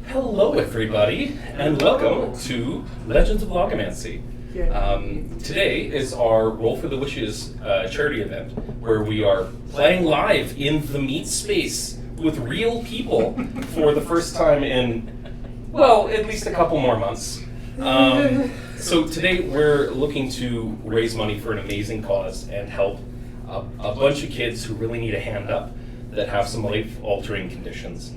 Hello everybody, and welcome to Legends of Logomancy. Today is our Roll for the Wishes charity event, where we are playing live in the meat space with real people for the first time in, well, at least a couple more months. So today we're looking to raise money for an amazing cause and help a bunch of kids who really need a hand up that have some life-altering conditions.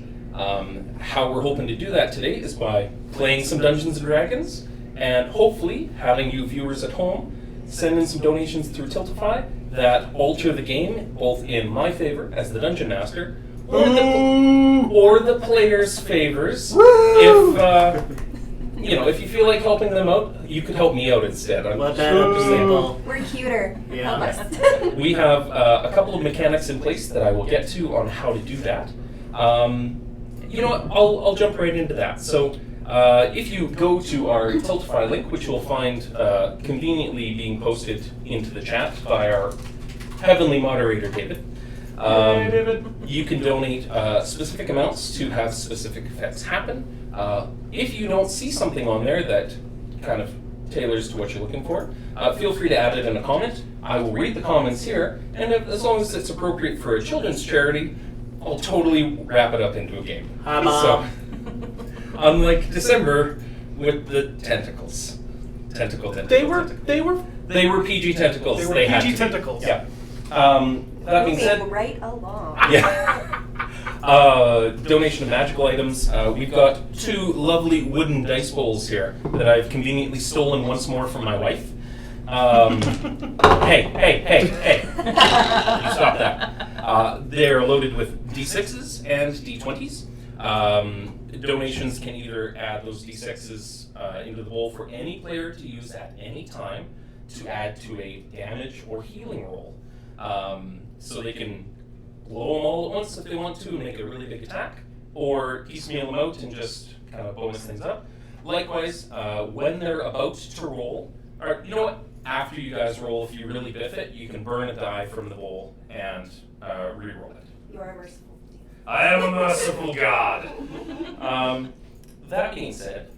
How we're hoping to do that today is by playing some Dungeons and Dragons and hopefully having you viewers at home send in some donations through Tiltify that alter the game both in my favor as the Dungeon Master or the players' favors. If you feel like helping them out, you could help me out instead. We're cuter. Yeah. Help us. We have a couple of mechanics in place that I will get to on how to do that. You know what, I'll jump right into that. So if you go to our Tiltify link, which you'll find conveniently being posted into the chat by our heavenly moderator, David, you can donate specific amounts to have specific effects happen. If you don't see something on there that kind of tailors to what you're looking for, feel free to add it in a comment. I will read the comments here, and as long as it's appropriate for a children's charity, I'll totally wrap it up into a game. Hi, Mom. So, unlike December with the tentacles. Tentacle. They were PG tentacles. They were had PG to be. tentacles. Yeah. That being said, Moving right along. yeah. Donation of magical items. We've got two lovely wooden dice bowls here that I've conveniently stolen once more from my wife. Hey. You stop that. They're loaded with D6s and D20s. Donations can either add those D6s into the bowl for any player to use at any time to add to a damage or healing roll. So they can blow them all at once if they want to and make a really big attack, or piecemeal them out and just kind of bonus things up. Likewise, when they're about to roll, or you know what? After you guys roll, if you really biff it, you can burn a die from the bowl and re-roll it. You are merciful. I am a merciful god. That being said,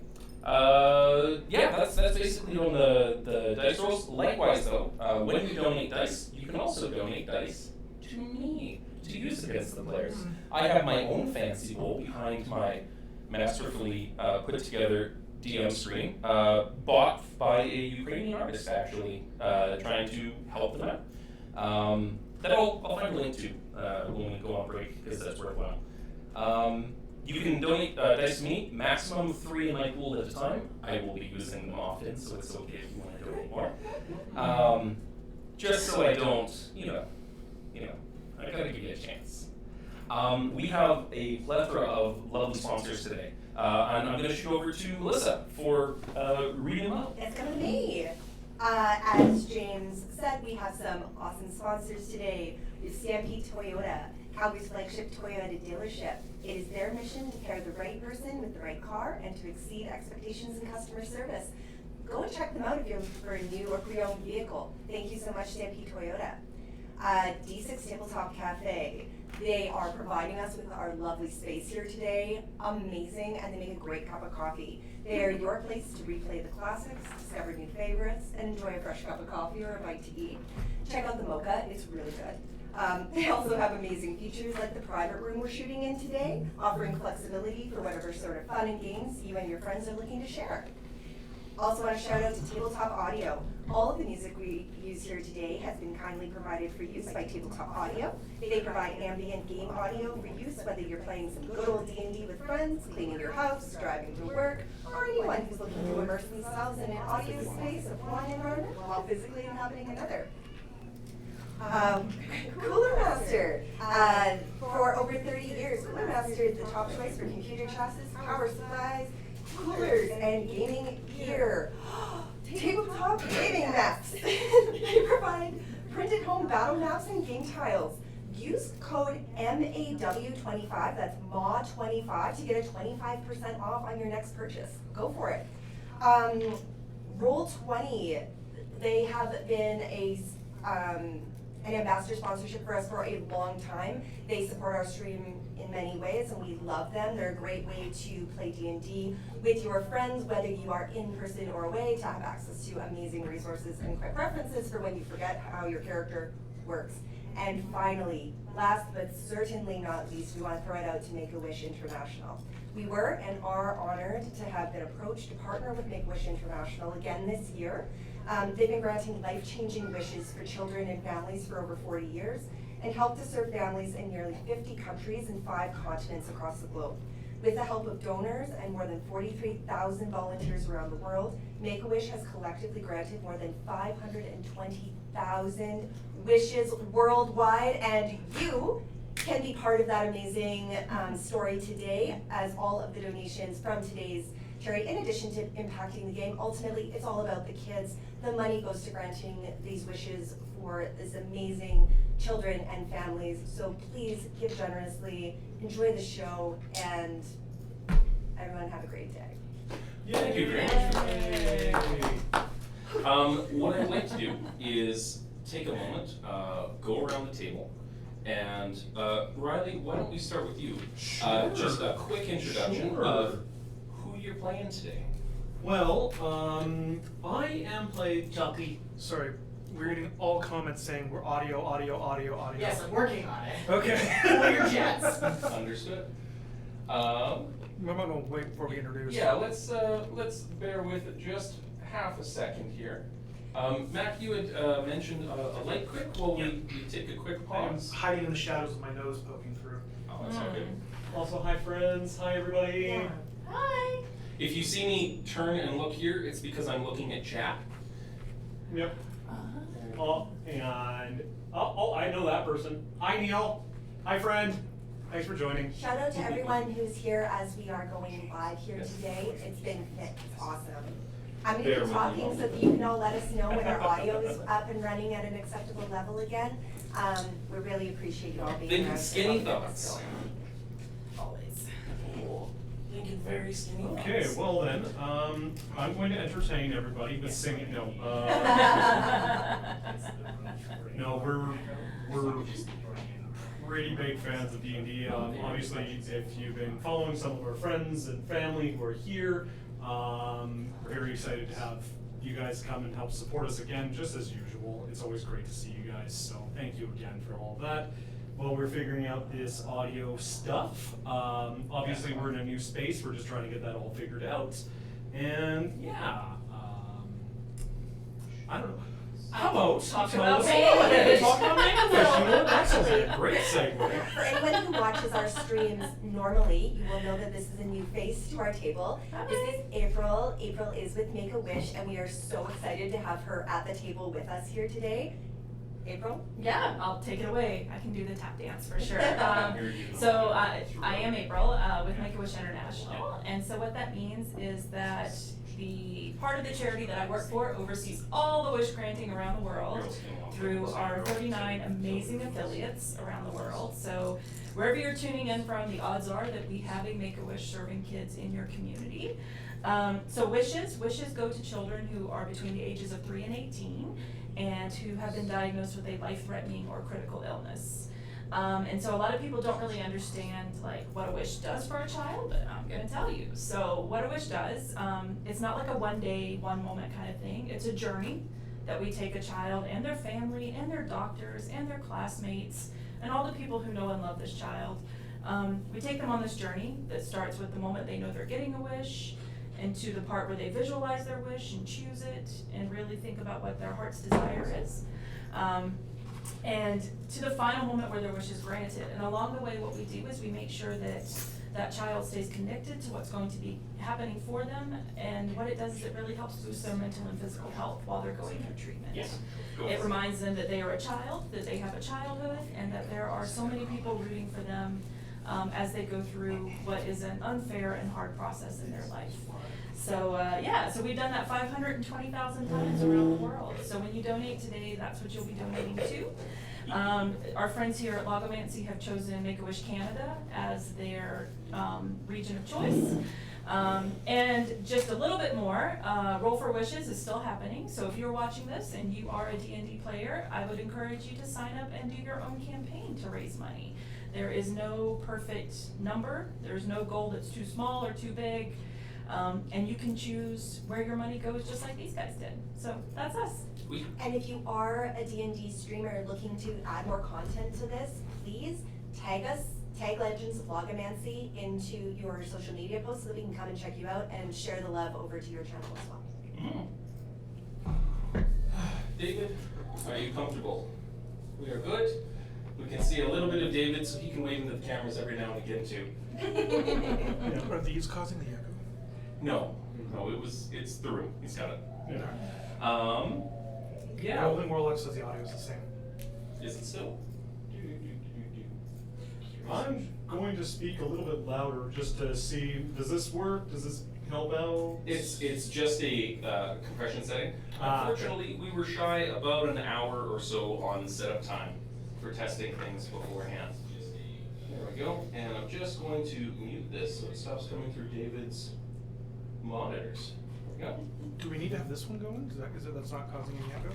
that's basically on the dice rolls. Likewise, though, when you donate dice, you can also donate dice to me to use against the players. I have my own fancy bowl behind my masterfully put together DM screen, bought by a Ukrainian artist, actually, trying to help them out. That I'll find a link to when we go on break, because that's worthwhile. You can donate dice to me, maximum 3 in my pool at a time. I will be using them often, so it's okay if you want to donate more. Just so I don't, I gotta give you a chance. We have a plethora of lovely sponsors today. And I'm going to shoot over to Melissa for reading them out. It's going to be me. As James said, we have some awesome sponsors today. We have Stampede Toyota, Calgary's flagship Toyota dealership. It is their mission to pair the right person with the right car and to exceed expectations in customer service. Go and check them out if you're looking for a new or pre-owned vehicle. Thank you so much, Stampede Toyota. D6 Tabletop Cafe. They are providing us with our lovely space here today. Amazing, and they make a great cup of coffee. They are your place to replay the classics, discover new favorites, and enjoy a fresh cup of coffee or a bite to eat. Check out the mocha, it's really good. They also have amazing features like the private room we're shooting in today, offering flexibility for whatever sort of fun and games you and your friends are looking to share. Also want to shout out to Tabletop Audio. All of the music we use here today has been kindly provided for use by Tabletop Audio. They provide ambient game audio for use whether you're playing some good old D&D with friends, cleaning your house, driving to work, or anyone who's looking to immerse themselves in an audio space of one environment while physically inhabiting another. Cooler Master. For over 30 years, Cooler Master is the top choice for computer chassis, power supplies, coolers, and gaming gear. Tabletop gaming maps. They provide printed home battle maps and game tiles. Use code MAW25, that's MAW25, to get a 25% off on your next purchase. Go for it. Roll20, they have been an ambassador sponsorship for us for a long time. They support our stream in many ways, and we love them. They're a great way to play D&D with your friends, whether you are in person or away, to have access to amazing resources and quick references for when you forget how your character works. And finally, last but certainly not least, we want to throw it out to Make-A-Wish International. We were and are honored to have been approached to partner with Make-A-Wish International again this year. They've been granting life-changing wishes for children and families for over 40 years and help to serve families in nearly 50 countries and 5 continents across the globe. With the help of donors and more than 43,000 volunteers around the world, Make-A-Wish has collectively granted more than 520,000 wishes worldwide, and you can be part of that amazing story today, as all of the donations from today's charity, in addition to impacting the game, ultimately it's all about the kids. The money goes to granting these wishes for this amazing children and families. So please give generously, enjoy the show, and everyone have a great day. Thank you very much. What I'd like to do is take a moment, go around the table, and Riley, why don't we start with you? Sure. Just a quick introduction of who you're playing today. Well, I am playing. Choppy. Sorry, we're getting all comments saying we're audio. Yes, I'm working on it. Okay. Cool your jets. Understood. No, wait before we introduce. Yeah, let's bear with it just half a second here. Mac, you had mentioned a light quick. Will we take a quick I'm pause? hiding in the shadows with my nose poking through. Oh, that's not good. Also, hi friends. Hi everybody. Yeah. Hi. If you see me turn and look here, it's because I'm looking at chat. Yep. Uh-huh. Oh, I know that person. Hi Neil. Hi friend. Thanks for joining. Shout out to everyone who's here as we are going live here Yes. today. It's awesome. I'm going Bear to with be me talking one so that you can all let us know when our audio is up and running at an acceptable level again. We really appreciate you all being Thinking here. skinny thoughts. Always. Thinking very skinny. Okay, well then, I'm going to entertain everybody with singing. No, no, we're pretty big fans of D&D. Obviously, if you've been following some of our friends and family who are here, we're very excited to have you guys come and help support us again, just as usual. It's always great to see you guys, so thank you again for all of that. While we're figuring out this audio stuff, obviously we're in a new space, we're just trying to get that all figured out. And yeah, I don't know. How about Talk tell about us Make-A-Wish. talk about Make-A-Wish. You know, that's Actually, a great segue. For anyone who watches our streams normally, you will know that this is a new face to our table. This is April. April is with Make-A-Wish, and we are so excited to have her at the table with us here today. April? Yeah, I'll take it away. I can do the tap dance for sure. Here you go. So I am April with Make-A-Wish International, and so what that means is that the part of the charity that I work for oversees all the wish granting around the world through our 39 amazing affiliates around the world. So wherever you're tuning in from, the odds are that we have a Make-A-Wish serving kids in your community. So wishes go to children who are between the ages of 3 and 18 and who have been diagnosed with a life-threatening or critical illness. And so a lot of people don't really understand like what a wish does for a child, but I'm gonna tell you. So what a wish does, it's not like a one day, one moment kind of thing. It's a journey that we take a child and their family and their doctors and their classmates and all the people who know and love this child. We take them on this journey that starts with the moment they know they're getting a wish, and to the part where they visualize their wish and choose it and really think about what their heart's desire is. And to the final moment where their wish is granted. And along the way, what we do is we make sure that that child stays connected to what's going to be happening for them. And what it does is it really helps boost their mental and physical health while they're going through treatment. Yes. It reminds them that they are a child, that they have a childhood, and that there are so many people rooting for them as they go through what is an unfair and hard process in their life. So so we've done that 520,000 times around the world. So when you donate today, that's what you'll be donating to. Our friends here at Logomancy have chosen Make-A-Wish Canada as their region of choice. And just a little bit more, Roll for Wishes is still happening. So if you're watching this and you are a D&D player, I would encourage you to sign up and do your own campaign to raise money. There is no perfect number. There's no goal that's too small or too big. And you can choose where your money goes just like these guys did. So that's us. And if you are a D&D streamer looking to add more content to this, please tag us, tag Legends of Logomancy into your social media posts so that we can come and check you out and share the love over to your channel as well. David, are you comfortable? We are good. We can see a little bit of David, so he can wave into the cameras every now and again too. Are these causing the echo? No, it's the room. He's got it. Yeah. Rolling Warlock says the audio is the same. Is it still? I'm going to speak a little bit louder just to see, does this work? Does this help out? It's just a compression setting. Unfortunately, we were shy about an hour or so on setup time for testing things beforehand. There we go. And I'm just going to mute this so it stops coming through David's monitors. There we go. Do we need to have this one going? That's not causing any echo?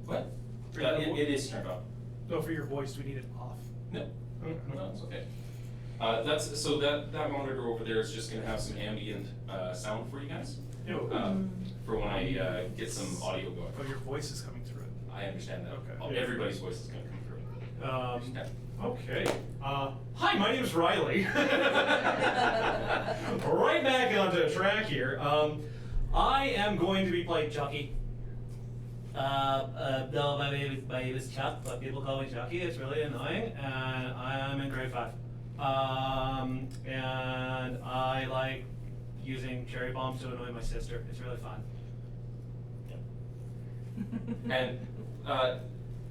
What? For your vo- It is turned on. No, for your voice, do we need it off? No. Okay. No, it's okay. That monitor over there is just going to have some ambient sound for you guys. For when I get some audio going. Oh, your voice is coming through it. I understand that. Okay. Everybody's voice is going to come through. Okay. Hi, my name is Riley. Right back onto track here. I am going to be playing Chucky. No, my name is Chuck, but people call me Chucky. It's really annoying, and I am in grade 5. And I like using cherry bombs to annoy my sister. It's really fun. And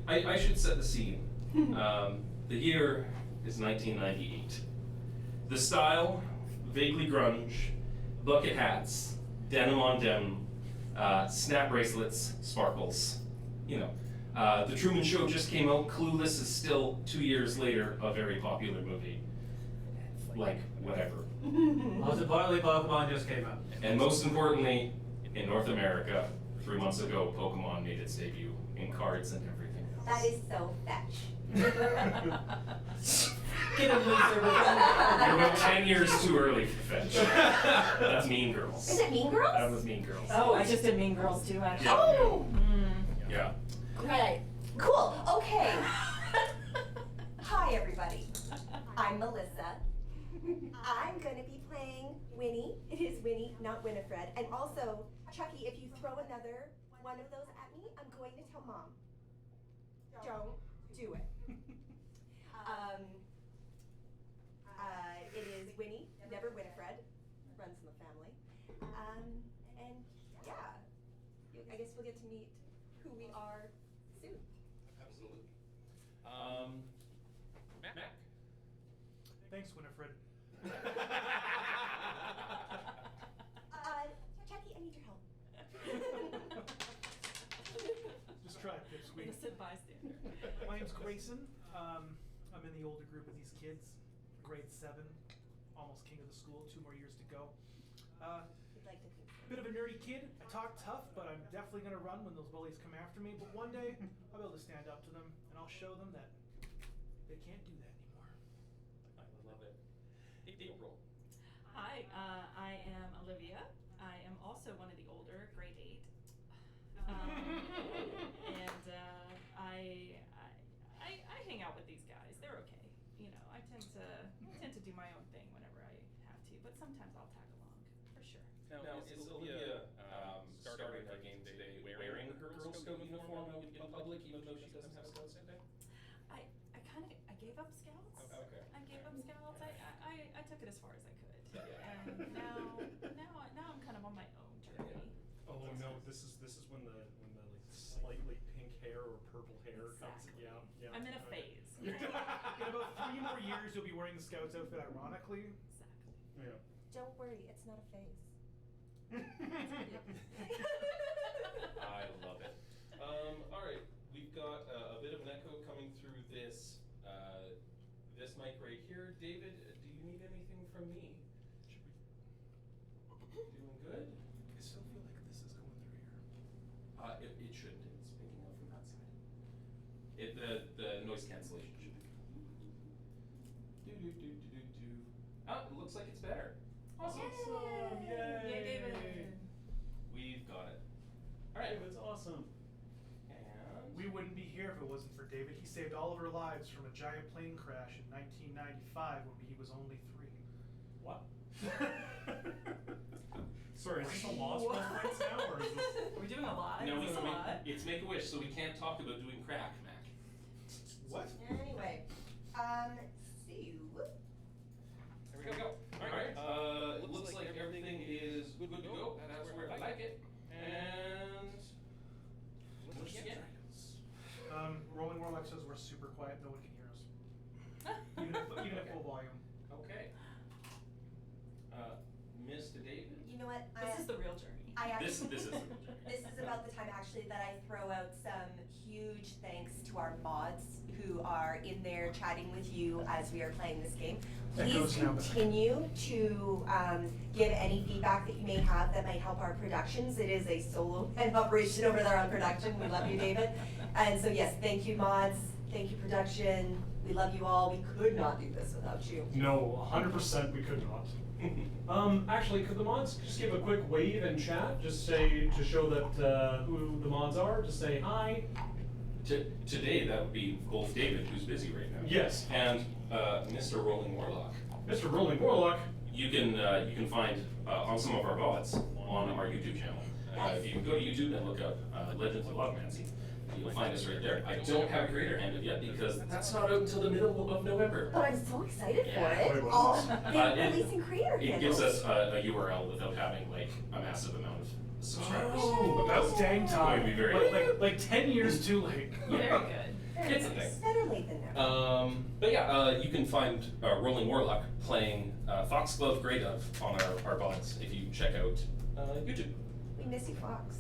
I should set the scene. The year is 1998. The style, vaguely grunge, bucket hats, denim on denim, snap bracelets, sparkles. You know, The Truman Show just came out. Clueless is still 2 years later a very popular movie. Like, whatever. Most importantly, Pokemon just came out. And most importantly, in North America, 3 months ago, Pokemon made its debut in cards and everything. That is so fetch. Get a loser with You went 10 years too early for fetch. That's Mean Girls. Is it Mean Girls? That was Mean Girls. Oh, I just did Mean Girls too, actually. Yeah. Oh! Yeah. Right. Cool. Okay. Hi, everybody. I'm Melissa. I'm going to be playing Winnie. It is Winnie, not Winifred. And also, Chucky, if you throw another one of those at me, I'm going to tell Mom. Don't do it. It is Winnie, never Winifred. Runs in the family. And yeah, I guess we'll get to meet who we are soon. Absolutely. Mac. Thanks, Winifred. Chucky, I need your help. Just try it, pipsqueak. Innocent bystander. My name's Grayson. I'm in the older group with these kids, grade 7, almost king of the school, 2 more years to go. We'd like to think so. Bit of a nerdy kid. I talk tough, but I'm definitely gonna run when those bullies come after me. But one day, I'll be able to stand up to them, and I'll show them that They can't do that anymore. I love it. April. Hi, I am Olivia. I am also one of the older, grade 8. And I hang out with these guys. They're okay. You know, I tend to do my own thing whenever I have to, but sometimes I'll tag along for sure. Now, is Olivia starting our game today wearing her Girl Scout uniform in public, even though she doesn't have Scouts today? I gave up Scouts. Okay. I gave up Scouts. I took it as far as I could, and now I'm kind of on my own journey. Oh no, this is when the like slightly pink hair or purple hair comes. Exactly. Yeah. I'm in a phase. In about 3 more years, you'll be wearing the Scouts outfit, ironically. Exactly. Yeah. Don't worry, it's not a phase. I love it. All right, we've got a bit of an echo coming through this this mic right here. David, do you need anything from me? Doing good? I still feel like this is going through here. It shouldn't. It's picking up from that side. The noise cancellation should be. It looks like it's better. Awesome. Yay! Yay, David. We've got it. All right. David's awesome. And We wouldn't be here if it wasn't for David. He saved all of our lives from a giant plane crash in 1995 when he was only 3. What? Sorry, is this a Lost reference now, or is this? Are we doing a lot? no, Is this a lot? it's Make-A-Wish, so we can't talk about doing crack, Mac. What? Anyway, so There we go. All right. It looks like everything is good to go. That's where I like it. And let's begin. Rolling Warlock says we're super quiet. No one can hear us. Even at full volume. Okay. Mr. David. you know what? This is the real journey. This is the This is about the time actually that I throw out some huge thanks to our mods who are in there chatting with you as we are playing this game. Please Echoes now. continue to give any feedback that you may have that might help our productions. It is a solo operation over there on production. We love you, David. And so yes, thank you mods, thank you production. We love you all. We could not do this without you. No, 100% we could not. Actually, could the mods just give a quick wave and chat? Just say, to show that who the mods are, just say hi. Today, that would be both David, who's busy right now. Yes. And Mr. Rolling Warlock. Mr. Rolling Warlock. You can find on some of our VODs on our YouTube channel. If you go to YouTube and look up Legends of Logomancy, you'll find us right there. I don't have a creator handle yet because that's not out until the middle of November. But I'm so excited for Yeah. it. They're releasing creator It gives us a URL without having like a massive amount of subscribers. Oh, that's dang time. It would be very like 10 years too late. Very good. It's a thing. Better late than never. But yeah, you can find Rolling Warlock playing Foxglove Grey Dove on our VODs if you check out YouTube. We miss you, Fox.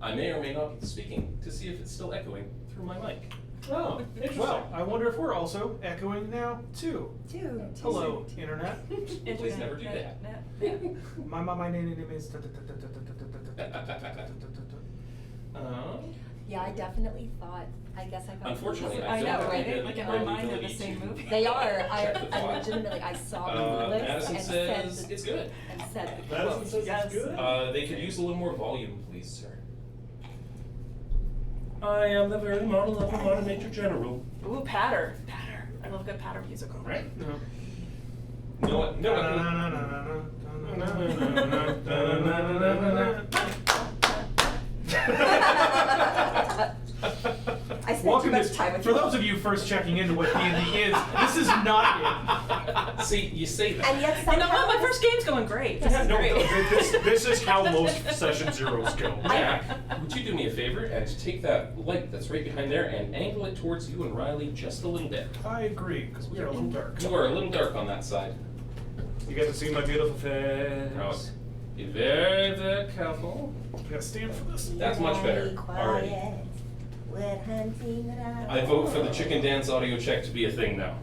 I may or may not be speaking to see if it's still echoing through my mic. Oh, interesting. Well, I wonder if we're also echoing now too. Two. Hello, internet. Please never do that. My name is. Yeah, I definitely thought. I guess I got. Unfortunately, I know, don't right? think Like we in have my mind, they're the ability same to- movie. They are. Check the I file. legitimately I saw the list Madison and says said it's good. and said the Madison quote. says Yes. it's good. They could use a little more volume, please, sir. I am the very model of a modern nature general. Ooh, patter. Patter. I love a good patter musical. Right? No. No, what? No, I spent Welcome too much to, time with for you. those of you first checking into what D&D is, this is not See, you say that. And yet You somehow know what? My first game's going great. This is No, great. this is how most session zeros go. Mac, would you do me a favor and take that light that's right behind there and angle it towards you and Riley just a little bit? it. I agree, because we are a little dark. You are a little dark on that side. You get to see my beautiful face. Now, be very, very careful. You gotta stand for this. That's much better Be already. quiet when hunting around. I vote for the chicken dance audio check to be a thing now.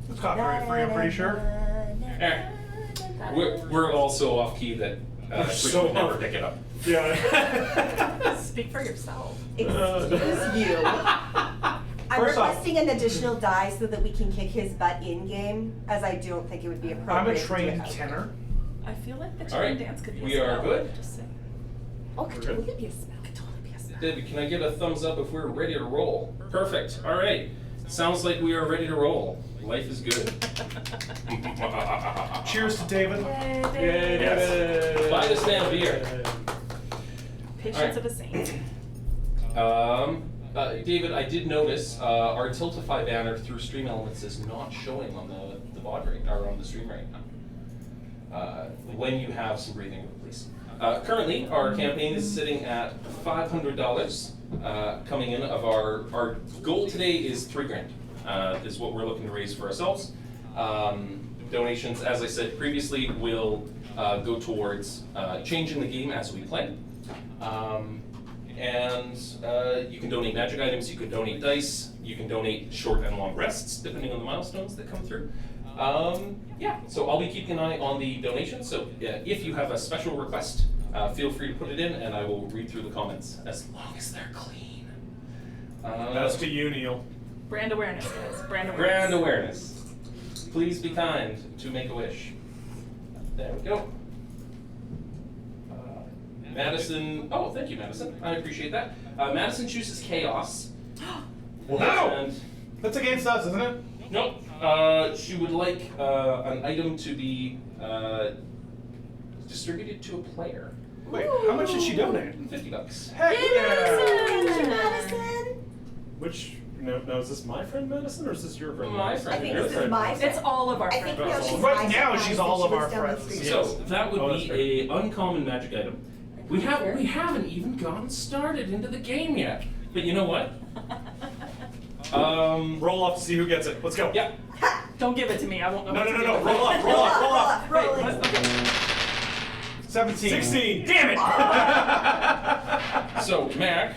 It's copyright free, I'm pretty sure. We're all so off key that Twitch So would never off. pick it up. Yeah. Speak for yourself. Excuse you. I'm First off- requesting an additional die so that we can kick his butt in game, as I don't think it would be appropriate. I'm a to do trained it out. kenner. I feel like the All right, chicken dance could be we a are spell. good? Just saying. Oh, could We're good. totally be a spell. Could totally be a spell. David, can I get a thumbs up if we're ready to roll? Perfect. All right. Sounds like we are ready to roll. Life is good. Cheers to David. Yay, Yay, David. David. Buy this damn beer. Patience Alright. of a saint. David, I did notice our Tiltify banner through Stream Elements is not showing on the VOD right or on the stream right now. When you have some breathing room, please. Currently, our campaign is sitting at $500 coming in. Of our goal today is $3,000. Is what we're looking to raise for ourselves. Donations, as I said previously, will go towards changing the game as we play. And you can donate magic items, you can donate dice, you can donate short and long rests, depending on the milestones that come through. Yeah, so I'll be keeping an eye on the donations, so if you have a special request, feel free to put it in and I will read through the comments, as long as they're clean. That's to you, Neil. Brand awareness, guys. Brand awareness. Brand awareness. Please be kind to Make-A-Wish. There we go. Madison, oh, thank you, Madison. I appreciate that. Madison chooses chaos. Wow. And That's against us, isn't it? nope, she would like an item to be distributed to a player. Wait, how much did she donate? $50. Heck Thank you, yeah! Madison. Which, no, is this my friend Madison or is this your friend? My Madison? friend. I think Your this is friend. my friend. It's all of our I think friends. now she's Right my now, surprise she's that all she of lives our down the friends. street. So that would Oh, that's be a uncommon magic item. We haven't even gotten started into the game yet. But you know what? Roll off to see who gets it. Let's go. Yeah. Don't give it to me. I won't know. No, what no, to no, do. no. Roll off, roll off, roll off. Roll Wait, it. what? Okay. 17. 16. Damn it! So Mac.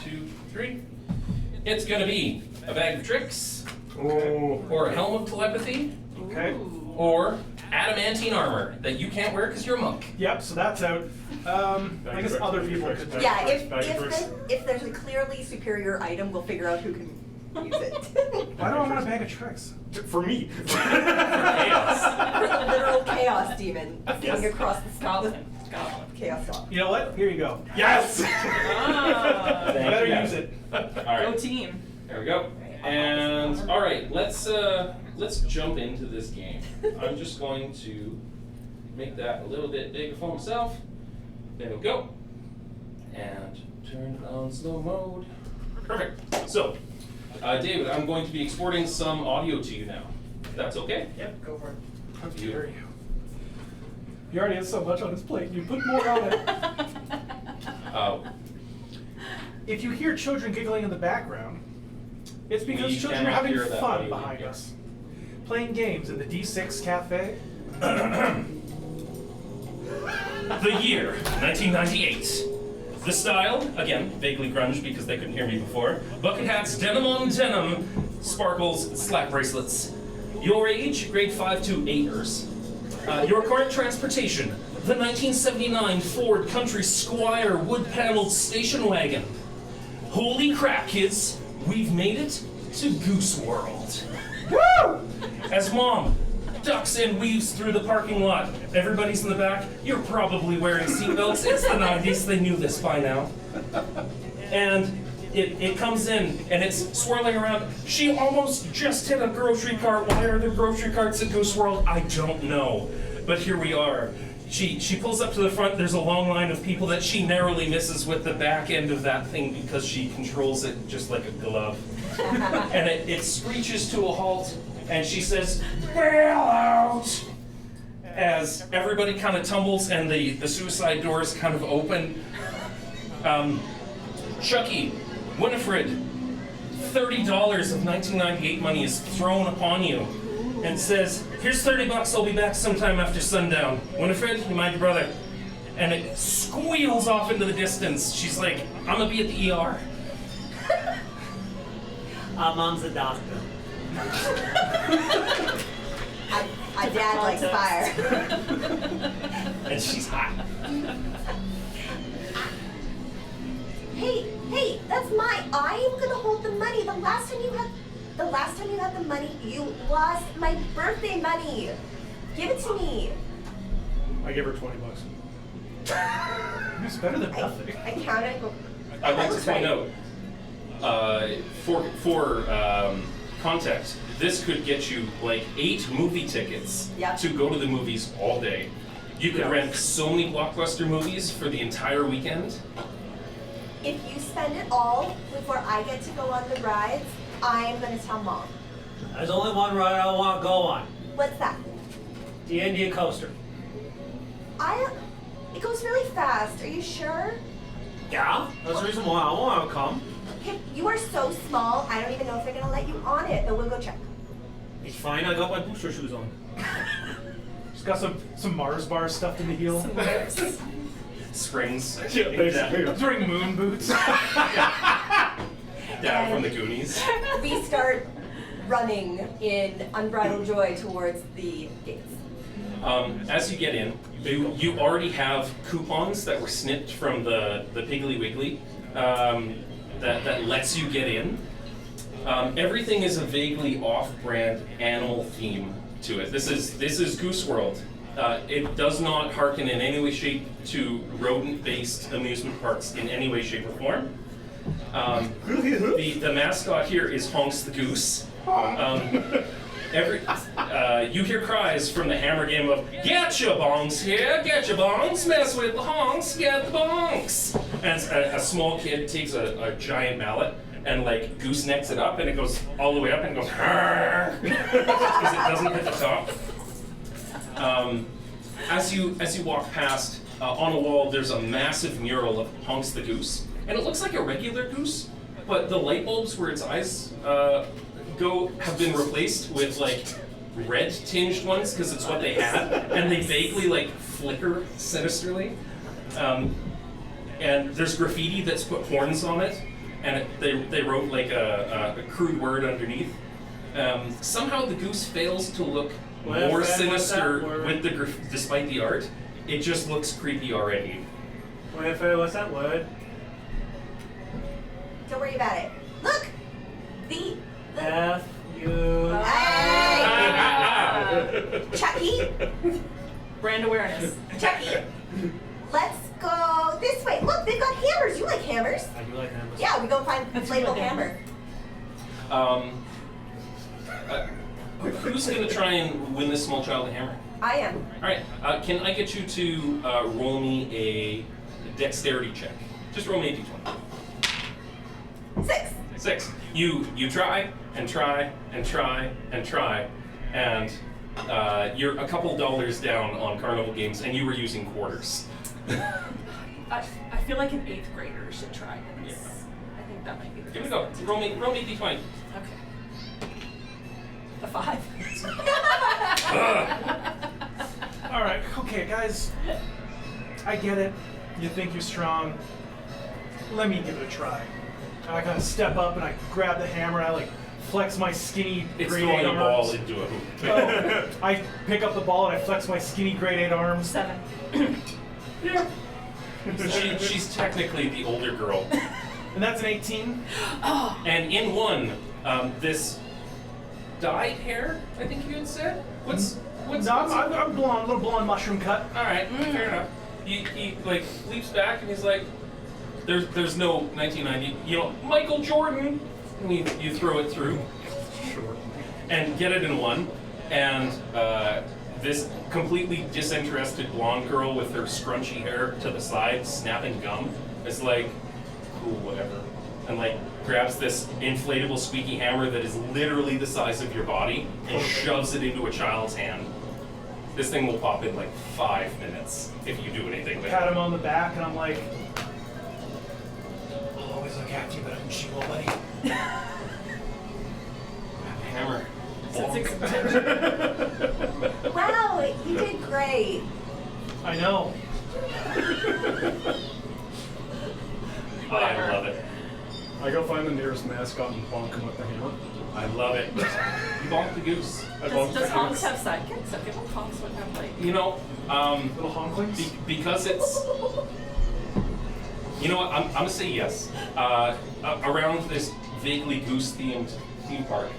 2, 3. It's gonna be a bag of tricks, Oh. or a helm of telepathy, Okay. Ooh. or adamantine armor that you can't wear because you're a monk. Yep, so that's out. I guess other people could. Yeah, Bag of tricks. if there's a clearly superior item, we'll figure out who can use it. Why do I want a bag of tricks? For me. Chaos. For the literal chaos demon Yes. sitting across the Goblin. chaos dog. You know what? Here you go. Yes! Ah, Thank Better you. use it. All go right. team. There we go. And all right, let's jump into this game. I'm just going to make that a little bit bigger for myself. There we go. And turn on slow mode. Perfect. So, David, I'm going to be exporting some audio to you now. If that's okay? Yep, go for it. How You. dare you? He already has so much on his plate. You put more on it. If you hear children giggling in the background, it's because We children are cannot having hear that fun audio behind yet. us. Playing games in the D6 Cafe. The year, 1998. The style, again, vaguely grunge because they couldn't hear me before. Bucket hats, denim on denim, sparkles, slap bracelets. Your age, grade 5 to 8ers. Your current transportation, the 1979 Ford Country Squire wood-paneled station wagon. Holy crap, kids, we've made it to Goose World. Woo! As Mom ducks and weaves through the parking lot, everybody's in the back. You're probably wearing seatbelts. It's the 90s. They knew this by now. And it comes in and it's swirling around. She almost just hit a grocery cart. Why are there grocery carts at Goose World? I don't know. But here we are. She pulls up to the front. There's a long line of people that she narrowly misses with the back end of that thing because she controls it just like a glove. And it screeches to a halt, and she says, "Bail out!" As everybody kind of tumbles and the suicide doors kind of open. Chucky, Winifred, $30 of 1998 money is thrown upon you and says, "Here's $30, I'll be back sometime after sundown. Winifred, you mind your brother?" And it squeals off into the distance. She's like, "I'm gonna be at the ER." Mom's a doctor. My dad likes fire. and she's hot. Hey, that's mine. I am gonna hold the money. The last time you had the money, you lost my birthday money. Give it to me. I give her $20. It's better than nothing. I count it. I'd like to point out, for context, this could get you like 8 movie tickets Yep. to go to the movies all day. You could rent so many blockbuster movies for the entire weekend. If you spend it all before I get to go on the rides, I'm gonna tell Mom. There's only one ride I want to go on. What's that? The Indian coaster. It goes really fast. Are you sure? Yeah, that's the reason why I want to come. Okay, you are so small. I don't even know if they're gonna let you on it, but we'll go check. It's fine, I got my booster shoes on. Just got some Mars bars stuffed in the heel. Some whips. Springs. Yeah, basically. I was wearing moon boots. Down from the Goonies. We start running in unbridled joy towards the gates. As you get in, you already have coupons that were snipped from the Piggly Wiggly that lets you get in. Everything is a vaguely off-brand animal theme to it. This is Goose World. It does not hearken in any way, shape to rodent-based amusement parks in any way, shape, or form. The mascot here is Honks the Goose. You hear cries from the hammer game of "Get your bongs here, get your bongs, mess with the honks, get the bongs." And a small kid takes a giant mallet and like goosenecks it up, and it goes all the way up and goes because it doesn't hit the top. As you walk past, on a wall there's a massive mural of Honks the Goose, and it looks like a regular goose, but the light bulbs where its eyes have been replaced with like red tinged ones because it's what they had, and they vaguely like flicker sinisterly. And there's graffiti that's put horns on it, and they wrote like a crude word underneath. Somehow the goose fails to look more sinister with despite the art. It just looks creepy already. What's that word? Don't worry about it. Look! The F U. Hey! Chucky! Brand awareness. Chucky! Let's go this way. Look, they've got hammers. You like hammers? I do like hammers. Yeah, we go find inflatable hammer. Who's gonna try and win this small child a hammer? I am. All right. Can I get you to roll me a dexterity check? Just roll me a d20. 6. 6. You try and try and try and try, and you're a couple dollars down on carnival games, and you were using quarters. I feel like an 8th grader should try this. I think that might be the Give it best a go. thing to Roll do. me d20. Okay. A 5. All right, okay, guys. I get it. You think you're strong. Let me give it a try. I kind of step up and I grab the hammer and I like flex my skinny It's grade throwing 8 a ball arms. into a hoop. Oh, I pick up the ball and I flex my skinny grade 8 arms. 7. Yeah. She's technically the older girl. And that's an 18. Oh. And in one, this dyed hair, I think you had said? What's No, I'm blonde, little blonde mushroom cut. Alright, fair enough. He like leaps back and he's like, there's no 1990, Michael Jordan, and you throw it through. Sure. And get it in one, and this completely disinterested blonde girl with her scrunchy hair to the side, snapping gum, is like, cool, whatever. And like grabs this inflatable squeaky hammer that is literally the size of your body and shoves it into a child's hand. This thing will pop in like 5 minutes if you do anything with Pat it. him on the back and I'm like, I'll always look after you, but I don't shoot nobody. Hammer. Sensing some Wow, you did great. I know. I love it. I go find the nearest mascot and bonk him with the hammer. I love it. You bonk the goose. Does honks have sidekicks? I feel like honks would have like. You know, Little honklings? because it's. You know what? I'm gonna say yes. Around this vaguely goose-themed theme park,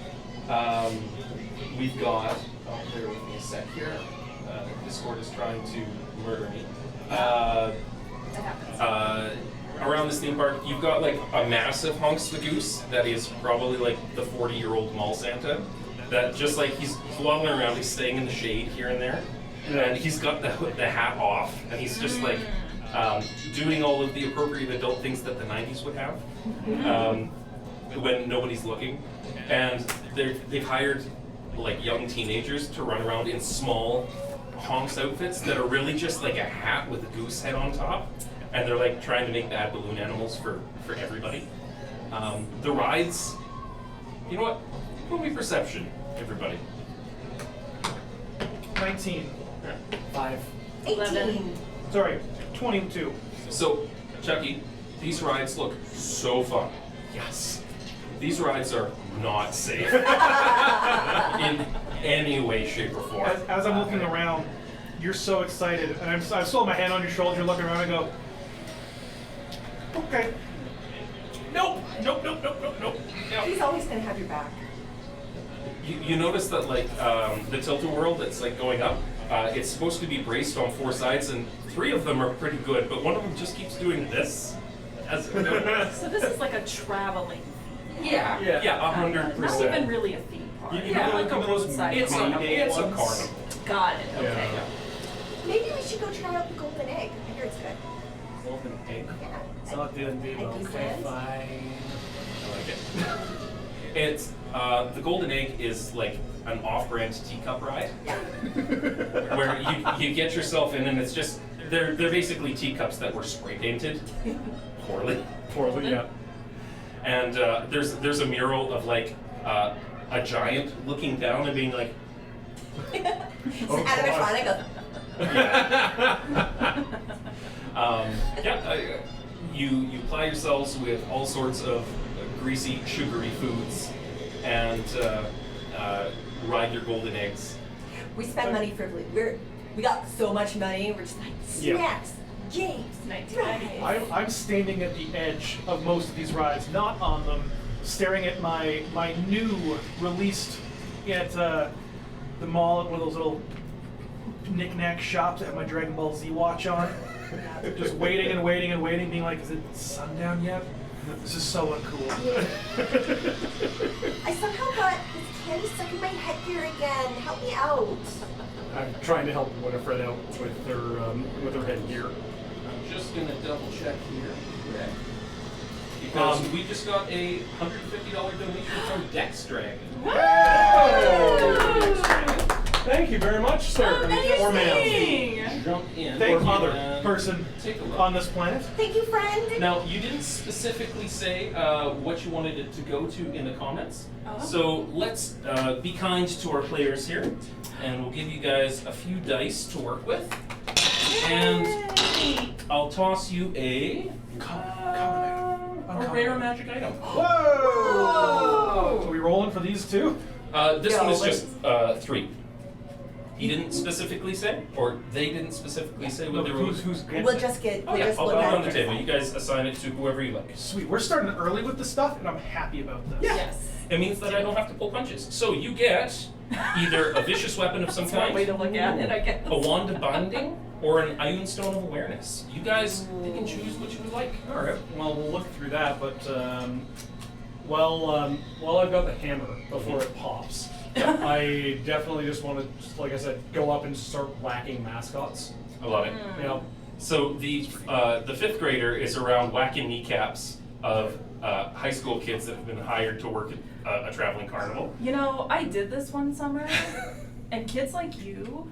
we've got. Oh, bear with me a sec here. Discord is trying to murder me. That happens. Around this theme park, you've got like a massive Honks the Goose that is probably like the 40-year-old mall Santa. That just like he's waddling around, he's staying in the shade here and there, and he's got the hat off, and he's just like doing all of the appropriate adult things that the 90s would have when nobody's looking. And they've hired like young teenagers to run around in small Honks outfits that are really just like a hat with a goose head on top. And they're like trying to make bad balloon animals for everybody. The rides, you know what? Roll me perception, everybody. 19. 5. 18. Sorry, 22. So, Chucky, these rides look so fun. Yes. These rides are not safe in any way, shape, or form. As I'm looking around, you're so excited, and I still have my hand on your shoulder, looking around, and I go, okay. Nope. He's always gonna have your back. You notice that like the tilt-a-whirl that's like going up, it's supposed to be braced on 4 sides, and 3 of them are pretty good, but one of them just keeps doing this. As So this is like a traveling. yeah, 100%. Not even really a theme park. Yeah, Like a you know those roadside. It's park. a carnival. Got it. Okay. Yeah. Maybe we should go try out the golden egg. I hear it's good. Golden egg. Yeah. It's not D&D, but At okay, Disneyland? fine. I like it. It's the Golden Egg is like an off-brand teacup ride Yeah. where you get yourself in, and it's just they're basically teacups that were spray painted poorly. Poorly, yeah. And there's a mural of like a giant looking down and being like, It's an animatronic of you ply yourselves with all sorts of greasy, sugary foods, and ride your golden eggs. We spend money frivolous. We got so much money. We're just like Yeah. snacks, games, 1998. I'm standing at the edge of most of these rides, not on them, staring at my new released at the mall at one of those little knick-knack shops that have my Dragon Ball Z watch on. Just waiting and waiting and waiting, being like, is it sundown yet? This is so uncool. I somehow got this candy stuck in my headgear again. Help me out. I'm trying to help Winifred out with her headgear. I'm just gonna double check here. Because we just got a $150 donation from Dex Dragon. Thank you very much, sir. Or ma'am. Amazing! Jump in. Thank you, and person take a look. on this planet. Thank you, friend. Now, you didn't specifically say what you wanted it to go to in the comments. Oh. So let's be kind to our players here, and we'll give you guys a few dice to work with. And I'll toss you a rare magic item. Whoa! Are we rolling for these two? This Yeah, one is let's- just 3. He didn't specifically say, or they didn't specifically say what they were. Who's We'll just get. Oh We'll yeah, just I'll look put it at on the table. You guys assign it to whoever you like. Sweet. We're starting early with this stuff, and I'm happy about this. Yes. It means that I don't have to pull punches. So you get either a vicious weapon of some That's one way to kind, look at it, I guess. a wand of binding, or an Iron Stone of Awareness. You guys pick and choose what you would like. All right. Well, we'll look through that, but while I've got the hammer before it pops, I definitely just want to, like I said, go up and start whacking mascots. I love it. You know, So the 5th grader is around whacking kneecaps of high school kids that have been hired to work at a traveling carnival. You know, I did this one summer, and kids like you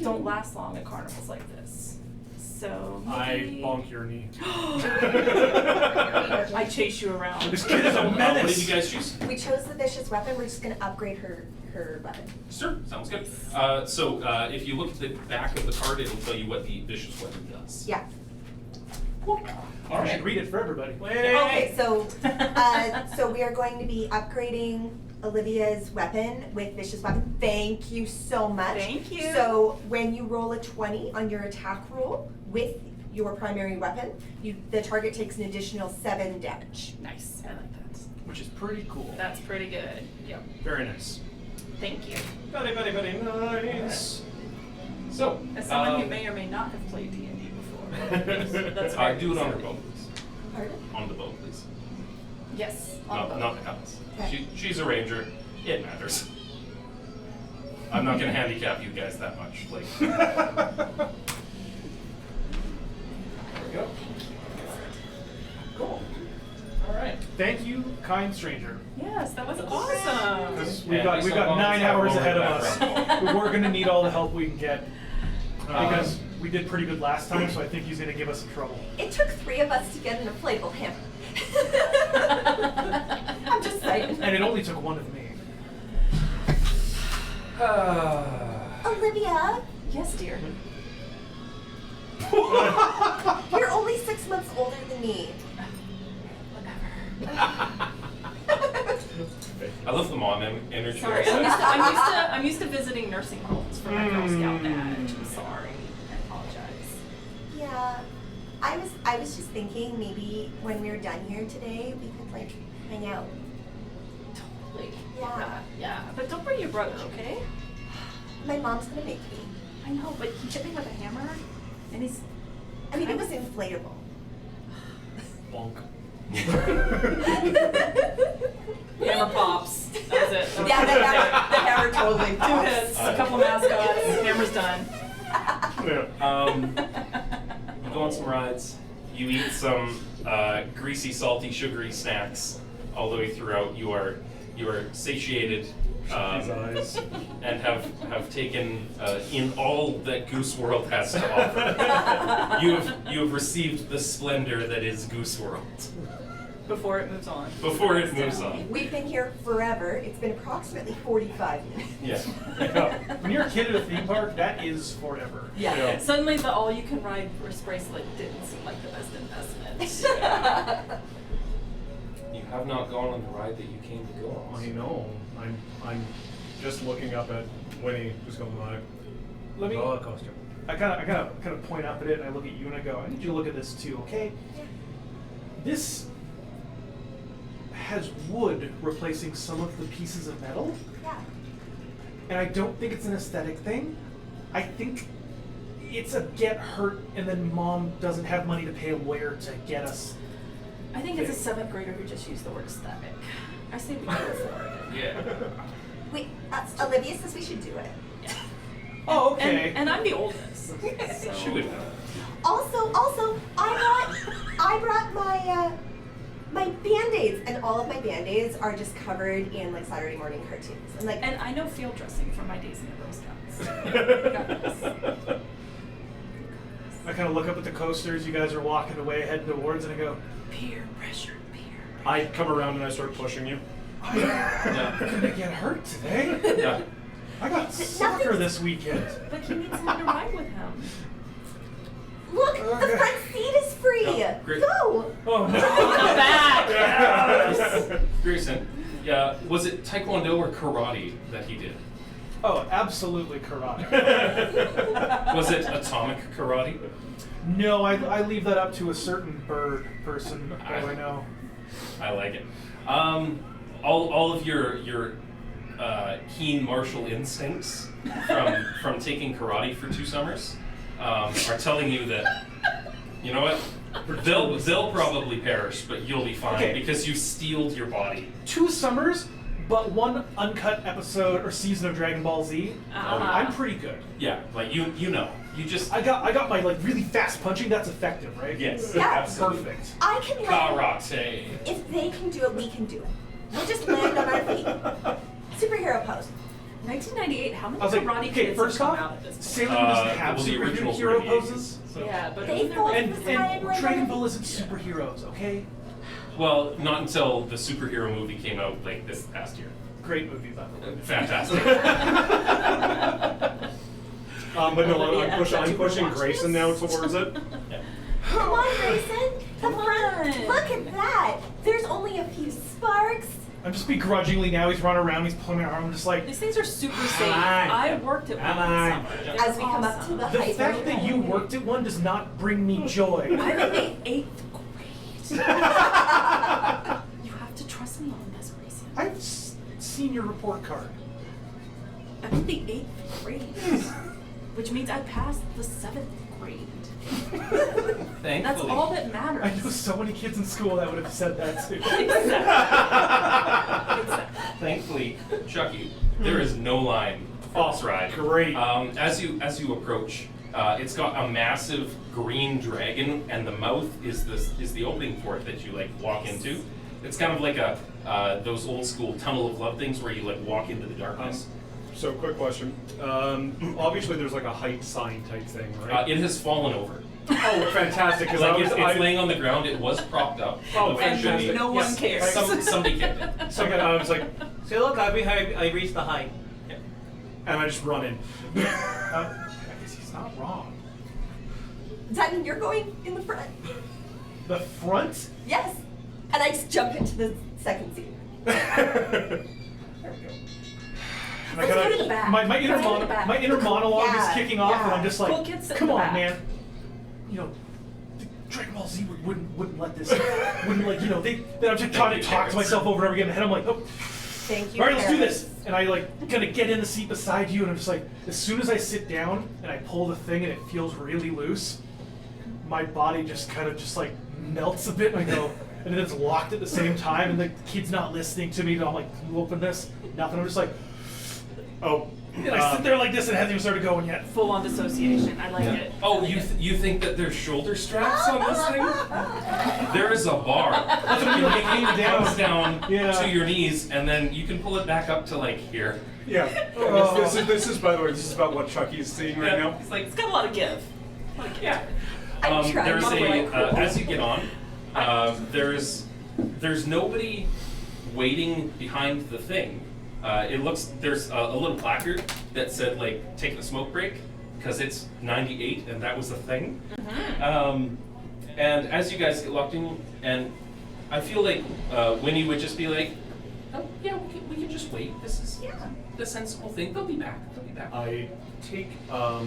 don't last long at carnivals like this. So I maybe... bonk your knee. I chase you around. This kid is a What menace. did you guys choose? We chose the vicious weapon. We're just gonna upgrade her weapon. Sure, sounds good. So if you look at the back of the card, it'll tell you what the vicious weapon does. Yeah. All I right. should read it for everybody. Okay, so so we are going to be upgrading Olivia's weapon with Vicious Weapon. Thank you so much. Thank you. So when you roll a 20 on your attack roll with your primary weapon, the target takes an additional 7 damage. Nice. I like that. Which is pretty cool. That's pretty good. Yep. Very nice. Thank you. Very, very, very nice. So, As someone who may or may not have played D&D before. That's very do it on her concerning. boat, please. Pardon? On the boat, please. Yes. On Not, the boat. not the compass. Okay. She's a ranger. It matters. I'm not gonna handicap you guys that much. Like, there we go. Cool. All right. Thank you, kind stranger. Yes, that was awesome. Because Yeah, we've based got on 9 that, hours we'll ahead of work us. back We're gonna need all the help we can get. Because we did pretty good last time, so I think he's gonna give us some trouble. It took 3 of us to get an inflatable hammer. I'm just saying. And it only took 1 of me. Olivia, Yes, dear. you're only 6 months older than me. I love the mom energy. Sorry, I'm used to visiting nursing homes for my Girl Scout badge. I'm sorry. I apologize. Yeah, I was just thinking maybe when we're done here today, we could like hang out. Totally. Yeah. Yeah. But don't bring your brother, okay? My mom's gonna make me. I know, but he hit me with a hammer, and he's. I mean, it was inflatable. Bonk. Hammer pops. That was it. That was Yeah, it. the hammer totally 2 pops. hits, a couple mascots, hammer's done. You go on some rides. You eat some greasy, salty, sugary snacks all the way throughout. You are satiated Eyes. and have taken in all that Goose World has to offer. You have received the splendor that is Goose World Before it moves on. before it moves on. We've been here forever. It's been approximately 45 minutes. Yeah. When you're a kid at a theme park, that is forever. Yeah. Yeah. Suddenly the all-you-can-ride wrist bracelet didn't seem like the best investment. You have not gone on the ride that you came to go on. I know. I'm just looking up at Winnie, just going like, Let me. roller coaster. I kind of point up at it, and I look at you, and I go, I need you to look at this too, okay? This has wood replacing some of the pieces of metal, Yeah. and I don't think it's an aesthetic thing. I think it's a get hurt, and then mom doesn't have money to pay a lawyer to get us. I think it's a 7th grader who just used the word aesthetic. I say we go for it. Yeah. Wait, Olivia says we should do it. Yeah. Oh, okay. And I'm the oldest. So. She would know. Also, I brought my Band-Aids, and all of my Band-Aids are just covered in like Saturday morning cartoons. And like, And I know field dressing from my days in the Girl Scouts. I kind of look up at the coasters you guys are walking away, heading towards, and I go, Peer pressure, peer. I come around and I start pushing you. I'm gonna get hurt today. Yeah. I got soccer this weekend. But he needs someone to ride with him. look, the front seat is free. Yeah, great. Go. Oh no. Come back! Grayson, yeah, was it Taekwondo or karate that he did? Oh, absolutely karate. Was it atomic karate? No, I leave that up to a certain bird person who I know. I like it. All of your keen martial instincts from taking karate for 2 summers are telling you that, you know what, they'll probably perish, but you'll be fine Okay. because you steeled your body. 2 summers, but 1 uncut episode or season of Dragon Ball Z. I'm pretty good. Yeah, like you know, you just I got my like really fast punching. That's effective, right? yes, Yeah. absolutely. Perfect. I can let. Karate. If they can do it, we can do it. We'll just land on our feet. Superhero pose. 1998, how many I was like, karate okay, kids first have come off, out at this point? Sailor Moon doesn't have well, the originals were superhero in the 80s, poses. so- Yeah, but They isn't there fall like... in the sky And like Dragon that. Ball isn't superheroes, okay? Well, not until the superhero movie came out like this past year. Great movie, by the way. Fantastic. But no, Olivia, I'm you pushing watch Grayson this? now towards it. Yeah. Come on, Grayson. The Come front. on. Look at that. There's only a few sparks. I'm just begrudgingly now. He's running around. He's pulling my arm. I'm just like. These things are super safe. on. I worked at Come one on. this summer. As we come up to the The height. fact that you worked at one does not bring me joy. I'm in the 8th grade. You have to trust me on this, Gracie. I've seen your report card. I'm in the 8th grade, which means I passed the 7th grade. Thankfully. That's all that matters. I know so many kids in school that would have said that too. Exactly. Thankfully, Chucky, there is no line for this ride. Great. As you approach, it's got a massive green dragon, and the mouth is the opening for it that you like walk into. It's kind of like a those old school tunnel of love things where you like walk into the darkness. So, quick question. Obviously, there's like a height sign type thing, right? It has fallen over. Oh, fantastic! Because Like I was, it's laying on the ground. It was propped up. Oh, And fantastic. no one Yes. cares. Somebody kicked it. So I was like, See, look, I reached the height. and I just run in. I guess he's not wrong. Does that mean you're going in the front? The front? Yes. And I just jump into the second seat. And Let's go to the back. My inner, Let's go to the back. my inner monologue Yeah, is kicking off, and yeah. I'm just like, Cool kids sit in come the on, back. man. You know, Dragon Ball Z wouldn't let this. Wouldn't like, you know, then I'm just trying to talk to myself over and over again. In the head, I'm like, oh. Thank you. All right, let's do parents. this. And I like kind of get in the seat beside you, and I'm just like, as soon as I sit down and I pull the thing and it feels really loose, my body just kind of just like melts a bit, and I go, and then it's locked at the same time, and the kid's not listening to me. And I'm like, you open this, nothing. I'm just like, Oh. and I sit there like this, and it hasn't even started going yet. Full on dissociation. I like it. Oh, you think that there's shoulder straps on this thing? There is a bar. That's what I mean, like, hanging It comes down Yeah. to your knees, and then you can pull it back up to like here. Yeah. This is, by the way, this is about what Chucky's seeing right now. It's like, it's got a lot of give. Yeah. I'm trying There's to be a cool. as you get on, there's nobody waiting behind the thing. There's a little placard that said like take the smoke break because it's 98 and that was the thing. And as you guys get locked in, and I feel like Winnie would just be like, oh yeah, we can just wait. This is the sensible thing. They'll be back. I take a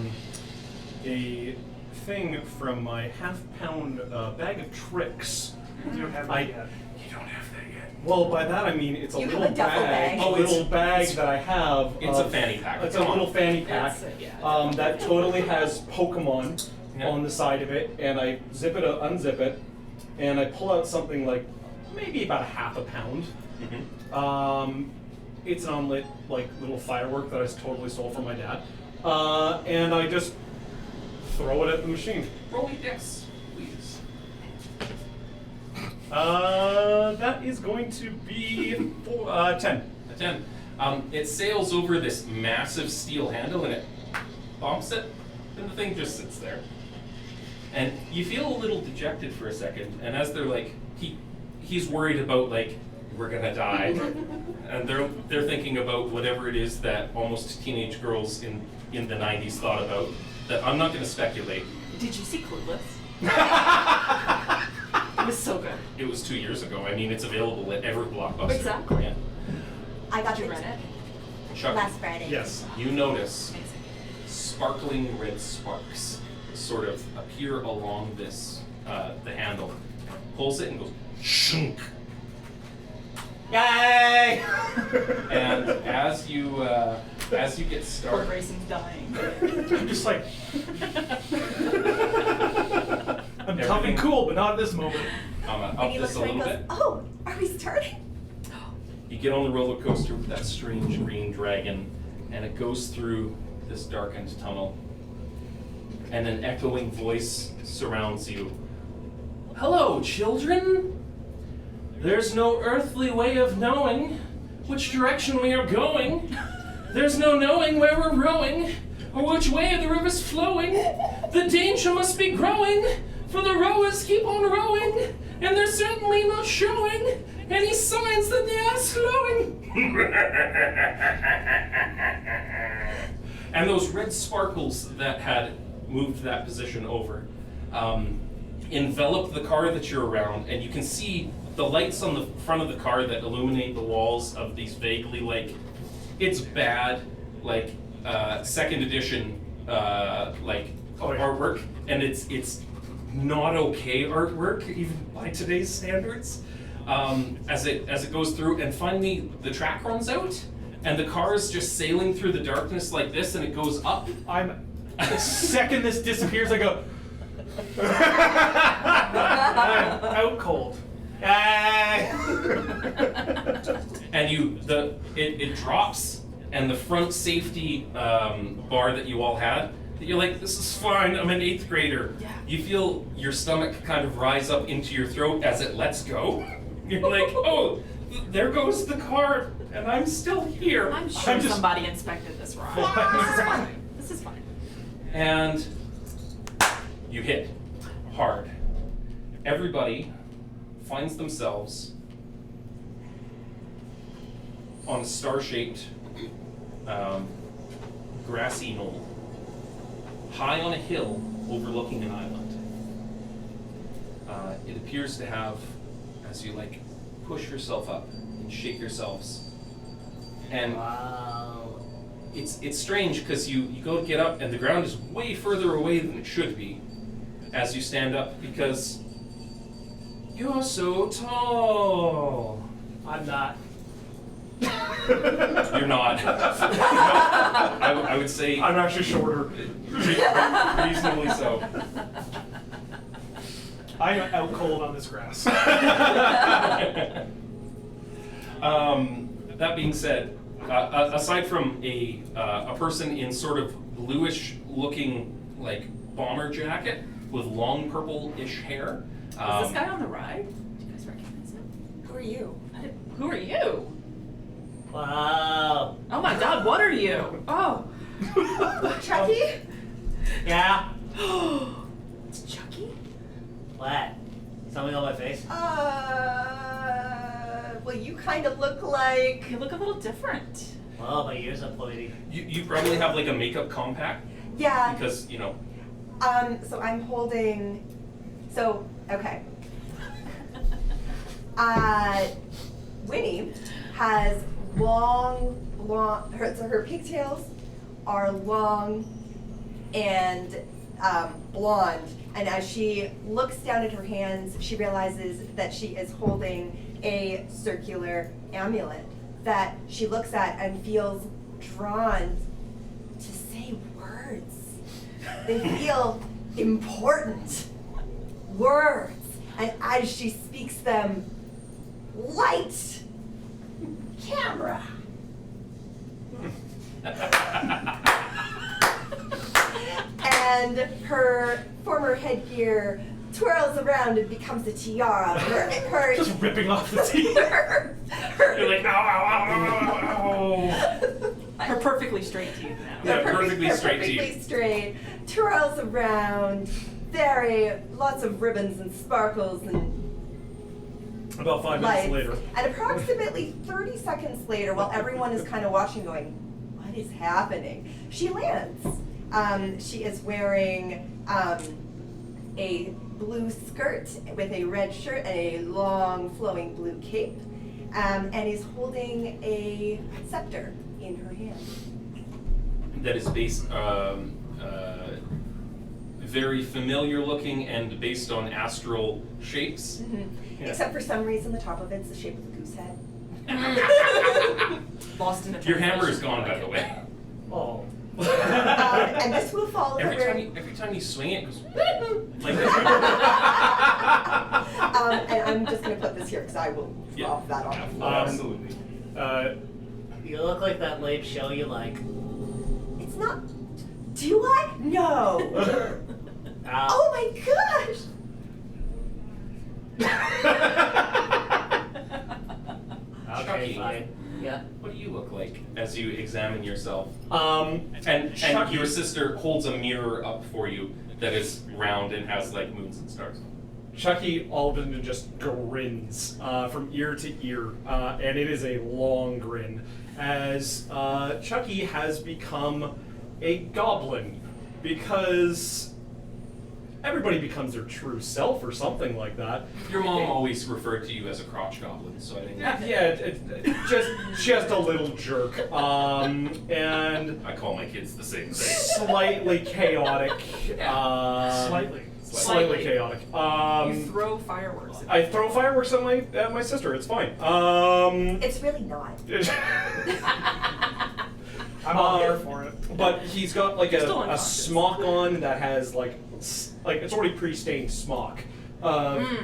thing from my half-pound bag of tricks. You don't have I- that yet. You don't have that yet. Well, by that I mean it's a You have little a duffel bag. a little bag that I have. It's a fanny pack. It's a Come on. little fanny pack that totally has Pokemon Yeah. on the side of it, and I zip it, unzip it, and I pull out something like maybe about a half a pound. It's an unlit like little firework that I totally stole from my dad, and I just throw it at the machine. Roll me dex, please. That is going to be 10. A 10. It sails over this massive steel handle and it bumps it, and the thing just sits there. And you feel a little dejected for a second, and as they're like, he's worried about like, we're gonna die. And they're thinking about whatever it is that almost teenage girls in the 90s thought about, that I'm not gonna speculate. Did you see Clueless? It was so good. It was 2 years ago. I mean, it's available at every Blockbuster. Exactly. Yeah. I got Did you it rent it? Chuck, last Friday. Yes. you notice Amazing. sparkling red sparks sort of appear along this the handle. Pulls it and goes shunk. Yay! And as you get Boat started, racing's dying. I'm just like, I'm tough and Everything- cool, but not at this moment. I'm gonna And up he this looks a at me little and bit. goes, oh, are we starting? You get on the roller coaster with that strange green dragon, and it goes through this darkened tunnel. And an echoing voice surrounds you. Hello, children! There's no earthly way of knowing which direction we are going. There's no knowing where we're rowing, or which way the river's flowing. The danger must be growing, for the rowers keep on rowing, and they're certainly not showing any signs that they are slowing. And those red sparkles that had moved that position over envelop the car that you're around, and you can see the lights on the front of the car that illuminate the walls of these vaguely like, it's bad, like second edition artwork, and it's not okay artwork even by today's standards. As it goes through, and finally the track runs out, and the car is just sailing through the darkness like this, and it goes up. The second this disappears, I go. I'm out cold. And it drops, and the front safety bar that you all had, you're like, this is fine, I'm an 8th grader. Yeah. You feel your stomach kind of rise up into your throat as it lets go. You're like, oh, there goes the car, and I'm still here. I'm sure somebody inspected this ride. This is fine. This is fine. And you hit hard. Everybody finds themselves on a star-shaped grassy knoll, high on a hill overlooking an island. It appears to have, as you like push yourself up and shake yourselves, and Wow. it's strange because you go to get up and the ground is way further away than it should be as you stand up, because you're so tall. I'm not. You're not. I would say I'm actually shorter. reasonably so. I'm out cold on this grass. That being said, aside from a person in sort of bluish-looking like bomber jacket with long purple-ish hair, Is this guy on the ride? Do you guys recognize him? Who are you? Who are you? Wow. Oh my God, what are you? Oh. Chucky? Yeah. It's Chucky? What? Something on my face? Well, you kind of look like. You look a little different. Well, my ears are pointy. you probably have like a makeup compact Yeah. because So I'm holding. So okay. Winnie has long, blonde. Her pigtails are long and blonde. And as she looks down at her hands, she realizes that she is holding a circular amulet that she looks at and feels drawn to say words. They feel important words. And as she speaks them, light, camera. And her former headgear twirls around and becomes a tiara. Her Just ripping off the teeth. you're like, ow, ow, ow, ow, ow. Her perfectly straight teeth now. Yeah, perfectly straight teeth. Perfectly straight, twirls around, lots of ribbons and sparkles and About 5 minutes lights. later. And approximately 30 seconds later, while everyone is kind of watching going, what is happening? She lands. She is wearing a blue skirt with a red shirt and a long flowing blue cape, and is holding a scepter in her hand. That is based very familiar looking and based on astral shapes. Yeah. Except for some reason the top of it's the shape of a goose head. Lost in a Your hammer is translation. gone, by the way. Oh. And this will follow her. Every time you swing it, it goes like this. And I'm just going to put this here because I will Yeah. drop that off. Absolutely. You look like that lame show you like. It's not. Do I? No. Oh my gosh. Okay, Chucky. fine. Yeah. What do you look like as you examine yourself? Chucky- And your sister holds a mirror up for you that is round and has like moons and stars. Chucky all of a sudden just grins from ear to ear, and it is a long grin, as Chucky has become a goblin, because everybody becomes their true self or something like that. Your mom always referred to you as a crotch goblin, so I didn't. Just a little jerk, and I call my kids the same thing. slightly chaotic. Slightly chaotic. You throw fireworks. I throw fireworks at my sister. It's fine. It's really not. I'm all here for it. But he's got like Still a unconscious. smock on that has like it's already pre-stained smock.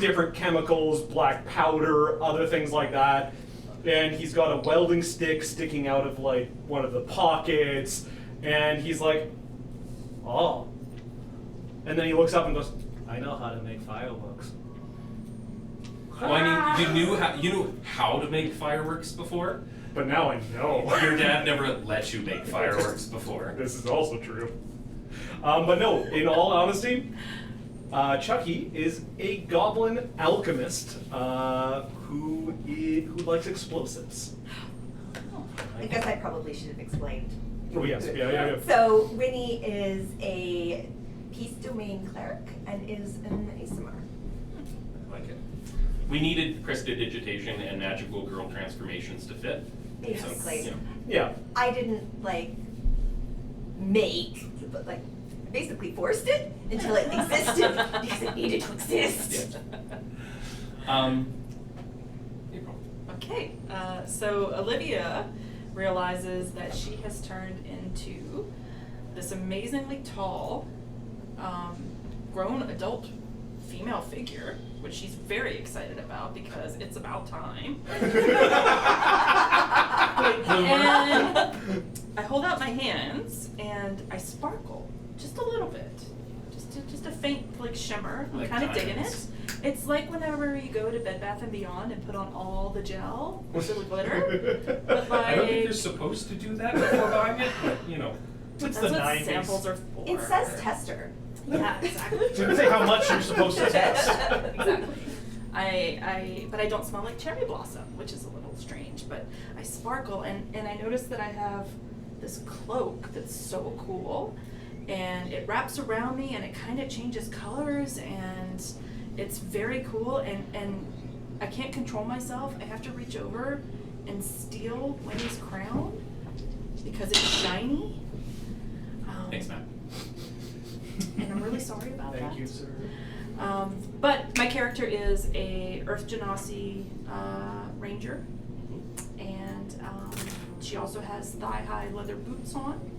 Different chemicals, black powder, other things like that. And he's got a welding stick sticking out of like one of the pockets. And he's like, oh. And then he looks up and goes, I know how to make fireworks. Well, I mean, you knew how to make fireworks before, But now I know. Your dad never let you make fireworks before. This is also true. But no, in all honesty, Chucky is a goblin alchemist who likes explosives. I guess I probably should have explained. Oh yes, yeah. So Winnie is a peace domain cleric and is an ASMR. I like it. We needed prestidigitation and magical girl transformations to fit. Basically. So, Yeah. I didn't make, but basically forced it until it existed because it needed to exist. April. Okay, so Olivia realizes that she has turned into this amazingly tall, grown adult female figure, which she's very excited about because it's about time. And I hold out my hands and I sparkle just a little bit, just a faint shimmer. I'm Like kind of digging it. diamonds. It's like whenever you go to Bed Bath & Beyond and put on all the gel with glitter. But I don't think you're supposed to do that before buying it, but It's that's the what 90s. samples are for. It says tester. Yeah, exactly. Didn't say how much you're supposed to test. Exactly. But I don't smell like cherry blossom, which is a little strange, but I sparkle and I notice that I have this cloak that's so cool and it wraps around me and it kind of changes colors and it's very cool and I can't control myself. I have to reach over and steal Winnie's crown because it's shiny. Thanks, Matt. And I'm really sorry about that. Thank you, sir. But my character is a Earth Genasi ranger, and she also has thigh-high leather boots on.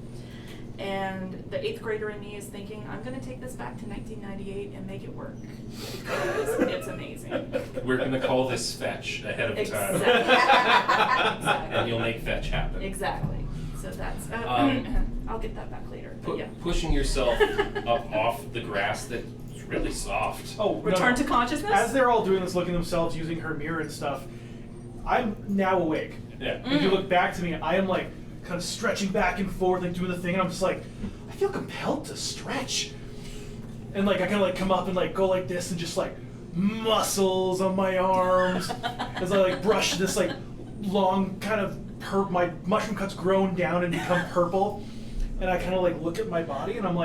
And the 8th grader in me is thinking, I'm going to take this back to 1998 and make it work because it's amazing. We're going to call this fetch ahead of time. Exactly. And you'll make fetch happen. Exactly. So that's. I'll get that back later. But yeah. Pushing yourself up off the grass that's really soft. Oh, Return to consciousness? As they're all doing this, looking at themselves, using her mirror and stuff, I'm now awake. Yeah. If you look back to me, I am kind of stretching back and forth, doing the thing, and I'm just I feel compelled to stretch. And I kind of come up and go like this, and just muscles on my arms as I brush this long kind of my mushroom cut's grown down and become purple, and I kind of look at my body, and I'm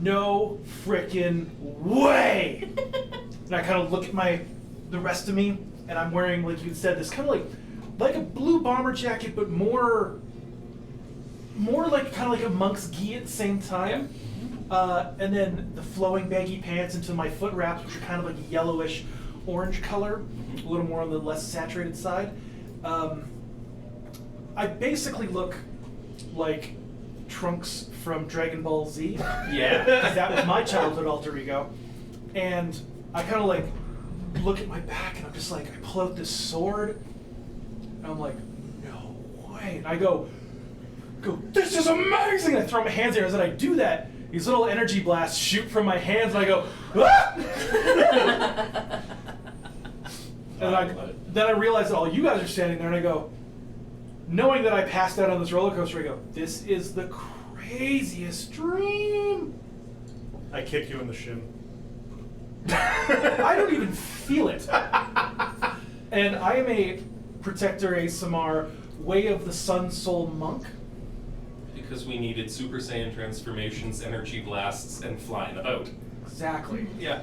no frickin' way! And I kind of look at the rest of me, and I'm wearing, like you said, this kind of like a blue bomber jacket, but more kind of like a monk's gi at the same time. And then the flowing baggy pants into my foot wraps, which are kind of like a yellowish orange color, a little more on the less saturated side. I basically look like Trunks from Dragon Ball Z. Yeah. Because that was my childhood alter ego. And I kind of look at my back and I'm just I pull out this sword and I'm no way. And I go, this is amazing! And I throw my hands there. As I do that, these little energy blasts shoot from my hands and I go, ah! And then I realize that all you guys are standing there and I go, knowing that I passed out on this roller coaster, I go, this is the craziest dream. I kick you in the shin. I don't even feel it. And I am a Protector ASMR Way of the Sun Soul Monk. because we needed Super Saiyan transformations, energy blasts, and flying about. Exactly. Yeah.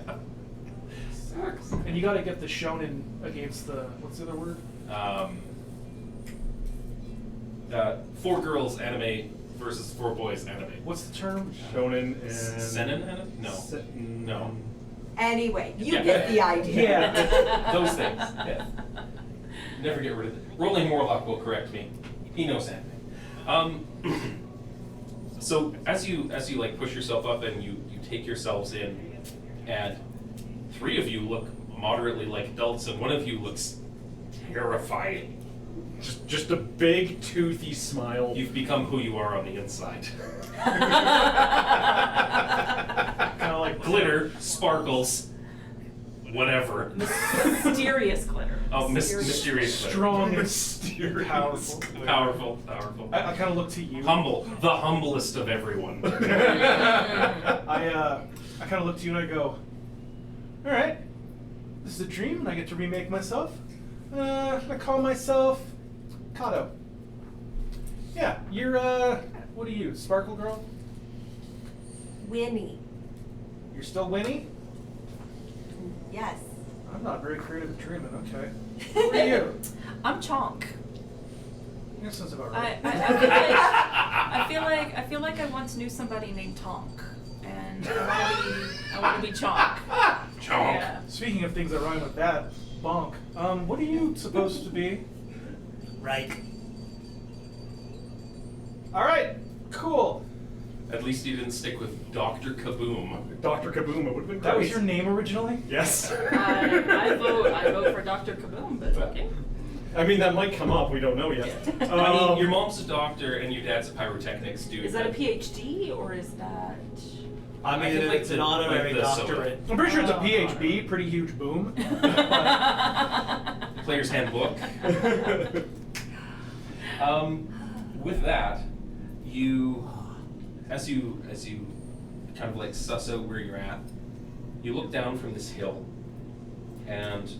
And you gotta get the shonen against the, what's the other word? 4 girls anime versus 4 boys anime. What's the term? Shonen and Seinen anime? No. No. Anyway, you Yeah. get the idea. Yeah. Those things. Yeah. Never get rid of it. Rolling Morlock will correct me. He knows anime. So as you like push yourself up and you take yourselves in, and 3 of you look moderately like adults, and 1 of you looks terrifying. just a big toothy smile. You've become who you are on the inside. Kind of like Glitter, sparkles, whatever. Mysterious glitter. Oh, mysterious. glitter. strong and Mysterious. powerful. Powerful. I kind of look to you. Humble, the humblest of everyone. I kind of look to you and I go, all right, this is a dream and I get to remake myself. I call myself Kato. Yeah, you're, what are you, Sparkle Girl? Winnie. You're still Winnie? Yes. I'm not very creative at dreaming, okay. Who are you? I'm Chonk. That sounds about I, right. I feel like I once knew somebody named Tonk, and I want to be Chonk. Chonk. Yeah. Speaking of things that rhyme with that, bonk. What are you supposed to be? Right. All right, cool. At least you didn't stick with Dr. Kaboom. Dr. Kaboom, it would have been great. That was your name originally? Yes. I vote for Dr. Kaboom, but okay. I mean, that might come up. We don't know yet. I mean, your mom's a doctor and your dad's a pyrotechnics dude. Is that a PhD or is that? I mean, think like it's the- an honorary like the soda. doctorate. I'm pretty sure it's a Oh. PHB, pretty huge boom. Player's handbook. With that, as you kind of like suss out where you're at, you look down from this hill, and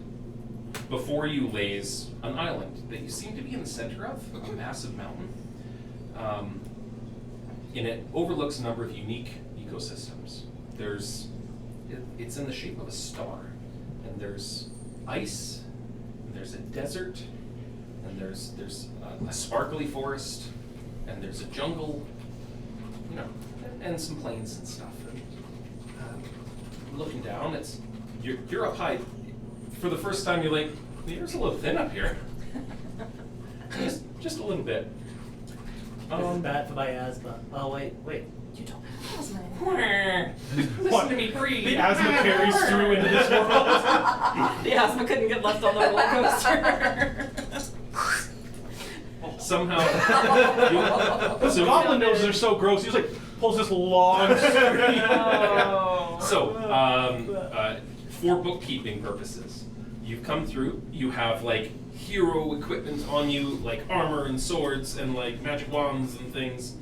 before you lays an island that you seem to be in the center of, a massive mountain. And it overlooks a number of unique ecosystems. It's in the shape of a star, and there's ice, and there's a desert, and there's a sparkly forest, and there's a jungle, and some plains and stuff. And looking down, you're up high. For the first time, you're like, the air's a little thin up here. just a little bit. This is bad for my asthma. Oh, wait. You don't have asthma anymore. Listen to me breathe. The asthma carries through into this world. The asthma couldn't get left on the roller coaster. Somehow. So goblin noses are so gross. He just like pulls this long string. Oh. So, for bookkeeping purposes, you've come through, you have like hero equipment on you, like armor and swords and like magic wands and things.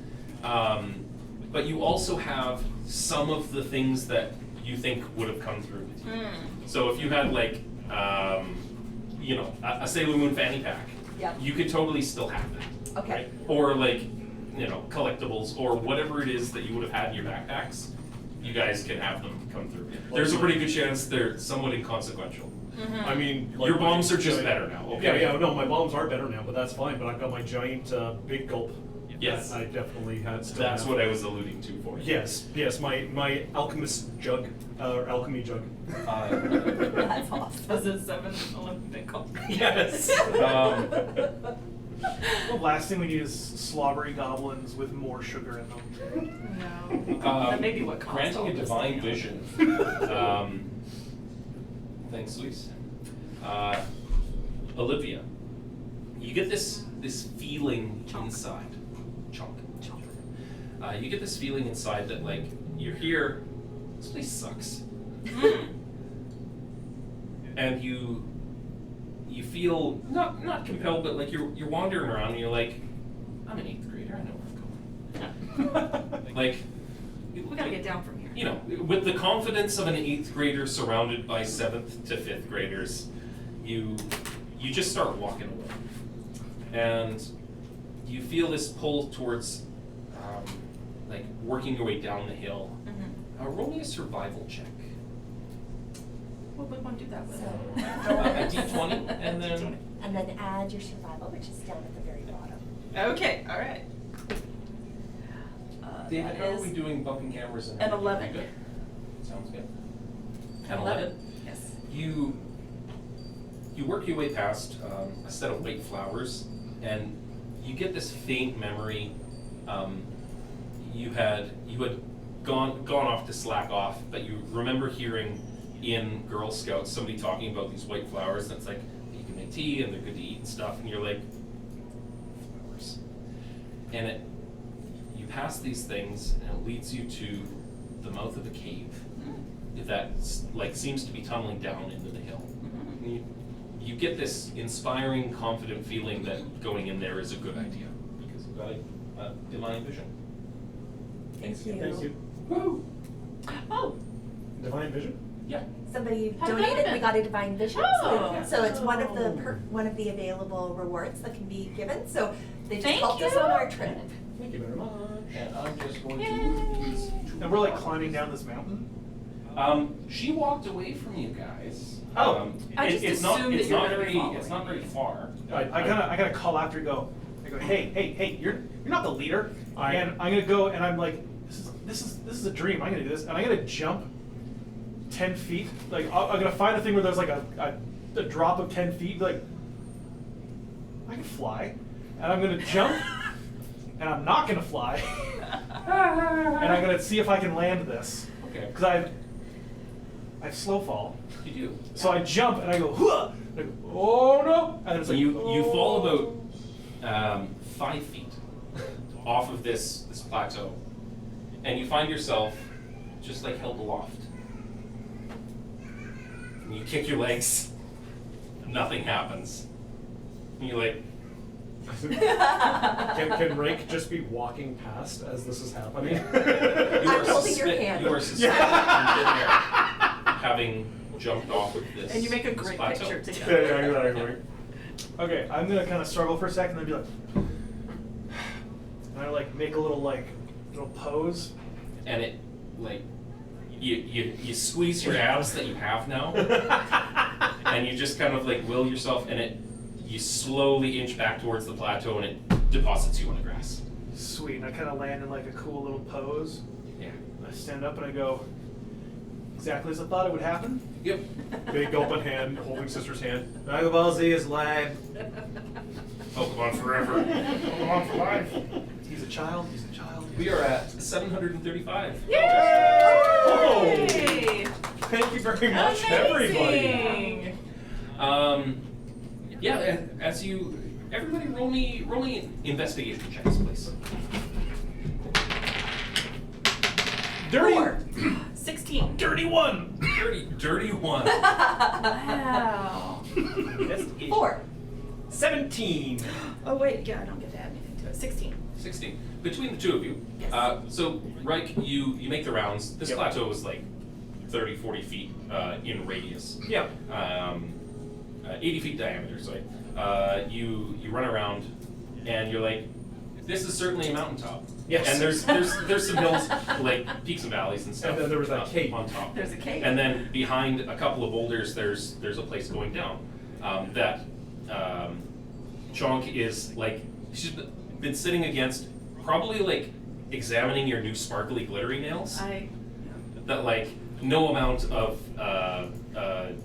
But you also have some of the things that you think would have come through with you. So if you had like, a Sailor Moon fanny pack, Yep. you could totally still have it. Okay. Right? Or like, collectibles or whatever it is that you would have had in your backpacks, you guys can have them come through. There's a pretty good chance they're somewhat inconsequential. I mean, like Your my bombs are just giant- better now, okay? Yeah, no, my bombs are better now, but that's fine. But I've got my giant big gulp. Yes. that I definitely had. Still That's have. what I was alluding to for you. Yes, my alchemist jug, or alchemy jug. That's awesome. Was it 7 Olympic gold? Yes. The last thing we need is slobbery goblins with more sugar in them. No. That may be what caused Granting all a this divine thing. vision. Thanks, Luis. Olivia, you get this feeling inside. Chonk. You get this feeling inside that like you're here. This place sucks. And you feel not compelled, but like you're wandering around and you're like, I'm an 8th grader. I know where I'm going. Like, We gotta get down from here. with the confidence of an 8th grader surrounded by 7th to 5th graders, you just start walking away, and you feel this pull towards like working your way down the hill. Roll me a survival check. What would one do that with? A D20 and then. And then add your survival, which is down at the very bottom. Okay, all right. David, That how are is we doing bumping cameras and an everything? 11. Good. Sounds good. An 11. Yes. You work your way past a set of white flowers, and you get this faint memory. You had gone off to slack off, but you remember hearing in Girl Scouts somebody talking about these white flowers, and it's like you can make tea and they're good to eat and stuff, and you're like, flowers. And you pass these things, and it leads you to the mouth of a cave that like seems to be tunneling down into the hill. And you get this inspiring, confident feeling that going in there is a good idea because you've got a divine vision. Thank you. Thank you. Woo! Oh, Divine vision? Yeah. Somebody How did that donated, we happen? got a divine vision. Oh. So it's one of the available rewards that can be given. So they just Thank helped us you. on our trip. Thank you very much. And I'm just going Yay. to use And we're like climbing down this mountain. She walked away from you guys. Oh. I just it's not assumed that it's you were not gonna be very it's not following very far. I gotta call after you go. I go, hey, you're not the leader. And I'm gonna go and I'm like, this is a dream. I'm gonna do this, and I'm gonna jump 10 feet. Like I'm gonna find a thing where there's like a drop of 10 feet. Like I can fly, and I'm gonna jump, and I'm not gonna fly, and I'm gonna see if I can land this. Okay. Because I slow fall. You do. So I jump and I go, "Huh!" And I go, oh no! And it's So like you fall "Oh." about 5 feet off of this plateau, and you find yourself just like held aloft. And you kick your legs, nothing happens. And you're like, Can Rake just be walking past as this is happening? you I'm are holding your suspe- hand. You are suspended in midair, having jumped off of this. And you make a this great plateau. picture Yeah, together. exactly. Okay, I'm gonna kind of struggle for a second and then be like, and I like make a little pose. And it like you squeeze your abs that you have now, and you just kind of like will yourself, and you slowly inch back towards the plateau, and it deposits you on the grass. Sweet, and I kind of land in like a cool little pose. Yeah. I stand up and I go, exactly as I thought it would happen. Yep. Big open hand, holding sister's hand. Dragon Ball Z is live. Pokemon forever. Pokemon for life. He's a child. He's a child. We are at 735. Yay! Thank you very much, everybody. Amazing. Yeah. As everybody roll me investigation checks, please. Dirty. 4. 16. Dirty one. Dirty one. Wow. 4. 17. Oh wait, yeah, I don't get to add anything to it. 16. 16. Between the two of you, Yes. so Reich, you make the rounds. This Yep. plateau is like 30, 40 feet in radius. Yeah. 80 feet diameter, sorry. You run around, and you're like, this is certainly a mountaintop. Yes. And there's some hills, like peaks and valleys and stuff. And then there was that cave. on top. There's a cave. And then behind a couple of boulders, there's a place going down. That Chonk is like, she's been sitting against, probably like examining your new sparkly glittery nails. That like no amount of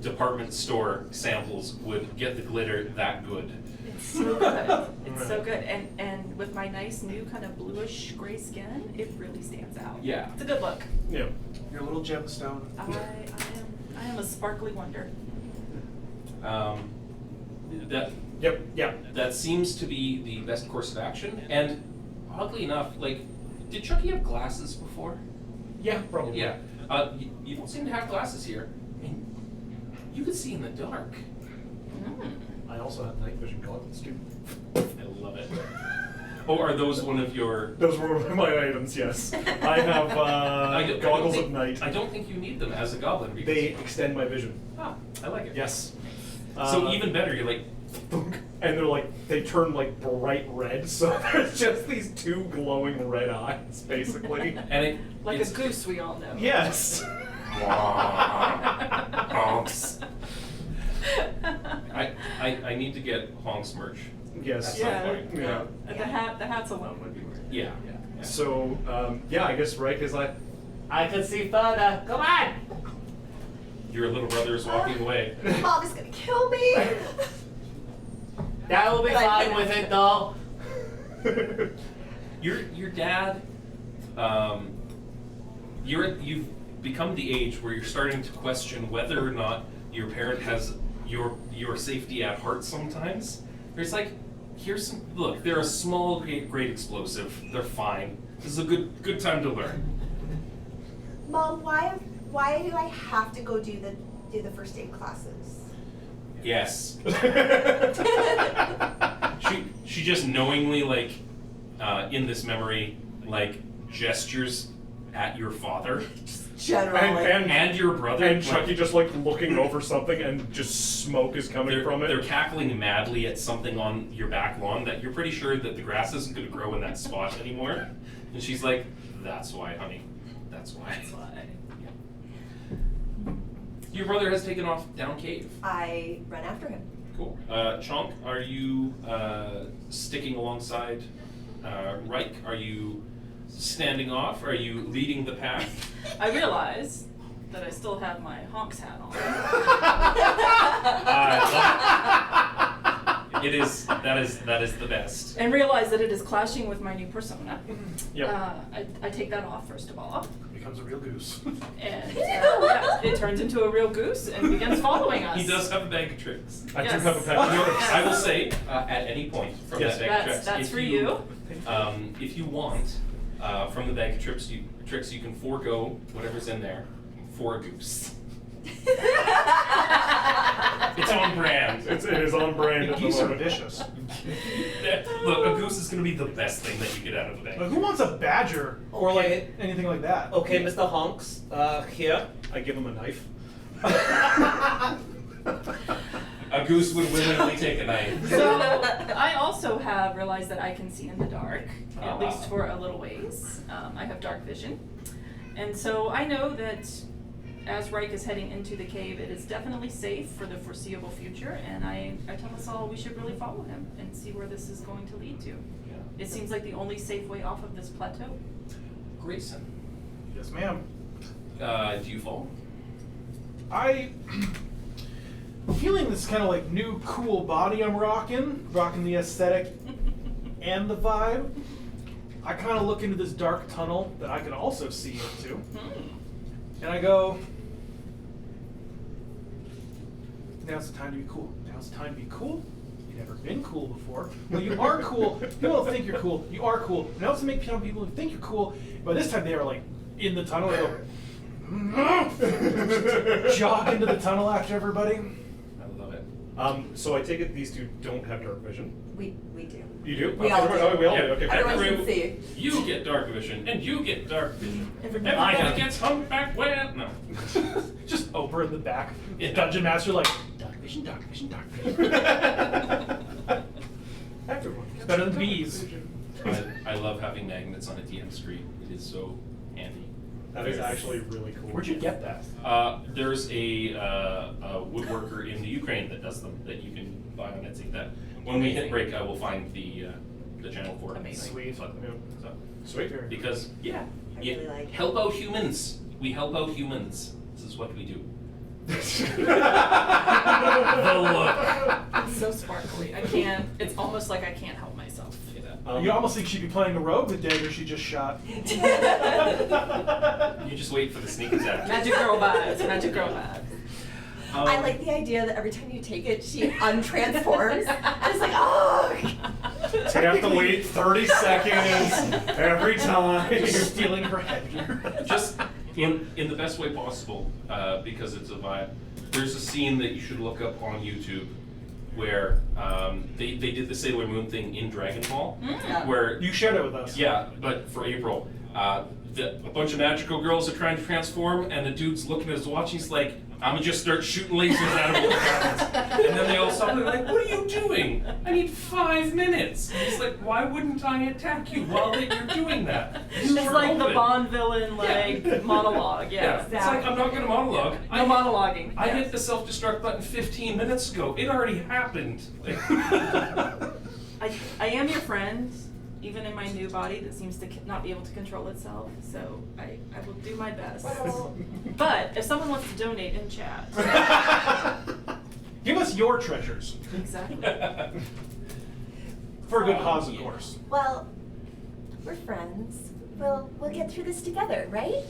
department store samples would get the glitter that good. It's so good. It's so good. And with my nice new kind of bluish gray skin, it really stands out. Yeah. It's a good look. Yeah. You're a little gemstone. I am a sparkly wonder. That Yep. Yeah. that seems to be the best course of action. And oddly enough, like, did Chucky have glasses before? Yeah. Probably. Yeah. You don't seem to have glasses here. And you can see in the dark. I also have night vision goggles too. I love it. Oh, are those one of your? Those were my items. Yes. I have don't goggles think- at night. I don't think you need them as a goblin. Because They extend my vision. I like it. Yes. So even better, you're like, and they're like, they turn like bright red, so there's just these two glowing red eyes, basically. And Like it's a goose, we all know. Yes. Honks. I need to get Honks merch. Yes. At some point. Yeah. The hats alone would be worth it. Yeah. So, yeah, I guess Reich is like, I can see further. Come on! Your little brother is walking away. Mom is gonna kill me. That will be But I fine with cannot. it, though. Your dad, you've become the age where you're starting to question whether or not your parent has your safety at heart sometimes. It's like, look, they're a small grade explosive. They're fine. This is a good time to learn. Mom, why do I have to go do the first aid classes? Yes. She just knowingly, like, in this memory, like, gestures at your father Generally. and your brother. and like, Chucky just like looking over something, and just smoke is coming from it. They're cackling madly at something on your back lawn that you're pretty sure that the grass isn't going to grow in that spot anymore. And she's like, "That's why, honey. That's why." That's why. Your brother has taken off down cave. I run after him. Cool. Chonk, are you sticking alongside Reich? Are you standing off? Are you leading the pack? I realize that I still have my Honks hat on. It is that is the best. And realize that it is clashing with my new persona. Yep. I take that off first of all. Becomes a real goose. And yeah, it turns into a real goose and begins following us. He does have a bag of tricks. I do Yes. have a pack of tricks. I will say, at any point from Yes. that bag of tricks, That's if for you. If you want, from the bag of tricks, you can forego whatever's in there for a goose. It's on brand. It is on brand at the Geese are moment. vicious. Look, a goose is going to be the best thing that you get out of a bag. Like, who wants a badger or Okay. like anything like that? Okay, Mr. Honks, here. I give him a knife. A goose would willingly take a knife. So I also have realized that I can see in the dark, at Ah. least for a little ways. I have dark vision. And so I know that as Reich is heading into the cave, it is definitely safe for the foreseeable future, and I tell us all we should really follow him and see where this is going to lead to. It seems like the only safe way off of this plateau. Grayson, Yes, ma'am. do you follow? I'm feeling this kind of like new cool body I'm rocking the aesthetic and the vibe. I kind of look into this dark tunnel that I can also see into, and I go, now's the time to be cool. Now's the time to be cool. You've never been cool before. Well, you are cool. People don't think you're cool. You are cool. Now to make people who think you're cool, by this time they are like in the tunnel. They go, jog into the tunnel after everybody. I love it. So I take it these two don't have dark vision. We do. You do? We all do. Oh, we all do. Yeah. Okay. Everyone Every- can see. You get dark vision, and you get dark vision. Everybody- Everybody gets humpback whale. No. Just Oprah in the back. Yeah. Dungeon Master like, dark vision, dark vision, dark vision. Everyone. It's better than bees. I love having magnets on a DM screen. It is so handy. That is actually really cool. Where'd you get that? There's a woodworker in the Ukraine that does them that you can buy on Etsy. That when we hit break, I will find the channel for it. Amazing. Sweet. So, Sweet. because I really like it. help out humans. We help out humans. This is what we do. The look. It's so sparkly. I can't, it's almost like I can't help myself. You almost think she'd be playing a rogue the dagger she just shot. You just wait for the sneak attack. Magic girl vibes, magic girl vibes. I like the idea that every time you take it, she untransforms. And it's like, oh! So you have to wait 30 seconds every time. You're stealing her headgear. Just in the best way possible, because it's a vibe. There's a scene that you should look up on YouTube where they did the Sailor Moon thing in Dragon Ball, where You shared it with us. yeah, but for April, a bunch of magical girls are trying to transform, and the dude's looking at his watch. He's like, I'm gonna just start shooting lasers at him with the happens. And then they all stop and they're like, what are you doing? I need 5 minutes. And he's like, why wouldn't I attack you while you're doing that? It's like the Bond villain, monologue. Yeah, It's like, I'm not gonna monologue. No monologuing. I hit the self-destruct button 15 minutes ago. It already happened. I am your friend, even in my new body that seems to not be able to control itself. So I will do my best. But if someone wants to donate in chat, Give us your treasures. exactly. For a good cause, of course. Well, we're friends. We'll get through this together, right?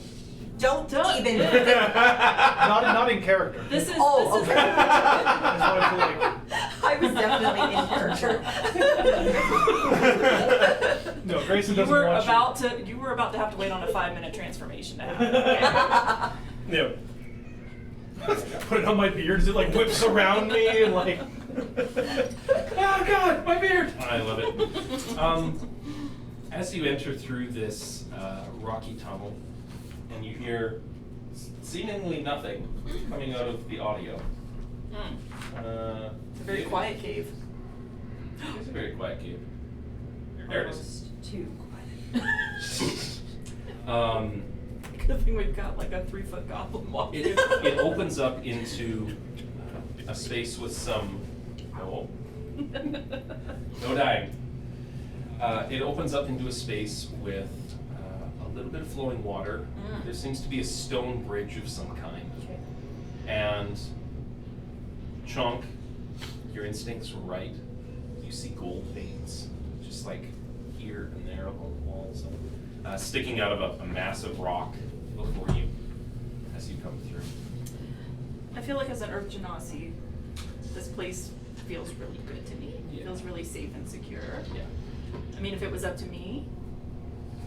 Don't even. Not in character. This is. Oh, this okay. That's what I feel like. I was definitely in character. No, Grayson is. You doesn't were want about to. You were about to have to wait on a 5-minute transformation to happen. Yeah. Put it on my beard as it like whips around me and like. Oh God, my beard! I love it. As you enter through this rocky tunnel, and you hear seemingly nothing coming out of the audio. It's a very quiet cave. It's a very quiet cave. There it is. Almost too quiet. Good thing we've got like a 3-foot goblin walking. It opens up into a space with some no dying. It opens up into a space with a little bit of flowing water. There seems to be a stone bridge of some kind. Okay. And Chonk, your instincts were right. You see gold veins, just like here and there along the walls, sticking out of a massive rock before you as you come through. I feel like as an Earth Genasi, this place feels really good to me. It Yeah. feels really safe and secure. Yeah. I mean, if it was up to me,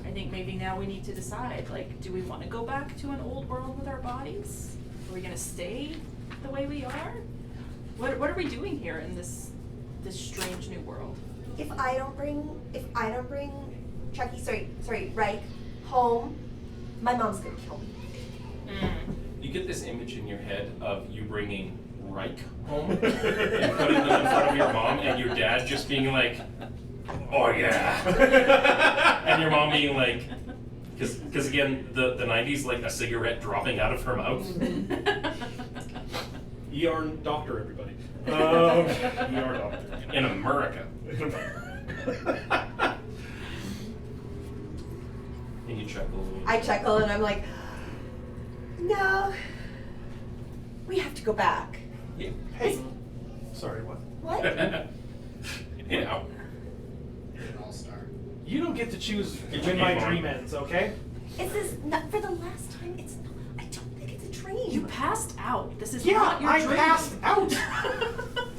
I think maybe now we need to decide, like, do we want to go back to an old world with our bodies? Are we going to stay the way we are? What are we doing here in this strange new world? If I don't bring Chucky, sorry, Reich, home, my mom's gonna kill me. You get this image in your head of you bringing Reich home and putting them in front of your mom, and your dad just being like, oh yeah. And your mom being like, because again, the 90s, like a cigarette dropping out of her mouth. ER doctor, everybody. ER doctor. In America. And you chuckle. I chuckle and I'm like, no, we have to go back. Yeah. Hey. Sorry, what? What? You know. You don't get to choose when my dream ends, okay? Is this not for the last time? It's not, I don't think it's a dream. You passed out. This is Yeah, not your I dream. passed out.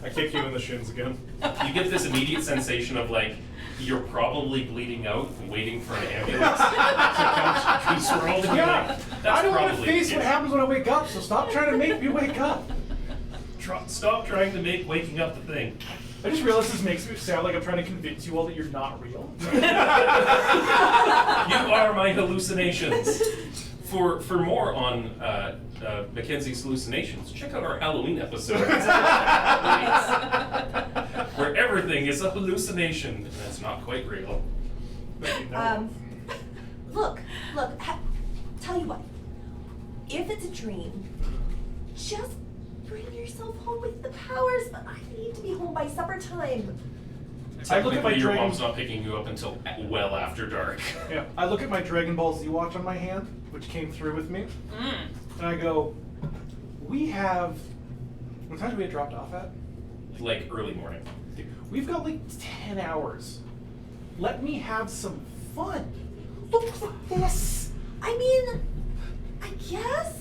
I kick you in the shins again. You get this immediate sensation of like, you're probably bleeding out, waiting for an ambulance to come to swirl. Yeah, That's I don't want to probably face it. what happens when I wake up, so stop trying to make me wake up. Stop trying to make waking up the thing. I just realized this makes me sound like I'm trying to convince you all that you're not real. You are my hallucinations. For more on Mackenzie's hallucinations, check out our Halloween episode. Where everything is a hallucination, and that's not quite real. Look, tell you what, if it's a dream, just bring yourself home with the powers, but I need to be home by supper time. I look at my Technically, your dragon- mom's not picking you up until well after dark. Yeah, I look at my Dragon Ball Z watch on my hand, which came through with me, and I go, we have, what time do we get dropped off at? Like early morning. We've got like 10 hours. Let me have some fun. Look at this. I mean, I guess.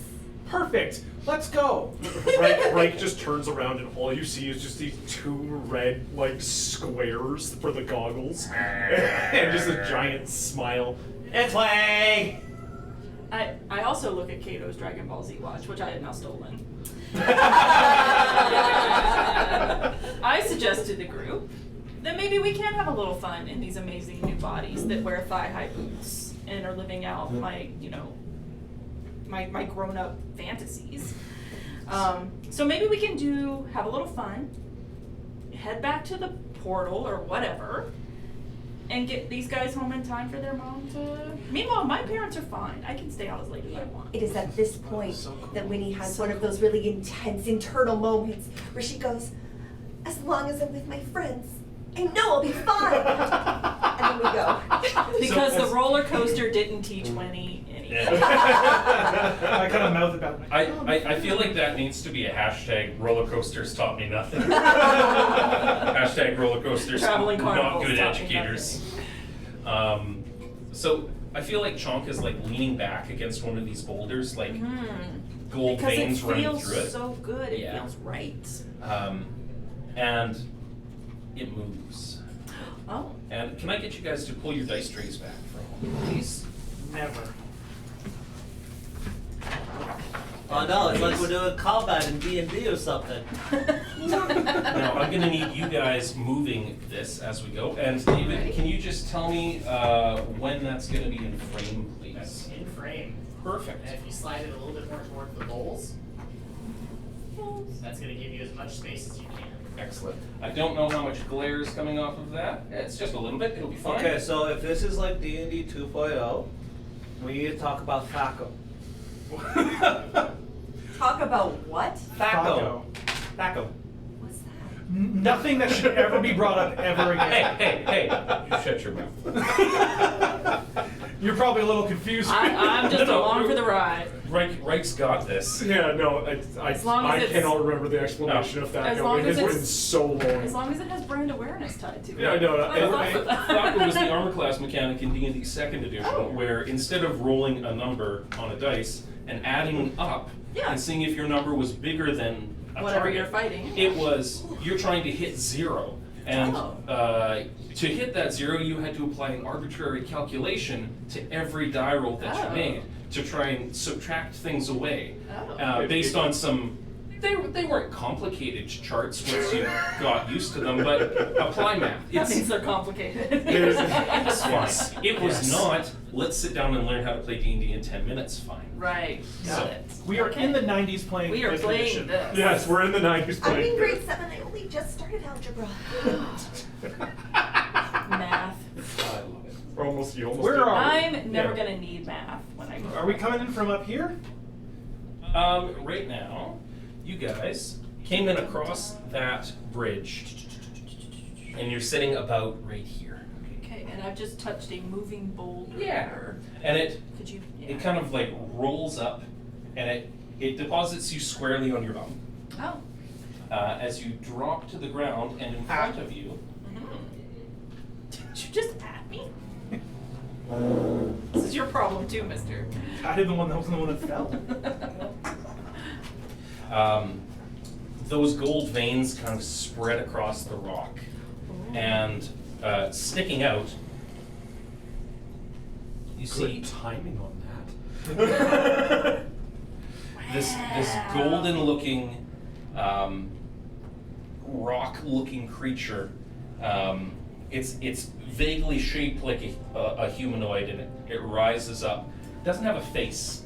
Perfect. Let's go. Reich just turns around and all you see is just these 2 red like squares for the goggles and just a giant smile. And play. I also look at Kato's Dragon Ball Z watch, which I had now stolen. I suggest to the group that maybe we can have a little fun in these amazing new bodies that wear thigh-high boots and are living out my grown-up fantasies. So maybe we can have a little fun, head back to the portal or whatever, and get these guys home in time for their mom to... Meanwhile, my parents are fine. I can stay out as late as I want. It is at this point that Winnie has one of those really intense internal moments where she goes, as long as I'm with my friends, I know I'll be fine. And then we go. Because the roller coaster didn't teach Winnie anything. I kind of mouth about it. I feel like that needs to be a hashtag rollercoasters taught me nothing. Hashtag rollercoasters Traveling not carnivals good taught me educators. So I feel like Chonk is like leaning back against one of these boulders, like gold veins running through it. Because it feels so good. It Yeah. feels right. And it moves. Oh. And can I get you guys to pull your dice trays back for a moment, please? Never. Oh no, it's like we're doing combat in D&D or something. Now, I'm gonna need you guys moving this as we go. And David, can you just tell me when that's gonna be in frame, please? That's in frame. Perfect. And if you slide it a little bit more toward the bowls, that's going to give you as much space as you can. Excellent. I don't know how much glare is coming off of that. It's just a little bit. It'll be fine. Okay, so if this is like D&D 2.0, we need to talk about Thaco. Talk about what? Thaco. Thaco. What's that? Nothing that should ever be brought up ever again. Hey! You shut your mouth. You're probably a little confused. I'm just No, along for the ride. Reich's got this. Yeah, no, As long as I it's- cannot remember the explanation of that. As long It as has it's- been so long. As long as it has brand awareness tied to it. Yeah, I know. Thaco was the armor class mechanic in D&D 2nd edition, where instead of rolling a number on a dice and adding up Yeah. and seeing if your number was bigger than a Whatever target, you're fighting. it was you're trying to hit 0. And to hit that 0, you had to apply an arbitrary calculation to every die roll that you made to try and subtract things away based on some. They weren't complicated charts once you got used to them, but apply math. That means they're complicated. It's fine. It was not. Let's sit down and learn how to play D&D in 10 minutes. Fine. Right. Got it. We are in the 90s playing We are fifth playing edition. this. Yes, we're in the 90s I'm playing. in grade 7. I only just started algebra. Math. I love it. You almost Where did. are we? I'm never Yeah. gonna need math when I grow Are we up. coming in from up here? Right now, you guys came in across that bridge, and you're sitting about right here. Okay, and I've just touched a moving boulder. Yeah. And it Could you? it kind of like rolls up, and it deposits you squarely on your bum. Oh. As you drop to the ground, and in front of you, Did you just at me? This is your problem too, mister. I did the one that was the one that fell. those gold veins kind of spread across the rock, and sticking out, you see timing on that. this golden-looking, rock-looking creature. It's vaguely shaped like a humanoid, and it rises up. It doesn't have a face,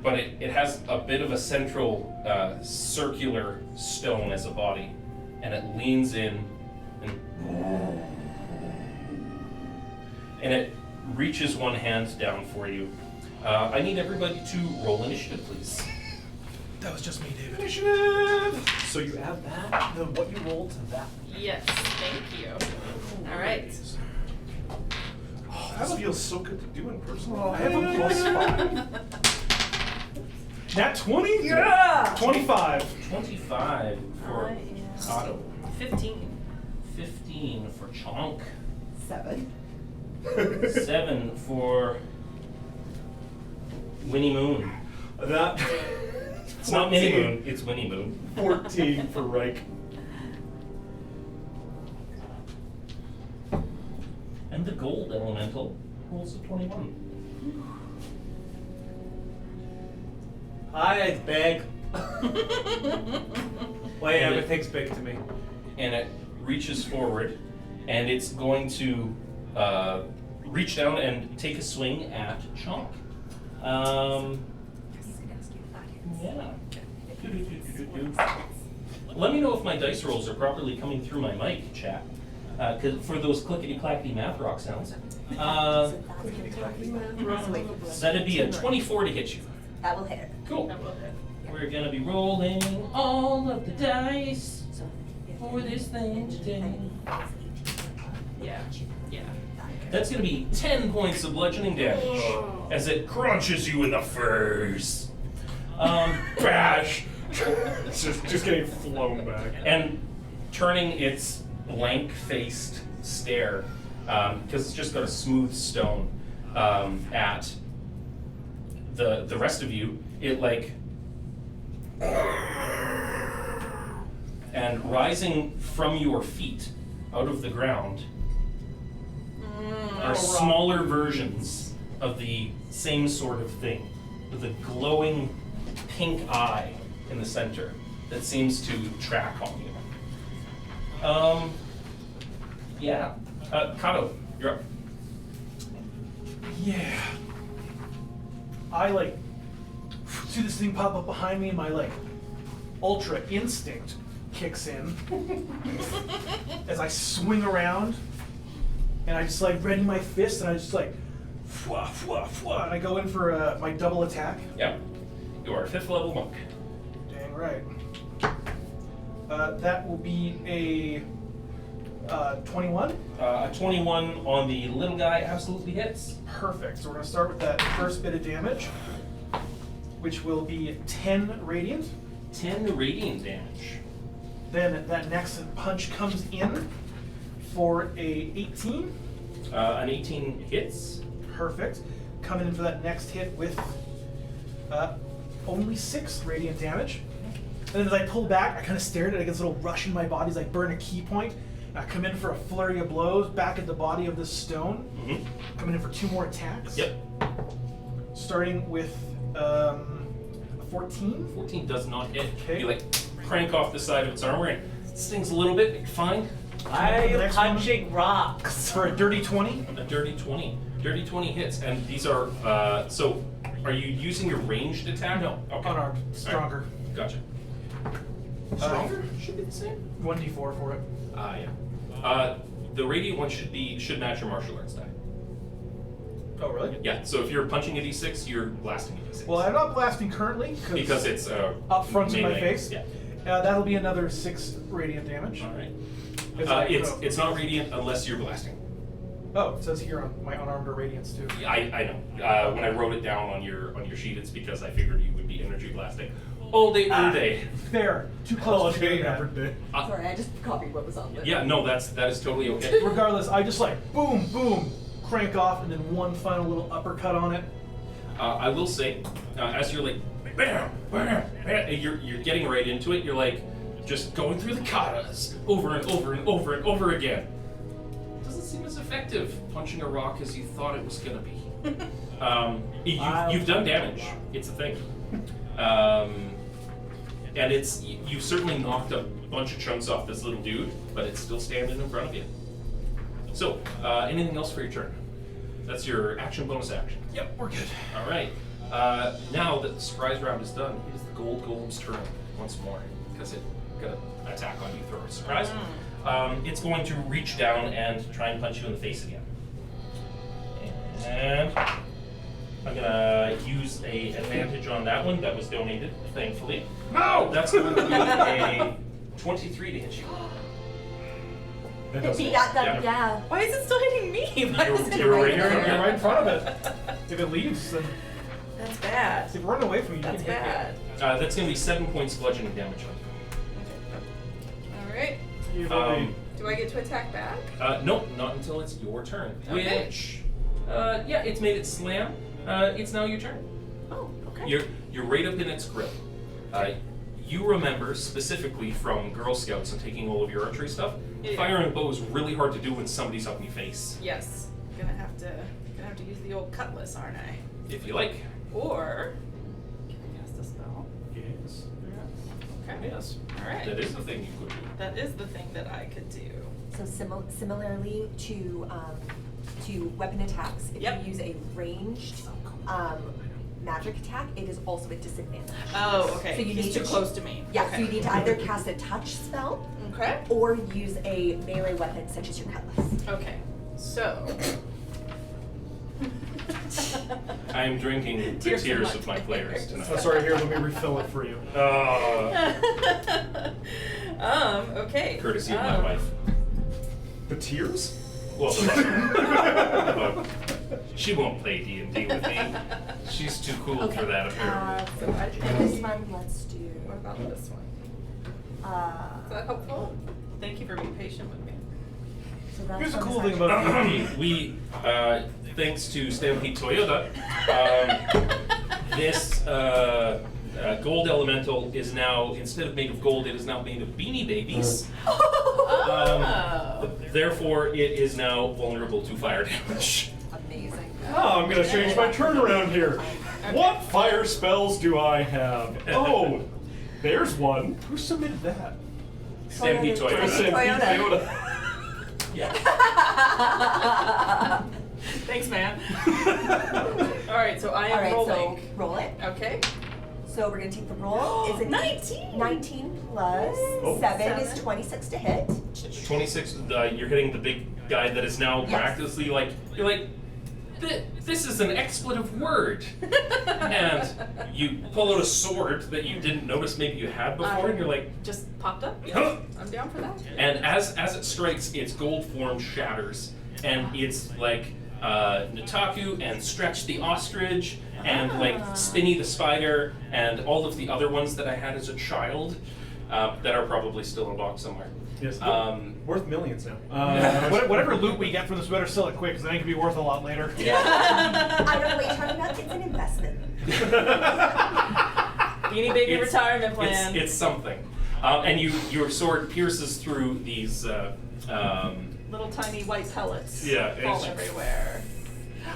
but it has a bit of a central circular stone as a body, and it leans in and it reaches one hand down for you. I need everybody to roll initiative, please. That was just me, David. Initiative! So you add that, what you rolled to that. Yes, thank you. All right. Oh, this feels so good to do in person. Oh, I have a +5. Nat 20? Yeah! 25. 25 for I am Otto. 15. 15 for Chonk. 7. 7 for Winnie Moon. That. It's not Minnie Moon, it's Winnie Moon. 14 for Reich. And the gold elemental rolls a 21. Hi, it's big. Wait, And everything's big to me. And it reaches forward, and it's going to reach down and take a swing at Chonk. Yeah. Let me know if my dice rolls are properly coming through my mic, chat. 'Cause for those clickety-clackety math rock sounds. That'd be a 24 to hit you. That will hit her. Cool. We're gonna be rolling all of the dice for this thing today. Yeah. That's gonna be 10 points of bludgeoning damage as it crunches you in the face. Bash! It's just getting flown back. And turning its blank-faced stare, because it's just got a smooth stone, at the rest of you, it like, and rising from your feet out of the ground are smaller versions of the same sort of thing, with a glowing pink eye in the center that seems to track on you. Yeah. Kato, you're up. Yeah. I like see this thing pop up behind me and my like ultra instinct kicks in as I swing around and I just like ready my fist and I just like fwa, fwa, fwa, and I go in for my double attack. Yeah. You are a 5th level monk. Dang right. That will be a 21. A 21 on the little guy absolutely hits. Perfect. So we're going to start with that first bit of damage, which will be 10 radiant. 10 radiant damage. Then that next punch comes in for a 18. An 18 hits. Perfect. Coming in for that next hit with only 6 radiant damage. And then as I pull back, I kind of stare at it. I get this little rush in my body as I burn a key point. I come in for a flurry of blows back at the body of this stone. Mm-hmm. Coming in for 2 more attacks. Yep. Starting with a 14. 14 does not hit. Okay. You like crank off the side of its armor and it stings a little bit, but you're fine. I'm punching rocks. For a dirty 20. A dirty 20. Dirty 20 hits, and these are, so are you using your ranged attack? No, Okay. unarmed. All right. Stronger. Gotcha. Stronger? Should be the same. 1d4 for it. Yeah. The radiant one should match your martial arts die. Oh, really? Yeah, so if you're punching a d6, you're blasting a d6. Well, I'm not blasting currently because it's up front in my melee. face. Yeah. That'll be another 6 radiant damage. All right. As I It's go. it's not radiant unless you're blasting. Oh, it says here on my unarmed or radiance too. Yeah, I know. When I wrote it down on your sheet, it's because I figured you would be energy blasting all day, every day. There, too close to doing that. Sorry, I just copied what was on the. Yeah, no, that is totally okay. Regardless, I just like boom, boom, crank off, and then one final little uppercut on it. I will say, as you're like, bam, bam, bam, and you're getting right into it. You're like, just going through the katas over and over and over and over again. Doesn't seem as effective punching a rock as you thought it was gonna be. You've done damage. It's a thing. And you've certainly knocked a bunch of chunks off this little dude, but it's still standing in front of you. So, anything else for your turn? That's your action bonus action. Yep, we're good. All right. Now that the surprise round is done, it is the gold golem's turn once more because it got an attack on you for a surprise. It's going to reach down and try and punch you in the face again. And I'm gonna use a advantage on that one that was donated, thankfully. No! That's going to be a 23 to hit you. Yeah. Why is it still hitting me? Why is it You're right You're here. right in front of it. If it leaves, then That's bad. if it runs away from you, you That's can hit bad. That's going to be 7 points bludgeoning damage on Alright. you. Do I get to attack back? Nope, not until it's your turn. Okay. Which, yeah, it's made it slam. It's now your turn. Oh, okay. You're right up in its grip. You remember specifically from Girl Scouts and taking all of your archery stuff. Yeah. Firing a bow is really hard to do when somebody's up in your face. Yes. Gonna have to use the old cutlass, aren't I? If you like. Or cast a spell. Yes. Okay. Yes. Alright. That is the thing you could do. That is the thing that I could do. So similarly to weapon attacks, if Yep. you use a ranged magic attack, it is also a disadvantage. Oh, okay. So you He's need too to close to me. Yeah, Okay. so you need to either cast a touch spell Okay. or use a melee weapon such as your cutlass. Okay. So. I am drinking the Tears tears of of my my players players. Oh, tonight. sorry, here, let me refill it for you. Okay. Courtesy of my wife. The tears? Well, she won't play D&D with me. She's too cool for that, apparently. So this one, let's do. What about this one? Is that helpful? Thank you for being patient with me. So that's Here's the on cool the thing side. about D&D. We, thanks to Stampede Toyota, this gold elemental is now, instead of made of gold, it is now made of Beanie Babies. Oh. Therefore, it is now vulnerable to fire damage. Amazing. Oh, I'm gonna change my turn around here. What fire spells do I have? Oh, there's one. Who submitted that? Stampede Toyota. Stampede Toyota. Yeah. Thanks, man. All right, so I am All right, rolling. so roll it. Okay. So we're gonna take the roll. Is it 19. 19 plus Oh. 7 is 7. 26 to hit. 26, you're hitting the big guy that is now Yes. miraculously like, you're like, this is an expletive word. And you pull out a sword that you didn't notice maybe you had before, and you're like, Just popped up? Huh? I'm down for that. and as it strikes, its gold form shatters, and it's like Nataku and Stretch the ostrich, and like Spinny the spider, and all of the other ones that I had as a child that are probably still in a box somewhere. Yes, worth millions now. Whatever loot we get from this better sell it quick, because I think it could be worth a lot later. I don't know what you're talking about. It's an investment. Beanie Baby It's- retirement plan. It's something. And your sword pierces through these. Little tiny white pellets. Yeah, Fall it's- everywhere.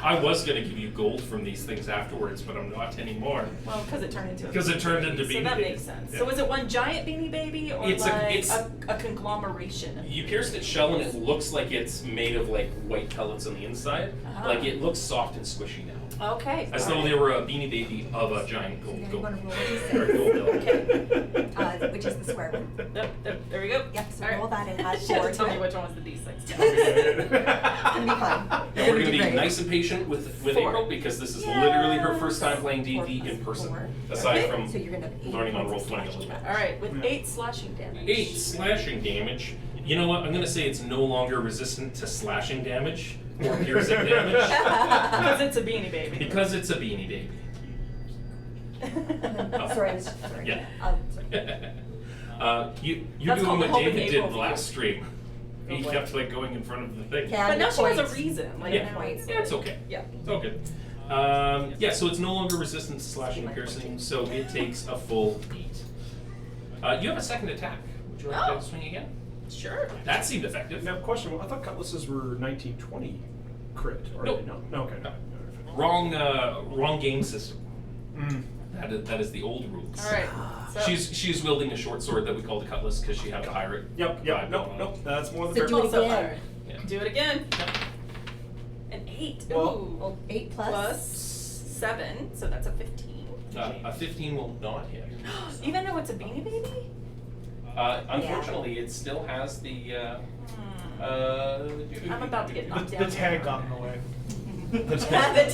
I was gonna give you gold from these things afterwards, but I'm not anymore. Well, because it turned into a Because it Beanie turned Baby, into so Beanie that Baby. makes sense. Yeah. So is it one giant Beanie Baby or It's a- like it's- a conglomeration? You pierced its shell and it looks like it's made of like white pellets on the inside. Uh-huh. Like it looks soft and squishy now. Okay. As though they were a Beanie Baby of a giant So gold you're gold. gonna roll a or gold d6, bill. which is the square one. There we go. Yep, so All right. roll that and add She had 4 to tell to me it. which one was the D6. It's gonna be fun. And we're gonna be great. nice and patient with 4. April because this is literally her first time playing 4 D&D plus in person, 4. aside Okay. from So you're gonna have 8 learning on points of Roll20 a slashing little bit. All right, with 8 slashing damage. 8 slashing damage. You know what? I'm gonna say it's no longer resistant to slashing damage or piercing damage Because it's a Beanie Baby. because it's a Beanie Baby. Sorry, I was sorry. Yeah. Sorry. You're That's doing called what the Hope in David April did last stream. He Oh, boy. kept like going in front of the thing. Yeah, But now she has a points. reason. Like, Yeah. now it's Yeah, it's okay. Yeah. It's all good. Yeah, so it's no longer resistant to slashing and piercing, so it takes a full beat. You have a second attack. Would you like Oh. to swing again? Sure. That seemed effective. Now, question: I thought cutlasses were 1920 crit. Or Nope. No. Okay. No. Wrong game system. Mm. That is the old rules. All right. So She's wielding a short sword that we call the cutlass because she had a pirate. Yep. vibe Nope. going on. Nope. That's more than So fair. do it Also again. pirate. Yeah. Do it again. An 8. Well- Ooh. Well, 8 Plus 7, so that's a 15. A 15 will not hit. Even though it's a Beanie Baby? Unfortunately, it still has the. I'm about to get knocked down. The tag got in the way. The The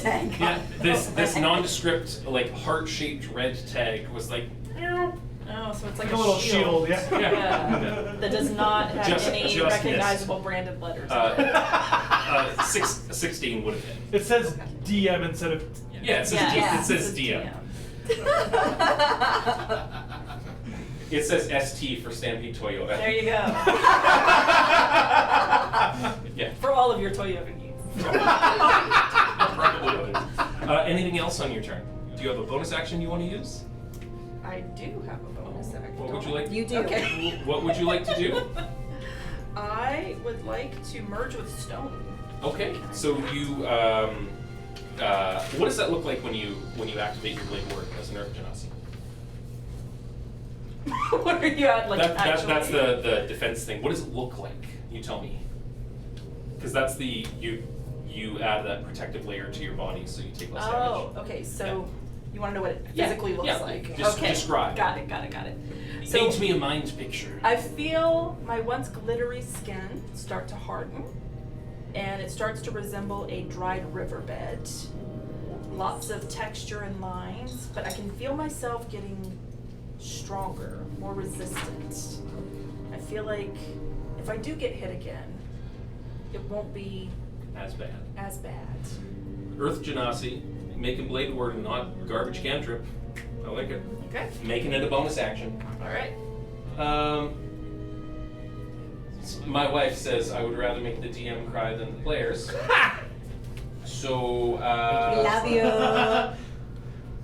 tag. Yeah, this nondescript like heart-shaped red tag was like. Oh, so it's like Like a little shield, yeah. Yeah. That does not have Just any missed. recognizable branded letters. on it. 16 would have hit. It says DM instead of. Yeah, it says, Yeah. it says DM. It says ST for Stampede Toyota. There you go. Yeah. For all of your Toyota needs. Probably others. Anything else on your turn? Do you have a bonus action you want to use? I do have a bonus action. What would you like? You do. Okay. What would you like to do? I would like to merge with stone. Okay, so you what does that look like when you activate your blade ward as an Earth Genasi? What are you at, like, actually? That's the defense thing. What does it look like? You tell me. Because that's the you add that protective layer to your body, so you take less Oh, damage. okay, so You want to know what it Yeah, physically looks yeah, like? just okay. describe. Got it. So Paint me a mind picture. I feel my once glittery skin start to harden, and it starts to resemble a dried riverbed. Lots of texture and lines, but I can feel myself getting stronger, more resistant. I feel like if I do get hit again, it won't be As bad. as bad. Earth Genasi, making Blade Ward and not garbage cantrip. I like it. Okay. Making it a bonus action. All right. My wife says I would rather make the DM cry than the players. So, We love you.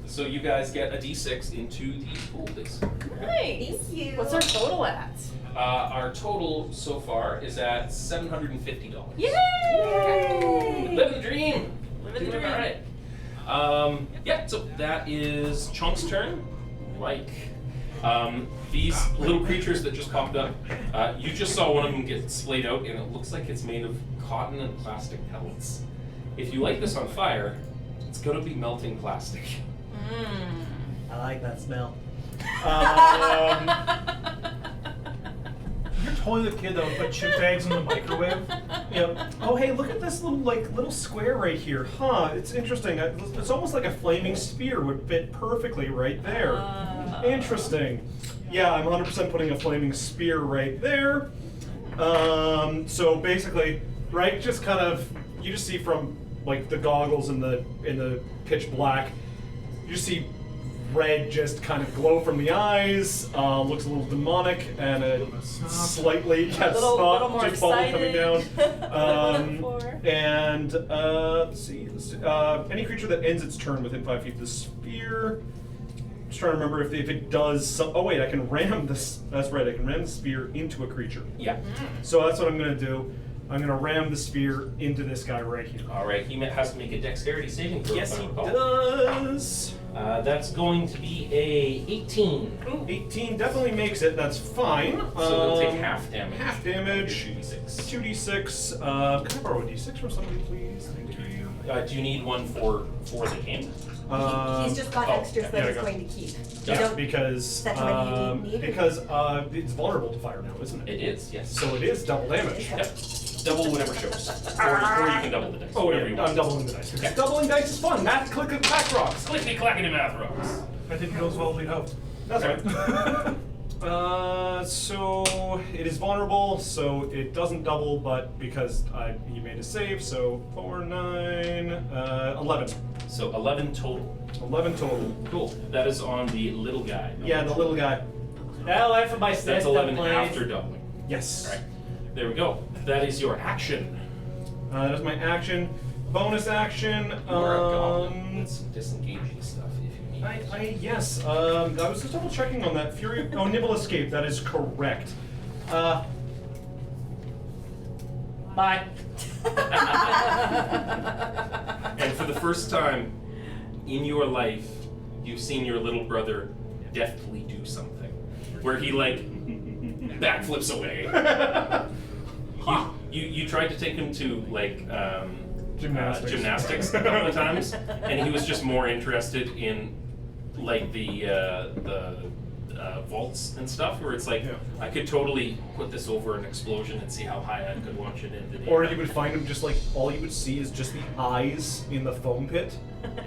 so you guys get a d6 into the pool, please. Nice. Thank you. What's our total at? Our total so far is at $750. Yay! Living the dream. Living the Doing dream. all right. Yeah, so that is Chonk's turn. Like, these little creatures that just popped up, you just saw one of them get splayed out, and it looks like it's made of cotton and plastic pellets. If you light this on fire, it's gonna be melting plastic. I like that smell. You're totally the kid that would put chip bags in the microwave. Yep. Oh, hey, look at this little square right here. Huh, it's interesting. It's almost like a flaming spear would fit perfectly right there. Interesting. Yeah, I'm 100% putting a flaming spear right there. So basically, right, just kind of, you just see from like the goggles in the pitch black, you just see red just kind of glow from the eyes. Looks a little demonic and a slightly little more just bubble coming down. excited. And let's see. Any creature that ends its turn within 5 feet of the sphere. Just trying to remember if it does some. Oh wait, I can ram this. That's right. I can ram the spear into a creature. Yeah. So that's what I'm gonna do. I'm gonna ram the spear into this guy right here. All right, he has to make a dexterity saving throw. Yes, if I he recall. does. That's going to be a 18. Ooh, 18 definitely makes it. That's fine. So they'll take half damage. Half damage. 2d6. 2d6. Can I borrow a d6 from somebody, please? Thank you. Do you need one for the game? He's just got oh, extras yeah, that I he's got going to keep. You Yeah, don't- because Is that how many you need? because it's vulnerable to fire now, isn't it? It is, yes. So it is double damage. Yep. Double whatever shows. Or you can double the dice. Oh whatever yeah, you want. I'm doubling the dice. Because doubling dice is fun. Math click and math rocks. Clickety clackety math rocks. I think it goes well lead out. That's right. So it is vulnerable, so it doesn't double, but because he made a save, so 4, 9, 11. So 11 total. 11 total. Cool. That is on the little guy. Yeah, the little guy. Life of my That's system, 11 please. after doubling. Yes. All right. There we go. That is your action. That is my action. Bonus action. You are a goblin with some disengaging stuff if you need. Yes. I was just double checking on that. Fury. Oh, Nibble escape. That is correct. Bye. And for the first time in your life, you've seen your little brother deftly do something. Where he, like, backflips away. You tried to take him to, like, gymnastics a couple of times, and he was just more interested in, like, the vaults and stuff, where it's like, Yeah. I could totally put this over an explosion and see how high I could launch it into the Or air. you would find him just like all you would see is just the eyes in the foam pit.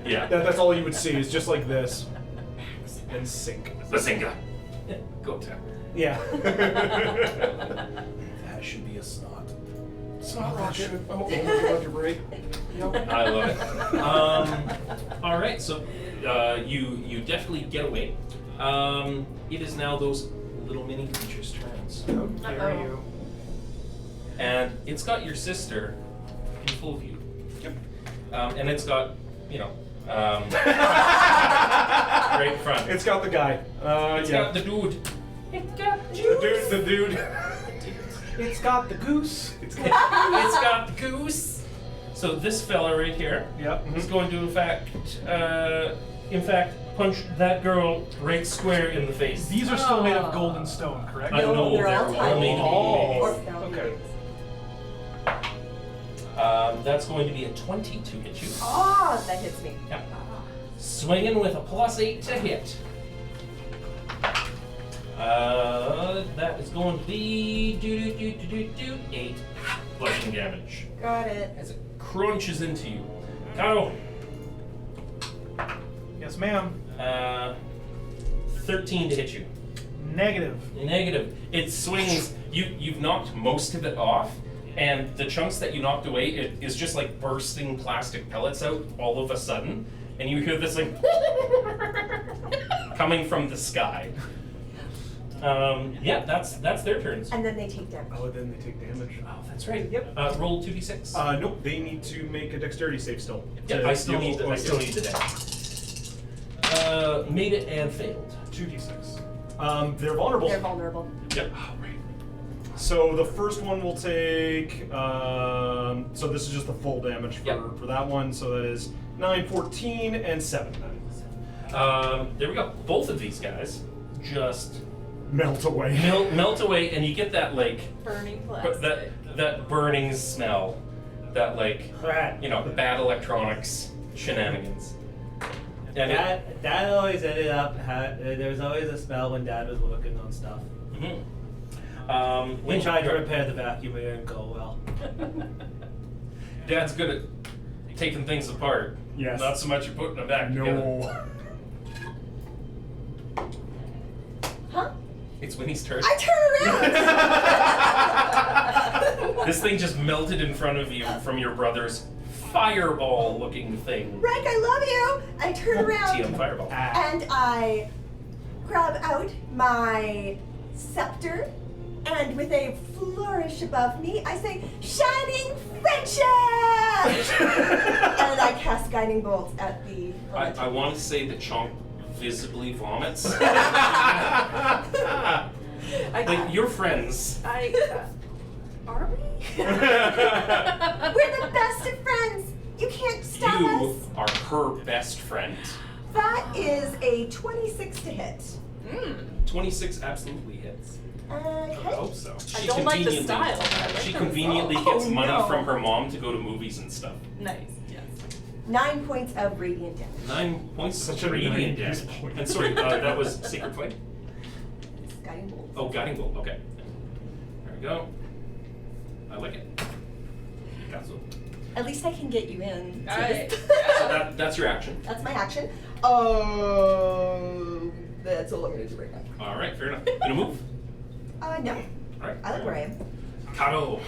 Yeah. That's all you would see is just like this, and sink. Bazinga. Go Tim. Yeah. That should be a snot. Snot rocket. Oh, you're right. I love it. All right, so you definitely get away. It is now those little mini creatures' turns, How dare you? and it's got your sister in full view. Yep. And it's got, right in front. It's got the guy. It's Yeah. got the dude. The dude. It's got the goose. It's got the goose. So this fella right here Yep. is going to, in fact, punch that girl right square in the face. These are still made of golden stone, correct? I know They're all they're all made of tiny. gold. okay. That's going to be a 20 to hit you. Oh, that hits me. Yeah. Swinging with a +8 to hit. That is going to be 8 bludgeoning damage Got it. as it crunches into you. Kato, Yes, ma'am. 13 to hit you. Negative. Negative. It swings. You've knocked most of it off, and the chunks that you knocked away, it is just like bursting plastic pellets out all of a sudden, and you hear this like coming from the sky. Yeah, that's their turns. And then they take damage. Oh, then they take damage. Oh, that's right. Yep. Roll 2d6. Nope, they need to make a dexterity save still. Yeah, I still need the damage. Made it and failed. 2d6. They're vulnerable. They're vulnerable. Yep. Oh, right. So the first one will take, so this is just the full damage for that one. So that is 9, 14, and 7. There we go. Both of these guys just Melt away. melt away, and you get that like Burning plastic. that burning smell, that like bad electronics shenanigans. And Dad always ended up. There was always a smell when Dad was working on stuff. We tried to repair the vacuum, it didn't go well. Dad's good at taking things apart. Yes. Not so much at putting them back together. No. Huh? It's Winnie's turn. I turn around! This thing just melted in front of you from your brother's fireball-looking thing. Rank, I love you! I turn around TM fireball. and I grab out my scepter, and with a flourish above me, I say, "Shining Friendship!" And I cast Guiding Bolt at the. I want to say that Chonk visibly vomits. Like, you're friends. Are we? We're the best of friends. You can't stop You us. are her best friend. That is a 26 to hit. 26 absolutely hits. I Okay. hope so. I don't like the style, but I like She the conveniently result. gets Oh, money no. from her mom to go to movies and stuff. Nice. Yes. 9 points of radiant damage. 9 points Such of a radiant nice damage. point. And sorry, that was Sacred Flame? It's Guiding Bolt. Oh, Guiding Bolt, okay. There we go. I like it. Cancel. At least I can get you in. to Alright. this. So that's your action. That's my action. That's all I'm gonna do right now. Alright, fair enough. Gonna move? No. Alright. I like where I am. Kato.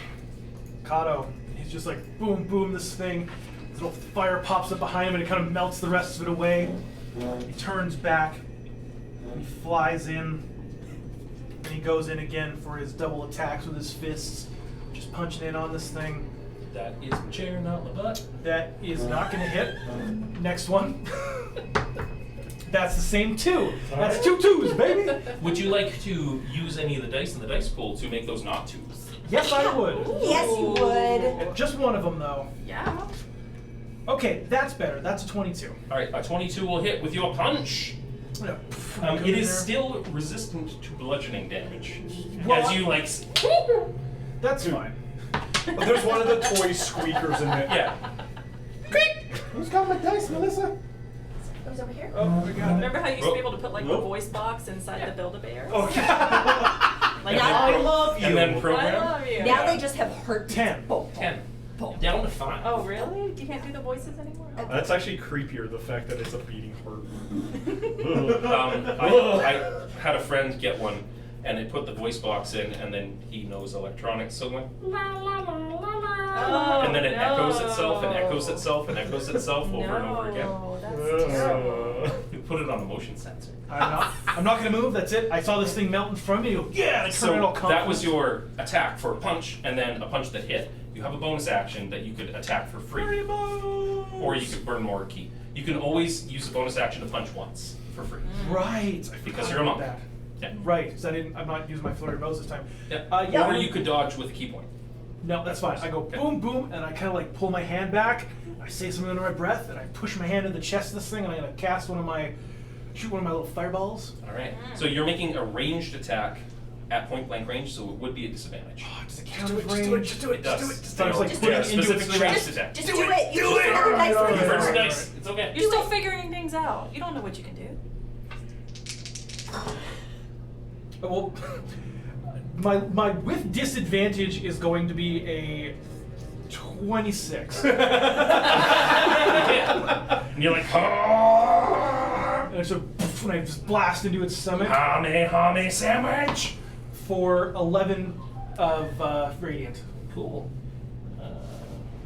Kato, he's just like boom, boom, this thing. This little fire pops up behind him and it kind of melts the rest of it away. He turns back, and he flies in, and he goes in again for his double attacks with his fists, just punching in on this thing. That is my chair, not my butt. That is not gonna hit. Next one. That's the same 2. That's 2 2s, baby. Would you like to use any of the dice in the dice pool to make those not 2s? Yes, I would. Yes, you would. Just one of them, though. Yeah. Okay, that's better. That's a 22. Alright, a 22 will hit with your punch. Yeah. It is still resistant to bludgeoning damage. Well, As you like. That's fine. But there's one of the toy squeakers in it. Yeah. Who's got my dice, Melissa? It was over here. Oh my god. Remember how you used to be able to put like the Nope. voice box inside the Build-A-Bear? Okay. Like I love you. And then I program. love you. Now they just have hurt. 10. Bolt. 10. Down to 5. Oh really? You can't do the voices anymore? That's actually creepier, the fact that it's a beating heart. I had a friend get one, and they put the voice box in, and then he knows electronics, so like la la la la la, Oh, and then it echoes no. itself and echoes itself and echoes itself over and over again. No, that's terrible. You put it on a motion sensor. I'm not gonna move. That's it. I saw this thing melt in front of me. You go, yeah. I turn it all So confident. that was your attack for a punch, and then a punch that hit. You have a bonus action that you could attack for free, or you could burn more ki. You can always use a bonus action to punch once for free. Right. I Because forgot you're a about monk. that. Yeah. Right. Because I'm not using my flurry of blows this time. Yeah. Yeah. Or you could dodge with a key point. No, that's fine. I go Okay. boom, boom, and I kind of like pull my hand back. I say something under my breath, and I push my hand in the chest of this thing, and I'm gonna shoot one of my little fireballs. All right. So you're making a ranged attack at point blank range, so it would be a disadvantage. Oh, does it count as range? Just do it. It does. Just I was like Just putting Yeah, it into its specifically ranged chest. attack. Just do it. You just roll the dice Alright, with The it. first alright, dice, it's okay. You're still figuring things out. You don't know what you can do. Well, my with disadvantage is going to be a 26. And you're like, "Ah, And so and I just blast into its stomach hame sandwich. for 11 of radiant. Cool.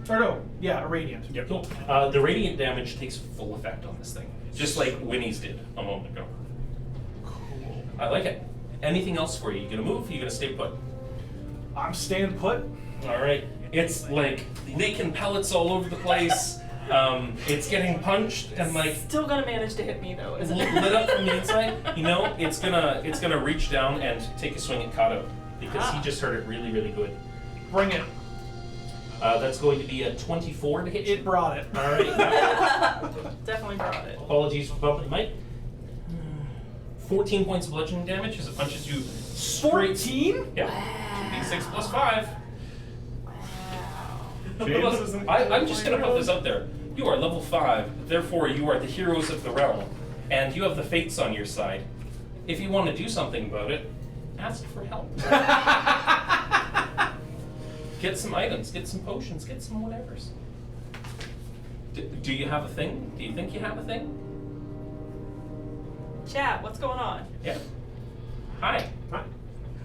Or no, yeah, a radiant. Yeah, cool. The radiant damage takes full effect on this thing, just like Winnie's did a moment ago. Cool. I like it. Anything else for you? You gonna move? You gonna stay put? I'm staying put. All right. It's like leaking pellets all over the place. It's getting punched and like Still gonna manage to hit me though, isn't it? lit up from the inside. You know, it's gonna reach down and take a swing at Kato because he just heard it really, really good. Bring it. That's going to be a 24 to hit you. It brought it. All right. Definitely brought it. Apologies for bumping the mic. 14 points of bludgeoning damage as it punches you straight. 14? Yeah. 2d6 plus 5. James isn't I'm just going to put this out there. You are level 5, therefore you are the heroes of the realm, and you have the fates on your side. If you want to do something about it, ask for help. Get some items, get some potions, get some whatevers. Do you have a thing? Do you think you have a thing? Chat, what's going on? Yeah. Hi. Hi.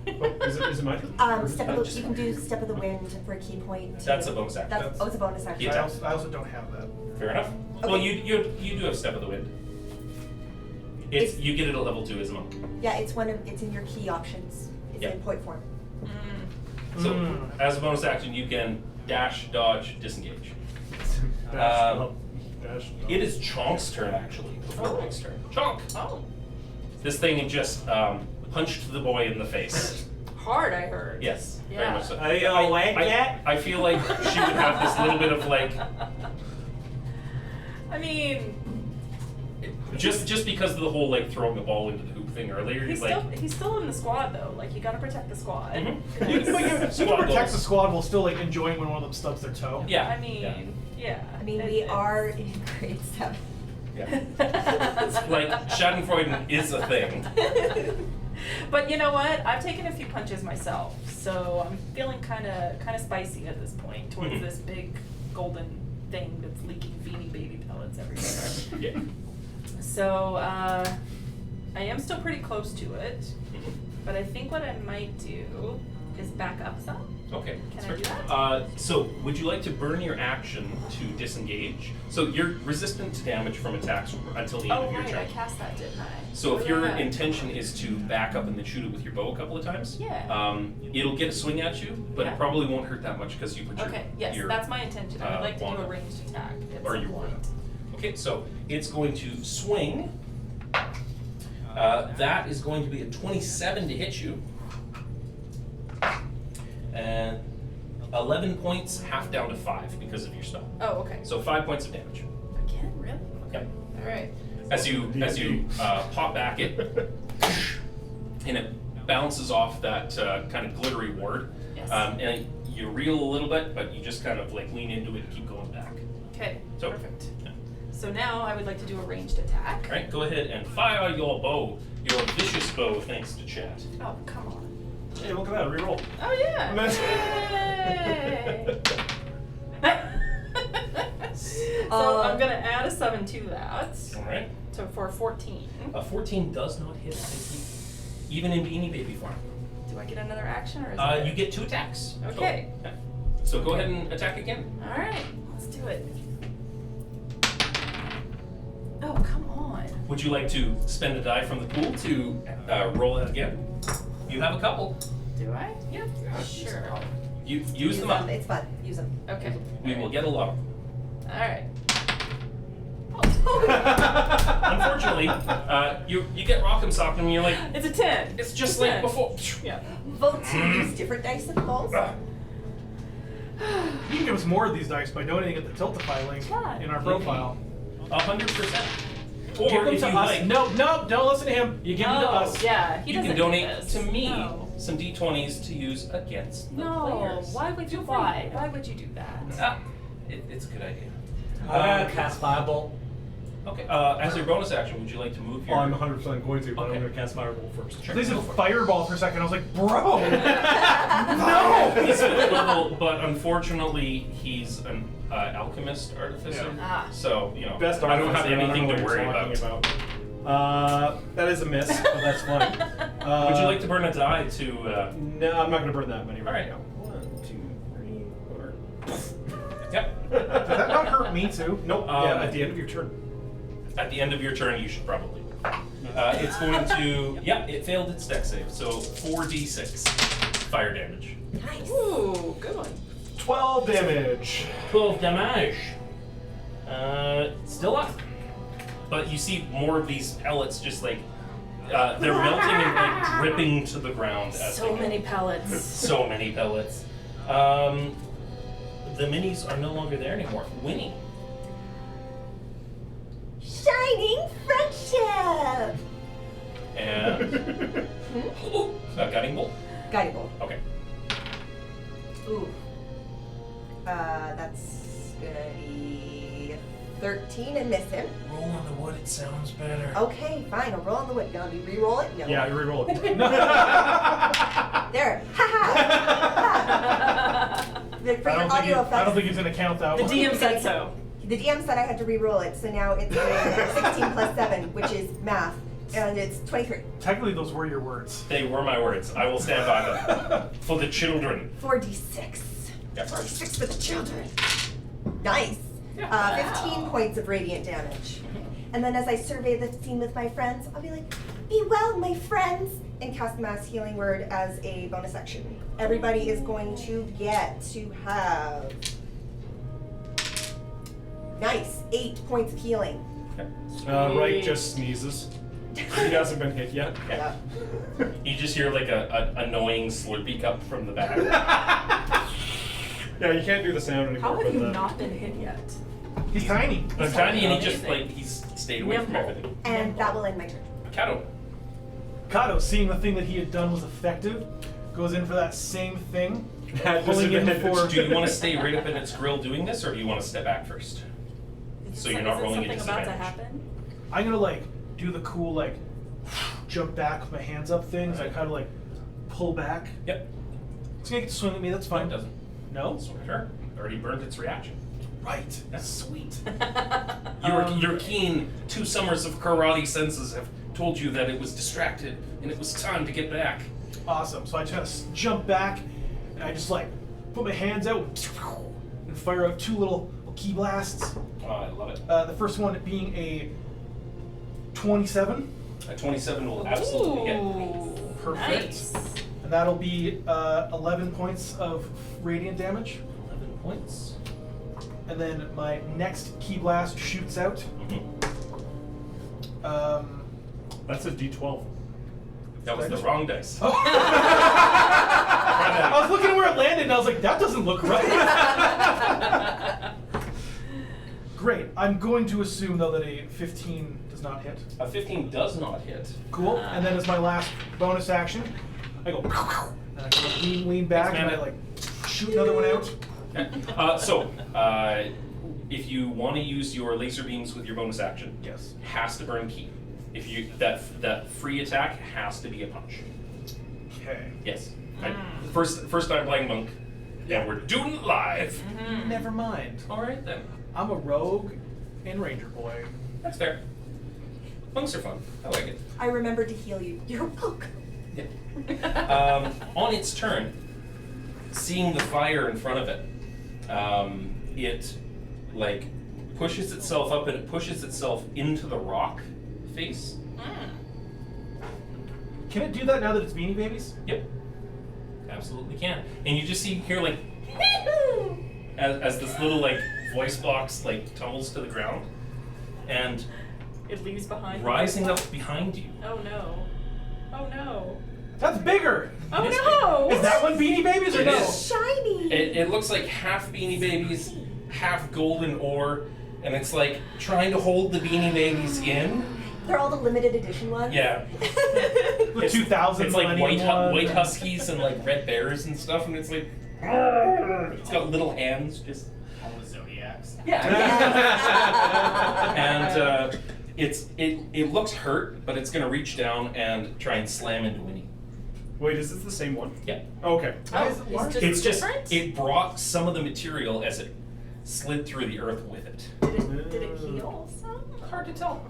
Oh, is it my turn? Step of the, you can do step of the wind for a key point. That's a bonus action. That's, oh, it's a bonus action. Yeah. I also don't have that. Fair enough. Okay. Well, you do have Step of the Wind. It's- You get it at level 2 as a monk. Yeah, it's it's in your key options. It's Yeah. in point form. So Mm. as a bonus action, you can dash, dodge, disengage. Dash, Um, dash, It is Chonk's turn actually before Mike's turn. Chonk. Oh, This thing just punched the boy in the face. hard, I heard. Yes, very Yeah. much so. Are you awake yet? I feel like she would have this little bit of like, I mean, just because of the whole like throwing the ball into the hoop thing earlier. he's like, still in the squad though. Like you gotta protect the squad. Mhm. But you Squad can protect goals. the squad while still like enjoying when one of them stubs their toe. Yeah. I mean, yeah. I mean, we are in grade 7. Yeah. Like Schadenfreude is a thing. But you know what? I've taken a few punches myself, so I'm feeling kind of spicy at this point towards Mhm. this big golden thing that's leaking Beanie Baby pellets everywhere. Yeah. So I am still pretty close to it, Mhm. but I think what I might do is back up some. Okay. Can I that's do fair. that? So, would you like to burn your action to disengage? So you're resistant to damage from attacks until the end Oh of your right, I turn. cast that, didn't I? So if What your was that? intention is to back up and then shoot it with your bow a couple of times, Yeah. It'll get a swing at you, but Yeah. it probably won't hurt that much because you put Okay, yes, your that's my intention. I would like to do wand a up. ranged attack at Or some your point. wand. Okay, so it's going to swing. That is going to be a 27 to hit you. And 11 points, half down to 5 because of your spell. Oh, okay. So 5 points of damage. Again, really? Yep. All right. As you pop back it, and it bounces off that kind of glittery ward. Yes. And you reel a little bit, but you just kind of like lean into it and keep going back. Okay. So- Perfect. Yeah. So now I would like to do a ranged attack. All right, go ahead and fire your bow, your vicious bow, thanks to chat. Oh, come on. Hey, look at that, reroll. Oh yeah. Nice. Yay! So I'm gonna add a 7 to that. All right. So for 14. A 14 does not hit, even in Beanie Baby form. Do I get another action or is it? You get 2 attacks. Okay. So, yeah. So go ahead and attack again. All right. Let's do it. Oh come on. Would you like to spend a die from the pool to roll it again? You have a couple. Do I? Yep. Sure. You use them up. It's fun. Use them. Okay. We will get a lot of them. All right. Unfortunately, you get Rock'em Sock'em and you're like, It's a 10. it's just a like 10. before. Yeah. Vote to use different dice than balls. You can give us more of these dice by donating at the Tiltify link Yeah. in our profile. 100%. Give Or them if to you us. like, No, don't listen to him. You give them to No, us. Yeah. He you can doesn't donate need this. to me No. some d20s to use against the No, players. why would you Feel free. lie? Why would you do that? It's a good idea. I'm gonna cast Firebolt. Okay. As your bonus action, would you like to move your? I'm 100% going to, but Okay. I'm going to cast Fireball first. They said fireball for a second. I was like, bro, No! He's 5th level, but unfortunately, he's an alchemist artificer. Yeah. Ah. So, Best I don't have artificer, anything know to what worry you're about. talking about. That is a miss, but that's fine. Would you like to burn a die to? No, I'm not going to burn that many right Alright. now. 1, 2, 3, 4. Yep. did that not hurt me too? Nope. Yeah, at the end of your turn. At the end of your turn, you should probably. It's going to. Yeah, it failed its dex save. So 4d6 fire damage. Nice. Ooh, good one. 12 damage. 12 damage. Still up. But you see more of these pellets just like they're melting and like dripping to the ground. As So they go. many pellets. So many pellets. The minis are no longer there anymore. Winnie. Shining friendship. And guiding bolt. Guiding bolt. Okay. Ooh. That's gonna be 13 and miss him. Roll on the wood. It sounds better. Okay, fine. I'll roll on the wood. You want me to re-roll it? No. Yeah, you reroll it. There. Ha ha. For I your don't, think audio I effects, don't think he's gonna count that The one. DM said so. the DM said I had to re-roll it, so now it's 16 plus 7, which is math, and it's 23. Technically, those were your words. They were my words. I will stand by them. For the children. 4d6. Yes. 4d6 for the children. Nice. 15 points of radiant damage. And then as I survey the scene with my friends, I'll be like, be well, my friends, and cast Mass Healing Word as a bonus action. Everybody is going to get to have, nice, 8 points of healing. Right just sneezes. He hasn't been hit yet. Yeah. You just hear like a annoying Slurpee cup from the back. Yeah, you can't do the sound anymore. How have but you the- not been hit yet? He's tiny. I'm tiny and he just Amazing. like he's stayed away from Nimble. everything. And that will end my turn. Kato. Kato, seeing the thing that he had done was effective, goes in for that same thing, At pulling in disadvantage. for. Do you want to stay right up in its grill doing this, or do you want to step back first? So you're not rolling a Is something about to disadvantage. happen? I'm gonna like do the cool like jump back with my hands up things. I kind of like pull back. Yep. It's gonna get to swing at me. That's Fine. fine. Doesn't. No. Sure. Already burned its reaction. Right. That's Sweet. Your keen 2 summers of karate senses have told you that it was distracted and it was time to get back. Awesome. So I just jump back, and I just like put my hands out and fire out 2 little key blasts. Oh, I love it. The first one being a 27. A 27 will absolutely hit. Ooh, Perfect. Nice. And that'll be 11 points of radiant damage. 11 points. And then my next key blast shoots out. That's a D12. That was the wrong dice. I was looking at where it landed and I was like, that doesn't look right. Great. I'm going to assume though that a 15 does not hit. A 15 does not hit. Cool. And then as my last bonus action, I go and I go lean back Thanks, and I man. like shoot another one out. If you want to use your laser beams with your bonus action, Yes. has to burn key. If you that free attack has to be a punch. Okay. Yes. First time playing monk. Yeah, we're doing it live. Never mind. All right then. I'm a rogue and ranger boy. That's fair. Monks are fun. I like it. I remembered to heal you. You're welcome. Yeah. On its turn, seeing the fire in front of it, it like pushes itself up and it pushes itself into the rock face. Can it do that now that it's Beanie Babies? Yep. Absolutely can. And you just see here like as this little like voice box like tumbles to the ground and It leaves behind. rising up behind you. Oh no. Oh no. That's bigger. Oh It is no. Is that one Beanie Babies or It no? is. Shiny. It looks like half Beanie Babies, half golden ore, and it's like trying to hold the Beanie Babies in, They're all the limited edition ones. Yeah. The 2000 It's like Millennium one. white huskies and like red bears and stuff, and it's like it's got little hands just. All the Zodiacs. Yeah. Yes. And it looks hurt, but it's gonna reach down and try and slam into Winnie. Wait, is this the same one? Yeah. Okay. Oh, Is it large? it's It's just different? it brought some of the material as it slid through the earth with it. Did it heal some? Hard to tell.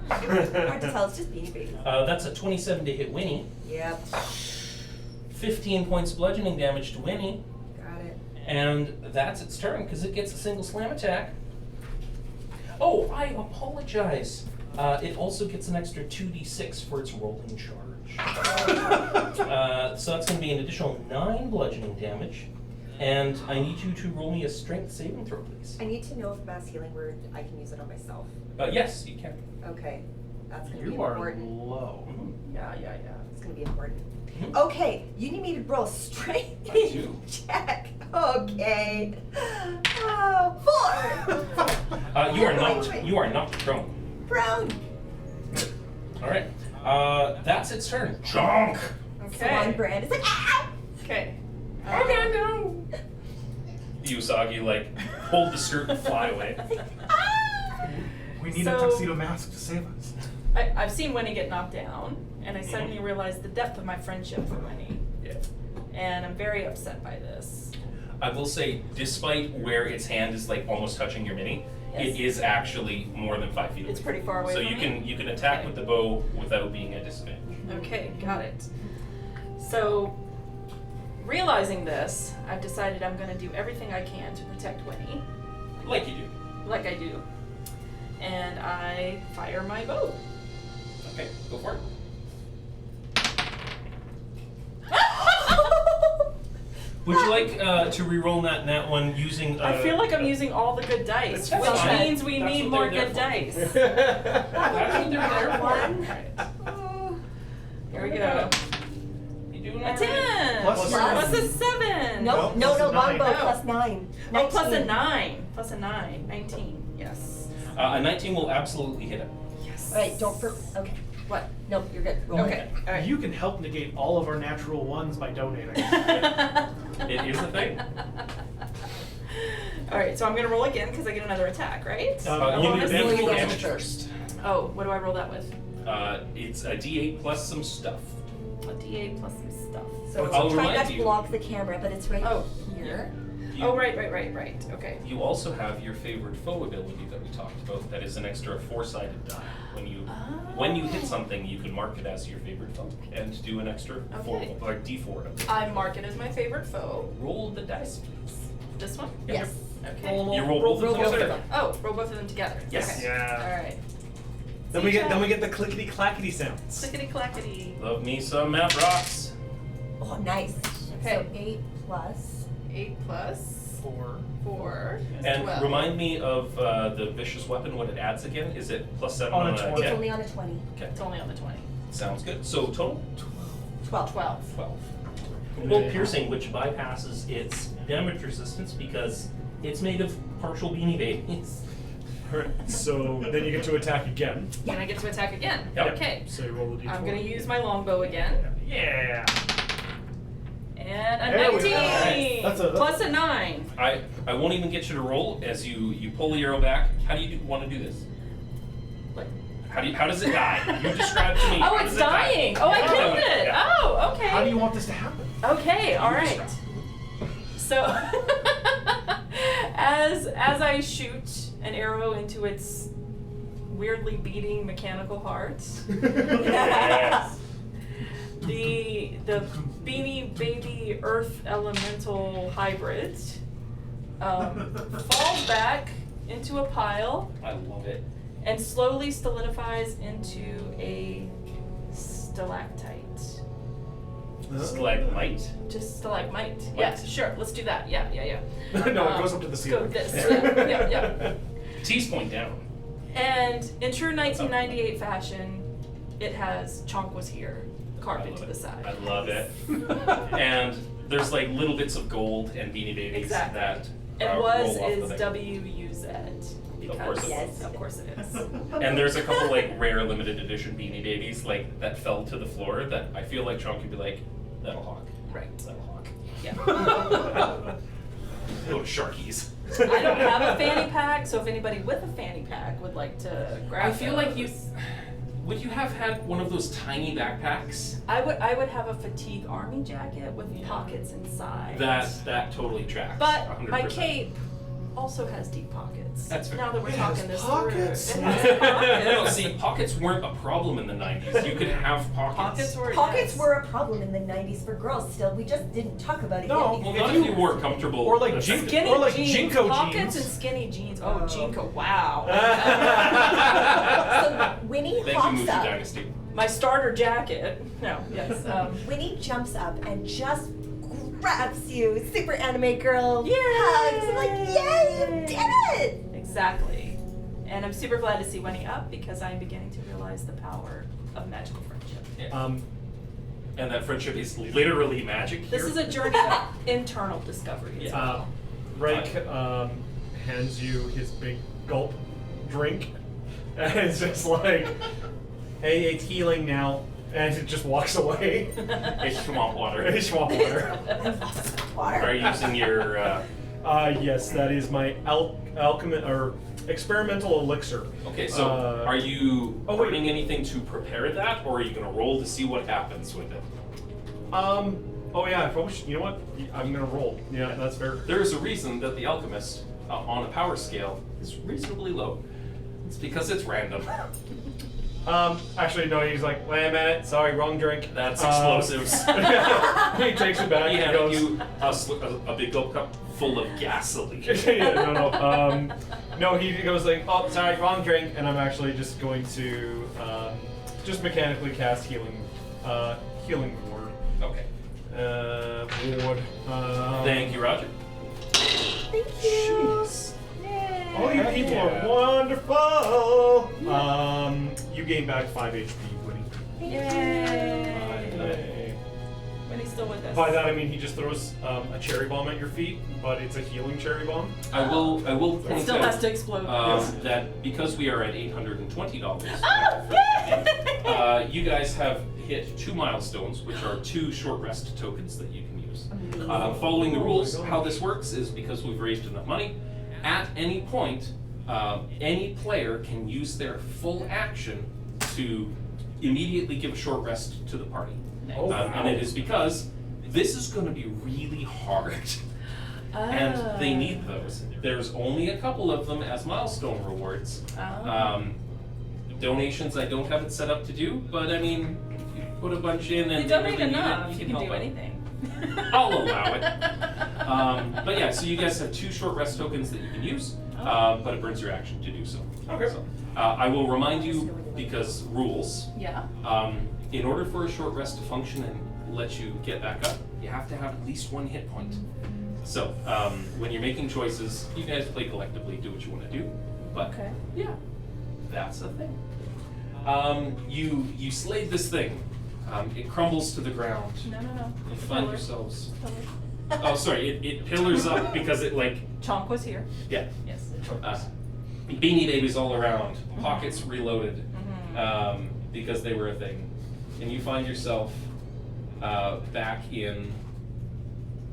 Hard to tell. It's just Beanie Babies. That's a 27 to hit Winnie. Yep. 15 points bludgeoning damage to Winnie. Got it. And that's its turn because it gets a single slam attack. Oh, I apologize. It also gets an extra 2d6 for its rolling charge. So that's going to be an additional 9 bludgeoning damage. And I need you to roll me a strength saving throw, please. I need to know if mass healing word, I can use it on myself. Yes, you can. Okay. That's going to be You are important. low. Yeah. It's going to be important. Mhm. Okay, you need me to roll a strength I do. check. Okay. Oh, 4. You are knocked. Wait. You are knocked prone. Brown. All right. That's its turn. Chonk. So on brand. It's like, ah! Okay. Okay, no. Usagi like hold the skirt and fly away. We need So- a tuxedo mask to save us. I've seen Winnie get knocked down, and I suddenly realized the depth of my friendship for Winnie, Yeah. and I'm very upset by this. I will say, despite where its hand is like almost touching your mini, Yes. it is actually more than 5 feet away. It's pretty far away So from you me? can attack Okay. with the bow without being at disadvantage. Okay, got it. So, realizing this, I've decided I'm going to do everything I can to protect Winnie, Like you do. like I do. And I fire my bow. Okay, go for it. Would you like to re-roll that one using? I feel like I'm using all the good dice, That's which fine. means we That's need what more they're good there dice. That's what they're there One. for. Here we go. You doing A all 10 right? Plus plus one. a 7. No, plus no, a no, 9. longbow No. plus 9. Oh, plus a 19. 9. Plus a 9. 19. Yes. A 19 will absolutely hit it. Yes. Alright, okay. What? No, you're good. Roll Okay. All right. You can help negate all of our natural ones by donating. It is a thing. All right, so I'm gonna roll again because I get another attack, right? You roll need this advantage roll for again damage first. first. Oh, what do I roll that with? It's a D8 plus some stuff. A D8 plus some stuff. So I'll try remind not to you. block the camera, but it's right Oh. here. You, Oh, right. Okay. You also have your favorite foe ability that we talked about. That is an extra 4-sided die. When you hit something, you can mark it as your favorite foe and do an extra Okay. D4 of it. I mark it as my favorite foe. Roll the dice, please. This one? Yes. Okay. You roll both of them both of together. them. Oh, roll both of them together. Yes. Okay. Yeah. All right. Then we get the clickety clackety sounds. Clickety clackety. Love me some Map Rocks. Oh, nice. Okay. So 8 plus. 8 plus 4 is And 12. remind me of the vicious weapon, what it adds again. Is it +7 On a on a 20. It's hit? only on a 20. Okay, It's only on the 20. sounds good. So total? 12. 12. 12. Well, piercing, which bypasses its damage resistance because it's made of partial beanie babies. Alright, so then you get to attack again. And I get to attack again. Yep. Okay. So you roll the d4. I'm gonna use my longbow again. Yeah. And a There we go. 19 That's a- plus a 9. I won't even get you to roll as you pull the arrow back. How do you want to do this? Like, How does it die? You describe to me. oh, how it's does it die? dying. Oh, I Yeah. killed it. Yeah. Oh, okay. How do you want this to happen? Okay, all You right. describe. So, as I shoot an arrow into its weirdly beating mechanical heart, Yes. the Beanie Baby Earth Elemental hybrid falls back into a pile I love it. and slowly solidifies into a stalactite. Stalagmite. Just stalagmite. Yeah, sure. Let's do that. Yeah. No, it goes up to the Go ceiling. with this. Yeah. T's point down. And in true 1998 fashion, it has Chonk was here carved I love into the it. side. I love it. And there's like little bits of gold and Beanie Babies Exactly. that And roll was off is the thing. W-U-Z. because course it is. of course it is. And there's a couple like rare limited edition Beanie Babies like that fell to the floor that I feel like Sean could be like, that'll hawk. Right. That'll hawk. Yeah. Little sharkies. I don't have a fanny pack, so if anybody with a fanny pack would like to grab I feel like those. would you have had one of those tiny backpacks? I would have a fatigue army jacket with pockets inside. That totally tracks. But 100%. my cape also has deep pockets. That's fair. Now that we're It has talking this pockets? through. It has pockets. No, see, pockets weren't a problem in the 90s. You could have pockets. Pockets were Pockets yes. were a problem in the 90s for girls still. We just didn't talk about it No, yet. Well, because not if you were comfortable. Or like with it. Skinny Or like jeans, Jinko pockets jeans. and skinny jeans. Oh, Jinko, wow. So Winnie Thank you, hops Mushi up. Dynasty. My starter jacket. No, yes. Winnie jumps up and just grabs you, super anime girl, Yay! hugs, and like, yay, you did it! Exactly. And I'm super glad to see Winnie up because I'm beginning to realize the power of magical friendship. And that friendship is literally magic here. This is a journey of internal discovery as well. Reich hands you his big gulp drink, and it's just like, hey, it's healing now, and it just walks away. It's swamp water. It's swamp water. Are you using your... Yes, that is my alchemy or experimental elixir. Okay, so are you oh, wait. burning anything to prepare that, or are you going to roll to see what happens with it? Oh yeah, I probably should, you know what? I'm gonna roll. Yeah, that's fair. There is a reason that the alchemist, on a power scale, is reasonably low. It's because it's random. Actually, no, he's like, wait a minute, sorry, wrong drink. That's explosives. He takes it back He and handed goes, you a big gulp cup full of gasoline. yeah, no. No, he goes like, oh, sorry, wrong drink, and I'm actually just going to just mechanically cast healing ward. Okay. Ward. Thank you, Roger. Thank you. Jeez. All you people are wonderful. You gain back 5 HP, Winnie. Yay! Winnie's still with us. By that I mean he just throws a cherry bomb at your feet, but it's a healing cherry bomb. I will It point still out has to explode. that because we are at $820, Oh, yay! you guys have hit 2 milestones, which are 2 short rest tokens that you can use. Following the rules, how this works is because we've raised enough money, at any point, any player can use their full action to immediately give a short rest to the party. And it is because this is going to be really hard. And they need those. There's only a couple of them as milestone rewards. Donations, I don't have it set up to do, but I mean, if you put a bunch in and You donate really need it, enough, you you can can do help out. anything. I'll allow it. But yeah, so you guys have 2 short rest tokens that you can use, but it burns your action to do so. Okay. So, I will remind you, because rules, Yeah. in order for a short rest to function and let you get back up, you have to have at least 1 hit point. So, when you're making choices, you guys play collectively, do what you want to do. But Okay. yeah, that's a thing. You slayed this thing. It crumbles to the ground. No. You It's a find pillar. yourselves. Pillar. Oh, sorry. It pillars up because it Chonk was here. yeah. Yes. Beanie Babies all around, pockets reloaded, Mhm. because they were a thing, and you find yourself back in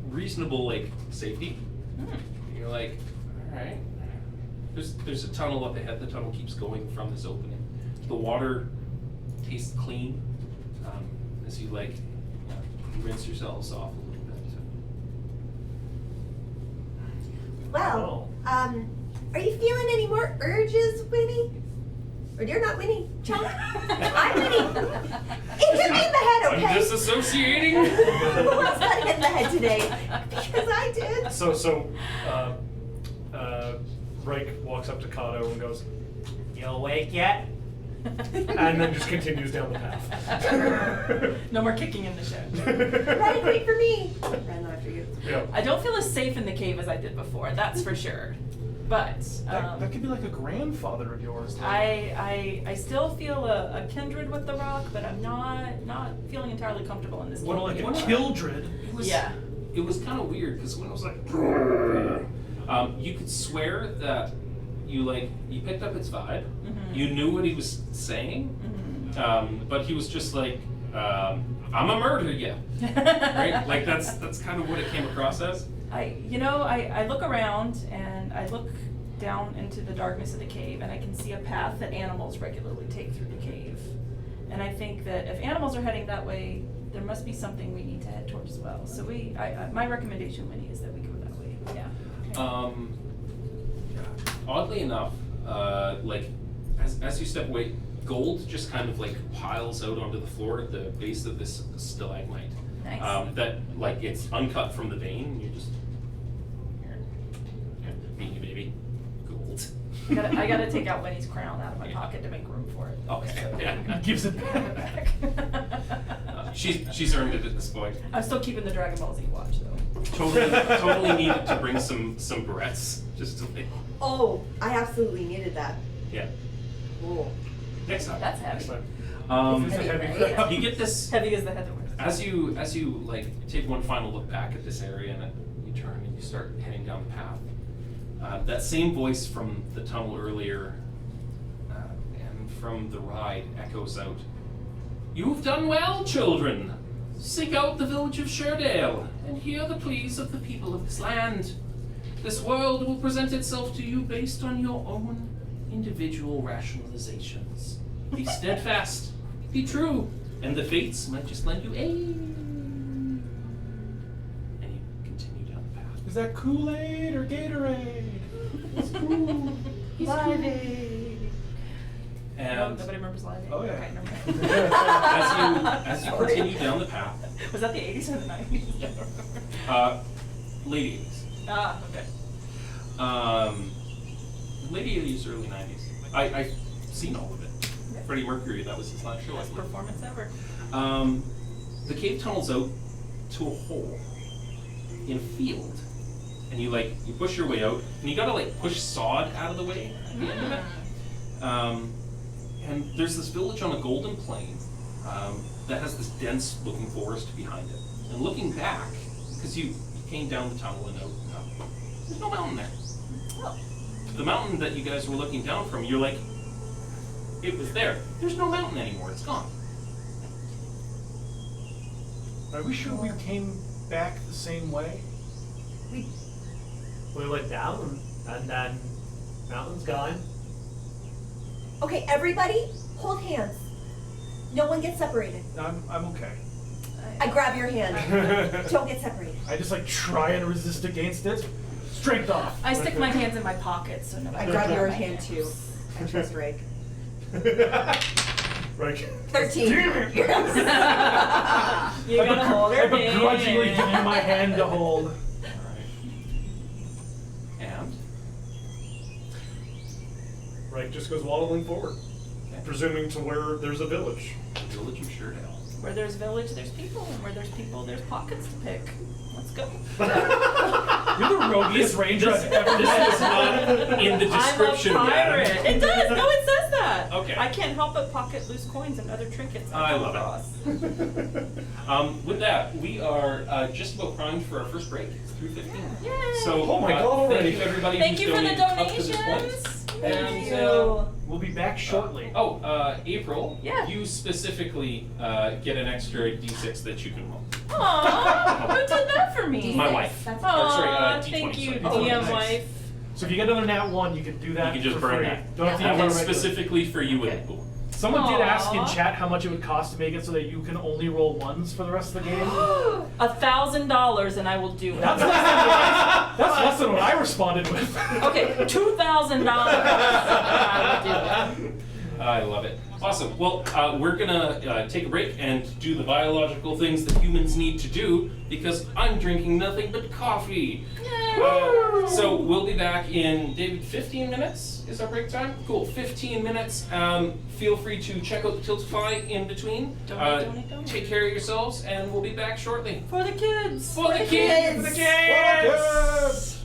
reasonable safety. You're like, all right. There's a tunnel up ahead. The tunnel keeps going from this opening. The water tastes clean as you rinse yourselves off a little bit. Well, are you feeling any more urges, Winnie? Or you're not Winnie, Chunk? I'm Winnie. It hit me in the head, okay? I'm disassociating. Who else got hit in the head today? Because I did. So, Reich walks up to Kato and goes, "You awake yet?" And then just continues down the path. No more kicking in the shed. Right, wait for me. Run after you. Yeah. I don't feel as safe in the cave as I did before, that's for sure. But That could be like a grandfather of yours. Like. I still feel a kindred with the rock, but I'm not feeling entirely comfortable in this cave. What like a anymore. Kildred? It was kind of weird because when it was like, you could swear that you picked up its vibe. Mhm. You knew what he was saying, Mhm. but he was just like, "I'm a murder, yeah." Right? Like that's kind of what it came across as. I look around and I look down into the darkness of the cave, and I can see a path that animals regularly take through the cave. And I think that if animals are heading that way, there must be something we need to head towards as well. So my recommendation, Winnie, is that we go that way. Yeah. Oddly enough, like as you step away, gold just kind of like piles out onto the floor at the base of this stalagmite. Nice. That like it's uncut from the vein. And you just beanie baby, gold. I gotta take out Winnie's crown out of my pocket to make room for it. Okay. Yeah. Gives it back. She's earned it at this point. I'm still keeping the Dragon Ball Z watch though. Totally needed to bring some barrettes just to like. Oh, I absolutely needed that. Yeah. Cool. Next time. That's heavy. It's a heavy Heavy, crowd. You get this Heavy as the heather was. as you like take one final look back at this area and you turn and you start heading down the path. That same voice from the tunnel earlier and from the ride echoes out. "You've done well, children. Seek out the village of Sherdale and hear the pleas of the people of this land. This world will present itself to you based on your own individual rationalizations. Be steadfast, be true, and the fates might just lend you aid." And you continue down the path. Is that Kool-Aid or Gatorade? It's cool. Live Aid. And Nobody remembers Live Aid? Oh, yeah. Okay, never mind. as you continue down the path, Was that the 80s or the 90s? late 80s. Ah, okay. Late 80s, early 90s. I've seen all of it. Yeah. Freddie Mercury, that was his last show. I Best believe. performance ever. The cave tunnels out to a hole in a field, and you push your way out, and you gotta push sod out of the way at the end of it. And there's this village on a golden plain that has this dense looking forest behind it. And looking back, because you came down the tunnel and out, there's no mountain there. Oh. The mountain that you guys were looking down from, you're like, it was there. There's no mountain anymore, it's gone. Are we sure we came back the same way? We went down and then mountain's gone. Okay, everybody, hold hands. No one gets separated. I'm okay. I grab your hand. Don't get separated. I just try and resist against it. Strength off. I stick my hands in my pockets so nobody I can grab grab your my hand too. I trust Rake. Right. 13. You gotta hold I her begrudgingly give hand. you my hand to hold. Alright. And? Right, just goes waddling forward, presuming to where there's a village. The village of Sherdale. Where there's village, there's people, and where there's people, there's pockets to pick. Let's go. You're the roguiest ranger I've ever This met. is not in the description I'm a pirate. yet. It does. No, it says that. Okay. I can't help but pocket loose coins and other trinkets. I love it. it. With that, we are just about primed for our first break. It's 3:15. Yay. So, Oh my God, already. thank you everybody Thank who's you for the donated up to this donations. point. Thank And, you. We'll be back shortly. April, Yeah. you specifically get an extra D6 that you can roll. Aww, who did that for me? My wife. That's Aw, D20, thank you, sorry. DM Nice. wife. So if you get another nat 1, you can do that You can just for burn free. that. Don't have to That use one's our regular- specifically for you Okay. and Pool. Someone did ask in Aw. chat how much it would cost to make it so that you can only roll 1s for the rest of the game. $1,000 and I will do it. That's less than what I responded with. Okay, $2,000. I will do it. I love it. Awesome. Well, we're gonna take a break and do the biological things that humans need to do because I'm drinking nothing but coffee. So we'll be back in, David, 15 minutes is our break time? Cool, 15 minutes. Feel free to check out the Tiltify in between. Donate. Take care of yourselves, and we'll be back shortly. For the kids. For the kids! For the kids!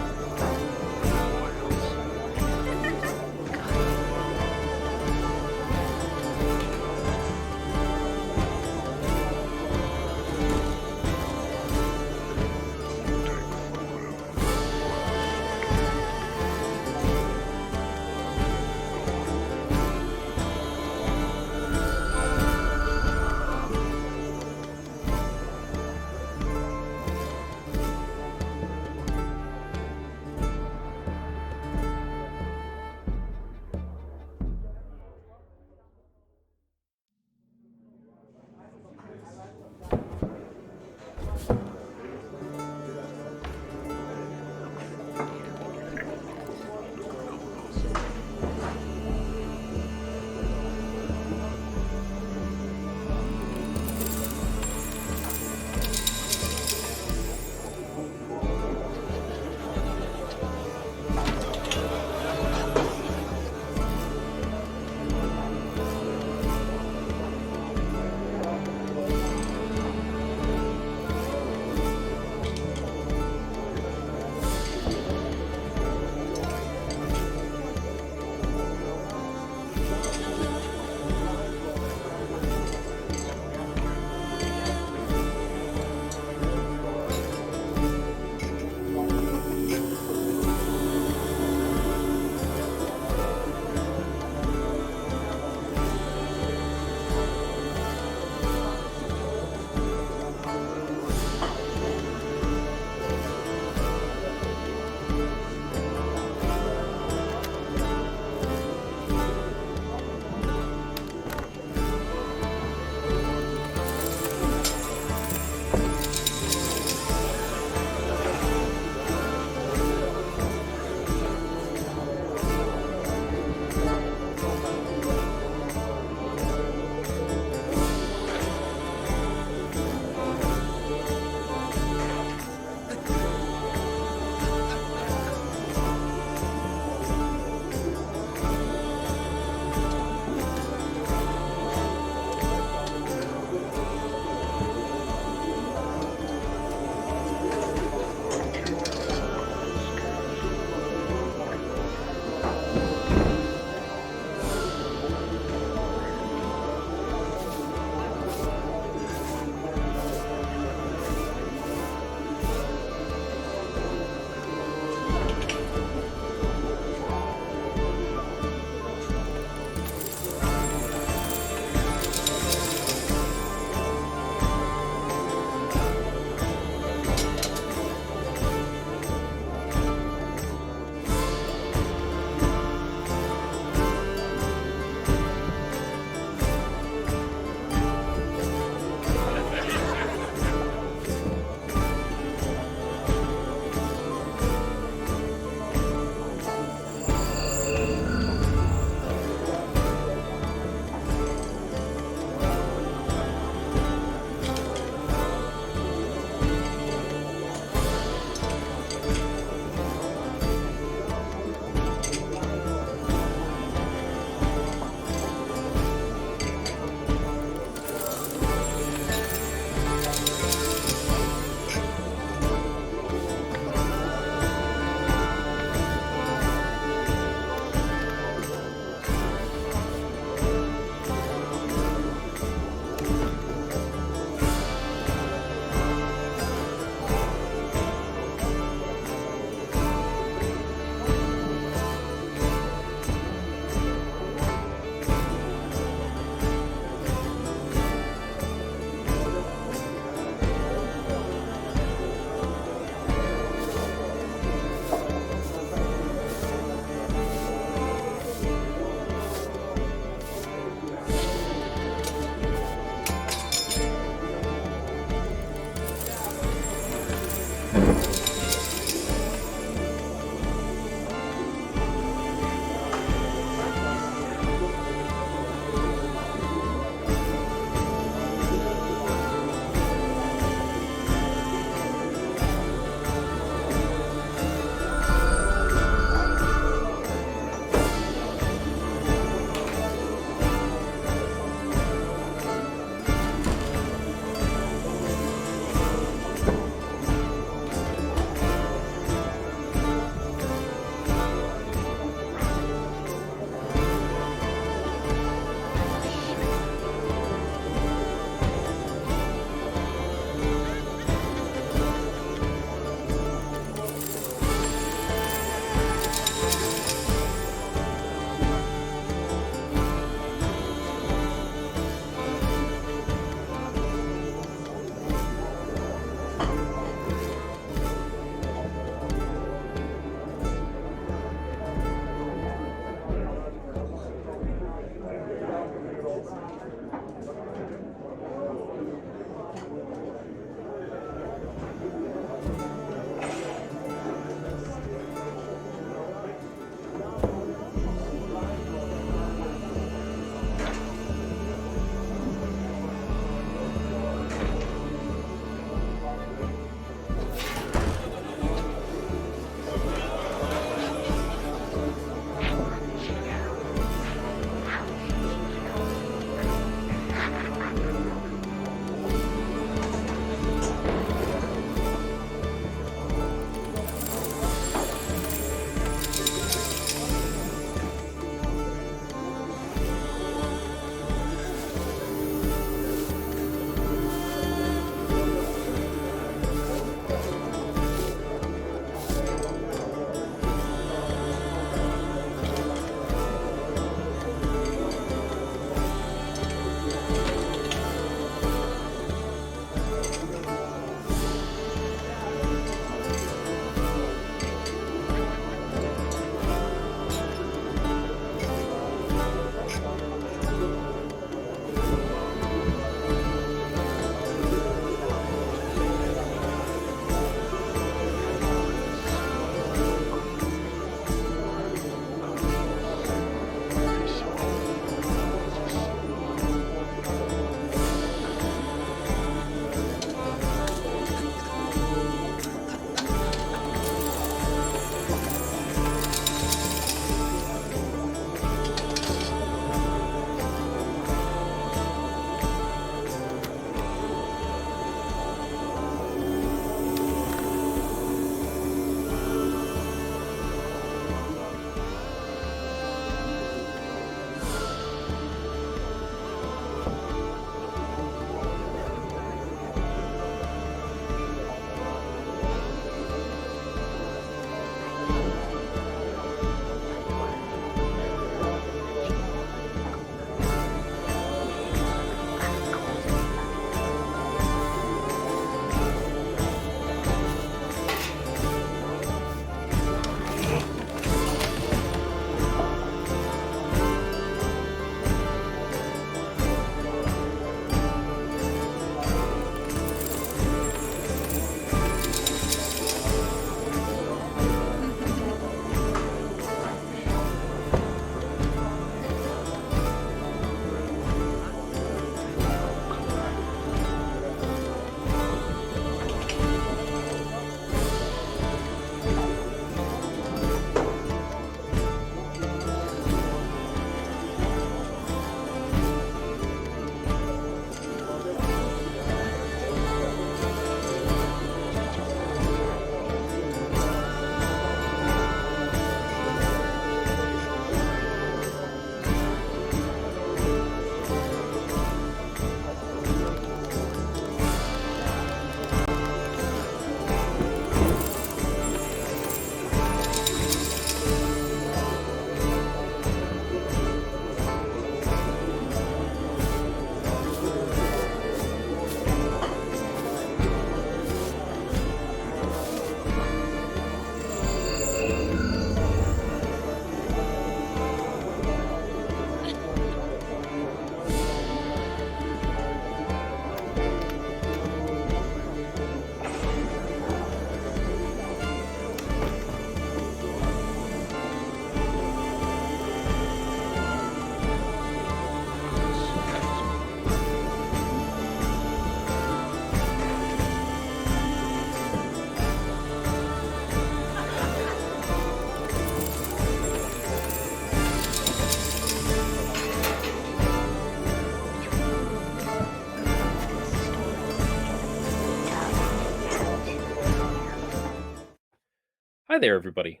Hi there, everybody.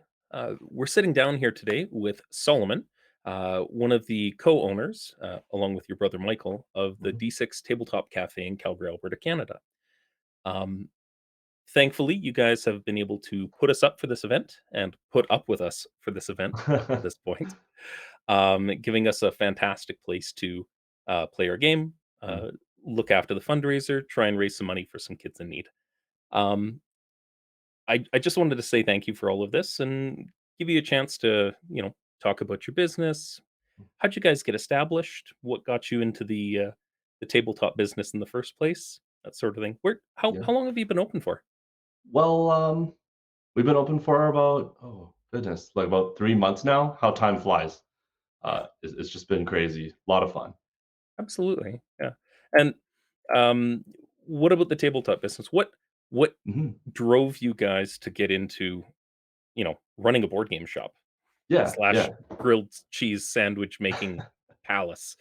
We're sitting down here today with Solomon, one of the co owners, along with your brother Michael, of the Mhm. D6 Tabletop Cafe in Calgary, Alberta, Canada. Um, Thankfully, you guys have been able to put us up for this event and put up with us for this event up to this point, giving us a fantastic place to play our game, Mm. look after the fundraiser, try and raise some money for some kids in need. Um, I just wanted to say thank you for all of this and give you a chance to, talk about your business. How'd you guys get established? What got you into the tabletop business in the first place? That sort of thing. Where Yeah. how long have you been open for? Well, we've been open for about, oh goodness, like about 3 months now. How time flies. Yeah, It's just been crazy. A lot of fun. absolutely. Yeah. And um what about the tabletop business? What Mhm. drove you guys to get into, running a board game shop Yeah, slash yeah. grilled cheese sandwich making palace?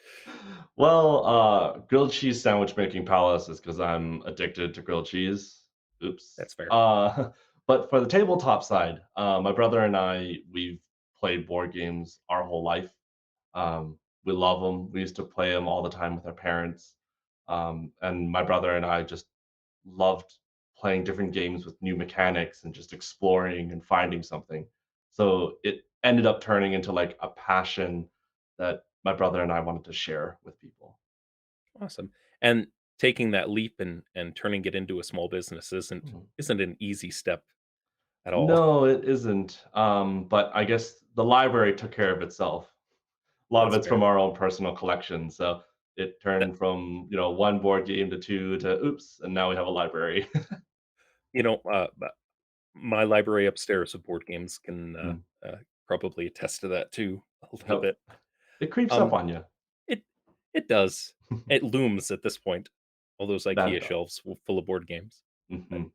Well, grilled cheese sandwich making palace is because 'cause I'm addicted to grilled cheese. Oops. That's fair. But for the tabletop side, my brother and we've played board games our whole life. We love them. We used to play them all the time with our parents. And my brother and I just loved playing different games with new mechanics and just exploring and finding something. So it ended up turning into like a passion that my brother and I wanted to share with people. Awesome. And taking that leap and turning it into a small business isn't Mhm. isn't an easy step at all. No, it isn't. But I guess the library took care of itself. A lot of That's it's fair. from our own personal collection. So it That turned from, one board game to two to oops, and now we have a library. my library upstairs of board games can Mm. probably attest to that too a little Yep. bit. It creeps up Um, on you. it it does. It looms at this point. All those That it IKEA does. shelves full of board games. Mhm.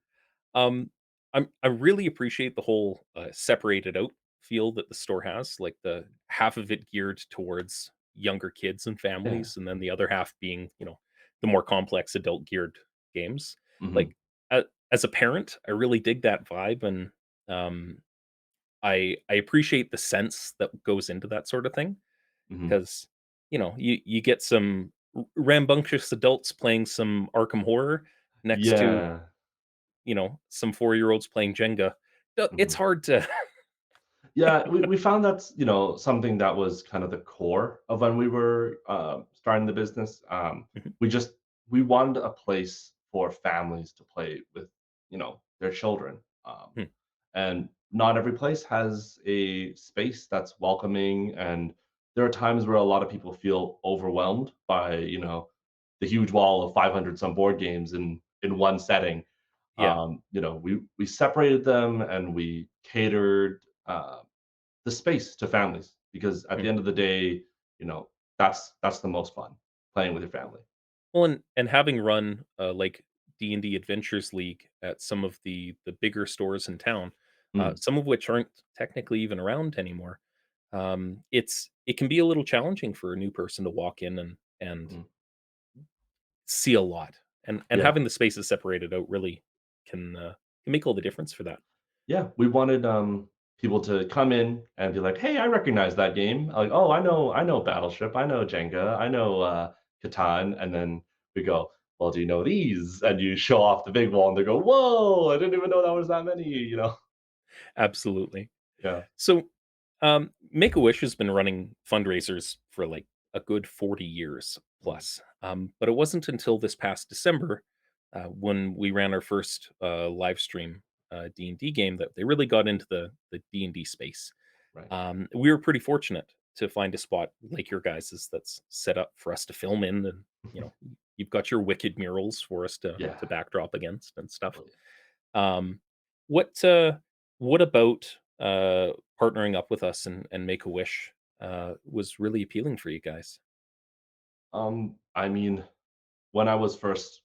Um, I really appreciate the whole separated out feel that the store has, like the half of it geared towards younger kids and Yeah. families, and then the other half being, the more complex adult geared games. Mhm. Like as a parent, I really dig that vibe, and um, I appreciate the sense that goes into that sort of thing Mhm. because you get some rambunctious adults playing some Arkham Horror next to Yeah. some 4-year-olds playing Jenga. It's Mhm. hard to Yeah, we found that's, something that was kind of the core of when we were, starting the business. Mhm. We just we wanted a place for families to play with, their children. Hmm. And not every place has a space that's welcoming, and there are times where a lot of people feel overwhelmed by, the huge wall of 500 some board games in one setting. Yeah. We separated them and we catered, the space to families because at the Mm. end of the day, that's the most fun, playing with your family. Well, and having run, like, D&D Adventures League at some of the bigger stores in town, Mm, some of which aren't technically even around anymore, it can be a little challenging for a new person to walk in and mhm. see a lot, and Yeah. having the spaces separated out really can make all the difference for that. Yeah, we wanted, people to come in and be like, "Hey, I recognize that game." Like, "Oh, I know Battleship, I know Jenga, I know, Catan," and then we go, "Well, do you know these?" And you show off the big wall, and they go, "Whoa, I didn't even know that was that many," you know? Absolutely. Yeah. So, Make-A-Wish has been running fundraisers for, like, a good 40 years Mm, plus, but it wasn't until this past December, when we ran our first, live stream, D&D game that they really got into the D&D space. right. We were pretty fortunate to find a spot like your guys's that's set up for us to film in, and, you've got your wicked murals for us Yeah. to backdrop against and stuff. Oh, yeah. Um, what about, partnering up with us and Make-A-Wish, was really appealing for you guys? I mean, when I was first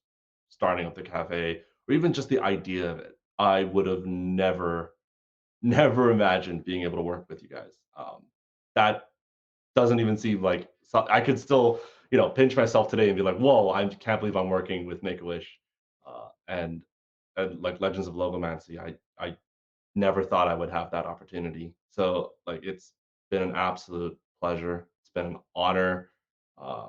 starting up the cafe, or even just the idea of it, I would have never, never imagined being able to work with you guys. That doesn't even seem like I could still, pinch myself today and be like, "Whoa, I can't believe I'm working with Make a Wish," and like Legends of Logomancy. I never thought I would have that opportunity. So like it's been an absolute pleasure. It's been an honor. Uh,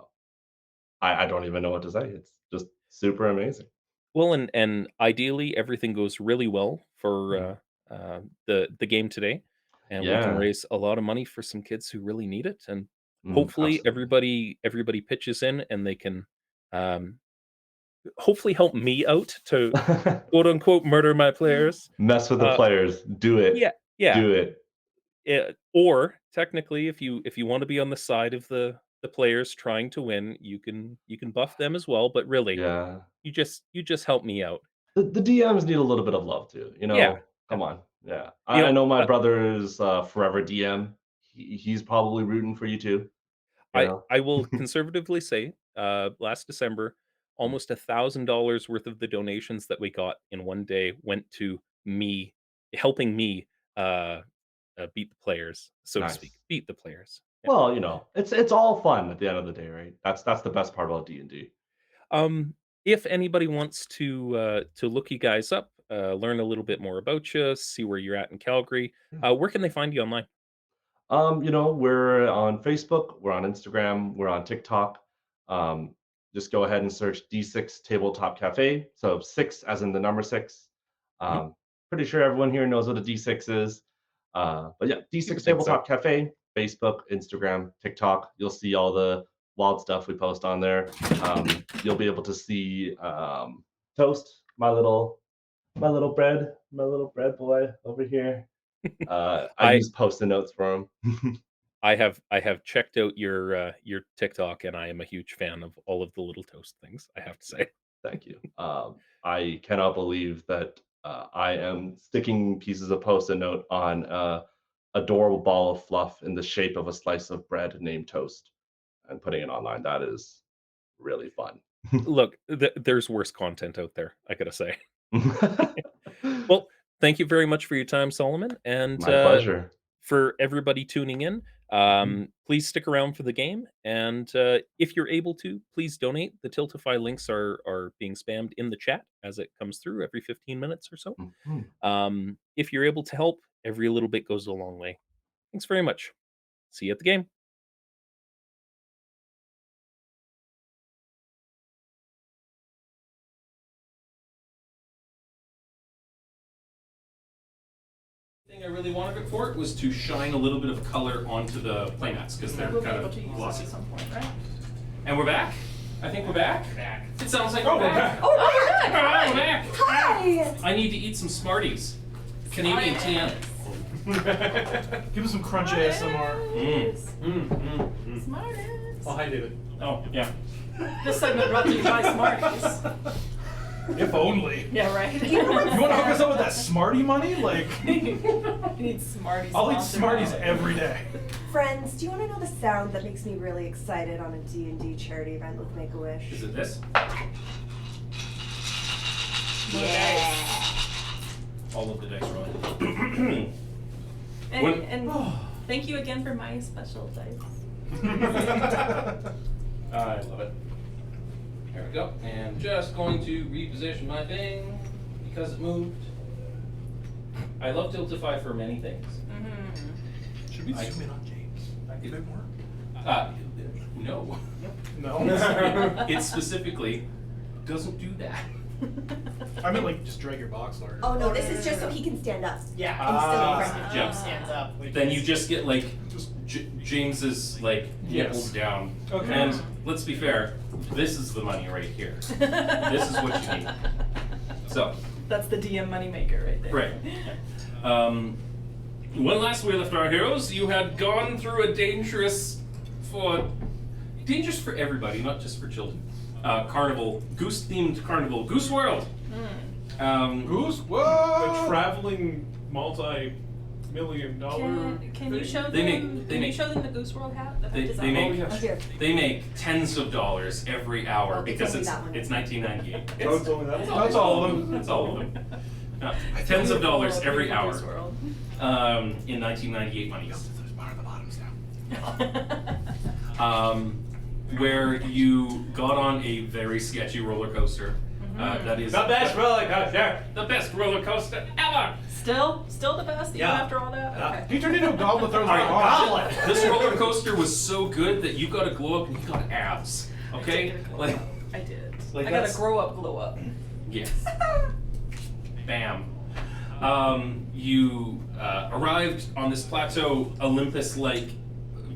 I don't even know what to say. It's just super amazing. Well, and ideally everything goes really well for the game today, and we can Yeah. raise a lot of money for some kids who really need it, and hopefully Absolutely. everybody pitches in and they can um, hopefully help me out to quote unquote murder my players. Mess with the Uh, players. Do it. yeah, yeah. Do it. Or technically, if you want to be on the side of the players trying to win, you can buff them as well. But really, Yeah. you just help me out. The DMs need a little bit of love too. Yeah, Come on. Yeah. you I know, know my brother is forever DM. He's probably rooting for you too. You know. I will conservatively say, last December, almost $1,000 worth of the donations that we got in one day went to me helping me uh, beat the players, so to speak, Nice. beat the players. Yeah. Well, it's all fun at the end of the day, right? That's the best part about D&D. If anybody wants to look you guys up, learn a little bit more about you, see where you're at in Calgary, where can they find you online? We're on Facebook, we're on Instagram, we're on TikTok. Um, just go ahead and search D6 Tabletop Cafe. So 6 as in the number 6. Mhm. Pretty sure everyone here knows what a D6 is. But yeah, You would D6 think so. Tabletop Cafe, Facebook, Instagram, TikTok. You'll see all the wild stuff we post on there. You'll be able to see Toast, my little bread boy over here. I I use post-it notes for him. I have checked out your TikTok, and I am a huge fan of all of the little toast things, I have to say. Thank you. I cannot believe that I am sticking pieces of post-it note on adorable ball of fluff in the shape of a slice of bread named toast and putting it online. That is really fun. Look, there's worse content out there, I gotta say. Well, thank you very much for your time, Solomon, and My pleasure. for everybody tuning in. Please stick around for the game, and if you're able to, please donate. The Tiltify links are being spammed in the chat as it comes through every 15 minutes or so. If you're able to help, every little bit goes a long way. Thanks very much. See you at the game. Thing I really wanted it for was to shine a little bit of color onto the playmats because they're We'll be kind able of to use glossy. this at some point, right? And we're back. I think we're back. Back. It sounds like we're back. Oh, we're back! We're back. Hi! I need to eat some Smarties. Canadian TM. Give us some crunch ASMR. Smarties. Oh, hi, David. Oh, yeah. This segment brought to you by Smarties. If only. Yeah, right. You know what's You want to hook us up with that Smartie money? Like, I need Smarties. I'll eat sponsored Smarties now. every day. Friends, do you want to know the sound that makes me really excited on a D&D charity event with Make-A-Wish? Is it this? Yeah. All of the dice rolling. And thank you again for my special dice. I love it. There we go. And just going to reposition my thing because it moved. I love Tiltify for many things. Should we I- zoom in on James? A bit more? No. No. It specifically doesn't do that. I meant like just drag your box larger. Oh no, this is just so he can stand up. Yeah. And still Ah. be friendly. Jump. Stands up. Then you just get like James's like nipples down. Okay. And let's be fair, this is the money right here. This is what you need. So, That's the DM moneymaker right there. right. When last we left our heroes, you had gone through a dangerous for everybody, not just for children. Goose-themed carnival, Goose World. Goose? What? A traveling multi-million-dollar. Can you show them? They make- Can you show them the Goose World hat that I They designed? make Oh, yes. Oh, here. they make tens of dollars every hour Oh, because it's it's only that one. it's 1998. Oh, it's only that. It's That's all of them. That's all of them. Tens of dollars every hour. Goose World. In 1998 money. There's bar at the bottoms now. Where you got on a very sketchy roller coaster That is The best roller coaster. the best roller coaster ever. Still the best, even Yeah. after all that? Yeah. Okay. He turned into a goblin throws Alright, goblet. This roller coaster was so good that you got to glow up and you got abs. Okay? Like, I did. Like I gotta that's- grow up, glow up. yes. Bam. You arrived on this plateau, Olympus-like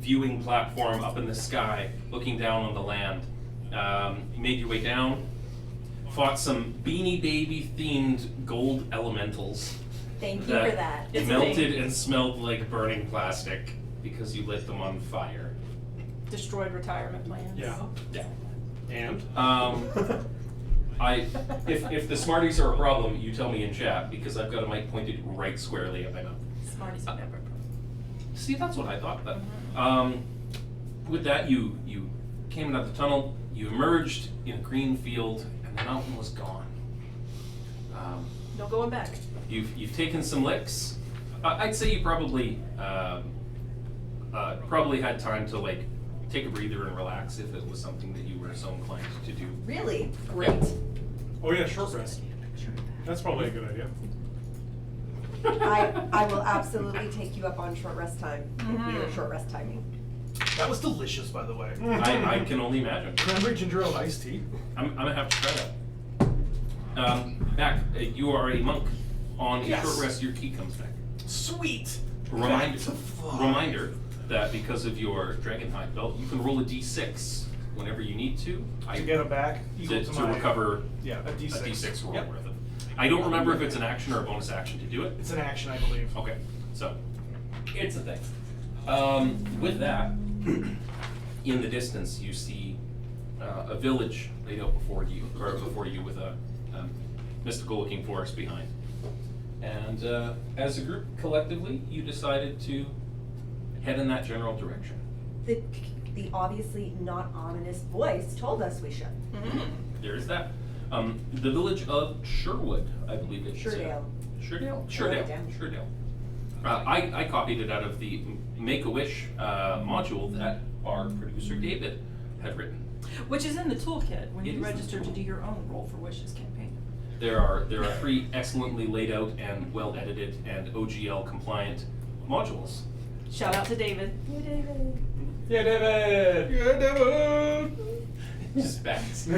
viewing platform up in the sky, looking down on the land. You made your way down, fought some Beanie Baby themed gold elementals Thank you for that. It's a melted thing. and smelled like burning plastic because you lit them on fire. Destroyed retirement plans. Yeah. Yeah. And? If the Smarties are a problem, you tell me in chat because I've got a mic pointed right squarely at my mouth. Smarties are never. See, that's what I thought. But with that, you came out of the tunnel. You emerged in a green field, and the mountain was gone. No going back. You've taken some licks. I'd say you probably had time to like take a breather and relax if it was something that you were so inclined to do. Really? Great. Oh yeah, short rest. That's probably a good idea. I will absolutely take you up on short rest time if we are short rest timing. That was delicious, by the way. I can only imagine. Cranberry ginger ale iced tea. I'm gonna have to try that. Mac, you are a monk. On a Yes. short rest, your key comes back. Sweet. Reminder that because of your Dragonhide belt, you can roll a d6 whenever you need to. To get them back, equal to to my recover yeah, a D6. a d6 roll Yep. worth of. I don't remember if it's an action or a bonus action to do it. It's an action, I believe. Okay, so it's a thing. With that, in the distance, you see a village laid out before you with a mystical-looking forest behind. And as a group, collectively, you decided to head in that general direction. The obviously not ominous voice told us we should. There's that. The village of Sherwood, I believe it's. Sherwood. Sherwood. I copied it out of the Make-A-Wish module that our producer David had written. Which is in the toolkit when It you is register in the to do your own Roll for Wishes campaign. There are 3 excellently laid out and well edited and OGL compliant modules. Shout out to David. Yeah, David! Yeah, David! Just backs.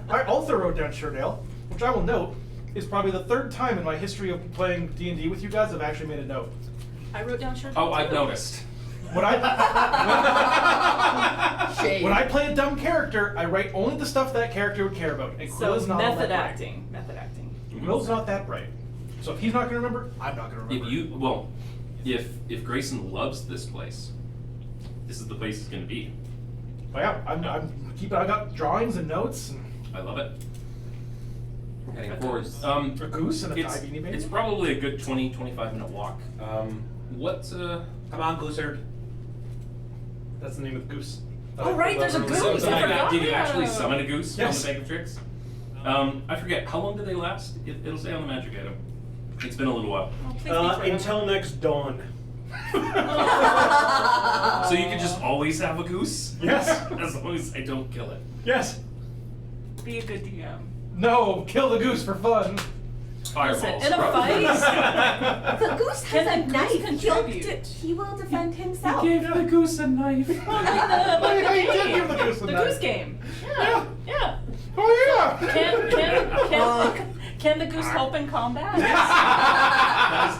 I also wrote down Sherdale, which I will note is probably the 3rd time in my history of playing D&D with you guys I've actually made a note. I wrote down Sherdale. Oh, I've noticed. When I when I play a dumb character, I write only the stuff that character would care about. And So Quill's not all method that bright. acting. Method acting. Will's not that bright. So if he's not gonna remember, I'm not gonna remember. If Grayson loves this place, this is the place it's gonna be. But yeah, I'm keeping. I got drawings and notes and I love it. Heading forward. a goose and a It's, tie beanie baby. it's probably a good 20-25 minute walk. Come on, Gooser. That's the name of the goose. Oh, right, there's a Literally goose. says I that. forgot. Did you actually summon a goose Yes. from the bag of tricks? I forget, how long do they last? It'll say on the magic item. It's been a little while. Oh, please be forever. Until next dawn. So you can just always have a goose? Yes. As long as I don't kill it. Yes. Be a good DM. No, kill the goose for fun. Fireballs. Listen, in a fight, The goose Can has a the goose knife. contribute? He will defend himself. the goose a knife. like the He did game. give the goose a The knife. goose game. Yeah. Yeah. Oh yeah. Can the goose help in combat?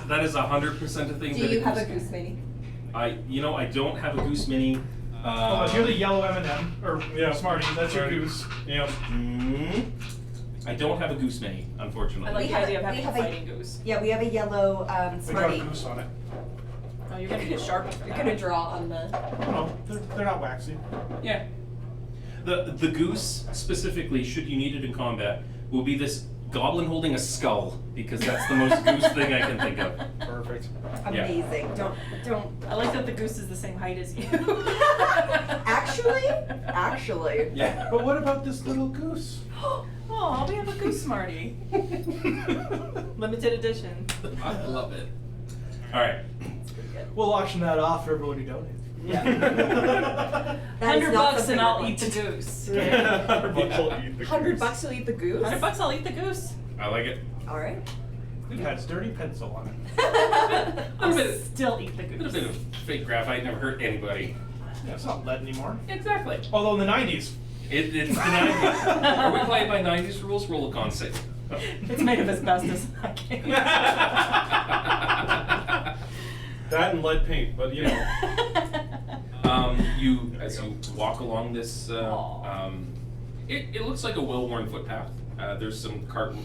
That is 100% a thing. Do that you have a goose goose mini? I don't have a goose mini. Hold on, you're the yellow M&M or Smarty. That's your Right. goose. Yep. I don't have a goose mini, I unfortunately. like We the have- idea of we having a have a- fighting goose. Yeah, we have a yellow We got a Smartie. goose on it. Oh, you're gonna get sharp. You're gonna draw on the. No, they're not waxy. Yeah. The goose specifically, should you need it in combat, will be this goblin holding a skull because that's the most goose thing I can think of. Perfect. Yeah. Amazing. Don't. I like that the goose is the same height as you. Actually. Yeah. But what about this little goose? Oh, we have a goose Smarty. Limited edition. I love it. All right. It's pretty good. We'll auction that off for everyone who donates. Yeah. That is $100 not and something I'll we're eat the going to- goose. $100 you'll eat the goose? $100 I'll eat the goose. I like it. All right. It has dirty pencil on it. I'll still eat the A bit goose. of fake graphite never hurt anybody. Yeah, it's not lead anymore. Exactly. Although in the 90s. It's the 90s. Are we playing by 90s rules? Roll a con save. It's made of asbestos. I can't. That and lead paint, but you know. As you walk along this, it looks like a well-worn footpath. There's some cart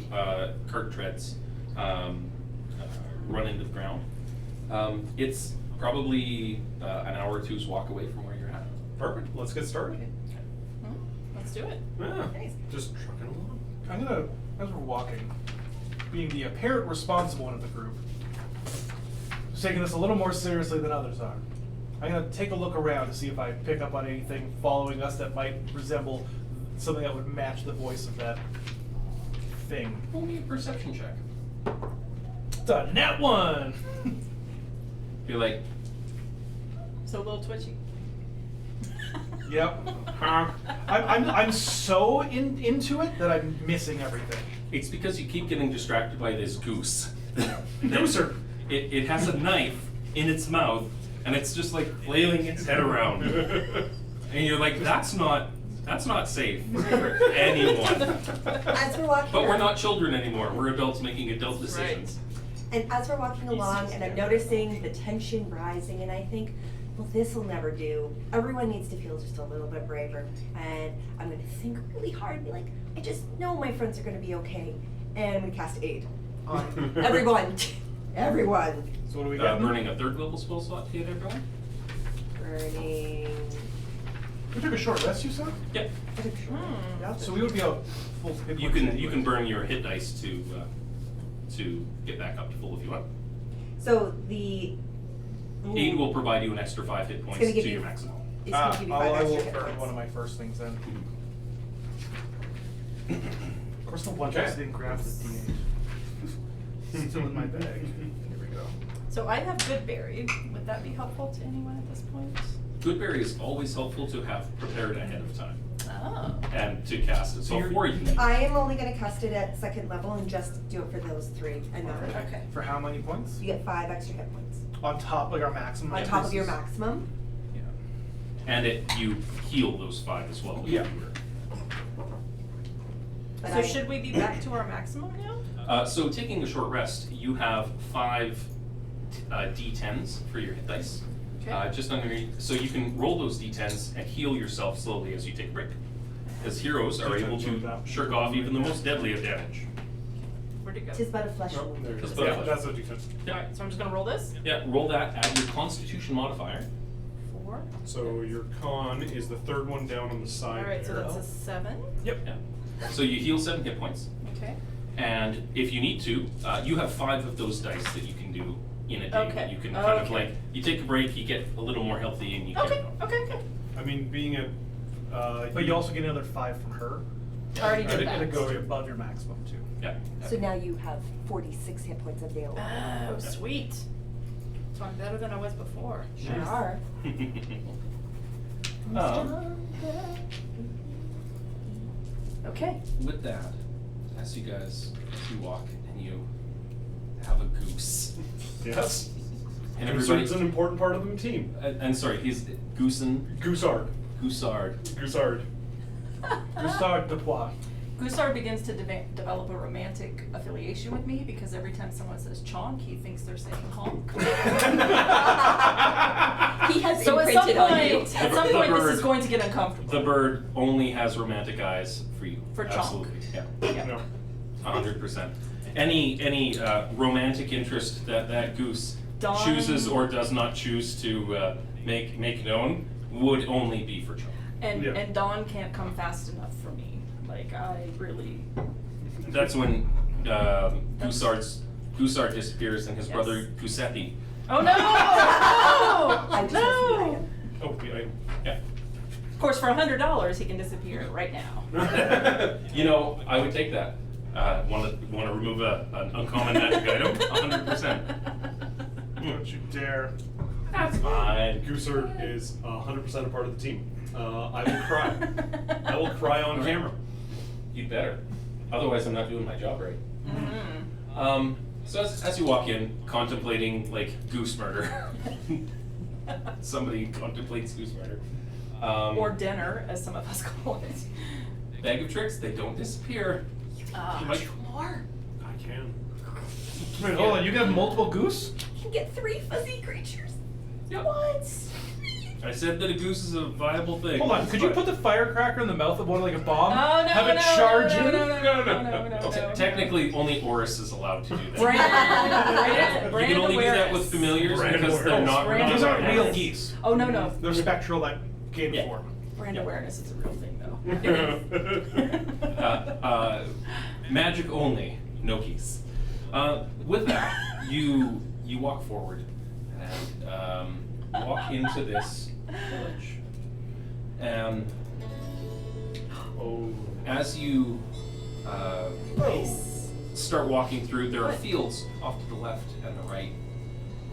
treads run into the ground. It's probably an hour or two's walk away from where you're at. Perfect. Let's get started. Let's do it. Yeah. Just trucking along. I'm gonna, as we're walking, being the apparent responsible one of the group, who's taking this a little more seriously than others are. I'm gonna take a look around to see if I pick up on anything following us that might resemble something that would match the voice of that thing. Roll me a perception check. Done. Nat 1! You're like, So a little twitchy. Yep. I'm so into it that I'm missing everything. it's because you keep getting distracted by this goose. Gooser. It has a knife in its mouth, and it's just like flailing its head around. And you're like, that's not safe for anyone. As we're walking But we're around- not children anymore. We're adults making adult decisions. And as we're walking along, and I'm noticing the tension rising, and I think, well, this will never do. Everyone needs to feel just a little bit braver. And I'm gonna think really hard and be like, I just know my friends are gonna be okay. And I'm gonna cast aid on everyone. Everyone. So what do we got? Burning a third level spell slot to hit everyone? Burning. We took a short rest, you said? Yep. Yeah. So we would be out full hit You points can anyway. burn your hit dice to get back up to full if you want. So the Aid will provide you an extra 5 hit points gonna to give your you- maximum. it's gonna give you 5 I extra will hit burn points. one of my first things then. Of course, the one Okay. I didn't grab the D8. Still in my bag. Here we go. So I have good berry. Would that be helpful to anyone at this point? Goodberry is always helpful to have prepared ahead of time Oh. and to cast it So you're- before you need it. I am only gonna cast it at 2nd level and just do it for those 3 and not. Okay. For how many points? You get 5 extra hit points. On top, like our maximum? On top of your maximum. Yeah. And you heal those 5 as well. if Yeah. you were. But So I- should we be back to our maximum now? So taking a short rest, you have 5 D10s for your hit dice. Okay. Just underneath, so you can roll those D10s and heal yourself slowly as you take a break. Because heroes are able to shirk off even the most deadly of damage. Where'd it go? Tis but a flesh Oh, wound. there it is. That's Yeah, that's what you said. Alright, so I'm just gonna roll this. Yeah, roll that, add your Constitution modifier. 4. So your con is the 3rd one down on the side. Alright, so there. that's a 7. Yep. Yeah. So you heal 7 hit points. Okay. And if you need to, you have 5 of those dice that you can do in a day. Okay. You can kind of Okay. like, you take a break, you get a little more healthy, and you Okay, carry on. okay. I mean, being a. But you also get another 5 from her. Already did And it that. goes above your maximum too. Yeah. So now you have 46 hit points available. Oh, sweet. So I'm better than I was before. Sure are. Okay. With that, as you walk and you have a goose. Yes. And Gooser everybody, is an important part of the team. and sorry, he's Goosen, Goosard. Goosard. Goosard. Gustard de Poix. Gusar begins to develop a romantic affiliation with me because every time someone says chonk, he thinks they're saying honk. He has So at some imprinted on you. point, at some The point, this bird- is going to get uncomfortable. The bird only has romantic eyes for you. For Chonk. Absolutely, yeah, Yeah. No. 100%. Any romantic interest that goose Dawn- chooses or does not choose to make known would only be for Chonk. And Yeah. and Dawn can't come fast enough for me. Like I really. That's when Gusard disappears and his Yes. brother Gusetti. Oh no! I just No! Oh, yeah. Yeah. Of course, for $100, he can disappear right now. You know, I would take that. Want to remove an uncommon magic item? 100%. Don't you dare. That's fine. Gooser is 100% a part of the team. I will cry. I will cry on camera. You'd better. Otherwise, I'm not doing my job right. Mm-hmm. So as you walk in, contemplating like goose murder, somebody contemplates goose murder. Or dinner, as some of us call it. Bag of tricks, they don't disappear. You might- More. I can. Wait, hold on. You can have multiple goose? You can get 3 fuzzy creatures. Yep. What? I said that a goose is a viable thing. Hold on. Could you put the firecracker in the mouth of one like a bomb? Oh, no, have it no, charge no, you? no. Technically, only Oris is allowed to do that. Brand You can only do that awareness. with familiars Brand because they're not. Brand These aren't awareness. real geese. Oh, no. They're spectral, like game Yeah. form. Brand awareness is a real thing, though. Magic only, no keys. With that, you walk forward and walk into this village. And as you start walking through, there are fields off to the left and the right,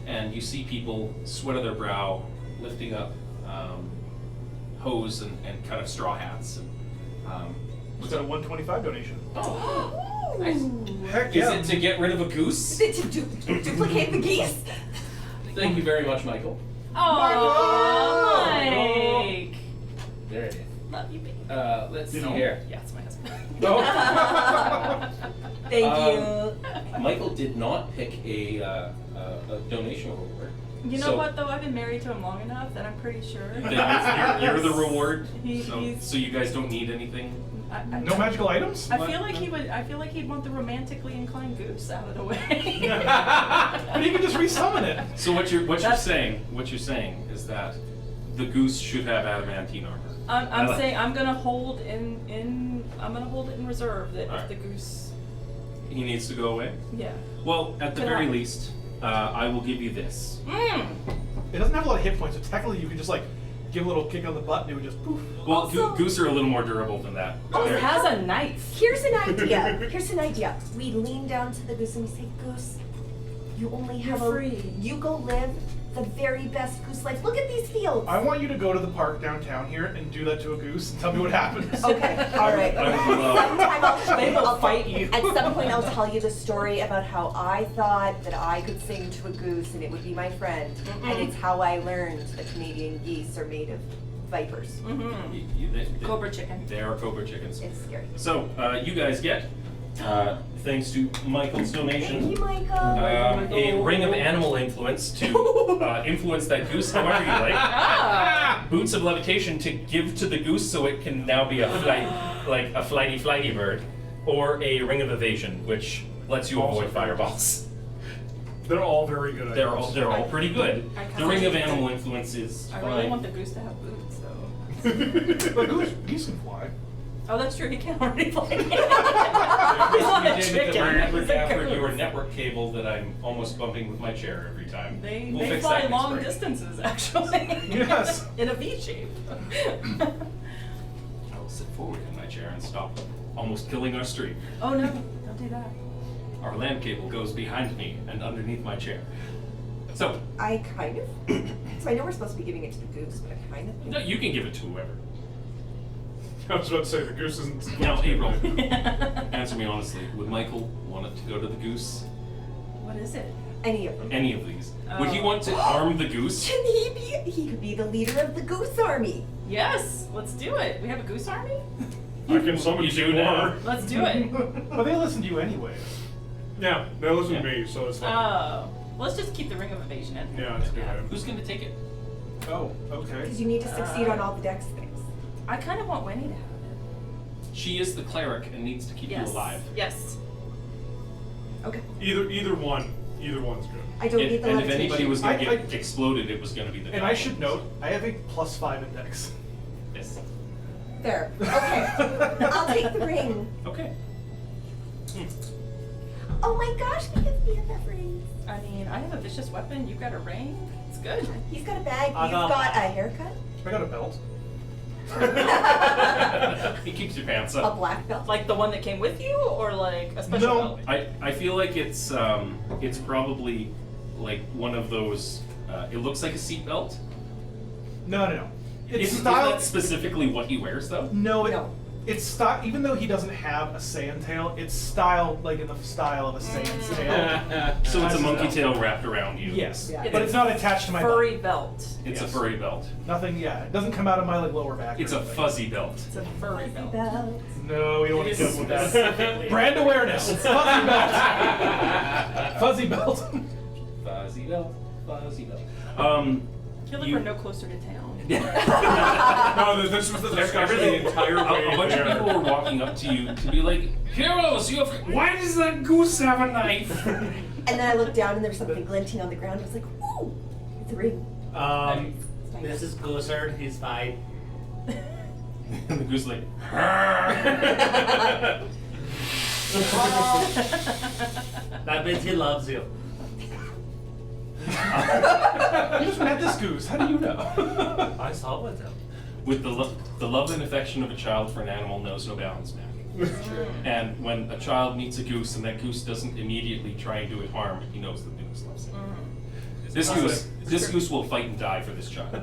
and you see people, sweat of their brow, lifting up hose and kind of straw hats. And, Was that a 125 donation? oh, nice. Heck Is yeah. it to get rid of a goose? Is it to duplicate the geese? Thank you very much, Michael. Oh, Mike. There it is. Love you, baby. Let's see here. Yeah, it's my husband. Thank you. Michael did not pick a donation reward. You know So- what, though? I've been married to him long enough that I'm pretty sure. Then you're the reward. He's- So you guys don't need anything. No magical items? I feel like he would. I feel like he'd want the romantically inclined goose out of the way. But you can just resummon it. So what you're That's- saying is that the goose should have adamantine armor. I'm like- saying I'm gonna hold I'm gonna hold it in reserve that Alright. if the goose. He needs to go away. Yeah. Well, at the Can very I- least, I will give you this. It doesn't have a lot of hit points, so technically you can just like give a little kick on the butt and it would just poof. Well, Also- goose are a little more durable than that. Oh, it They're- has a knife. Here's an idea. We lean down to the goose and we say, Goose, you only have You're free. You go live the very best goose life. Look at these fields. I want you to go to the park downtown here and do that to a goose and tell me what happens. Okay, all right. I would love- Sometime They will I'll fight you. At some point, I'll tell you the story about how I thought that I could sing to a goose and it would be my friend, and it's how I learned that Canadian geese are made of vipers. Mm-hmm. Cobra chicken. They are cobra chickens. It's scary. So you guys get, thanks to Michael's donation, Thank you, Michael. a ring of animal influence to influence that goose however you like. Ah. Boots of levitation to give to the goose so it can now be a flighty bird, or a ring of evasion which lets you avoid fireballs. They're all very good. They're items. all pretty good. I kinda The ring of like- animal influence is I really fine. want the goose to have boots, though. But geese can fly. Oh, that's true. He can't already fly. He's You not a did chicken. the network He's a after your goose. network cable that I'm almost bumping with my chair every time. They We'll fix fly that next long break. distances, actually. Yes. In a V shape. I will sit forward in my chair and stop almost killing our stream. Oh no! Don't do that. Our land cable goes behind me and underneath my chair. So, I kind of. So I know we're supposed to be giving it to the goose, but I kind of. no, you can give it to whoever. I was about to say the goose isn't. Now, April, answer me honestly. Would Michael want it to go to the goose? What is it? Any of them. Any of these? Would he Oh. want to arm the goose? Can he be? He could be the leader of the goose army. Yes, let's do it. We have a goose army? I can summon You do two now. more. Let's do it. But they listen to you anyway. Yeah, they listen Yeah. to me, so it's fine. Oh. Let's just keep the ring of evasion in. Yeah, it's a good. item. Who's going to take it? Oh, okay. Because you need to succeed on all the dex things. I kind of want Winnie to have it. She is the cleric and needs to keep Yes. you alive. Yes. Okay. Either one's good. I don't need the And if levitation. anybody was going to I- get exploded, it was going to be the And I should note, I have a +5 index. Yes. There. Okay. I'll take the ring. Okay. Oh my gosh, we have BFF rings. I mean, I have a vicious weapon. You got a ring. It's good. He's got a bag. I You've got- got a haircut. I got a belt. He keeps your pants A up. black belt. Like the one that came with you, or like a special No. belt? I feel like it's probably like one of those It looks like a seatbelt. No. It's Isn't style. that specifically what he wears, though? No, No. it's style. Even though he doesn't have a sand tail, it's styled like in the style of a sand's tail. So it's a As monkey belt. tail wrapped around you. Yes, Yeah. but it's not attached to my Furry body. belt. It's a Yes. furry belt. Nothing. Yeah, it doesn't come out of my like lower back. It's or a anything. fuzzy belt. It's a furry belt. No, we don't want to kill with that. Specifically- Brand awareness. Fuzzy belt. Fuzzy belt. Fuzzy belt. Fuzzy belt. You're You- looking no closer to town. No, this was the discussion the entire way A bunch of there. people were walking up to you to be like, "Heroes, you have. Why does that goose have a knife?" And then I looked down and there was something glinting on the ground. I was like, ooh, it's a ring. It's nice. This is Goosard. He's fine. And the goose is like, That means he loves you. You just met this goose. How do you know? I saw with him. with the love and affection of a child for an animal knows no bounds, man. And when a child meets a goose and that goose doesn't immediately try and do it harm, he knows that the goose loves him. This goose will fight and die for this child.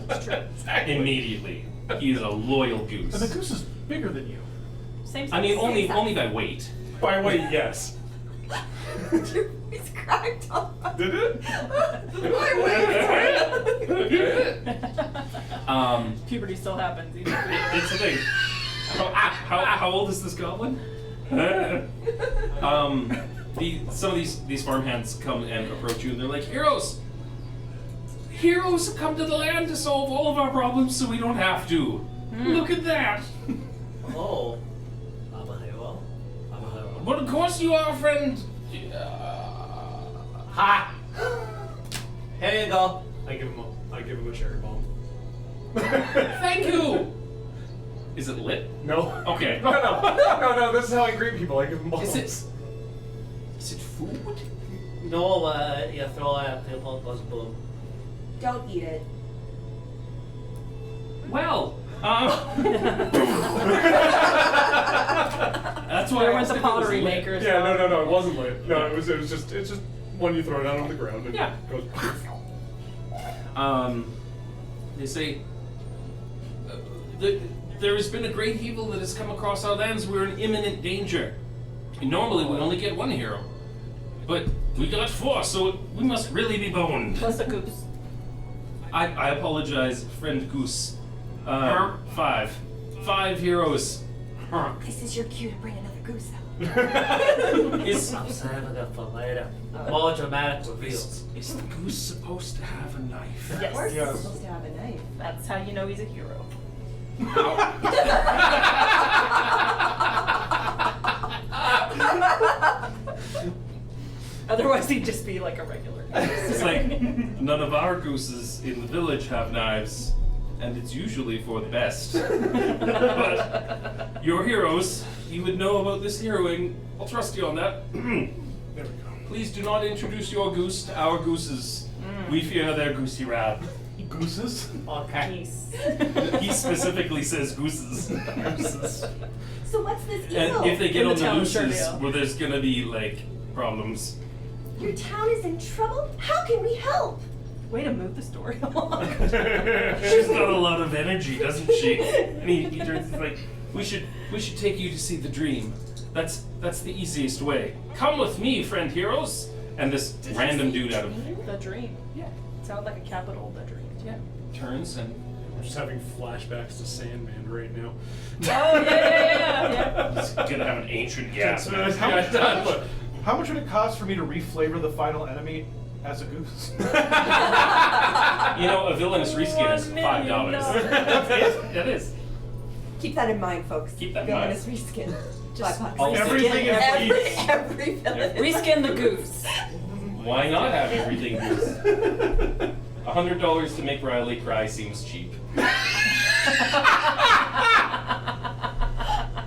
Immediately. He is a loyal goose. And the goose is bigger than you. Same I mean, size. only by weight. By the way, yes. Your face cracked on. Did it? Puberty still happens. It's a thing. How old is this goblin? Some of these farmhands come and approach you, and they're like, "Heroes! Heroes have come to the land to solve all of our problems, so we don't have to. Look at that! Oh. I'm a hero. I'm a hero. But of course you are, friend. Ha! Here you go. I give him a cherry bomb. Thank you. Is it lit? No. Okay. No. This is how I greet people. I give them bombs. Is it food? No, you throw at people, it goes boom. Don't eat it. Well, that's why I Where went asked the if it was pottery lit. makers? Yeah, no, it wasn't lit. No, it's just when you throw it out on the ground, it Yeah. goes. They say there has been a great evil that has come across our lands. We're in imminent danger. And normally we only get one hero, but we got 4, so we must really be boned. Plus a goose. I apologize, friend Goose. 5 heroes. This is your cue to bring another goose out. Is I'm saving it for later. More dramatic reveals. is the goose supposed to have a knife? Of course, Yes. it's supposed to have a knife. That's how you know he's a hero. Otherwise, he'd just be like a regular goose. It's like none of our gooses in the village have knives, and it's usually for the best. But your heroes, you would know about this heroing. I'll trust you on that. There we go. Please do not introduce your goose to our gooses. We fear their goosey wrath. Gooses? Okay. Geese. He specifically says gooses. So what's this evil? And if they get In the on the town, sure, looses, yeah. where there's gonna be like problems. Your town is in trouble? How can we help? Way to move the story along. She's got a lot of energy, doesn't she? And he turns he's like, we should take you to see the dream. That's the easiest way. Come with me, friend heroes. And this random dude out of The dream. Yeah. Sound like a capital, the dream. Yeah. turns and I'm just having flashbacks to Sandman right now. Oh, yeah. he's gonna have an ancient gas mask. How much would it cost for me to reflavor the final enemy as a goose? You know, a villainous reskin is $5. It is. Keep that in mind, folks. Keep that in mind. Villainous reskin. Just $5. all- Everything is Every villain. Reskin the goose. Why not have everything goose? $100 to make Riley cry seems cheap.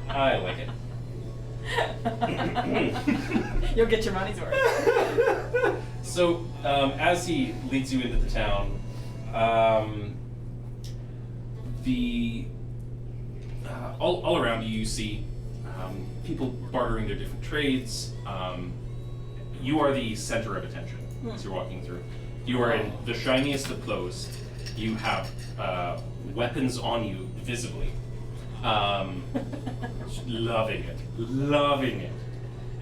I like it. You'll get your money's worth. So, as he leads you into the town, all around you, you see people bartering their different trades. You are the center of attention as you're walking through. You are in the shiniest of clothes. You have weapons on you visibly. Loving it.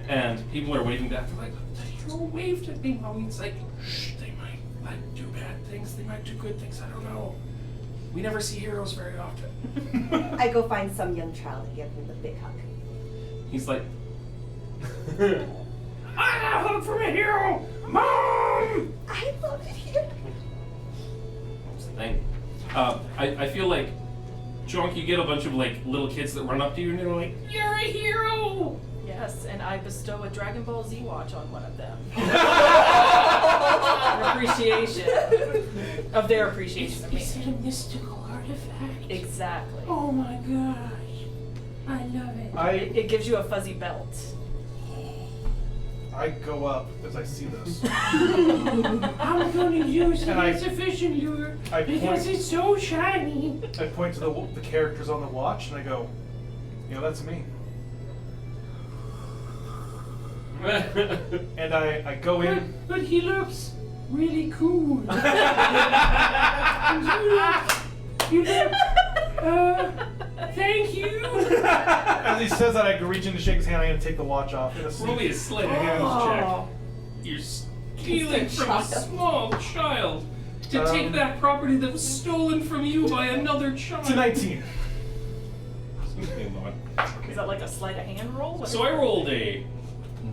And people are waving back. They're like, the hero waved at me, Mommy. It's like, shh, they might do bad things. They might do good things. I don't know. We never see heroes very often. I go find some young child and give him the big hug. He's like, I got a hug from a hero! Mom! I love it here. What's the thing? I feel like, Jonk, you get a bunch of like little kids that run up to you and they're like, you're a hero! Yes, and I bestow a Dragon Ball Z watch on one of them. Appreciation of their appreciation of me. Is it a mystical artifact? Exactly. Oh my gosh. I love it. It gives you a fuzzy belt. I go up as I see this. I'm gonna use it And as a fishing lure because it's so shiny. I point to the characters on the watch and I go, that's me. And I go in. But he looks really cool. You look, thank you. As he says that, I reach in to shake his hand. I'm gonna take the watch off. Roll me a sleight of hands check. You're stealing from a small child to take that property that was stolen from you by another child. It's a 19. Is that like a sleight of hand roll? What So is I rolled a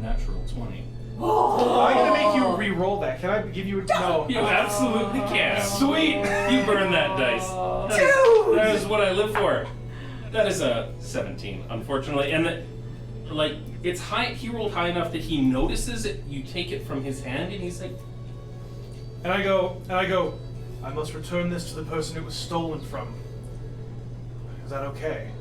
natural 20. I'm gonna make you re-roll that. Can I give you a no? You absolutely can. Sweet. You burn that dice. That is what I live for. That is a 17, unfortunately, and it's high. He rolled high enough that he notices it. You take it from his hand, and he's like, And I go, I must return this to the person it was stolen from. Is that okay?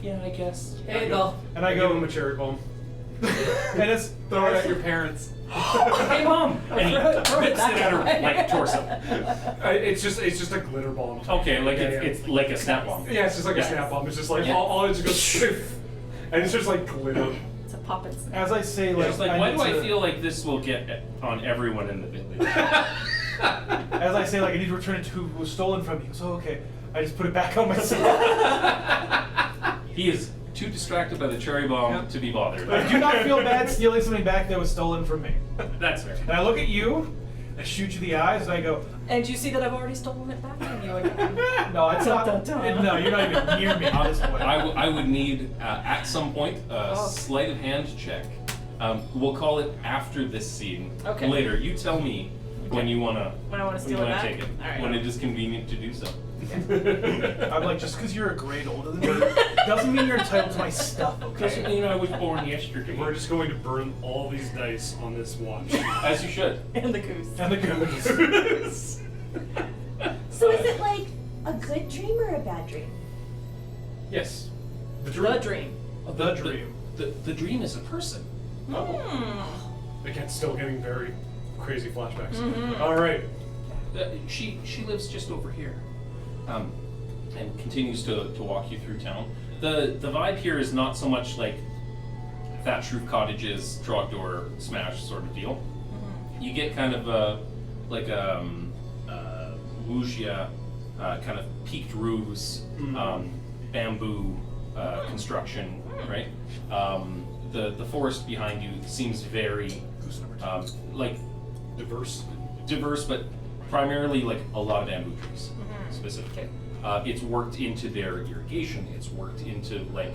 yeah, I guess. Hey, Bill. And I go, Give him a cherry bomb. and it's Throw it at your parents. Hey, Mom! And he whips it at her like torso. It's just a glitter bomb. Okay, like Yeah, it's like a snap bomb. Yeah, it's just like a snap bomb. It's just like all it just goes poof, and it's just like glitter. It's a pop and snap. as I say, It's like, why need do I to- feel like this will get on everyone in the village? As I say, I need to return it to who was stolen from me. He goes, oh, okay. I just put it back on myself. He is too distracted by the cherry bomb to be bothered. I do not feel bad stealing something back that was stolen from me. That's fair. And I look at you, I shoot you in the eyes, and I go, And you see that I've already stolen it back from you again. no, it's not. Dun, dun, dun. No, you're not even near me at this point. I would need, at some point, a sleight of hand check. We'll call it after this scene. Okay. Later, you tell me when you wanna. When I wanna steal when it you back? take it. All right. When it is convenient to do so. I'm like, just because you're a grade older than me doesn't mean you're entitled to my stuff, Doesn't okay? mean I was born yesterday. We're just going to burn all these dice on this watch. As you should. And the goose. And the goose. So is it like a good dream or a bad dream? Yes. The dream. The dream. The dream is a person. Again, still getting very crazy flashbacks. Mm-hmm. All right. She lives just over here, and continues to walk you through town. The vibe here is not so much like thatched roof cottages, draw door smash sort of deal. You get kind of wuxia, kind of peaked roofs, bamboo construction, right? The forest behind you seems very like diverse, but primarily like a lot of bamboo trees, specifically. It's worked into their irrigation. It's worked into like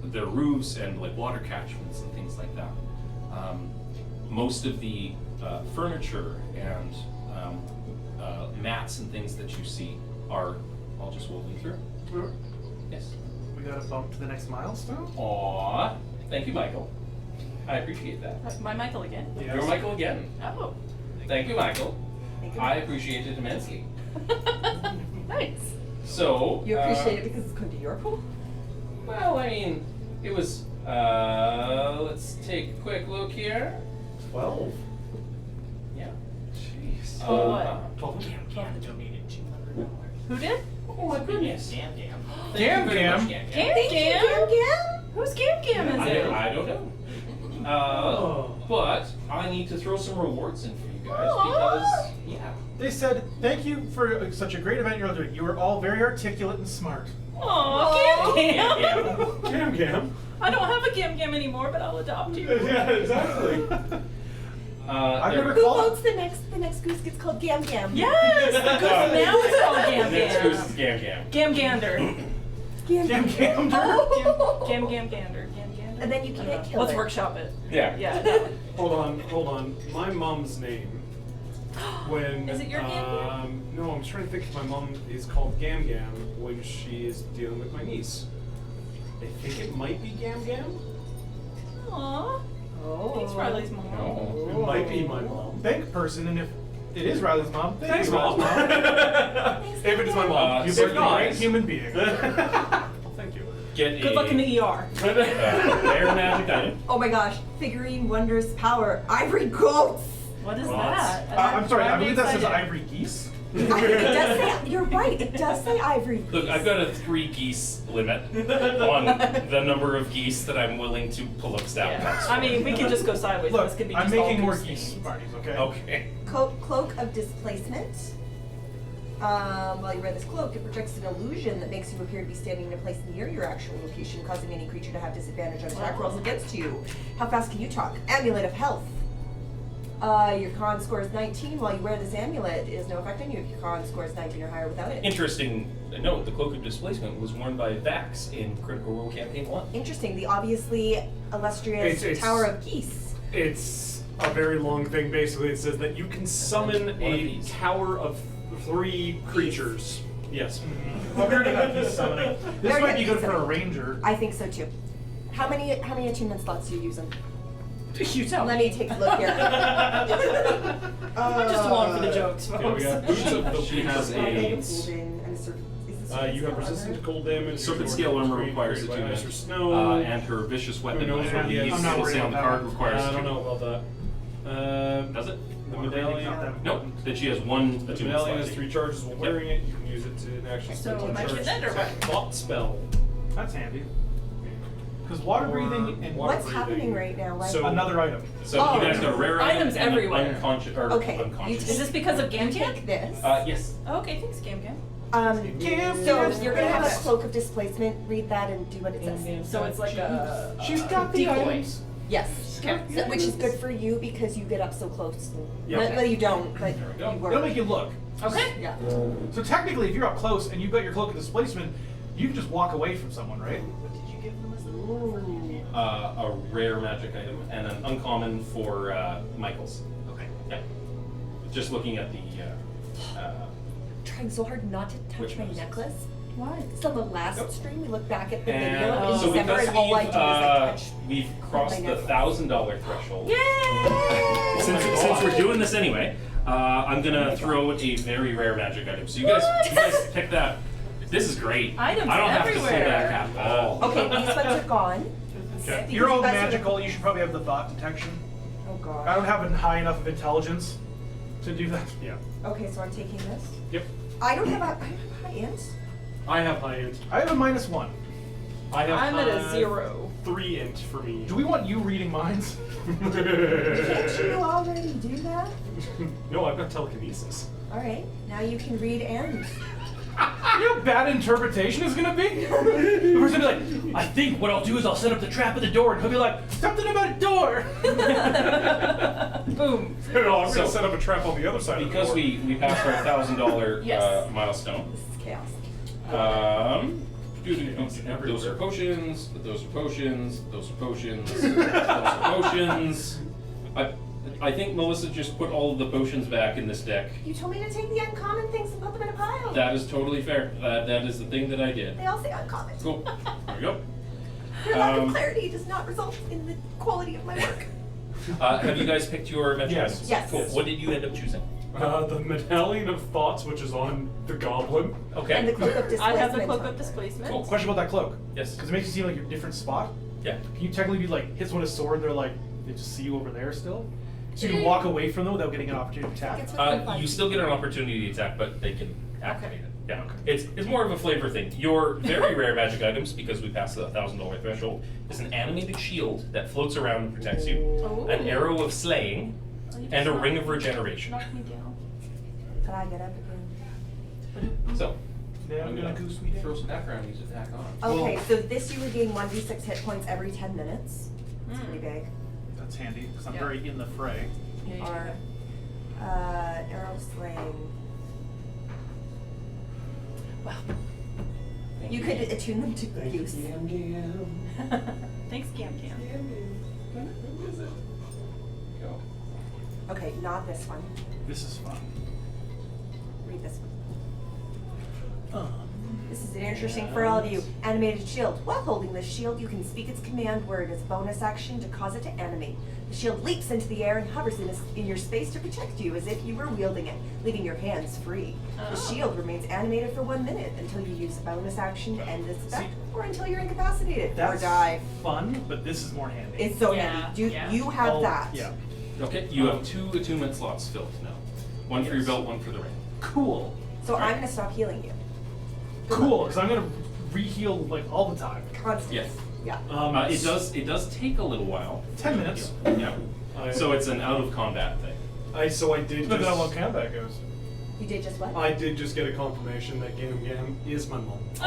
their roofs and like water catchments and things like that. Most of the furniture and mats and things that you see are all just woven through. Yes. We got to bump to the next milestone? Aww. Thank you, Michael. I appreciate that. My Michael again? You're Michael again. Oh. Thank you, Michael. I appreciate it immensely. Nice. So. You appreciate it because it's going to your pool? Well, I mean, it was. Let's take a quick look here. 12. Yeah. Jeez. Oh, what? 12. Cam donated $200. Who did? Oh my goodness. Damn. Thank you very much, Gam Gam. Gam Gam? Gam Gam? Who's Gam Gam is it? I don't know. But I need to throw some rewards in for you guys because, yeah. They said, thank you for such a great event you're all doing. You were all very articulate and smart. Aw, Gam Gam. Gam Gam. I don't have a Gam Gam anymore, but I'll adopt you. Yeah, exactly. I've never Who called. votes the next goose gets called Gam Gam? Yes, the goose now is called Gam Next Gam. goose is Gam Gam. Gam Gander. Gam Gam Gam. Gam Gam Gander. Gam Gander. And then you I don't can't know. kill Let's it. workshop it. Yeah. Yeah. Hold on. My mom's name. When Is it your Gam Gam? No, I'm trying to think. My mom is called Gam Gam when she is dealing with my niece. I think it might be Gam Gam. Aww. Thanks, Riley's mom. It might be my mom. Thank person, and if it is Riley's mom, Thanks, you, Mom. Riley's If it is my mom, You've if been a not, great human being. Well, thank you. Get Good luck in the ER. rare magic item. Oh my gosh, figurine wondrous power, ivory goats. What is Rods. that? I'm sorry, I I'm believe that says excited. ivory geese. It does say, you're right, it does say ivory goats. Look, I've got a 3 geese limit on the number of geese that I'm willing to pull up stat Yeah. packs I for. mean, we can just go sideways. Look, This could be I'm just all making more goose geese themed. parties, okay? Okay. Cloak of displacement. While you wear this cloak, it projects an illusion that makes you appear to be standing in a place near your actual location, causing any creature to have disadvantage on attack rolls against you. How fast can you talk? Amulet of health. Your con score is 19. While you wear this amulet, it is no effect on you if your con score is 19 or higher without it. Interesting note, the Cloak of Displacement was worn by Vax in Critical Role Campaign 1. Interesting. The obviously illustrious It's- Tower of Geese. It's a very long thing. Basically, it says that you can summon One of a these. tower of 3 creatures. Yes. Well, we already got geese summoning. This Already might be got good geese for a summoning. ranger. I think so too. How many attunement slots do you use them? You tell Let me. me take a look here. I'm just along for the jokes, Okay, we folks. got Boots of the She has You have resistant to cold damage. Serpent Scale Armor requires by attunement. ice or snow. And her Vicious Weapon, knows which what he the has? I'm not worried say on the about card that. requires I don't attunement. know about that. Does it? The Not medallion. that Nope. That she has 1 The attunement medallion slot. has 3 charges while wearing it. You can use it to an action So, spell. am I charge. getting it or what? Thought spell. That's handy. Because water breathing and Water What's happening right now? Why- So- another item. So Oh. you guys got a rare item Items and everywhere. an unconscious or Okay, unconscious. Is this because of Gam You Gam? take this. Yes. Okay, thanks, Gam Gam. So you're gonna have a cloak of displacement. Read that and do what it says. So it's like a. She's got the decoy. items. Yes. Okay. So- which is good for you because you get up so close. Yeah. Well, you don't, but There we go. you It'll work. make you look. Okay. Yeah. So technically, if you're up close and you've got your cloak of displacement, you can just walk away from someone, right? A rare magic item and an uncommon for Michael's. Okay. Yeah. Just looking at the. Trying so hard not to touch Which my ones? necklace. Why? So on the last Yep. stream, we looked back at the And video in so December, because and all I do is I touch. we've crossed my the necklace. $1,000 threshold. Yay! Since we're doing this anyway, I'm gonna throw a very rare magic item. So you guys pick that. This is great. Items I don't have to pull everywhere. back at all. Okay, these ones are gone. Okay. You're all You guys are- magical. You should probably have the thought detection. Oh god. I don't have a high enough of intelligence to do that. Yeah. Okay, so I'm taking this. Yep. I don't have high int. I have high int. I have a -1. I have I'm at a high 0. 3 int for me. Do we want you reading minds? Can't you already do that? No, I've got telekinesis. Alright, now you can read and. You know how bad interpretation is gonna be? The person will be like, I think what I'll do is I'll set up the trap at the door, and he'll be like, something about a door! Boom. No, I'm So- gonna set up a trap on the other side Because of the door. we passed our $1,000 Yes. milestone. This is chaos. Those are potions. Those are potions. Those are potions. Those are potions. I think Melissa just put all of the potions back in this deck. You told me to take the uncommon things and put them in a pile. That is totally fair. That is the thing that I did. They all say uncommon. Cool. There we go. Your lack of Um, clarity does not result in the quality of my work. Have you guys picked your adventure Yes. items? Yes. Cool. What did you end up choosing? The medallion of thoughts, which is on the goblin. Okay. And the cloak of I displacement. have the cloak on of it. displacement. Cool. Question about that cloak. Yes. Because it makes you seem like you're a different spot. Yeah. Can you technically be like, hit someone with a sword, they're like, they just see you over there still? So you can walk away from them without getting an opportunity to attack. It's what's been fun. You still get an opportunity to attack, but they can activate it. Yeah, it's more of a flavor thing. Your very rare magic items, because we passed the $1,000 threshold, is an animated shield that floats around and protects you, an arrow of slaying, and a ring of regeneration. Knock me down. Can I get up again? So, Yeah, I'm gonna gonna goose me down. throw some background music back on. Okay, so this you regain 1d6 hit points every 10 minutes. It's pretty big. That's handy because I'm Yeah. very in the fray. Yeah, Or arrow slaying. Wow. You could attune them to Thank you, use. GM. Thanks, Cam Cam. Who is it? Go. Okay, not this one. This is fun. Read this one. This is an interesting for all of you. Animated shield. While holding this shield, you can speak its command word as bonus action to cause it to animate. The shield leaps into the air and hovers in your space to protect you as if you were wielding it, leaving your hands free. The shield remains animated for 1 minute until you use a bonus action to end this effect, or until you're incapacitated or That's die. fun, but this is more handy. It's so Yeah, handy. Do yeah. you have Oh, that? Yeah. Okay, you have 2 attunement slots filled now. One for your Yes. belt, one for the ring. Cool. So I'm gonna stop healing you. Cool, because I'm gonna re-heal like all the time. Constantly. Yes. Yeah. It does take a little while. 10 minutes. Yeah. So it's an out of combat thing. I did Look at how long just, combat goes. You did just what? I did just get a confirmation that Gam is my mom. Thanks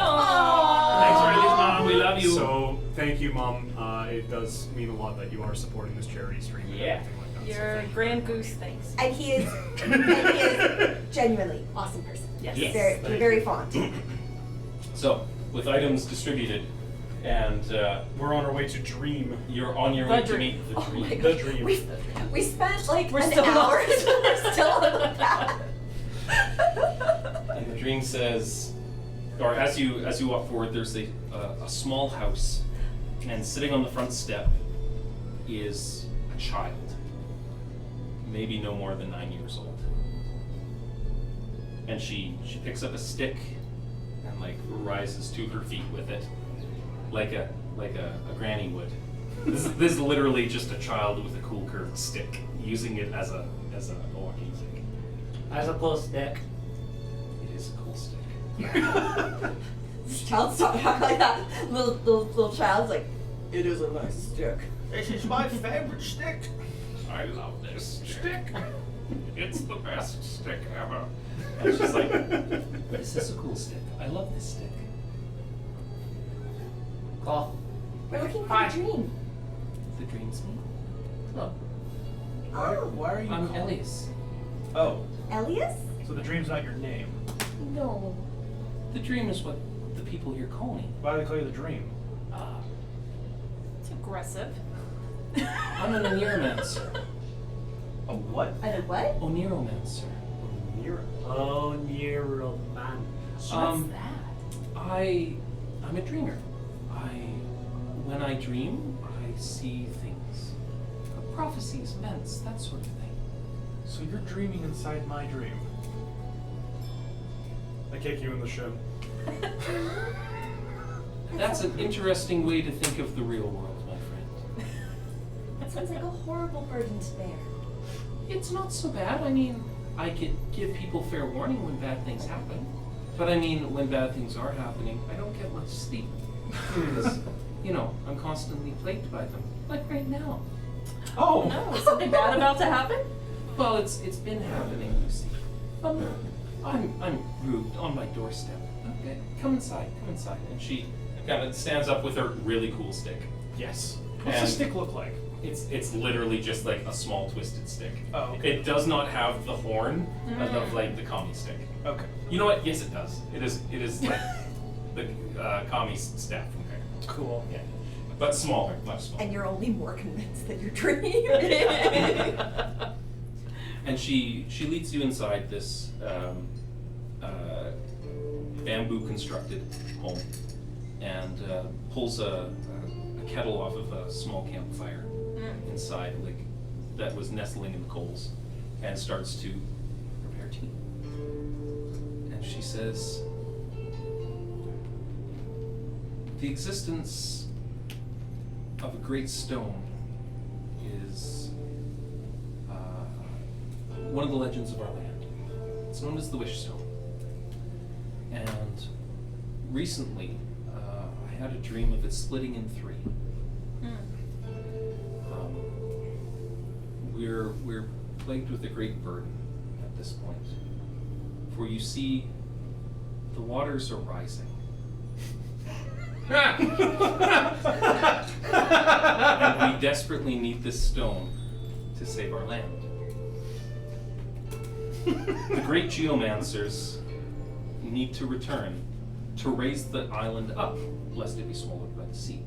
for release, Mom. We love you. So thank you, Mom. It does mean a lot that you are supporting this charity stream and Yeah. everything like that. You're a grand goose, thanks. And he is genuinely awesome person. Yes. Yes. Very, very fond. So, with items distributed, and We're on our way to Dream. you're on your way to dream. meet the Oh my dream. The God. Dream. We spent like We're an still hour on. we're still on the path. And the dream says, or as you walk forward, there's a small house, and sitting on the front step is a child, maybe no more than 9 years old. And she picks up a stick and like rises to her feet with it, like a granny would. This is literally just a child with a cool curved stick, using it as a walking stick. As a cool stick. It is a cool stick. This child started talking like that. Little child's like, it is a nice stick. This is my favorite stick. I love this stick. It's the best stick ever. And she's like, this is a cool stick. I love this stick. Cool. We're looking for Hi. a dream. The dream's me. Hello. Why are you I'm calling- Elias. Oh, Elias? So the dream's not your name. No. The dream is what the people here call me. Why do they call you the dream? It's aggressive. I'm an Oniromancer. A what? I know what? Oniromancer. Oh, Neuroman. What's Um, that? I'm a dreamer. When I dream, I see things. Prophecies, events, that sort of thing. So you're dreaming inside my dream. I kick you in the shin. That's an interesting way to think of the real world, my friend. That sounds like a horrible burden to bear. It's not so bad. I mean, I could give people fair warning when bad things happen. But I mean, when bad things are happening, I don't get much sleep. Because, I'm constantly plagued by them. Like right now. Oh! No, is something bad about to happen? Well, it's been happening, you see. I'm rude on my doorstep. Okay, come inside. And she kind of stands up with her really cool stick. Yes. What's And- the stick look like? It's literally just like a small twisted stick. Oh, okay. It does not have the horn of like the kami stick. Okay. You know what? Yes, it does. It is like the kami staff from there. Cool. Yeah, but smaller, much smaller. And you're only more convinced that you're dreaming. And she leads you inside this bamboo constructed home, and pulls a kettle off of a small campfire inside, like that was nestling in the coals, and starts to prepare tea. And she says, "The existence of a great stone is one of the legends of our land. It's known as the Wish Stone. And recently, I had a dream of it splitting in three. We're plagued with a great burden at this point. For you see, the waters are rising. And we desperately need this stone to save our land. The great geomancers need to return to raise the island up, lest it be swallowed by the sea.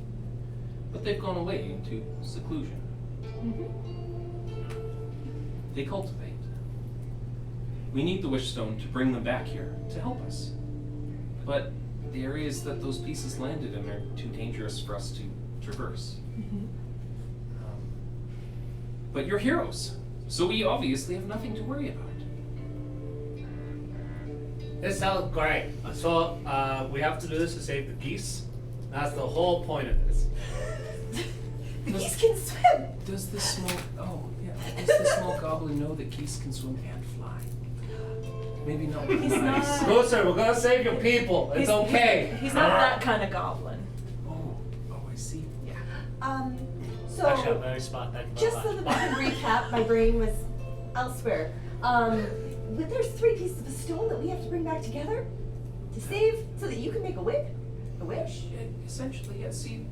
But they've gone away into seclusion. They cultivate. We need the wish stone to bring them back here to help us. But the areas that those pieces landed in are too dangerous for us to traverse. But you're heroes, so we obviously have nothing to worry about. This sounds great. So, we have to do this to save the geese. That's the whole point of this. Geese can swim. Does the small goblin know that geese can swim and fly? Maybe not. He's not. Go, sir. We're gonna save your people. It's okay. He's not that kind of goblin. Oh, I see. Yeah. So Actually, I'm very smart. Thank you very just so that much. we can recap, my brain was elsewhere. But there's 3 pieces of stone that we have to bring back together to save, so that you can make a wish. Essentially, yes. See,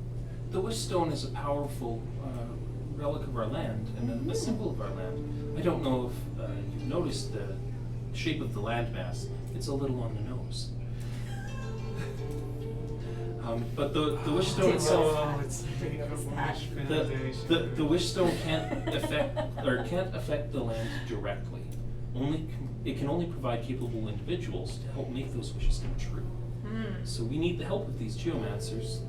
the wish stone is a powerful relic of our land and a symbol of our land. I don't know if you've noticed the shape of the landmass. It's a little on the nose. But the wish stone itself, it's big of a wish the wish stone can't affect the land directly. It can only provide capable individuals to help make those wishes come true. So we need the help of these geomancers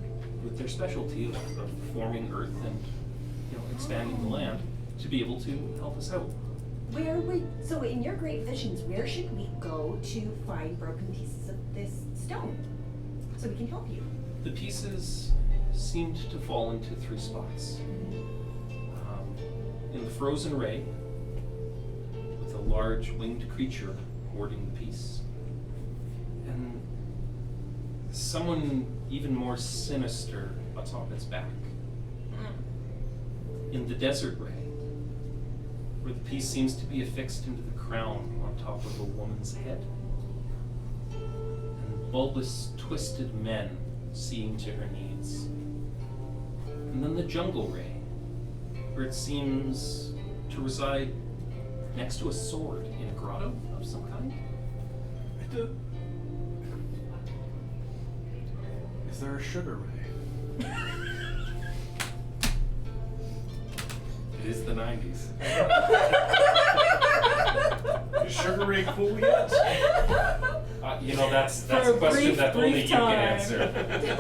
with their specialty of forming earth and expanding the land to be able to help us out. So in your great visions, where should we go to find broken pieces of this stone so we can help you? The pieces seemed to fall into 3 spots. In the frozen ray, with a large winged creature hoarding the piece. And someone even more sinister atop its back. In the desert ray, where the piece seems to be affixed into the crown on top of a woman's head. And bulbous, twisted men seeing to her needs. And then the jungle ray, where it seems to reside next to a sword in a grotto of some kind. Is there a sugar ray? It is the 90s. Is sugar ray cool yet? That's For a a question that only brief you can time. answer.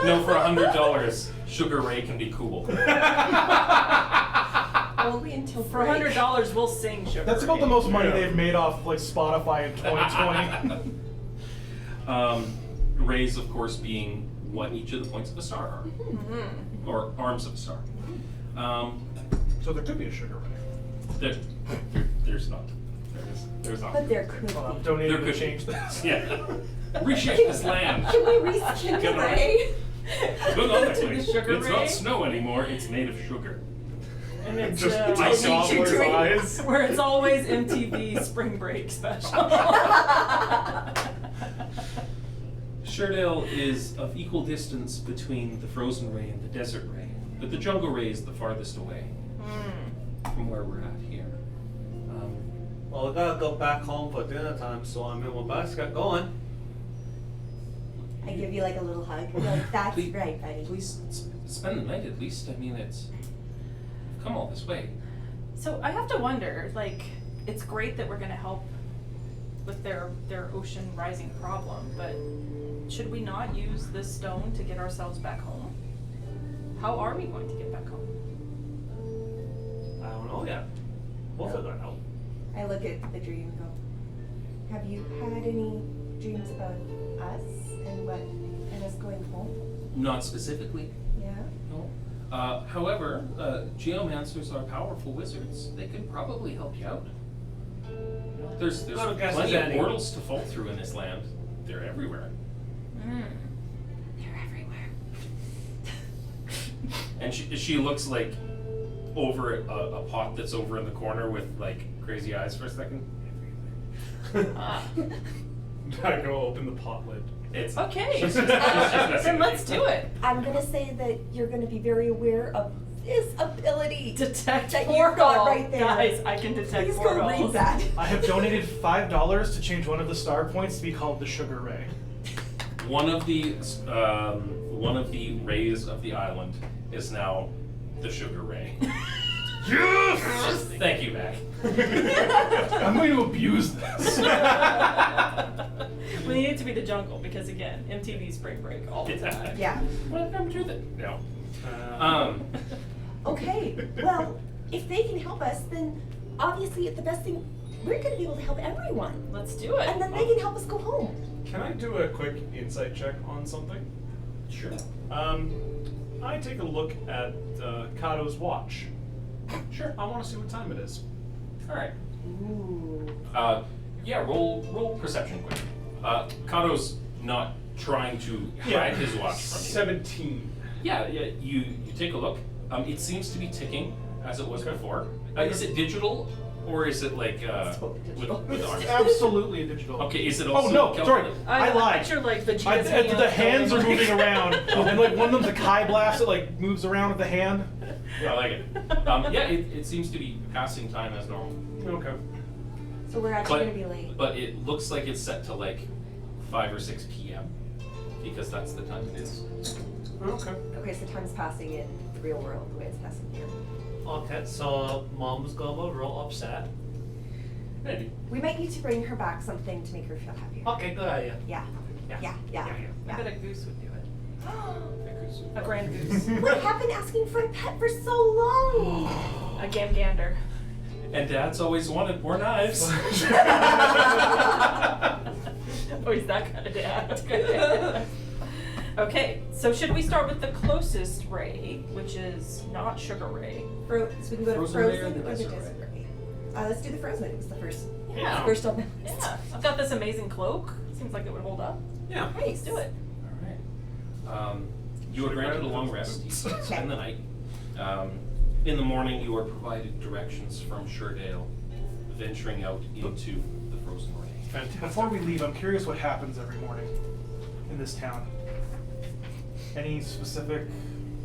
No, for $100, Sugar Ray can be cool. Only until For break. $100, we'll sing Sugar That's about the Ray. most money they've made off of, like, Spotify in 2020. Rays, of course, being what each of the points of a star are, or arms of a star. So there could be a sugar ray. There's not. There's not. But there could Well, I'm be. donating There to could change this. Yeah. Reshape this land. Can we reskin the ray? Canonically, the Sugar it's Ray? not snow anymore. It's made of sugar. And it's Just I takes think off you're his doing- eyes. where it's always MTV Spring Break special. Sherdale is of equal distance between the frozen ray and the desert ray, but the jungle ray is the farthest away from where we're at here. Well, we gotta go back home for dinner time, so I'm in my bus. Get going. I give you like a little hug. You're like, that's Please- right, buddy. Please spend the night at least. I mean, we've come all this way. So I have to wonder, like, it's great that we're gonna help with their ocean rising problem, but should we not use this stone to get ourselves back home? How are we going to get back home? I don't know yet. We'll figure it out. I look at the dream and go, have you had any dreams about us and us going home? Not specifically, Yeah? no. However, geomancers are powerful wizards. They could probably help you out. There's Not a guess plenty as of any. portals to fall through in this land. They're everywhere. They're everywhere. And she looks like over a pot that's over in the corner with like crazy eyes for a second. I go open the pot lid. It's Okay. she's just Then let's do it. I'm gonna say that you're gonna be very aware of this ability Detect that portal. you've got right there. Guys, I can detect Please portals. go read that. I have donated $5 to change one of the star points to be called the Sugar Ray. one of the rays of the island is now the Sugar Ray. Yes! Thank you, Mac. I'm going to abuse this. We need it to be the jungle because again, MTV Spring Break all the time. Yeah. Welcome to the no. Okay, well, if they can help us, then obviously the best thing, we're gonna be able to help everyone. Let's do it. And then they can help us go home. Can I do a quick insight check on something? Sure. I take a look at Kato's watch. Sure. I want to see what time it is. All right. Ooh. Yeah. Roll perception quick. Kato's not trying to hide his watch from you. 17. Yeah. You take a look. It seems to be ticking as it was before. Is it digital or is it like with ours? Absolutely a digital. Okay. Is it Oh also? no, sorry, calculated? I lied. Picture like the The hands are moving around, and like one of them's a Kai blast that like moves around with the hand. I like it. Yeah. It seems to be passing time as normal. Okay. So we're actually gonna be late. But it looks like it's set to like 5 or 6 p.m. because that's the time it is. Okay. Okay, so time's passing in the real world the way it's passing here. Okay, so mom's gonna roll upset. Maybe. We might need to bring her back something to make her feel happier. Okay, good idea. Yeah. Yeah. I bet a goose would do it. Because- A grand goose. What happened asking for a pet for so long? A gamgander. And Dad's always wanted more knives. Oh, he's that kind of dad. Okay, so should we start with the closest ray, which is not Sugar Ray? So we can go to Frozen ray or frozen the or the desert desert ray. Let's do the frozen. It was the first. Yeah. First on the list. Yeah, I've got this amazing cloak. Seems like it would hold up. Yeah. Let's do it. All right. You are granted a long rest. You spend the night. In the morning, you are provided directions from Shurdale, venturing out into the frozen ray. Fantastic. Before we leave, I'm curious what happens every morning in this town. Any specific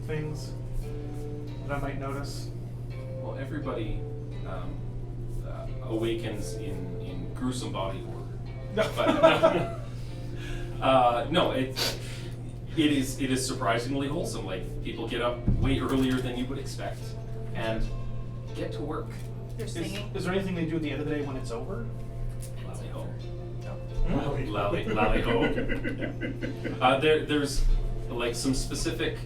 things that I might notice? Well, everybody awakens in gruesome body horror. But no, it is surprisingly wholesome. Like people get up way earlier than you would expect and get to work. They're singing. Is there anything they do at the end of the day when it's over? Lally ho. Lally. Lally ho. There's like some specific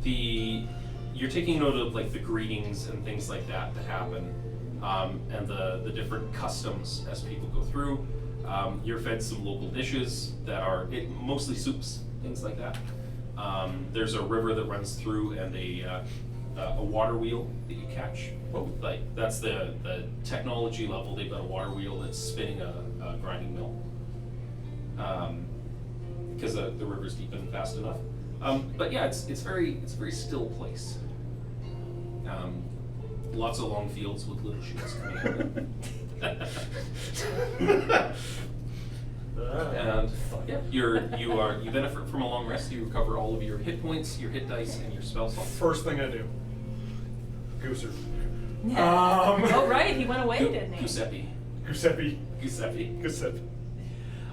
you're taking note of like the greetings and things like that happen, and the different customs as people go through. You're fed some local dishes that are mostly soups, things like that. There's a river that runs through and a water wheel that you catch. Like that's the technology level. They've got a water wheel that's spinning a grinding mill. Because the river's deep and fast enough. But yeah, it's a very still place. Lots of long fields with little shoots coming out. And yeah, you benefit from a long rest. You recover all of your hit points, your hit dice, and your spell slots. First thing I do. Gooser. Oh right, he went away, didn't he? Giuseppe. Giuseppe. Giuseppe. Giuseppe.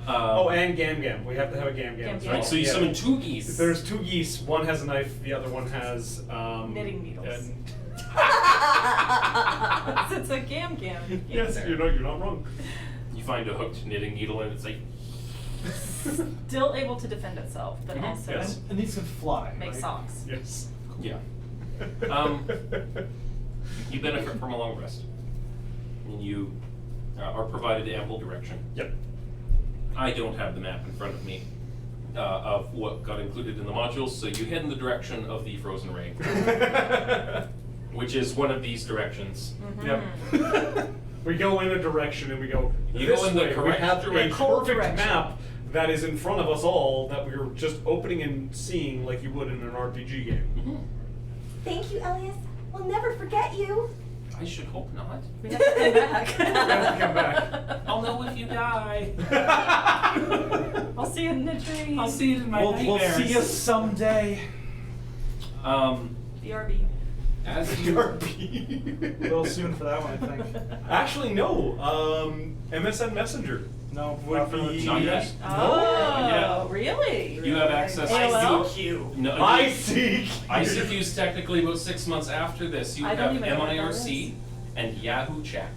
And Gam Gam. We have to have a Gam Gam. Gam Right, so you summon 2 geese. There's 2 geese. One has a knife. The other one has Knitting needles. and- It's a gam. yes, you're not wrong. You find a hooked knitting needle and it's like Still able to defend itself, but Mhm, also yes. And these can fly. make right? socks. Yes. yeah. You benefit from a long rest. And you are provided ample direction. Yep. I don't have the map in front of me of what got included in the modules, so you head in the direction of the frozen ray, which is one of these directions. Yep. We go in a direction and we go. You this go in the way. correct we have direction. a Cold perfect direction. map that is in front of us all that we're just opening and seeing like you would in an RPG game. Thank you, Elias. We'll never forget you. I should hope not. We have to come back. have to come back. I'll know if you die. I'll see you in the tree. I'll see it in my We'll nightmares. see you someday. BRB. As you A little soon for that one, I think. Actually, no. MSN Messenger No, would not for be. Not yet. Oh, Yeah. really? You have access to AOL? ICQ. No, ICQ is technically about 6 months after this. You I have don't even know what that MIRC and Yahoo Chat.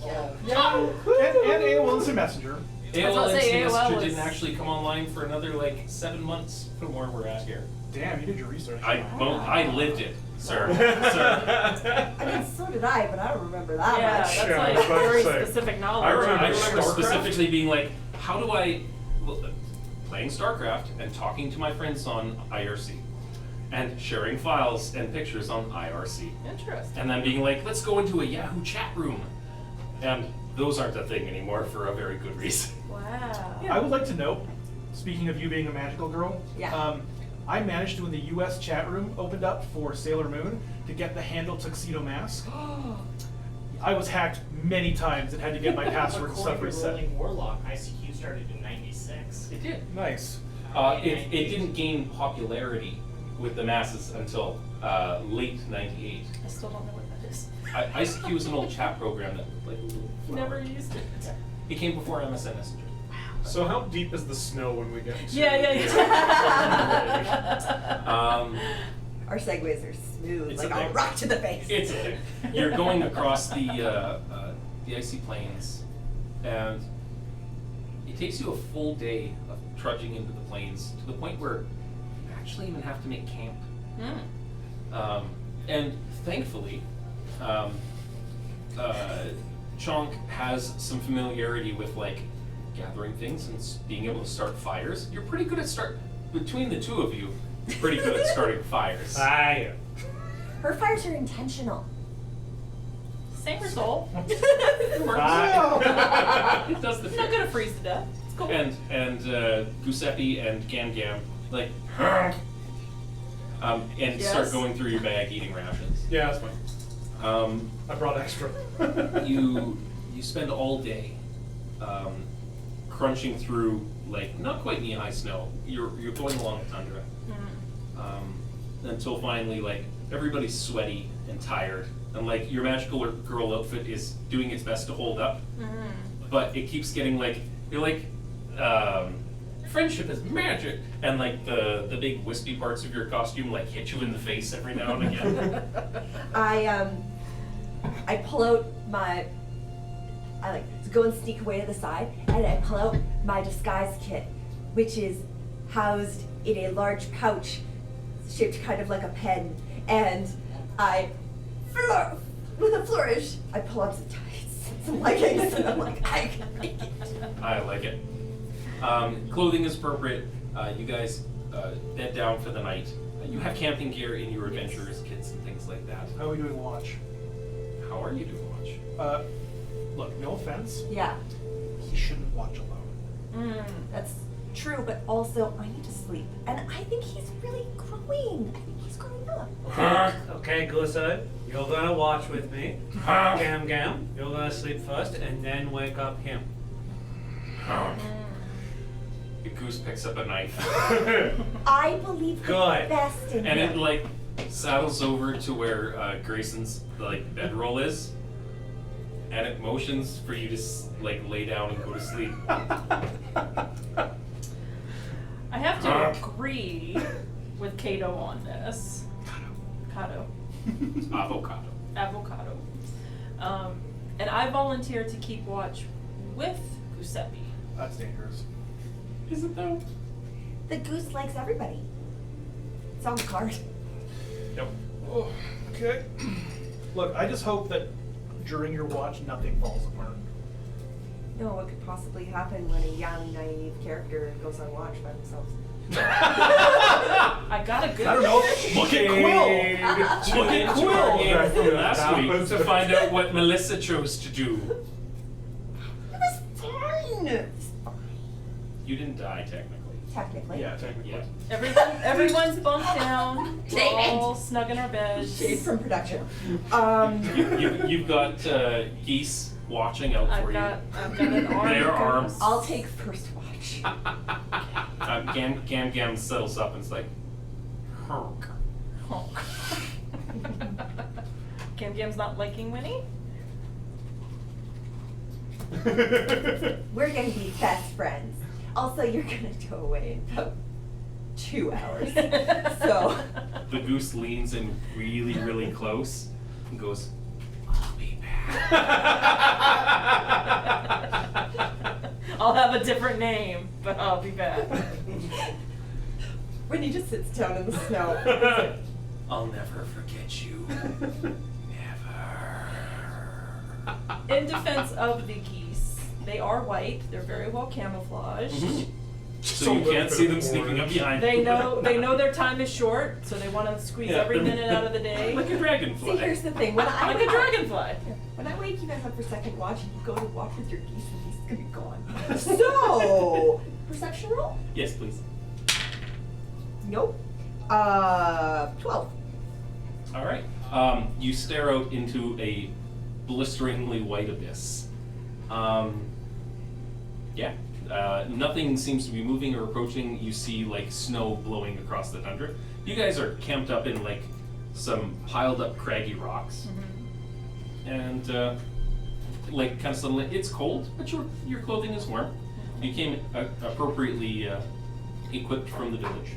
Yeah. And AOL Instant Messenger. AOL about to say, Instant AOL Messenger was- didn't actually come online for another like 7 months from where we're at here. Damn, you did your research. I lived it, sir. Sir. I mean, so did I, but I don't remember that Yeah, much. that's Yeah, I like was about to very say. specific knowledge. I remember I remember StarCraft? specifically being like, how do I playing StarCraft and talking to my friends on IRC and sharing files and pictures on IRC. Interesting. And then being like, let's go into a Yahoo chat room. And those aren't a thing anymore for a very good reason. Wow. I would like to note, speaking of you being a magical girl, Yeah. I managed to, when the US chat room opened up for Sailor Moon, to get the handle tuxedo mask. I was hacked many times and had to get my password and stuff According to reset. Rolling Warlock, ICQ started in '96. It did. Nice. It didn't gain popularity with the masses until late '98. I still don't know what that is. ICQ was an old chat program that like Never used it. It came before MSN Messenger. So how deep is the snow when we get to Yeah. Our segues are smooth, It's like a a thing. rock to the face. It's a thing. You're going across the icy plains, and it takes you a full day of trudging into the plains to the point where you actually even have to make camp. And thankfully, Chonk has some familiarity with like gathering things and being able to start fires. You're pretty good at between the two of you, you're pretty good at starting fires. Fire. Her fires are intentional. Same result. It does the Not trick. gonna freeze to death. It's cool. And Giuseppe and Gam Gam like and Yes. start going through your bag eating rations. Yeah, that's fine. I brought extra. You spend all day crunching through like not quite knee-high snow. You're going along the tundra until finally like everybody's sweaty and tired, and like your magical girl outfit is doing its best to hold up, but it keeps getting like you're like friendship is magic, and like the big wispy parts of your costume like hit you in the face every now and again. I pull out I like to go and sneak away to the side, and I pull out my disguise kit, which is housed in a large pouch shaped kind of like a pen, and with a flourish, I pull up some tights, some leggings, and I'm like, I like it. I like it. Clothing is appropriate. You guys bed down for the night. You have camping gear in your adventurers kits and things like that. How are we doing watch? How are you doing, Watch? Look, no offense, Yeah, he shouldn't watch alone. that's true, but also I need to sleep, and I think he's really growing. I think he's growing up. Okay, Gusa, you're gonna watch with me. Gam Gam, you're gonna sleep first and then wake up him. The goose picks up a knife I believe the Good. best in and him. it like saddles over to where Grayson's like bedroll is, and it motions for you to like lay down and go to sleep. I have to agree with Kato on this. Kato. Avocado. Avocado. And I volunteer to keep watch with Giuseppe. That's dangerous. Is it though? The goose likes everybody. It's on the card. Yep. Oh, okay. Look, I just hope that during your watch nothing falls apart. No, what could possibly happen when a young, naive character goes on watch by themselves? I got a good. I don't know. Look at Quill. Tune Look at into our game Quill. from last week to find out what Melissa chose to do. It was fine. You didn't die technically. Technically. Yeah, technically. Yeah. Everyone's bunked down. We're all snug in our beds. Shade from production. You've got geese watching out for I've got an arm. Their arms. I'll take first watch. Gam settles up and it's like, honk. Honk. Gam Gam's not liking Winnie? We're gonna be best friends. Also, you're gonna go away in about 2 hours. So. The goose leans in really, really close and goes, I'll be back. I'll have a different name, but I'll be back. When he just sits down in the snow. I'll never forget you. Never. In defense of the geese, they are white. They're very well camouflaged. Mm-hmm. So you can't see them sneaking up behind They you. know their time is short, so they want to squeeze every minute out of the day. Like a dragonfly. See, here's the thing. When I Like a dragonfly. When I wake you guys up for second watch and you go to walk with your geese, the geese is gonna be gone. So, perception roll? Yes, please. Nope. 12. All right. You stare out into a blisteringly white abyss. Yeah. Nothing seems to be moving or approaching. You see like snow blowing across the tundra. You guys are camped up in like some piled up craggy rocks. And like kind of suddenly, it's cold, but your clothing is warm. You came appropriately equipped from the village.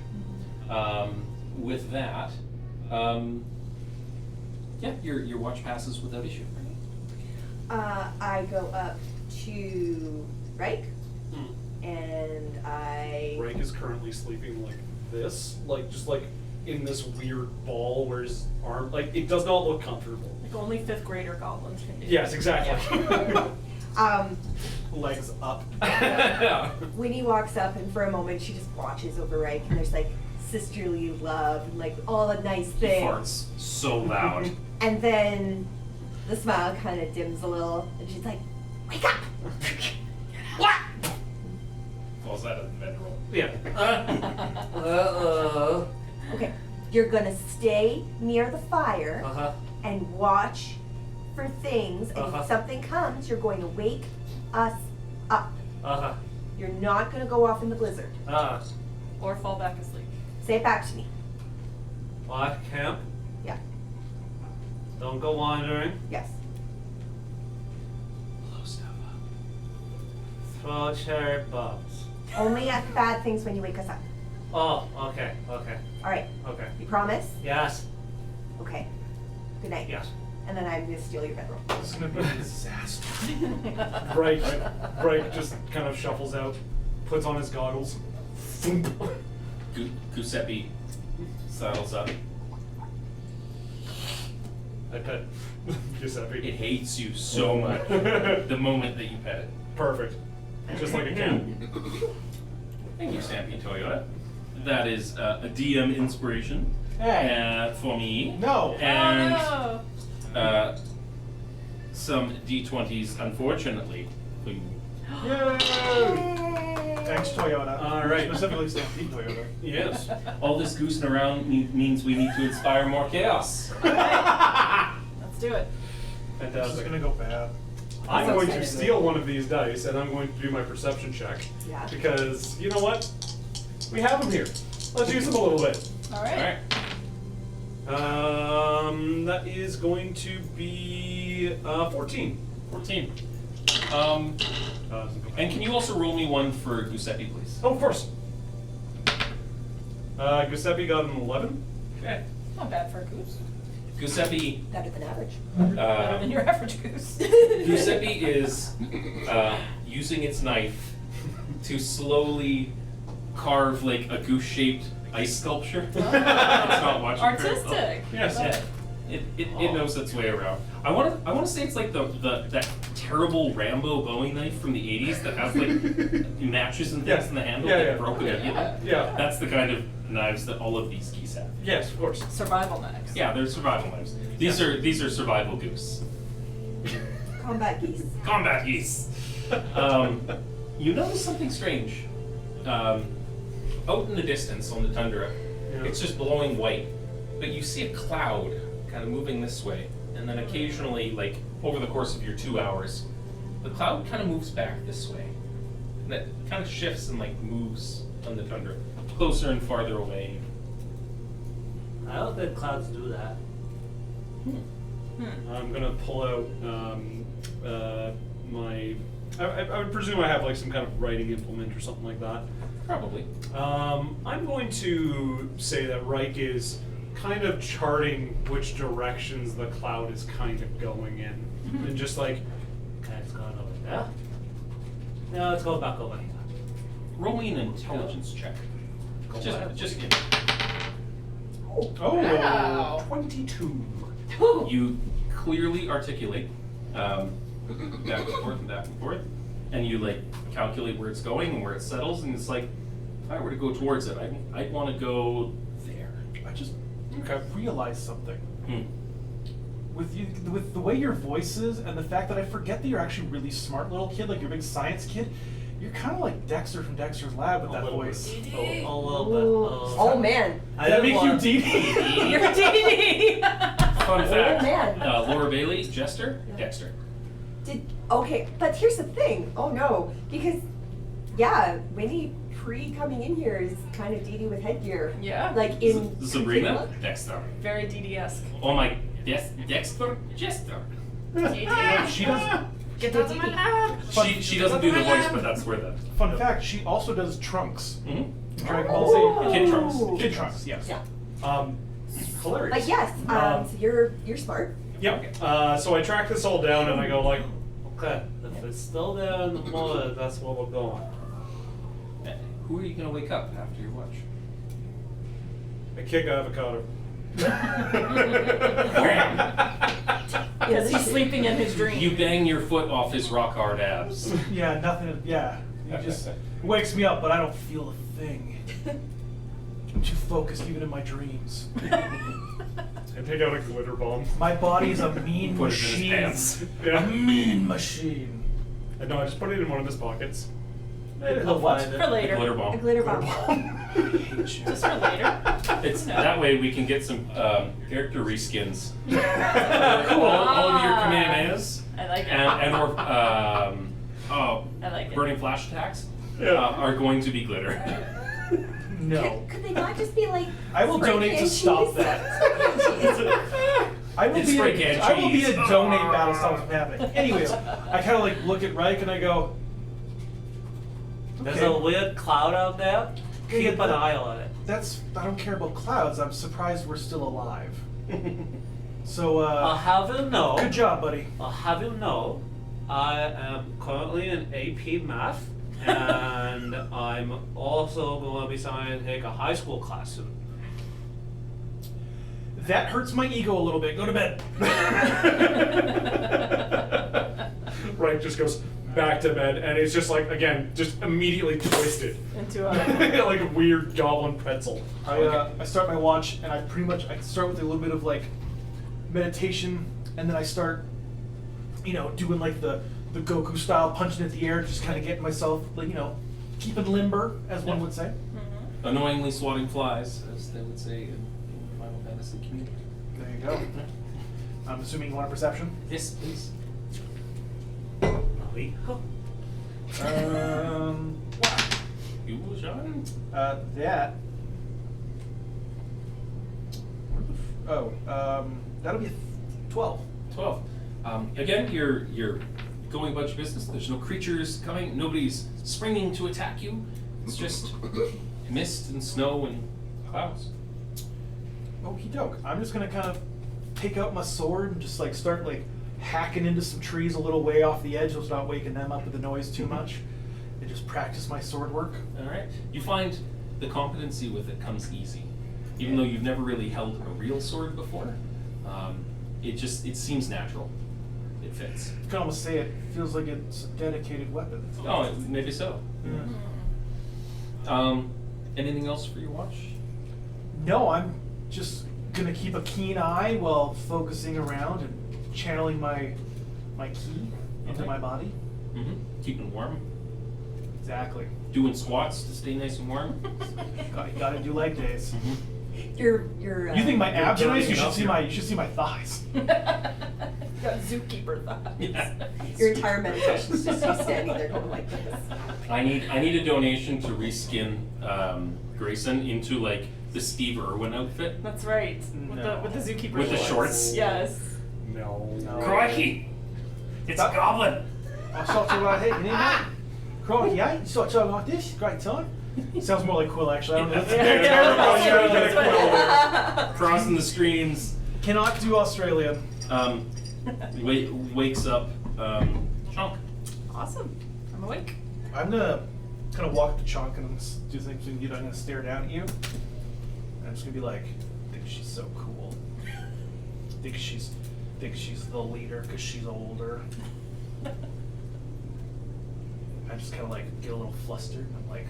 With that, yeah, your watch passes without issue. I go up to Reich, and I. Reich is currently sleeping like this, like just like in this weird ball where his arm, like it does not look comfortable. Like only 5th grader goblins can do. Yes, exactly. Legs up. Winnie walks up, and for a moment she just watches over Reich, and there's like sisterly love, and like all the nice He things. farts so loud. And then the smile kind of dims a little, and she's like, "Wake up!" What? Falls out of the bedroll. Yeah. Okay, you're gonna stay near the fire and watch for things, and if something comes, you're going to wake us up. You're not gonna go off in the blizzard. Or fall back asleep. Say it back to me. What, camp? Yeah. Don't go wandering. Yes. Blow stuff Throw cherry bombs. Only at bad things when you wake us up. Oh, okay. All right. Okay. You promise? Yes. Okay. Good night. Yes. And then I'm gonna steal your bedroll. This is gonna be a disaster. Reich just kind of shuffles out, puts on his goggles. Giuseppe saddles up. I pet Giuseppe. It hates you so much the moment that you pet it. Perfect. Just like a cat. Thank you, Stampede Toyota. That is a DM inspiration for me. No. And some D20s, unfortunately, for you. Yay! Thanks, Toyota. All right. Specifically, Stampede Toyota. Yes. All this goosing around means we need to inspire more chaos. Let's do it. This is Fantastic. gonna go bad. I'm so going to excited. steal one of these dice, and I'm going to do my perception check. Yeah. Because, you know what? We have them here. Let's use them a little bit. All All right. right. That is going to be 14. 14. And can you also roll me one for Giuseppe, please? Oh, of course. Giuseppe got an 11. Okay. Not bad for a goose. Giuseppe, Better than average. Better than your average goose. Giuseppe is using its knife to slowly carve like a goose-shaped ice sculpture. It's not watching very well. Artistic. Yes. Yeah. It knows its way around. I want to say it's like that terrible Rambo Bowie knife from the 80s that has like matches and things in the handle Yeah, that yeah. broken Okay, at you. Yeah. That's the kind of knives that all of these geese have. Yes, of course. Survival knives. Yeah, they're survival knives. These are survival goose. Combat geese. Combat geese. You notice something strange out in the distance on the tundra, it's just blowing white, but you see a cloud kind of moving this way, and then occasionally, like over the course of your 2 hours, the cloud kind of moves back this way. And it kind of shifts and like moves on the tundra, closer and farther away. I don't think clouds do that. I'm gonna pull out my. I would presume I have like some kind of writing implement or something like that. Probably. I'm going to say that Reich is kind of charting which directions the cloud is kind of going in, and just like, Okay, it's going over there. No, let's go back over here. Roll me an intelligence check. Just give Wow. 22. You clearly articulate back and forth and back and forth, and you like calculate where it's going and where it settles, and it's like, if I were to go towards it, I'd want to go there. I just realized something. Hmm. With the way your voice is and the fact that I forget that you're actually a really smart little kid, like you're a big science kid, you're kind of like Dexter from Dexter's Lab with that voice. A little bit. Oh man. I Does that didn't make you want- Dee Dee? You're Dee. Fun fact, man. Laura Bailey, Jester, Dexter. Okay, but here's the thing. Oh no, because yeah, Winnie pre coming in here is kind of Dee Dee with headgear. Yeah. Like in Sabrina, Dexter. Very DD-esque. Oh my, yes, Dexter, Jester. She does. Get out of my lab. She doesn't do the voice, but that's where the Fun fact: she also does Trunks. Dragon Oh. Ball Z. Kid Trunks. Kid Trunks. Yes. Yeah. Hilarious. Like yes. So you're smart. Yep. So I track this all down and I go like, Okay, if it's still there in the morning, that's where we're going. Who are you gonna wake up after your watch? I kick avocado. Because he's sleeping in his dream. You bang your foot off his rock hard abs. Yeah, nothing. Yeah, it just wakes me up, but I don't feel a thing. I'm too focused, even in my dreams. I take out a glitter bomb. My body's a mean Put it in his machine. pants. A Yeah. mean machine. And no, I just put it in one of his pockets. The what? For The later. glitter A bomb. glitter bomb. Just for later. It's that way we can get some character reskins. all of your Kamehamehas I like it. and or I like it. burning flash attacks Yeah. are going to be glitter. No. Could they not just be like? I will spray donate to can stop cheese? that. Spray can cheese. I will It's be spray can I will be a cheese. donate battle stop from happening. Anyways, I kind of like look at Reich and I go, There's okay, a weird cloud out there. Keep an eye on it. I don't care about clouds. I'm surprised we're still alive. So, I'll have you know. good job, buddy. I'll have you know, I am currently in AP Math, and I'm also going to be starting to take a high school class soon. That hurts my ego a little bit. Go to bed. Right, just goes back to bed, and it's just like, again, just immediately twisted. Into a. Like a weird goblin pretzel. I start my watch, and I start with a little bit of like meditation, and then I start, doing like the Goku style, punching at the air, just kind of getting myself, like, keeping limber, as one would say. Annoyingly swatting flies, as they would say in Final Fantasy community. There you go. I'm assuming you want a perception. Yes, please. You will shine. That. That'll be a 12. 12. Again, you're going about your business. There's no creatures coming. Nobody's springing to attack you. It's just mist and snow and clouds. Okie doke. I'm just gonna kind of take out my sword and just like start like hacking into some trees a little way off the edge, so it's not waking them up with the noise too much, and just practice my sword work. All right. You find the competency with it comes easy, even though you've never really held a real sword before. It seems natural. It fits. You can almost say it feels like it's a dedicated weapon. Oh, maybe so. Anything else for your watch? No, I'm just gonna keep a keen eye while focusing around and channeling my ki into Okay. my body. Mm-hmm. Keeping warm. Exactly. Doing squats to stay nice and warm. Gotta do leg days. You're You think my abs are nice? dirtying up here. You should see my thighs. Got zookeeper thighs. Yeah. your entire meditation is just you standing there going like this. I need a donation to reskin Grayson into like the Steve Irwin outfit. That's right. No. With the zookeeper With the shorts? Yes. No. Crikey! It's a goblin! I start talking like, hey, you need that? Crikey, eh? You start talking like this? Great time. Sounds more like Quill, actually. I don't know. Crossing the streams. Cannot do Australian. Wakes up Chunk. Awesome. I'm awake. I'm gonna kind of walk up to Chunk and do things with you. I'm gonna stare down at you. And I'm just gonna be like, I think she's so cool. I think she's the leader because she's older. I just kind of like get a little flustered. And I'm like,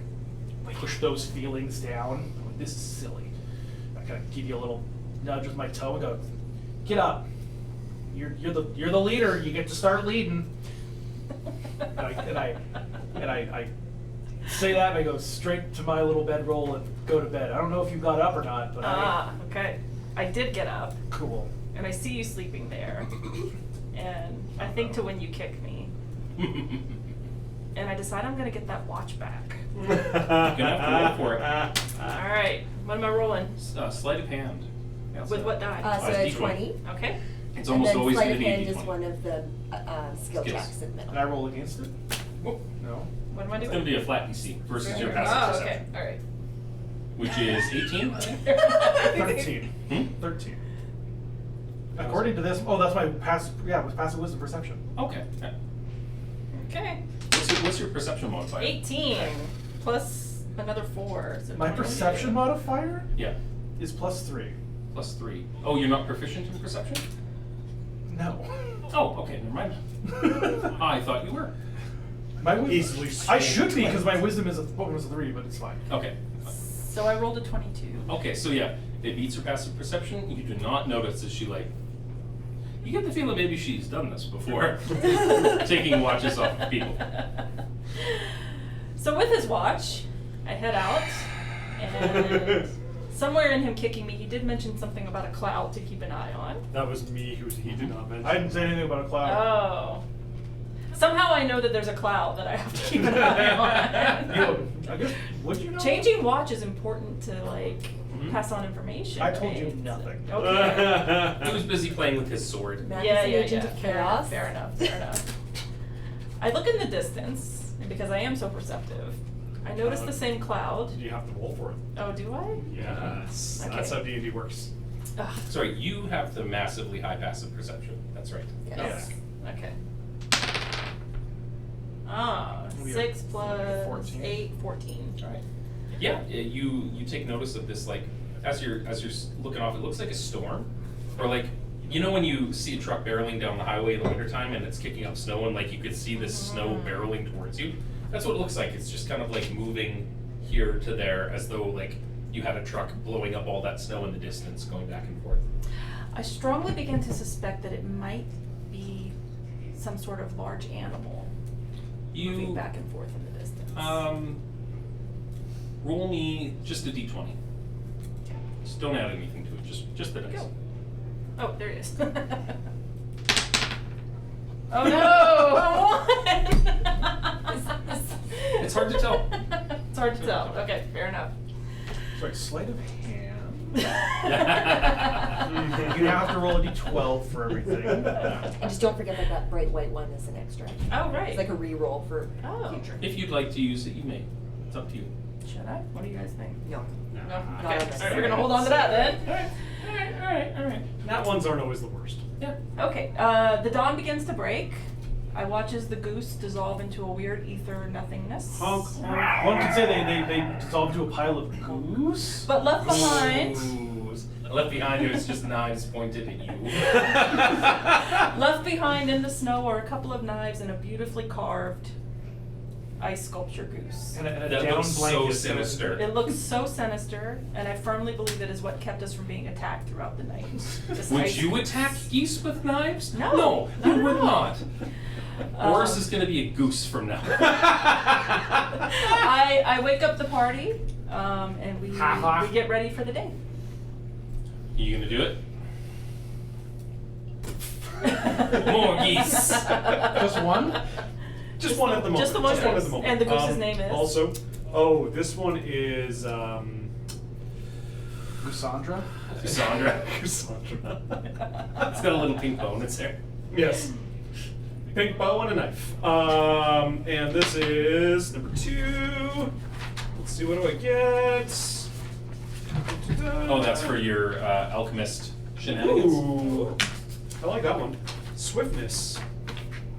push those feelings down. I'm like, this is silly. I kind of give you a little nudge with my toe and go, get up. You're the leader. You get to start leading. And I say that and I go straight to my little bedroll and go to bed. I don't know if you got up or not, but Okay. I did get up, cool. and I see you sleeping there, and I think to when you kick me, and I decide I'm gonna get that watch back. You're gonna have to roll for it. All right. What am I rolling? Sleight of hand. With what die? So It's a D20. 20. Okay. It's And almost then always sleight going of to be a hand is D20. one of the skill Skills. checks in the middle. Can I roll against it? Oh, No. What am I it's doing? going to be a flat DC versus your passive Oh, perception, okay. All right. which is 18. 13. Hmm? 13. According to this, that's my passive. Yeah, it was passive wisdom perception. Okay. Okay. What's your perception modifier? 18 plus another 4. So My 20. perception modifier Yeah, is +3. plus 3. Oh, you're not proficient in perception? No. Oh, okay, never mind. I thought you were. My Easily I should be swing because my wisdom is a 3, but it's fine. Okay. So I rolled a 22. Okay, so yeah, it beats her passive perception. You do not notice that she like. You get the feeling maybe she's done this before, taking watches off of people. So with his watch, I head out, and somewhere in him kicking me, he did mention something about a cloud to keep an eye on. That was me he did not mention. I didn't say anything about a cloud. Oh. Somehow I know that there's a cloud that I have to keep an eye on. I guess, would you know? Changing watch is important to pass on information. I told you right? nothing. Okay. He was busy playing with his sword. Matt Yeah, is an yeah, agent yeah. of Fair chaos. enough, fair enough. I look in the distance, and because I am so perceptive, I notice the same cloud. You have to roll for it. Oh, do I? Yes. Okay. That's how D&D works. Ugh. Sorry, you have the massively high passive perception. That's right. Yes. Okay. Ah, We 6 have plus 14. 8, 14. All right. Yeah, you take notice of this like as you're looking off. It looks like a storm, or like you know when you see a truck barreling down the highway in the wintertime and it's kicking up snow and like you could see this snow barreling towards you. That's what it looks like. It's just kind of like moving here to there as though like you had a truck blowing up all that snow in the distance, going back and forth. I strongly begin to suspect that it might be some sort of large animal moving You back and forth in the distance. roll me just a d20. Just don't add anything to it. Just the dice. Go. Oh, there it is. Oh no! It's hard to tell. It's hard to tell. Okay, fair enough. Sorry, sleight of hand. You have to roll a d12 for everything. And just don't forget that bright white one is an extra. Oh, right. It's like a re-roll for Oh. future. If you'd like to use it, you may. It's up to you. Should I? What do you guys think? No. No? Not Okay. on All this. right, we're gonna hold on to that then. All right. Nat ones aren't always the worst. Yeah. Okay, the dawn begins to break. I watch as the goose dissolve into a weird ether nothingness. Honk. One could say they dissolve into a pile of goose. But left behind, Left behind is just knives pointed at you. left behind in the snow are a couple of knives and a beautifully carved ice sculpture goose. And a That down looks blanket. so sinister. It looks so sinister, and I firmly believe it is what kept us from being attacked throughout the night. This Would ice you goose. attack geese with knives? No, No, not you at would all. not. Boris is gonna be a goose from now. I wake up the party, and we get ready for the day. You gonna do it? More geese. Just one? Just one at the moment. Just the one at goose. the moment. And the goose's name is? Also, this one is Cassandra? Cassandra. Cassandra. It's got a little pink bow in its hair. Yes. Pink bow and a knife. And this is number 2. Let's see, what do I get? Oh, that's for your alchemist shenanigans. Ooh. I like that one. Swiftness.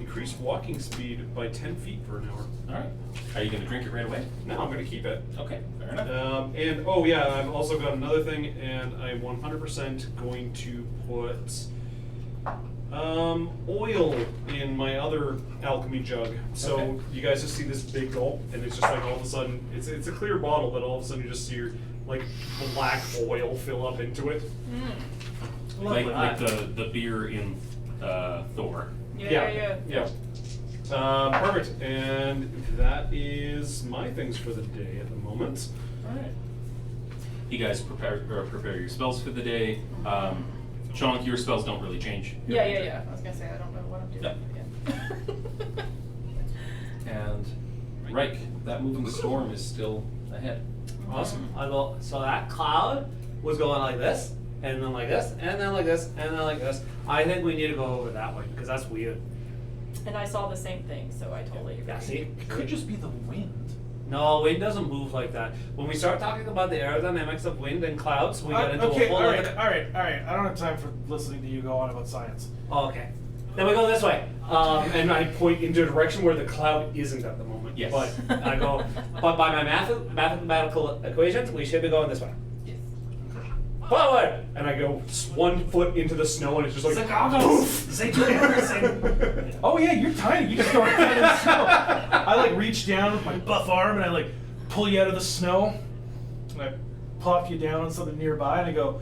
Increase walking speed by 10 feet per hour. All right. Are you gonna drink it right away? No, I'm gonna keep it. Okay, fair enough. And oh yeah, I've also got another thing, and I'm 100% going to put oil in my other alchemy jug. So Okay. you guys just see this big gulp, and it's just like all of a sudden, it's a clear bottle, but all of a sudden you just see like black oil fill up into it. Like the beer in Thor. Yeah. Perfect. And that is my things for the day at the moment. All right. You guys prepare your spells for the day. Chonk, your spells don't really change. Yeah. I was gonna say I don't know what I'm doing again. And Reich, that moving storm is still ahead. Awesome. So that cloud was going like this, and then like this, and then like this, and then like this. I think we need to go over that way because that's weird. And I saw the same thing, so I totally agree. Yeah, see? It could just be the wind. No, wind doesn't move like that. When we start talking about the aerodynamics of wind and clouds, we get into a whole all right. other... I don't have time for listening to you go on about science. Oh, okay. Then we go this way. And I point into a direction where the cloud isn't at the moment. Yes. But I go, but by my mathematical equations, we should be going this way. Yes. Forward! And I go 1 foot into the snow, and it's just like, Oh yeah, you're tiny. You just start in the snow. I like reach down with my buff arm and I like pull you out of the snow. And I plop you down on something nearby and I go,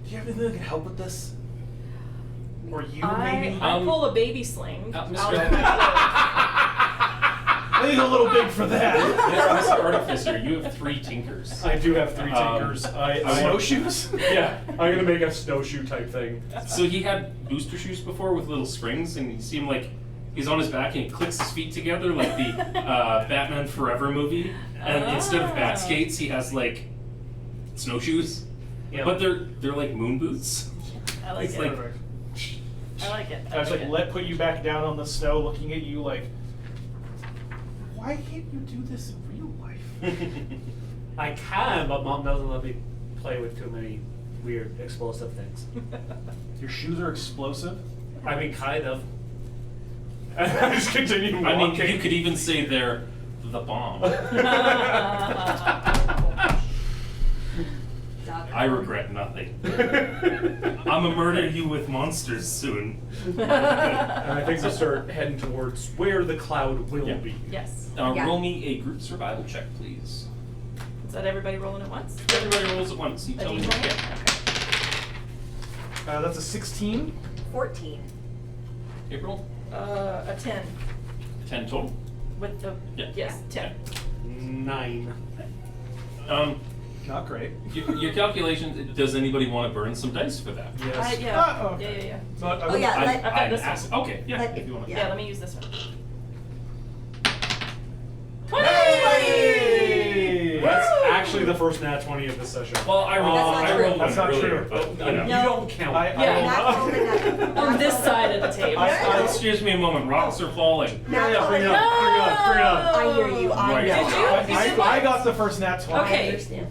do you have anything that can help with this? Or you maybe? I pull a baby sling out of my cloak. I think a little big for that. Mr. Artificer, you have 3 tinkers. I do have 3 tinkers. Snowshoes? Yeah, I'm gonna make a snowshoe type thing. So he had booster shoes before with little springs, and you see him like he's on his back and he clicks his feet together like the Batman Forever movie. And instead of bat skates, he has like snowshoes. Yeah. But they're like moon boots. I like It's it. like- I like it. I was like, put you back down on the snow looking at you like, why can't you do this in real life? I can, but Mom doesn't let me play with too many weird explosive things. Your shoes are explosive? I mean, kind of. I just continue walking. I mean, you could even say they're the bomb. I regret nothing. I'ma murder you with monsters soon. And I think we'll start heading towards where the cloud will Yeah. be. Yes. Yeah. Roll me a group survival check, please. Is that everybody rolling at once? Everybody rolls at once. You A tell me. D20? Yeah. Okay. That's a 16. 14. April? A 10 10 total? with the Yeah. yes 10. 9. Not great. Your calculation, does anybody want to burn some dice for that? Yes. Yeah. Oh, okay. Yeah. But I Oh, would- yeah. I'm let- I've got I'm this one. asking. Okay, yeah, Let- if you want to. Yeah. Let me use this one. 20! That's Woo! actually the first nat 20 of this session. Well, I rolled, That's not I true. rolled one That's not earlier, true. but you know. You don't count. Yeah. Not rolling that. On this side of the table. Excuse me a moment, rocks are falling. Not Yeah, bring it rolling up, bring it up, bring it up. I hear you. I Right. know. Did you? I got the first nat 20. Okay. I understand.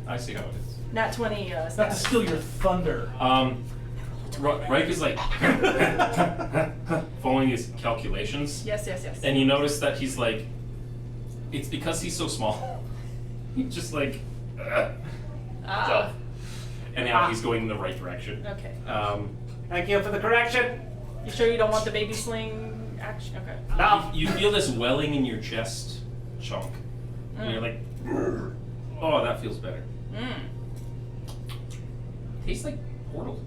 I see how it is. Nat 20 Not to stats. steal your thunder. Reich is like following his calculations, Yes. and you notice that he's like, it's because he's so small. He's just like, Ah. and now he's going in the right direction. Okay. Thank you for the correction. You sure you don't want the baby sling action? Okay. No. You feel this welling in your chest, Chunk, and you're like, oh, that feels better. Tastes like Portal.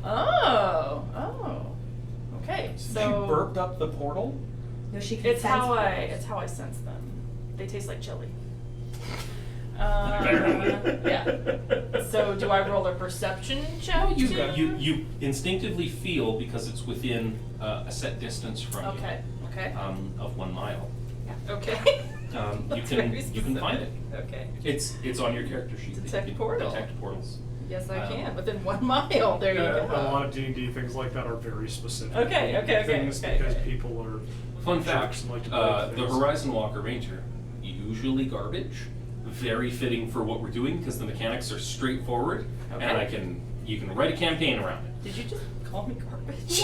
Oh. Okay, She so burped up the portal. No, she can it's sense how I portals. sense them. They taste like chili. Barely. Yeah. So do I roll a perception check? You instinctively feel because it's within a set distance from Okay. Okay. you, of 1 mile. Okay. You That's can very find it. Okay. It's on your character sheet. that Detect you can portal. Detect portals. Yes, I Um, can. Within 1 mile. There you A go. lot of D&D things like that are very specific. Okay, things because okay. people are Fun jerks fact: and like to break the things. Horizon Walker Ranger, usually garbage. Very fitting for what we're doing because the mechanics are straightforward, Okay. and you can write a campaign around it. Did you just call me garbage?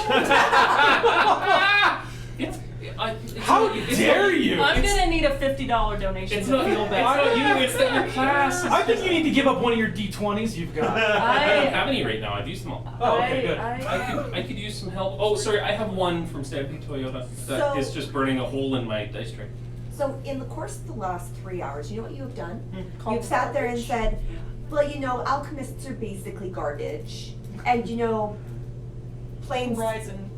How dare you? I'm gonna need a $50 donation It's to not feel It's better. not you. It's that your class. I think you need to give up one of your D20s you've got. I don't have any right now. I've used them all. Oh, okay, good. I could use some help. Oh, sorry. I have one from Stampede Toyota that So- is just burning a hole in my dice tray. So in the course of the last 3 hours, you know what you have done? Call You've sat there and garbage. said, well, you know, alchemists are basically garbage. And, you know, planes, Horizon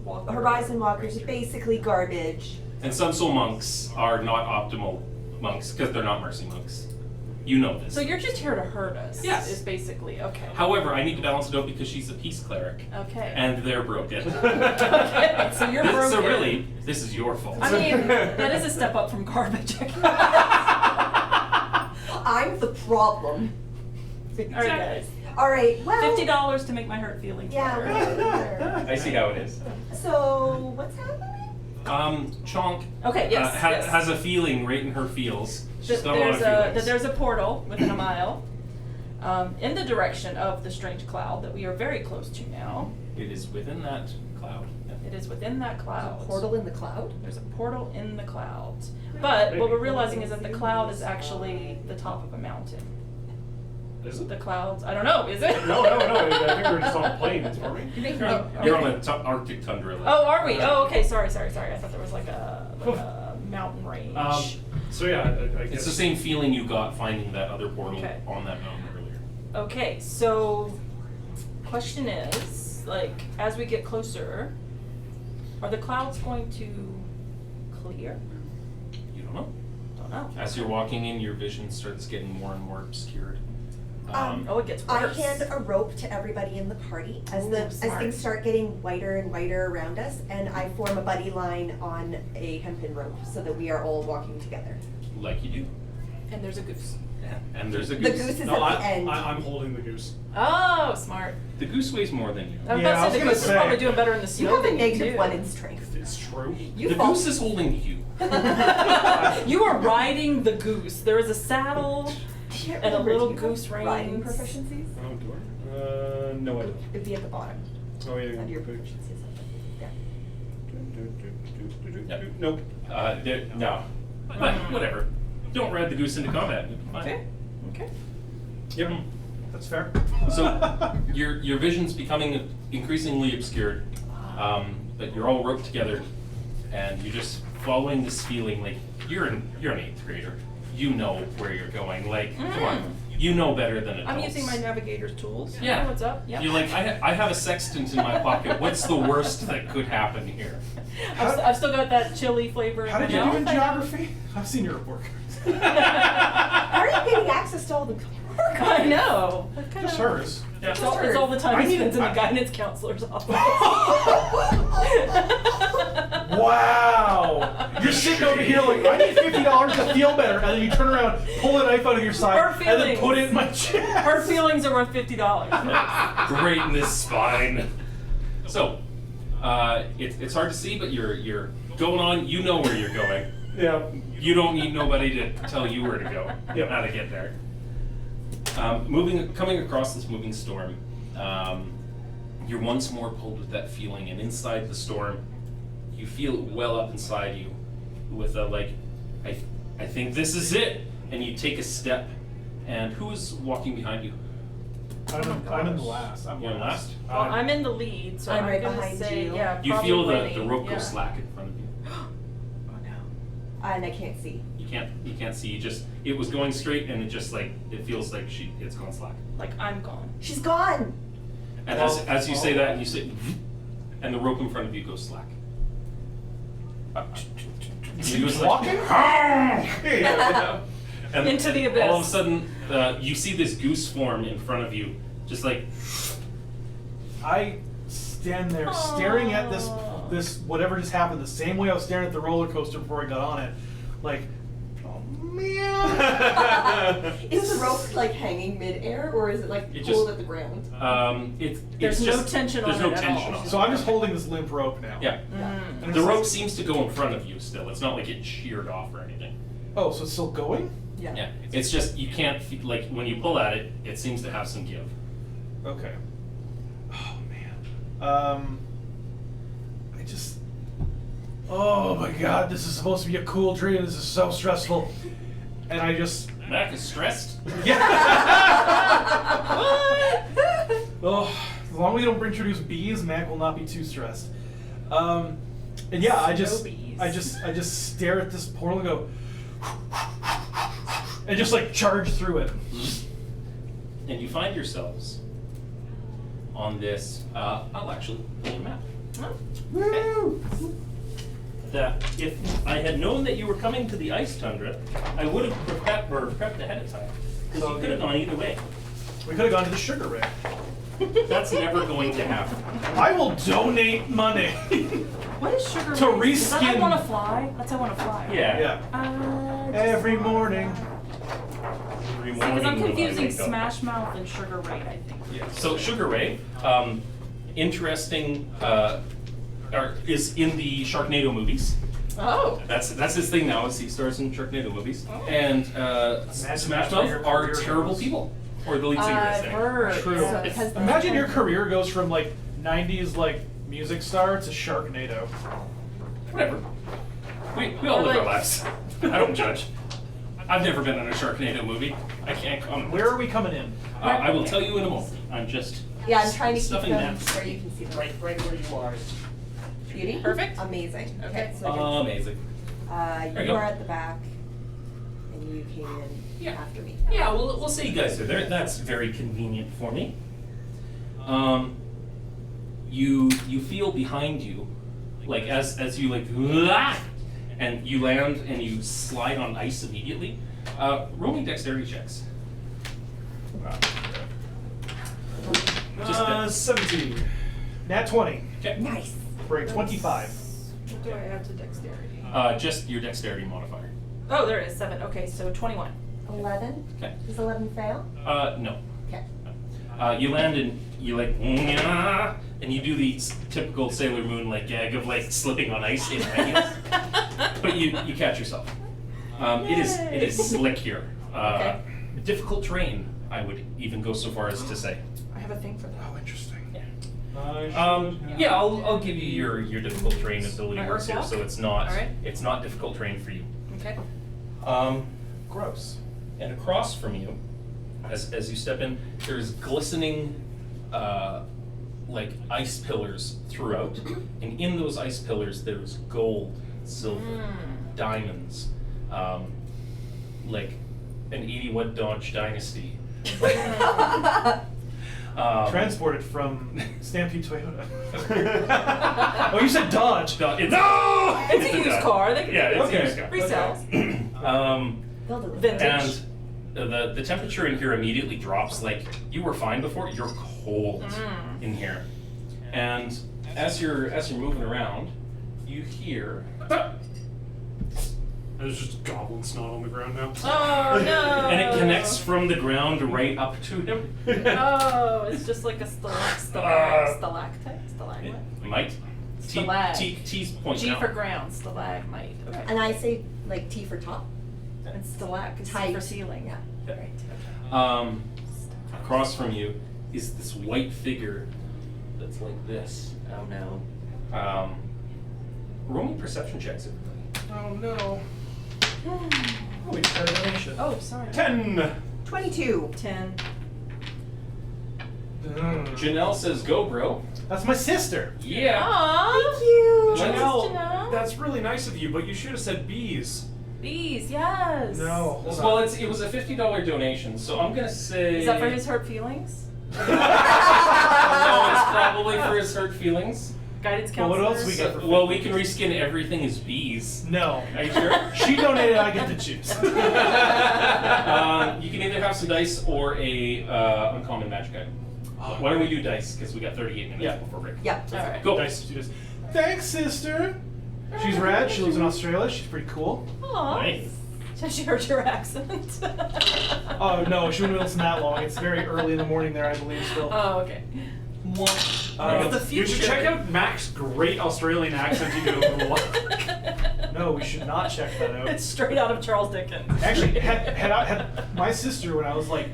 Walkers are basically garbage. And some soul monks are not optimal monks because they're not mercy monks. You know this. So you're just here to hurt us. Yes. Is basically okay. However, I need to balance it out because she's a peace cleric. Okay. And they're broken. Okay, so you're broken. So really, this is your fault. I mean, that is a step up from garbage. I'm the problem. All right, guys. All right, well. $50 to make my hurt feelings Yeah, better. I see how it is. So, what's happening? Chonk Okay, yes, yes. has a feeling right in her feels. She's got a lot of That feelings. there's a portal within a mile in the direction of the strange cloud that we are very close to now. It is within that cloud. It is within that cloud. Portal in the cloud? There's a portal in the cloud. But what we're realizing is that the cloud is actually the top of a mountain. Is it? The clouds, I don't know, is it? No. I think we're just on a plane, aren't we? You're on an Arctic tundra. Oh, are we? Oh, okay, sorry. I thought there was like a mountain range. So yeah, I guess It's the same feeling you got finding that other portal Okay. on that mountain earlier. Okay, so question is, like, as we get closer, are the clouds going to clear? You don't know. Don't know. As you're walking in, your vision starts getting more and more obscured. Oh, it gets I worse. hand a rope to everybody in the party as Ooh, as smart. things start getting whiter and whiter around us, and I form a buddy line on a hempen rope so that we are all walking together. Like you do. And there's a goose. And there's a The goose. goose is No, at the end. I'm holding the goose. Oh, smart. The goose weighs more than you. I'm Yeah, I about was to say the gonna goose is say. probably doing better in the You snow have a than you do. -1 in strength. It's true. You The fall. goose is holding you. You are riding the goose. There is a saddle Can't and a remember, little do you have goose riding reins. proficiencies? Oh, do I? No, I don't. It'd be at the bottom. Oh, yeah. Under your proficiencies. Yeah. Yep. Nope. No. But whatever. Don't ride the goose into combat. Fine. Okay. Okay. Yep. That's fair. So your vision's becoming increasingly obscured, but you're all roped together, and you're just following this feeling like you're an 8th grader. You know where you're going. Like, come on, you know better than adults. I'm using my navigator's tools. Yeah. You know what's up? Yeah. You're like, I have a sextant in my pocket. What's the worst that could happen here? I've still got that chili flavor. How did you do in geography? I've seen your report. How are you getting access to all the I know. That kinda- Just hers. Yeah. It's all the time I he need- spends in the I- guidance counselor's office. Wow! You're sitting over here like, I need $50 to feel better, and then you turn around, pull a knife out of your side, Her and then feelings. put it in my chest. Her feelings are worth $50. Right in this spine. So, it's hard to see, but you're going on. You know where you're going. Yeah. You don't need nobody to tell you where to go, Yep. how to get there. Coming across this moving storm, you're once more pulled with that feeling, and inside the storm, you feel it well up inside you, with a like, I think this is it, and you take a step, and who is walking behind you? I'm in the last. I'm You're in last. Well, I'm in the lead, so I'm right gonna behind say, you. yeah, You probably feel the Winnie, rope go yeah. slack in front of you. Oh no. And I can't see. You can't see. It was going straight, and it feels like it's gone slack. Like I'm gone. She's gone! And as you say that, you say, and the rope in front of you goes slack. He was walking? And Into the abyss. All of a sudden, you see this goose form in front of you, just like. I stand there staring at this whatever just happened the same way I was staring at the roller coaster before I got on it, like, oh man. Is the rope like hanging midair, or is it like It pulled just- at the ground? There's no tension on There's it no at tension all. on it. So I'm just holding this limp rope now. Yeah. And The it's rope like- seems to go in front of you still. It's not like it sheared off or anything. Oh, so it's still going? Yeah. It's just you can't like when you pull at it, it seems to have some give. Okay. Oh man. I just. Oh my god, this is supposed to be a cool dream. This is so stressful. And I just. Mac is stressed. Yeah. Oh, as long as we don't introduce bees, Mac will not be too stressed. And yeah, I just stare at this portal and go, and just like charge through it. And you find yourselves on this. I'll actually pull a map. Woo! That if I had known that you were coming to the ice tundra, I would have prepped ahead of time. Because you could have gone either way. We could have gone to the sugar ray. That's never going to happen. I will donate money. What is sugar? To Ray? Is that I reskin- want to fly. That's I want to fly. Yeah. Every morning. Every See, because I'm morning when I confusing wake up. Smash Mouth and Sugar Ray, I think. Yeah. So Sugar Ray, interesting, is in the Sharknado movies. Oh. That's his thing now. Is he stars in Sharknado movies. Oh. And Smash Smash Mouth Mouth are career terrible goes. people. Or the lead singer is I've there. heard. True. So it has the- Imagine your career goes from like 90s like music star to Sharknado. Whatever. We all live our lives. I don't judge. I've never been in a Sharknado movie. I can't comment. Where are we coming in? I will tell you in a moment. I'm just Yeah, I'm trying to keep stuffing them maps. where you can see them. Right where you are. Beauty? Perfect. Amazing. Okay, so Amazing. There you you go. are at the back, and you came in Yeah. after me. Yeah, we'll say you guys are there. That's very convenient for me. You feel behind you, like as you like, and you land and you slide on ice immediately. Roll me dexterity checks. Just 17. Nat 20. okay. Nice. For a 25. What do I add to dexterity? Just your dexterity modifier. Oh, there it is 7. Okay, so 21. 11. Okay. Does 11 fail? No. Okay. You land and you like, and you do the typical Sailor Moon like gag of like slipping on ice in raggings, but you catch yourself. It is slick here. Okay. Difficult terrain, I would even go so far as to say. I have a thing for that. Oh, interesting. Yeah, I'll give you your difficult terrain ability My works here, Earth so walk? it's not Alright. difficult terrain for you. Okay. Gross. And across from you, as you step in, there's glistening like ice pillars throughout, and in those ice pillars there's gold, silver, diamonds, like an 81 Dodge Dynasty. Transported from Stampede Toyota. Oh, you said Dodge. No! It's a used Dodge. car. They can Yeah, it's Okay. a used car. Resales. Build it. Vintage. And the temperature in here immediately drops. Like you were fine before, you're cold in here. And as you're moving around, you hear. There's just goblin snot on the ground now. Oh no! And it connects from the ground right up to him. Oh, it's just like a stalactite? Stalagmite? Might. Stalag. T's point G out. for ground, stalagmite. Okay. And I say like T for top. And stalact is C Tight. for ceiling. Yeah. Yeah. Across from you is this white figure that's like this. Oh no. Roll me perception checks, everybody. Oh no. Oh, we just got a donation. Oh, sorry. 10. 22. 10. Janelle says, "Go, bro." That's my sister. Yeah. Aww. Thank you. Janelle, Janelle. that's really nice of you, but you should have said bees. Bees, yes. No. hold Well, on. it was a $50 donation, so I'm gonna say. Is that for his hurt feelings? No, it's probably for his hurt feelings. Guidance Well, what counselors. else we get for Well, we can reskin everything as bees. No. Are you sure? She donated, I get to choose. You can either have some dice or a uncommon magic item. Why don't we do dice? Because we got 38 minutes Yeah. before break. Yeah. Alright. Go. Nice to do this. Thanks, sister. She's rad. She lives in Australia. She's pretty cool. Aw. Nice. Has she heard your accent? Oh no, she wouldn't listen that long. It's very early in the morning there, I believe. Still. Oh, okay. It's the You should future. check out Mac's great Australian accent you do over the No, we should not check that out. It's straight out of Charles Dickens. Actually, had my sister when I was like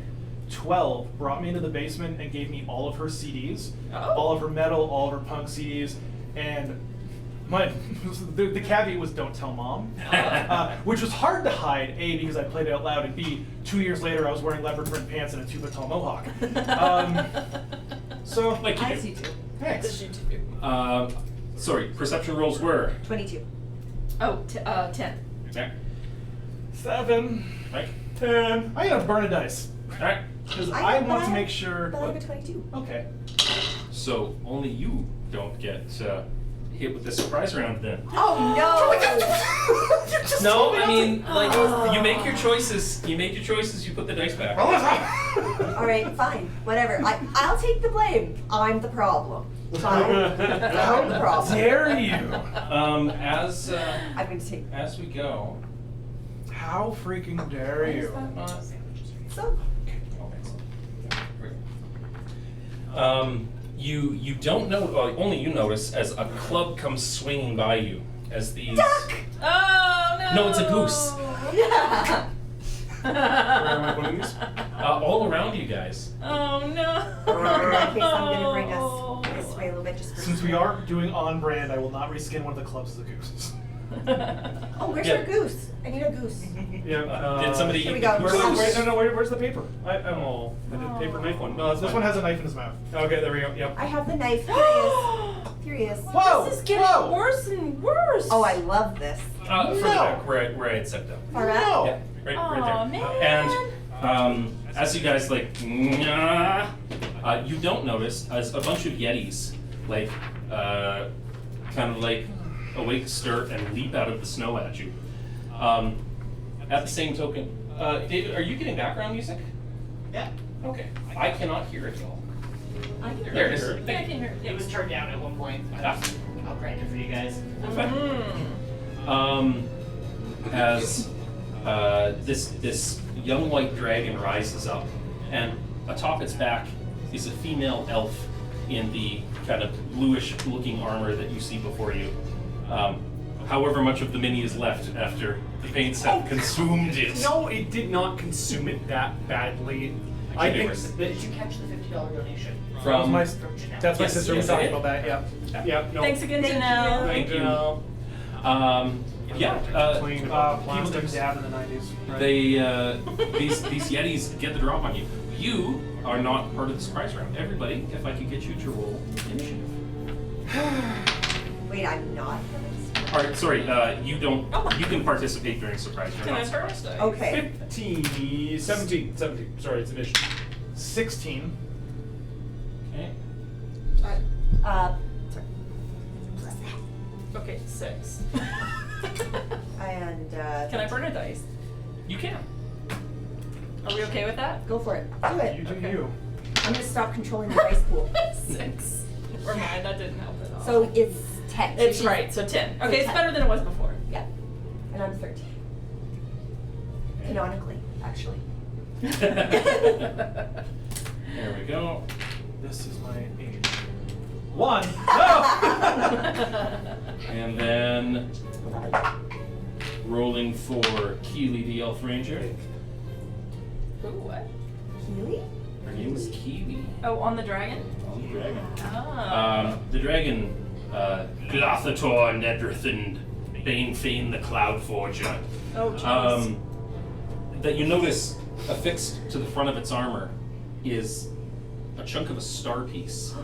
12 brought me into the basement and gave me all of her CDs, Oh. all of her metal, all of her punk CDs, and the caveat was don't tell mom, which was hard to hide. A, because I played it out loud, and B, 2 years later I was wearing leopard print pants and a 2-foot-tall mohawk. So Like I you see two. thanks. She too. do. Sorry, perception rolls were. 22. Oh, 10. Okay. 7, Right. 10. I gotta burn a dice Alright. because I I know, want but to I- make sure. But I have a 22. Okay. So only you don't get hit with the surprise round then. Oh no! No, I mean, like, you make your choices. You make your choices. You put the dice back. All right, fine, whatever. I'll take the blame. I'm the problem. Fine. I'm the problem. Dare you? I'm going to take. As we go. How freaking dare you? So. You don't know. Only you notice as a club comes swinging by you as these. Duck! Oh no! No, it's a goose. Yeah. Where am I putting these? All around you guys. Oh no! In that case, I'm going to bring us this way a little bit just for. Since we are doing on brand, I will not reskin one of the clubs as a goose. Oh, where's Yeah. your goose? I need a goose. Yeah. Did somebody Here eat we the go. goose? Where's the paper? I did paper knife one. No, that's This fine. one has a knife in his mouth. Okay, there we go. Yep. I have the knife. Here it is. Here he is. Whoa! This is getting Whoa! worse and worse. Oh, I love this. Further back, where I had set down. Far back? No. Yeah, right Aw, there. man. And as you guys you don't notice as a bunch of yetis kind of awake, stir, and leap out of the snow at you. At the same token, David, are you getting background music? Yeah. Okay. I cannot hear it at all. I can hear There it it. is. Yeah, I can hear it. It was turned down at one point. But Ah. I'll crank it for you guys. As this young white dragon rises up, and atop its back is a female elf in the kind of bluish-looking armor that you see before you. However much of the mini is left after the paints have consumed it. No, it did not consume it that badly. I think Did you catch the $50 donation? From That's my Yes, sister yes, was I talking did. about that. Yeah. yeah, no. Thanks again, Thank Janelle. you. Thank you. Clean people took dab in the 90s. Right? These yetis get the drop on you. You are not part of the surprise round. Everybody, if I could get you to roll initiative. Wait, I'm not. All right, sorry. You don't. You can participate during surprise round. Can I not start? surprise. Okay. 17. Sorry, it's initiative. 16. Okay. Sorry. Okay, 6. And Can I burn a dice? You can. Are we okay with that? go for it. Do it. You do Okay. you. I'm gonna stop controlling the dice pool. 6. Or mine, that didn't help at all. So it's 10. It's right, so 10. Okay, it's 10. better than it was before. Yeah. And I'm 13. Canonically, actually. There we go. This is my age. 1. No! And then rolling for Keely the Elf Ranger. Ooh, what? Keely? Her name is Keely. Oh, on the dragon? On the dragon. Ah. The dragon, Glathator Nedrithan, Bane Fane the Cloud Forger. Oh, jeez. That you notice affixed to the front of its armor is a chunk of a star piece,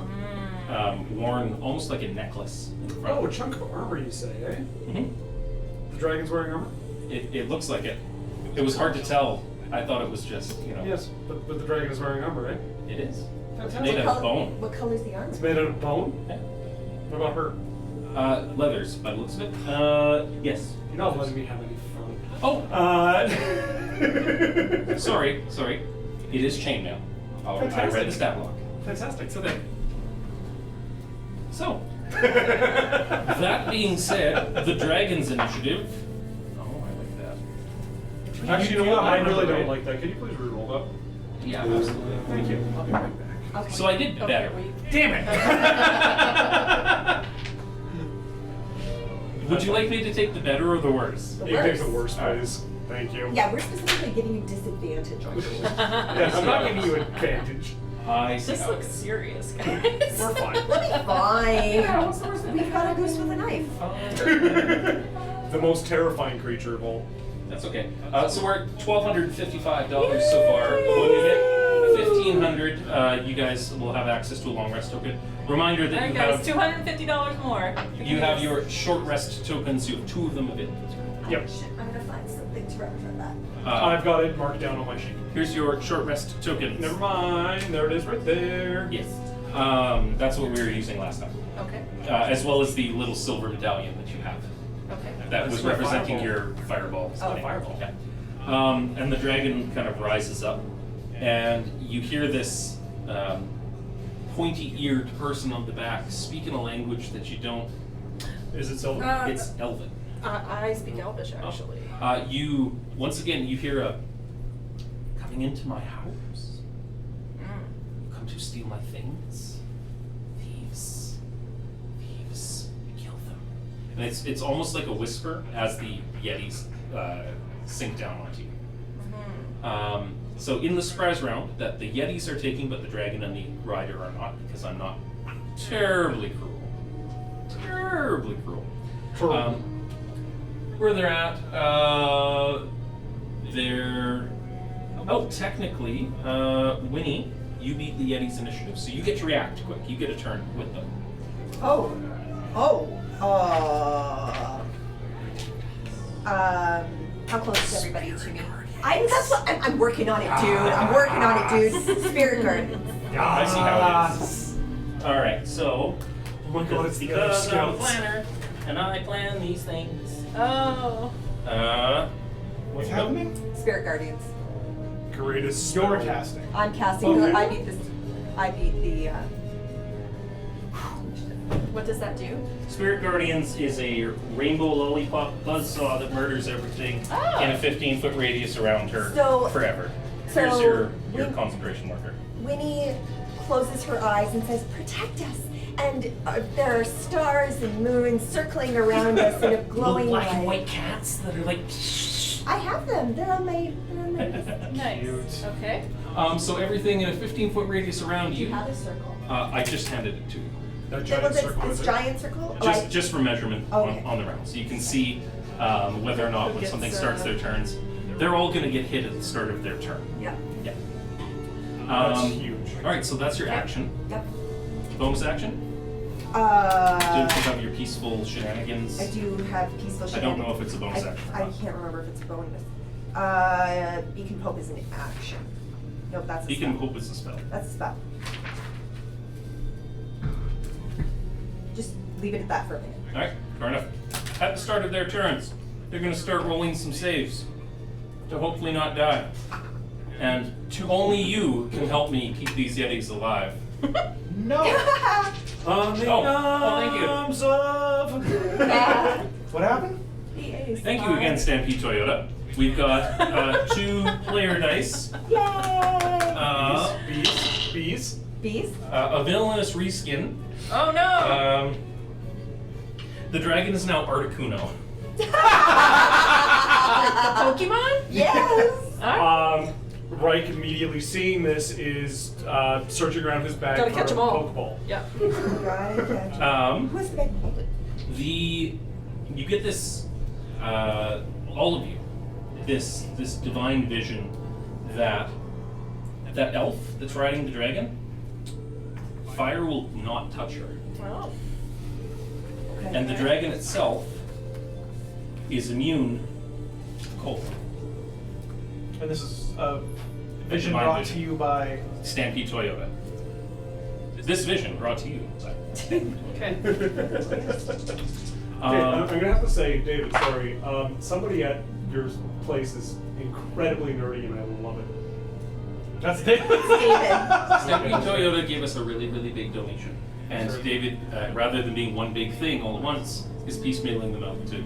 worn almost like a necklace in the front. Oh, a chunk of armor, you say, eh? Mhm. The dragon's wearing armor? It looks like it. It was hard to tell. I thought it was just, Yes, but the dragon is wearing armor, right? It is. It's Fantastic. made out of bone. What color's the armor? It's made out of bone? Yeah. What about her? Leathers, by the looks of it. Yes. You're not letting me have any fun. Oh, Uh, sorry. It is chainmail. I read the Fantastic. stat block. Fantastic. It's okay. So, that being said, the Dragon's Initiative. Oh, I like that. Actually, you know what? I really don't like that. Can you please reroll that? Yeah, absolutely. Thank you. I'll be right back. So I did better. Damn it! Would you like me to take the better or the worse? The You take the worst. worst, please. Thank you. Yeah, we're specifically giving you disadvantage on this. Yes, I'm not giving you advantage. I see. This how it looks is. serious, guys. We're fine. We'll be fine. Yeah, what's the worst? We've got a goose with a knife. The most terrifying creature of all. That's okay. So we're at $1,255 so far. When we hit 1,500, you guys will have access to a long rest token. Reminder that Alright you guys, have $250 more. you have your short rest tokens. You have 2 of them available. Yep. Shit, I'm gonna find something to represent that. I've got it marked down on my sheet. Here's your short rest tokens. Never mind. There it is right there. Yes. That's what we were using last time. Okay. As well as the little silver medallion that you have. Okay. That was That's my representing fireball. your fireball. Oh, fireball. Yeah. And the dragon kind of rises up, and you hear this pointy-eared person on the back speak in a language that you don't. Is it silver? It's Elven. I speak Elvish, actually. You once again you hear a coming into my house. You come to steal my things. Thieves, kill them. And it's almost like a whisper as the Yetis sink down onto you. So in the surprise round that the Yetis are taking, but the dragon and the rider are not, because I'm not terribly cruel. Where they're at, they're technically, Winnie, you beat the Yeti's initiative, so you get to react quick. You get a turn with them. How close is everybody to me? I'm working on it, dude. I'm working on it, dude. Spirit guard. I see how it is. All right, so Oh my god, it's the other because I'm a scouts. planner and I plan these things. Oh. What's happening? Spirit guardians. Greatest You're spell. casting. I'm casting. Okay. I beat the. What does that do? Spirit Guardians is a rainbow lollipop buzzsaw that murders everything in a 15-foot radius around her So- forever. so Here's your when- concentration marker. Winnie closes her eyes and says, "Protect us." And there are stars and moons circling around us in a glowing Little black light. and white cats that are like. I have them. They're on my. Nice. Cute. Okay. So everything in a 15-foot radius around Do you. you have a circle? I just handed it to you. That Well, giant this circle is it? giant circle. Just for measurement Okay. on the round, so you can see whether or not when Gets, something starts their turns, they're all going to get hit at the start of their turn. Yeah. Yeah. That's huge. All right, so that's your action. Yep. Bonus action. Do you have your peaceful shenanigans? I do have peaceful I shenanigans. don't know if it's a bonus action. or I not. can't remember if it's a bonus. Beacon Pope is an action. Nope, that's a Beacon spell. Hope is a spell. That's a spell. Just leave it at that for a minute. All right, fair enough. At the start of their turns, they're going to start rolling some saves to hopefully not die. And only you can help me keep these Yetis alive. No. On the thank you. arms of. What happened? Thank you again, Stampede Toyota. We've got 2 player dice, Bees. Bees? a villainous reskin. Oh no! The dragon is now Articuno. Pokemon? Yes! Reich immediately seeing this is searching around his bag Gotta for catch a 'em all. Pokeball. Yeah. Who's the big You get this, all of you, this divine vision that elf that's riding the dragon, fire will not touch her. Oh. And the dragon itself is immune to cold. And this is a vision Divine brought vision. to you by. Stampede Toyota. This vision brought to you. Okay. I'm gonna have to say, David, sorry. Somebody at your place is incredibly nerdy, and I love it. That's David. Stepping Toyota gave us a really, really big donation. And David, rather than being one big thing all at once, is piecemealing them out to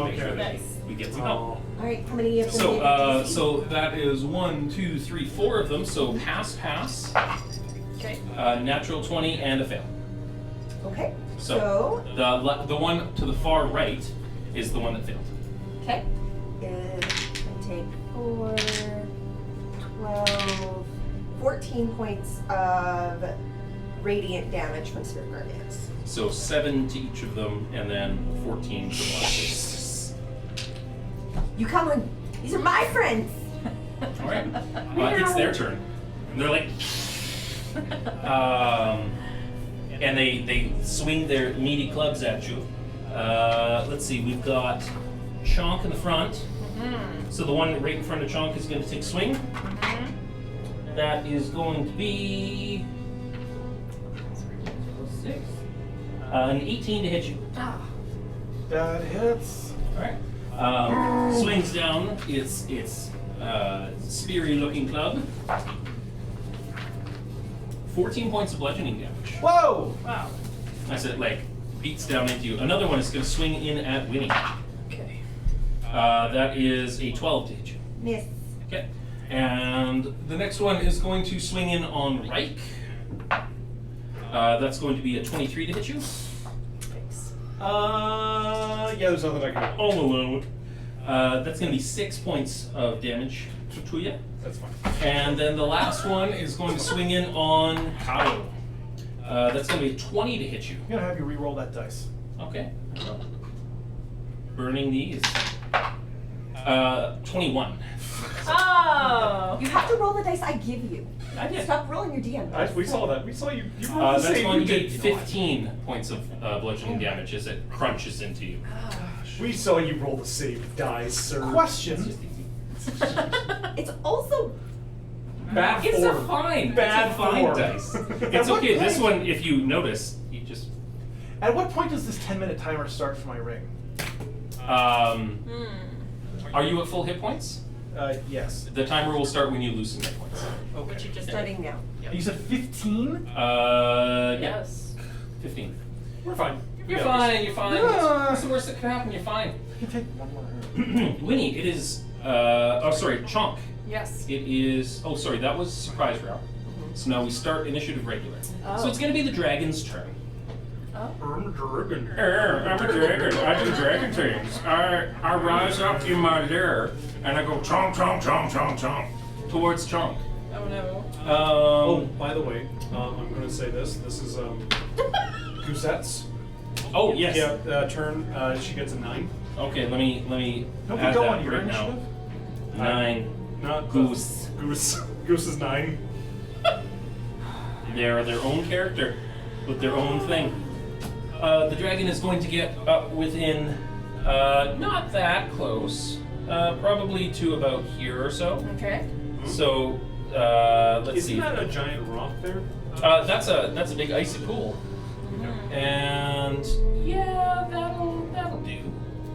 make sure that Nice. we get some help. All right, how many of them? So that is 1, 2, 3, 4 of them. So pass, Okay. natural 20, and a fail. Okay. So the one to the far right is the one that failed. Okay. I take 4, 12, 14 points of radiant damage from Spirit Guardians. So 7 to each of them, and then 14 to one. You come on. These are my friends. All right, it's their turn. And they're like, and they swing their meaty clubs at you. Let's see, we've got Chonk in the front. So the one right in front of Chonk is going to take swing. That is going to be 6, an 18 to hit you. That hits. All right. Swings down its speary-looking club. 14 points of bludgeoning damage. Whoa! Wow. As it beats down into you. Another one is going to swing in at Winnie. Okay. That is a 12 to hit you. Miss. Okay. And the next one is going to swing in on Reich. That's going to be a 23 to hit you. Thanks. Yeah, there's nothing I can do. All alone. That's going to be 6 points of damage to you. That's fine. And then the last one is going to swing in on Kyle. That's going to be a 20 to hit you. I'm gonna have you re-roll that dice. Okay. Burning these. 21. Oh. You have to roll the dice I give you. I did. Stop rolling your DM dice. We saw that. We saw you. You rolled the That's same. going to You be did 15 points of bludgeoning damage as it crunches into you. We saw you roll the same dice, sir. Question. It's also Bad It's form. a fine. Bad it's a fine form. dice. At It's what okay. This point- one, if you notice, you just. At what point does this 10-minute timer start for my ring? Are you at full hit points? Yes. The timer will start when you lose some hit points. Which you just starting now. You said 15? Yeah. Yes. 15. We're fine. You're Yeah, fine. You're fine. Ah. What's the worst that could happen? You're fine. I can take one more. Winnie, it is. Chonk. Yes. It is. Oh, sorry, that was surprise round. So now we start initiative regular. So it's going to be the dragon's turn. I'm a dragon. I'm a dragon. I do dragon things. I rise up in my lair and I go chonk, chonk, chonk, chonk, chonk towards Chonk. Oh no. Oh, by the way, I'm going to say this. This is Goosette's. Oh yes. Yeah, turn. She gets a 9. Okay, let me Don't add we go that on your right now. initiative? 9. Not Goose. Goose. Goose is 9. They are their own character with their own thing. The dragon is going to get up within, not that close, probably to about here or so. Okay. So, let's Isn't see. that a giant rock there? That's a big icy pool, and yeah, that'll do.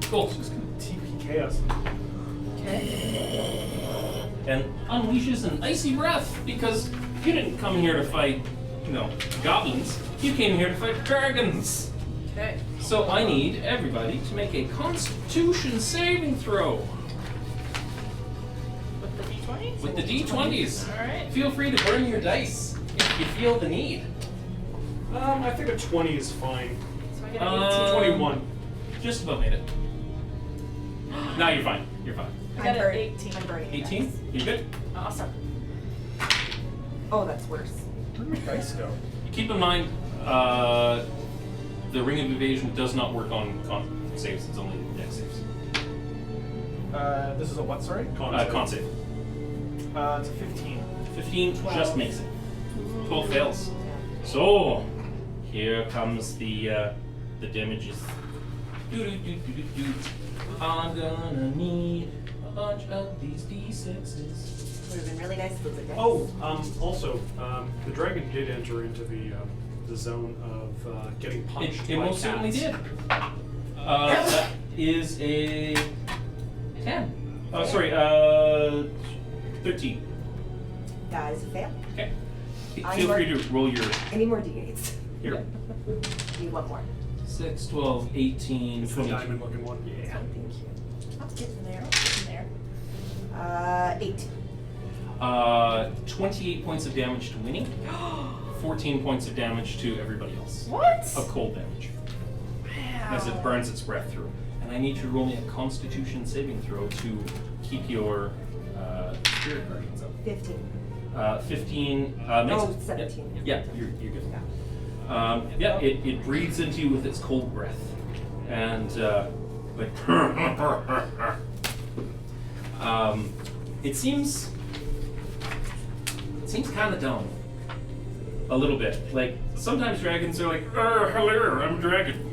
Cool. Just gonna TP chaos. And unleashes an icy breath because you didn't come here to fight, goblins. You came here to fight dragons. Okay. So I need everybody to make a Constitution saving throw With the D20s? with the D20s. All right. Feel free to burn your dice if you feel the need. I think a 20 is fine. So I get an 18. 21. Just about made it. Now you're fine. You're fine. I got an 18. I'm burning. 18? You good? Awesome. Oh, that's worse. Where did my dice go? Keep in mind, the Ring of Evasion does not work on con saves. It's only dex saves. This is a what, sorry? Con save. It's a 15. 15 just makes it. 12 fails. So, here comes the damages. I'm gonna need a bunch of these D6s. Would have been really nice if it was a dice. Oh, also, the dragon did enter into the the zone of getting punched It by most certainly cats. did. That is a 10. Oh, sorry, 13. That is a fail. Okay. I Feel free mark- to roll your Any more d8s? Here. Need one more. 6, 12, 18, It's the 22. diamond looking one. Yeah. Thank you. I'll get in there. I'll get in there. 8. 28 points of damage to Winnie. 14 points of damage to everybody else. What? Of cold damage. As it burns its breath through. And I need you to roll me a Constitution saving throw to keep your spirit guardians up. 15. 15. Makes Oh, it- 17. Yeah, you're good. Yeah, it breathes into you with its cold breath. And, like, it seems kind of dumb. A little bit. Like, sometimes dragons are like, hello, I'm a dragon.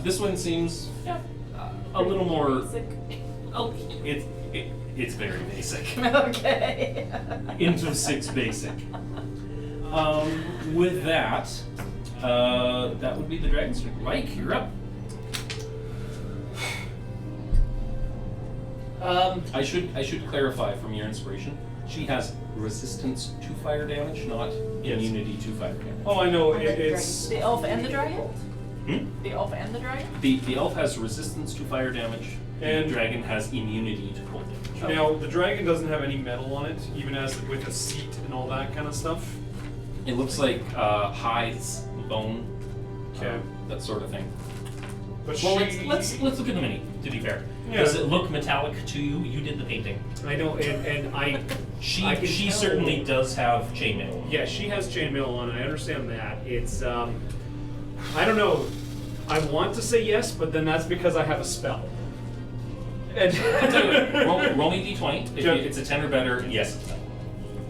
This one seems a little more. Basic. Oh, it's very basic. Okay. Into 6 basic. With that, that would be the dragon's turn. Mike, you're up. I should clarify from your inspiration. She has resistance to fire damage, not immunity to fire damage. Oh, I know. I'll let the It's The elf and the dragon? Hmm? The elf and the dragon? The elf has resistance to fire damage, and And- the dragon has immunity to cold damage. now the dragon doesn't have any metal on it, even as with a seat and all that kind of stuff. It looks like hides, bone, Okay. that sort of thing. But Well, she, let's look at the mini. To be fair, Yeah. does it look metallic to you? You did the painting. I know, and I She can tell- certainly does have chainmail. Yeah, she has chainmail on. I understand that. It's I don't know. I want to say yes, but then that's because I have a spell. And I'll tell you what, roll me d20. If Sure. it's a 10 or better, yes, it's metal.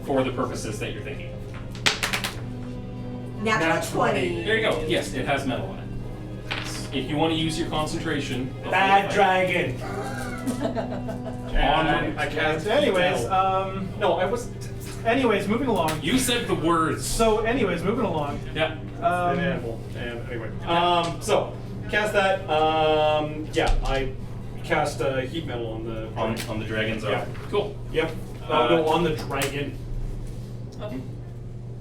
For the purposes that you're thinking of. Natural Nat 20. There you go. Yes, it has metal on it. If you want to use your concentration. bad dragon. On- I can't. Anyways, no, I wasn't. Anyways, moving along. You said the words. So, anyways, moving along. Yeah. An animal. And anyway, so cast that. Yeah, I cast heat metal on the On the dragon's arm. Yeah. Cool. Yep. No, on the dragon.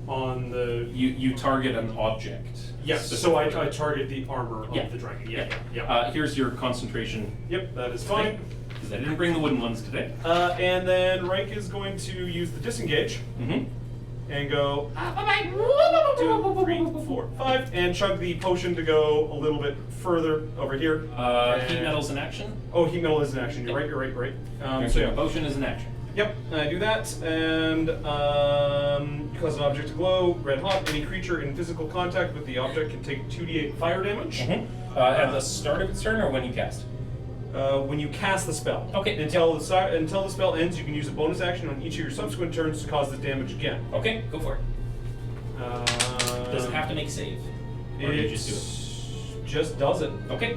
On the You target an object. yes. So I target the armor of Yeah. the dragon. Yeah. Here's your concentration. Yep. That is fine. Because I didn't bring the wooden ones today. And then Reich is going to use the disengage Mm-hmm. and go 2, 3, 4, 5, and chug the potion to go a little bit further over here. Heat And- metal's in action. Oh, heat metal is an action. You're right. You're right. So yeah. Potion is in action. Yep, I do that, and cause an object to glow red hot. Any creature in physical contact with the object can take 2d8 fire damage. At the start of its turn or when you cast? When you cast the spell. Okay. Until the spell ends, you can use a bonus action on each of your subsequent turns to cause the damage again. Okay, go for it. Does it have to to? make save? Or do you just do it? Just does it. Okay.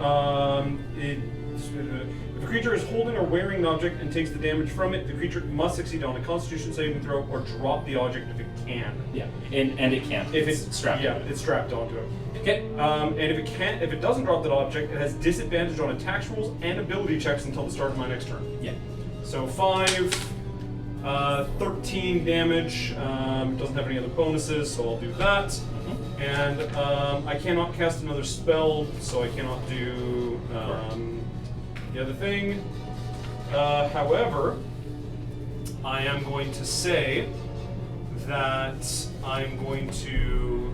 If a creature is holding or wearing an object and takes the damage from it, the creature must succeed on a Constitution saving throw or drop the object if it can. Yeah. And it can't. If it's strapped. yeah, it's strapped onto it. Okay. And if it doesn't drop that object, it has disadvantage on attacks rolls and ability checks until the start of my next turn. Yeah. So 5, 13 damage. Doesn't have any other bonuses, so I'll do that. And I cannot cast another spell, so I cannot do the other thing. However, I am going to say that I'm going to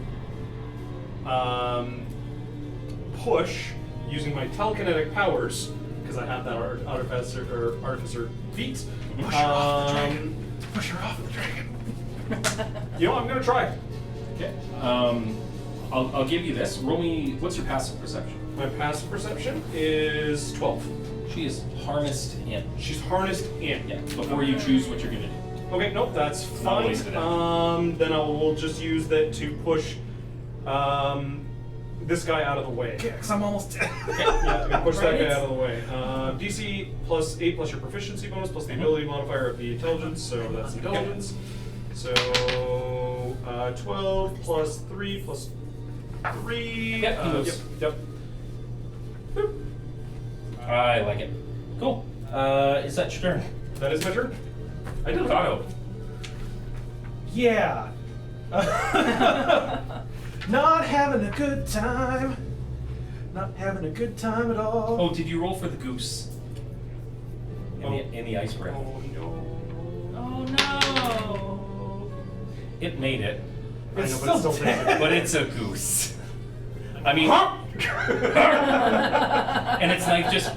push using my telekinetic powers, because I have that artificer feat. Push her off the dragon. Push her off the dragon. You know, I'm gonna try. Okay. I'll give you this. Roll me. What's your passive perception? My passive perception is 12. She is harnessed in. She's harnessed in. Yeah. Before you choose what you're gonna do. Okay, nope, that's Not fine. wasted out. Then I will just use that to push this guy out of the way. Okay, because I'm almost dead. Yeah, I'm gonna push that guy Right. out of the way. DC plus 8 plus your proficiency bonus plus the ability modifier of the intelligence, so that's intelligence. So 12 plus 3 plus 3. Yep, he moves. Yep. I like it. Cool. Is that your turn? That is my turn. I did auto. Yeah. Not having a good time. Not having a good time at all. Oh, did you roll for the goose? In the ice breath. Oh no. Oh no. It made it, I know, but it's still dead. but it's a goose. I mean, and its knife just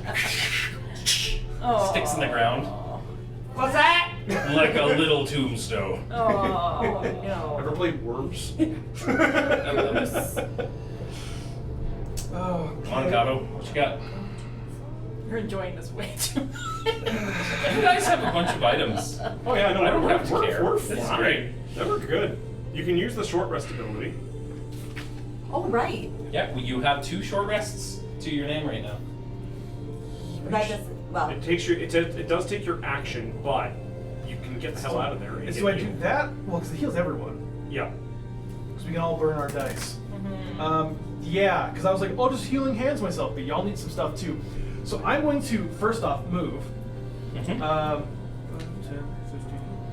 sticks in the ground What's that? like a little tombstone. Oh no. Ever played Worms? I love this. Oh, Come on, Gato. What you got? You're enjoying this way too much. You guys have a bunch of items. Oh yeah, no, I don't have to care. We're This is fine. great. That we're good. You can use the short rest ability. Oh, right. Yeah, well, you have 2 short rests to your name right now. That doesn't, well, It takes your. It does take your action, but you can get the hell out of there. and do I get do you- that? Well, because it heals everyone. Yeah. Because we can all burn our dice. Yeah, because I was like, oh, just healing hands myself, but y'all need some stuff too. So I'm going to, first off, move. 10, 15,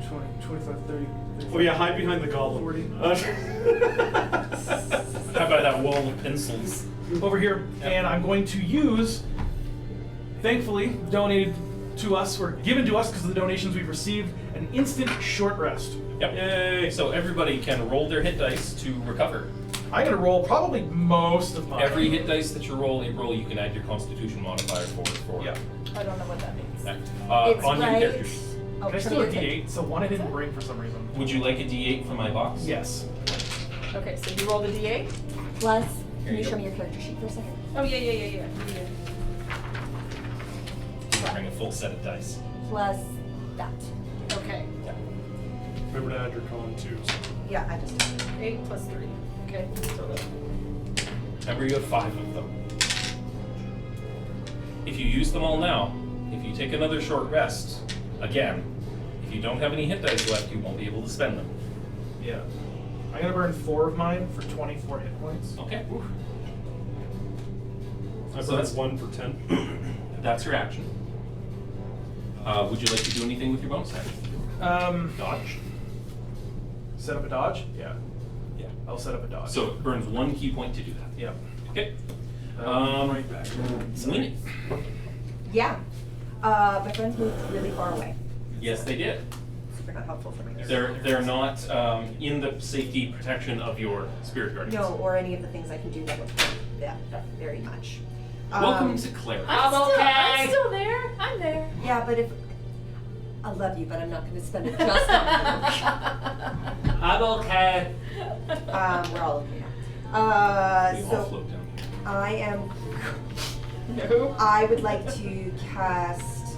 20, 25, 30. Oh yeah, hide behind the goblin. 40. How about that wall of pencils? Over here, and I'm going to use, thankfully, donated to us, or given to us because of the donations we've received, an instant short rest. Yep. Yay! So everybody can roll their hit dice to recover. I'm going to roll probably most of mine. Every hit dice that you roll, April, you can add your Constitution modifier for. Yeah. I don't know what that means. it's On your right. character. Oh, Can I for steal a your turn. D8? So one I didn't bring for some reason. Would you like a D8 from my box? Yes. Okay, so you roll the D8? Plus, Here can you you go. show me your character sheet for a second? Oh yeah. Bring a full set of dice. Plus that. Okay. Remember to add your con too. So. Yeah, I just did. 8 plus 3. Okay. So that. Remember, you have 5 of them. If you use them all now, if you take another short rest, again, if you don't have any hit dice left, you won't be able to spend them. Yeah. I'm going to burn 4 of mine for 24 hit points. Okay. I So burned that's 1 for 10. That's your action. Would you like to do anything with your bonus action? Dodge. Set up a dodge? Yeah. Yeah. I'll set up a dodge. So it burns 1 key point to do that. Yep. Okay. Right back. Swing it. Yeah. My friends moved really far away. Yes, they did. Super not helpful for me. They're not in the safety protection of your spirit guardians. No, or any of the things I can do that would help them very much. Welcome to Claire. I'm still there. I'm there. Yeah, but if I love you, but I'm not going to spend it just on you. I'm okay. We're all okay now. We all So float down here. I am. No. I would like to cast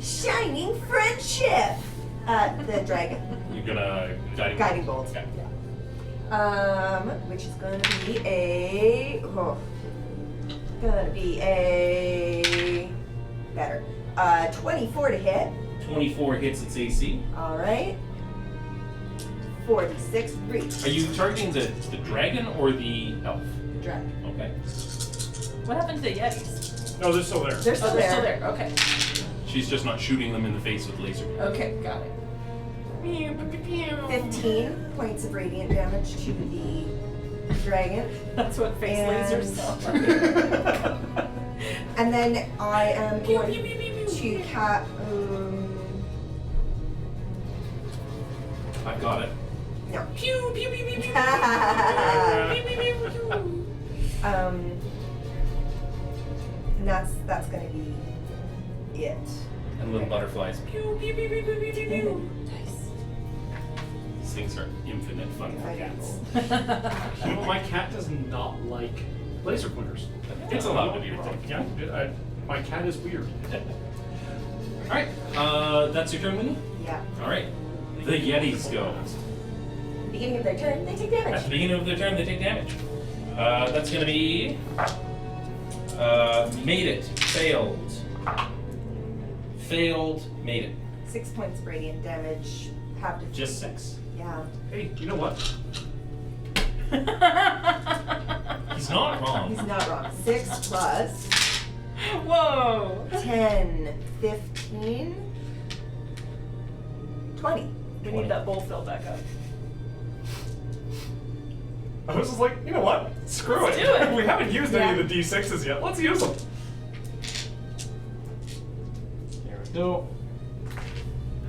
Shining Friendship at the dragon. You're gonna Guiding bolt. Okay. Which is going to be a. Better. 24 to hit. 24 hits its AC. All right. 46 reach. Are you targeting the dragon or the elf? Dragon. Okay. What happened to the Yetis? No, they're still there. They're still Oh, they're there. still there. Okay. She's just not shooting them in the face with laser. Okay, got it. 15 points of radiant damage to the dragon. That's what face And- lasers sound like. And then I am Pew, going pew, pew, pew, pew. to cat. I've got it. No. Pew, pew, pew, pew, pew, pew, pew, pew, pew. And that's gonna be it. And little butterflies. Pew, pew, pew, pew, pew, pew, pew. These things are infinite fun for cats. Well, my cat does not like laser pointers. It's allowed to be wrong. Yeah, my cat is weird. Alright, that's your turn, Winnie? Yeah. Alright. The Yetis go. Beginning of their turn, they take At damage. the beginning of their turn, they take damage. That's gonna be... made it. Failed. Failed. Made it. 6 points of radiant damage. Have to. Just 6. Yeah. Hey, you know what? He's not wrong. He's not wrong. 6 plus Whoa! 10, 15, 20. We need that bowl filled back up. I was just like, you know what? Screw Let's it. do it. We haven't used Yeah. any of the D6s yet. Let's use them. There we go.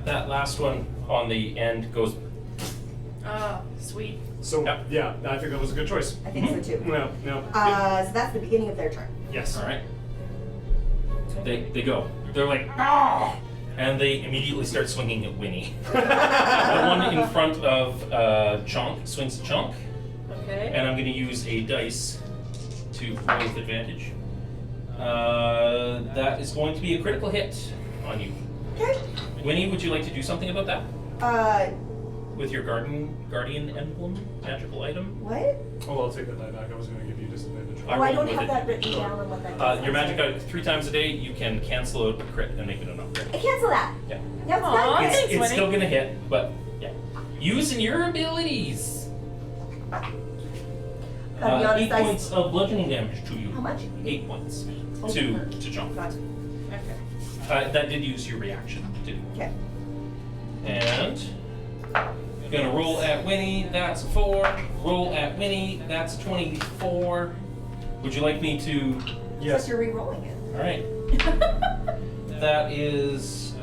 That last one on the end goes. Oh, sweet. So, Yep. yeah, I think that was a good choice. I think so too. Yeah, yeah. So that's the beginning of their turn. Yes. All right. They go. They're like, ah! And they immediately start swinging at Winnie. The one in front of Chonk swings at Chonk, Okay. and I'm going to use a dice to roll with advantage. That is going to be a critical hit on you. Okay. Winnie, would you like to do something about that? With your guardian emblem, magical item? What? Oh, I'll take that die back. I was going to give you disadvantage. I Oh, I rolled don't with have that advantage. written down on what that does. Your magic item 3 times a day, you can cancel out a crit and make it an upgrade. I cancel that. Yeah. That's Aw, not thanks, good. It's Winnie. still gonna hit, but yeah. Using your abilities. Gotta be honest, 8 points of bludgeoning damage to you. How much? 8 points Oh, to Chomp. Gotcha. Okay. That did use your reaction to do. Okay. And gonna roll at Winnie. That's a 4. Roll at Winnie. That's 24. Would you like me to? Yes. You're re-rolling it. All right. That is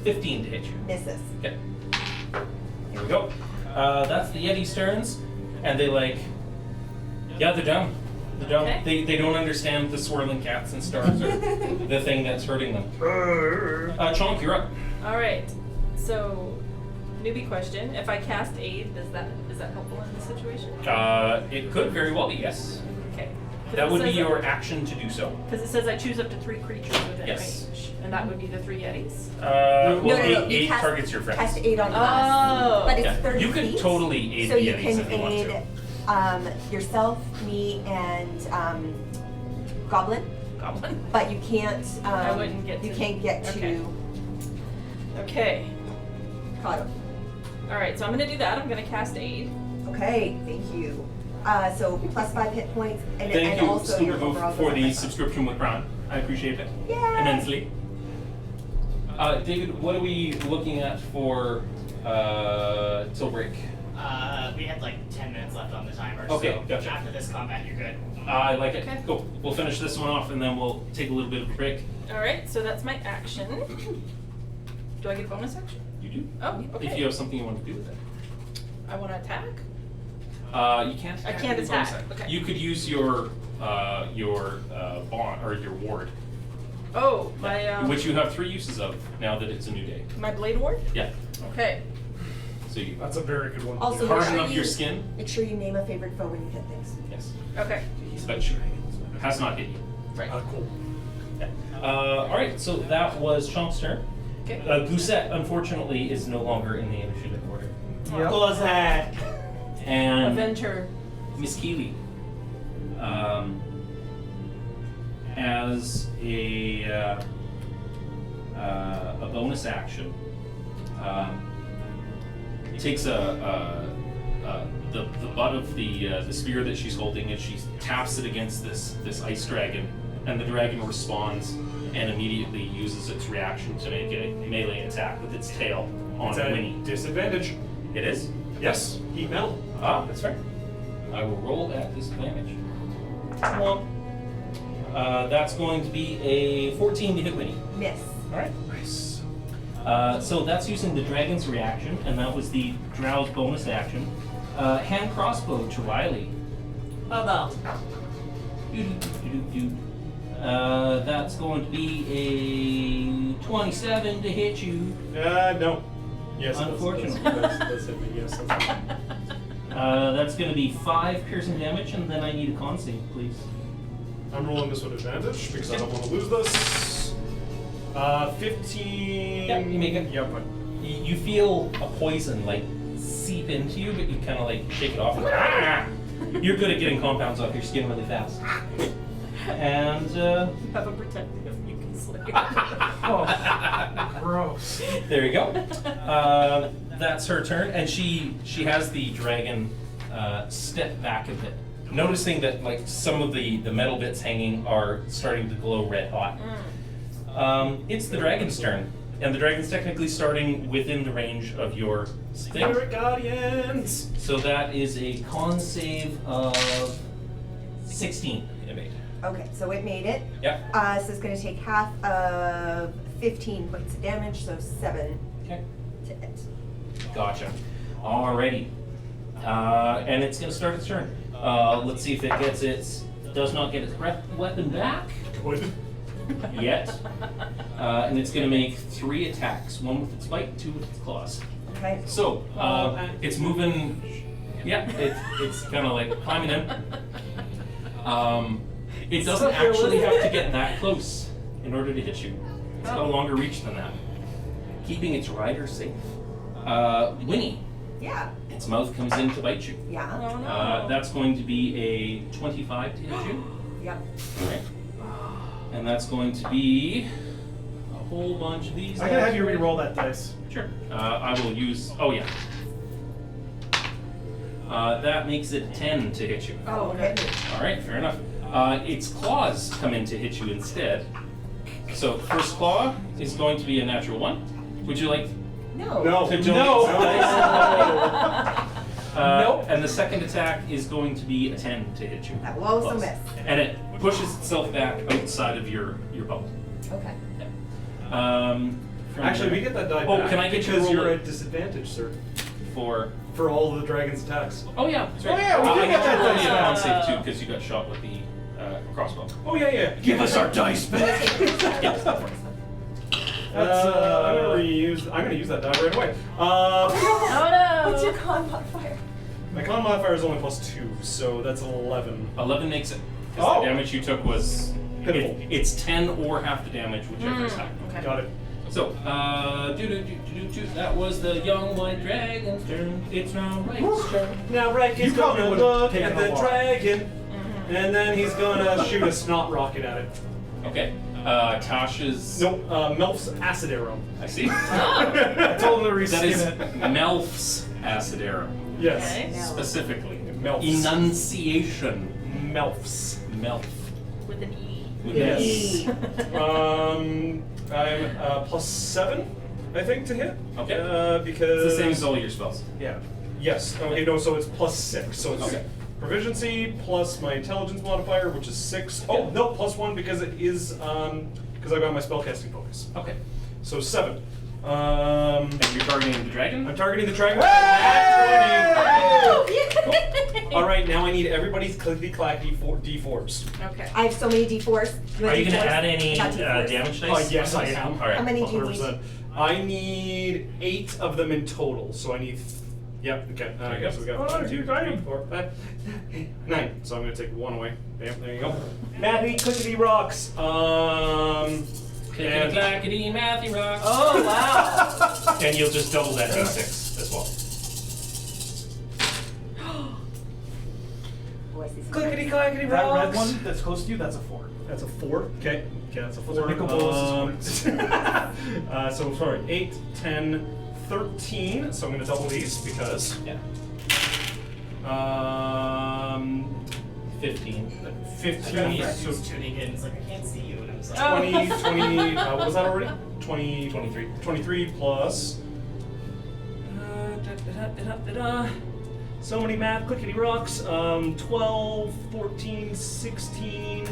15 to hit you. Misses. Okay. Here we go. That's the Yeti's turns, and they like, yeah, they're dumb. They're dumb. Okay. They don't understand the swirling cats and stars or the thing that's hurting them. Chonk, you're up. All right. So, newbie question: if I cast aid, is that helpful in this situation? It could very well be yes. Okay. That would be your action to do so. Because it says I choose up to 3 creatures within Yes. range, and that would be the 3 Yetis. Well, No, eight you cast- targets your friends. Cast 8 on Oh. us. But it's Yeah. 30 You could feet. totally aid So the you Yetis can if you want aid to. yourself, me, and Goblin. Goblin. But you can't. I wouldn't get You to- can't get okay. to Okay. Kato. All right. So I'm gonna do that. I'm gonna cast aid. Okay, thank you. So plus 5 hit points, and, Thank and you, also your Scooby-Doo, overall for goes the up by 5. subscription with Prime. I appreciate it Yay! immensely. David, what are we looking at for till break? We had like 10 minutes left on the timer. Okay, so gotcha. After this combat, you're good. I like it. Okay. Cool. We'll finish this one off and then we'll take a little bit of a break. All right. So that's my action. Do I get a bonus action? You do? Oh, okay. If you have something you want to do with it. I want to attack. You can't. I can't with bonus attack, action. okay. You could use your bond or your ward, Oh, my which you have 3 uses of now that it's a new day. my blade ward. Yeah. Okay. So you That's a very good one. Also, harden make sure up you, your skin. Make sure you name a favorite foe when you hit things. Yes. Okay. But sure. Has not hit you. Right. Cool. Yeah. All right. So that was Chomp's turn. Okay. Gousette, unfortunately, is no longer in the initiative order. Yep. Close that. And Avenger. Miss Keeley, as a bonus action, takes the butt of the spear that she's holding and she taps it against this ice dragon, and the dragon responds and immediately uses its reaction to make a melee attack with its tail on It's a Winnie. disadvantage. It is? Yes, heat metal. Ah, that's fair. I will roll at disadvantage. Well, that's going to be a 14 to hit Winnie. Miss. All right. Nice. So that's using the dragon's reaction, and that was the Drow's bonus action. Hand crossbow to Riley. Bubba. That's going to be a 27 to hit you. No. Yes, Unfortunately. That's hit me. Yes, that's fine. That's going to be 5 piercing damage, and then I need a con save, please. I'm rolling this with advantage because I don't want to lose this. 15. Yeah, you make it. Yep. You feel a poison like seep into you, but you kind of like shake it off. And, ah! You're good at getting compounds off your skin really fast. And You have a protective mucus layer. Oh, gross. there you go. That's her turn, and she has the dragon step back a bit, noticing that like some of the metal bits hanging are starting to glow red hot. It's the dragon's turn, and the dragon's technically starting within the range of your thing. Spirit Guardians! So that is a con save of 16. It made. Okay, so it made it. Yep. So it's going to take half of 15 points of damage, so 7 Okay. to hit. Gotcha. Alrighty. And it's going to start its turn. Let's see if it gets does not get its weapon back yet. And it's going to make 3 attacks, 1 with its bite, 2 with its claws. Okay. So, it's moving, yeah, it's kind of like climbing in. It doesn't actually have to get that close in order to hit you. It's got a longer reach than that. Keeping its rider safe. Winnie. Yeah. Its mouth comes in to bite you. Yeah. That's going to be a 25 to hit you. Yep. Okay. And that's going to be a whole bunch of these. I gotta have you re-roll that dice. Sure. I will use. Oh yeah. That makes it 10 to hit you. Oh, okay. All right, fair enough. Its claws come in to hit you instead. So first claw is going to be a natural 1. Would you like? No. No. To No. Nope. And the second attack is going to be a 10 to hit you. That will also Plus. miss. And it pushes itself back outside of your bow. Okay. From Actually, there- we get that die Oh, back can I get you to because roll you're it? at disadvantage, sir, for. for all of the dragon's attacks. Oh yeah. That's right. Oh, yeah, we did I get that roll dice you a back. con save too because you got shot with the crossbow. Oh yeah. Give us our dice back. Yes, go for it. I'm gonna use that die right away. Oh no! What's your con modifier? My con modifier is only +2, so that's 11. 11 makes it. Because Oh. the damage you took was Pitiful. it's 10 or half the damage, whichever is higher. Okay. Got it. So, that was the young white dragon's turn. It's now Rake's turn. Now Rake is You probably gonna would've look taken at a the lot. dragon, and then he's gonna shoot a snot rocket at it. Okay. Tasha's. Nope, Melf's acid arrow. I see. I told him to That reskin is it. Melf's acid arrow. Yes. Okay. Specifically. Melf's. Enunciation. Melf's. Melf. With an E. Yes. I'm +7, I think, to hit. Okay. Because It's the same as all your spells. Yeah. Yes. Okay. No. So it's +6. So it's Okay. proficiency plus my intelligence modifier, which is 6. Oh no, +1 because it is because I got my spellcasting focus. Okay. So 7. And you're targeting the dragon? I'm targeting the dragon. All right. Now I need everybody's clickety clacky D4s. Okay. I have so many D4s. Are you going to D4s? add any Got D4s. damage dice? Yes, I am. All right. How many do you need? 100%. I need 8 of them in total. So I need. Yep. Okay. I guess we got 1, 2, 3, 4, 5, 9. So I'm gonna take 1 away. Bam. There you go. Matty clickety rocks. Clickety clackety Matthew rocks. Oh wow. And you'll just double that d6 as well. Oh, I see some Clickety clackety That rocks. red one that's close to you, that's a 4. That's a 4. Okay. Okay, that's a 4. Those are nickel bonuses. So sorry. 8, 10, 13. So I'm gonna double these because. Yeah. 15. I got a 15. friend So who's tuning in. It's like, I can't see you. And I'm just like, Oh. 20, what was that already? 20, 23. 23 plus. So many math, clickety rocks. 12, 14, 16,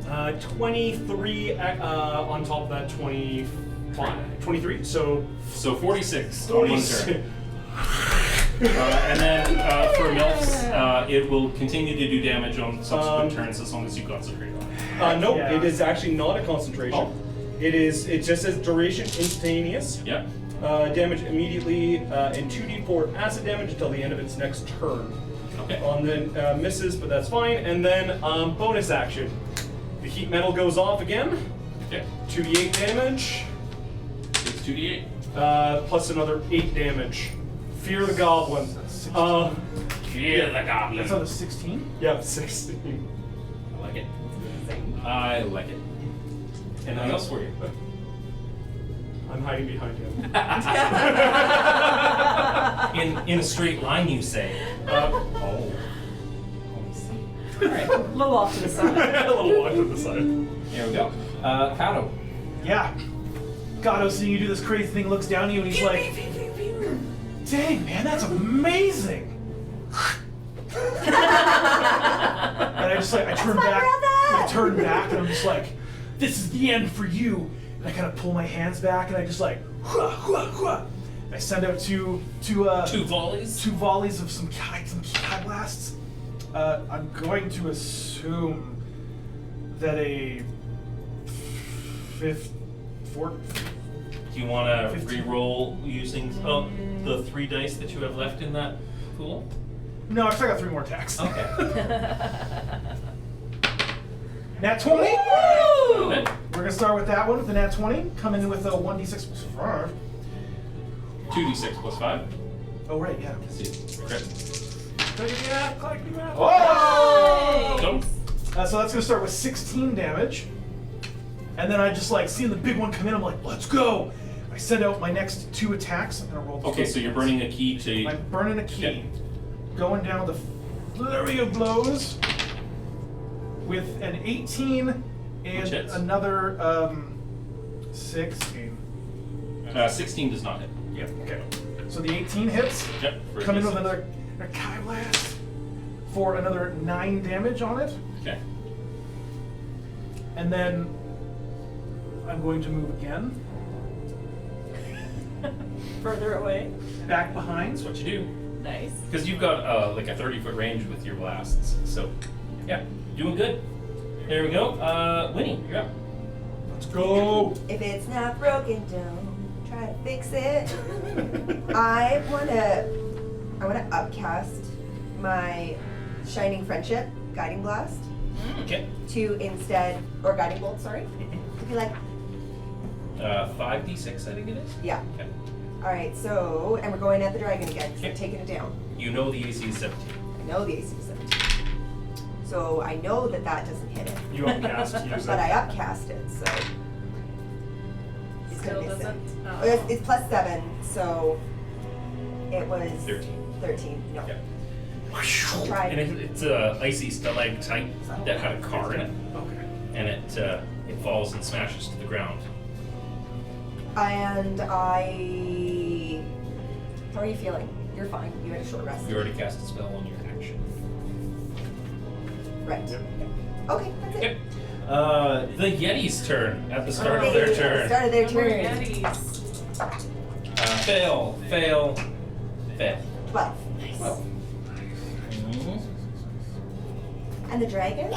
23 on top of that 25. 23, so. So 46 on one 46. turn. And then for Melfs, it will continue to do damage on subsequent turns as long as you concentrate on it. Nope, Yeah. it is actually not a concentration. Oh. It just says duration instantaneous. Yeah. Damage immediately, and 2d4 acid damage until the end of its next turn. Okay. On the misses, but that's fine. And then bonus action. The heat metal goes off again. Okay. 2d8 damage, It's 2d8. plus another 8 damage. Fear the goblin. Fear the That's on goblin. the 16? Yep, 16. I like it. I like it. Anything else for you? I'm hiding behind him. In a straight line, you say. Oh. Alright, a little off to the side. A little walk to the side. There we go. Kato. Yeah. Gato, seeing you do this crazy thing, looks down at you and he's like, dang, man, that's amazing. And I turn back and I'm just like, this is the end for you. And I kind of pull my hands back and I just like, I send out two volleys of some Ki blasts. I'm going to assume that a 4. Do you want to re-roll using the 3 dice that you have left in that pool? No, I still got 3 more attacks. Okay. Nat 20. Woo! We're gonna start with that one with the nat 20. Coming in with a 1d6 plus 5. 2d6 plus 5. Oh right, yeah. Let's see. Crit. Oh! Don't. So that's gonna start with 16 damage. And then I just like seeing the big one come in, I'm like, let's go! I send out my next 2 attacks. I'm gonna roll the Okay, so you're burning a key to... I'm burning a key. Okay. Going down with a flurry of blows with an 18 and Which hits? another 16. 16 does not hit. Yeah, okay. So the 18 hits. Yep. for a Come in D6. with another Kai Blast for another 9 damage on it. Okay. And then I'm going to move again. Further away. Back behind. That's what you do. Nice. Because you've got like a 30-foot range with your blasts. So, yeah, doing good. There we go. Winnie, you're up. Let's go. If it's not broken, don't try to fix it. I wanna upcast my Shining Friendship Guiding Blast Okay. to instead, or Guiding Bolt, sorry, to be like, 5d6, I think it is. yeah. Okay. All right, so, and we're going at the dragon again, so Okay. we're taking it down. You know the AC is 17. I know the AC is 17. So I know that doesn't hit it. You upcast to use But it. I upcast it, so. It's Still gonna be doesn't? Oh, Oh. it's plus 7, so it was 13. 13, no. Yeah. Try And it's a icy stalactite that had a car in it, Okay. and it falls and smashes to the ground. And how are you feeling? You're fine, you had a short rest. You already cast a spell on your action. Right. Yep. Okay, that's it. Yep. The Yeti's turn at the start of their They turn. started their More turn. Yetis. Fail. 12. Well. And the dragon?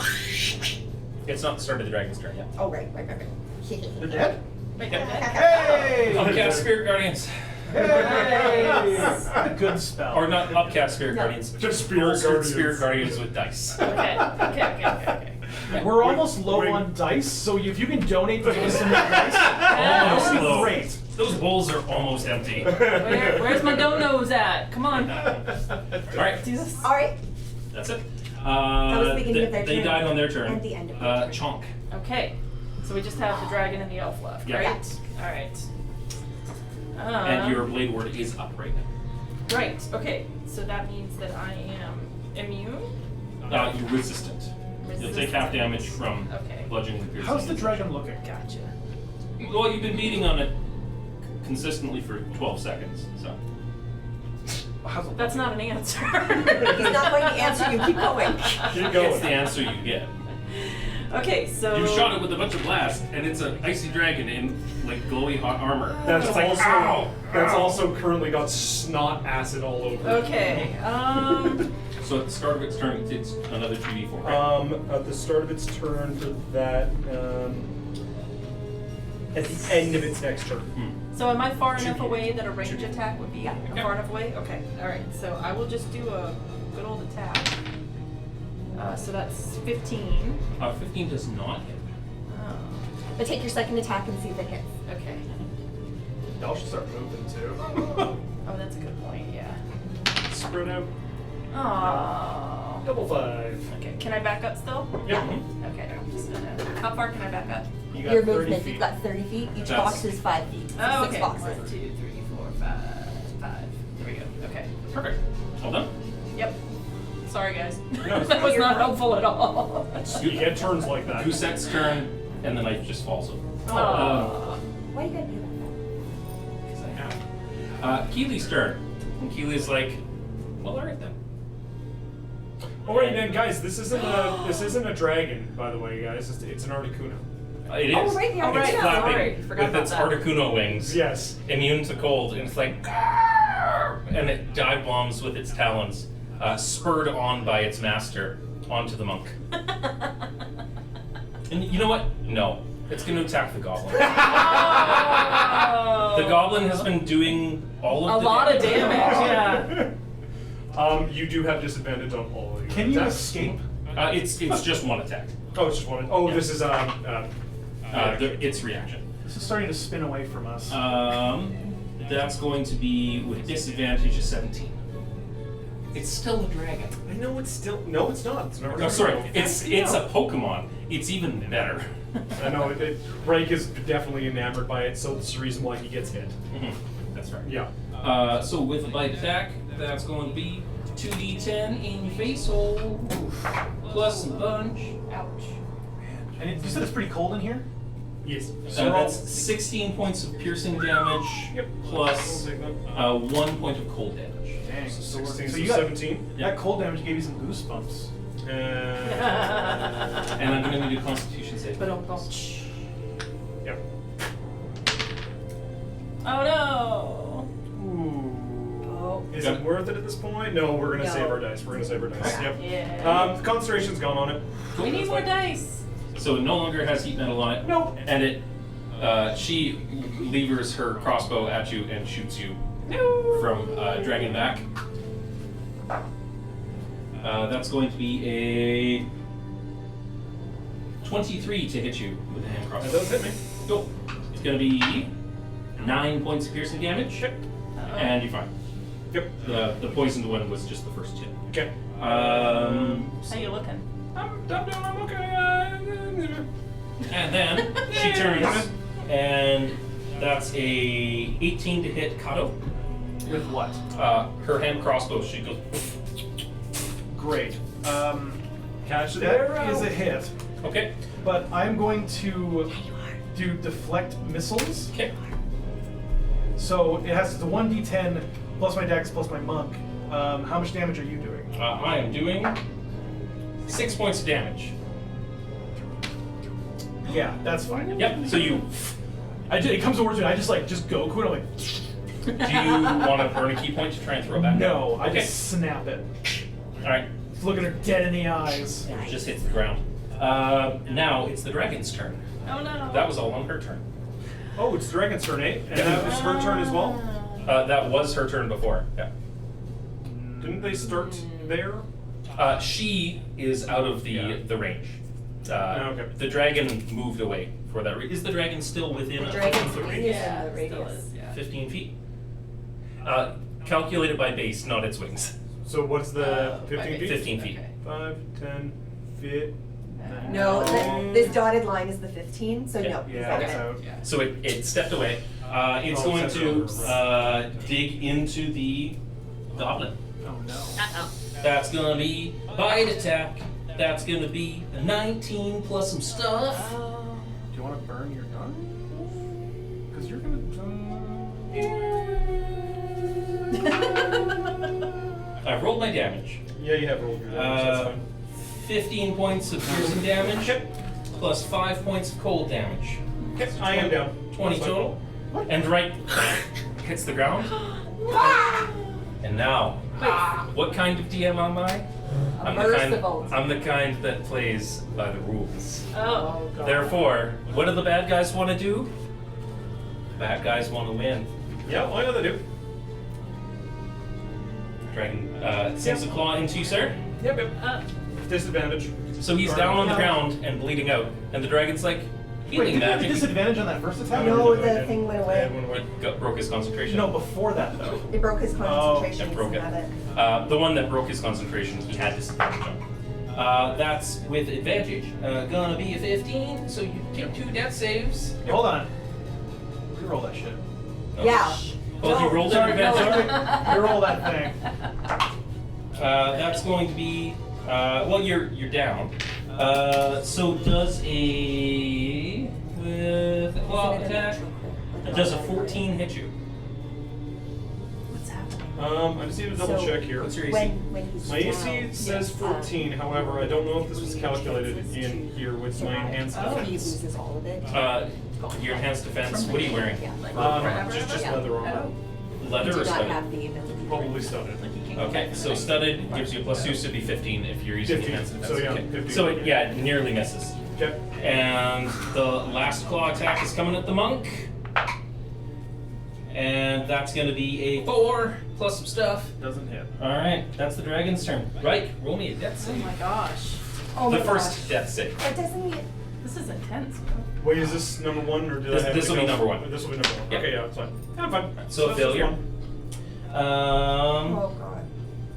It's not the start of the dragon's turn yet. Oh, right. They're dead? Wait, Yep. Hey! Upcast Spirit Guardians. Hey! Good spell. Or not upcast Spirit No. Guardians. Just Spirit Bolstered Guardians. Spirit Guardians with dice. Okay. We're almost low wait. on dice, so if you can donate to give us some more dice, Almost that would be low. great. Those bowls are almost empty. Where's my donos at? Come on. Alright, Jesus. All right. that's it. was the beginning of their they turn. died on their turn. And the end of their turn. Chonk. Okay. So we just have the dragon and the elf left, Yeah. right? Alright. And your Blade Ward is up right now. Right, okay. So that means that I am immune? You're resistant. You'll take half damage from Okay. bludgeoning piercing. How's the dragon looking? Gotcha. Well, you've been beating on it consistently for 12 seconds, so. How's it That's looking? not an answer. He's not going to answer you. Keep going. Keep It's the going. answer you get. Okay, so You shot it with a bunch of blasts, and it's an icy dragon in like glowy hot armor. That's It's like, also ow! that's Ow! also currently got snot acid all over it. Okay. So at the start of its turn, it's another 2d4. Right? At the start of its turn for that, at the end of its next turn. So am I far enough away that a range attack would be Yeah. far enough away? Okay. Alright, so I will just do a good old attack. So that's 15. 15 does not hit. Oh, But take your second attack and see if it hits. okay. Y'all should start moving too. Oh, that's a good point, yeah. Spread out. Oh. Double 5. Okay, can I back up still? Yep. Okay, I'm just gonna. How far can I back up? You got Your 30 movement, feet. you've got 30 feet. Each That's- box is 5 feet. So Oh, 6 okay. boxes. 1, 2, 3, 4, 5. There we go. Okay. Perfect. All done? Yep. Sorry, guys. No, That was not helpful at all. You get turns like that. Goosette's turn, and the knife just falls over. Why you gotta do that? Because I have. Keely's turn. And Keely's like, well, alright then. Alright then, guys, this isn't a dragon, by the way, guys. It's an Articuno. It is. Oh, right, the It's Articuno. flapping Sorry, forgot with about its that. Articuno wings. Yes. Immune to cold, and it's like, and it dive bombs with its talons, spurred on by its master onto the monk. And you know what? No, it's going to attack the goblin. The goblin has been doing all of A the lot of damage, yeah. You do have disadvantage on all of your Can you attacks. escape? It's just one attack. Oh, it's just one. Oh, Yeah. this is Its reaction. This is starting to spin away from us. That's going to be with disadvantage of 17. It's still a dragon. I know it's still. No, it's not. It's not. No, sorry. It's a Pokemon. It's even better. I know. Rake is definitely enamored by it, so that's the reason why he gets hit. That's right. Yeah. So with a bite attack, that's going to be 2d10 in your face hole, plus a bunch. Ouch. And you said it's pretty cold in here? Yes. That's 16 points of piercing damage, Yep. plus We'll take that. 1 point of cold damage. Dang. So So, 16, so so you got 17. that cold damage gave you some goosebumps. And I'm going to need a Constitution save. But don't go. Yep. Oh no! Ooh. Oh. Is it worth it at this point? No, we're gonna No. save our dice. We're gonna save our dice. Yep. Yeah. The concentration's gone on it. We need more dice. So it no longer has heat metal on it. Nope. And she levers her crossbow at you and shoots you from dragging back. That's going to be a 23 to hit you with a hand That crossbow. does hit me. Cool. It's going to be 9 points of piercing damage, and you're fine. Yep. The poisoned one was just the first hit. Okay. How you looking? I'm okay. And then she turns, and that's a 18 to hit Kato. With what? Her hand crossbow, she goes. Great. Catch the That arrow. is a hit, Okay. but I'm going to do deflect missiles. Okay. So it has the 1d10 plus my dex plus my monk. How much damage are you doing? I am doing 6 points of damage. Yeah, that's fine. Yep. So you. It comes towards me, and I just Goku, and I'm like, Do you want to burn a key point to try and throw it back? no, I Okay. just snap it. All right. Just looking her dead in the eyes. It just hits the ground. Now it's the dragon's turn. Oh no. That was all on her turn. Oh, it's Dragon's turn, eh? And that was her turn as well? That was her turn before. Yeah. Didn't they start there? She is out of the range. Okay. The dragon moved away for that. Is the dragon still within The a dragon's 15 foot wing range? is in the Still radius. is, yeah. 15 feet. Calculated by base, not its wings. So what's the 15 feet? 15 feet. Okay. 5, 10, feet. No, this dotted line is the 15, so Yeah. no. he's Yeah, out it's of it. out. Yeah. So it stepped away. It's Oh, going stepped to over. dig into the goblin. Oh no. Uh-oh. That's gonna be bite attack. That's gonna be a 19 plus some stuff. Do you want to burn your gun? Because you're gonna. I've rolled my damage. Yeah, you have rolled your damage. That's fine. 15 points of piercing damage, plus 5 points of cold damage. Okay, I am down. 20 That's fine. total. And right hits the ground. And now, what kind of DM am I? Merciful. I'm the kind that plays by the rules. Oh. God. Therefore, what do the bad guys want to do? Bad guys want to win. Yeah, I know they do. Dragon sinks a claw into you, sir. Yep, yep. Disadvantage. So he's down on the ground and bleeding out, and the dragon's like, Wait, healing did you have magic. disadvantage on that first attack? No, the I thing went I away. went away. It broke his concentration. No, before that though. It broke his concentration. It He broke doesn't it. have it. The one that broke his concentration, he had disadvantage on. That's with advantage. Gonna be a 15, so you take 2 death saves. Hey, hold on. Reroll that shit. Oh, Yeah. Well, he rolled an adventure. You roll that thing. That's going to be, well, you're down. So does a, with a claw attack, does a 14 hit you? What's happening? I just need to double check here. What's your AC? When he's My AC down, says 14, however, I don't know if this was calculated in here with my enhanced he defense. loses all of it. Your enhanced defense, what are you wearing? Just leather armor. Leather Do or not studded? have the ability. Probably studded. Okay, so studded gives you a +2, so it'd be 15 if you're using 15, enhanced defense. so yeah, Okay. 15. So it, yeah, it nearly misses. Okay. And the last claw attack is coming at the monk. And that's going to be a 4 plus some stuff. Doesn't hit. Alright, that's the dragon's turn. Right, roll me a death Oh save. my gosh. Oh The my first gosh. death save. That doesn't mean. This is intense. Wait, is this number 1 or did This- I have this will be anything number else? 1. This will be number 1. Yep. Okay, yeah, it's fine. Yeah, I'm fine. So a that's just failure. one. Oh god.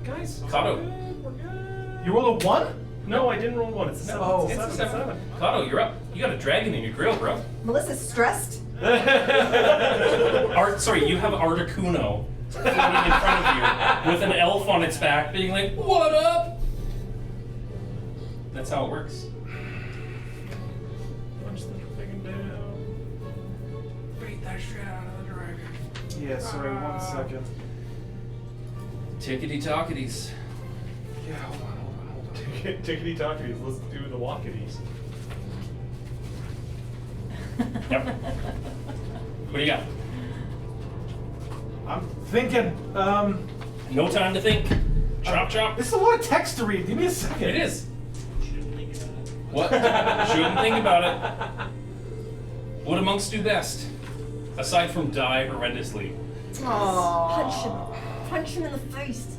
Guys, Kato. we're good. You roll a 1? No, I didn't roll 1. It's a 7. Oh, it's a It's 7. a 7. Kato, you're up. You got a dragon in your grill, bro. Melissa's stressed. Sorry, you have Articuno floating in front of you with an elf on its back being like, what up? That's how it works. Punch the thing down. Beat that shit out of the dragon. Yeah, sorry, 1 second. Tickety-tocketies. Yeah, hold on. Tickety talkies, let's do the walkities. Yep. What do you got? I'm thinking, No time to think. Chop, chop. this is a lot of text to read. Give me a second. It is. What? Shouldn't think about it. What do monks do best? Aside from die horrendously. Punch him. Punch him in the face.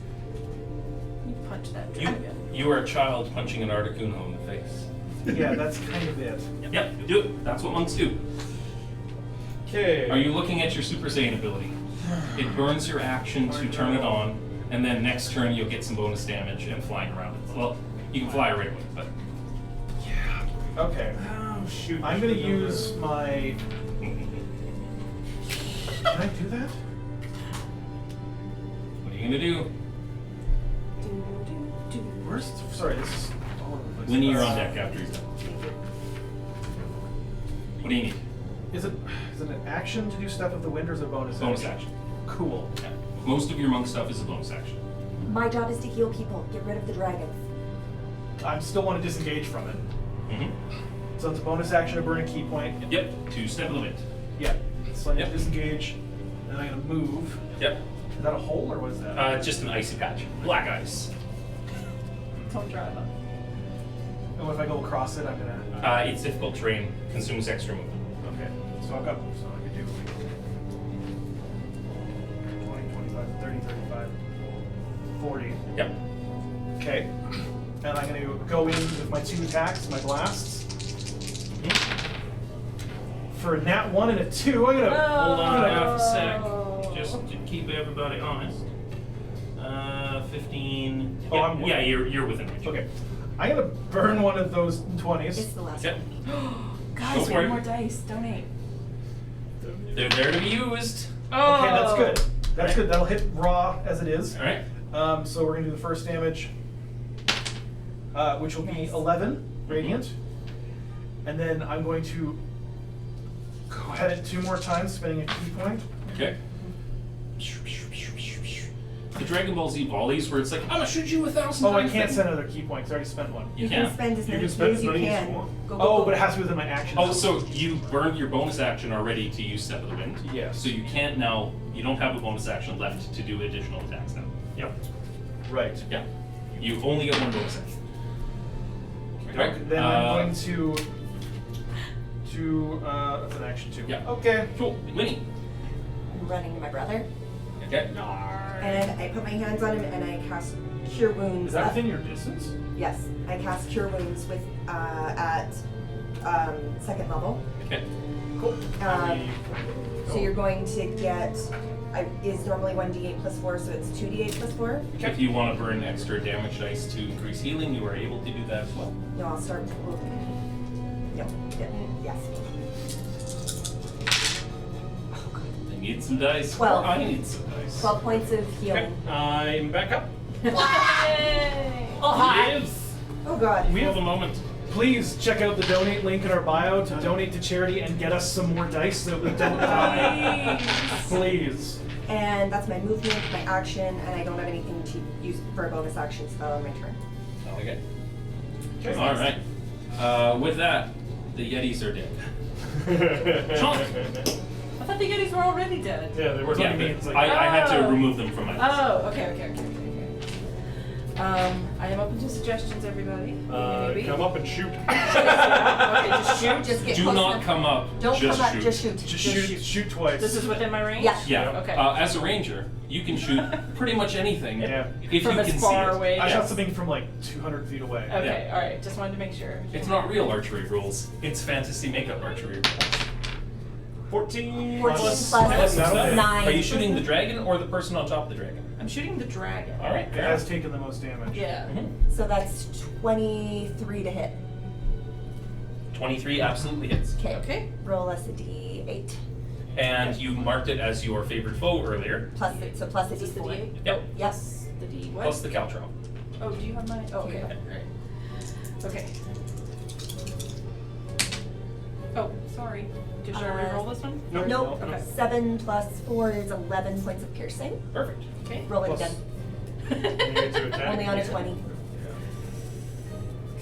You punch that You, dragon. you are a child punching an Articuno in the face. Yeah, that's kind of it. Yep, do it. That's what monks do. Okay. Are you looking at your Super Saiyan ability? It burns your action to turn it on, and then next turn you'll get some bonus damage and flying around it. Well, you can fly right away, but Okay. Oh, shoot. I'm gonna use my. Can I do that? what are you gonna do? Where's? Sorry, this is all over the place. Winnie, you're on deck after he's done. What do you need? Is it an action to do Step of the Wind, or is it a bonus? Bonus action. Cool. Yeah. Most of your monk stuff is a bonus action. My job is to heal people. Get rid of the dragons. I still want to disengage from it. Mm-hmm. So it's a bonus action to burn a key point. Yep, 2 step of the wind. Yeah. So I need Yep. to disengage, and I'm gonna move. Yep. Is that a hole or what is that? Just an icy patch. Black ice. Don't drive up. And if I go across it, I'm gonna. It's difficult terrain, consumes extra movement. Okay. So I've got. So I could do 20, 25, 30, 35, 40. Yep. Okay. And I'm gonna go in with my 2 attacks, my blasts. For a nat 1 and a 2, I'm gonna. Hold on half a sec. Oh. Just to keep everybody honest. 15. Oh, Yeah, I'm- yeah, you're within reach. Okay. I'm gonna burn one of those 20s. It's the last Okay. one. Guys, Go we for have it. more dice. Donate. They're there to be used. Okay, that's good. That's Right. good. That'll hit raw as it is. All right. So we're gonna do the first damage, which will be Nice. 11 radiant, and then I'm going to go at it 2 more times, spending a key point. Okay. The Dragon Ball Z volleys where it's like, I'm gonna shoot you 1,000 Oh, I times. can't spend another key point 'cause I already spent one. You can can. spend as You many can spend as as you many as can. you want. Go, Oh, go, but it go. has to be within my action. Oh, so you burned your bonus action already to use Step of the Wind? Yes. So you can't now, you don't have a bonus action left to do additional attacks now. Yep. Right. Yeah. You only get 1 bonus action. Right. Then I'm going to do that's an action too. Yeah. Okay. Cool. Winnie. I'm running to my brother, Okay. and I put my hands on him and I cast Cure Wounds. Is that up. within your distance? Yes, I cast Cure Wounds with at 2nd level. Okay. Cool. So you're going to get. Is normally 1d8 plus 4, so it's 2d8 plus 4. If you want to burn extra damage dice to increase healing, you are able to do that as well. No, I'll start. No. Yes. Oh god. Then need some dice? 12. Or I need some dice. 12 points of Okay, healing. I'm back up. Yay! Lives Oh god. We for have the moment. Please check out the donate link in our bio to donate to charity and get us some more dice so we don't die. Please. And that's my movement, my action, and I don't have anything to use for a bonus action spell on my turn. Okay. Okay. All right. With that, the Yetis are dead. I thought the Yetis were already dead. Yeah, there was Yeah, something means like I had to Oh. remove them from my list. Oh, okay. I am open to suggestions, everybody. Maybe. come up and shoot. Okay, just shoot. Just get Do close not enough. come up. Don't just come up, shoot. just shoot. Just shoot twice. This is within my range? Yeah. Yeah. Okay. As a ranger, you can shoot pretty much anything Yeah. if From you as can far see it. away. I Yes. shot something from like 200 feet away. Okay, Yeah. alright. Just wanted to make sure. It's not real archery rules. It's fantasy makeup archery rules. 14 14 plus plus seven. 9. Are you shooting the dragon or the person on top of the dragon? I'm shooting the dragon. All right. It has taken the most damage. Yeah. So that's 23 to hit. 23 absolutely hits. Okay. Okay. Roll us a d8. And you marked it as your favorite foe earlier, Plus it, so plus a Is this the d4. D8? Yep. Yes. The D what? plus the caltro. Oh, do you have my? Oh, okay. Yeah. Alright. Okay. Oh, sorry. Did you reroll this one? Nope. Nope. Okay. 7 plus 4 is 11 points of piercing. Perfect. Okay. Roll it Plus- again. You get to attack. Only on a 20.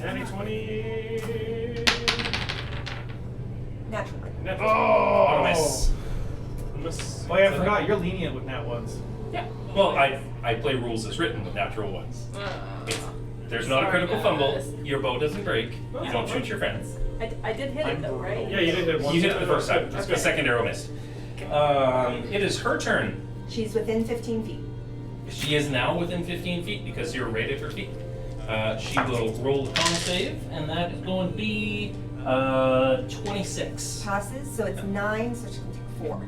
Natty 20. Natural one. Natural. Oh, miss. Miss. Oh yeah, I forgot. You're lenient with nat ones. Yeah. Well, I play rules as written with natural ones. There's not a Sorry, critical guys. fumble. Your bow doesn't break. No, You don't it's shoot fine. your friends. I did hit it though, right? Yeah, you did hit once. You hit it the first time. That's The good. second arrow missed. It is her turn. She's within 15 feet. She is now within 15 feet because you're right at her feet. She will roll the con save, and that is going to be 26. Passes, so it's 9, so she can take 4.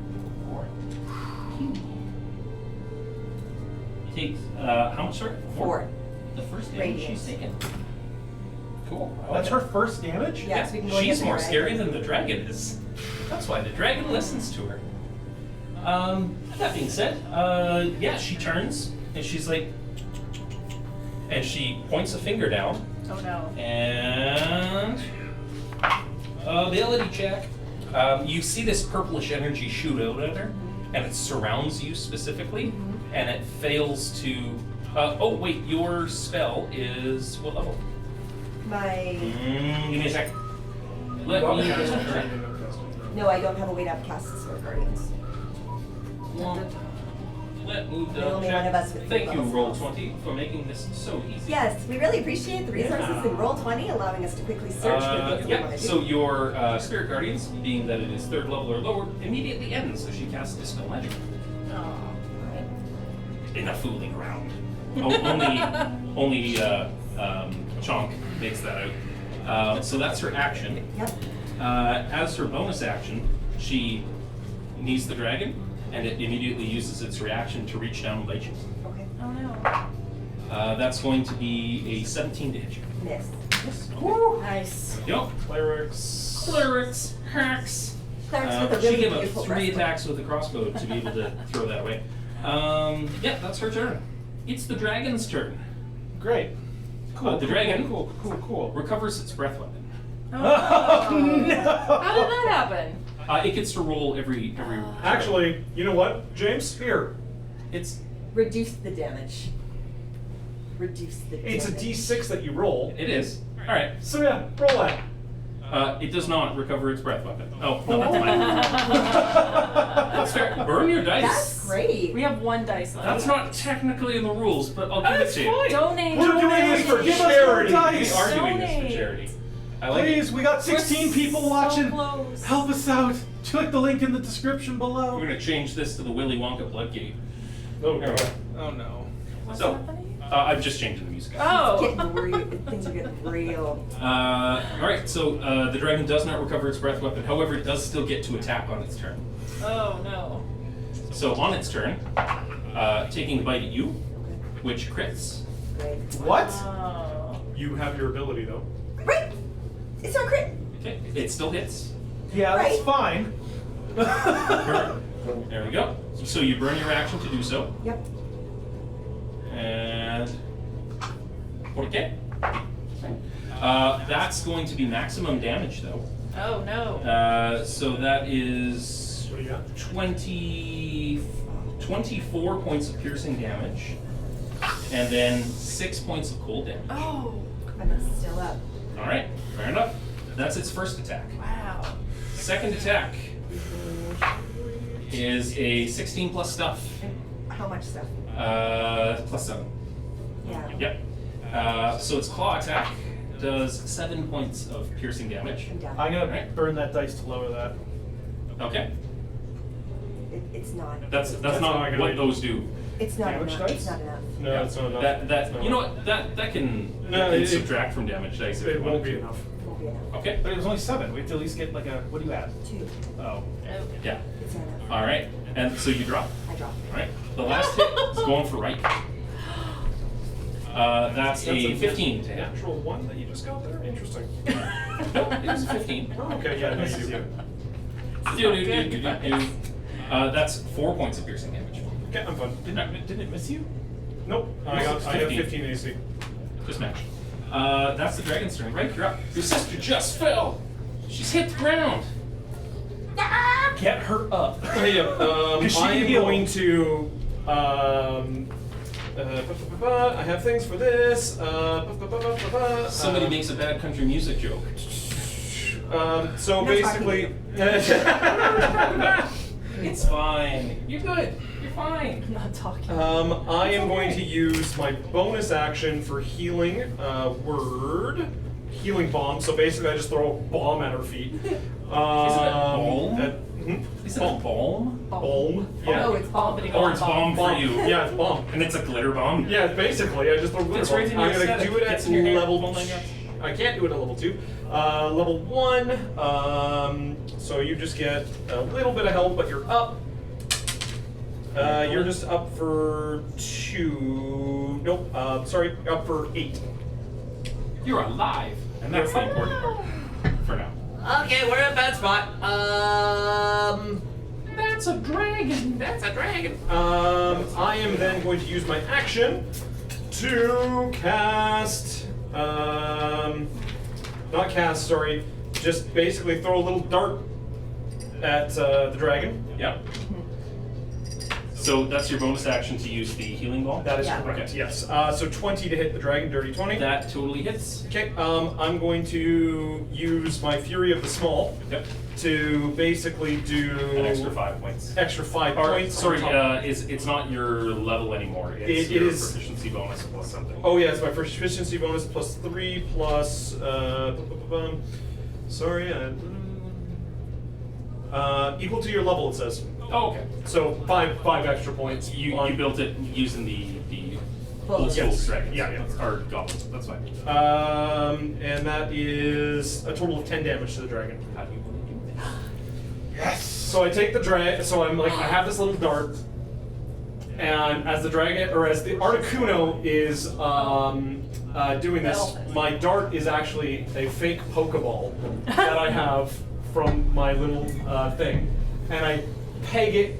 Takes how much? Sorry, 4. The first damage Radiant. she's taken. Cool. I like That's it. her first damage? Yeah, so we can go She's into more the scary than the dragon is. That's why the dragon listens to her. That being said, yeah, she turns and she's like, and she points a finger down Oh no. and ability check. You see this purplish energy shoot out at her, and it surrounds you specifically, and it fails to. Oh wait, your spell is what level? My. Give me a sec. Let me. No, I don't have a way to cast Sword Guardians. Let me The double only one of us check. with Thank you, three levels. Roll20, for making this so easy. Yes, we really appreciate the resources in Roll20, allowing us to quickly search for things we Yeah, want to do. so your Spirit Guardians, being that it is 3rd level or lower, immediately ends, so she casts Dispel Magic. Enough fooling around. Only Chonk makes that out. So that's her action. Yep. As her bonus action, she knees the dragon, and it immediately uses its reaction to reach down and bite you. Okay. Oh no. That's going to be a 17 to hit you. Miss. Yes. Nice. Yep. Clerics. Clerics, hacks. Clerics with a She really gave up beautiful 3 breastplate. attacks with a crossbow to be able to throw that away. Yeah, that's her turn. It's the dragon's turn. Great. The dragon Cool. recovers its breath weapon. Oh, no! How did that happen? It gets to roll every. Actually, you know what, James? Here. It's Reduce the damage. Reduce the damage. It's a D6 that you roll. it is. All right. So yeah, roll that. It does not recover its breath weapon. Oh no, that's fine. That's fair. Burn your dice. That's great. We have 1 dice left. That's not technically in the rules, but I'll give it to you. Donate. We're doing this for Give us more charity. We dice. are doing this Donate. for charity. I like Please, we got 16 people So watching. close. Help us out. Click the link in the description it. below. We're gonna change this to the Willy Wonka Bloodgate. Oh Here we go. Oh no. What's So, happening? I'm just changing the music. It's Oh. getting real. Things are getting real. All right, so the dragon does not recover its breath weapon. However, it does still get to attack on its turn. Oh no. So on its turn, taking a bite at you, which crits. Great. What? Oh. You have your ability though. Great! It's not crit. Okay, it still hits. Yeah, that's Right. fine. There we go. So you burn your action to do so. Yep. And okay. That's going to be maximum damage though. Oh no. So that is What do you got? 24 points of piercing damage, and then 6 points of cold damage. Oh. And it's still up. All right, fair enough. That's its first attack. Wow. Second attack is a 16 plus stuff. How much stuff? Plus 7. Yeah. Yep. So its claw attack does 7 points of piercing damage. I'm down. I'm gonna Alright. burn that dice to lower that. Okay. It's not. That's not not gonna what be- those do. It's not Damage enough. dice? It's not enough. No, it's not enough. That It's not you know enough. what that can, No, that can it- subtract from damage dice. if It you won't wanted be to. enough. Won't be enough. Okay. But it was only 7. We have to at least get like a. What do you add? 2. Oh. Yeah. It's not enough. All right. And so you drop. I dropped All right. The last hit is going for right. That's a 15 to hit. Natural 1 that you just got there? Interesting. Nope, it was a 15. Oh, okay, yeah, no, you do. That's 4 points of piercing damage. Okay, I'm fine. Didn't it miss you? Nope, I got 15 AC. Just match. That's the dragon's turn. Right, you're up. Your sister just fell. She's hit the ground. Get her up. Hey, She I am heal. going to. I have things for this. Somebody makes a bad country music joke. So No basically. It's fine. You're good. You're fine. I'm not talking. I am going to use my bonus action for healing. Healing bomb. So basically, I just throw a bomb at her feet. balm? Is it a Balm. balm? Balm. Yeah. Oh, it's bomb. Or it's bomb for you. Yeah, it's bomb. And it's a glitter bomb? Yeah, basically, I just throw glitter It's bomb. right in I'm your gonna aesthetic. do it Gets at in your hair. level. Oh my God. I can't do it at level 2. Level 1. So you just get a little bit of health, but you're up. You're just up for 2. Nope. Sorry, up for 8. You're alive. And that's the important part. For now. Okay, we're at bad spot. That's a dragon. That's a dragon. I am then going to use my action to cast. Not cast, sorry. Just basically throw a little dart at the dragon. Yeah. So that's your bonus action to use the healing ball? That is Yeah. correct, Okay. yes. So 20 to hit the dragon, dirty 20. That totally hits. Okay, I'm going to use my Fury of the Small Yep. to basically do An extra 5 points. extra 5 Or, points. sorry, on top. it's not your level anymore. It's It your is- proficiency bonus plus something. Oh yeah, it's my proficiency bonus plus 3 plus sorry, equal to your level, it says. Oh, okay. So five extra points. You on- built it using the Well, old school yes. dragons. Yeah, yeah. Or goblins. That's fine. And that is a total of 10 damage to the dragon. How do you want to do this? Yes. So I take the dragon. So I'm like, I have this little dart, and as the dragon or as the Articuno is doing this, my dart is actually a fake Pokeball that I have from my little thing, and I peg it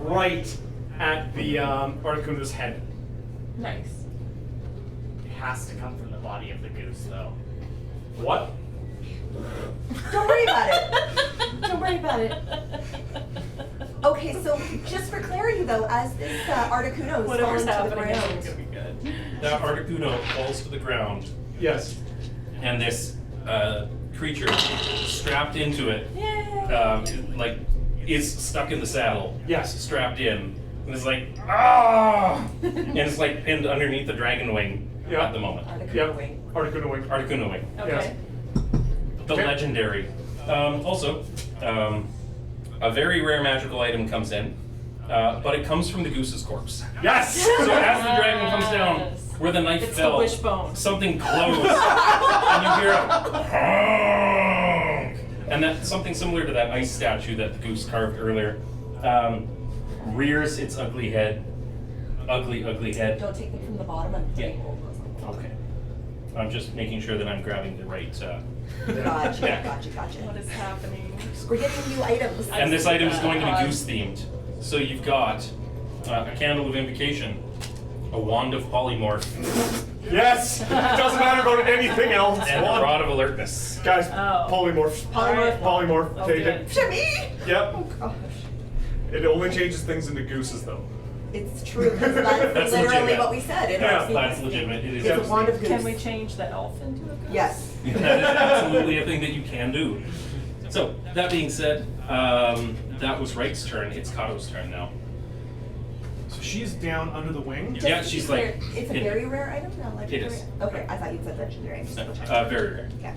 right at the Articuno's head. Nice. It has to come from the body of the goose, though. What? Don't worry about it. Don't worry about it. Okay, so just for clarity though, as this Articuno is Whatever's falling to the happening is ground, gonna be good. That Articuno falls to the ground, Yes. and this creature strapped into it, Yay! is stuck in the saddle. Yes. Strapped in, and it's like ah, and it's like pinned underneath the dragon wing Yeah. at the moment. Articuno Yep. wing. Articuno wing. Articuno wing. Okay. Yes. The Okay. legendary. A very rare magical item comes in, but it comes from the goose's corpse. Yes. So as the dragon comes down, Yes. where the knife It's the fell, wishbone. something closed, and you hear a honk, and that something similar to that ice statue that the goose carved earlier rears its ugly head. Ugly head. Don't take them from the bottom and Yeah. hold those. Okay. I'm just making sure that I'm grabbing the right Gotcha, Yeah. gotcha. What is happening? We're getting new items. And this item is going to be God. goose themed. So you've got a candle of invocation, a wand of polymorph, Yes! Doesn't matter about anything else. and a One. rod of alertness. Guys, Oh. polymorph. Polymorph. Polymorph. I'll Take do it. it. Shimmy! Yep. Oh gosh. It only changes things into gooses, though. It's true, because that's, That's literally legitimate. what we said. It Yeah, actually- That's legitimate. It is It's a wand of goose. Can we change the elf into a goose? Yes. That is absolutely a thing that you can do. So, that being said, that was Wright's turn. It's Kato's turn now. So she's down under the wing. Just Yeah, to be she's clear, like- it's a it- very rare item, not legendary. It is. Okay, I thought you said legendary. I'm just double checking. Very rare. Yeah.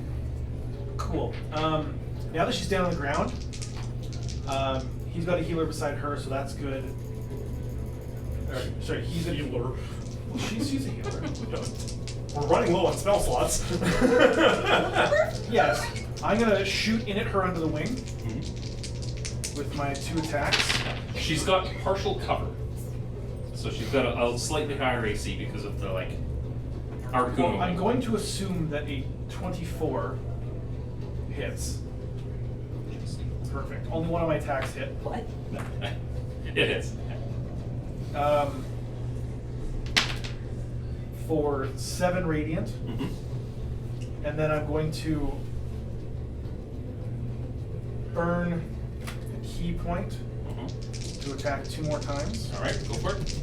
Cool. Now that she's down on the ground, he's got a healer beside her, so that's good. Sorry, he's a healer. Well, she's a healer. We're running low on spell slots. Yes. I'm gonna shoot in at her under the wing Mhm. with my 2 attacks. She's got partial cover. So she's got a slightly higher AC because of the, like, Arcuna. Well, I'm going to assume that a 24 hits. Perfect. Only one of my attacks hit. What? It is. For 7 radiant, Mhm. and then I'm going to burn a key point Mhm. to attack 2 more times. All right, go for it.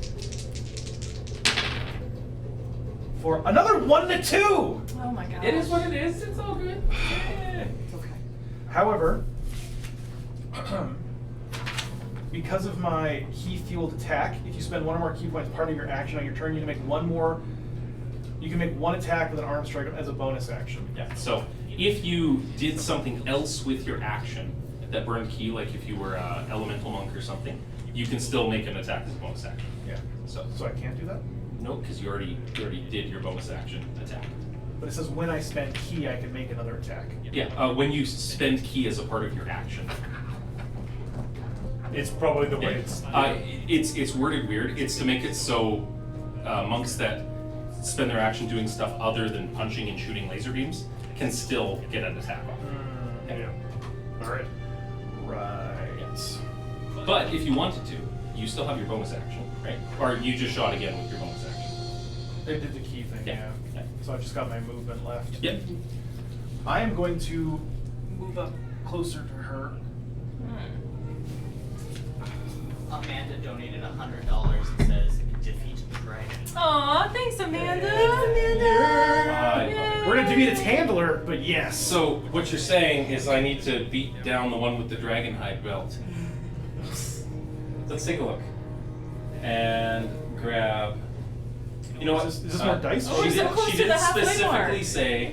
For another 1 to 2! Oh my god. It is what it is. It's all good. It's okay. However, because of my key-fueled attack, if you spend 1 or more key points part of your action on your turn, you can make 1 more. You can make 1 attack with an arm strike as a bonus action. Yeah. So if you did something else with your action that burned key, like if you were a elemental monk or something, you can still make an attack as a bonus action. Yeah. So So I can't do that. no, because you already did your bonus action attack. But it says when I spend key, I can make another attack. Yeah. When you spend key as a part of your action. It's probably the way It's worded weird. It's to make it so monks that spend their action doing stuff other than punching and shooting laser beams can still get an attack off. Yeah. Alright. Right. But if you wanted to, you still have your bonus action, right? Or you just shot again with your bonus action. They did the key thing, Yeah. yeah. So I've just got my movement left. Yep. I am going to move up closer to her. Amanda donated $100 and says defeat dragon. Aw, thanks, Amanda. We're gonna defeat its handler, but yes. So what you're saying is I need to beat down the one with the dragon hide belt. Let's take a look. And grab. You know what? Is this more dice? Oh, we're so close She to did the halfway specifically mark. say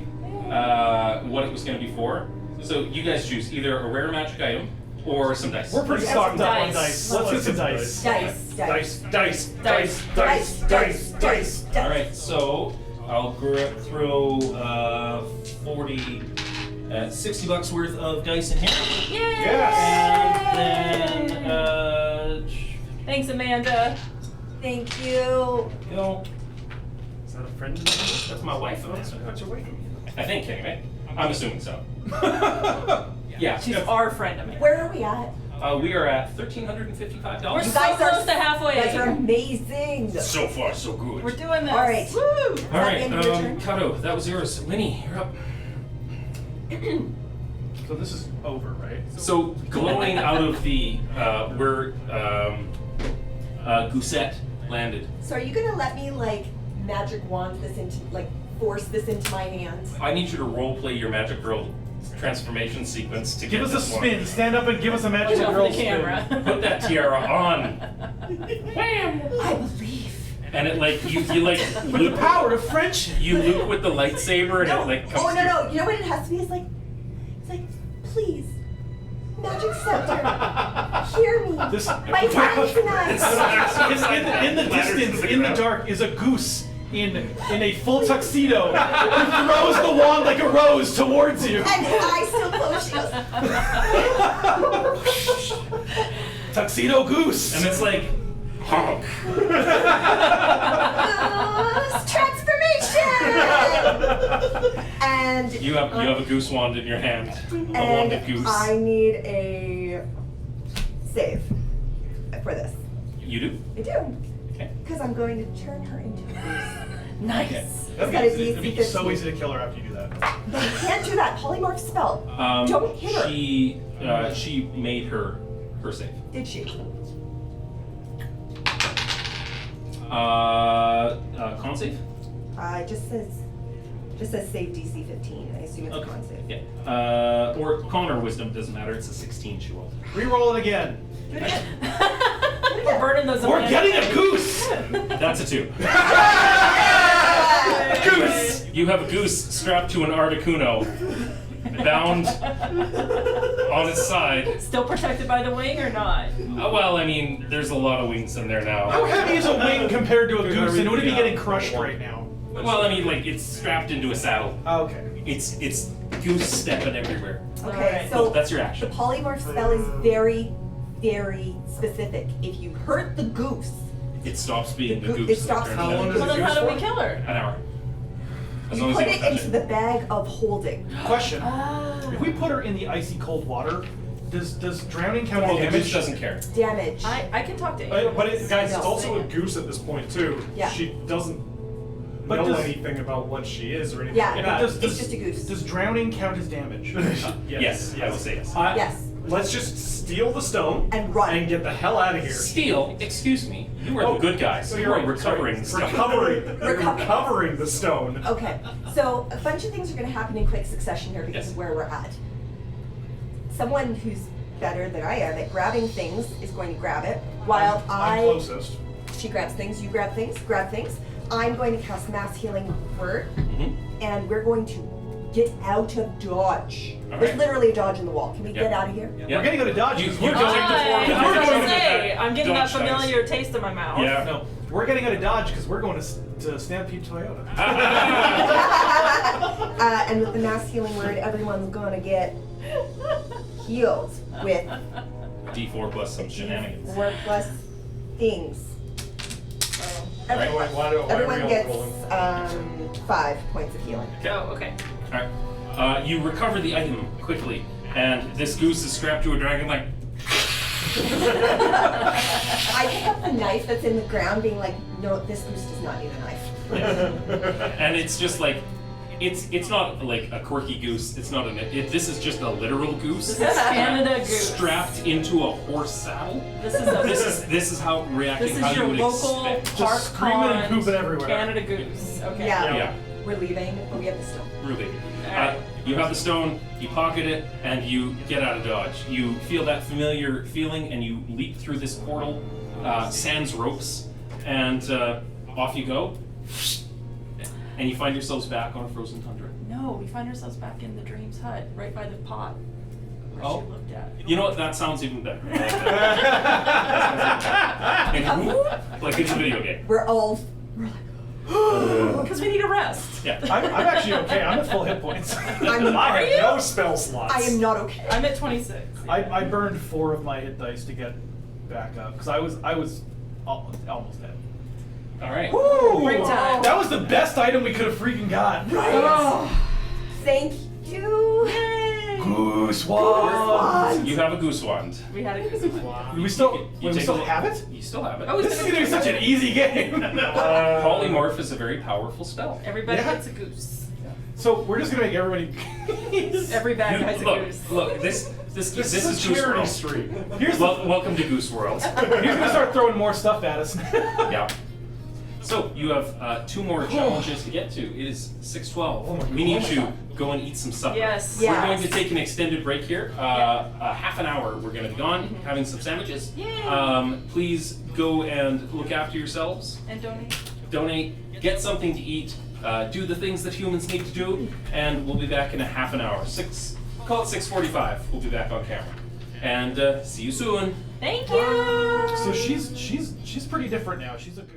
what it was going to be for. So you guys choose either a rare magic item or some dice. We're pretty Let's stocked get up on dice. dice. Let's get some dice. Dice. Dice. All right, so I'll throw 60 bucks worth of dice in here. Yay! And then, Thanks, Amanda. Thank you. you know, Is that a friend? that's my wife. That's your wife. I think, anyway. I'm assuming so. Yeah. She's our friend, Amanda. Where are we at? We are at $1,355. We're You so guys are close to halfway. You guys are amazing. So far, so good. We're doing this. All right. Woo! All Is that right, the end of your turn? Kato, that was yours. Winnie, you're up. So this is over, right? So glowing out of the where Gousette landed. So are you gonna let me like magic wand this into like force this into my hands? I need you to roleplay your Magic Girl transformation sequence to Give get us a this one. spin. Stand up and give us a Watch magical out for girl the spin. camera. Put that tiara on. Wham! I believe. And it like you like With the loop, power of friendship. you loop with the lightsaber and No. it like comes Oh no through. no! You know what it has to be? It's like please, magic scepter, hear me. This- My friends and I. in the distance, in the dark, is a goose in a full tuxedo who throws the wand like a rose towards you. And I still close. She goes. Tuxedo goose. And it's like honk. Transformation. And You have a goose wand in your hand. A wand of goose. I need a save for this. You do? I do. Okay. Because I'm going to turn her into a goose. Nice. Okay. It's got a It'd be DC so 15. easy to kill her after you do that. But you can't do that. Polymorph spell. Don't hit her. She made her save. Did she? Con save? It just says save DC 15. I assume it's a con save. Yeah. Or con or wisdom, doesn't matter. It's a 16 she rolled. Reroll it again. Do it again. We're burning those. We're Amanda getting a things. goose! That's a 2. Goose! You have a goose strapped to an Articuno, bound on its side. Still protected by the wing or not? Well, I mean, there's a lot of wings in there now. How heavy is a wing compared to a goose? And it would be Yeah. getting crushed right now. Well, I mean, like, it's strapped into a saddle. Okay. It's goose stepping everywhere. Okay, Alright. so That's your the action. polymorph spell is very, very specific. If you hurt the goose, It stops being the It goose. stops and How turns long into does Well, it then how do goose we for? kill her? an hour. As you long as put you it don't touch into the bag of holding. Question. Ah. If we put her in the icy cold water, does drowning count as Well, the damage? goose doesn't care. Damage. I can talk to animals. But guys, it's No. also a goose at this point too. Yeah. She doesn't But know does- anything about what she is or anything Yeah, like But that. it's just a goose. Does drowning count as damage? Yes, I will say yes. Yes. Let's just steal the stone And run. and get the hell out of here. Steal, excuse me, you are Oh, the good guys. So You you're are right, recovering sorry. stuff. Recovering the stone. Okay, so a bunch of things are going to happen in quick succession here because Yes. of where we're at. Someone who's better than I am at grabbing things is going to grab it, while I'm closest. she grabs things, you grab things, I'm going to cast Mass Healing Word, Mhm. and we're going to get out of dodge. All There's right. literally a dodge in the wall. Can we Yeah. get out of here? Yeah. We're gonna go to dodge. You- because you're we're going going to- Hi, We're I was going gonna to say, that I'm getting that dodge dice. familiar taste in my mouth. Yeah. No, we're getting out of dodge because we're going to Stampede Toyota. And with the Mass Healing Word, everyone's going to get healed with D4 plus some shenanigans. 4 plus things. Right. Why are we Everyone all gets rolling? 5 points of healing. Oh, okay. Alright. You recover the item quickly, and this goose is strapped to a dragon like. I pick up the knife that's in the ground, being like, no, this goose does not need a knife. And it's just like, it's not like a quirky goose. It's not this is just a literal goose. This is Canada goose. Strapped into a horse saddle. This is a This is how reacting This how is you your would local expect. park Just screaming and pond pooping everywhere. Canada goose. Okay. Yeah. Yeah, We're leaving, but we have the stone. really. Alright. You have the stone, you pocket it, and you get out of dodge. You feel that familiar feeling, and you leap through this portal, sans ropes, and off you go. And you find yourselves back on a frozen tundra. No, we find ourselves back in the Dreams hut, right by the pot where Oh. she looked at. You know what? That sounds even better. I like that. And whoop, like it's a video game. We're all. Because we need a rest. Yeah. I'm actually okay. I'm at full hit points. I have no spell slots. I am not okay. I'm at 26. I burned 4 of my hit dice to get back up because I was almost dead. All right. Break time. That was the best item we could have freaking got. Oh, thank you. Goose wand. You have a goose wand. We had a goose one. We still You we take still a look. have it. You still have it. Oh, This is gonna be such an easy game. Polymorph is a very powerful spell. Everybody Yeah. gets a goose. So we're just gonna make everybody. Every bag has a Look, goose. look, this This is is a Goose charity World. street. Here's Welcome to Goose World. He's gonna start throwing more stuff at us. Yeah. So you have 2 more challenges to get to. It is 6:12. Oh my We need God. to go and eat some supper. Yes. Yeah. We're going to take an extended break here. Half an hour. We're going to be gone, having some sandwiches. Yay. Please go and look after yourselves. And donate. Donate. Get something to eat. Do the things that humans need to do, and we'll be back in a half an hour. Call it 6:45. We'll be back on camera. And see you soon. Thank you. So she's pretty different now. She's a goose.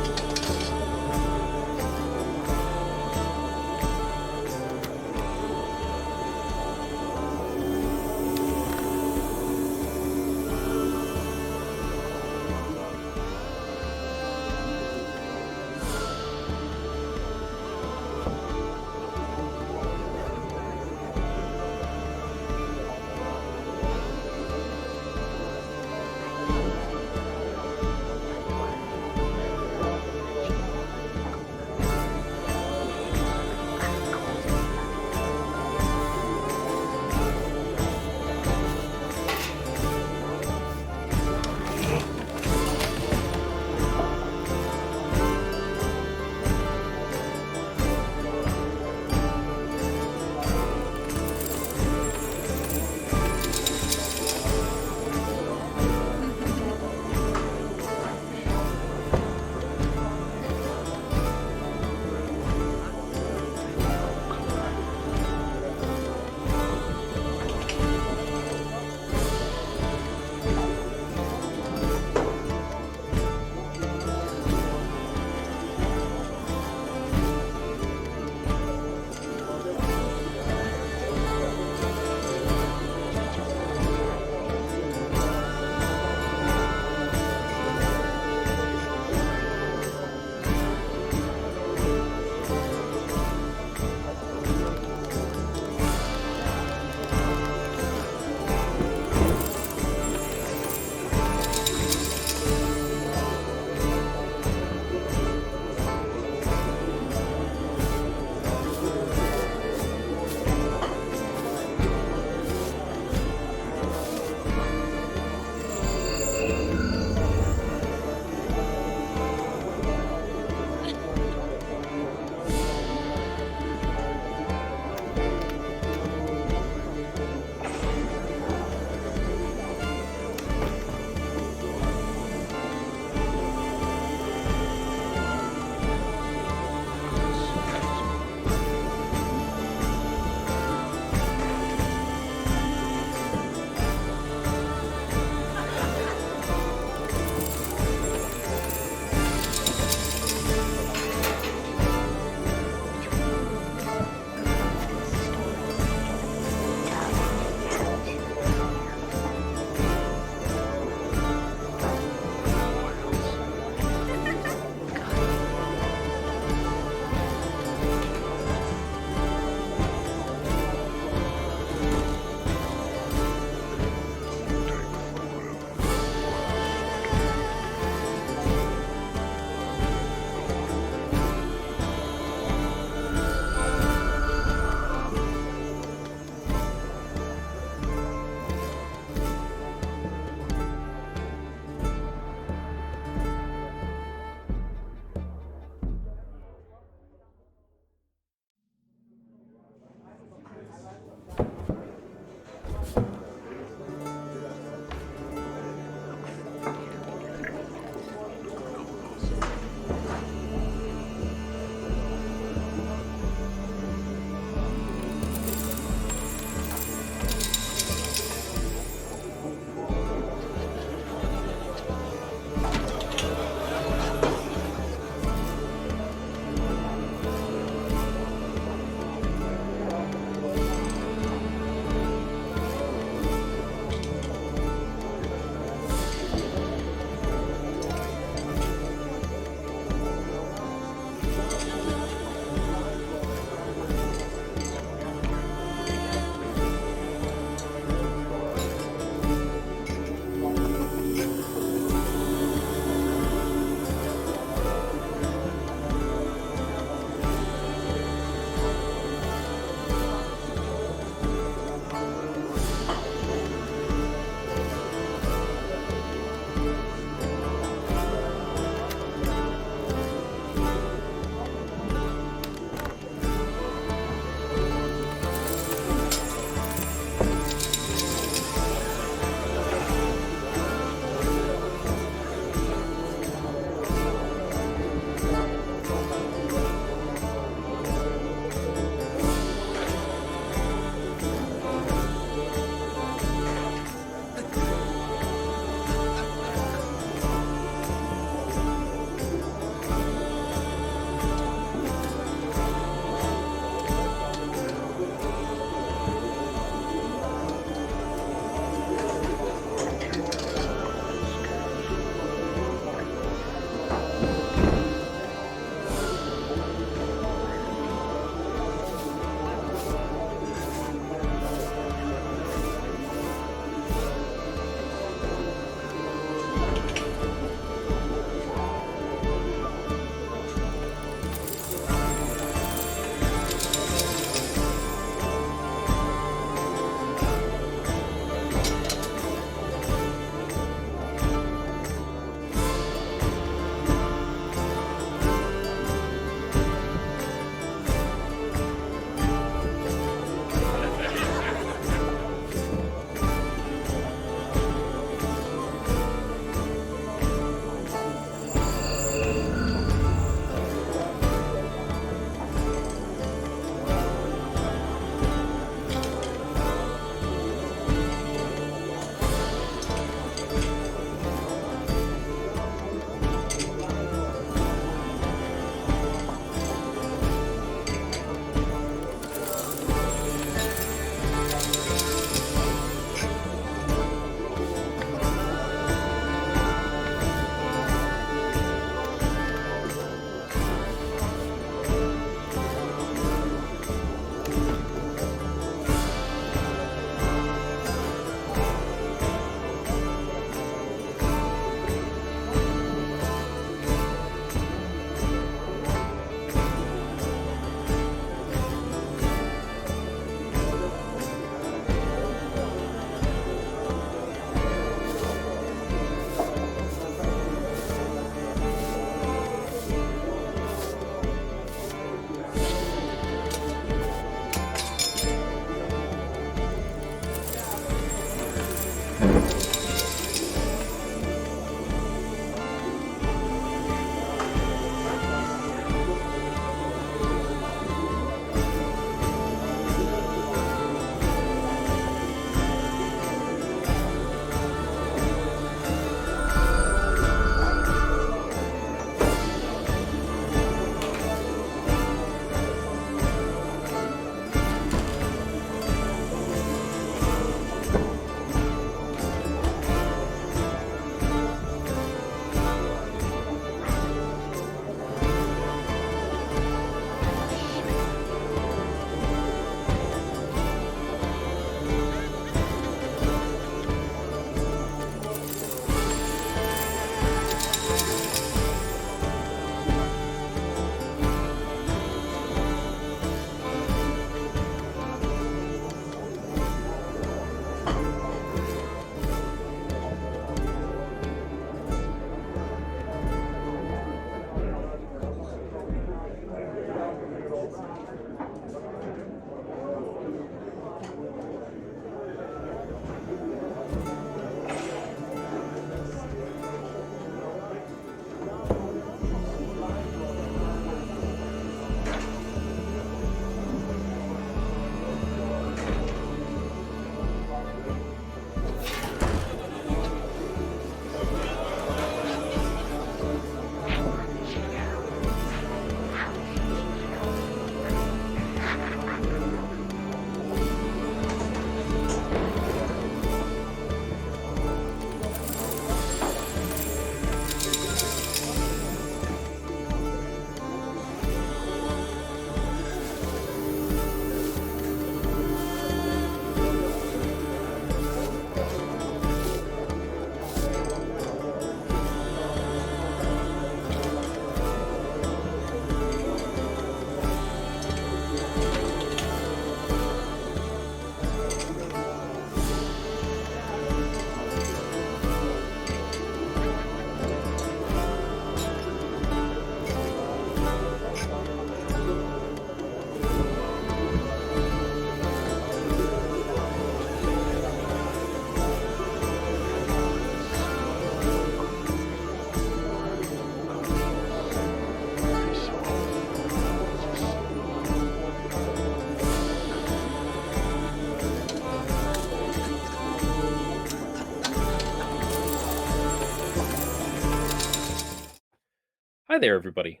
Hi there, everybody.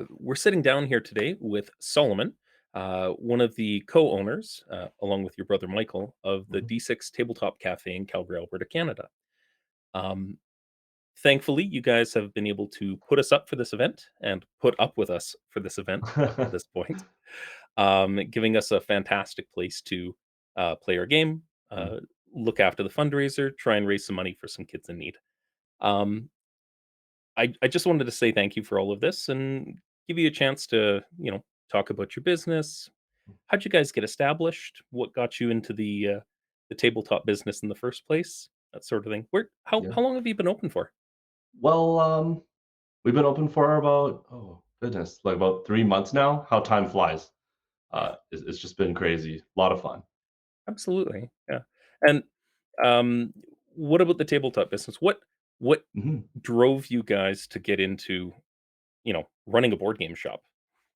We're sitting down here today with Solomon, one of the co-owners, along with your brother Michael, of the Mhm. D6 Tabletop Cafe in Calgary, Alberta, Canada. Um, Thankfully, you guys have been able to put us up for this event and put up with us for this event up to this point, giving us a fantastic place to play our game, Mm. look after the fundraiser, try and raise some money for some kids in need. Um, I just wanted to say thank you for all of this and give you a chance to, talk about your business. How'd you guys get established? What got you into the tabletop business in the first place? That sort of thing. Where Yeah. how long have you been open for? Well, we've been open for about, oh goodness, like about 3 months now. How time flies. It's just been crazy. A lot of fun. Absolutely. Yeah. And um what about the tabletop business? What Mhm. drove you guys to get into, running a board game shop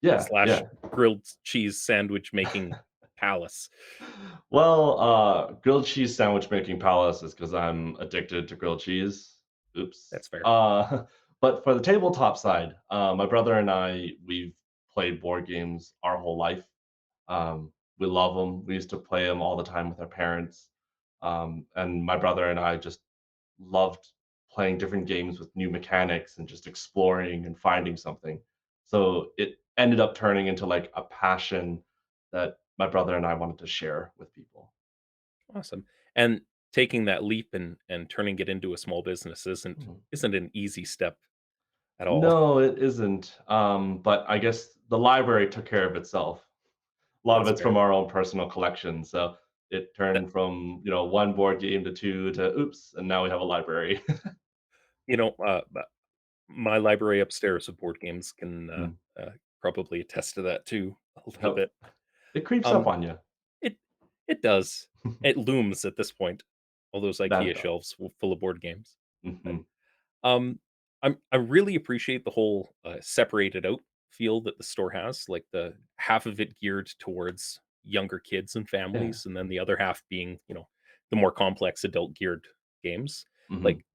Yeah, slash yeah. grilled cheese sandwich making palace? Well, grilled cheese sandwich making palace is because I'm addicted to grilled cheese. Oops. That's fair. But for the tabletop side, my brother and we've played board games our whole life. We love them. We used to play them all the time with our parents. And my brother and I just loved playing different games with new mechanics and just exploring and finding something. So it ended up turning into like a passion that my brother and I wanted to share with people. Awesome. And taking that leap and turning it into a small business isn't Mhm. isn't an easy step at all. No, it isn't. But I guess the library took care of itself. A lot of That's it's fair. from our own personal collection. So it That turned from, one board game to two to oops, and now we have a library. my library upstairs of board games can Mm. probably attest to that too a little Yep. bit. It creeps up Um, on you. it it does. It looms at this point. All those That it IKEA does. shelves full of board games. Mhm. Um, I really appreciate the whole separated out feel that the store has, like the half of it geared towards younger kids and Yeah. families, and then the other half being, the more complex adult geared games. Mhm. Like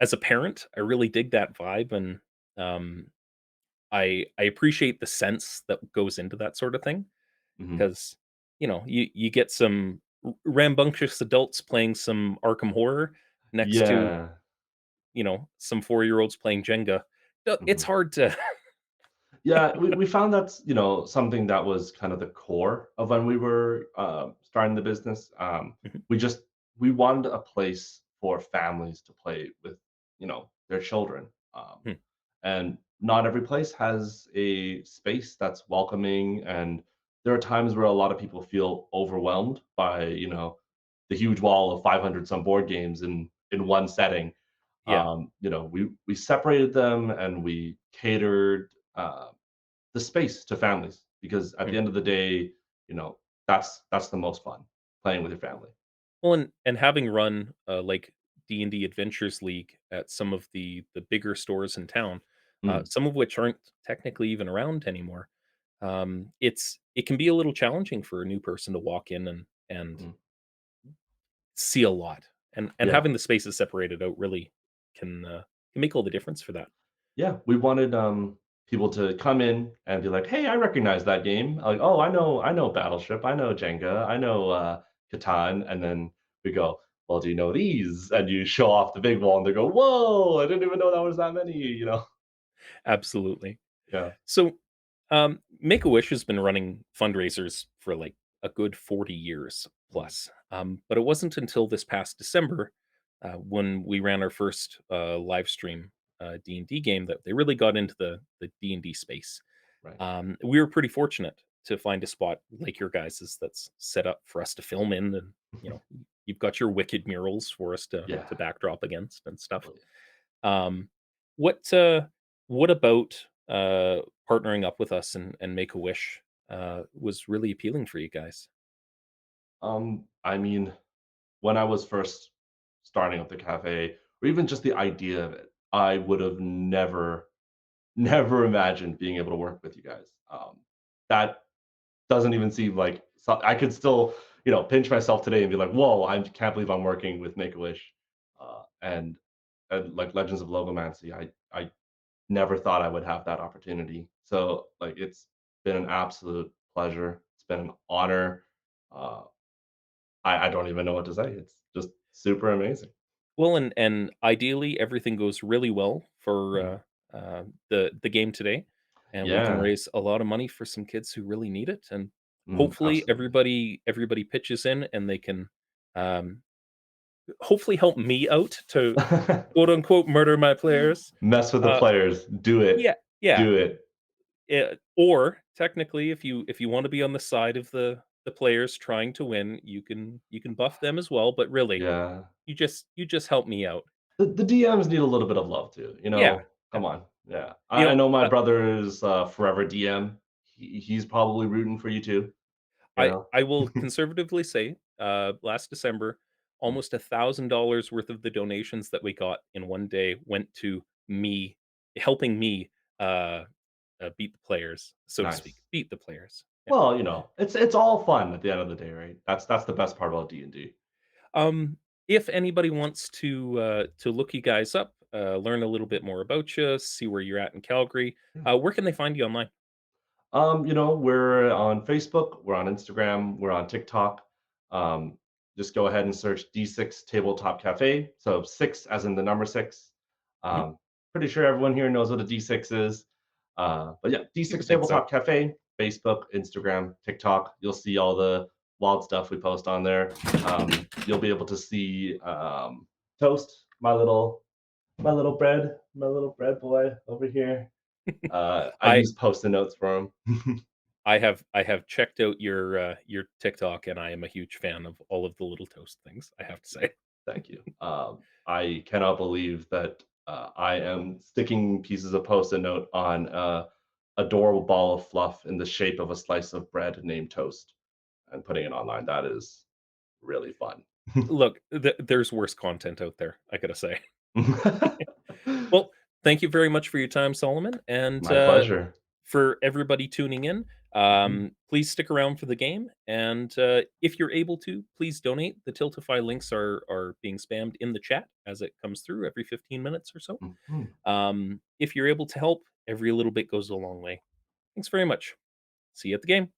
as a parent, I really dig that vibe, and um, I appreciate the sense that goes into that sort of thing Mhm. because you get some rambunctious adults playing some Arkham Horror next to Yeah. some 4-year-olds playing Jenga. It's Mhm. hard to Yeah, we found that's, something that was kind of the core of when we were, starting the business. Mhm. We just we wanted a place for families to play with, their children. Hmm. And not every place has a space that's welcoming, and there are times where a lot of people feel overwhelmed by, the huge wall of 500 some board games in one setting. Yeah. We separated them and we catered, the space to families because at the Hmm. end of the day, you know, that's the most fun, playing with your family. Well, and having run like D&D Adventures League at some of the bigger stores in town, Mm, some of which aren't technically even around anymore. It can be a little challenging for a new person to walk in and mm. see a lot, and Yeah. having the spaces separated out really can make all the difference for that. Yeah, we wanted, people to come in and be like, "Hey, I recognize that game." Like, "Oh, I know Battleship, I know Jenga, I know, Catan," and then we go, "Well, do you know these?" And you show off the big wall, and they go, "Whoa, I didn't even know that was that many," you know? Absolutely. Yeah. So, Make a Wish has been running fundraisers for like a good 40 years Mm, plus. But it wasn't until this past December when we ran our first live stream D&D game that they really got into the D&D space. right. We were pretty fortunate to find a spot like your guys's that's set up for us to film in, and you know you've got your wicked murals for us Yeah. to backdrop against and stuff. Oh, yeah. Um, what uh, what about partnering up with us and Make a Wish was really appealing for you guys? I mean, when I was first starting up the cafe, or even just the idea of it, I would have never imagined being able to work with you guys. That doesn't even seem like I could still, pinch myself today and be like, "Whoa, I can't believe I'm working with Make a Wish," and like Legends of Logomancy. I never thought I would have that opportunity. So like it's been an absolute pleasure. It's been an honor. Uh, I don't even know what to say. It's just super amazing. Well, and ideally everything goes really well for Mhm. the game today, and we can Yeah. raise a lot of money for some kids who really need it, and hopefully Absolutely. everybody pitches in and they can um, hopefully help me out to quote unquote murder my players. Mess with the Uh, players. Do it. yeah, yeah. Do it. Or technically, if you want to be on the side of the players trying to win, you can buff them as well. But really, Yeah. you just help me out. The DMs need a little bit of love too. Yeah, yeah. Come on. Yeah. You I know, know my brother is forever DM. He's probably rooting for you too. You know. I will conservatively say, last December, almost $1,000 worth of the donations that we got in one day went to me helping me uh, beat the players, so to speak. Nice. Beat the players. Yeah. Well, it's all fun at the end of the day, right? That's the best part about D&D. If anybody wants to look you guys up, learn a little bit more about you, see where you're at in Calgary, where can they find you online? We're on Facebook, we're on Instagram, we're on TikTok. Um, just go ahead and search D6 Tabletop Cafe. So 6 as in the number 6. Mhm. Pretty sure everyone here knows what a D6 is. But yeah, You D6 would think so. Tabletop Cafe, Facebook, Instagram, TikTok. You'll see all the wild stuff we post on there. You'll be able to see Toast, my little bread boy over here. I I use post-it notes for him. I have checked out your TikTok, and I am a huge fan of all of the little toast things, I have to say. Thank you. I cannot believe that I am sticking pieces of post-it note on adorable ball of fluff in the shape of a slice of bread named toast and putting it online. That is really fun. Look, there's worse content out there, I gotta say. Well, thank you very much for your time, Solomon, and My pleasure. for everybody tuning in. Mhm. Please stick around for the game, and if you're able to, please donate. The Tiltify links are being spammed in the chat as it comes through every 15 minutes or so. Mhm. If you're able to help, every little bit goes a long way. Thanks very much. See you at the game.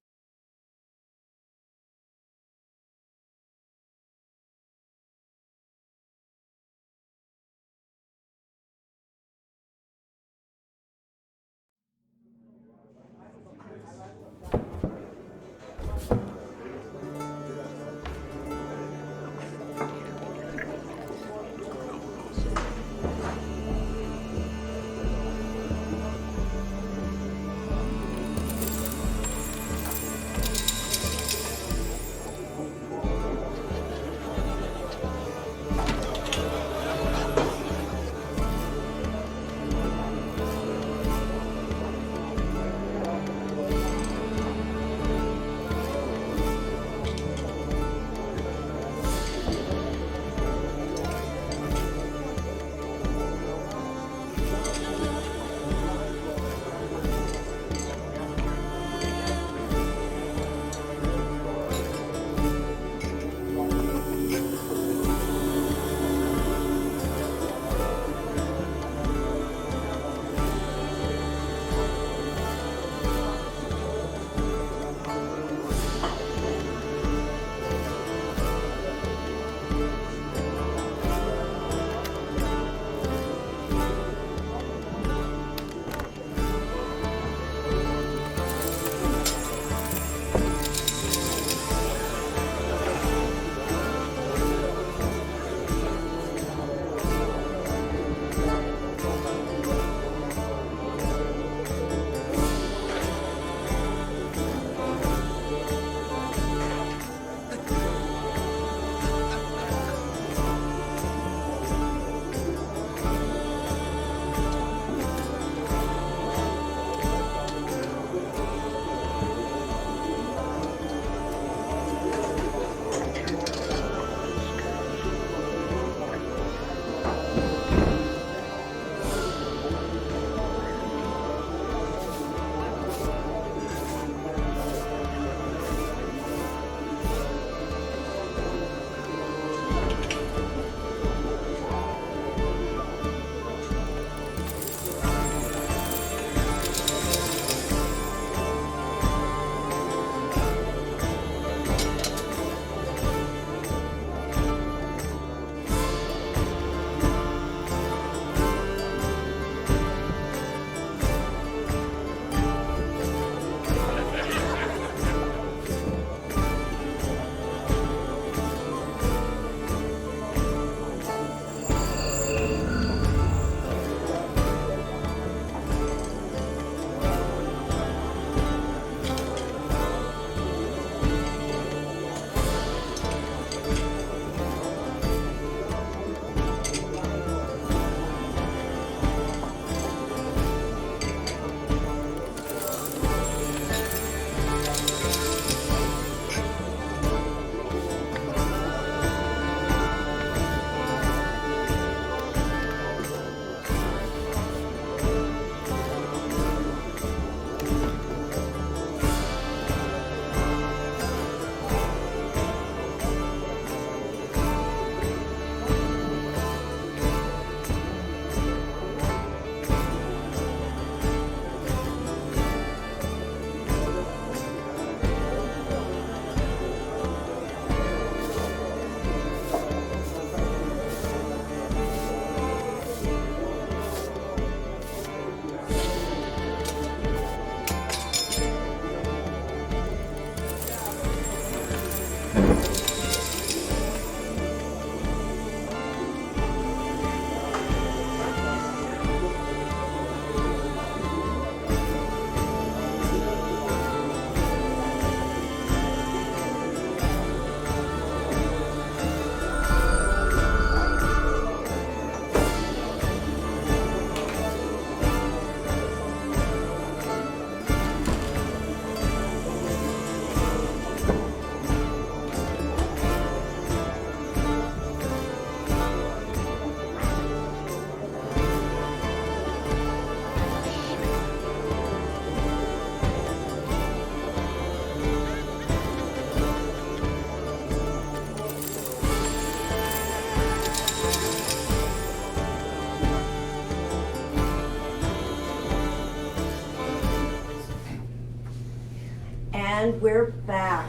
And we're back.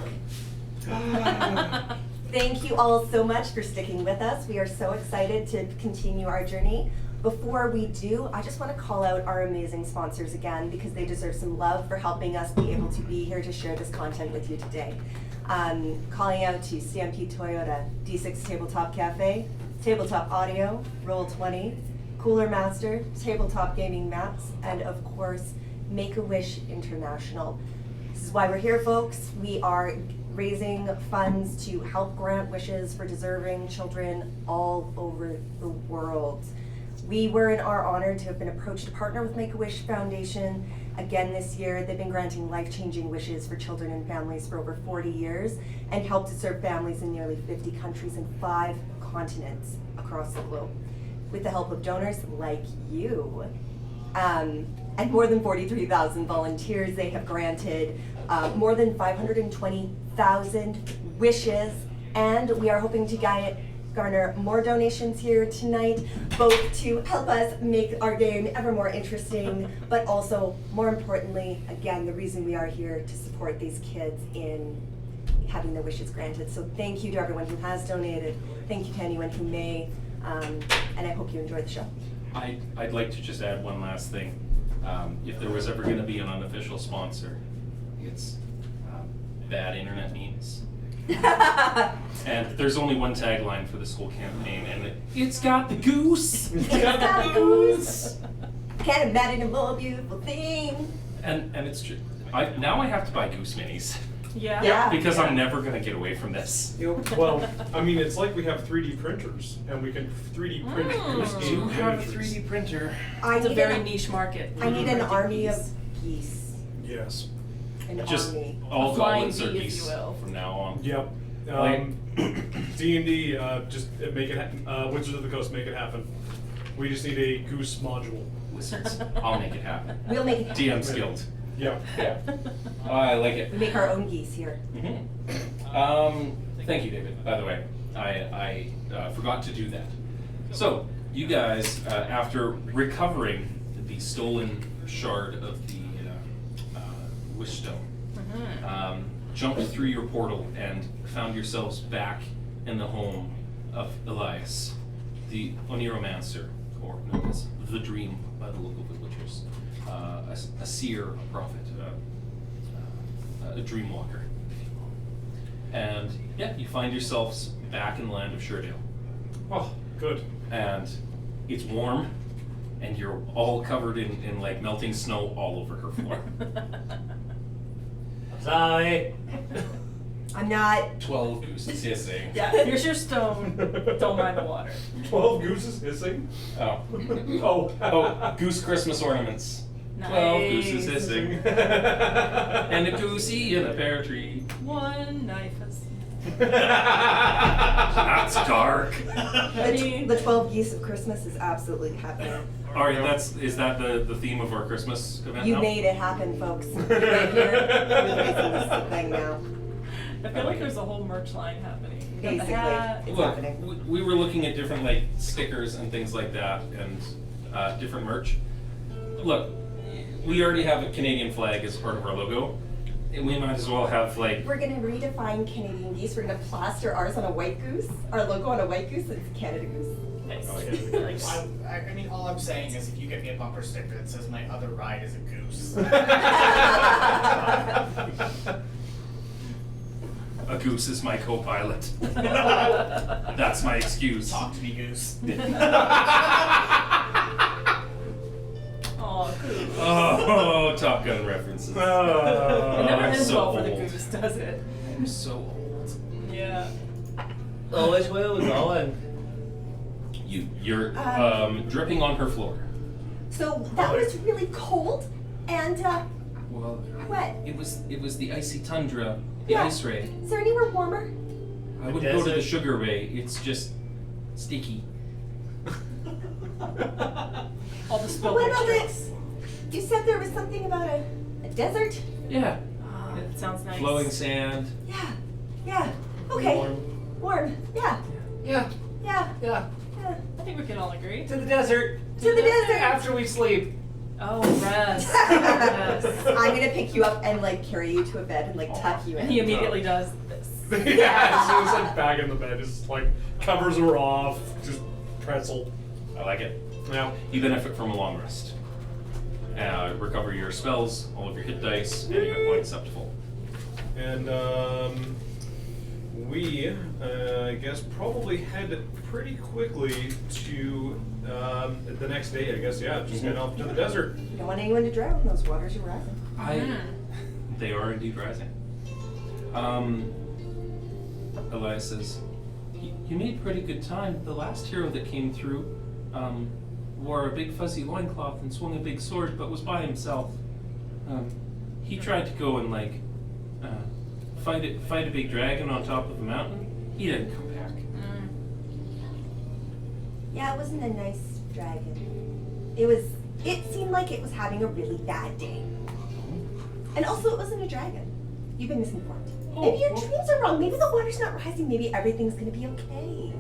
Thank you all so much for sticking with us. We are so excited to continue our journey. Before we do, I just want to call out our amazing sponsors again because they deserve some love for helping us be able to be here to share this content with you today. Calling out to Stampede Toyota, D6 Tabletop Cafe, Tabletop Audio, Roll20, Cooler Master, Tabletop Gaming Maps, and of course, Make-A-Wish International. This is why we're here, folks. We are raising funds to help grant wishes for deserving children all over the world. We were in our honor to have been approached to partner with Make-A-Wish Foundation again this year. They've been granting life-changing wishes for children and families for over 40 years and helped to serve families in nearly 50 countries and 5 continents across the globe. With the help of donors like you. And more than 43,000 volunteers, they have granted more than 520,000 wishes, and we are hoping to garner more donations here tonight, both to help us make our game ever more interesting, but also, more importantly, again, the reason we are here to support these kids in having their wishes granted. So thank you to everyone who has donated. Thank you to anyone who may, and I hope you enjoy the show. I'd like to just add one last thing. If there was ever going to be an unofficial sponsor, it's bad internet memes. And there's only one tagline for this whole campaign, and it's got the goose. It's got the goose. Can't imagine a more beautiful thing. And it's true. Now I have to buy goose minis. Yeah. Because I'm never going to get away from this. Well, I mean, it's like we have 3D printers, and we can 3D print goose I game do have a miniatures. 3D printer. It's a very niche market. I need an army of geese. Yes. An Just army. all Flying goblins are bee, if geese you will. from now on. Yep. D&D, just make it, Wizards of the Coast, make it happen. We just need a goose module. Wizards, I'll make it happen. We'll make it happen. DM's Guild. Yeah. Yeah. I like it. We make our own geese here. Thank you, David. By the way, I forgot to do that. So, you guys, after recovering the stolen shard of the Wish Stone, jumped through your portal and found yourselves back in the home of Elias, the Oniromancer, or known as the Dream by the local villagers. A seer, a prophet, a dream walker, if you will. And yeah, you find yourselves back in the land of Shurdale. Oh, good. And it's warm, and you're all covered in like melting snow all over her floor. Sorry. I'm not. 12 gooses hissing. Yeah, here's your stone. Don't mind the water. 12 gooses hissing? Oh. Oh. Goose Christmas ornaments. 12 gooses hissing. And a goosey in a pear tree. One knife has. That's dark. The 12 geese of Christmas is absolutely happening. Alright, is that the theme of our Christmas event You now? made it happen, folks. Right here. We're releasing this thing now. I feel like there's a whole merch line happening. You got the Basically, hat. it's Look, happening. we were looking at different like stickers and things like that, and different merch. Look, we already have a Canadian flag as part of our logo, and we might as well have like. We're gonna redefine Canadian geese. We're gonna plaster ours on a white goose, our logo on a white goose, and it's Canada Goose. Nice. Oh, yeah. Nice. I mean, all I'm saying is if you get me a bumper sticker that says my other ride is a goose. A goose is my co-pilot. That's my excuse. Talk to me, goose. Oh, cool. Oh, Top Gun references. It never I'm ends so well for the old. goose, does it? I'm so old. Yeah. Always where we're going. You're dripping on her floor. So that was really cold and Well, wet. it was the icy tundra, the Yeah. ice ray. Is there anywhere warmer? I would go to the Sugar Ray. It's just sticky. All the spilled What about drinks. You said there was something about a desert? Yeah. Oh, that sounds nice. Flowing sand. Yeah. Okay. Warm. Yeah. Yeah. Yeah. Yeah. Yeah. I think we can all agree. To the desert. To the desert. After we sleep. Oh, rest. Rest. I'm gonna pick you up and like carry you to a bed and like tuck you in. He immediately does this. Yeah, as soon as I'm back in the bed, it's like covers are off, just pretzel. I like it. Yeah. You benefit from a long rest. Recover your spells, all of your hit dice, and your hit points up to full. And we, I guess, probably head pretty quickly to the next day. I guess, yeah, just head off to the desert. You don't want anyone to drown. Those waters are rising. They are indeed rising. Elias says, "You made pretty good time. The last hero that came through wore a big fuzzy loincloth and swung a big sword, but was by himself. He tried to go and fight a big dragon on top of the mountain. He didn't come back." Yeah, it wasn't a nice dragon. It seemed like it was having a really bad day. And also, it wasn't a dragon. You've been misinformed. Maybe your dreams are wrong. Maybe the water's not rising. Maybe everything's gonna be okay.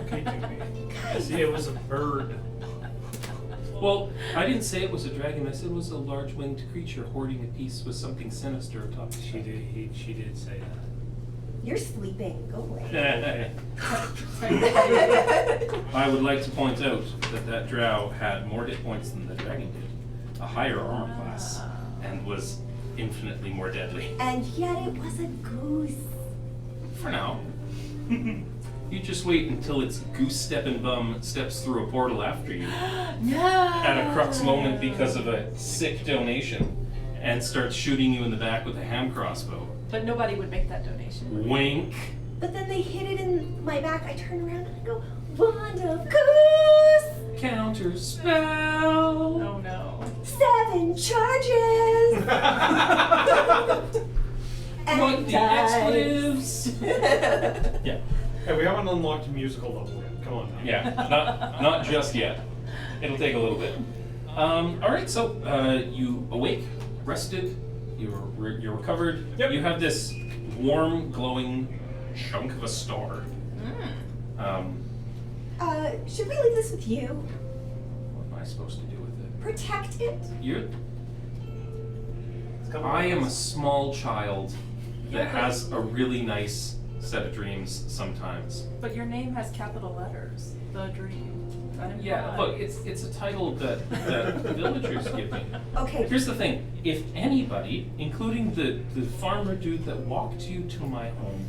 Okay, Guys. see, it was a bird. Well, I didn't say it was a dragon. I said it was a large winged creature hoarding a piece with something sinister atop his She did say that. You're sleeping. Go away. head. I would like to point out that drow had more hit points than the dragon did, a higher armor class, and was infinitely more deadly. And yet it was a goose. For now. You just wait until its goose-stepping bum steps through a portal after you No. at a crux moment because of a sick donation and starts shooting you in the back with a ham crossbow. But nobody would make that donation. Wink. But then they hit it in my back. I turn around and I go, Wand of Goose! Counter spell. Oh no. 7 charges! Want the expletives? Yeah. Hey, we haven't unlocked musical level yet. Come on now. Yeah, not just yet. It'll take a little bit. All right, so you awake, rested, you're recovered. Yep. You have this warm, glowing chunk of a star. Should we leave this with you? What am I supposed to do with it? Protect it? I am a small child that has a really nice set of dreams sometimes. But your name has capital letters. The Dream. That Yeah, implies- look, it's a title that the villagers give me. Okay. Here's the thing, if anybody, including the farmer dude that walked you to my home,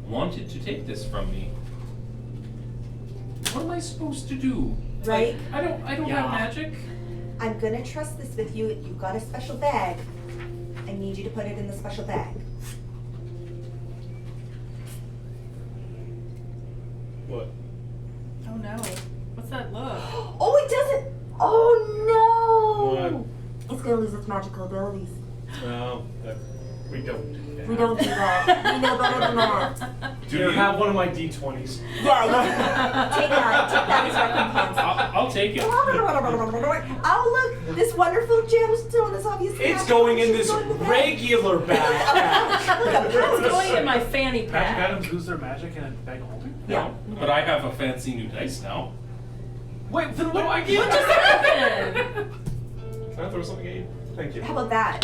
wanted to take this from me, what am I supposed to do? Right. Like, I don't have magic. I'm gonna trust this with you. You've got a special bag. I need you to put it in the special bag. What? Oh no. What's that look? Oh, it doesn't! Oh no! What? It's gonna lose its magical abilities. No, we don't do that. We don't do that. We know better than that. Do you have one of my D20s? Yeah, you can take that as recompense. I'll take it. Oh look, this wonderful gemstone is obviously It's magical. going in She's this going in the bag. regular bag. It's going in my fanny Magic pack. items lose their magic in a bag holder? No, but I have a fancy new dice now. Wait, then what do I get? What just happened? Can I throw something at you? Thank you. How about that?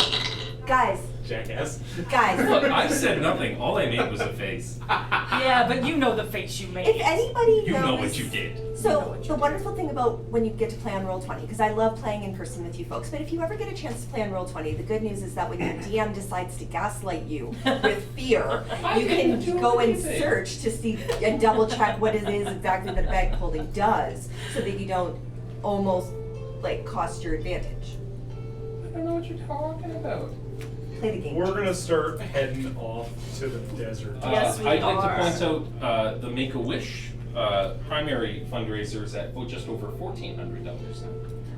Guys, Jackass. guys. Look, I said nothing. All I made was a face. Yeah, but you know the face you made. If anybody You knows, know what you did. So the wonderful thing about when you get to play on Roll20, because I love playing in person with you folks, but if you ever get a chance to play on Roll20, the good news is that when your DM decides to gaslight you with fear, you can go and search to see and double check what it is exactly that a bag holding does, so that you don't almost like cost your advantage. I don't know what you're talking about. Play the game. We're gonna start heading off to the desert. Yes, we I'd like to are. point out the Make-A-Wish primary fundraiser is at just over $1,400 now.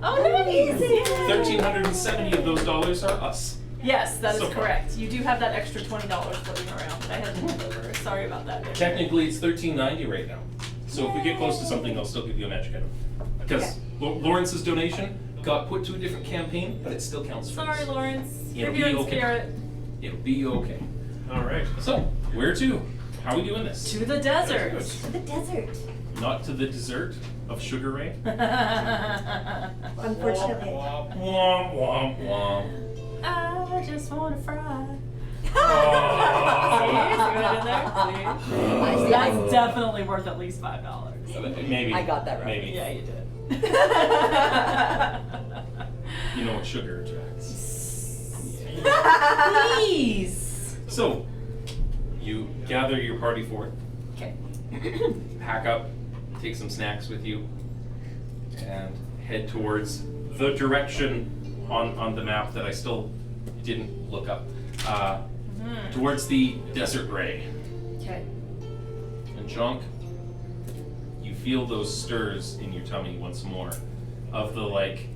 Oh, nice! 1,370 of those dollars are us. Yes, that is So far. correct. You do have that extra $20 floating around that I had to hand over. Sorry about that. David. Technically, it's $1,390 right now. So if we get close to something, I'll still give you a magic item. Because Lawrence's donation got put to a different campaign, but it still counts for Sorry, us. Lawrence. It'll Give your be own okay. spirit. It'll be okay. All right. So, where to? How are we doing this? To the desert. To the desert. Not to the dessert. of Sugar Ray. Unfortunately. Womp womp womp. I just want to fry. Oh. That's definitely worth at least $5. Maybe. I got that right. Maybe. Yeah, you did. You know what sugar attracts. Please. So, you gather your party forth. Okay. Pack up, take some snacks with you, and head towards the direction on the map that I still didn't look up. Towards the Desert Ray. Okay. And Jonk, you feel those stirs in your tummy once more of the like.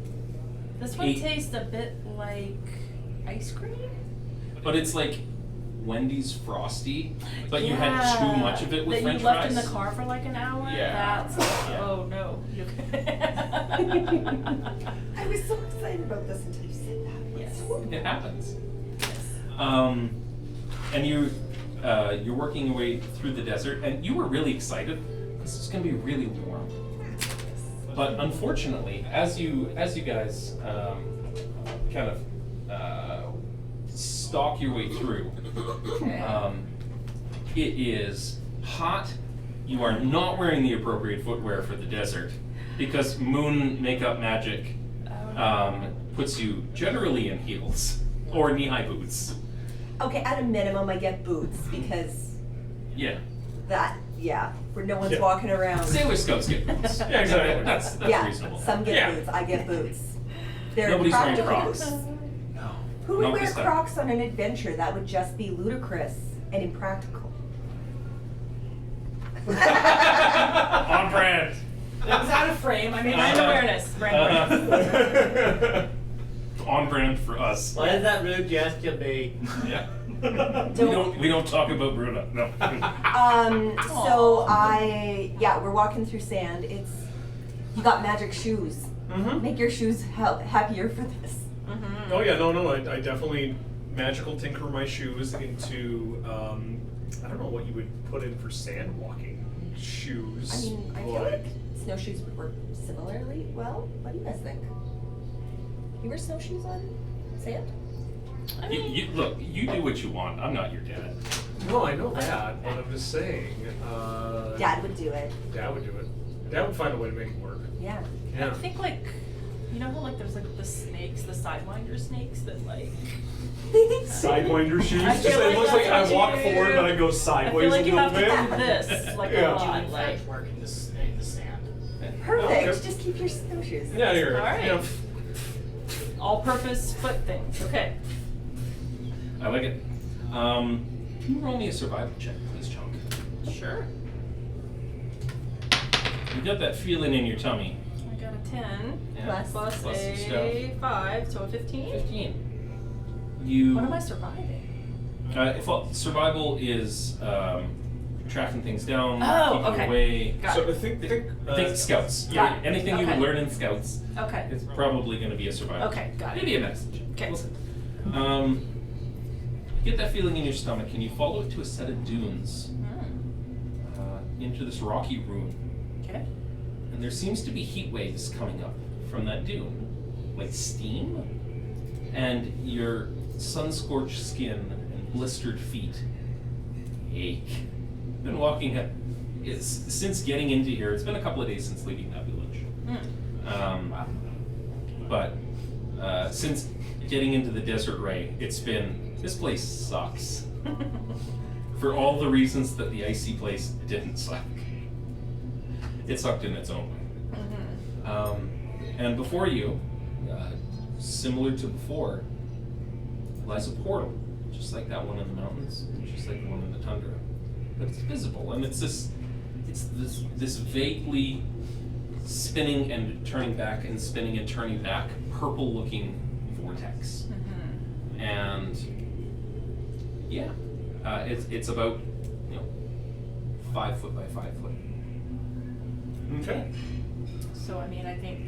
This one tastes a bit like ice cream. But it's like Wendy's Frosty, but you had too much of it with that French you left fries. in the car for like an hour. Yeah. That's Yeah. oh no. I was so excited about this until you said that. Yes. It happens. And you're working your way through the desert, and you were really excited. This is going to be really warm. But unfortunately, as you guys kind of stalk your way through, it is hot. You are not wearing the appropriate footwear for the desert because moon makeup magic puts you generally in heels or knee-high boots. Okay, at a minimum, I get boots because Yeah. where no one's Yeah. walking around. Sailor Scouts get boots. Yeah, exactly. That's Yeah, reasonable. some get Yeah. boots. I get boots. They're Nobody's wearing practical Crocs. boots. No. Who would Not wear this time. Crocs on an adventure? That would just be ludicrous and impractical. On brand. That was out of frame. I mean, brand awareness. Brand awareness. On brand for us. Why does that rude gesture be? Yeah. we don't talk about Bruna. No. So we're walking through sand. You got magic shoes. Mm-hmm. Make your shoes happier for this. Oh yeah, no, I definitely magical tinker my shoes into I don't know what you would put in for sand walking shoes. I mean, I feel like snowshoes would work similarly well. What do you guys think? You wear snowshoes on sand? You look. You do what you want. I'm not your dad. No, I know that, but I'm just saying. Dad would do it. Dad would do it. Dad would find a way to make it work. Yeah. Yeah. I think like, you know how like there's like the snakes, the sidewinder snakes that like. Sidewinder shoes. I Just feel it like looks that's like I what walk you forward do. and I go I sideways feel like a you little have to bit. do this like Yeah. a lot. Doing Like, French work in the sand. Perfect. Okay. Just keep your snowshoes. Yeah, you're All right. yeah. all-purpose foot things. Okay. I like it. Can you roll me a survival check, please, Chunk? Sure. You got that feeling in your tummy. I got a 10 Yeah. plus Plus some a stuff. 5, so a 15. 15. You. What am I surviving? Survival is tracking things down, Oh, keeping okay. away. Got So it. Think scouts. Got it. Anything you would Okay. learn in scouts Okay. is probably going to be a survival. Okay, got it. Maybe a message. Okay. We'll see. You get that feeling in your stomach, and you follow it to a set of dunes into this rocky ruin. Okay. And there seems to be heat waves coming up from that dune, like steam, and your sun-scorched skin and blistered feet ache. Been walking since getting into here. It's been a couple of days since leaving that village. But since getting into the Desert Ray, this place sucks. For all the reasons that the icy place didn't suck. It sucked in its own way. And before you, similar to before, lies a portal, just like that one in the mountains, just like the one in the tundra. But it's visible, and it's this vaguely spinning and turning back and spinning and turning back, purple-looking vortex. And yeah, it's about 5 foot by 5 foot. Okay. So, I mean, I think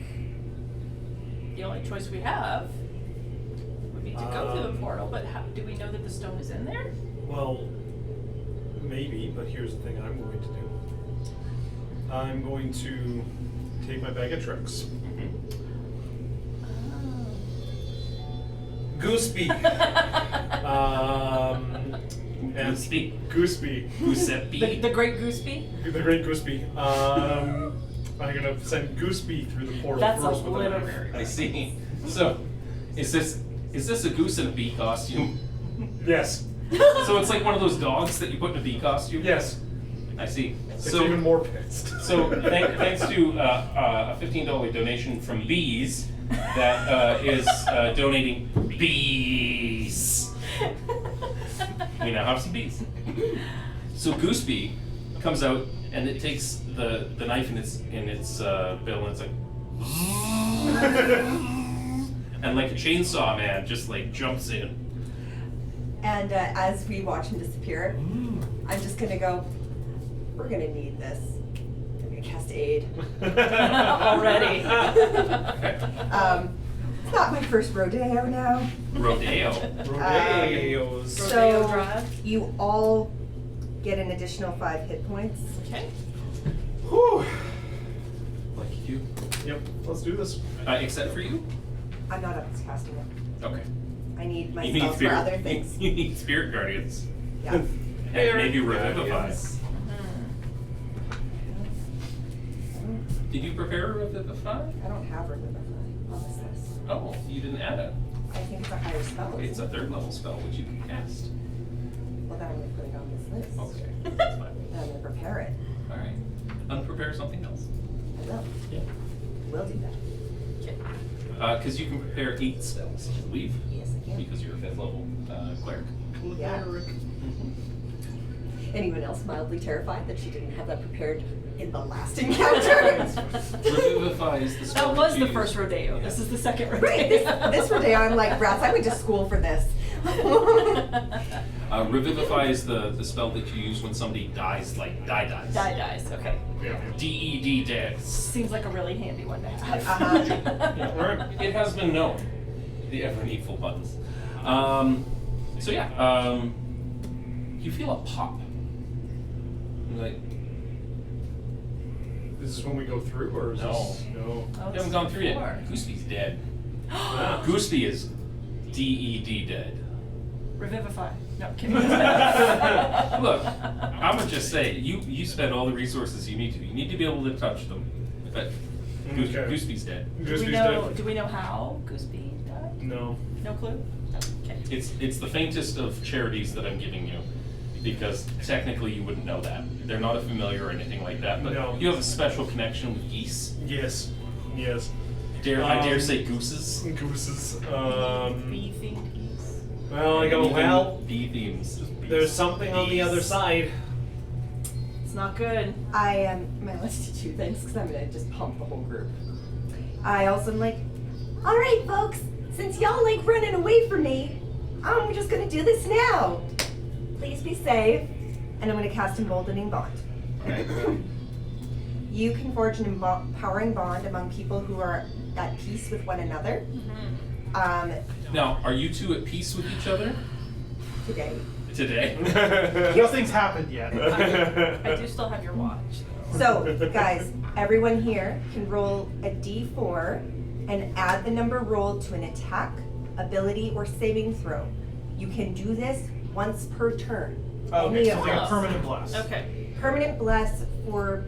the only choice we have would be to go through the portal, but do we know that the stone is in there? Well, maybe, but here's the thing I'm going to do. I'm going to take my bag of tricks. Gooseby. And Gooseby. Giuseppe. The Great Gooseby? The Great Gooseby. I'm gonna send Gooseby through the portal That's first a with a knife. literary. I see. So, is this a goose in a bee costume? Yes. So it's like one of those dogs that you put in a bee costume? Yes. I see. It's So even more pissed. So thanks to a $15 donation from Bees that is donating bees. We now have some bees. So Gooseby comes out and it takes the knife in its bill and it's like and like a chainsaw man just like jumps in. And as we watch him disappear, I'm just gonna go, we're gonna need this. I'm gonna cast aid. Already. It's not my first rodeo now. Rodeo. Rodeos. Rodeo So drive. you all get an additional 5 hit points. Okay. Whew. Like you. Yep, let's do this. Except for you? I'm not up to casting it. Okay. I need my You need spells for other things. You need spirit guardians. Yeah. And maybe revivify. Guardians. Did you prepare a revivify? I don't have Revivify on this list. Oh, you didn't add it. I think it's a higher spell. It's a isn't it? 3rd level spell which you can cast. Well, then I'm gonna put it on this list. Okay, that's fine. And I'm gonna prepare it. All right. Unprepare something else. I will. Yeah. Will do that. Because you can prepare 8 spells, I believe. Yes, I can. Because you're a 5th level cleric. Yeah. Anyone else mildly terrified that she didn't have that prepared in the last encounter? Revivify is the spell That was you the first use. rodeo. Yeah. This is the second rodeo. Right, this rodeo, I'm like, rats, I went to school for this. Revivify is the spell that you use when somebody dies, like dies. Die dies. Okay. Yeah. DED deaths. Seems like a really handy one to have. Yeah, right. It has been known. The ever needful buttons. So yeah, you feel a pop. Like, This is when we go through, or is No. this? No. Oh, you haven't gone through yet. before. Gooseby's dead. Gooseby is DED dead. Revivify. No, kidding. Look, I'm gonna just say, you spend all the resources you need to. You need to be able to touch them. But Okay. Gooseby's dead. Gooseby's Do we know how Gooseby died? No. No clue? Okay. It's the faintest of charities that I'm giving you, because technically you wouldn't know that. They're not a familiar or anything like that, but No. you have a special connection with geese. Yes. Yes. I dare say gooses. Gooses. Bee-themed geese. Well, I go, well, bee themes. there's something on the other side. It's not good. I'm gonna let's do 2 things because I'm gonna just pump the whole group. I also am like, all right, folks, since y'all like running away from me, I'm just gonna do this now. Please be safe, and I'm gonna cast Emboldening Bond. Okay. You can forge an empowering bond among people who are at peace with one another. Now, are you two at peace with each other Today. today? Nothing's happened yet. I do still have your watch. So, guys, everyone here can roll a d4 and add the number rolled to an attack, ability, or saving throw. You can do this once per turn. Okay, Any so of like a those. permanent bless. Okay. Permanent bless for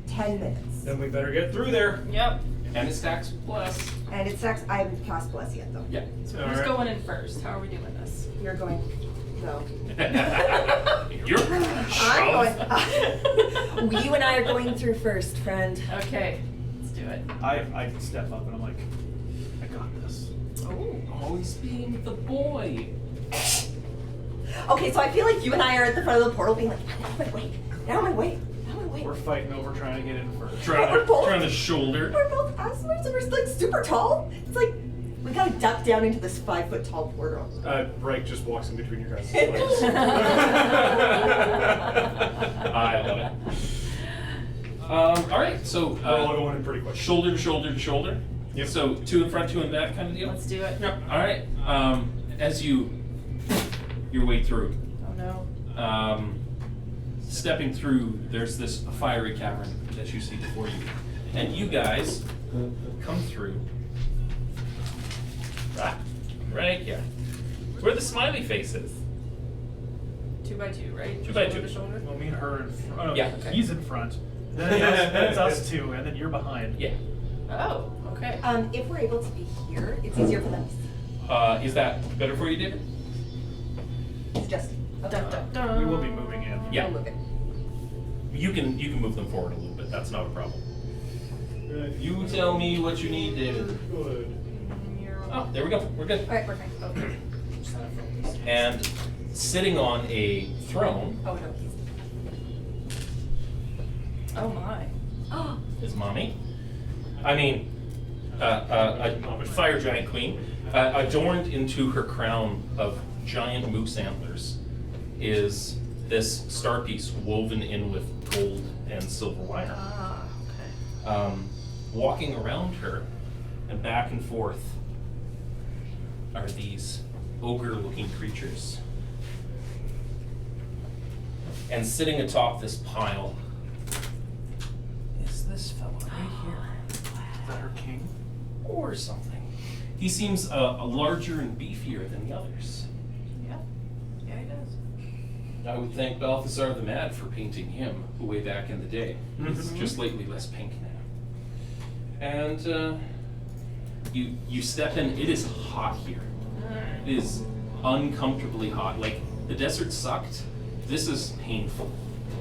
10 minutes. Then we better get through there. Yep. And it stacks plus. And it stacks, I haven't cast bless yet though. Yeah. So All who's right. going in first? How are we doing this? You're going, no. You're I'm going, you and I are going through first, friend. Okay. Let's do it. I step up and I'm like, I got this. Oh. always being the boy. Okay, so I feel like you and I are at the front of the portal being like, now my way, now my way, now my way. We're fighting over trying to get in first. Trying to shoulder. We're both asthmas and we're like super tall. It's like, we gotta duck down into this 5-foot tall portal. Reich just walks in between your guys' legs. I love it. All right, so We're all going in pretty quick. shoulder to shoulder to shoulder. Yep. So 2 in front, 2 in back kind of deal. Let's do it. Yep. All right. As your way through, Oh no. stepping through, there's this fiery cavern that you see before you, and you guys come through. Right here. Where the smiley face is. 2 by 2, right? 2 by Shoulder 2. to shoulder? Well, me and her in front. Oh, Yeah. He's in front. Then it's us two, and then you're behind. Yeah. Oh, okay. If we're able to be here, it's easier for them to see. Is that better for you, David? It's just. Dun, dun, dun. We will be moving in. Yeah. We'll move it. You can move them forward a little bit. That's not a problem. You tell me what you need, David. Oh, there we go. We're good. Alright, perfect. Okay. And sitting on a throne Oh, no, he's. Oh my. is Mommy. I mean, a fire giant queen, adorned into her crown of giant moose antlers, is this star piece woven in with gold and silver wire. Ah, okay. Walking around her and back and forth are these ogre-looking creatures. And sitting atop this pile is this fella right here. Is that her king? Or something. He seems a larger and beefier than the others. Yeah. Yeah, he does. I would thank Balthasar the Mad for painting him way back in the day. He's Mhm. just lately less pink now. And you step in, it is hot here. It is uncomfortably hot. Like the desert sucked. This is painful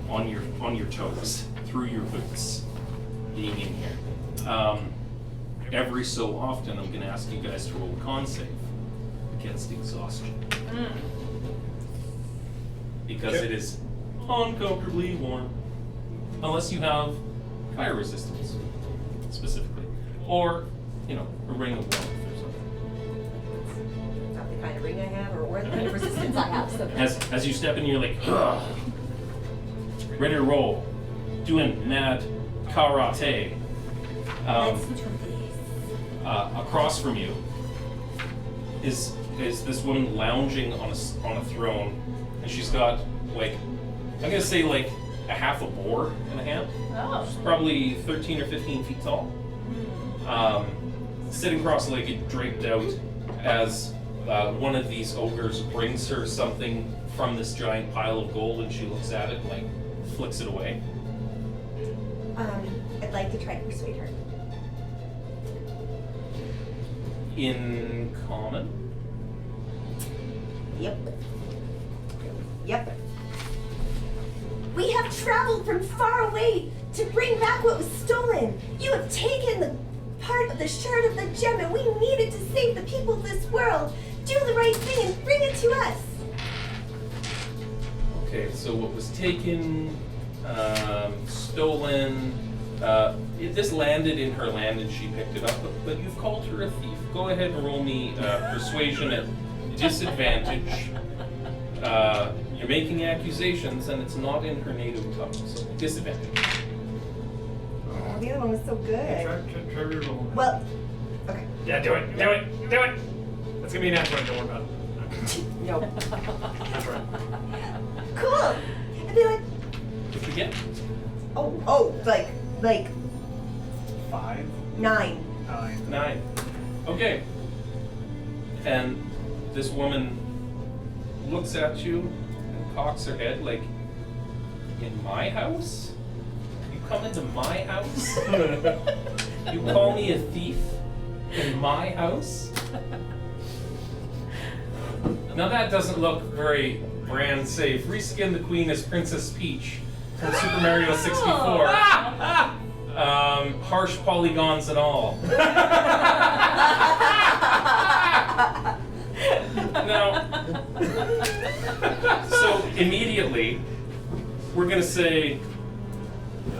on your toes, through your boots, being in here. Every so often I'm gonna ask you guys to roll a con save against exhaustion. Because it is uncomfortably warm. Unless you have fire resistance, specifically. Or, you know, a ring of warmth or something. Not the kind of ring I have or the kind of resistance I have. So. As you step in, you're like, ugh. Ready to roll. Doing mad karate. Let's do this. Across from you is this woman lounging on a throne, and she's got like, I'm gonna say like a half a boar in a hand. Oh. She's probably 13 or 15 feet tall. Sitting cross-legged, draped out, as one of these ogres brings her something from this giant pile of gold, and she looks at it and like flicks it away. I'd like to try to persuade her. In common. Yep. We have traveled from far away to bring back what was stolen. You have taken the part of the shard of the gem, and we needed to save the people of this world. Do the right thing and bring it to us. Okay, so what was taken, stolen, this landed in her land and she picked it up, but you've called her a thief. Go ahead and roll me persuasion at disadvantage. You're making accusations and it's not in her native tongue, so disadvantage. Oh, the other one was so good. Try rerolling. Well, okay. Yeah, do it. That's gonna be an natural. Don't worry about it. No. That's right. Cool. And be like, What'd you get? like 5, 9. 9. 9. Okay. And this woman looks at you and cocks her head like, in my house? You come into my house? You call me a thief in my house? Now that doesn't look very brand safe. Reskin the queen as Princess Peach from Super Mario 64. Harsh polygons and all. Now, so immediately, we're gonna say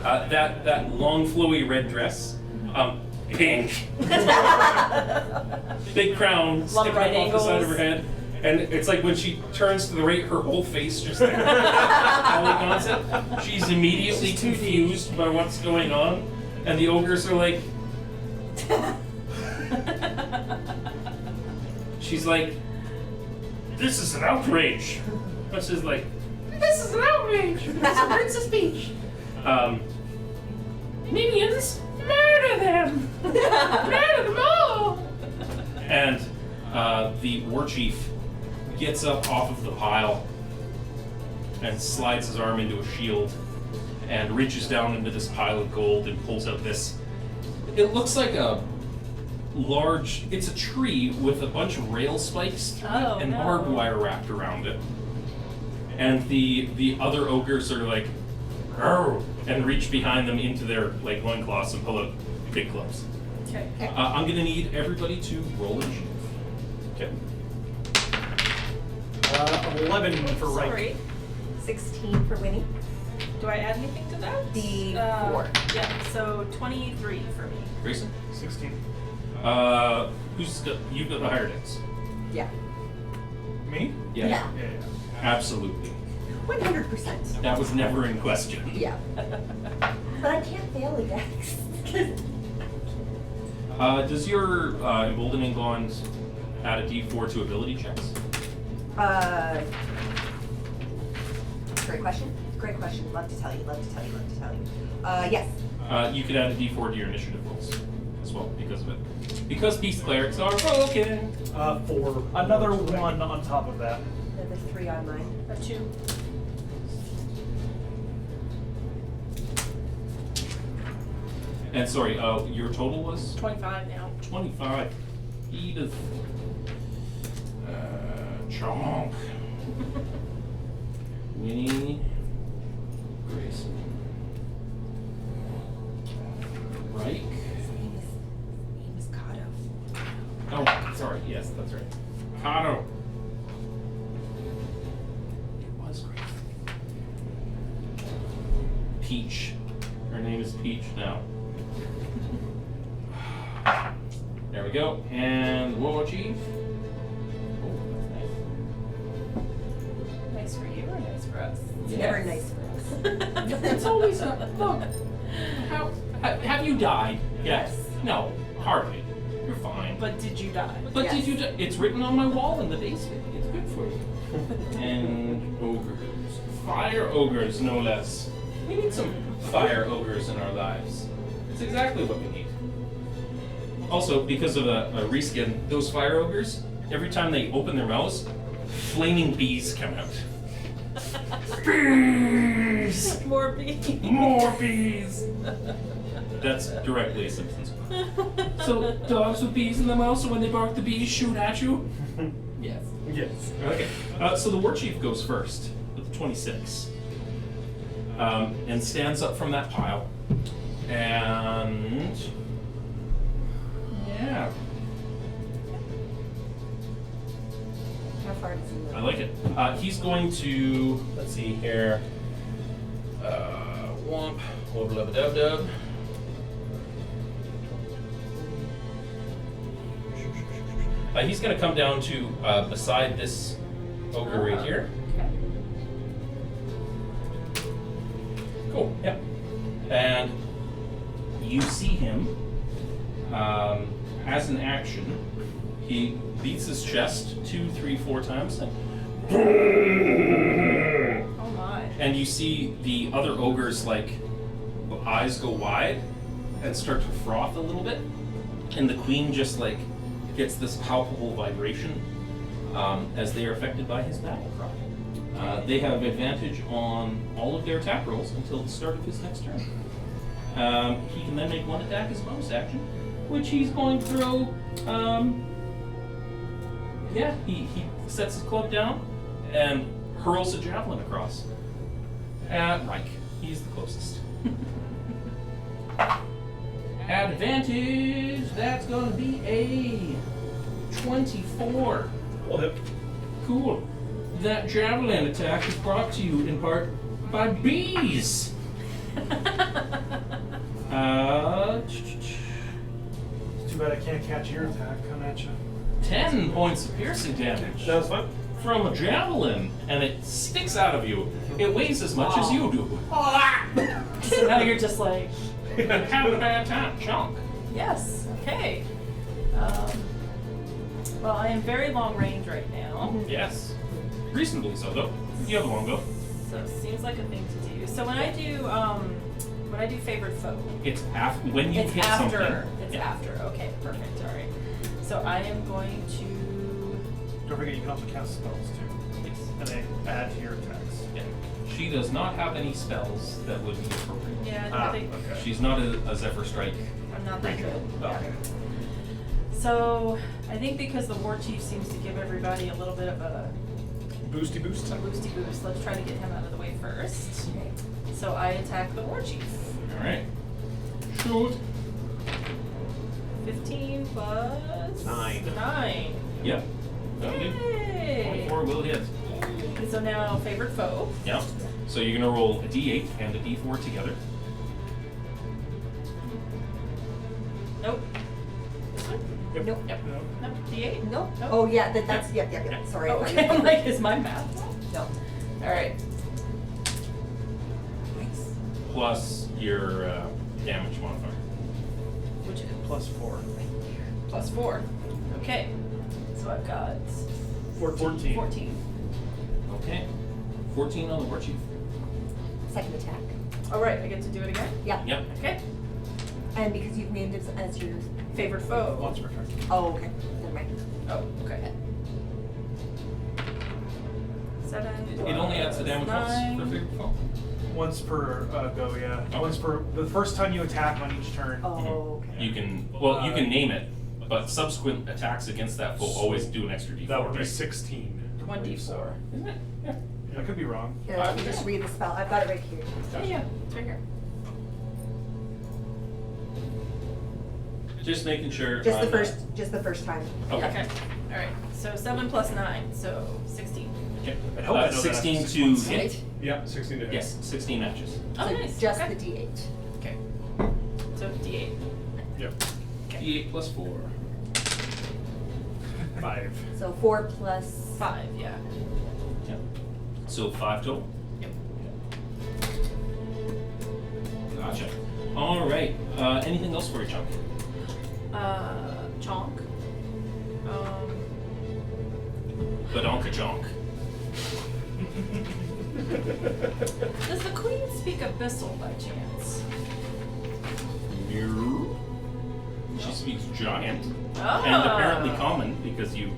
that long flowy red dress, pink, big crown sticking up right off the side of angles. her head, and it's like when she turns to the right, her whole face just like polygons it. She's immediately confused by what's going on, and the ogres are like. She's like, this is an outrage. But she's like, this is an outrage. It's a Princess Peach. Minions, Murder them! Murder them all! And the war chief gets up off of the pile and slides his arm into a shield and reaches down into this pile of gold and pulls out this. It looks like a large, it's a tree with a bunch of rail spikes through it and barbed wire wrapped around it. And the other ogres sort of like, "Arr," and reach behind them into their like loincloths and pull out big clubs. Okay. I'm gonna need everybody to roll a shield. Okay. 11 for Reich. Sorry. 16 for Winnie. Do I add anything to that? The 4. Yeah, so 23 for me. Grayson? 16. You've got the higher dex. Yeah. Me? Yeah. Yeah. Yeah. Absolutely. 100%. That was never in question. Yeah. But I can't fail a dex. Does your emboldening bond add a d4 to ability checks? Great question. Great question. Love to tell you. Yes. You could add a d4 to your initiative rolls as well because of it. Because beast clerics are broken. 4. Another 1 on top of that. Another 3 on mine. A 2. And sorry, your total was 25 now. 25. Edith. Chomp. Winnie. Grayson. Reich. His name is Kato. Oh, sorry. Yes, that's right. Kato. It was great. Peach. Her name is Peach now. There we go. And War Chief. Oh, that's Nice for you or nice for us? It's never nice for us. nice. It's always look. Have you died? Yes. No, hardly. You're fine. But did you die? But Yes. did you? It's written on my wall in the basement. It's good for you. And ogres, fire ogres, no less. We need some fire ogres in our lives. It's exactly what we need. Also, because of a reskin, those fire ogres, every time they open their mouths, flaming bees come out. Bees! More bees. More bees! That's directly a Simpsons quote. So, dogs with bees in their mouth, so when they bark, the bees shoot at you? Yes. Yes. Okay. So the war chief goes first with the 26. And stands up from that pile. And... yeah. How far does he live? I like it. He's going to, let's see here. Womp, wobble dub dub dub. He's going to come down to beside this ogre right here. Okay. Cool, yep. And you see him, as an action, he beats his chest 2, 3, 4 times. And Oh my. And you see the other ogres, like, eyes go wide and start to froth a little bit. And the queen just, like, gets this palpable vibration as they are affected by his battle cry. They have advantage on all of their attack rolls until the start of his next turn. He can then make one attack as a bonus action, which he's going to throw. He sets his club down and hurls a javelin across. Reich, he's the closest. Advantage, that's going to be a 24. Well, hit. Cool. That javelin attack is brought to you in part by bees. It's too bad I can't catch your attack. Come at you. 10 points of piercing damage That was fun. from a javelin, and it sticks out of you. It weighs as much as you do. So now you're just like, Have a bad time, chunk. yes, okay. Well, I am very long range right now. Yes. Reasonably so, though. You have a longbow. So seems like a thing to do. So when I do favorite foe, It's after when you it's hit after. something. It's Yeah. after. Okay, perfect. All right. So I am going to. Don't forget you can also cast spells too, Yes. and they add to your attacks. Yeah. She does not have any spells that would be appropriate. Yeah, I Ah, think okay. She's not a Zephyr Strike. I'm not that good. Yeah. Okay. So I think because the war chief seems to give everybody a little bit of a Boosty boost. boosty boost, let's try to get him out of the way first. So I attack the war chief. All right. Shoot. 15 plus 9. 9. Yep. That'll do. Yay! 24 will hit. And so now favorite foe. Yep. So you're gonna roll a D8 and a D4 together. Nope. This one? Yep. Nope. Yep. Nope. D8? Nope. Nope. Oh yeah, that's yep. Sorry. Oh, okay. I'm like, is my math? No. Alright. Plus your damage modifier. Which is Plus 4. plus 4. Okay. So I've got 14. 14. Okay. 14 on the war chief. Second attack. Alright, I get to do it again? Yeah. Yep. Okay. And because you've named it as your. Favorite foe. Once per turn. Oh, okay. Never mind. Oh, okay. 7. It only adds the damage once for favorite foe. Once per go, yeah. Okay. Once per the first time you attack on each turn. Oh, okay. You can you can name it, but subsequent attacks against that foe always do an extra D4. That would be right? 16. I believe 1d4. so. Isn't it? Yeah. I could be wrong. Here, let me just read the spell. I've got it right here. Yeah, it's right here. Just making sure. Just the on first time. Okay. Okay. Alright. So 7 plus 9, so 16. Okay. I hope I know that 16 after 6 to months. hit. Yeah, 16 to hit. Yes, 16 matches. Oh, So nice. just okay. the D8. Okay. So D8. Yep. D8 plus 4. 5. So 4 plus. 5, yeah. Yep. So 5 total. Yep. Gotcha. All right. Anything else for you, Chunk? Chonk. Badonka Chonk. Does the queen speak Abyssal by chance? No. She speaks giant. Oh. And apparently common because you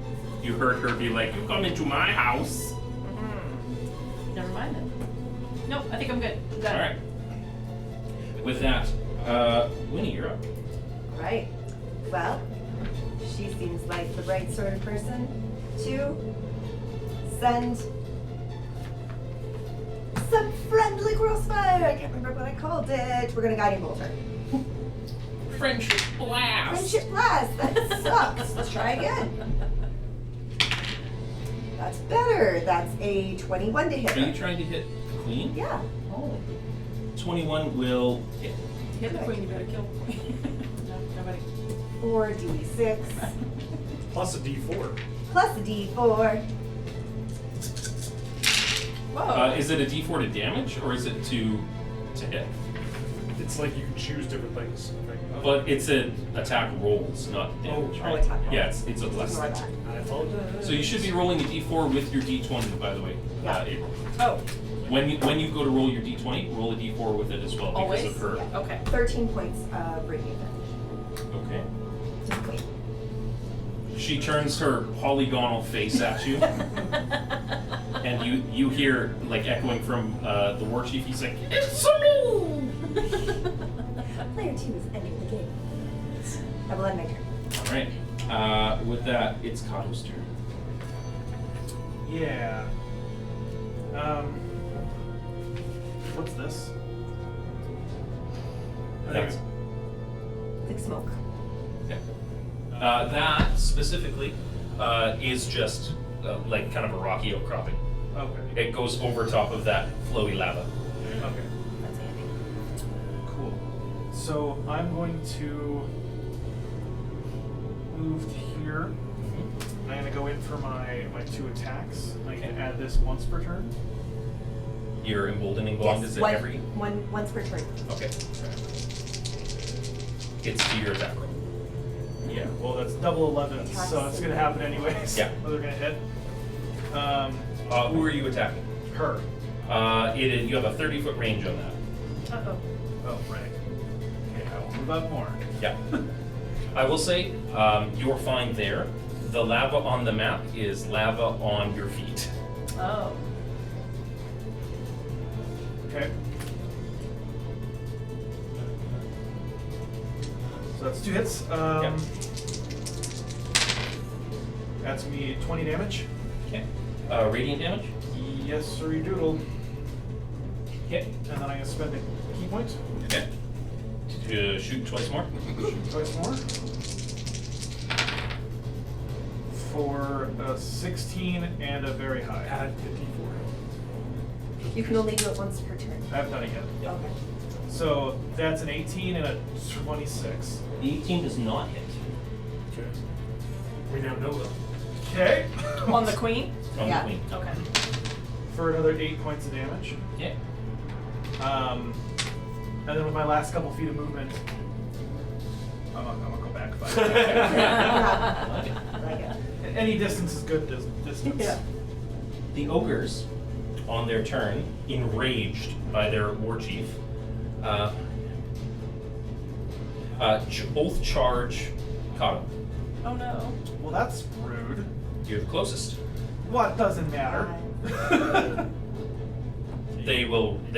heard her be like, "You come into my house." Mm-hmm. Never mind then. Nope, I think I'm good. I'm done. All right. With that, Winnie, you're up. Right. Well, she seems like the right sort of person to send some friendly crossfire. I can't remember what I called it. We're gonna guiding bolt her. Friendship blast. Friendship blast. That sucks. Let's try again. That's better. That's a 21 to hit. Are you trying to hit the queen? Yeah. Oh. 21 will hit. Hit the queen, you better kill the queen. No, nobody. 4d6 Plus a D4. plus a d4. Whoa. Is it a D4 to damage or is it to hit? It's like you can choose different things. But it's an attack rolls, not damage, Oh, right? attack rolls. Yeah, it's a less. Ignore that. I apologize. So you should be rolling a D4 with your D20, by the way, Yeah. April. Oh, When you go to roll your D20, roll a D4 with it as well because always? of her. Yeah. Okay. 13 points of radiant damage. Okay. To the queen. She turns her polygonal face at you, and you hear like echoing from the war chief. He's like, "It's a me!" Player 2 is ending the game. I will end my turn. All right. With that, it's Kato's turn. Yeah. What's this? That's, Like smoke. okay. That specifically is just like kind of a rocky outcropping. Okay. It goes over top of that flowy lava. Okay. That's handy. Cool. So I'm going to move to here. I'm going to go in for my 2 attacks. I can add this once per turn. Your emboldening bond is it one, every? once per turn. Okay. It's to your attack roll. Yeah. Well, that's double 11, so it's going to happen anyways. Yeah. Well, they're going to hit. Who are you attacking? Her. You have a 30-foot range on that. Uh-oh. Oh, right. Okay, I will move up more. Yeah. I will say, you're fine there. The lava on the map is lava on your feet. Oh. Okay. So that's 2 hits. That's me 20 damage. Okay. Radiant damage? Yes, sir, you doodle. Okay. And then I'm going to spend a key point. Okay. To shoot twice more? Shoot twice more. For a 16 and a very high. Add 54. You can only do it once per turn. I haven't done it yet. Okay. So that's an 18 and a 26. The 18 does not hit. Okay. We now know that. Okay. On the queen? On Yeah. the queen. Okay. For another 8 points of damage. Okay. And then with my last couple feet of movement, I'm gonna go back 5. Like it. Any distance is good distance. Yeah. The ogres, on their turn, enraged by their war chief, both charge Kato. Oh no. Well, that's rude. You're the closest. What doesn't matter? They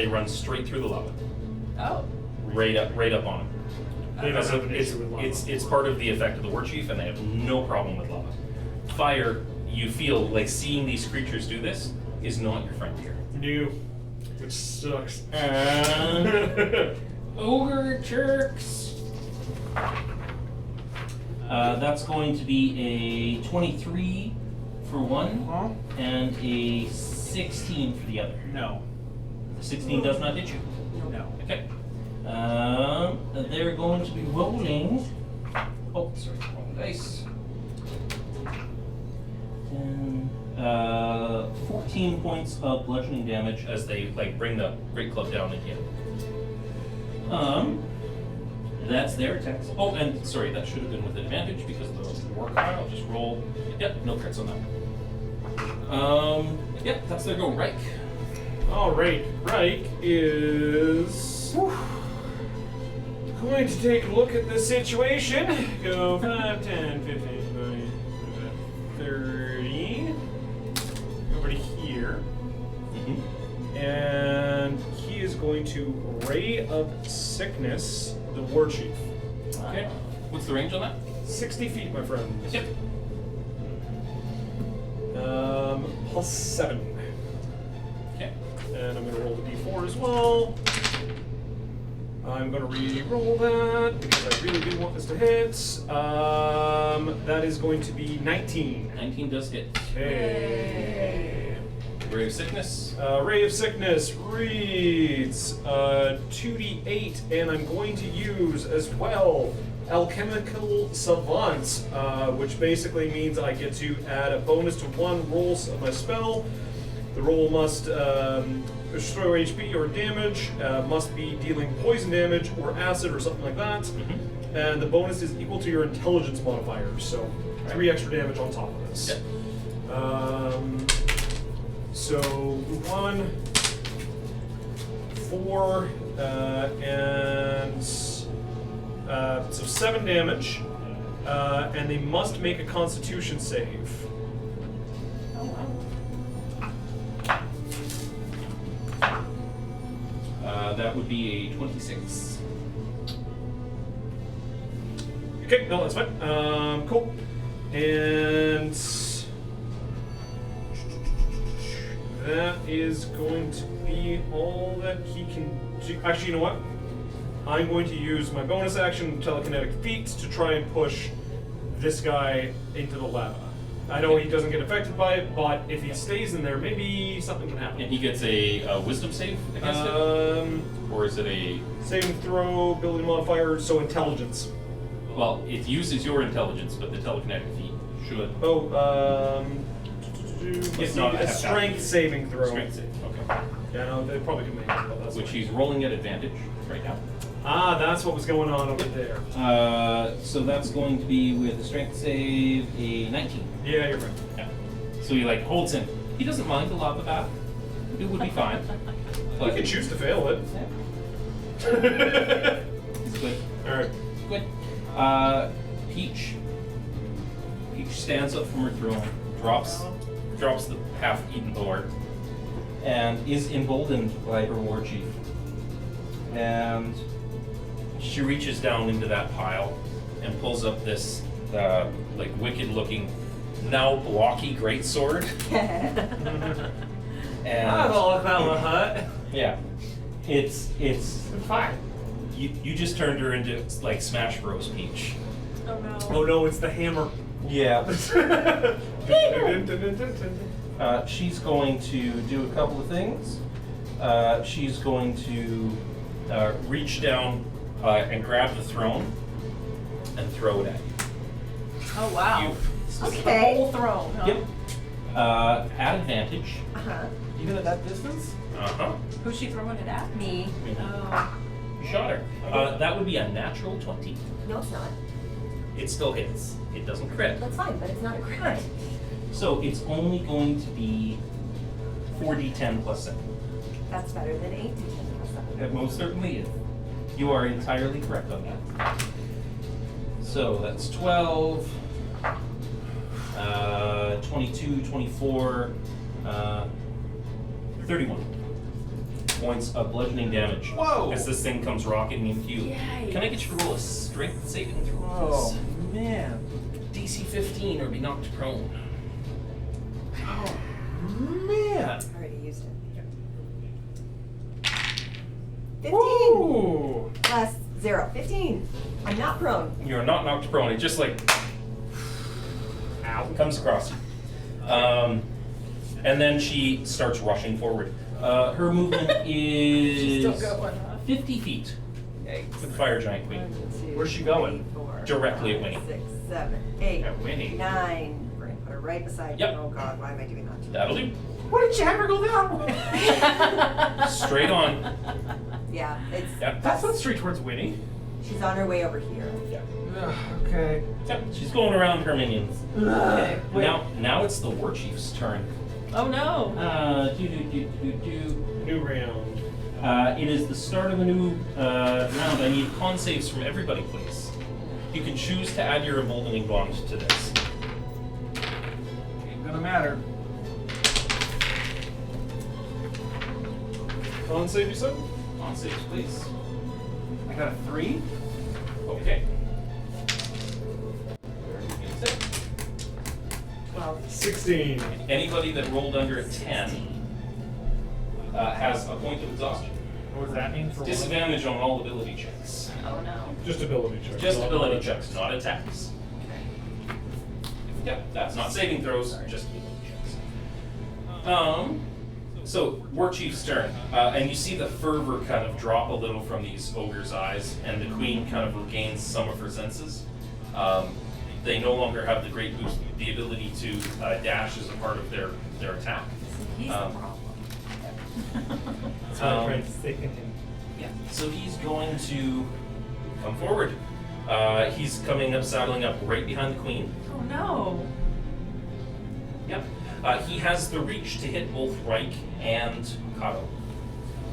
run straight through the lava, Oh. right up on them. They don't have an issue with lava. It's part of the effect of the war chief, and they have no problem with lava. Fire, you feel like seeing these creatures do this is not your friend here. New. Which sucks. And ogre jerks. That's going to be a 23 for one, Huh? and a 16 for the other. No. The 16 does not hit you. No. Okay. They're going to be rolling. Oh, sorry, wrong dice. 14 points of bludgeoning damage as they bring the great club down again. That's their attacks. Oh, and sorry, that should have been with advantage because of the war cry. I'll just roll. Yep, no crits on that. Yep, that's their go. Reich. Alright, Reich is going to take a look at the situation. Go 5, 10, 15, 20, 30. Over to here. And he is going to Ray of Sickness the War Chief. Okay. What's the range on that? 60 feet, my friend. Yep. Plus 7. Okay. And I'm going to roll the d4 as well. I'm going to re-roll that because I really do want this to hit. That is going to be 19. 19 does hit. Okay. Ray of Sickness. Ray of Sickness reads 2d8, and I'm going to use as well Alchemical Savant, which basically means I get to add a bonus to one roll of my spell. The roll must destroy HP or damage, must be dealing poison damage or acid or something like that, and the bonus is equal to your intelligence modifier, so 3 extra damage on top of this. Yep. So 1, 4, and so 7 damage, and they must make a Constitution save. That would be a 26. Okay, no, that's fine. Cool. And that is going to be all that he can do. Actually, you know what? I'm going to use my bonus action, telekinetic feat, to try and push this guy into the lava. I know he doesn't get affected by it, but if he stays in there, maybe something can happen. And he gets a wisdom save against it? Or is it a... Saving throw, ability modifier, so intelligence. Well, it uses your intelligence, but the telekinetic feat should... It's not, I a have strength that. saving throw. Strength save, okay. Yeah, no, they probably can make it, but that's Which fine. he's rolling at advantage right now. Ah, that's what was going on over there. So that's going to be with a strength save, a 19. Yeah, you're right. Yeah. So he holds him. He doesn't mind the lava bath. It would be fine. You But can choose to fail it. it's good. Alright. Good. Peach. Peach stands up from her throne, drops the half-eaten board, and is emboldened by her war chief. And she reaches down into that pile and pulls up this like wicked-looking, now blocky greatsword. And Hello, fella hut. yeah, it's Fine. you just turned her into like Smash Bros. Peach. Oh no. Oh no, it's the hammer. Yeah. She's going to do a couple of things. She's going to reach down and grab the throne and throw it at you. Oh wow. You. Okay. The whole throne. Huh? Yep. At advantage. Uh-huh. Even at that distance? Uh-huh. Who's she throwing it at? Me. Oh. You shot her. That would be a natural 20. No, it's not. It still hits. It doesn't crit. That's fine, but it's not a crit. So it's only going to be 4d10 plus 7. That's better than 8 to 10 plus 7. It most certainly is. You are entirely correct on that. So that's 12, 22, 24, 31 points of bludgeoning damage. Whoa! As this thing comes rocketing into you. Yikes. Can I get you to roll a strength saving throw, Oh, please? man. DC 15 or be knocked prone. Oh, man. I already used it. 15 Ooh. plus 0. 15. I'm not prone. You're not knocked prone. It just like comes across you. And then she starts rushing forward. Her movement She's is still going, huh? 50 feet. For the fire giant queen. 1, 2, Where's she going? 3, 4, Directly at 5, Winnie. 6, 7, 8, At Winnie. 9. We're going to put her right beside Yep. you. Oh god, why am I doing that? That'll do. Why did you have her go that way? Straight on. Yeah, it's. Yep. That's not straight towards Winnie. She's on her way over here. Okay. Yep. She's going around her minions. Okay. Wait. Now it's the war chief's turn. Oh no. New round. It is the start of a new round. I need con saves from everybody, please. You can choose to add your emboldening bond to this. Ain't gonna matter. Con save, you said? Con saves, please. I got a 3. Okay. 16. Anybody that rolled under a 10 has a point of exhaustion. What does that mean for Disadvantage on all ability checks. Oh no. Just ability checks. Just not ability knowledge. checks, not attacks. Yep, that's not saving throws, just ability checks. So, War Chief's turn, and you see the fervor kind of drop a little from these ogres' eyes, and the queen kind of regains some of her senses. They no longer have the great boost, the ability to dash as a part of their attack. He's the problem. That's what I'm trying to say. Yeah. So he's going to come forward. He's coming up, saddling up right behind the queen. Oh no. Yep. He has the reach to hit both Reich and Kato.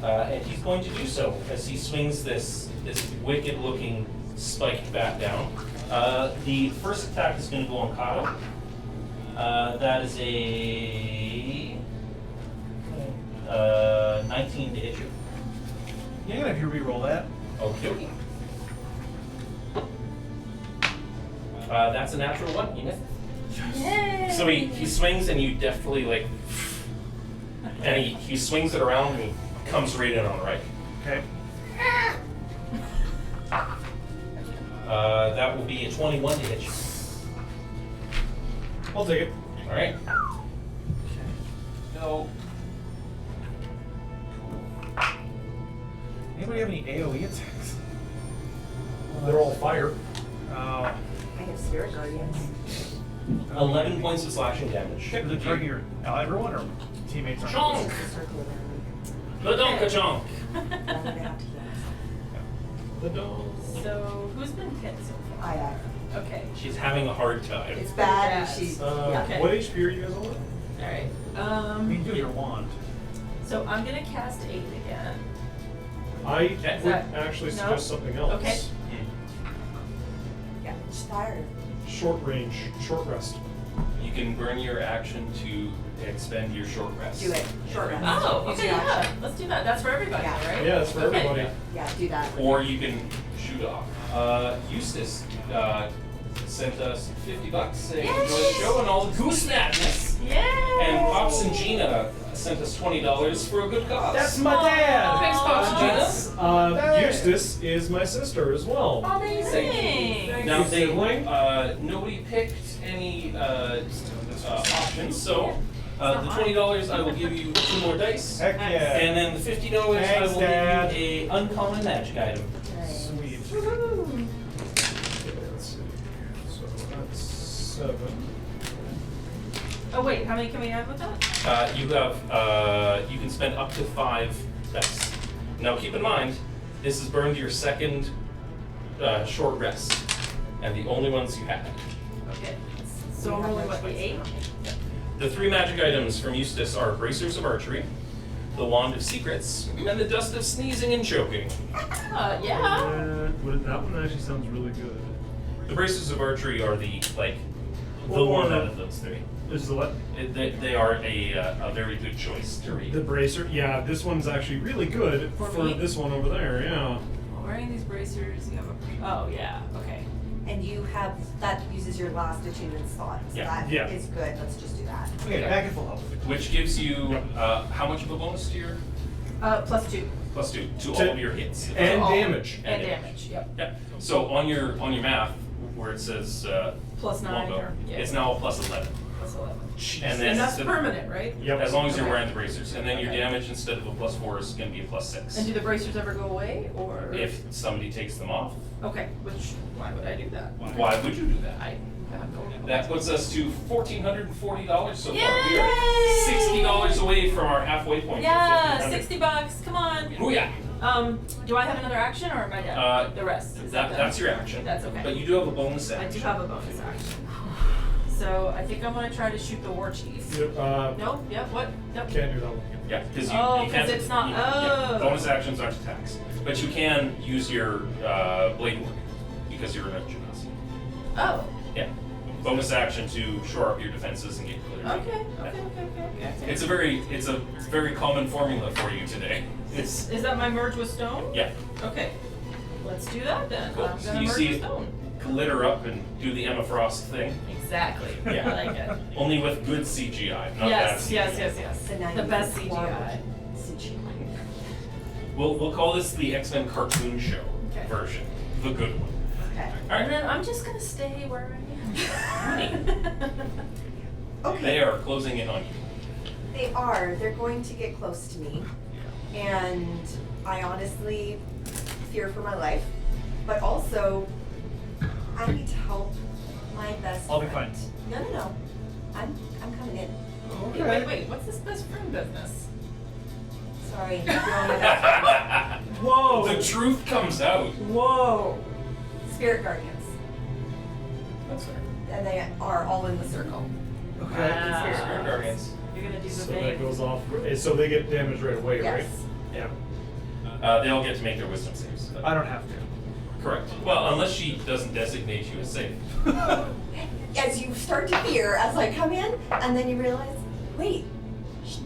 And he's going to do so as he swings this wicked-looking spiked bat down. The first attack is going to go on Kato. That is a 19 to hit you. You're gonna have you re-roll that. Okay. That's a natural one. You missed. Yay. So he swings and you deftly like, and he swings it around and he comes right in on right. Okay. That will be a 21 to hit you. I'll take it. All right. Go. Anybody have any AoE attacks? They're all fire. I have Spirit Guardians. 11 points of slashing damage. Is it target your everyone or teammates? Chonk! Circle The donka chonk! around me. I'm gonna have to The dog. So who's been hit so far? I Okay. She's having a hard time. It's bad and Bad. she's. Okay. Okay. What HP are you guys on? All right. I mean, do your wand. So I'm gonna cast Aid again. I would that- actually no? suggest something else. Okay. Yeah, just fire. Short range, short rest. You can burn your action to expend your short rest. Do it. Short rest. Oh, Use okay, your yeah. action. Let's do that. That's for everybody, Yeah. right? Yeah, it's for Okay. everybody. Yeah, do that. Or you can shoot off. Eustace sent us $50 saying enjoy the show and all the goose madness. Yay! And Pops and Gina sent us $20 for a good cause. That's my dad. Thanks, Pops and Gina. Hey. Eustace is my sister as well. Amazing. Now they Sibling? nobody picked any options, so the $20 I will give you 2 more dice, Heck yeah. and then the $50 I Thanks, will Dad. give you a uncommon magic item. Sweet. Woohoo. Let's see. So that's 7. Oh wait, how many can we have with that? You have you can spend up to 5 dice. Now keep in mind, this is burned your second short rest, and the only ones you had. Okay. So I'm rolling what, the 8? The 3 magic items from Eustace are Bracers of Archery, the Wand of Secrets, and the Dust of Sneezing and Choking. Yeah. That one actually sounds really good. The Bracers of Archery are the What one one? out of those 3. Is the what? They are a very good choice to read. The bracer? Yeah, this one's actually really good For for me? this one over there, yeah. While wearing these bracers, you have a. Oh yeah. Okay. And you have, that uses your last attunement slot. So Yeah. that Yeah. is good. Let's just do that. Okay, back at full health. Which gives you how much of a bonus to your +2. +2 to To- all of your hits. And All- damage. And damage. Yep. Yeah. So on your math, where it says +9 longbow, or yeah. it's now a +11. +11. And then And that's instead- permanent, right? Yep. As long as you're Okay. wearing the bracers, and then your Okay. damage instead of a +4 is going to be a +6. And do the bracers ever go away, or? If somebody takes them off, Okay. Why would I do that? why would you do that? I have no. That puts us to $1,440 so far. We Yay! are $60 away from our halfway point. Yeah, of $60. Come on. Booyah! Do I have another action, or am I done? The rest. Is that That's your action. That's okay. But you do have a bonus I action. do have a bonus action. So I think I'm gonna try to shoot the war chief. Yep, Nope. Yep. What? Nope. can't do that one. Yeah, because you, Oh, you can't. 'cause it's not- oh. bonus actions aren't attacks, but you can use your blade work because you're a genasi. Oh. Yeah, bonus action to shore up your defenses and get clear. Okay. It's a very common formula for you today. Is that my merge with stone? Yeah. Okay. Let's do that then. Cool. I'm So gonna you merge see with it stone. glitter up and do the Emma Frost thing. Exactly. Yeah. I like it. Only with good CGI, not bad Yes. CGI. Yes. So now The you best can CGI. We'll call this the X-Men cartoon show Okay. version, the good one. Okay. All And right. then I'm just gonna stay where I am. Okay. They are closing in on you. They are. They're going to get close to me. And I honestly fear for my life. But also, I need to help my best I'll be friend. fine. No. I'm coming in. Wait. What's this best friend business? Sorry. You're on my best friend. Whoa. The truth comes out. Whoa. Spirit guardians. That's fair. And they are all in the circle. Okay. Spirit Guardians. You're gonna do the So thing. that goes off. So they get damaged right away, right? Yes. Yeah. They all get to make their wisdom saves. I don't have to. Correct. Well, unless she doesn't designate you as safe. As you start to fear, as I come in, and then you realize, wait,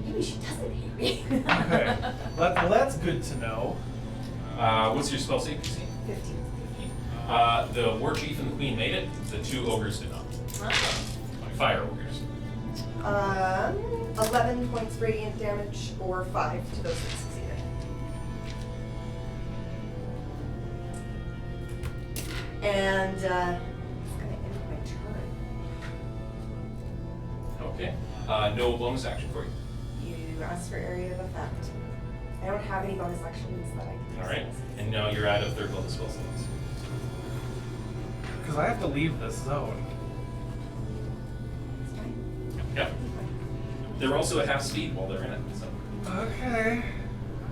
maybe she doesn't hate me. Okay. Well, that's good to know. What's your spell save DC? 15. The war chief and the queen made it. The 2 ogres did not. Fire ogres. 11 points radiant damage, or 5 to those that succeeded. And it's gonna end my turn. Okay. No bonus action for you. You asked for area of effect. I don't have any bonus actions that I can All right. use. And now you're out of third level spell slots. Because I have to leave this zone. It's fine. Yep. They're also at half speed while they're in it. So. Okay.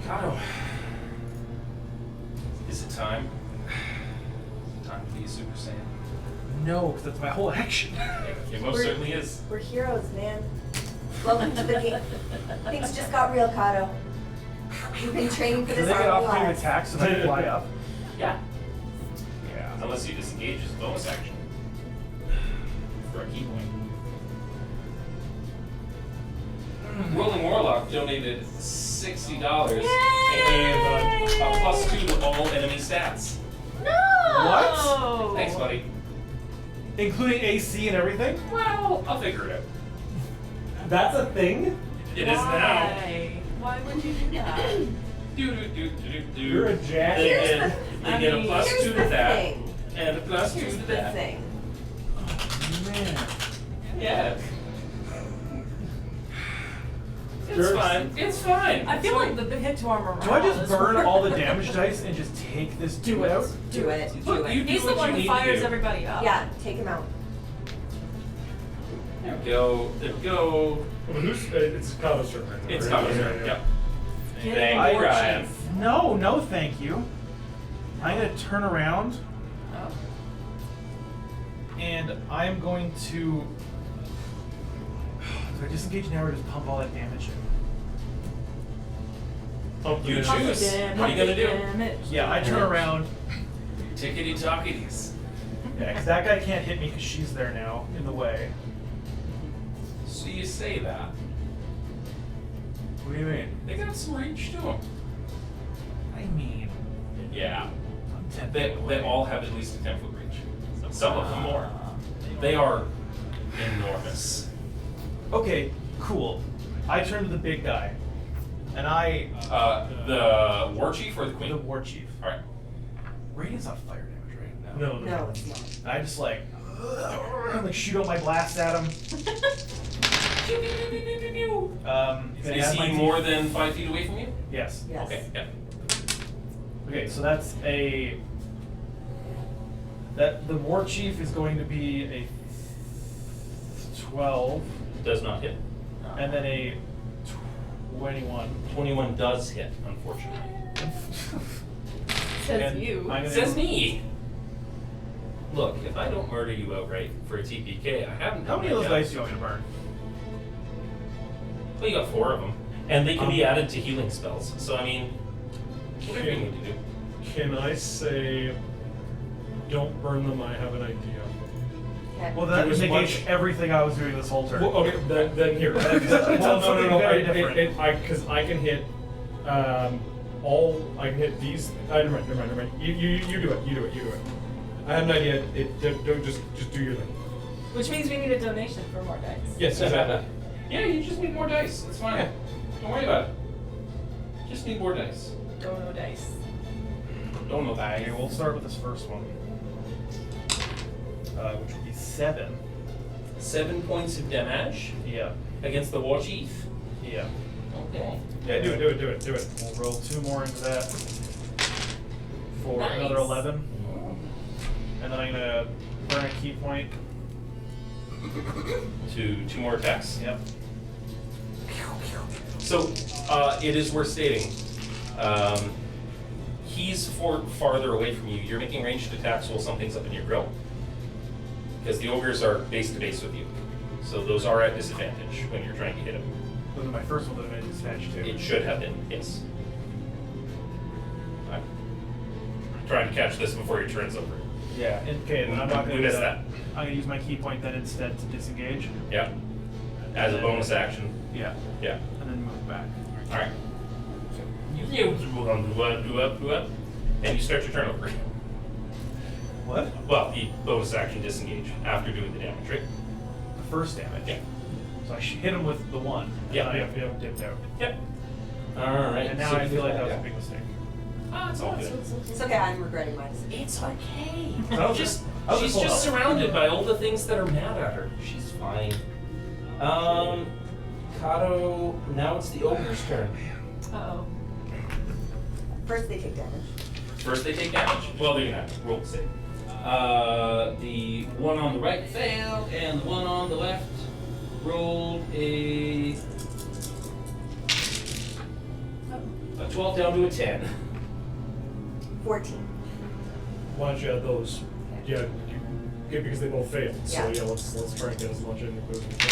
Kato. Is it time? Time to be a Super Saiyan? No, because that's my whole action. It most certainly is. We're heroes, man. Welcome to the game. Things just got real, Kato. We've been training for Do this they get our whole opportunity lives. attacks so they fly up? Yeah. Yeah. Unless you disengage as a bonus action. For a key point. Rolling Warlock donated $60 and gave a +2 to all enemy stats. No! What? Thanks, buddy. Including AC and everything? Well, I'll figure it out. That's a thing? It is now. Why would you do that? You're a jack. They Here's get, the- they get a I mean, +2 Here's to the that, thing. and a +2 Here's to the that. thing. Man. Yeah. It's Jerks. fine. It's fine. I feel like the hit to our morale. Do I just is burn worth all the it. damage dice and just take this dude out? Do it. Look, you do He's the what one you who need fires to do. everybody up. Yeah, take him out. There we go. There we go. Well, it's Kato's turn right now. It's right? Kato's turn. Yep. Get Thank him, you, War Ryan. Chief. No, thank you. I'm gonna turn around Oh. and I'm going to. Do I disengage now or just pump all that damage in? You Pump the choose. damage, What are you gonna do? damage. Yeah, I turn around. Tickety tockities. Yeah, because that guy can't hit me because she's there now in the way. So you say that. What do you mean? They got some reach to them. I mean, Yeah. I'm 10 They feet away. all have at least a 10-foot reach. Some of them more. They are enormous. Okay, cool. I turn to the big guy, and I. The war chief or the queen? The war chief. All right. Radiant's not fire damage, right? No. No, it's not. And I just like shoot out my blast at him. Is he more than 5 feet away from you? Yes. Yes. Okay. Yeah. Okay, so that's a. That the war chief is going to be a 12, Does not hit. and then a 21. 21 does hit, unfortunately. Says And you. I'm gonna- Says me. Look, if I don't murder you outright for a TPK, I haven't. How many of those dice do you want me to burn? Well, you got 4 of them, and they can be added to healing spells. So I mean, whatever you need to do. Can I say, don't burn them, I have an idea? Okay. Well, that Do as negates much- everything I was doing this whole turn. Well, okay, then here. Well, no. very different. Because I can hit I can hit these. Never mind. You do it. I have an idea. Don't just do your thing. Which means we need a donation for more dice. Yes, exactly. Yeah, you just need more dice. It's fine. Yeah. Don't worry about it. Just need more dice. Dono dice. Don't know Okay, that. we'll start with this first one, which would be 7. 7 points of damage Yeah. against the war chief. Yeah. Okay. Yeah, do it. We'll roll 2 more into that for Nice. another 11. And then I'm gonna burn a key point. 2 more attacks. Yep. So, it is worth stating, he's farther away from you. You're making ranged attacks while something's up in your grill. Because the ogres are base to base with you. So those are at disadvantage when you're trying to hit them. Those are my first one that I made dispatch too. It should have been, yes. I'm trying to catch this before your turn's over. Yeah. Okay, then I'm not We gonna do missed that. that. I'm gonna use my key point then instead to disengage. Yeah. As a bonus action. Yeah. Yeah. And then move back. Alright. Do up. And you start your turn over. What? Well, the bonus action disengage after doing the damage, right? The first damage. Yeah. So I hit him with the 1. Yeah. And I dipped out. Yep. Alright. And now I feel like that was a big mistake. Ah, it's all good. It's okay, I'm regretting my decision. It's okay. I was She's just just surrounded by all the things that are mad at her. She's fine. Kato, now it's the ogre's turn. Uh-oh. First they take damage. First they take damage. Well, they're gonna have to roll the save. The one on the right failed, and the one on the left rolled a 12 down to a 10. 14. Why don't you add those? Yeah, because they both failed. So Yeah. yeah, let's try and get as much in as we can.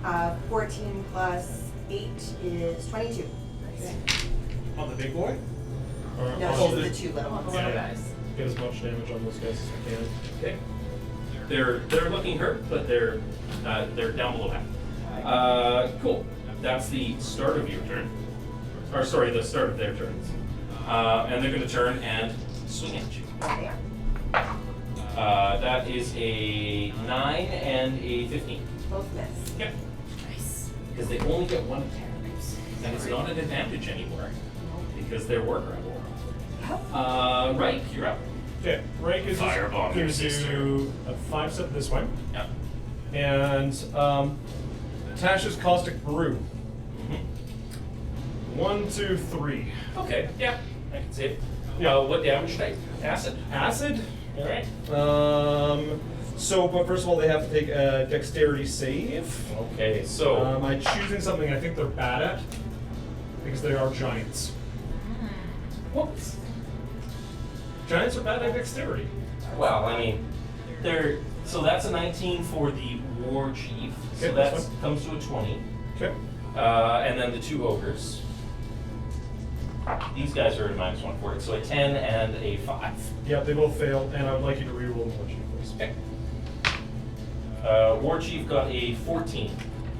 14 plus 8 is 22. On the big boy? Or No, on just the 2 little ones. Yeah. guys. Get as much damage on those guys as we can. Okay. They're looking hurt, but they're down below half. Cool. That's the start of your turn. Or sorry, the start of their turns. And they're going to turn and swing at you. There. That is a 9 and a 15. Both miss. Yep. Nice. Because they only get 1 attack. And it's not an advantage anymore. Because they're work rebel. Right, you're up. Okay, Rake is Firebomb your going to sister. do a 5-step this way. Yep. And Tasha's Caustic Brew. 1, 2, 3. Okay, yeah, I can see it. Yeah. What damage type? Acid. Acid? Alright. But first of all, they have to take a dexterity save. Okay, so. I'm choosing something I think they're bad at, because they are giants. Whoops. Giants are bad at dexterity. Well, I mean, so that's a 19 for the war chief. So Okay, that that's fine. comes to a 20. Okay. And then the 2 ogres. These guys are at -1 for it. So a 10 and a 5. Yeah, they both fail, and I would like you to reroll the one, please. Okay. War chief got a 14.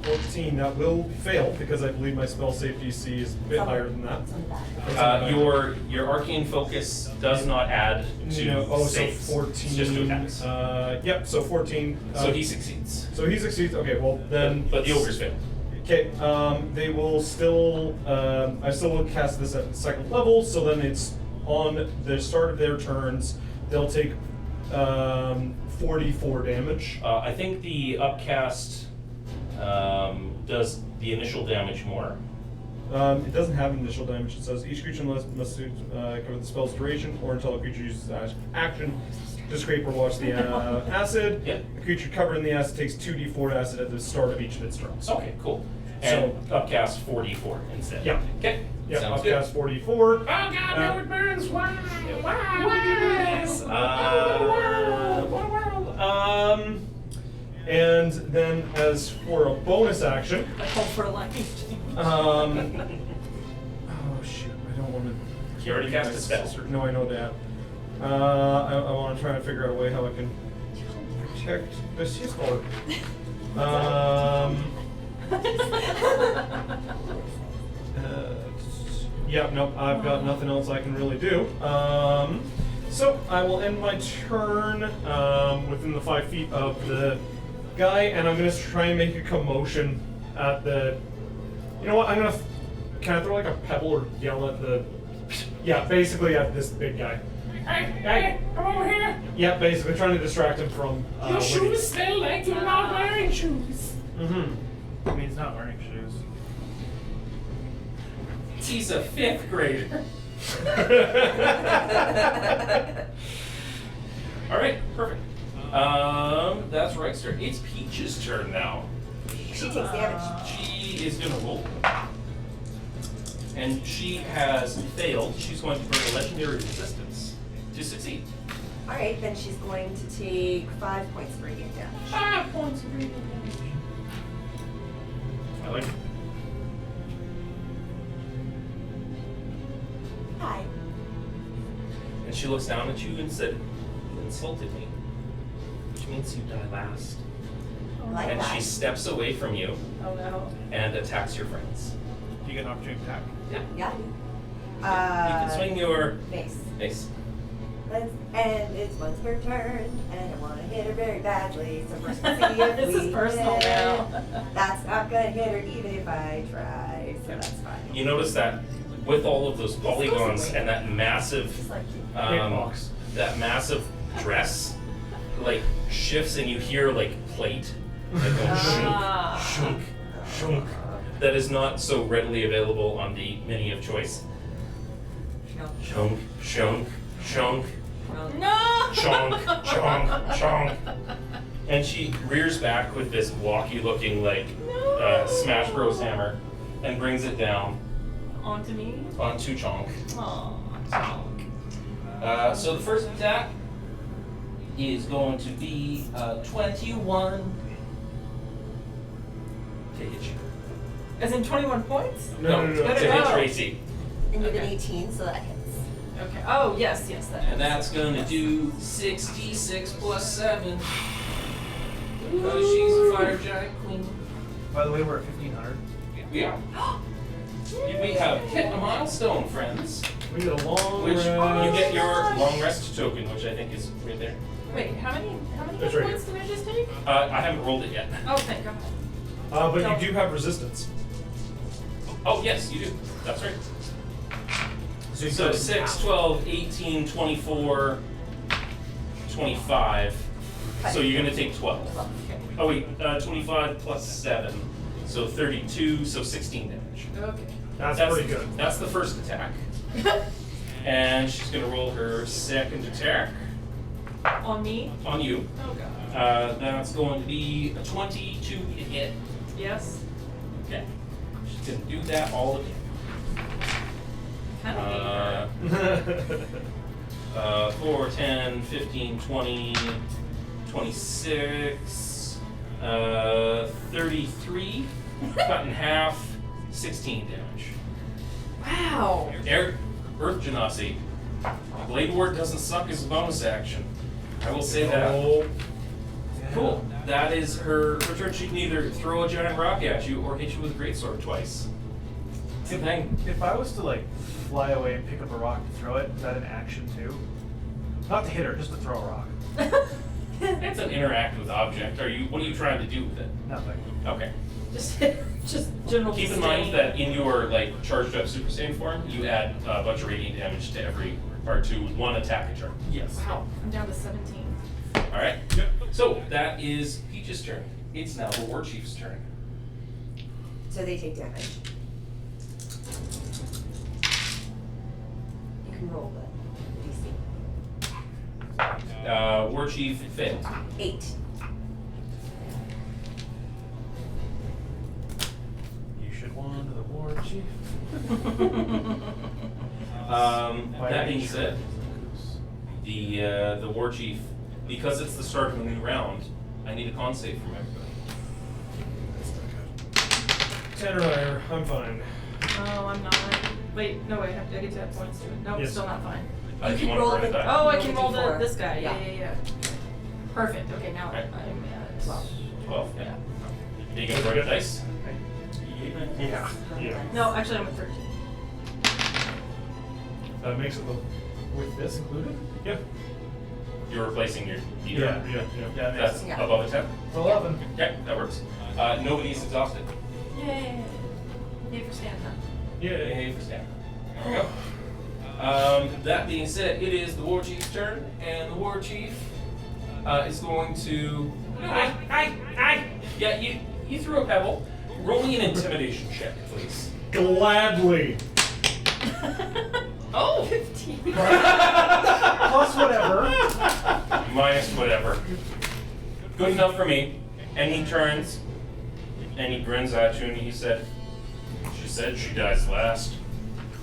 14, that will fail, because I believe my spell save DC is a bit higher than that. Your arcane focus does not add to saves. So 14. It's just to attacks. Yep, so 14. So he succeeds. So he succeeds, okay, well then. But the ogres fail. Okay, they will still, I still will cast this at 2nd level, so then it's on the start of their turns, they'll take 44 damage. I think the upcast does the initial damage more. It doesn't have initial damage. It says each creature must cover the spell's duration or until a creature uses action to scrape or wash the acid. Yeah. The creature covered in the acid takes 2d4 acid at the start of each of its turns. Okay, cool. And upcast 44 instead. Yeah. Okay. Yeah, Sounds upcast good. 44. Oh God, no, it burns! Why? Yes. What a world. And then as for a bonus action, I call for a life. oh shoot, I don't want to. You already cast a spell. No, I know that. I want to try and figure out a way how I can protect this sword. Yeah, nope, I've got nothing else I can really do. So I will end my turn within the 5 feet of the guy, and I'm gonna try and make a commotion at the. You know what? Can I throw like a pebble or yell at the? Yeah, basically at this big guy. Hey, come over here! Yeah, basically trying to distract him from. Your shoes smell like you're not wearing shoes. Mm-hmm. I mean, he's not wearing shoes. He's a 5th grader. All right, perfect. That's Reichster. It's Peach's turn now. She takes damage. She is gonna roll. And she has failed. She's going to burn a legendary resistance to succeed. Alright, then she's going to take 5 points of radiant damage. 5 points of radiant damage. I like it. Hi. And she looks down at you and said, "You insulted me," which means you die last. Like And that. she steps away from you Oh no. and attacks your friends. Do you get an opportunity attack? Yeah. Yeah. You can swing your Mace. mace. And it's once per turn, and I want to hit her very badly. So first we'll see if This we is personal hit. now. That's not gonna hit her even if I try. So that's fine. You notice that with all of those polygons and that massive, Hitbox. that massive dress, like shifts, and you hear like plate, like going shunk, shunk, shunk. That is not so readily available on the menu of choice. Shunk, shunk, shunk, No! chonk, chonk, chonk. And she rears back with this walkie-looking like Smash Bros hammer, and brings it down Onto me? onto Chonk. Aw, Chonk. So the first attack is going to be 21. page. As in 21 points? No. To hit no. Tracy. And you have an Okay. 18, so that hits. Okay. Oh, yes, that And that's gonna do 6d6 plus 7. Because she's a fire giant queen. By the way, we're at 1500. We are. We have hit a milestone, friends. We get a long Which rest. you get your long rest token, which I think is right there. Wait, how many That's hit right points did I just take? I haven't rolled it yet. Oh, thank God. But No. you do have resistance. Oh, yes, you do. That's right. So, you So could- 6, 12, 18, 24, 25. So you're going to take 12. Oh, wait, 25 plus 7. So 32, so 16 damage. Okay. That's pretty good. That's the first attack. And she's going to roll her second attack On me? on you. Oh, God. That's going to be a 22 to hit. Yes. Okay. She's going to do that all again. Kind of hate her. 4, 10, 15, 20, 26, 33, cut in half, 16 damage. Wow. Earth Genasi. Blade Ward doesn't suck as a bonus action. I will say that. Oh, Cool. That is her turn. She can either throw a giant rock at you or hit you with a greatsword twice. It's a thing. If I was to like fly away and pick up a rock to throw it, is that an action too? Not to hit her, just to throw a rock. It's an interact with object. What are you trying to do with it? Nothing. Okay. just general Keep in disdain. mind that in your charged up Super Saiyan form, you add a bunch of radiant damage to every to one attack a turn. yes. Wow, I'm down to 17. All right. So that is Peach's turn. It's now the War Chief's turn. So they take damage. You can roll the DC. War Chief failed. 8. You should wander the war chief. That being said, the War Chief, because it's the start of a new round, I need a con save from everybody. 10 or higher. I'm fine. Oh, I'm not. Wait, no, wait, I get to have points to it. Nope, Yes. still not fine. Do you can want roll to burn the- it die? Oh, I Roll can the roll D4. this guy. Yeah. Yeah. Perfect. Okay, now Right. I'm at 12. 12. Yeah. Yeah. Are you gonna burn a dice? Yeah. No, actually, I'm at 13. That makes it the. With this included? Yeah. You're replacing your Yeah. That's Yeah. above a 10. It's 11. Okay, that works. Nobody's exhausted. Yay! Yay for stamina. Yeah. Yay for stamina. There we go. That being said, it is the War Chief's turn, and the War Chief is going to. Yeah, you threw a pebble. Roll me an intimidation check, please. Gladly. Oh! 15. Plus whatever. Minus whatever. Good enough for me. And he turns, and he grins at you, and he said, "She said she dies last."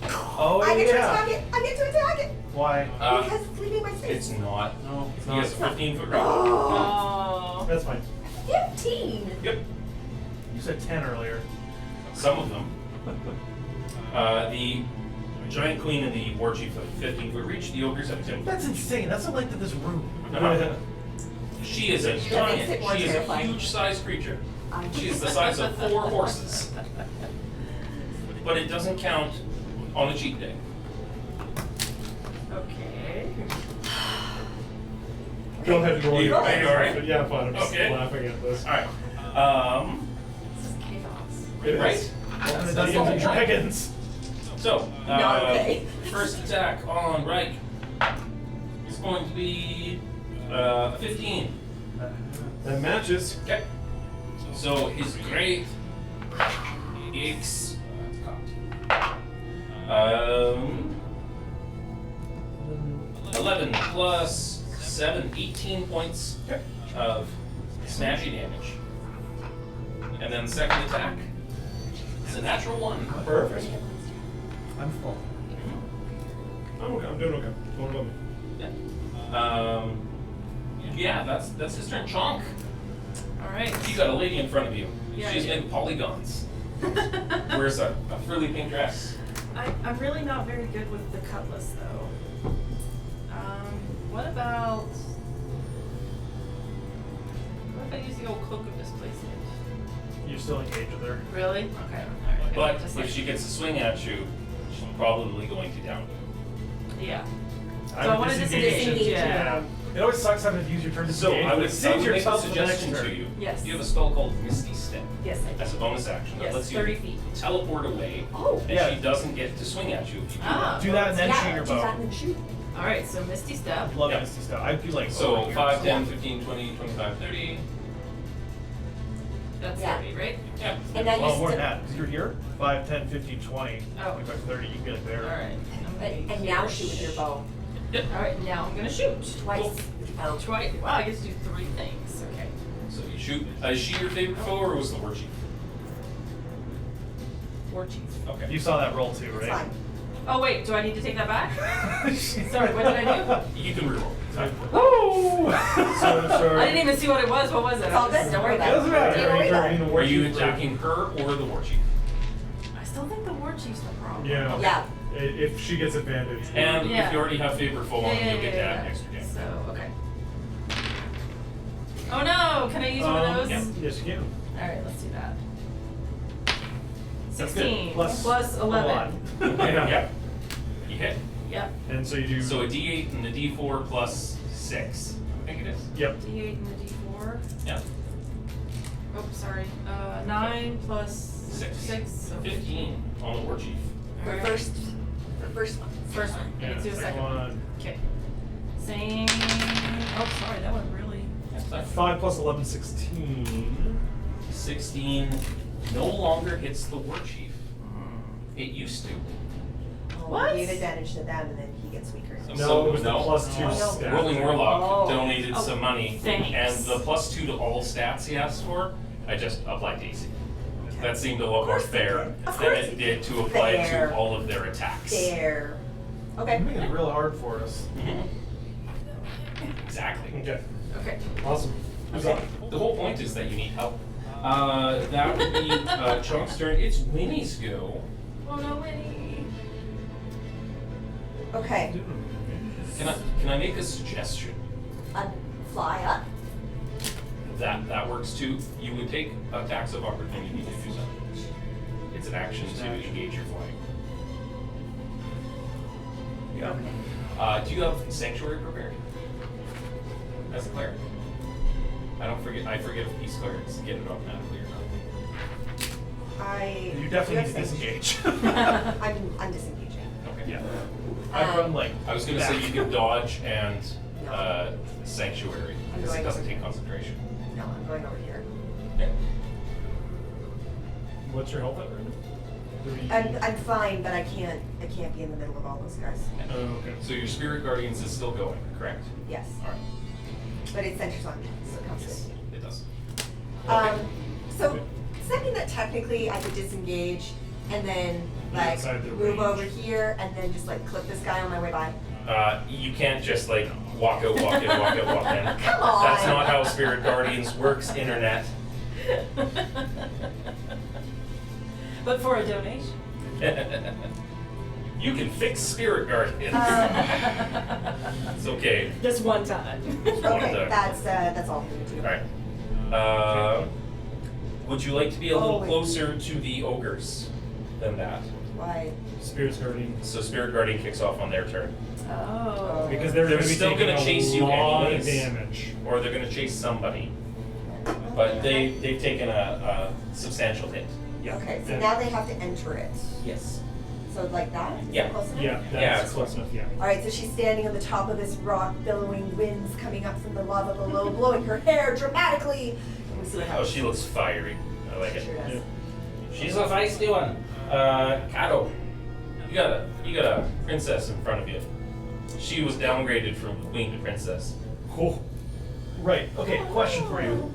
Oh I get to yeah. attack it! I get to attack it! Why? Because it's leaving my space. It's not. No, it's He has a 15-foot range. Oh, Oh. That's fine. 15! Yep. You said 10 earlier. Some of them. The Giant Queen and the War Chief have 15-foot reach. The Ogres have 10. That's insane. That's the length of this room. No. She is a makes giant. it more She is a terrifying. huge-sized creature. She is the size of 4 horses. But it doesn't count on a cheat day. Okay. Go ahead and roll. Are you your alright? But yeah, fine. I'm just Okay. laughing at this. All right. This is chaos. It is. Right. Open the So Dungeons and you- Dragons. So, Not okay. first attack on Reich is going to be 15. That matches. Okay. So his great X 11 plus 7, 18 points of smashing damage. And then the second attack is a natural 1. Perfect. I'm full. I'm okay. I'm doing okay. Don't worry about me. Yeah, that's his turn. Chonk. Alright. You got a lady in front of you. Yeah, She's I do. made polygons. Wears a frilly pink dress. I'm really not very good with the cutlass though. What about? What if I use the old cloak of displacement? You still engage with her. Really? Okay. Alright. But Just if like- she gets a swing at you, she's probably going to down you. Yeah. I So I would want to disengage. Yeah. It always sucks having to use your turn to So disengage. I would, but save make a yourself for the next suggestion turn. to you. Yes. You have a spell called Misty Step. Yes, I do. As a bonus action that Yes, lets you 30 feet. teleport away, Oh. and Yeah. she doesn't get to swing at you if you do Ah. Do that and then Yeah, shoot your do that bow. and then shoot. All right. So Misty Step. Love Yeah. Misty stuff. I'd be like, So over here. 5, 10, 15, 20, 25, 30. That's Yeah. 30, right? Yeah. And now Well, you more than still, that, because you're here. 5, 10, 15, 20, Oh. 25, 30, you can get it there. All right. and now shoot with your bow. All right. Now I'm gonna shoot. Twice. Cool. with your bow. Twice. Wow. I get to do 3 things. Okay. So you shoot. Is she your favorite foe or was the war chief? War chief. Okay. You saw that roll too, It's right? fine. Oh wait. Do I need to take that back? Sorry. What did I do? You can reroll. It's fine. Woo! I didn't even see what it was. What was it? It's all good. Don't worry It about doesn't it. matter. Don't worry about it. Are you attacking her or the war chief? I still think the war chief's the problem. Yeah. Yeah. If she gets advantage. And Yeah. if you already have favorite foe on, Yeah, you'll get to add yeah. extra damage. So okay. Oh no! Can I use one of those? yeah. Yes, you can. All right. Let's do that. That's good. 16 Plus plus a 11. lot. Yeah. You hit. Yep. And so you do. So a D8 and a D4 plus 6. I think it is. Yep. D8 and the D4. Yeah. Oh, sorry. 9 plus 6. 6. So 15 on the war chief. For Alright. first one. First one. I Yeah, need to do a second one. one. Okay. Same. Oh, sorry. That one really. That's fine. 5 plus 11, 16. 16 no longer hits the war chief. It used to. What? Gave advantage to them, and then he gets weaker. No, it was the no. plus 2 Oh, no. stat. Rolling Warlock Oh. donated Oh, some money, thanks. and the plus 2 to all stats he asked for, I just applied to AC. That seemed a lot more course they fair did. Of than course it they did to apply it Fair. to all of their attacks. There. Okay. You're making it real hard for us. Mhm. Exactly. Okay. Okay. Awesome. Who's Okay. up? The whole point is that you need help. That would be Chunk's turn. It's Winnie's go. Oh no, Winnie. Okay. Can I make a suggestion? Fly up. That works too. You would take a tax of opportunity to do that. It's an action to engage your flying. Yeah. Do you have Sanctuary prepared? As a cleric? I forget if these clerics get it automatically or not. You definitely need to do have disengage. I'm disengaging. Okay. Yeah. I'd run like. I was gonna say you can dodge and No. Sanctuary, I'm because it going doesn't over take here. concentration. No, I'm going over here. Okay. What's your health at right now? I'm fine, but I can't be in the middle of all those guys. Oh, okay. So your Spirit Guardians is still going, correct? Yes. Alright. But it centers on me, so it counts Yes, with me. it does. So, does that mean that technically I could disengage and then like Outside the move range. over here and then just like clip this guy on my way by? You can't just like walk out, walk in, walk out, walk in. Come on. That's not how Spirit Guardians works, internet. But for a donation. You can fix Spirit Guardians. It's okay. Just one time. Okay, that's all I'm gonna do. Alright. Would you like to be a little Oh, wait. closer to the ogres than that? Why? Spirit's Guardian. So Spirit Guardian kicks off on their turn. Oh. Because they're going to be still taking gonna chase you a lot anyways. of damage. Or they're gonna chase somebody. But they've taken a substantial hit. Yeah. Okay, so Yeah. now they have to enter it. Yes. So like that? Is that Yeah. close enough? Yeah, that's Yeah, it's close enough, yeah. Alright, so she's standing on the top of this rock, billowing winds coming up from the lava below, blowing her hair dramatically. And we see what Oh, happens. she looks fiery. I like She sure it. does. Yeah. She's a feisty one. Kato, you got a princess in front of you. She was downgraded from queen to princess. Cool. Right. Okay. Question for you.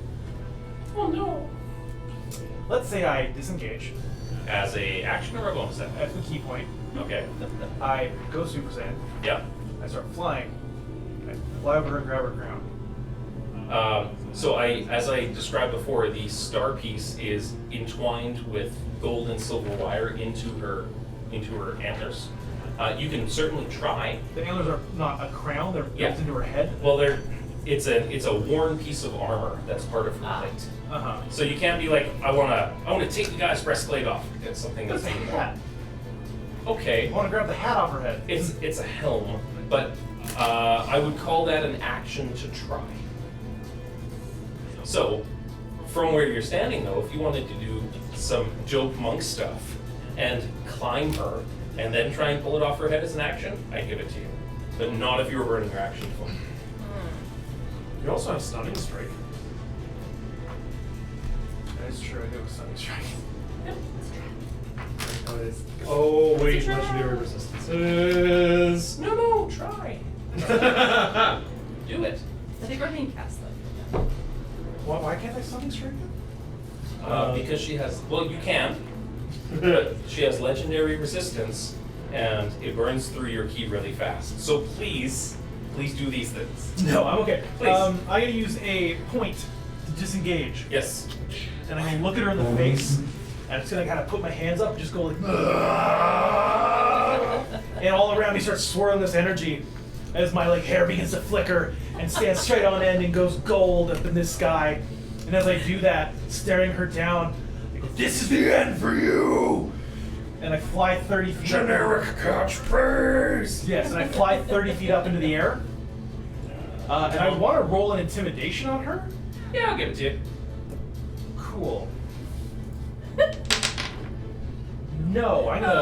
Oh no. Let's say I disengage As a action or a bonus at action? the key point. Okay. I go Super Saiyan. Yeah. I start flying. I fly over her and grab her crown. So as I described before, the star piece is entwined with gold and silver wire into her antlers. You can certainly try. The antlers are not a crown; they're built Yeah. into her head. Well, it's a worn piece of armor that's part of her plate. So you can't be like, I wanna take the guy's breastplate off. It's something that's That's a hat. okay. I want to grab the hat off her head. It's a helm, but I would call that an action to try. So, from where you're standing though, if you wanted to do some joke monk stuff and climb her and then try and pull it off her head as an action, I'd give it to you. But not if you were burning your action point. You also have Stunning Strike. That's true. I do have Stunning Strike. Oh wait, Try. Legendary Resistances. No, try. Do it. I think we're being cast though. Why can't I Stunning Strike? Because she has, well, you can. She has legendary resistance, and it burns through your key really fast. So please do these things. No, I'm okay. Please. I'm gonna use a point to disengage, Yes. and I'm gonna look at her in the face, and I'm just gonna kind of put my hands up, and just go like, and all around me starts swirling this energy as my like hair begins to flicker and stands straight on end and goes gold up in the sky. And as I do that, staring her down, I go, "This is the end for you!" And I fly 30 feet. Generic catchphrase. Yes, and I fly 30 feet up into the air. And I want to roll an intimidation on her. Yeah, I'll give it to you. Cool. No, I'm gonna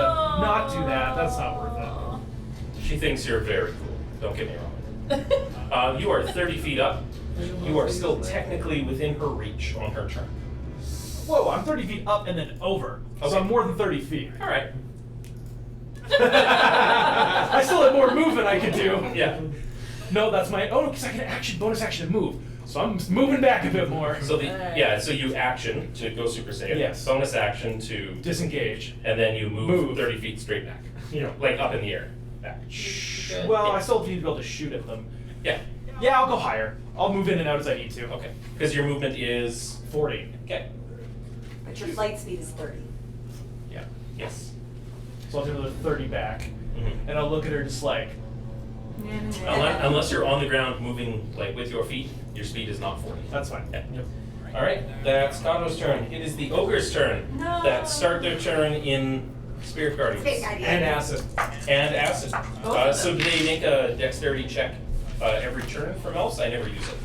not do that. That's not worth it. She thinks you're very cool. Don't get me wrong. You are 30 feet up. You are still technically within her reach on her turn. Whoa, I'm 30 feet up and then over. So Okay. I'm more than 30 feet. All right. I still have more movement I could do. Yeah. No, that's my. Oh, no, because I can bonus action to move. So I'm moving back a bit more. So so you action to go Super Saiyan. Yes. Bonus action to Disengage. and then you move Move. 30 feet straight back. You know, like up in the air. Back. Well, I still need to be able to shoot at them. Yeah. Yeah, I'll go higher. I'll move in and out as I need to. Okay. Because your movement is 40. okay. But your flight speed is 30. Yeah. Yes. So I'll do another 30 back. Mhm. And I'll look at her just like, Unless you're on the ground moving like with your feet, your speed is not 40. that's fine. Yeah. All right, that's Kato's turn. It is the ogre's turn No. that start their turn in Spirit Guardians. Space Guardians. And acid. And acid. Both of So them. do they make a dexterity check every turn for Melfs? I never use it.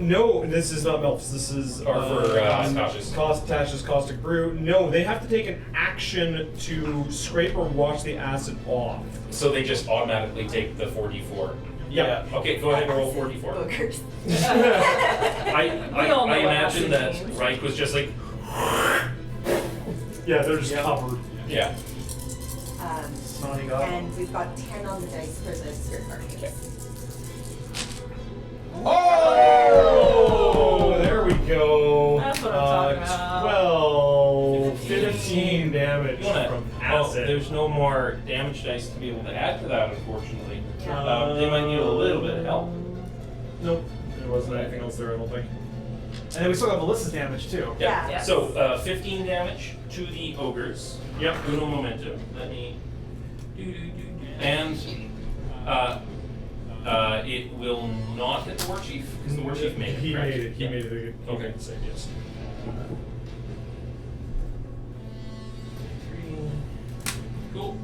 No, this is not Melfs. This is Or for, Tasha's. Tasha's Caustic Brew. No, they have to take an action to scrape or wash the acid off. So they just automatically take the 4d4. Yeah. Okay, go ahead and roll 4d4. Boogers. I all know what imagine acid that means. Reich was just like, Yeah, they're just covered. yeah. Snotty goblin. And we've got 10 on the dice for the Spirit Guardians. Okay. Oh, there we go. That's what I'm talking about. 12, 15 damage You wanna, from oh, acid. there's no more damage dice to be able to add to that, unfortunately. They might need a little bit of help. Nope, there wasn't anything else there, I don't think. And then we still have Alyssa's damage too. Yeah. Yeah. So 15 damage to the ogres. Yep. Uno momentum. Let me. And it will not hit the war chief because the war chief made it. He correct? made it. He Yeah. made it. Okay. Save, yes. Cool.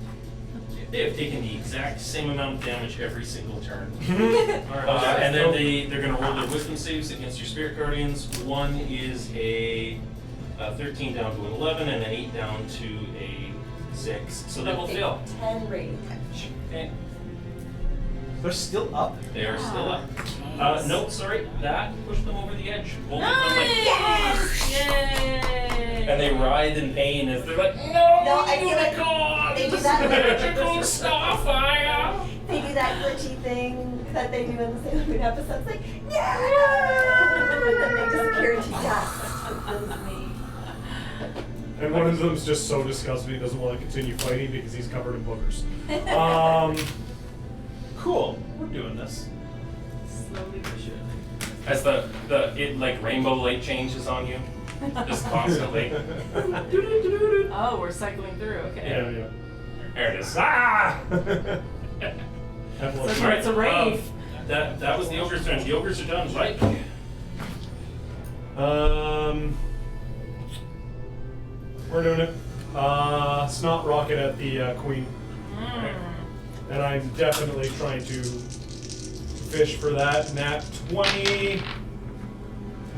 They have taken the exact same amount of damage every single turn. And then they're going to roll their wisdom saves against your spirit guardians. One is a 13 down to an 11, and then 8 down to a 6. So they will Take fail. 10 radiant damage. Okay. They're still up. They are still up. No, sorry, that pushed them over the edge. Both of them like, Nice! Yay! and they writhe in pain as they're like, no, No, I feel like God, they do this that is with- magical starfire. They do that glitchy thing that they do in the Sailor Moon episodes, like, yeah! And then they disappear into dust. And one of them's just so disgusted he doesn't want to continue fighting because he's covered in boogers. Cool. We're doing this. Slowly but surely. As the like rainbow light changes on you, just constantly. Oh, we're cycling through. Okay. Yeah. There it is. Ah! So it's a rave. That was the ogre's turn. The ogres are done, right? We're doing it. Snot rocket at the queen. And I'm definitely trying to fish for that. Nat 20.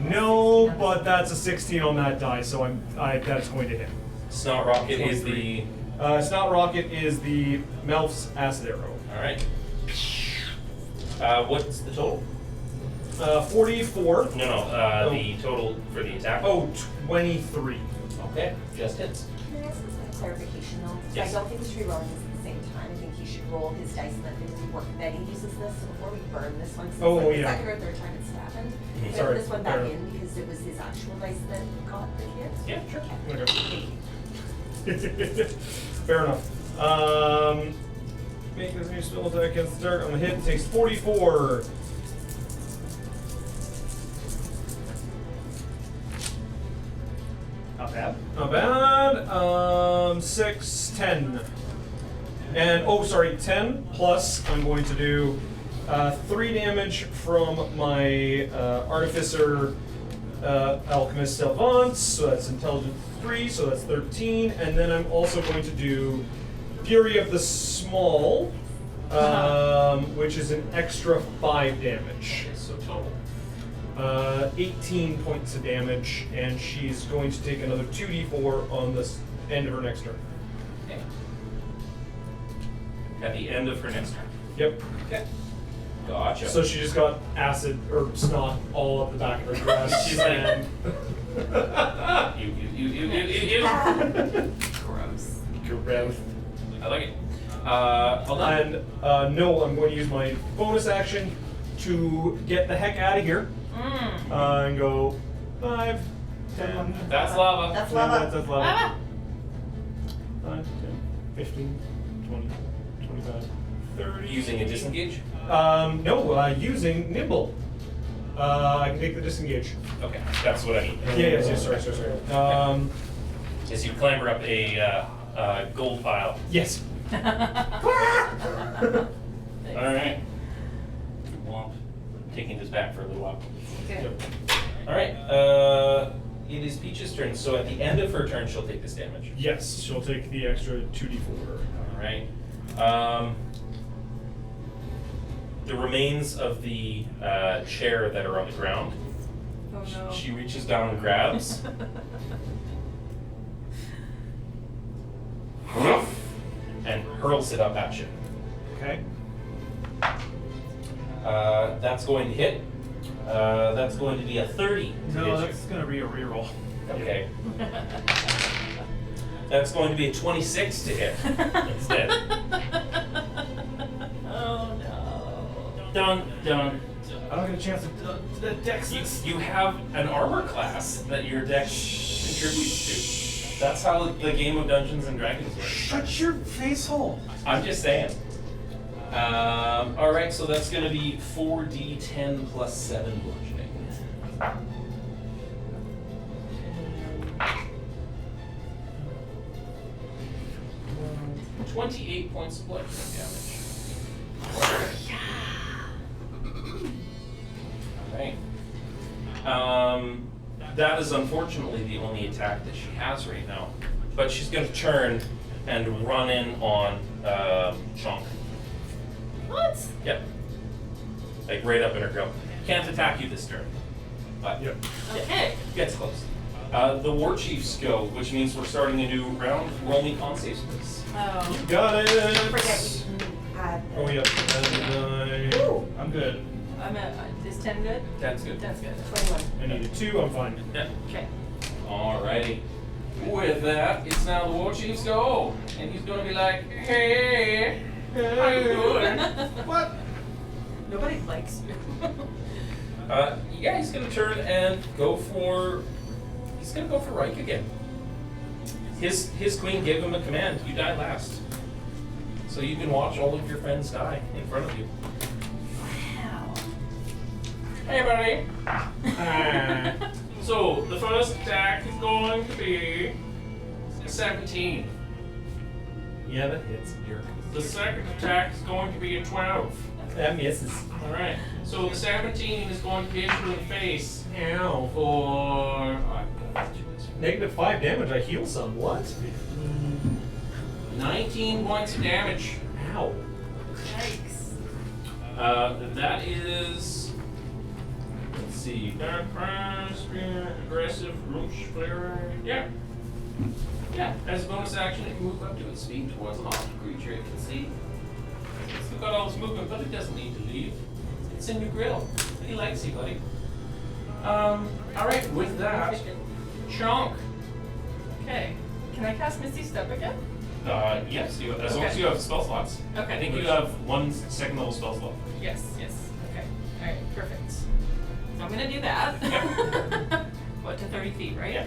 No, but that's a 16 on that die, so that's going to hit. Snot rocket is the. Snot rocket is the Melf's acid arrow. All right. What's the total? 44. No, the total for the attack. Oh, 23. Okay, just hits. Can I ask a clarification though? Yes. I don't think we should be rolling this at the same time. I think he should roll his dice and let him work. Then he uses this. So before we burn this one, since Oh, it's like yeah. the second or third time it's happened, can I Sorry, put this one back fair in because it was his actual dice that got the hit? Yeah, sure. Okay. Fair enough. Make this new spell attack against the target on the hit. Takes 44. Not bad. Not bad. 6, 10. And, 10 plus I'm going to do 3 damage from my Artificer Alchemist Savant, so that's Intelligence 3, so that's 13. And then I'm also going to do Fury of the Small, which is an extra 5 damage. So total. 18 points of damage, and she's going to take another 2d4 on the end of her next turn. Okay. At the end of her next turn. Yep. Okay. Gotcha. So she just got acid or snot all up the back of her dress. She's like, and you. Gross. Gross. I like it. Hold on. And no, I'm going to use my bonus action to get the heck out of here. And go 5, 10. That's lava. That's lava. That's lava. 5, 10, 15, 20, 25, 30. Using a disengage? No, using Nimble. I can take the disengage. Okay, that's what I need. Yes, sorry. As you clamber up a gold pile. Yes. Alright. Womp. Taking this back for a little while. Okay. Alright, it is Peach's turn, so at the end of her turn, she'll take this damage. Yes, she'll take the extra 2d4. Alright. The remains of the chair that are on the ground. Oh no. She reaches down and grabs. And hurls it up at you. Okay. That's going to hit. That's going to be a 30. to No, hit that's gonna be a reroll. you. Okay. That's going to be a 26 to hit instead. Oh no. Done. I don't get a chance to dex this. You have an armor class that your deck contributes to. That's how the game of Dungeons and Dragons works. Shut your face hole. I'm just saying. Alright, so that's going to be 4d10 plus 7 bludgeoning. 28 points of bludgeoning damage. Alright. That is unfortunately the only attack that she has right now. But she's going to turn and run in on Chunk. What? Yep. Like right up in her grill. Can't attack you this turn. But Yep. Okay. gets close. The War Chiefs go, which means we're starting a new round. Roll me con saves, please. Oh. Got it. Don't forget we can add. Oh, yep. And Ooh. I'm good. I'm at, is 10 good? That's good. 10's good. 21. I needed 2, I'm fine. Yeah. Okay. Alrighty. With that, it's now the War Chiefs go. And he's gonna be like, hey, how you doing? What? Nobody likes you. Yeah, he's gonna turn and go for. He's gonna go for Reich again. His queen gave him a command. You die last. So you can watch all of your friends die in front of you. Wow. Hey, buddy. So, the first attack is going to be a 17. Yeah, that hits. The second attack is going to be a 12. That misses. Alright, so the 17 is going to hit you in the face Ow. for... -5 damage. I heal some. What? 19 points of damage. Ow. Yikes. That is... Let's see. Dark Prime, Spear, Aggressive, Roach, Flare... Yeah. Yeah, as a bonus action, it can move up to its speed towards an object creature it can see. It's still got all this movement, but it doesn't need to leave. It's in your grill. He likes you, buddy. Alright, with that, Chonk. Okay. Can I cast Misty Step again? Yes, as long as you have spell slots. Okay. I think you have 1 second level spell slot. Yes, yes. Okay. Alright, perfect. So I'm gonna do that. Yep. What, to 30 feet, right? Yeah.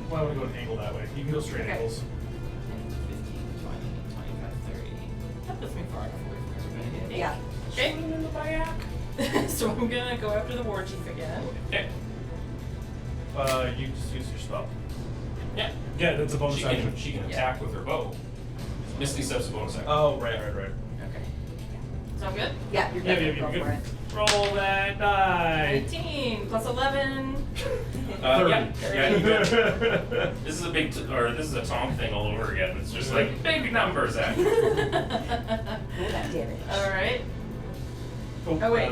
Why would we go an angle that way? You can go straight Okay. angles. 15, 20, 25, 30. That puts me far enough away from everybody. Yeah. Okay. In the back. So I'm gonna go after the war chief again. Okay. You just use your spell. Yeah. Yeah, that's a bonus action. She can attack with her bow. Misty Step's a bonus action. Oh, right. Okay. So I'm good? Yeah, you're Yeah, good. you're Go good. for it. Roll that die. 19 plus 11. Yeah, you good. This is a big, this is a Tom thing all over again. It's just like big numbers at you. Roll that damage. Alright. Oh wait,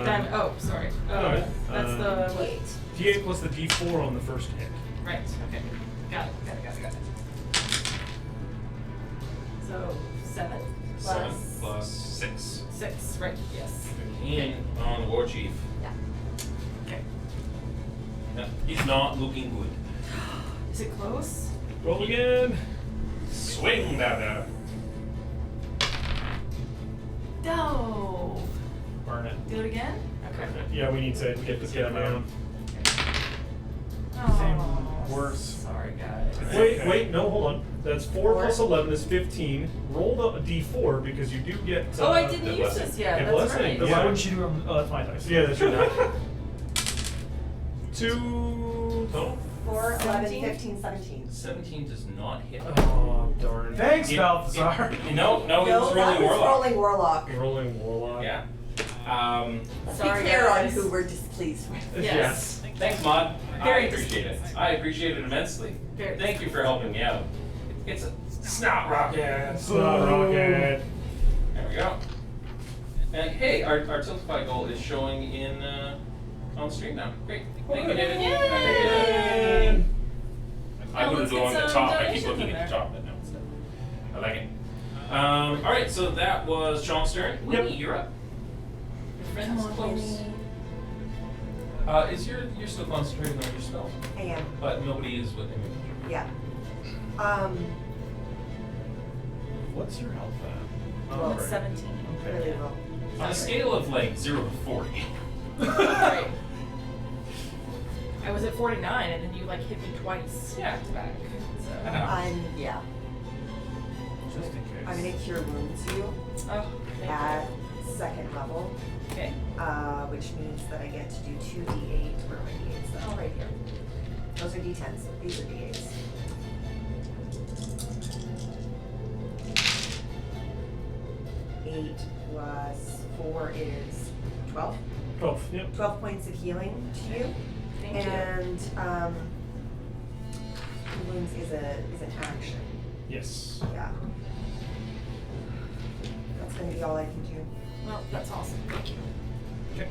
sorry. Alright, That's the what? D8 plus the D4 on the first hit. Right, okay. Got it. So 7 7 plus plus 6. 6, right, yes. 15 on the war chief. Yeah. Okay. Yeah, he's not looking good. Is it close? Roll again. Swing that. No. Burn it. Do it again? Okay. Yeah, we need to get this guy down. Oh, worse. Sorry, guys. Wait, no, hold on. That's 4 plus 11 is 15. Roll the D4 because you do get. Oh, I didn't use this yet. Yeah, That's blessing. right. Yeah. Why wouldn't you do it? Oh, that's my dice. Yeah, that's your die. 2 Total? 4, 11, 17? 15, 17. 17 does not hit. Oh, darn. Thanks, It- Balthazar. No, it was that rolling was warlock. rolling warlock. Rolling warlock. Yeah. Let's Sorry, be clear on guys. who we're displeased with. Yes. Thanks, Mod. Very I appreciate it. I appreciate it immensely. Very Thank you for helping me out. It's a snot rocket. It's not rocket. There we go. And hey, our Tiltify goal is showing in on stream now. Great. Thank you, David. Yay! I would let's go get on the some top. I keep donations looking in at the there. top, but no. I like it. All right, so that was Sean's turn. Winnie, you're up. Your friend's Come on, close. Winnie. You're still concentrating on your spell, I am. but nobody is with him. Yeah. What's your health at? Well, it's 17. Really low. On a scale of like 0 to 40. Right. I was at 49 and then you like hit me twice Yeah. back to back. So. Yeah. Just in case. I'm gonna cure wounds you Oh, thank at 2nd level, you. Okay. which means that I get to do 2d8. Where are my d8s? Oh, right here. Those are d10s. These are d8s. Eight plus 4 is 12. 12. Yep. 12 points of healing to you. Thank you. And wounds is an action. Yes. Yeah. That's gonna be all I can do. Well, that's awesome. Thank you. Okay.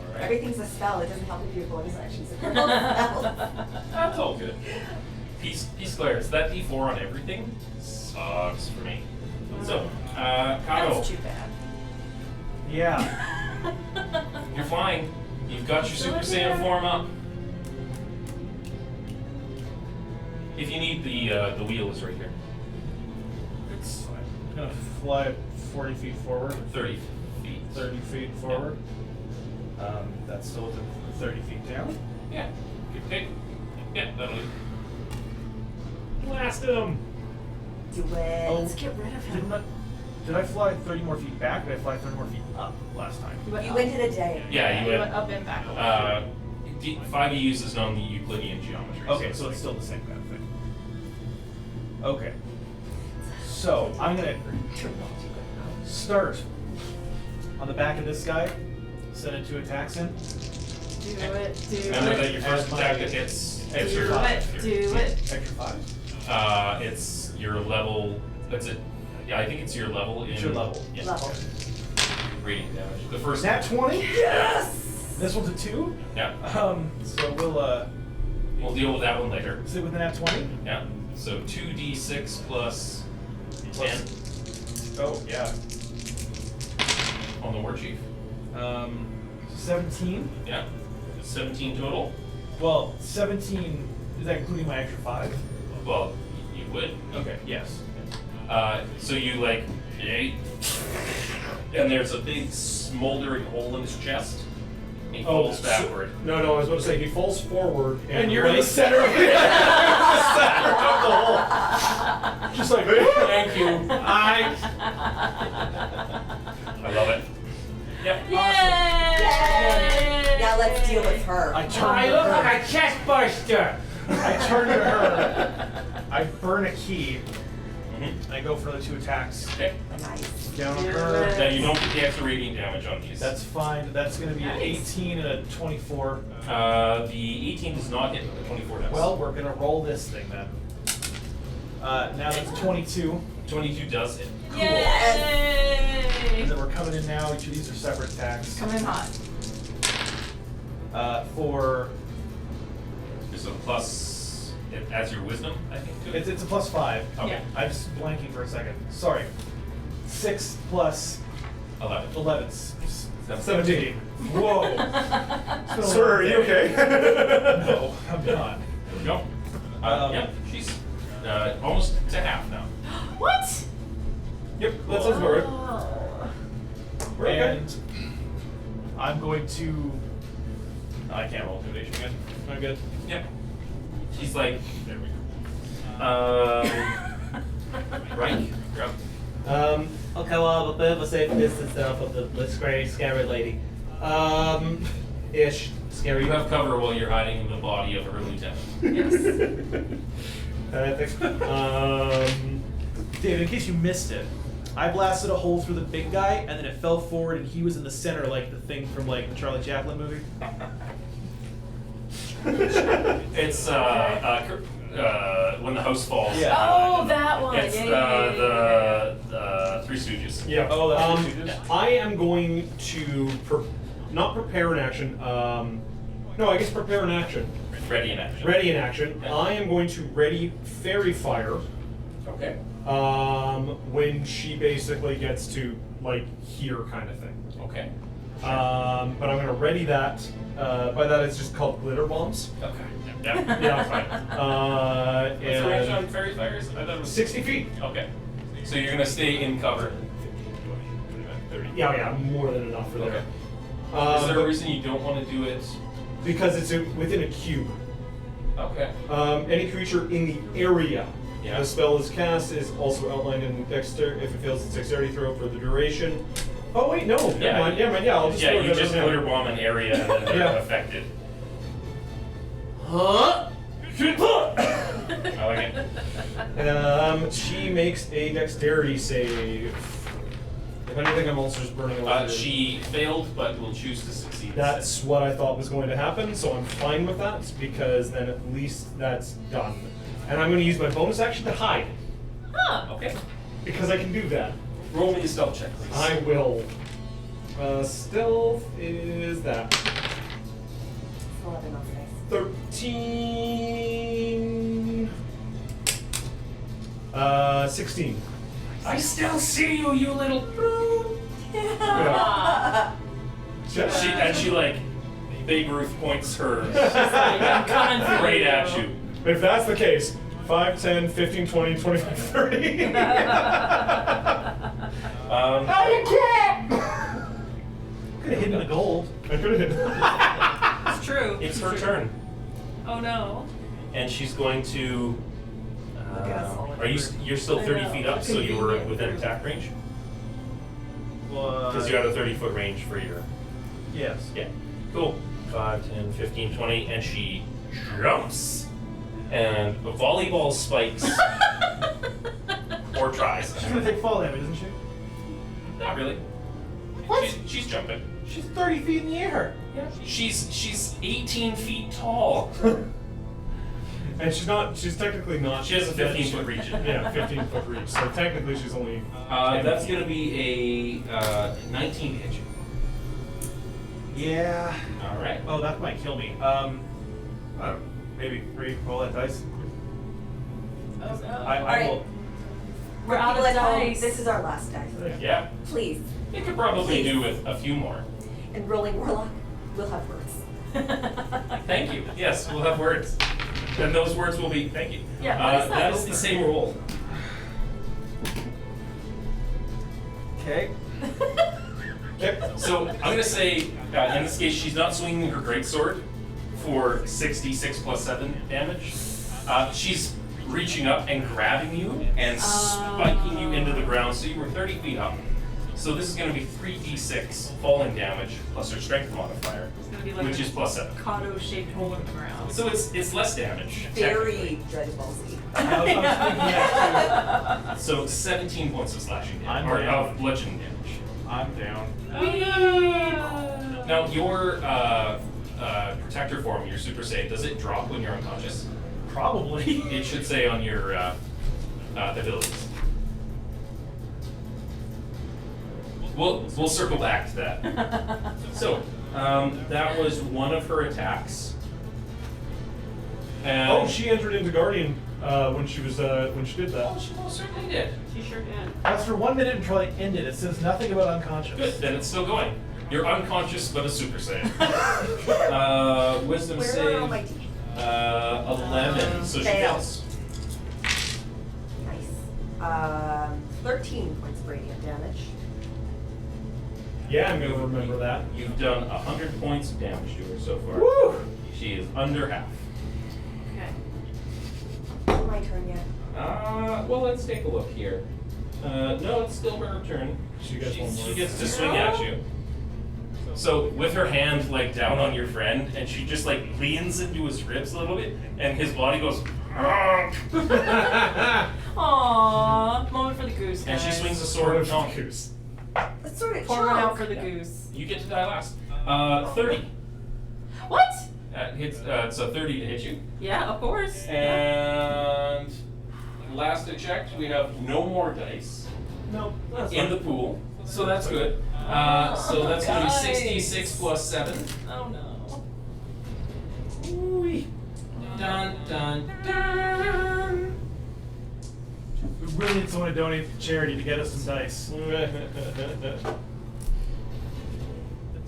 All right. Everything's a spell. It doesn't help if your bonus actions are spells. That's all good. Peace glares. That D4 on everything sucks for me. So, Kyle, That's too bad. Yeah. you're flying. You've got your Super Saiyan form up. If you need the wheel is right here. It's fine. I'm gonna fly 40 feet forward. 30 feet. 30 feet forward. That's still within 30 feet down. Yeah. Okay. Yeah, that'll do. Blast him! Do it. Oh. Let's get rid of him. Didn't I? Did I fly 30 more feet back? Or did I fly 30 more feet up last time? You went You up. went in a day. Yeah, you went. up and back a little. 5e uses non-Euclidean geometry. Okay, so it's still the same kind of thing. Okay. So I'm gonna start on the back of this guy, send it 2 attacks in. Do it. Do Remember it. that your first As my- attack that hits extra Do it. Do it. Extra 5. It's your level. That's it. Yeah, I think it's your level. It's your level. Yeah. Level. Radiant damage. The first. Nat 20. Yes! This one's a 2. Yeah. So We'll deal with that one later. sit with the nat 20. Yeah. So 2d6 plus 10 Oh yeah. on the war chief. 17. Yeah. 17 total. Well, 17. Is that including my extra 5? Well, you would. Okay. Yes. So you like, yay, and there's a big smoldering hole in his chest. He falls backward. No, I was about to say he falls forward, And you're in the center of the hole. Just like, Thank you. I love it. Yep. Yay! Now let's deal with her. I turn to her. a chest buster. I turn to her. I burn a key. Mhm. And I go for the 2 attacks. Okay. Nice. Down on Do her. it. Now you don't get the extra radiant damage on these. That's fine. That's going to be an Nice. 18 and a 24. The 18 does not hit, but the 24 does. Well, we're going to roll this thing then. Now that's 22. 22 does hit. And Yay! then we're coming in now. Each of these are separate attacks. Come in hot. For There's a plus, it adds your wisdom, I think, to it. it's a plus 5. Okay. Yeah. I'm just blanking for a second. Sorry. 6 plus 11. 11. 17. Whoa. It's been a Sir, are long you day. okay? No, I'm not. There we go. Um, Yeah, she's almost to half now. What? Yep, that sounds about right. Oh. We're okay. And I'm going to. I can't roll intimidation again. I'm good. Yeah. She's like, there we go. Right? You're up. Okay, well, I'm a bit of a safe distance now from the scary lady. Ish. Scary. You have cover while you're hiding in the body of her lieutenant. David, in case you missed it, I blasted a hole through the big guy, and then it fell forward, and he was in the center, like the thing from like the Charlie Chaplin movie. It's when the house falls. Yeah. Oh, that one. It's the Three Stooges. Yeah. Oh, that's what you did? I am going to not prepare an action. No, I guess prepare an action. Ready in action. Ready in action. Yeah. I am going to ready fairy fire. Okay. When she basically gets to like here kind of thing. Okay. But I'm gonna ready that. By that it's just called glitter bombs. Okay. Yeah. Yeah. Yeah. Fine. What's the range on And fairy fires? I thought it was 60 feet. Okay. So you're gonna stay in cover. Yeah, more than enough for there. Is there a But reason you don't want to do it? because it's within a cube. Okay. Any creature in the area Yeah. the spell is cast is also outlined in dexterity. If it fails its dexterity throw for the duration. Oh wait, no. Never mind. Yeah, I'll just Yeah, throw you it just down. glitter bomb an area and then they're Yeah. affected. Huh? I like it. She makes a dexterity save. If anything, I'm also just burning away. She failed, but will choose to succeed. That's what I thought was going to happen, so I'm fine with that because then at least that's done. And I'm going to use my bonus action to hide Huh. Okay. because I can do that. Roll me a stealth check, please. I will. Stealth is that 11 on the dice. 13. 16. I still see you, you little. Yeah. She like Babe Ruth points her I'm coming for right you. at you. If that's the case, 5, 10, 15, 20, 25, 30. Could have hidden the gold. I could have hit. It's true. It's her turn, Oh no. and she's going to. Look at us all. Are you? You're still 30 I know. feet up, so you were within attack range. Because you had a 30-foot range for your... Yes. Yeah. Cool. 5, 10, 15, 20, and she jumps. And a volleyball spikes. Or tries. She's gonna take fall damage, isn't she? Not really. What? She's jumping. She's 30 feet in the air. Yeah. She's 18 feet tall. And she's technically not. She has a 15-foot reach. Yeah, 15-foot reach. So technically she's only. That's going to be a 19 to hit you. Yeah. All right. Oh, that might kill me. I don't know, maybe 3. Roll that dice. Oh no. I Alright. will. We're out People of at home, dice. this is our last dice. Yeah. Please. You could probably Please. do with a few more. And rolling warlock, we'll have words. Thank you. Yes, we'll have words. And those words will be, thank you. Yeah, what is that that is over? the same roll. Okay. Okay. So I'm going to say, in this case, she's not swinging her greatsword for 66 plus 7 damage. She's reaching up and grabbing you and spiking you into the ground. So you were 30 feet up. So this is going to be 3d6 falling damage plus her strength modifier, It's gonna be like which a is plus 7. Kato-shaped hole in the ground. So it's less damage. Very Dragon Ball Z. I was thinking that So 17 points of slashing damage, I'm or down. of bludgeoning damage. too. I'm down. Now your protector form, your super save, does it drop when you're unconscious? Probably. It should say on your abilities. We'll circle back to that. So that was one of her attacks. And Oh, she entered into Guardian when she did that. Oh, she most certainly did. She sure did. That's for 1 minute until it ended. It says nothing about unconscious. Good, then it's still going. You're unconscious, but a super save. Wisdom Where are all my save, teeth? 11, so she Fails. fails. Nice. 13 points of radiant damage. Yeah, I'm gonna remember that. You've done 100 points of damage to her so far. Woo! She is under half. Okay. My turn yet. Well, let's take a look here. No, it's still her turn. She gets one more. She gets to swing at you. So with her hand like down on your friend, and she just like leans into his ribs a little bit, and his body goes. Aww. Moment for the goose, And guys. she swings a sword at John. Goose. Let's sort of Pour one out chunk. for the goose. You get to die last. 30. What? Hits. It's a 30 to hit you. Yeah, of course. And last I checked, we have no more dice No, that's in fine. the pool, so that's good. So that's going to be 66 plus 7. Oh no. Ooh-wee. Dun dun dun. We really need someone to donate to charity to get us some dice.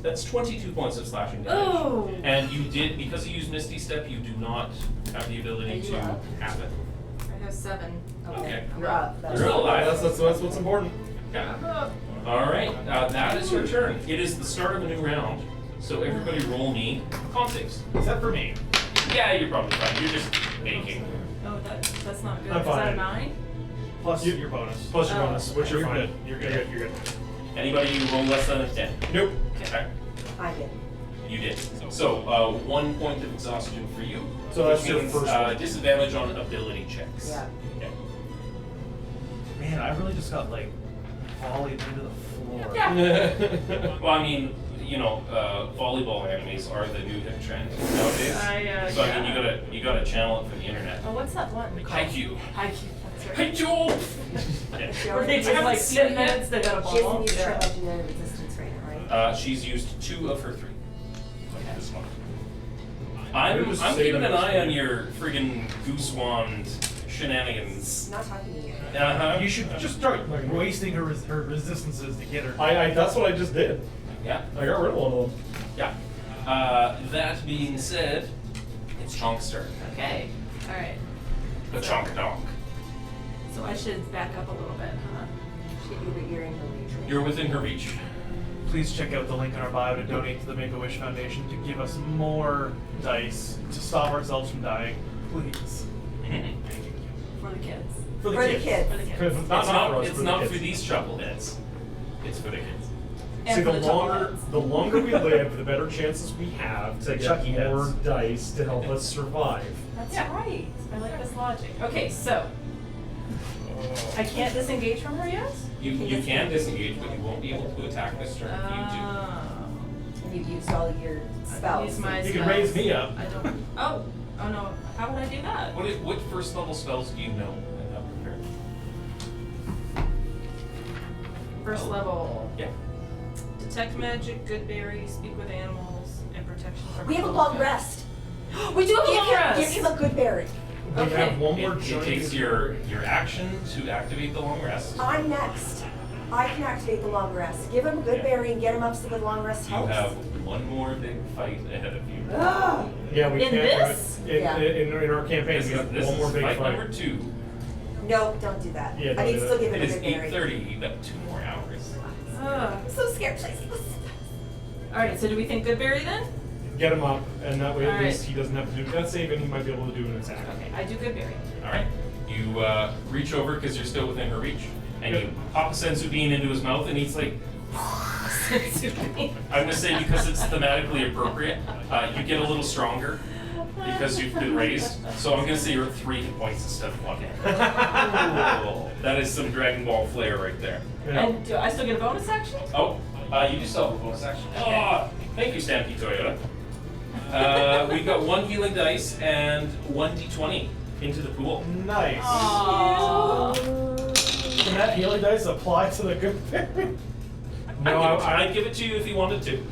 That's 22 points of slashing damage. Oh. And you did, because you used Misty Step, you do not have the ability Are you to up? have it. I have 7. Okay. You're up. That's You're alive. That's what's important. Yeah. All right, that is your turn. It is the start of a new round, so everybody roll me con saves. Except for me. Yeah, you're probably fine. You're just baking. Oh, that's not good. I'm Is that a fine. 9? Plus your bonus. Plus your Oh. bonus, which you're You're fine. good. You're good. You're good. Anybody who roll less than a 10? Nope. Okay. I did. You did. So 1 point of exhaustion for you. So that's which your means, first one. disadvantage on ability checks. Yeah. Okay. Man, I really just got like volleyed into the floor. Yeah. Well, I mean, you know, volleyball animes are the new hip trend nowadays. So I mean, you gotta channel it from the internet. Oh, what's that one? Haikyuu. Haikyuu. That's right. Haikyuu. Yeah. Where they take like 10 minutes, they got a She hasn't ball. used her Yeah. legendary resistance right now, right? She's used 2 of her 3. Okay. This month. Maybe I'm just keeping saving an those eye on for- your friggin' goose wand shenanigans. Not talking to you. Uh-huh. You should just start like wasting her resistances to get her. I that's what I just did. Yeah. I got rid of one of them. Yeah. That being said, it's Chonk's turn. Okay. Alright. The Chonk Donk. So I should back up a little bit, huh? You're in her reach. right? You're within her reach. Please check out the link in our bio to donate to the Make-A-Wish Foundation to give us more dice to stop ourselves from dying. Please. For the kids. For the For the kids. kids. For the kids. Not for us, It's for the not kids. for these chuckleheads. It's for the kids. And See, for the chocolate. longer we live, the better chances we have to get Chucky more heads. dice to help us survive. That's right. I like this logic. Okay, so I can't disengage from her yet? You can disengage, but you won't be able to attack this turn if you And you've used all your spells. Use my You can spells. raise me up. I don't. Oh no. How would I do that? do. What first level spells do you know and have prepared? First level. Yeah. Detect magic, good berry, speak with animals, and protection from. We have a long rest. We do have a long rest. Give him a good berry. We Okay. have one more It giant. takes your action to activate the long rest. I'm next. I can activate the long rest. Give him a good Yeah. berry and get him up so the long rest You helps. have one more big fight ahead of you. Ah! Yeah, we In can't. this? Yeah. In our campaign, This we is, have this one more is big fight fight. number 2. No, don't do that. Yeah, I don't need do to still that. give him It a is good berry. 8:30. You've got 2 more hours. I'm so scared, please. Alright, so do we think good berry then? Get him up, and that way at All right. least he doesn't have to do that save, and he might be able to do an attack. Okay, I do good berry. All right. You reach over because you're still within her reach, and you pop a sensu bean into his mouth, and he's like, I'm gonna say because it's thematically appropriate, you get a little stronger because you've been raised. So I'm gonna say you're at 3 hit points instead of 1. That is some Dragon Ball flair right there. Yeah. And do I still get a bonus action? Oh, you do still have a bonus action. Oh, thank you, Stampede Toyota. We've got 1 healing dice and 1 d20 into the pool. Nice. Aww. Can that healing dice apply to the good berry? No, I'd give it to you if you wanted to.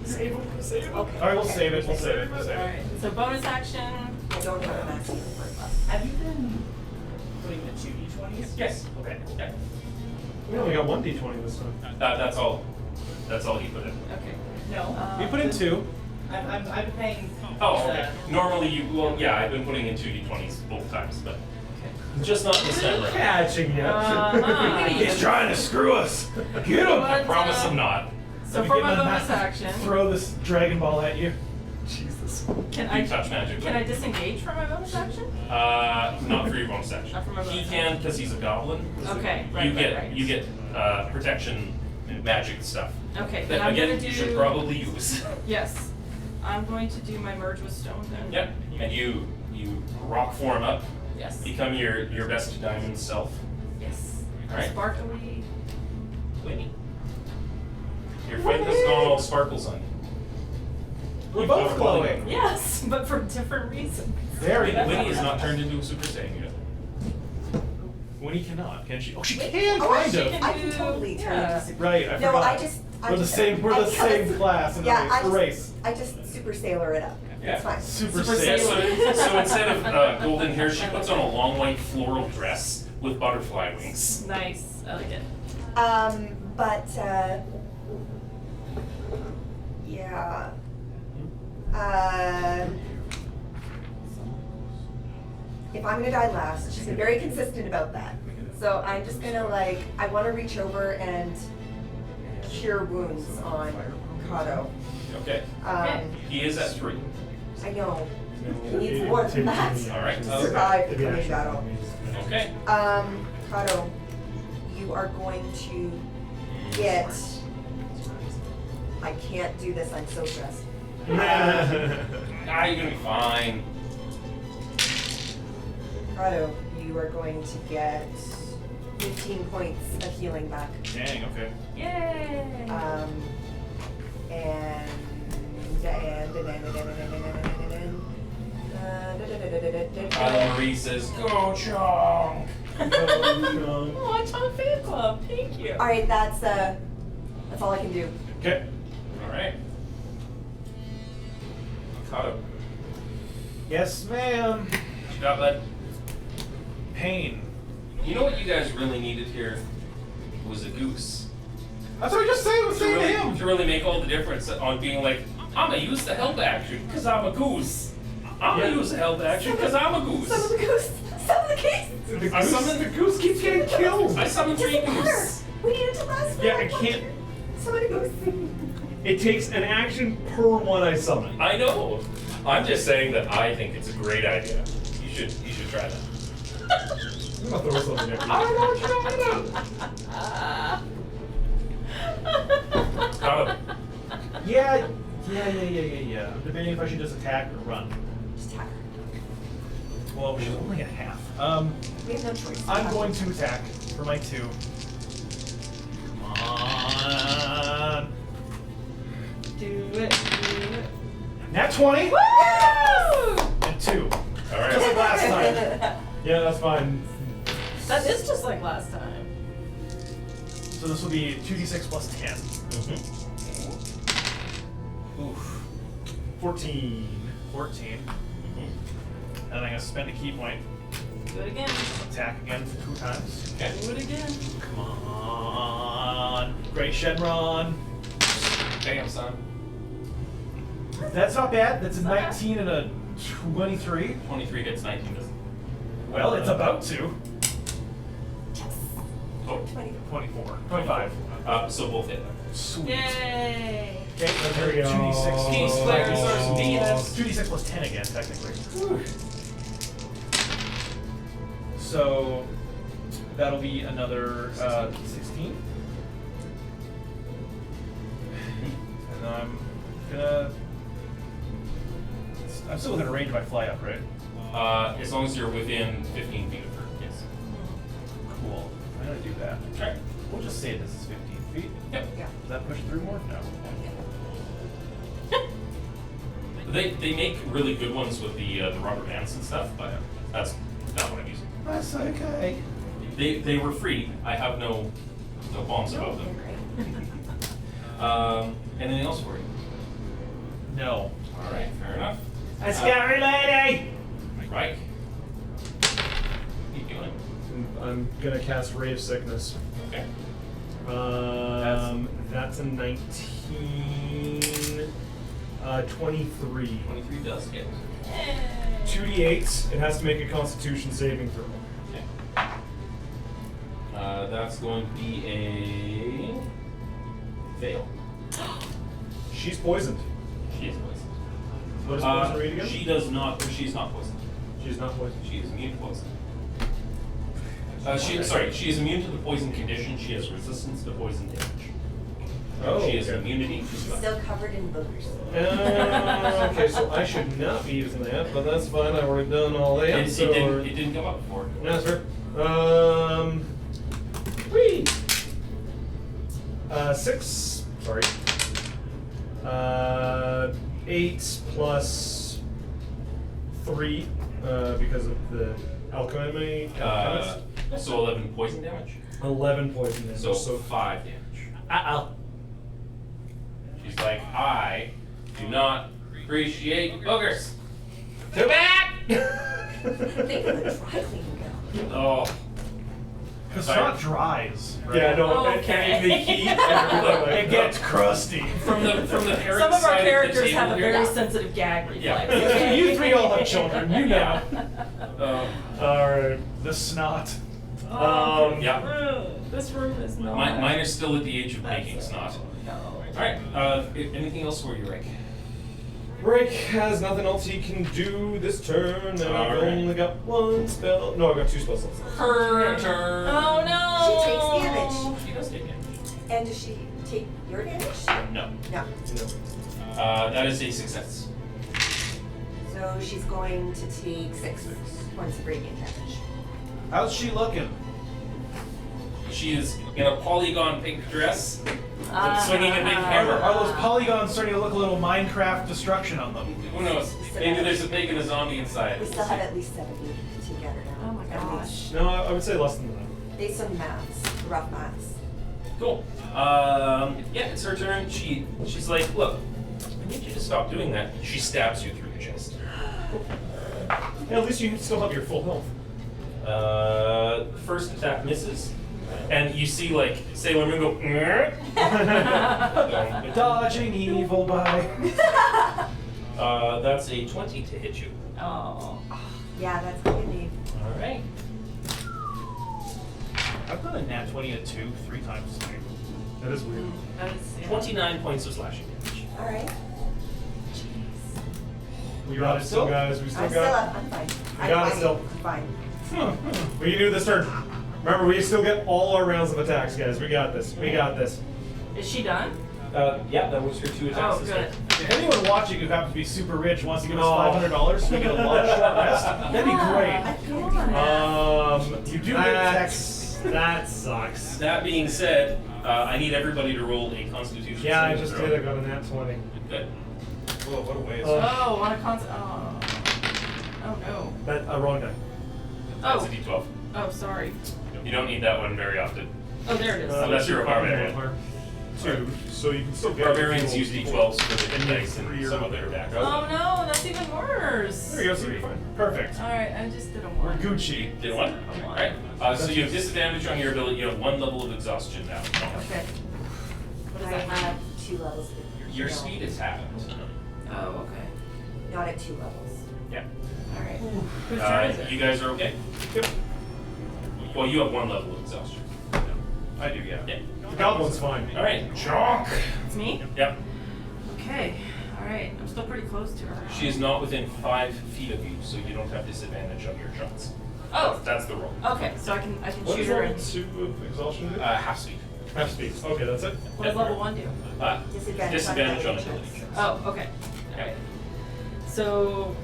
Save him. Save him. All right, we'll save it. We'll save it. We'll save it. Alright, so bonus action. I don't have a max healing left. Have you been putting the 2d20s? Yes. Okay. Yeah. We only got 1 d20 this time. That's all. That's all he put in. Okay. No. We put in 2. I've been paying. Oh, okay. Normally I've been putting in 2 d20s both times, but just not this time around. Catching you. Uh-huh. He's trying to screw us. Get him. I promise I'm not. So Let me for get my my bonus knife. action, Throw this Dragon Ball at you. Jesus. can You I touch magic. can I disengage from my bonus action? Not for your bonus action. Not for my He bonus can because he's a goblin. Okay, You get protection and magic stuff. Okay, That then I'm again gonna do. you should probably use. Yes, I'm going to do my merge with stone then. Yep. And you rock form up, Yes. become your best diamond self. Yes. Alright. Sparkly. Winnie. Your friend has gone all sparkles on you. We're both glowing. Yes, but for different reasons. Very Winnie is not turned into a Super Saiyan yet. Winnie cannot, can she? Oh, she can, Oh, kind she of. can I can totally turn Yeah. into super. Right, I No, forgot. I just. We're the same. We're the same class in Yeah, the race. I just super sailor it up. Yeah. It's fine. Super Yeah, Saiyan. so instead of golden hair, she puts on a long white floral dress with butterfly wings. Nice. I like it. But yeah. If I'm gonna die last, she's been very consistent about that. So I'm just gonna I want to reach over and cure wounds on Kato. Okay. He is at 3. I know. He needs more than that All right. to survive the coming battle. Okay. Kato, you are going to get. I can't do this. I'm so stressed. You're gonna be fine. Kato, you are going to get 15 points of healing back. Dang. Okay. Yay! Marie says, "Go Chong." Oh, I'm on a fan club. Thank you. All right, that's all I can do. Okay. All right. Kato, Yes, ma'am. what you got, bud? Pain. You know what you guys really needed here was a goose. That's what I just said. Say to him. To really make all the difference on being like, I'm gonna use the help action because I'm a goose. I'm gonna use the help action because I'm a goose. Some of the goose. Some of the case. The goose keeps getting killed. I summoned 3 Doesn't matter. goose. We need it to last for Yeah, I like 1 can't- turn. Summon a goose. It takes an action per one I summon. I know. I'm just saying that I think it's a great idea. You should try that. I'm gonna throw something at you. Yeah. I'm debating if I should just attack or run. Just attack. Well, she's only at half. We have no choice. I'm going to attack for my 2. Come on. Do it. Nat 20. Woo! And 2. All right. Just like last time. Yeah, that's fine. That is just like last time. So this will be 2d6 plus 10. Oof. 14. 14. And I'm going to spend a key point. Do it again. Attack again for 2 times. Okay. Do it again. Come on. Great Shenron. Damn, son. That's not bad. That's a Not bad. 19 and a 23. 23 hits, 19 doesn't. Well, it's about to. Oh. 24. 25. So both hit. Sweet. Yay! Okay, then There we go. 2d6. Peace, players, stars, peanuts. 2d6 plus 10 again, technically. So that'll be another 16. And I'm still within range of my fly up, right? As long as you're within 15 feet of her, yes. Cool. I'm gonna do that. Okay. We'll just say this is 15 feet. Yep. Does that push through more? No. They make really good ones with the rubber bands and stuff, but that's not what I'm using. That's okay. They were free. I have no qualms about them. Anything else for you? No. All right, fair enough. A scary lady! Right. Keep going. I'm gonna cast Ray of Sickness. Okay. That's a 19. 23. 23 does hit. 2d8. It has to make a Constitution saving throw. Okay. That's going to be a fail. She's poisoned. She is poisoned. What does poison read again? She does not. She's not poisoned. She's not poisoned. She is immune to poison. She is immune to the poison condition. She has resistance to poison damage. Oh, she has okay. immunity to She's spell. still covered in boogers. Okay, so I should not be using that, but that's fine. I've already done all that. It so didn't come up before. That's fair. Whee! 6. Sorry. 8 plus 3 because of the alchemy. So 11 poison damage. 11 poison damage. So 5 damage. Uh-oh. She's like, I do not appreciate boogers. Too bad! Think of the dry cleaning girl. Oh. Because snot dries. Right? Yeah, no, Okay. and the heat and everything like It gets crusty. From the parent Some of our side characters of the have a table very here. sensitive gag Yeah. reflex. You 3 all have children, you know. Alright. The snot. Yeah. This room is not. Mine are still at the age of making snot. No. Alright, anything else for you, Rick? Rick has nothing else he can do this turn, and I've Alright. only got 1 spell. No, I've got 2 spell slots. Her turn. Oh no! She takes damage. She does take damage. And does she take your damage? No. No. That is a success. So she's going to take 6 points of radiant damage. How's she looking? She is in a polygon pink dress, swinging a big hammer. Are those polygons starting to look a little Minecraft destruction on them? Who knows? Maybe there's a pig and a zombie inside. We still have at least 70 together now. Oh my At gosh. least. No, I would say less than that. Based on maths, rough maths. Cool. Yeah, it's her turn. She's like, look, I need you to stop doing that. She stabs you through the chest. Yeah, at least you still have your full health. First attack misses, and you see like Sailor Moon go. Dodging evil by. That's a 20 to hit you. Oh. Yeah, that's what you need. All right. I've done a nat 20 and a 2 3 times tonight. That is weird. That is, yeah. 29 points of slashing damage. Alright. We got it still, guys. We still I'm still got up. I'm fine. We got it still. I'm fine. it. We can do this turn. Remember, we still get all our rounds of attacks, guys. We got this. We got this. Is she done? Yeah, that was her 2 attacks. Oh, good. If anyone watching who happens to be super rich wants to give us $500 so we get a long short rest, that'd be great. Come on. You do get text. That sucks. That being said, I need everybody to roll a Constitution. Yeah, I saving just throw. did. I got a nat 20. Good. Whoa, what a waste. Oh, on a oh no. That wrong die. That's Oh. a D12. Oh, sorry. You don't need that one very often. Oh, there it is. Unless you're a barbarian. 2, so you can still get. Barbarians use D12s for the hit dice and Three or- some of their attacks. Oh no, that's even worse. There you go. So you're fine. Perfect. All right, I just did a We're one. Gucci. Did one? Alright. So you have disadvantage on your ability. You have 1 level of exhaustion now. Okay. What does I that mean? have 2 levels. of Your heal. speed is halved. Oh, okay. Not at 2 levels. Yeah. All right. Whose turn is it? You guys are okay? Yep. Well, you have 1 level of exhaustion. I do, yeah. Yeah. The goblin's fine. Alright. Chalk. It's me? Yep. Okay. All right. I'm still pretty close to her. She is not within 5 feet of you, so you don't have disadvantage on your shots. Oh. That's the roll. Okay, so I can What shoot is her. level And, 2 of exhaustion do? Half speed. Half speed. Okay, that's it. what does level 1 do? Disadvantage on ability checks. Oh, okay. All right. So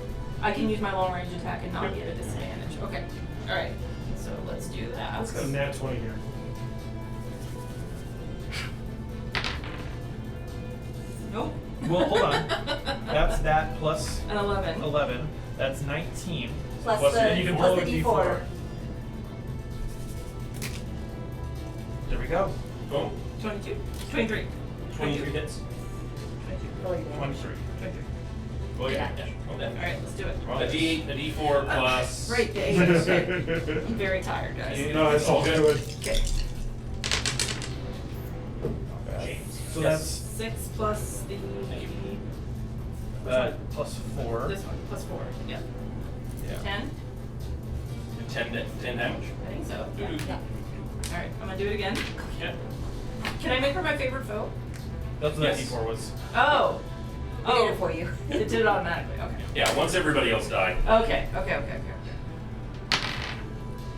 I can use my long range attack and not be at a disadvantage. Okay. All right. So let's do that. Let's got a nat 20 here. Nope. Well, hold on. That's that plus An 11. 11. That's 19. Plus Plus the, the- You can plus roll the a D4. There we go. Boom. 22. 23. 23 hits. Roll your damage. 23. Oh yeah. All right, let's do it. A D4 plus. Right, the 8. I'm very tired, guys. No, it's all good. Okay. So Yes. that's 6 plus the. plus 4. This one, plus 4. Yeah. Yeah. 10? 10 damage. I think so. Yeah. Yeah. Alright, I'm gonna do it again. Yeah. Can I make her my favorite foe? That's what Yes. that D4 was. Oh! We did it for you. It did it automatically, okay. Yeah, once everybody else died. Okay.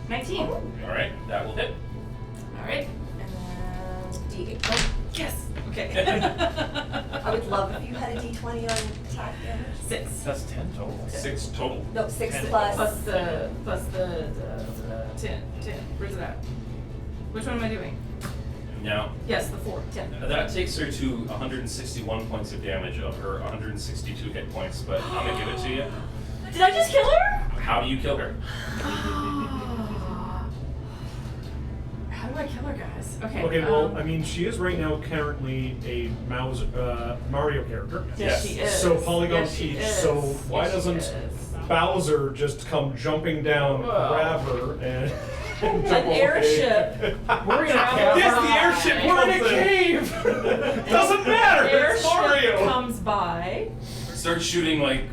19. Alright, that will hit. Alright. And then D8. Oh, yes! Okay. I would love if you had a D20 on attack damage. 6. That's 10 total. 6 total. No, 6 10. plus. Plus the 10. Where's it at? Which one am I doing? Now, Yes, the 4. 10. that takes her to 161 points of damage of her 162 hit points, but I'm gonna give it to you. Did I just kill her? How do you kill her? How do I kill her, guys? Okay. Okay, well, I mean, she is right now currently a Mario character. Yes, she is. So Polygon Yes, she Teach. is. So why Yes, she doesn't is. Bowser just come jumping down, Whoa. grab her, and An airship. We're in a Travel Yes, by. the airship. We're in a cave. Doesn't matter. It's Mario. Airship comes by. Start shooting like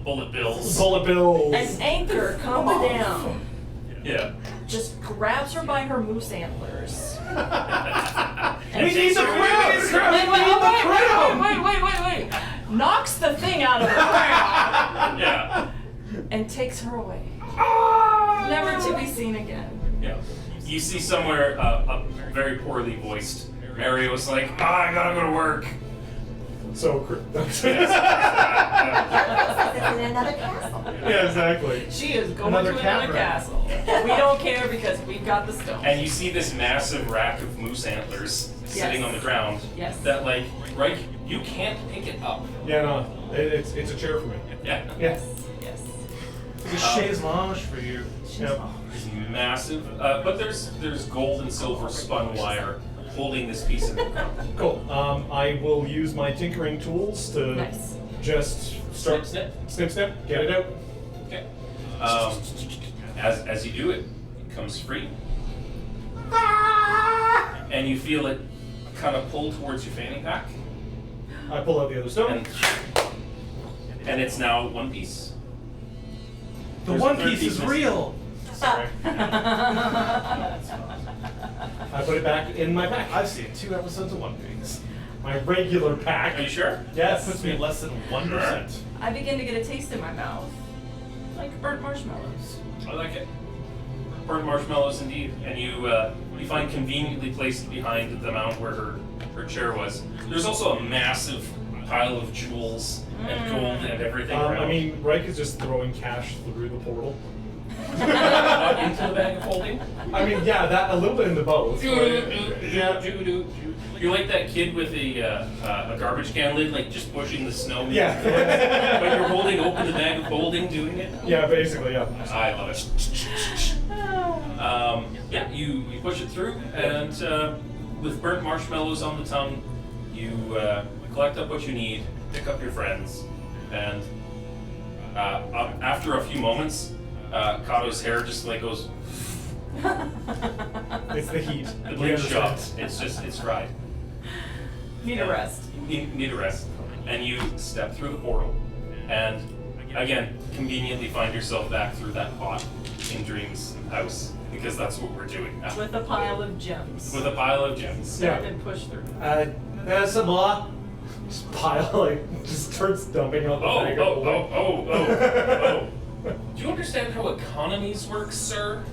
bullet bills. Bullet bills. An anchor comes down. Yeah. Just grabs her by her moose antlers. And We need takes the her- crowd. Wait. Knocks the thing out of the ground Yeah. and takes her away. Never to be seen again. Yeah. You see somewhere a very poorly voiced Mario was like, I gotta go to work. So. It's in another castle. Yeah, exactly. She is going Another to another cat castle. We don't care because we've got the stone. And you see this massive rack of moose antlers sitting on the ground. Yes. That like, right, you can't pick it up. Yeah, no, it's a chair for me. Yeah. Yeah. Yes. It's a chaise lounge for you. Yep. It's massive, but there's gold and silver spun wire holding this piece of the ground. Cool. I will use my tinkering tools to Nice. just start snip, get it out. Okay. As you do it, it comes free. And you feel it kind of pull towards your fanny pack. I pull out the other stone. And it's now one piece. The There's One a third Piece is missing. real. Sorry. I put it back in my pack. I've seen 2 episodes of One Piece. My regular pack. Are you sure? Yes. That puts me at less than 1%. I begin to get a taste in my mouth. Like burnt marshmallows. I like it. burnt marshmallows indeed, and you find conveniently placed behind the mount where her chair was. There's also a massive pile of jewels and gold and everything around. I mean, Reich is just throwing cash through the portal. Not into the bag of holding. I mean, yeah, that a little bit into both. Yeah. You're like that kid with a garbage can lid, like just pushing the snow. Yeah. But you're holding open the bag of holding, doing it. Yeah, basically, yeah. I love it. Yeah, you push it through, and with burnt marshmallows on the tongue, you collect up what you need, pick up your friends, and after a few moments, Kato's hair just like goes. It's the heat. The blade shot. It's dried. Need a rest. Need a rest. And you step through the portal, and again, conveniently find yourself back through that pot in Dream's house, because that's what we're doing now. With a pile of gems. With a pile of gems. Yeah. And push through. There's some more. Just pile, like, just starts dumping out the bag of holding. Oh. Do you understand how economies work, sir?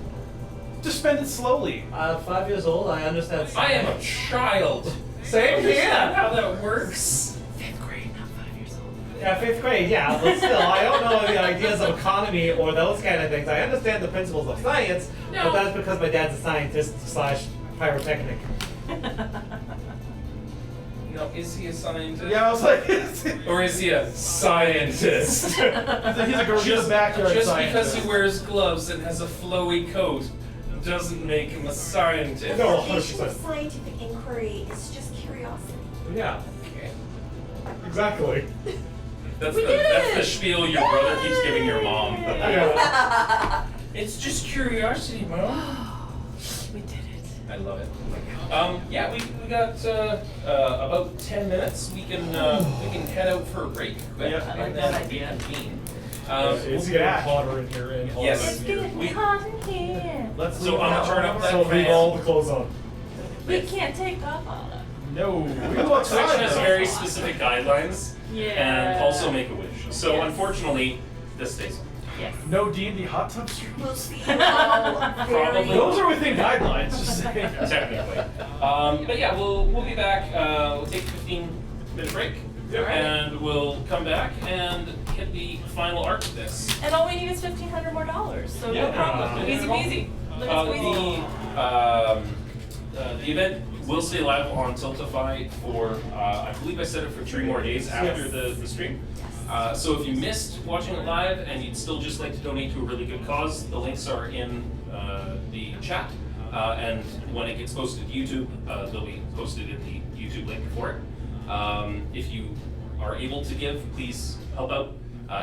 Just spend it slowly. 5 years old, I understand. I am a child. Same Understand here. how that works? 5th grade, not 5 years old. Yeah, 5th grade, yeah, but still, I don't know the ideas of economy or those kind of things. I understand the principles of science, but that's because my dad's a scientist / pyrotechnic. No, is he a scientist? Yeah, I was like, Or is he a scientist? he's a backyard Just scientist. because he wears gloves and has a flowy coat doesn't make him a scientist. No, Foundation of 100%. scientific inquiry is just curiosity. Yeah, Okay. exactly. That's We the did that's it! the spiel your brother keeps giving your mom. Yeah. It's just curiosity, Mom. We did it. I love it. Yeah, we got about 10 minutes. We can head out for a break quick, Yeah. I like and that then idea. reconvene. It's getting hotter in here and hotter Yes. in here. We- hot in here. Let's So leave I'm that gonna turn up one. that So leave fan. all the clothes on. We can't take off all of No. We Twitch go outside. has though. very specific guidelines, Yeah. and also Make-A-Wish. So Yes. unfortunately, this stays. Yes. No D&D hot tub streams. We'll see you all very Probably. Those are within guidelines. Just saying. Technically. But yeah, we'll be back. We'll take a 15-minute break, and we'll come back and hit the final arc of this. And all we need is $1,500 more. So Yeah. no problem. Easy peasy. Look at squeezy. The event will stay live on Tiltify for, I believe I said it for 3 more days after the stream. So if you missed watching it live and you'd still just like to donate to a really good cause, the links are in the chat. And when it gets posted to YouTube, they'll be posted in the YouTube link for it. If you are able to give, please help out.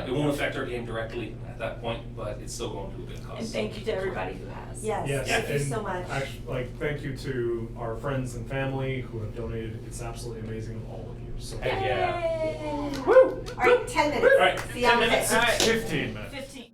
It won't affect our game directly at that point, but it's still going to a good cause. And thank you to everybody who has. Yes, Yes, thank you and so much. Actually, thank you to our friends and family who have donated. It's absolutely amazing of all of you. So Heck yeah. Yay. Woo! All right, 10 minutes. All right, See you on 10 the minutes. fifth. All right. 15 minutes. 15.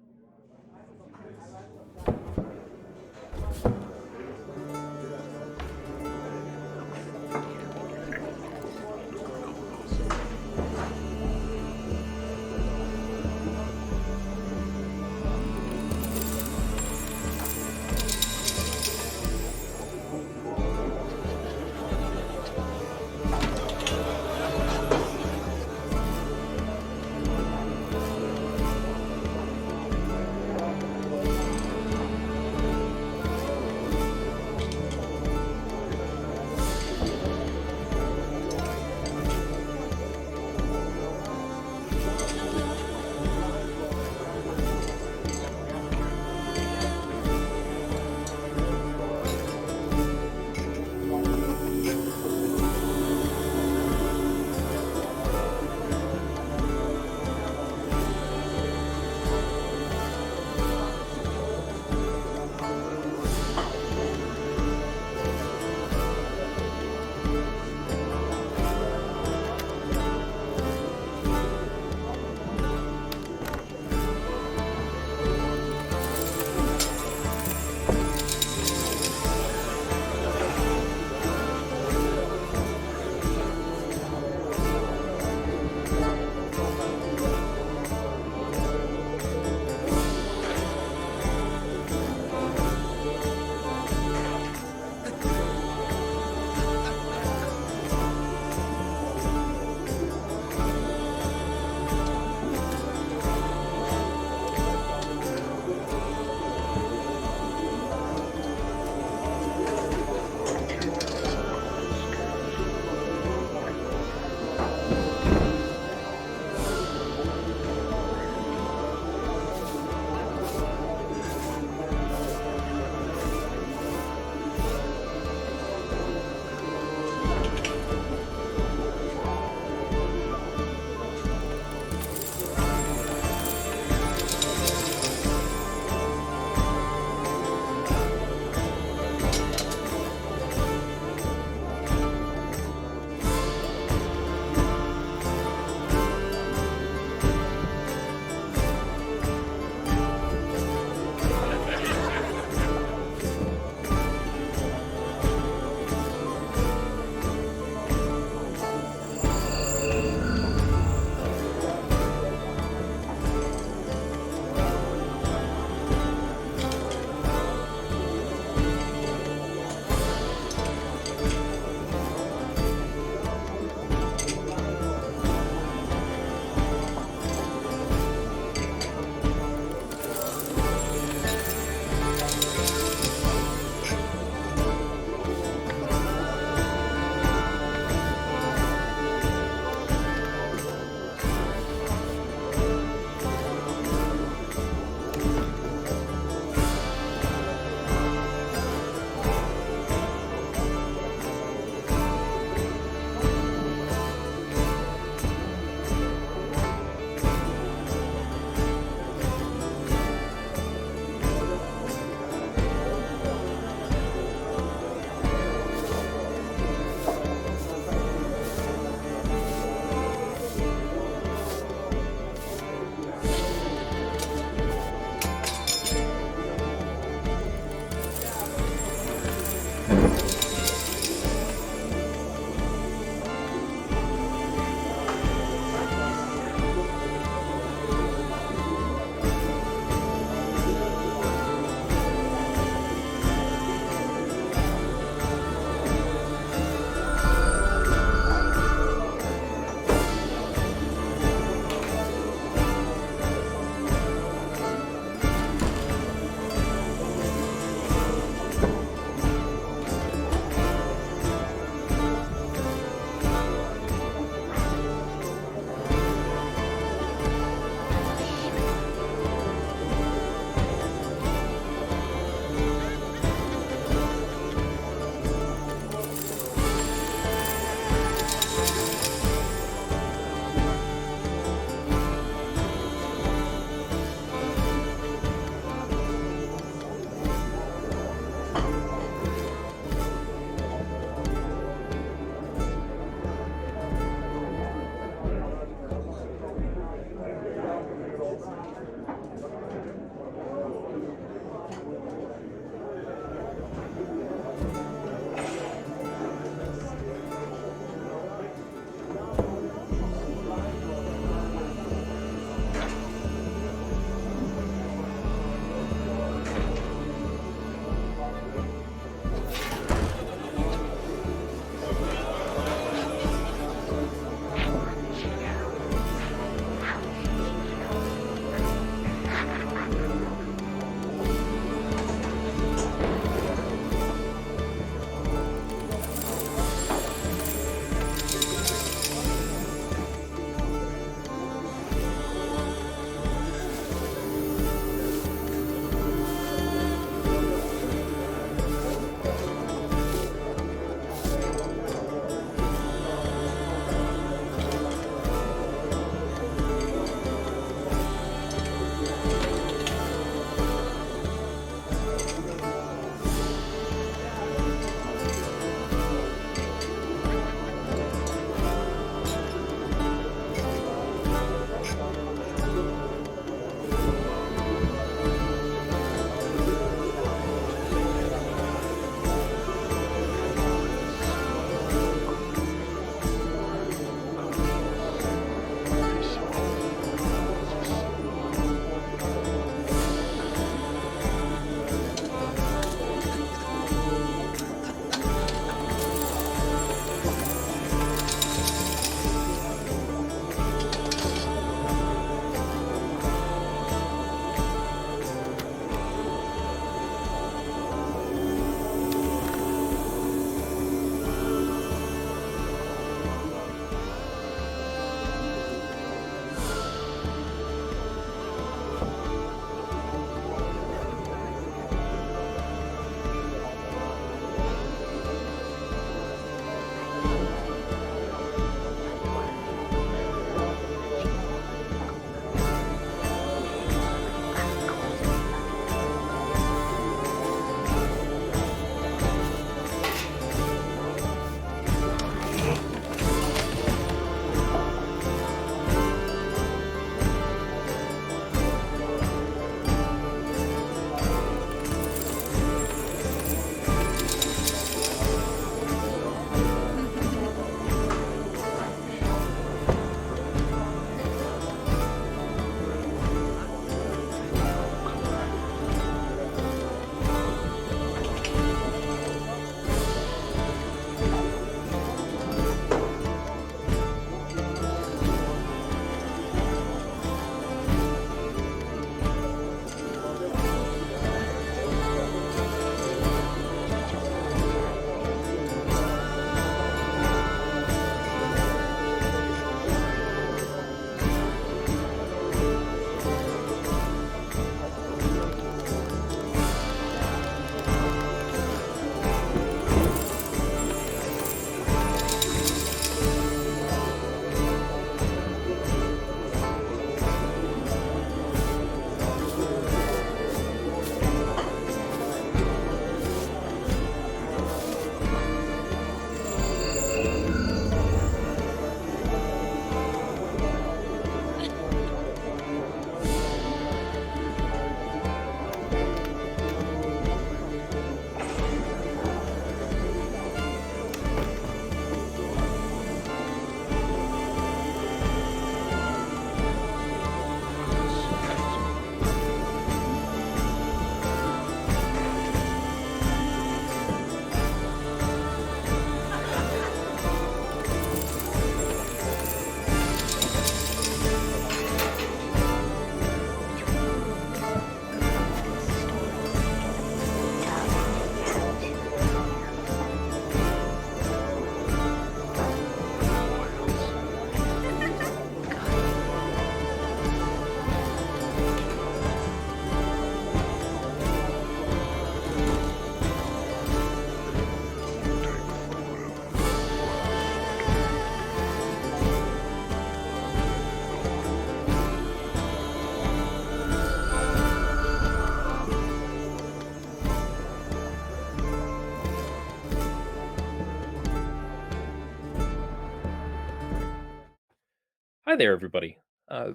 Hi there, everybody.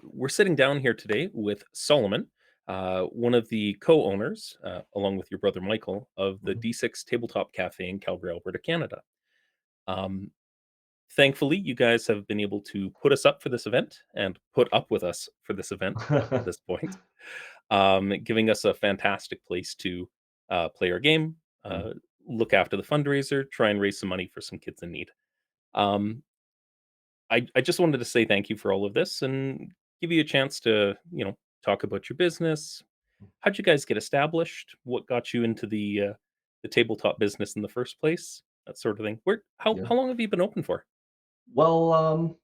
We're sitting down here today with Solomon, one of the co-owners, along with your brother Michael, of the Mhm. D6 Tabletop Cafe in Calgary, Alberta, Canada. Um, Thankfully, you guys have been able to put us up for this event and put up with us for this event at this point, giving us a fantastic place to play our game, Mm. look after the fundraiser, try and raise some money for some kids in need. Um, I just wanted to say thank you for all of this and give you a chance to, talk about your business. How'd you guys get established? What got you into the tabletop business in the first place? That sort of thing. Where Yeah. how long have you been open for? Well,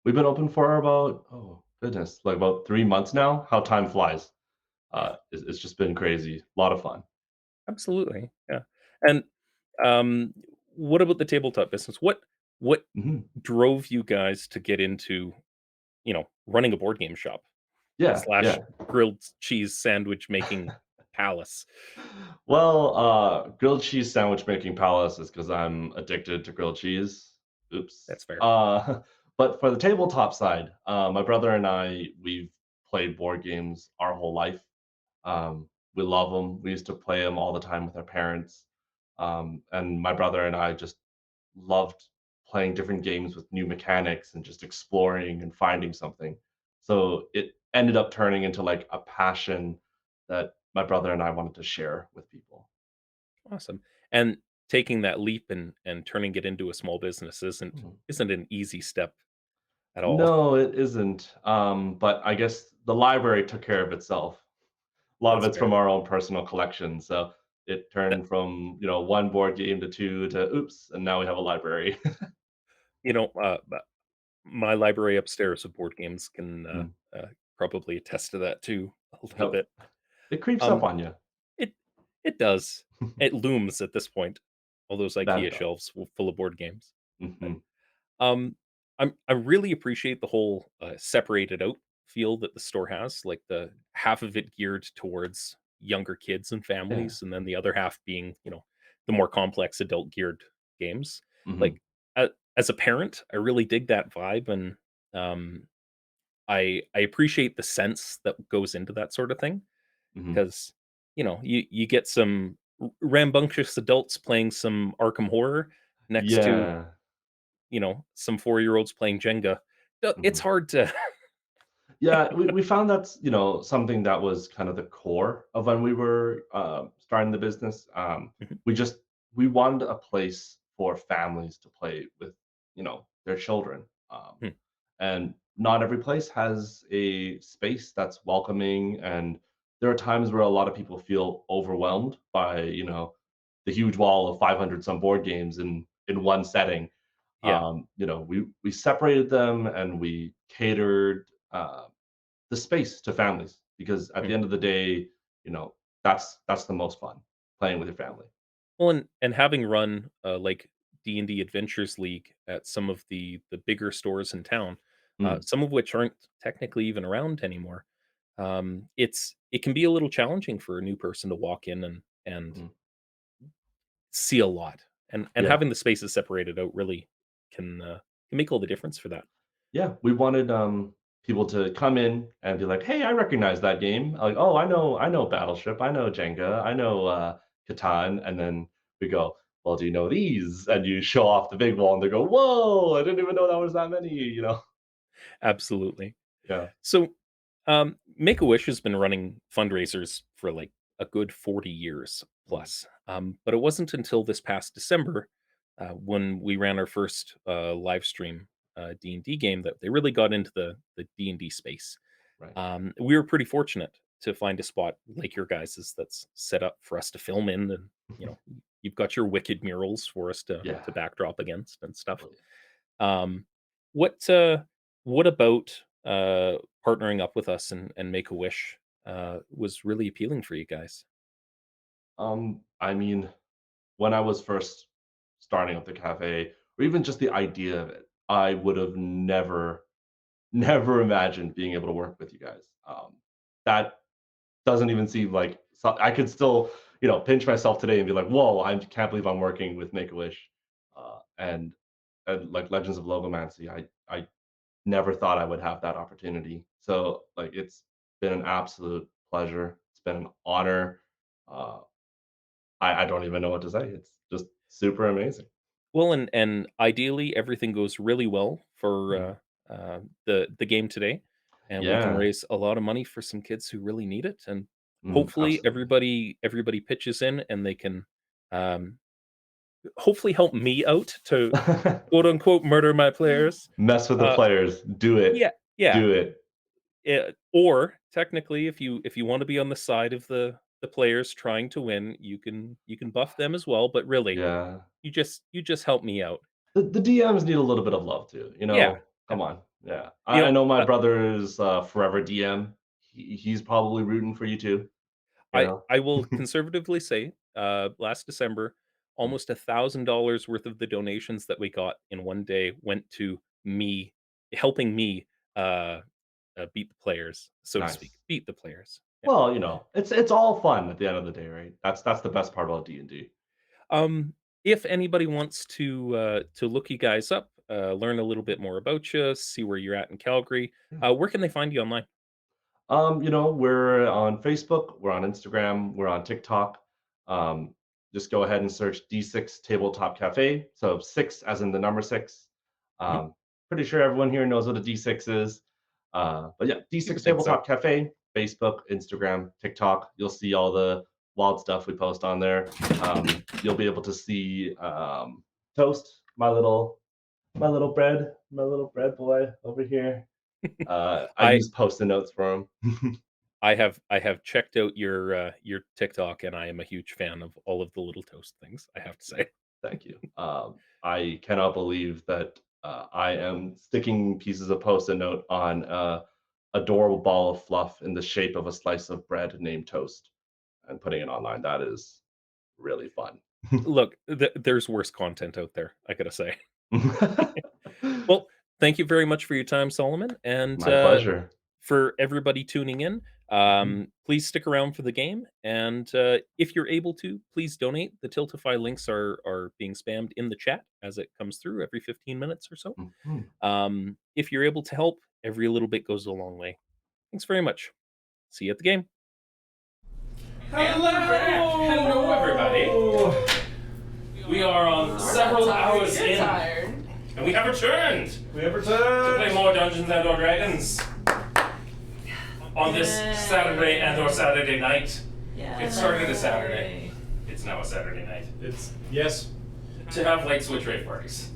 we've been open for about, oh goodness, like about 3 months now. How time flies. It's just been crazy. A lot of fun. Absolutely. Yeah. And um what about the tabletop business? What Mhm. drove you guys to get into, running a board game shop Yeah, slash yeah. grilled cheese sandwich making palace? Well, grilled cheese sandwich making palace is because I'm addicted to grilled cheese. Oops. That's fair. But for the tabletop side, my brother and we've played board games our whole life. We love them. We used to play them all the time with our parents. And my brother and I just loved playing different games with new mechanics and just exploring and finding something. So it ended up turning into like a passion that my brother and I wanted to share with people. Awesome. And taking that leap and turning it into a small business Mhm. isn't an easy step at all. No, it isn't. But I guess the library took care of itself. A lot of That's it's from fair. our own personal collection. So it That turned from, one board game to two to oops, and now we have a library. but my library upstairs of board games can Mm. probably attest to that too a little Yep. bit. It creeps up Um, on you. it it does. It looms at this point. All those That it IKEA does. shelves full of board games. Mhm. Um, I really appreciate the whole separated out feel that the store has, like the half of it geared towards younger kids and Yeah. families, and then the other half being, the more complex adult geared games. Mhm. Like as a parent, I really dig that vibe, and um, I appreciate the sense that goes into that sort of thing Mhm. because you get some rambunctious adults playing some Arkham Horror next to Yeah. some 4-year-olds playing Jenga. It's Mhm. hard to Yeah, we found that's, something that was kind of the core of when we were, starting the business. Mhm. We just we wanted a place for families to play with, their children. Hmm, And not every place has a space that's welcoming, and there are times where a lot of people feel overwhelmed by, the huge wall of 500 some board games in one setting. yeah. We separated them and we catered, the space to families because at Hmm. the end of the day, you know, that's the most fun, playing with your family. Well, and having run, like, D&D Adventures League at some of the bigger stores in town, Mm, some of which aren't technically even around anymore, it can be a little challenging for a new person to walk in and mhm. see a lot, and Yeah. having the spaces separated out really can make all the difference for that. Yeah, we wanted, people to come in and be like, "Hey, I recognize that game." Like, "Oh, I know Battleship, I know Jenga, I know, Catan," and then we go, "Well, do you know these?" And you show off the big wall, and they go, "Whoa, I didn't even know that was that many," you know? Absolutely. Yeah. So, Make-A-Wish has been running fundraisers for, like, a good 40 years Mm, plus, but it wasn't until this past December, when we ran our first, live stream, D&D game that they really got into the D&D space. right. We were pretty fortunate to find a spot like your guys's that's set up for us to film in, and, you know, you've got your wicked murals for us Yeah. to backdrop against and stuff. Oh, yeah. Um, what uh, what about partnering up with us and Make a Wish was really appealing for you guys? I mean, when I was first starting up the cafe, or even just the idea of it, I would have never imagined being able to work with you guys. That doesn't even seem like I could still, pinch myself today and be like, "Whoa, I can't believe I'm working with Make a Wish," and like Legends of Logomancy. I never thought I would have that opportunity. So like it's been an absolute pleasure. It's been an honor. Uh, I don't even know what to say. It's just super amazing. Well, and ideally everything goes really well for the game today, and we can Yeah. raise a lot of money for some kids who really need it, and hopefully Absolutely. everybody pitches in and they can um, hopefully help me out to quote unquote murder my players. Mess with the Uh, players. Do it. yeah, yeah. Do it. Or technically, if you want to be on the side of the players trying to win, you can buff them as well. But really, Yeah. you just help me out. The DMs need a little bit of love too. Yeah, Come on. Yeah. you I know, know my brother is forever DM. He's probably rooting for you too. You know. I will conservatively say, last December, almost $1,000 worth of the donations that we got in one day went to me helping me uh, beat the players, so to speak, Nice. beat the players. Yeah. Well, it's all fun at the end of the day, right? That's the best part about D&D. If anybody wants to look you guys up, learn a little bit more about you, see where you're at in Calgary, where can they find you online? We're on Facebook, we're on Instagram, we're on TikTok. Um, just go ahead and search D6 Tabletop Cafe. So 6 as in the number 6. Mhm. Pretty sure everyone here knows what a D6 is. But yeah, You D6 would think so. Tabletop Cafe, Facebook, Instagram, TikTok. You'll see all the wild stuff we post on there. You'll be able to see Toast, my little bread boy over here. I I use post-it notes for him. I have checked out your TikTok, and I am a huge fan of all of the little toast things, I have to say. Thank you. I cannot believe that I am sticking pieces of post-it note on adorable ball of fluff in the shape of a slice of bread named toast and putting it online. That is really fun. Look, there's worse content out there, I gotta say. Well, thank you very much for your time, Solomon, and My pleasure. for everybody tuning in, please stick around for the game, and if you're able to, please donate. The Tiltify links are being spammed in the chat as it comes through every 15 minutes or so. Mhm. If you're able to help, every little bit goes a long way. Thanks very much. See you at the game. And we're back. Hello, everybody. We are on several hours in, and we have returned We have to play returned. more Dungeons and Dragons on this Saturday and or Saturday night. It's starting a Saturday. It's now a Saturday night Yes. to have light switch rave parties.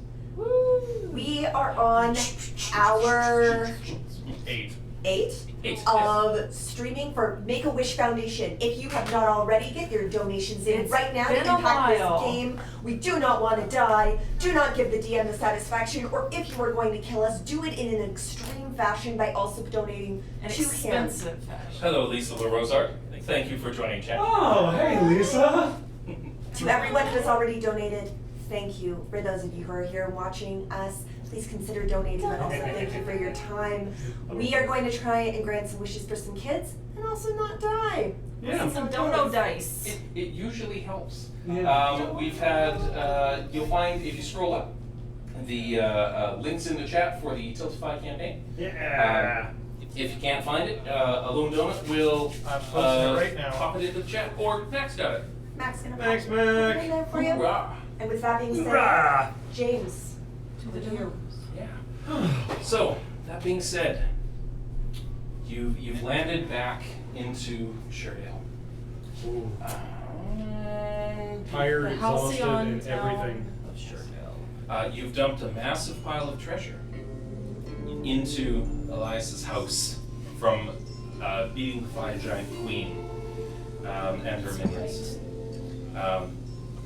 We are on hour 8. 8 Yes. of streaming for Make-A-Wish Foundation. If you have not already, get your donations in It's right now to been a impact while. this game. We do not want to die. Do not give the DM the satisfaction, or if you are going to kill us, do it in an extreme fashion by also donating An to him. expensive fashion. Hello, Lisa LaRosart. Thank you for joining chat. Oh, hey, Lisa. To everyone who has already donated, thank you. For those of you who are here watching us, please consider donating, but also thank you for your time. We are going to try and grant some wishes for some kids and also not die. Yeah. Some dono dice. It usually helps. Yeah. We've had, you'll find if you scroll up, the links in the chat for the Tiltify campaign. Yeah. If you can't find it, a Lone Donut will I'm posting it right now. pop it into the chat, or Max got it. Max gonna Thanks, pop it Mac. in there for you. Hoorah. And with that being said, Hoorah. James, To the heroes. Yeah. So, that being said, you've landed back into Sherdale. Tired, The exhausted, halcyon and town everything. of Sherdale. You've dumped a massive pile of treasure into Elias's house from beating the Fire Giant Queen and her minions,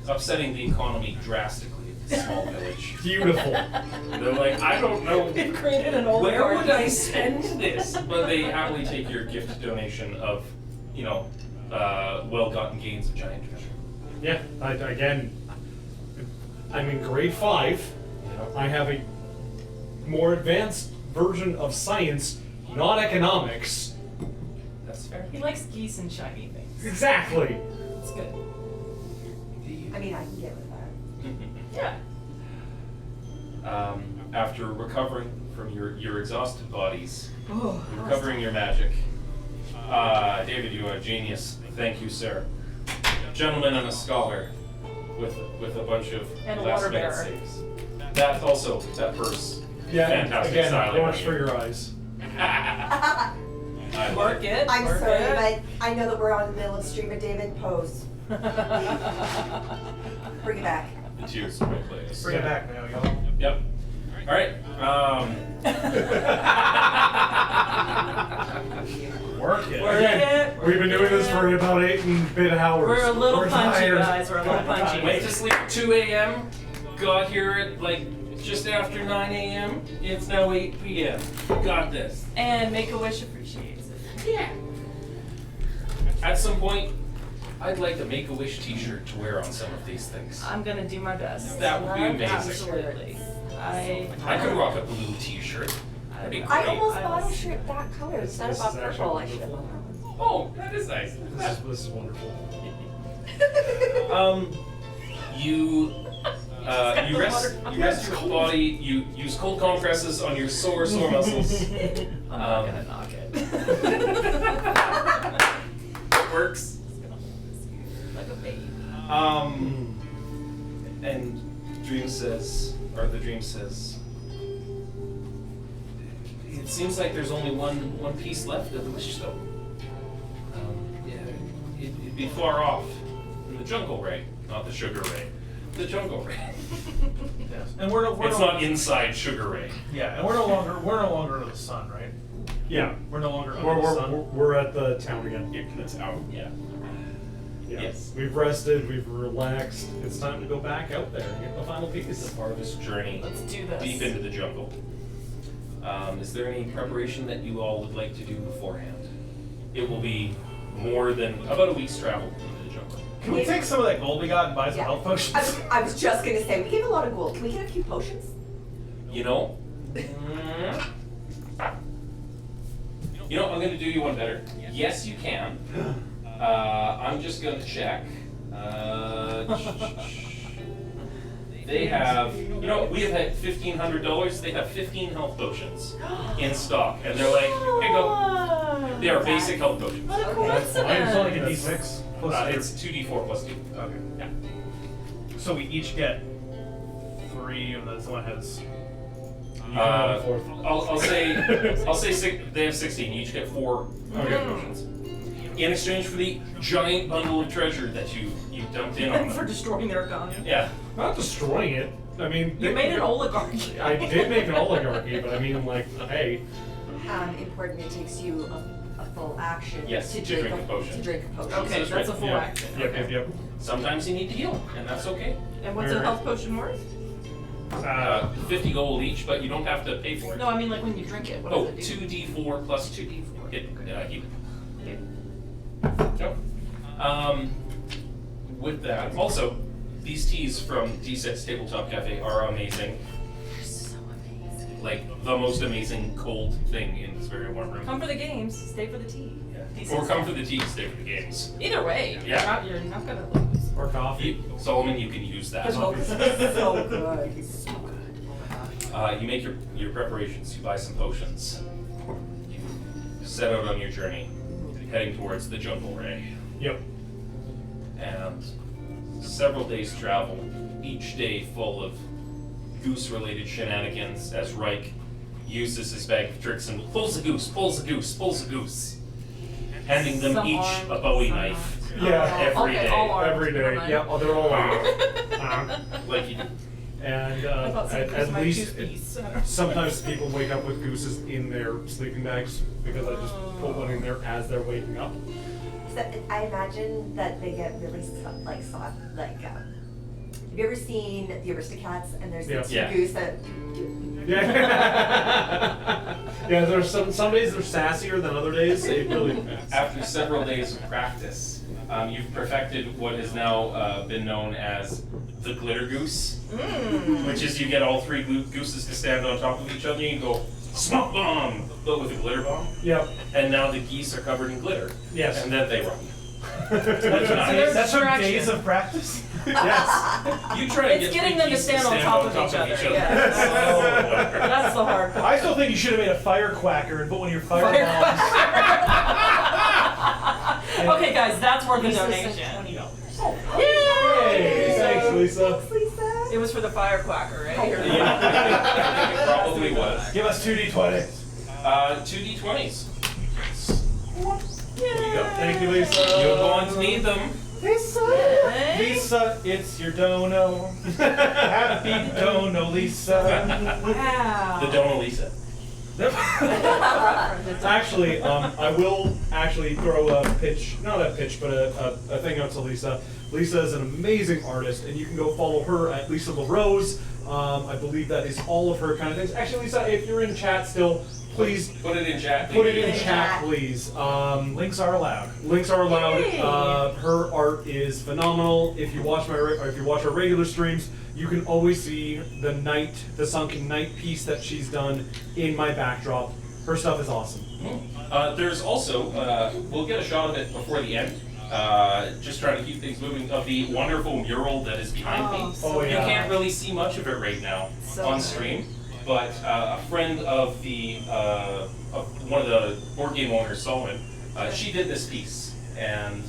upsetting the economy drastically of this small village. Beautiful. They're like, I don't know, They've created an old where would garden. I spend this? But they happily take your gift donation of, well-gotten gains of giant treasure. Yeah, I'm in grade 5. I have a more advanced version of science, not economics. That's fair. He likes geese and shiny things. Exactly. It's good. I mean, I can get with that. Yeah. after recovering from your exhausted bodies, Oh, recovering your magic. David, you are a genius. Thank you, sir. Gentleman and a scholar with a bunch of And a last water minute bearer. saves. That also, that purse. Yeah, Fantastic again, styling watch on for you. your eyes. I love Work it. I'm work sorry, it. but I know that we're on the middle of stream of David. Pose. Bring it back. The tears in my place. Bring it back now, y'all. Yep. All right. Work it. Work Again, it, we've been work doing this it. for about 8 and a bit hours. We're a little punchy, tired. guys. We're a little punchy. Went to sleep at 2 a.m. Got here at like just after 9 a.m. It's now 8 p.m. Got this. And Make-A-Wish appreciates it. Yeah. At some point, I'd like a Make-A-Wish t-shirt to wear on some of these things. I'm gonna do my best. That would be amazing. Absolutely. I could rock a blue t-shirt. That'd be great. I almost I bought a was- shirt that color instead of This a is actually purple. I should have wonderful. bought Oh, that is nice. This is wonderful. You rest your body. You use cold compresses on your sore muscles. I'm not gonna knock it. It works. Like a baby. And the dream says, it seems like there's only one piece left of the wish stone. Yeah, it'd be far off in the jungle ray, not the sugar ray. The jungle ray. Yes. And we're It's not inside sugar ray. Yeah, and we're no longer under the sun, right? Yeah. We're no longer under the sun. We're at the town again. That's out. Yeah. Yeah. Yes. We've rested, we've relaxed. It's time to go back out there and get the final piece. This is part of this journey Let's do this. deep into the jungle. Is there any preparation that you all would like to do beforehand? It will be more than about a week's travel into the jungle. Can we take some of that gold we got and buy some Yeah. health potions? I was just gonna say, we gave a lot of gold. Can we get a few potions? You know, I'm going to do you one better. Yes, you can. I'm just going to check. They have, we have had $1,500. They have 15 health potions in stock, and they're like, here you go. They are basic health potions. What a Okay. That's fine. It's only like a coincidence. D6 plus It's 2d4 plus 2. Okay. Yeah. So we each get 3, and then someone has. You can have a fourth. I'll say they have 16. You each get 4 potions. In exchange for the giant bundle of treasure that you dumped in on For them. destroying their economy. Yeah. Not destroying it. I mean, You made an oligarchy. I did make an oligarchy, but I mean, like, hey, Important, it takes you a full action Yes, to drink a potion. To drink a potion. Okay, That's that's a right. full yeah, action. Yep, Okay. yep, yep. Sometimes you need to heal, and that's okay. And what's a Alright. health potion worth? 50 gold each, but you don't have to pay for it. No, I mean like when you drink it. What Oh, does it do? 2d4 plus 2. 2d4. Heal it. Okay. So, with that, also, these teas from D6 Tabletop Cafe are amazing. They're so amazing. Like, the most amazing cold thing in this very warm room. Come for the games, stay for the tea. Yeah. D6 Or come for the tea, stay for the games. Either way, Yeah. you're not gonna lose. Or coffee. Solomon, you can use that. So good. So good. You make your preparations, you buy some potions. You set out on your journey, heading towards the jungle ray. Yep. And several days travel, each day full of goose-related shenanigans as Reich uses his bag of tricks and pulls a goose, handing them Some each armed, a Bowie some knife. Yeah. Every Okay, day. all armed, Every never day. mind. Yep. Oh, they're all armed. Like you, And I thought some at goose might least choose peace. sometimes people wake up with gooses in their sleeping bags because I just put one in there as they're waking up. Except I imagine that they get really have you ever seen the Aristocats and there's the Yeah. two Yeah. goose that Yeah. Yeah. There's some days they're sassier than other days. It really depends. after several days of practice, you've perfected what has now been known as the glitter goose, which is you get all 3 gooses to stand on top of each other and you go smoke bomb, but with a glitter bomb. Yep. And now the geese are covered in glitter. Yes. And then they run. That's from days of practice. Yes. You try and It's get getting three them to keys stand on top of each other. Yes. Oh, That's the hard part. I still think you should have made a fire quacker and put one of your fire bombs. Okay, guys, that's worth the Lisa donation. sent $20. Hey, thanks, Lisa. Thanks, Lisa. It was for the firecracker, right? Yeah, I think it probably was. Give us 2d20. 2d20s. There you go. Thank you, Lisa. You're going to need them. Lisa, it's your dono. Happy dono, Lisa. Wow. The Dona Lisa. Actually, I will actually throw a pitch, not a pitch, but a thing out to Lisa. Lisa is an amazing artist, and you can go follow her at Lisa LaRose. I believe that is all of her kind of things. Actually, Lisa, if you're in chat still, please Put it in chat. put it in Please. chat, please. Links are allowed. Links are allowed. Yay. Her art is phenomenal. If you watch if you watch our regular streams, you can always see the sunken night piece that she's done in my backdrop. Her stuff is awesome. There's also, we'll get a shot of it before the end. Just trying to keep things moving, of the wonderful mural that is behind me. Oh, yeah. You can't really see much of it right now So on nice. stream, but a friend of one of the board game owners, Solomon, she did this piece, and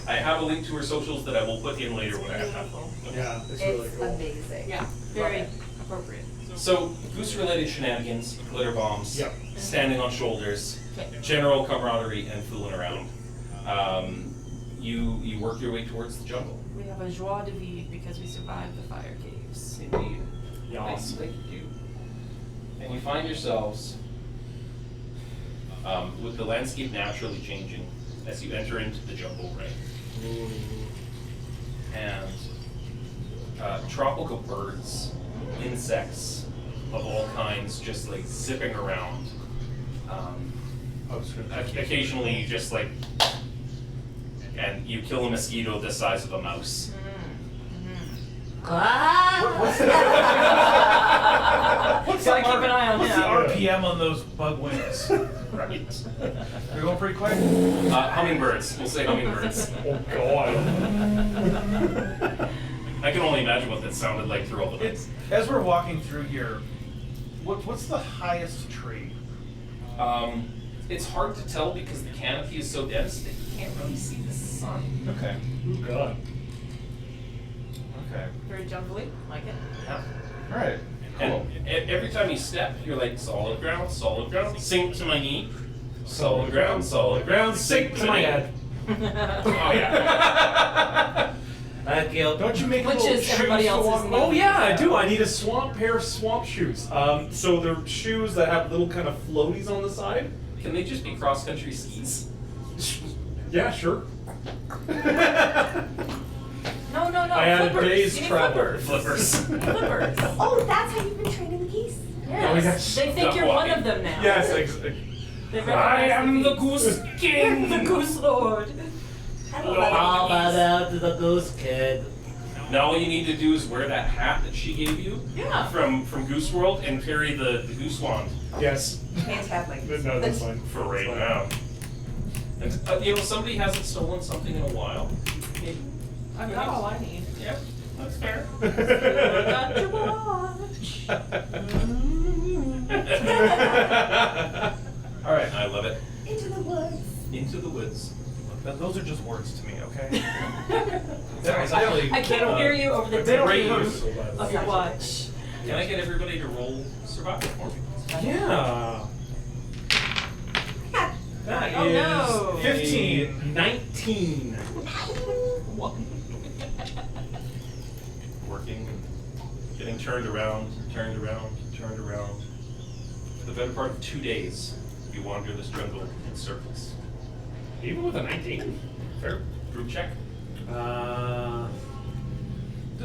I have a link to her socials that I will put in later when I have time. Yeah, it's really It's cool. amazing. Yeah, very appropriate. So, goose-related shenanigans, glitter bombs, Yep. standing on shoulders, general camaraderie, and fooling around. You work your way towards the jungle. We have a joie de vivre because we survived the fire caves. Indeed. Yes. Thank you. And you find yourselves with the landscape naturally changing as you enter into the jungle, right? And tropical birds, insects of all kinds just like zipping around. Occasionally you just like, and you kill a mosquito the size of a mouse. Gotta keep an eye on What's him. the RPM on those bug wings? Right. They're going pretty quick. Hummingbirds. We'll say hummingbirds. Oh God. I can only imagine what that sounded like through all the It's as we're walking through here. What's the highest tree? It's hard to tell because the canopy is so dense that you can't really see the sun. Okay. Oh God. Okay. Very jungly, like it. Yeah. All right. And every time you step, you're like, solid ground, sink to my knee. Solid ground, sink to my head. Oh yeah. Don't you make Which little is shoes everybody to else's walk? knee. Oh yeah, I do. I need a pair of swamp shoes. So they're shoes that have little kind of floaties on the side. Can they just be cross-country skis? Yeah, sure. No, I had a flippers. day's You need travel. Flippers. Flippers. Flippers. Oh, that's how you've been training the geese? Yes. Oh, yes. They think you're one of them now. Yes, They I recognize am the beast. goose king. The goose lord. I Lord love of the geese. out to the goose kid. Now all you need to do is wear that hat that she gave you Yeah. from Goose World and carry the goose wand yes. Can't have like No, that's fine. for right now. And somebody hasn't stolen something in a while. Maybe. I've got all I need. Yeah, that's fair. Got your watch. All right. I love it. into the woods. Into the woods. Those are just words to me, okay? I can't hear you over the They don't great hurt. roof of your watch. Can I get everybody to roll survival for me? Yeah. That Oh, is no. 15. 19. Working, getting turned around. For the better part of 2 days, you wander this jungle in circles. Even with a 19. Fair. Group check.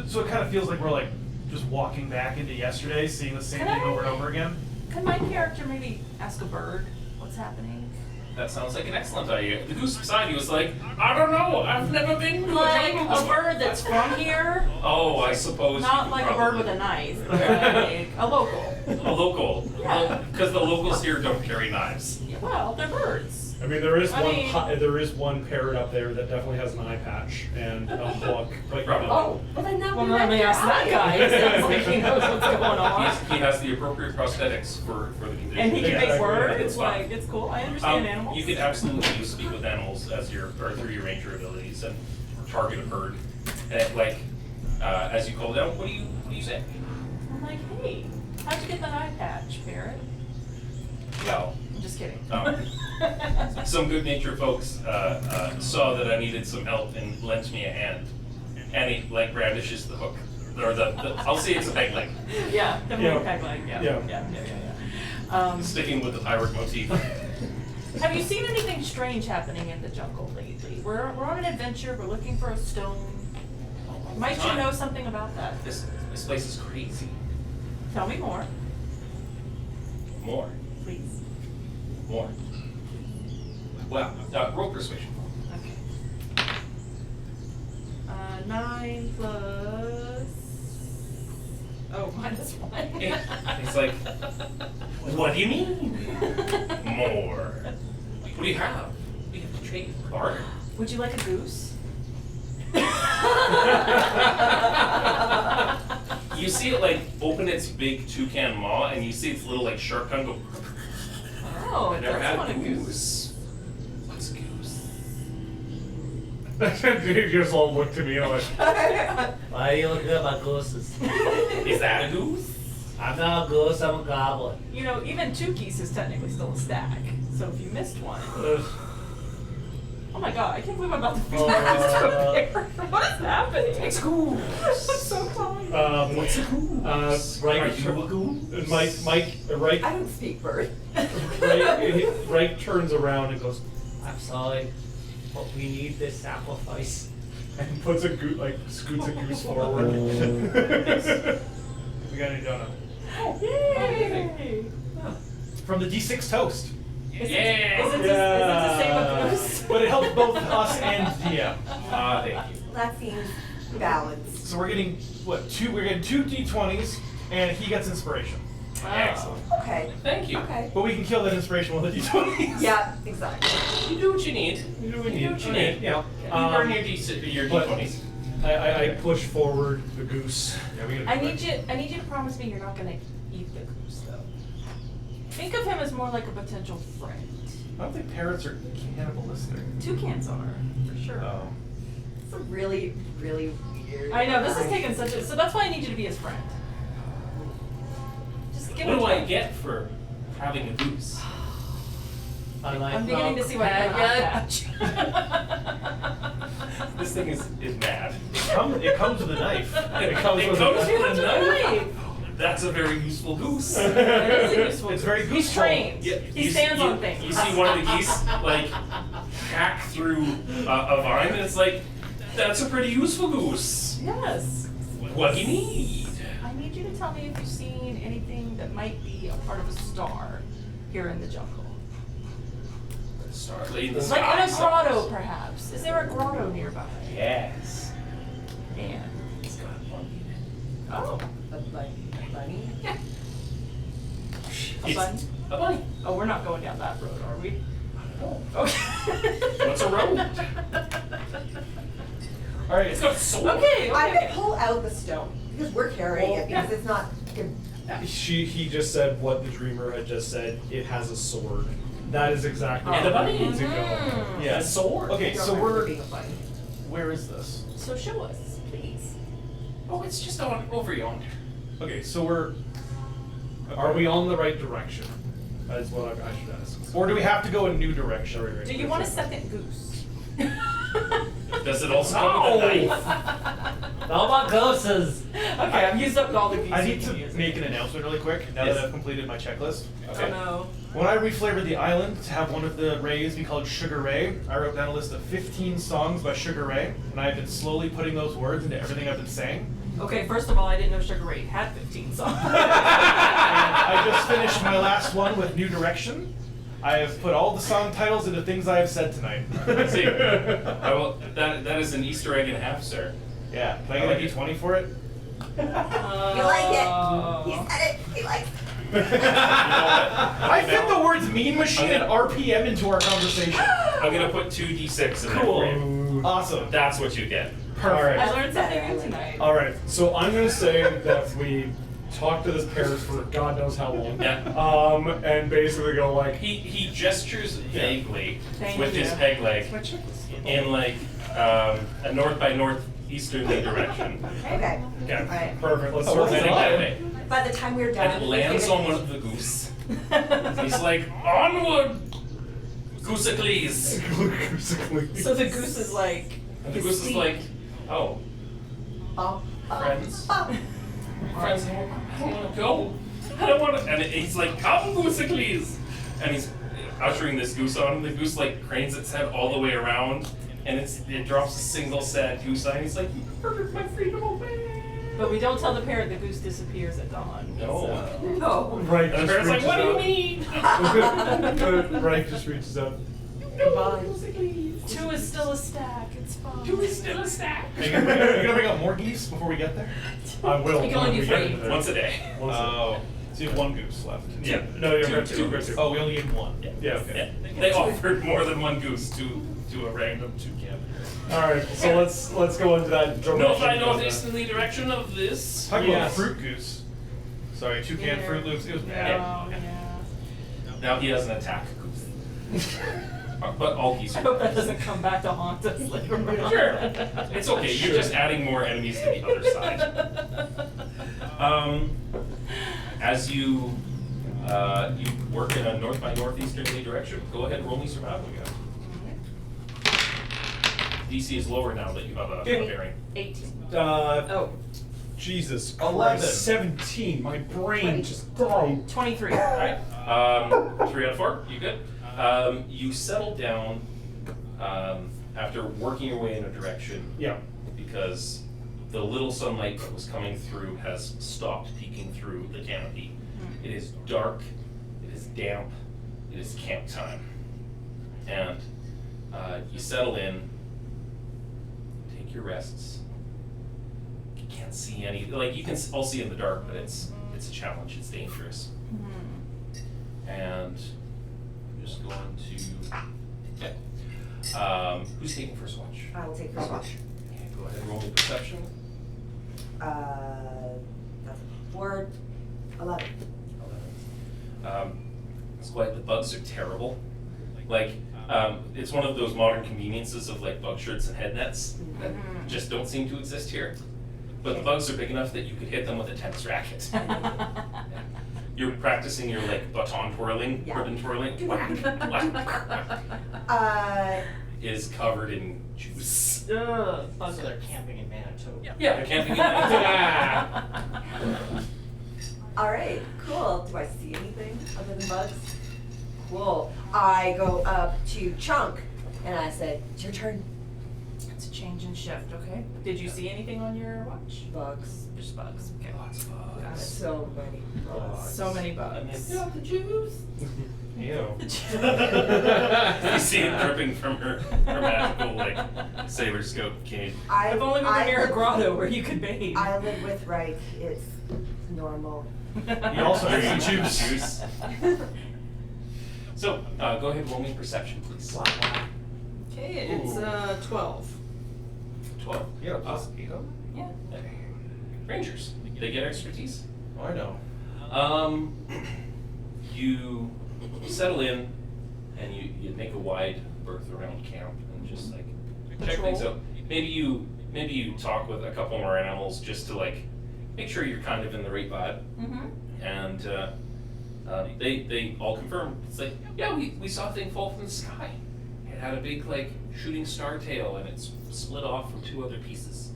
So it kind of feels like we're like just walking back into yesterday, seeing the same Can thing I- over and over again. Can my character maybe ask a bird what's happening? That sounds like an excellent idea. The goose beside you is like, I don't know, I've never been to a Like jungle a before." bird that's from here, Oh, I suppose. not you like a probably- bird with a knife, but like a local. A local. Yeah. Because the locals here don't carry knives. Well, they're birds. I mean, there is I one. mean- There is one parrot up there that definitely has an eye patch and a hook. But Probably. Oh, well then that Well, would let me ask that guy. It sounds like he knows what's going on. He has the appropriate prosthetics for the condition. And he can make Exactly. words. It's fine. Like, it's cool. I understand animals. You can absolutely speak with animals as or through your ranger abilities and target a herd. And as you call down, what do you say? I'm like, hey, how'd you get that eye patch, parrot? Well, I'm just kidding. some good-natured folks saw that I needed some help and lent me a hand. And he brandishes the hook, or the I'll say it's a peg leg. Yeah, definitely Yeah. peg leg. Yeah. Yeah. Sticking with the pirate motif. Have you seen anything strange happening in the jungle lately? We're on an adventure. We're looking for a stone. Might you know something about that? This place is crazy. Tell me more, More. please. More. Well, roll persuasion. Okay. 9 plus. Oh, -1. He's like, what do you mean? More. What do you have? We have to trade barter. Would you like a goose? You see it open its big toucan maw, and you see its little shark tongue go. Oh, I never that's had not a a goose. goose. What's a goose? you just all look to me and I'm like, Why are you looking at my gooses? Is that a goose? I'm not a goose, I'm a goblin. You know, even 2 geese is technically still a stack. So if you missed one. Oh my god, I can't believe I'm about to fix What is happening? It's goose. I'm so sorry. What's a goose? right. Are you a goose? Mike, right. I don't speak bird. Right turns around and goes, I'm sorry, but we need this sacrifice. and puts scoots a goose forward. We got any donut. Yay! From the D6 toast. Is Yeah. it the same with goose? But it helps both us and DM. Thank you. That seems balanced. So we're getting we're getting 2 D20s and he gets inspiration. Excellent. Okay. Thank you. Okay. But we can kill that inspiration with the D20s. Yeah, exactly. You do what you need. You know what You do what you need. Yeah. You burn your D20s. I push forward the goose. Yeah, we I need you to promise me you're not gonna eat the goose though. Think of him as more like a potential friend. I don't think parrots are cannibalistic. Toucans are, for sure. It's a really, really weird. I know, this is taking such a, so that's why I need you to be his friend. Just give What him do a I try. get for having a goose? I'm beginning to see why I have an eye patch. This thing is mad. It comes with a knife. It comes with comes a with a Right. knife. That's a very useful goose. It is a useful It's very He's gooseful. trained. Yeah, He stands on things. You see one of the geese hack through a vine, and it's like, that's a pretty useful goose. Yes. What do you need? I need you to tell me if you've seen anything that might be a part of a star here in the jungle. Starlight in the Like in a sky. grotto, perhaps. Is there a grotto nearby? Yes. And It's got one in it. oh, A bunny? yeah. A It's bunny? a bunny. Oh, we're not going down that road, are we? Oh. Okay. What's a road? All right. It's got a sword. Okay. I Okay. would pull out the stone because we're carrying it because Yeah. it's not good. He just said what the dreamer had just said. It has a sword. That is exactly And a where bunny. we need to go. Mhm. Yeah. A sword. Okay, Don't so remember we're being a bunny. where is this? So show us, please. Oh, it's just on over yonder. Okay, so are we on the right direction? That's what I should ask. Or do we have to go a new direction? Do you want a second goose? Does it also come with a knife? No more gooses! Okay, I've used up all the geese. I you need can to use. make an announcement really quick now Yes. that I've completed my checklist. Oh no. When I reflavored the island to have one of the rays be called Sugar Ray, I wrote down a list of 15 songs by Sugar Ray, and I've been slowly putting those words into everything I've been saying. Okay, first of all, I didn't know Sugar Ray had 15 songs. And I just finished my last one with New Direction. I have put all the song titles into things I have said tonight. See, I will, that is an Easter egg and a half, sir. Yeah, can I get a D20 for it? You like it? He said it. He likes it. I fit the words mean machine and RPM into our conversation. I'm gonna put 2d6 in there Cool. for you. Awesome. That's what you get. Perfect. I learned something new tonight. All right, so I'm gonna say that we talk to this parrot for God knows how long. Yeah. And basically go like, He gestures vaguely Thank with his you. peg leg in like a north by northeasterly direction. Okay. Okay. Alright. perfect. Let's So start we're with heading that that. way. By the time we're done, And it lands on one of the goose. He's like, onward, Goosecles. So the goose is like. And the goose is like, oh, friends. Friends, I don't want to go. I don't want to. And he's like, come, Goosecles. And he's ushering this goose on. The goose like cranes its head all the way around, and it drops a single sad goose eye. And he's like, you murdered my freedom away. But we don't tell the parrot the goose disappears at dawn. No. No. Right. And the just parrot's like, reaches what do you out. mean? Right just reaches out. No, Goosecles. 2 is still a stack. It's fine. 2 is still a stack. Are you gonna bring up more geese before we get there? I will. You can only when do we get 3. there. Once a day. Once a- Oh, so you have 1 goose left. Yeah. No, you're right. Two. Oh, we only need 1. Yeah. Okay. Yeah. They offered more than one goose to a random toucan. All right. So let's go into that direction. North by northeasterly direction of this. Talk about Yes. fruit goose. Sorry, toucan Yeah. Fruit Loops. It was bad. Oh, yeah. Now he has an attack goose. But all geese I are hope that goose. doesn't come back to haunt us later on. Sure. It's okay. You're just adding more enemies to the other side. As you work in a north by northeasterly direction, go ahead and roll me survival again. DC is lower now that you have a bearing. 18. Oh. Jesus Christ. 11. 17. My brain just died. 23. Alright. 3 out of 4. You good? You settle down after working your way in a direction Yeah. because the little sunlight that was coming through has stopped peeking through the canopy. It is dark, it is damp, it is camp time. And you settle in, take your rests. You can't see any, like you can all see in the dark, but it's a challenge, it's dangerous. And I'm just going to, who's taking first watch? I will take first watch. Okay, go ahead and roll me perception. That's 4, 11. It's quite, the bugs are terrible. Like, it's one of those modern conveniences of like bug shirts and head nets that just don't seem to exist here. But the bugs are big enough that you could hit them with a tennis racket. You're practicing your like baton twirling, Yeah. ribbon twirling. Whack, is covered in juice. Ugh. So they're camping in Manitoba. Yeah, they're camping in All right, cool. Do I see anything other than bugs? Cool. I go up to Chunk and I say, it's your turn. It's a change in shift, okay? Did you see anything on your watch? Bugs. Just bugs. Okay. Lots of Got bugs. it. So many bugs. So many bugs. the juice. Ew. You see it dripping from her magical like saber scope cane. I've only been near a live- grotto where you could bathe. I live with Reich. It's normal. You also have some juice. Juice. So, go ahead and roll me perception, please. Okay, it's 12. 12. Yeah, plus 8 of them? Yeah. Rangers. They get expertise. Oh, I know. You settle in and you make a wide berth around camp and just like check things out. Maybe you talk with a couple more animals just to like make sure you're kind of in the right vibe. And they all confirm. It's like, yeah, we saw a thing fall from the sky. It had a big like shooting star tail and it's split off from 2 other pieces.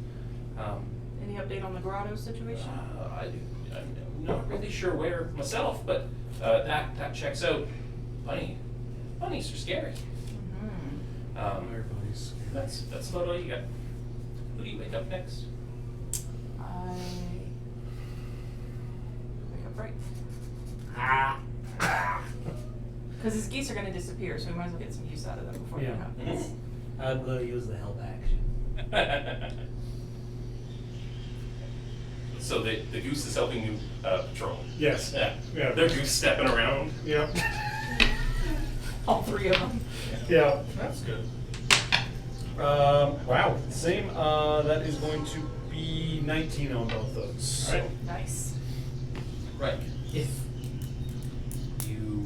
Any update on the grotto situation? I'm not really sure where myself, but that checks out. Bunnies are scary. That's about all you got. Who do you wake up next? I wake up right. Because his geese are going to disappear, so we might as well get some use out of them before that happens. I'm going to use the help action. Let's So the goose is helping you patrol. Yes. Yeah. Yeah. They're goose stepping around. Yep. All three of them. Yeah. That's good. Wow. Same. That is going to be 19 on both those. All right. Nice. Right. If you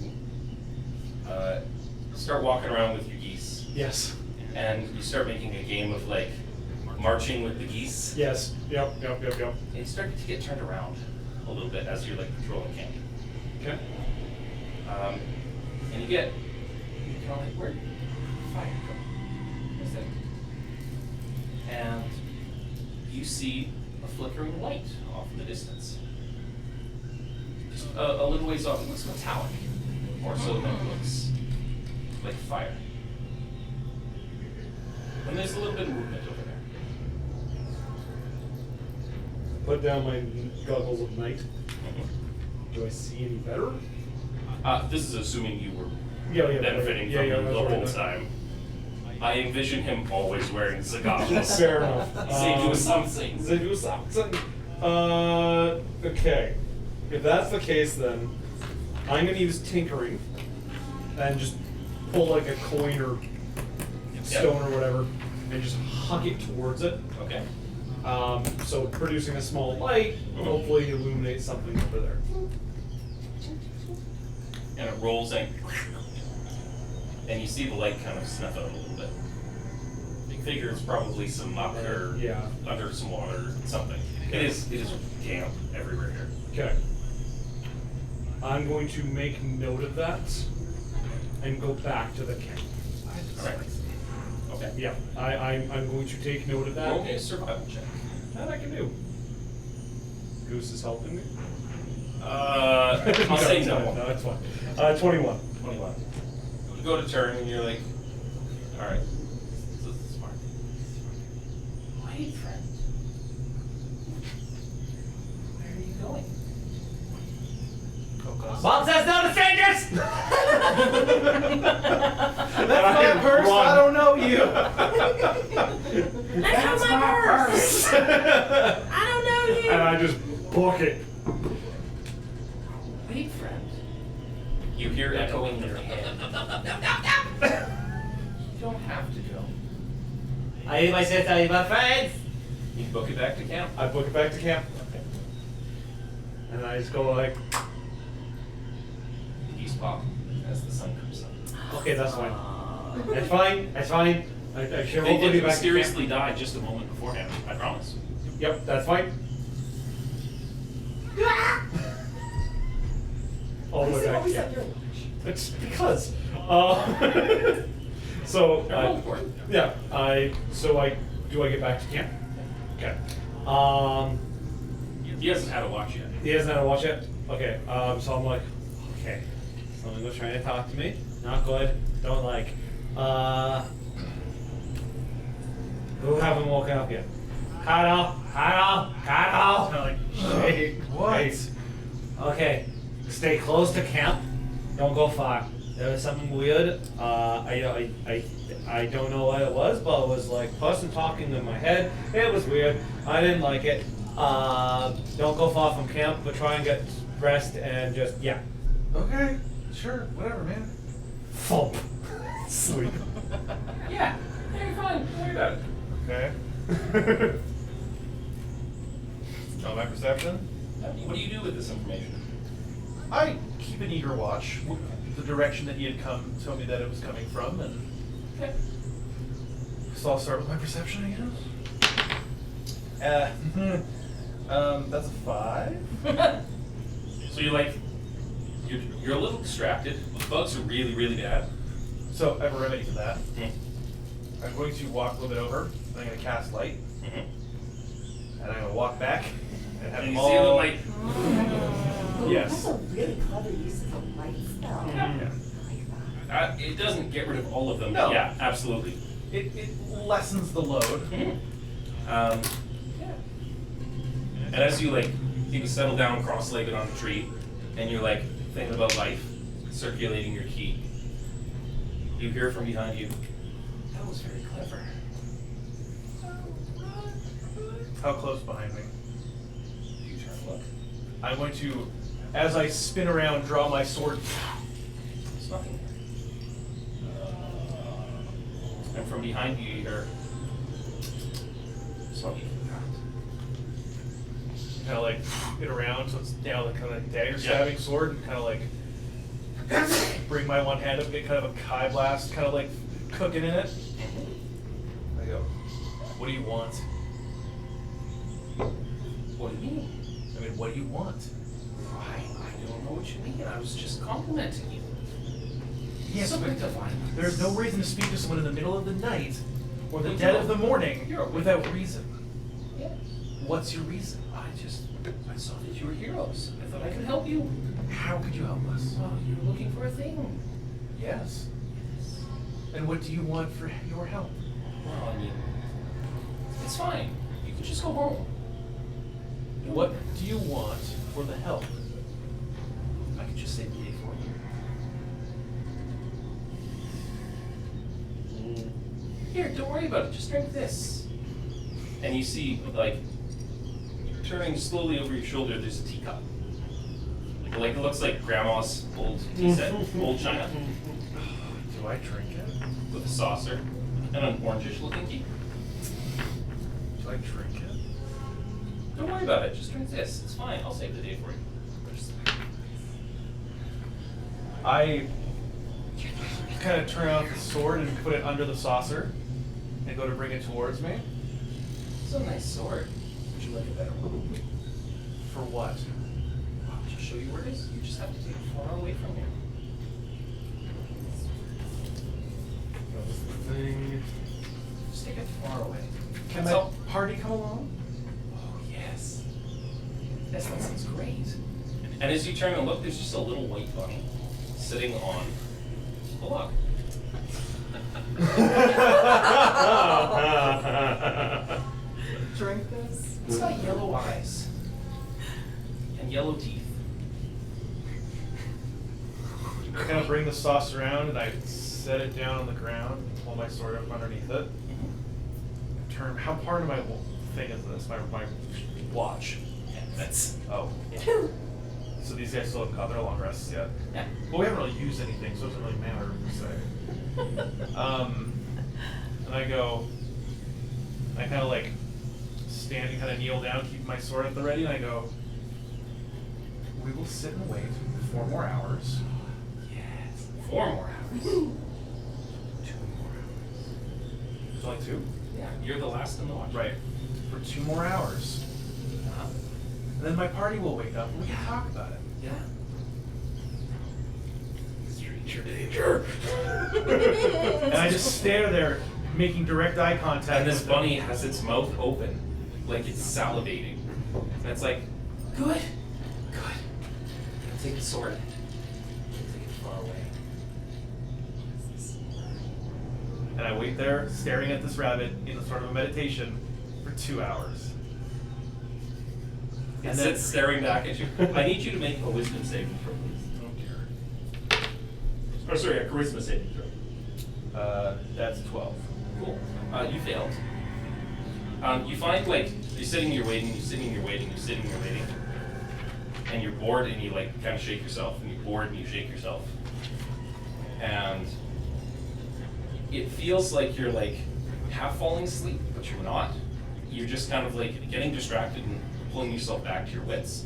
start walking around with your geese, Yes. and you start making a game of like marching with the geese, Yes. Yep. and you start to get turned around a little bit as you're like patrolling camp. Okay. And you're kind of like, where'd the fire come? Where's that? And you see a flickering light off in the distance. Just a little ways off. It looks metallic, more so than it looks like fire. And there's a little bit of movement over there. Put down my goggles of night. Do I see any better? This is assuming you were Yeah. benefiting Yeah, from I the was whole right. time. I envision him always wearing the goggles. Fair enough. They do something. They do something. Okay. If that's the case, then I'm gonna use tinkering and just pull like a coin or stone or whatever, and just huck it towards it. Okay. So producing a small light, hopefully illuminate something over there. And it rolls in, and you see the light kind of snuff out a little bit. You figure it's probably some muck or Yeah. under some water or something. It is damp everywhere here. Okay. I'm going to make note of that and go back to the camp. All right. Okay. Yeah, I'm going to take note of that. Roll me a survival check. That I can do. Goose is helping me. I'll say no. No, that's fine. 21. 21. You go to turn and you're like, all right, this is smart. Wait, friend. Where are you going? Mom says no to strangers! That's my purse. I don't know you. That's my purse. I don't know you. And I just book it. Wait, friend. You hear echoing in your head. You don't have to go. I eat my sister, I eat my friends! You book it back to camp. I book it back to camp. Okay. And I just go like, The geese pop as the sun comes up. okay, that's fine. That's fine. That's fine. I should They hopefully did be back mysteriously die just a moment beforehand. I promise. to camp. Yep, that's fine. All the way back to camp. It's because. So They're all important. yeah, do I get back to camp? Okay. He hasn't had a watch yet. He hasn't had a watch yet? Okay, so I'm like, okay. Someone was trying to talk to me. Not good. Don't like. Who haven't woken up yet? Kyle. Like, Hey, what? hey. Okay, stay close to camp. Don't go far. There was something weird. I don't know what it was, but it was like person talking in my head. It was weird. I didn't like it. Don't go far from camp, but try and get rest and just yeah. okay, sure, whatever, man. Thump. Sleep. Yeah, you're fine. Don't worry about it. Okay. On my perception, What do you do with this information? I keep an eager watch. The direction that he had come told me that it was coming from, and Okay. so I'll start with my perception, I guess. That's a 5. So you're a little distracted. The bugs are really, really bad. So I have a remedy for that. Mhm. I'm going to walk a little bit over. I'm going to cast light, Mhm. and I'm going to walk back and have And them you see the all. light. Yes. That's a really clever use of a light spell. Yeah. I like that. It doesn't get rid of all of them. No. But yeah, absolutely. It lessens the load. Yeah. And as you you settle down cross-legged on the tree, and you're thinking about life, circulating your key, you hear from behind you, that was very clever. How close behind me? You Look. I'm going to, as I spin around, draw my sword. There's nothing there. And from behind you, you hear smoking. Kind of like get around, so it's now like kind of like dagger stabbing sword, and kind of like bring my one hand up, get kind of a Kai blast, kind of like cooking in it. I go, what do you want? What do you mean? I mean, what do you want? I don't know what you mean. I was just complimenting you. Yes, Something but divine. there's no reason to speak to someone in the middle of the night or the Well, dead you of the morning you're a without wizard. reason. Yeah. What's your reason? I saw that you were heroes. I thought I could help you. How could you help us? Well, you were looking for a thing. Yes. And what do you want for your help? Well, I mean, it's fine. You can just go home. What do you want for the help? I could just save the day for you. Here, don't worry about it. Just drink this. And you see, like, turning slowly over your shoulder, there's a teacup. Like it looks like grandma's old tea set, old china, Do I drink it? with a saucer and an orangish looking key. Do I drink it? Don't worry about it. Just drink this. It's fine. I'll save the day for you. I kind of turn out the sword and put it under the saucer and go to bring it towards me. It's a nice sword. Would you like a better one? For what? I'll just show you where it is. You just have to take it far away from here. Thing. Just take it far away. Can That's my all. party come along? Oh, yes. Yes, that sounds great. And as you turn and look, there's just a little white bunny sitting on a log. Drink this. It's got yellow eyes and yellow teeth. I kind of bring the sauce around and I set it down on the ground, pull my sword up underneath it. Turn. How part of my thing is this? My watch. Yeah, that's. Oh. Yeah. So these guys still haven't got their long rests yet. Yeah. Well, we haven't really used anything, so it doesn't really matter per se. And I go. I kind of like stand and kind of kneel down, keep my sword at the ready, and I go. We will sit and wait 4 more hours. Yes. 4 more hours. 2 more hours. There's only 2? Yeah, you're the last in the watch. Right. For 2 more hours. Uh-huh. And then my party will wake up and we can talk about it. Yeah. Stranger danger. And I just stare there, making direct eye contact. And this with them. bunny has its mouth open, like it's salivating. And it's like, good, good. Take the sword. Take it far away. And I wait there, staring at this rabbit in a sort of a meditation for 2 hours. It And then sits staring back at you. I need you to make a wisdom saving throw, please. Or sorry, a charisma saving throw. That's 12. Cool. You failed. You find, like, you're sitting, you're waiting, you're sitting, you're waiting, you're sitting, you're waiting. And you're bored and you, like, kind of shake yourself. And you're bored and you shake yourself. And it feels like you're, like, half falling asleep, but you're not. You're just kind of, like, getting distracted and pulling yourself back to your wits.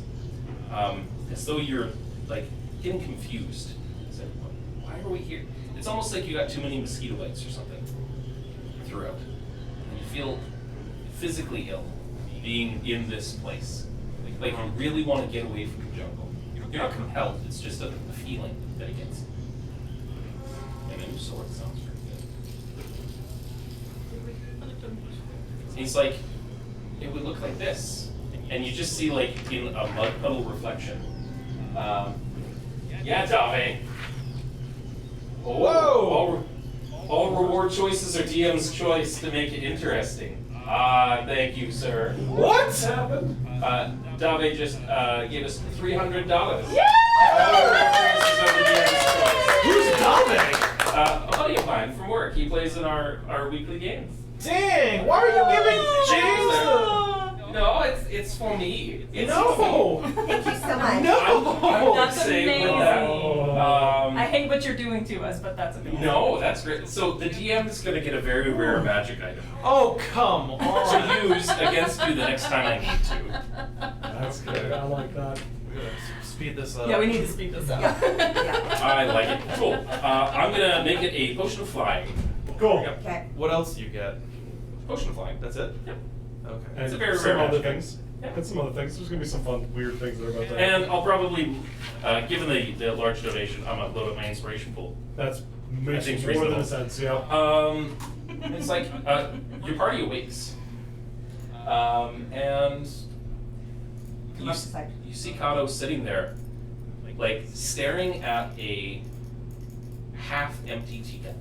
As though you're, like, getting confused. It's like, why are we here? It's almost like you got too many mosquito bites or something throughout. And you feel physically ill being in this place. Like you really want to get away from the jungle. You're not compelled, it's just a feeling that it gets. And a new sword sounds pretty good. He's like, it would look like this. And you just see, like, in a mud puddle reflection. Yeah, Dave. Whoa! All reward choices are DM's choice to make it interesting. Thank you, sir. What happened? Dave just gave us $300. Yeah! Who's Dave? A buddy of mine from work. He plays in our weekly games. Dang! Why are you giving James the... No, it's for me. It's No! Thank you so much. No! That's amazing. I Um, hate what you're doing to us, but that's amazing. no, that's great. So the DM is gonna get a very rare magic item Oh, come on! to use against you the next time I need to. That's good. I like that. We gotta speed this up. Yeah, we need to speed this up. Yeah. I like it. Cool. I'm gonna make it a potion of flying. Cool. Yep. Okay. What else do you get? Potion of flying. That's it? Yep. Okay. And It's a very some rare other magic. things. Yeah. And some other things. There's gonna be some fun, weird things that are about that. And I'll probably, given the large donation, I'm gonna load up my inspiration pool. That's makes seems more than reasonable. a sense, yeah. It's like your party awakes, and Come up beside. you see Kato sitting there, like staring at a half-empty teacup.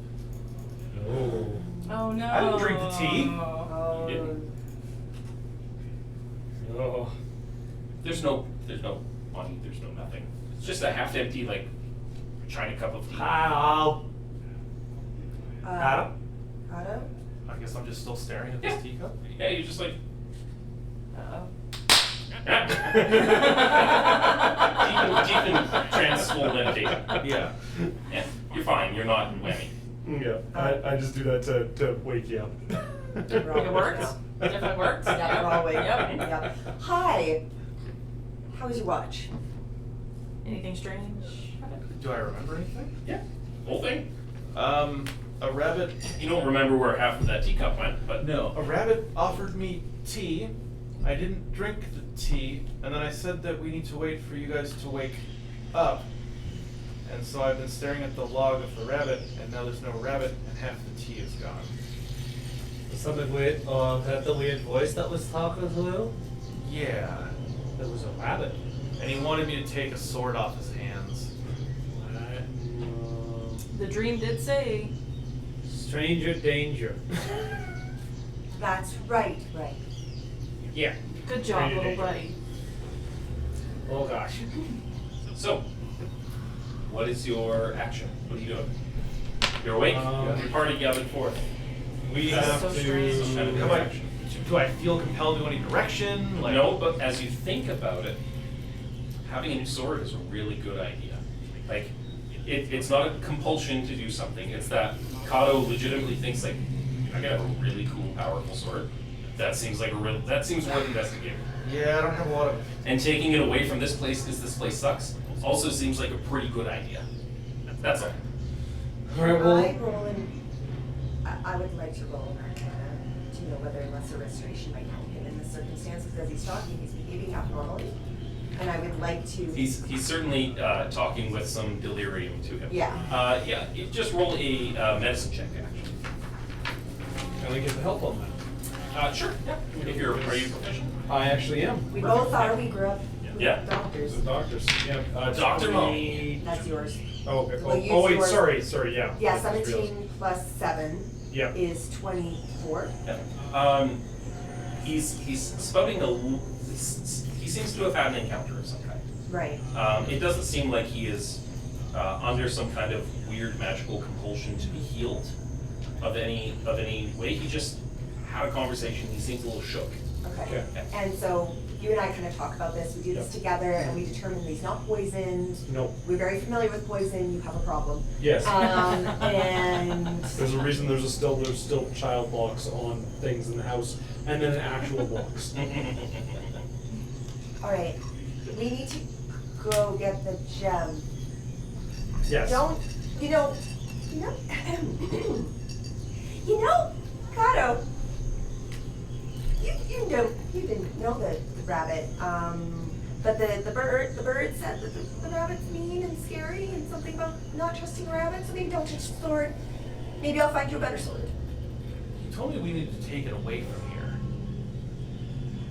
Oh. Oh no. I didn't drink the tea. You didn't. Oh. There's no money. There's no nothing. It's just a half-empty like China cup of tea. How? Adam? Otto? I guess I'm just still staring at Yeah. this teacup. Yeah, you're just like. Uh-oh. deep in transfull meditation. Yeah. Yeah, you're fine. You're not whammy. Yeah. I just do that to wake you up. It works. Definitely works. Yeah, we're all waiting. Yep. Yep. Hi. How was your watch? Anything strange? Do I remember anything? Yeah, whole thing. A rabbit. You don't remember where half of that teacup went, but No, a rabbit offered me tea. I didn't drink the tea, and then I said that we need to wait for you guys to wake up. And so I've been staring at the log of the rabbit, and now there's no rabbit, and half the tea is gone. Something weird, or that the weird voice that was talking to you? Yeah, There was a rabbit. and he wanted me to take a sword off his hands. The dream did say. Stranger danger. That's right, right. yeah. Good job, little buddy. Oh gosh. So, what is your action? What are you doing? You're awake. Your party gathered forth. We That's have so to. strange. Some kind of Am I- interaction. do I feel compelled to go any direction? Like, No, but as you think about it, having a new sword is a really good idea. Like, it's not a compulsion to do something. It's that Kato legitimately thinks like, I gotta have a really cool, powerful sword. That seems worth investigating. Yeah, I don't have a lot of. And taking it away from this place because this place sucks also seems like a pretty good idea. That's all. Alright, well, I roll in. I would like to roll an Arcana to know whether lesser restoration might help him in this circumstance, because as he's talking, he's behaving abnormally. And I would like to. He's certainly talking with some delirium to him. Yeah. Yeah. You just roll a medicine check, actually. Can I get the help on that? Sure. Yeah. Are you proficient? I actually am. We both are. We grew up with Yeah. doctors. The doctors. Yeah. Dr. Mo. That's yours. Oh, okay. We'll use Oh, wait, yours. sorry, yeah. Yeah, I just realized. 17 plus 7 Yeah. is 24. Yeah. He's spouting he seems to have had an encounter of some kind. Right. It doesn't seem like he is under some kind of weird magical compulsion to be healed of any way. He just had a conversation. He seems a little shook. Okay. Yeah. And so you and I kind of talk about this. We do this together, and we determine that he's not poisoned. No. We're very familiar with poison. You have a problem. Yes. And There's a reason there's still child locks on things in the house, and then an actual box. all right, we need to go get the gem. Yes. Don't you know? Kato. You didn't know the rabbit. But the bird said that the rabbit's mean and scary and something about not trusting rabbits. So maybe don't touch the sword. Maybe I'll find you a better sword. You told me we needed to take it away from here.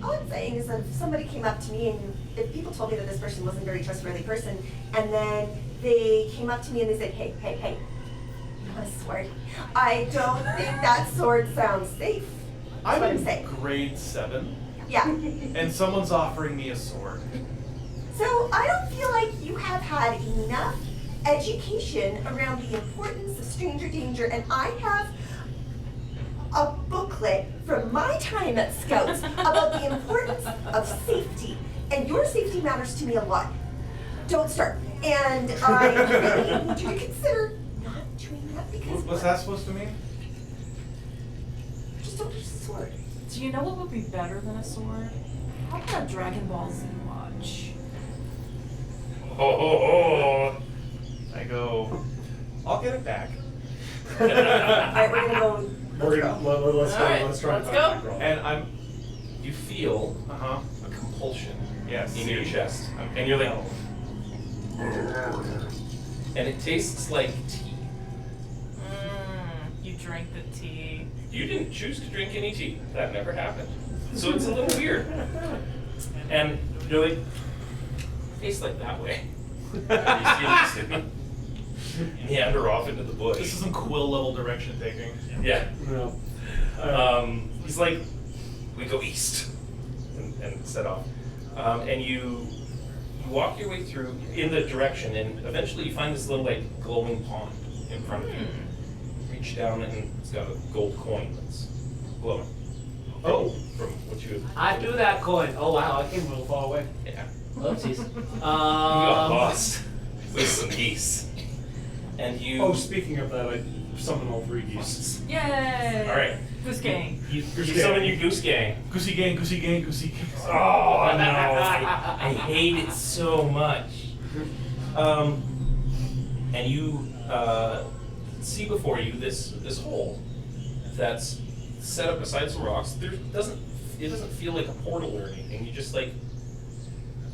All I'm saying is that if somebody came up to me and if people told me that this person wasn't a very trustworthy person, and then they came up to me and they said, hey, you want a sword? I don't think that sword sounds safe. That's what I'm in saying. grade 7, Yeah. and someone's offering me a sword. So I don't feel like you have had enough education around the importance of stranger danger, and I have a book booklet from my time at Scouts about the importance of safety. And your safety matters to me a lot. Don't start. And I really need you to consider not doing that because What's that supposed to mean? just don't use the sword. Do you know what would be better than a sword? How about a Dragon Ball Z watch? Oh. I go, I'll get it back. Alright, we're gonna go. We're gonna, let's go. Alright, Let's try and let's find go. my girl. And You feel Uh-huh. a compulsion Yes. in your chest, and you're like, and it tastes like tea. You drank the tea. You didn't choose to drink any tea. That never happened. So it's a little weird. And you're like, tastes like that way. And you see him just meander off into the bush. This is some quill level direction taking. Yeah. No. He's like, we go east, and set off. And you walk your way through in the direction, and eventually you find this little like glowing pond in front of you. Reach down, and it's got a gold coin that's glowing. Oh. From what you. I do that coin. Oh wow, I came a little far away. Yeah. Oopsies. You got lost with some geese, and you. Oh, speaking of that, I summoned all 3 geese. Yay! All right. Goose gang. You summon your goose gang. Goosey gang, goosey gang, goosey gang. Oh no! I hate it so much. And you see before you this hole that's set up beside some rocks. It doesn't feel like a portal or anything. You just like,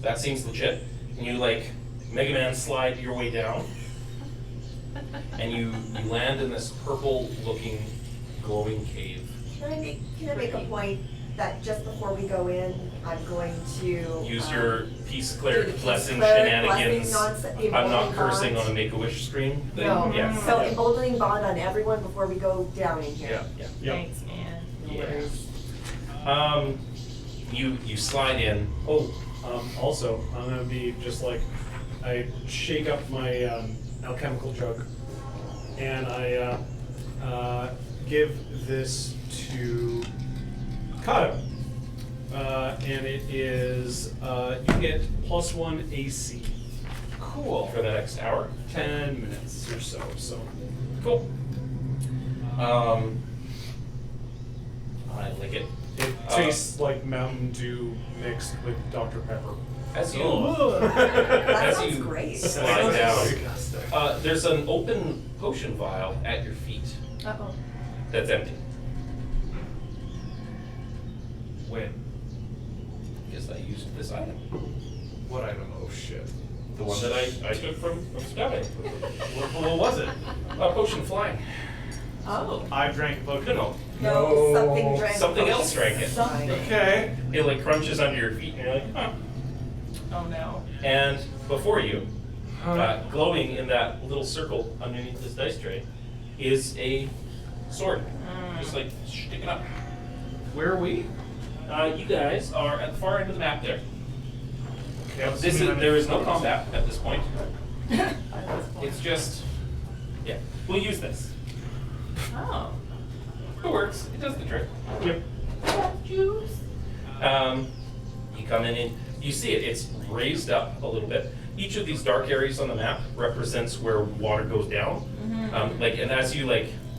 that seems legit. And you like Mega Man slide your way down, and you land in this purple looking glowing cave. Can I make a point that just before we go in, I'm going to Use your peace do cleric the peace blessing cleric shenanigans. blessing the I'm not emboldening cursing bond. on a Make-A-Wish screen thing. No. Yeah. So emboldening bond on everyone before we go down in here. Yeah. Yep. Thanks, man. No Yeah. worries. You slide in. Oh, also, I'm gonna be just like, I shake up my alchemical jug, and I give this to Kato. And it is, you get +1 AC. Cool. For the next hour. 10 minutes or so, Cool. I like it. It tastes like Mountain Dew mixed with Dr. Pepper. As you That as sounds you great. slide down, Disgusting. there's an open potion vial at your feet Uh-oh. that's empty. When? Because I used this item. What item? Oh shit. The one that I took from Scouting. What was it? A potion flying. Oh. I drank a potion. No. No, something drank. Something else drank it. Something. Okay. It like crunches under your feet, and you're like, huh. Oh no. And before you, glowing in that little circle underneath this dice tray, is a sword. Just like sticking up. Where are we? You guys are at the far end of the map there. Okay, There is no combat at this point. It's just, yeah. We'll use this. Oh. It works. It does the trick. Yep. Juice. You come in and you see it. It's raised up a little bit. Each of these dark areas on the map represents where water goes down. And as you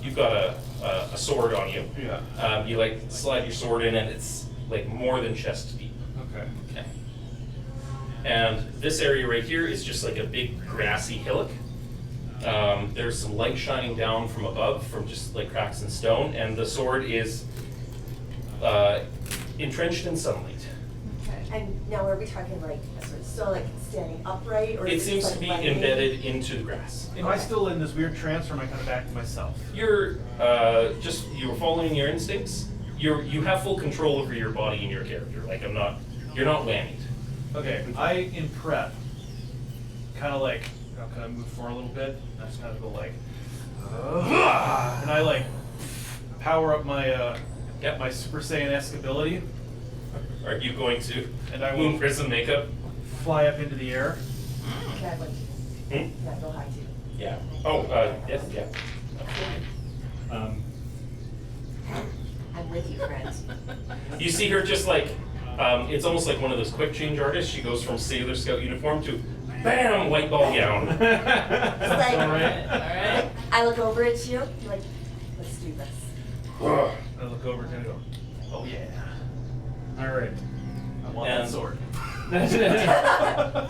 you've got a sword on you. Yeah. You like slide your sword in, and it's like more than chest deep. Okay. Okay. And this area right here is just like a big grassy hillock. There's some light shining down from above from just like cracks in stone, and the sword is entrenched in sunlight. And now are we talking like still like standing upright, or It is seems like to be laying? embedded into the grass. Am I still in this weird trance, or am I kind of back to myself? You're you're following your instincts. You have full control over your body and your character. Like you're not whammied. Okay, I in prep, kind of like, I'll kind of move forward a little bit. I just kind of go like, and I like power up my my Super Saiyan-esque ability, Are you going to and I Moon will Prism makeup? fly up into the air. Can I wait? Hmm? Can I go high too? Yeah. Oh, yes, yeah. I'm with You see her just like, it's almost like one of those quick change artists. She goes from Sailor Scout uniform to, bam, white ball gown. It's like, Alright. I look over at you, like, let's do this. I look over and go, oh yeah. All right. I want that And- sword.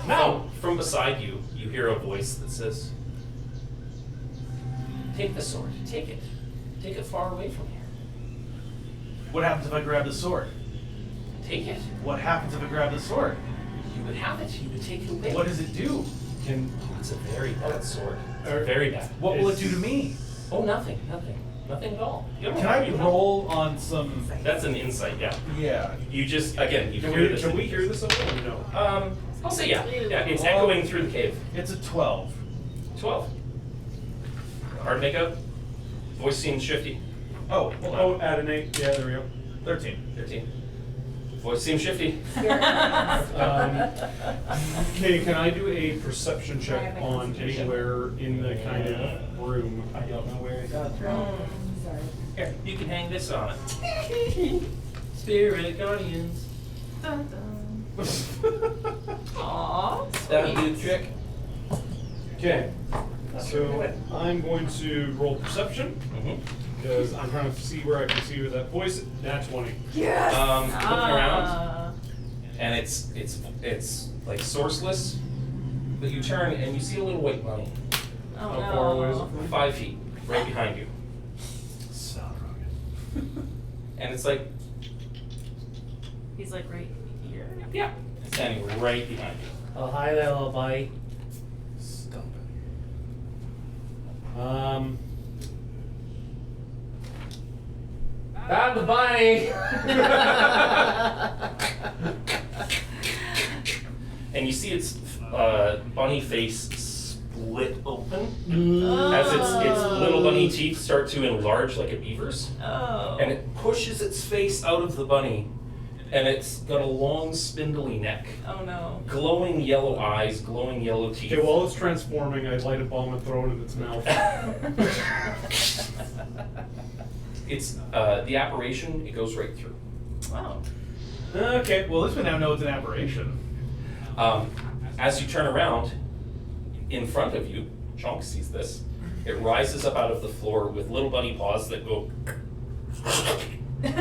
Now, from beside you, you hear a voice that says, take the sword, take it. Take it far away from here. What happens if I grab the sword? Take it. What happens if I grab the sword? You would have it. You would take it away. What does it do? It's a very bad sword. It's very bad. What will it do to me? Oh, nothing. Nothing at all. You don't Can have I to know. roll on some? That's an insight, yeah. Yeah. You just, again, you Can hear we, this. can we hear this over or no? I'll say yeah. Yeah, it's echoing through the cave. It's a 12. 12. Hard to make out. Voice seems shifty. Oh, hold on. Oh, add an 8. Yeah, there we go. 13. 13. Voice seems shifty. Okay, can I do a perception check on anywhere in the kind of room? I don't know where it got Oh, sorry. Here, you can hang this on it. Spirit Guardians. Dun, dun. Aww. That'll do the trick. Okay, so I'm going to roll perception because I'm trying to see where I can see with that voice. That's 20. Yes! Looking around, Ah. and it's like sourceless, but you turn and you see a little white bunny. Oh How no. far away is it from me? 5 feet, right behind you. Sound rocket. And it's like, He's like right here. yeah, it's standing right behind you. Oh, hi there, little buddy. Stop it. Grab the bunny! And you see its bunny face split open as its little bunny teeth start to enlarge like a beaver's. Oh. And it pushes its face out of the bunny, and it's got a long spindly neck, Oh no. glowing yellow eyes, glowing yellow teeth. Okay, while it's transforming, I light a bomb and throw it in its mouth. It's the apparition, it goes right through. Wow. Okay, well, at least we now know it's an aberration. As you turn around, in front of you, Chonk sees this. It rises up out of the floor with little bunny paws that go, and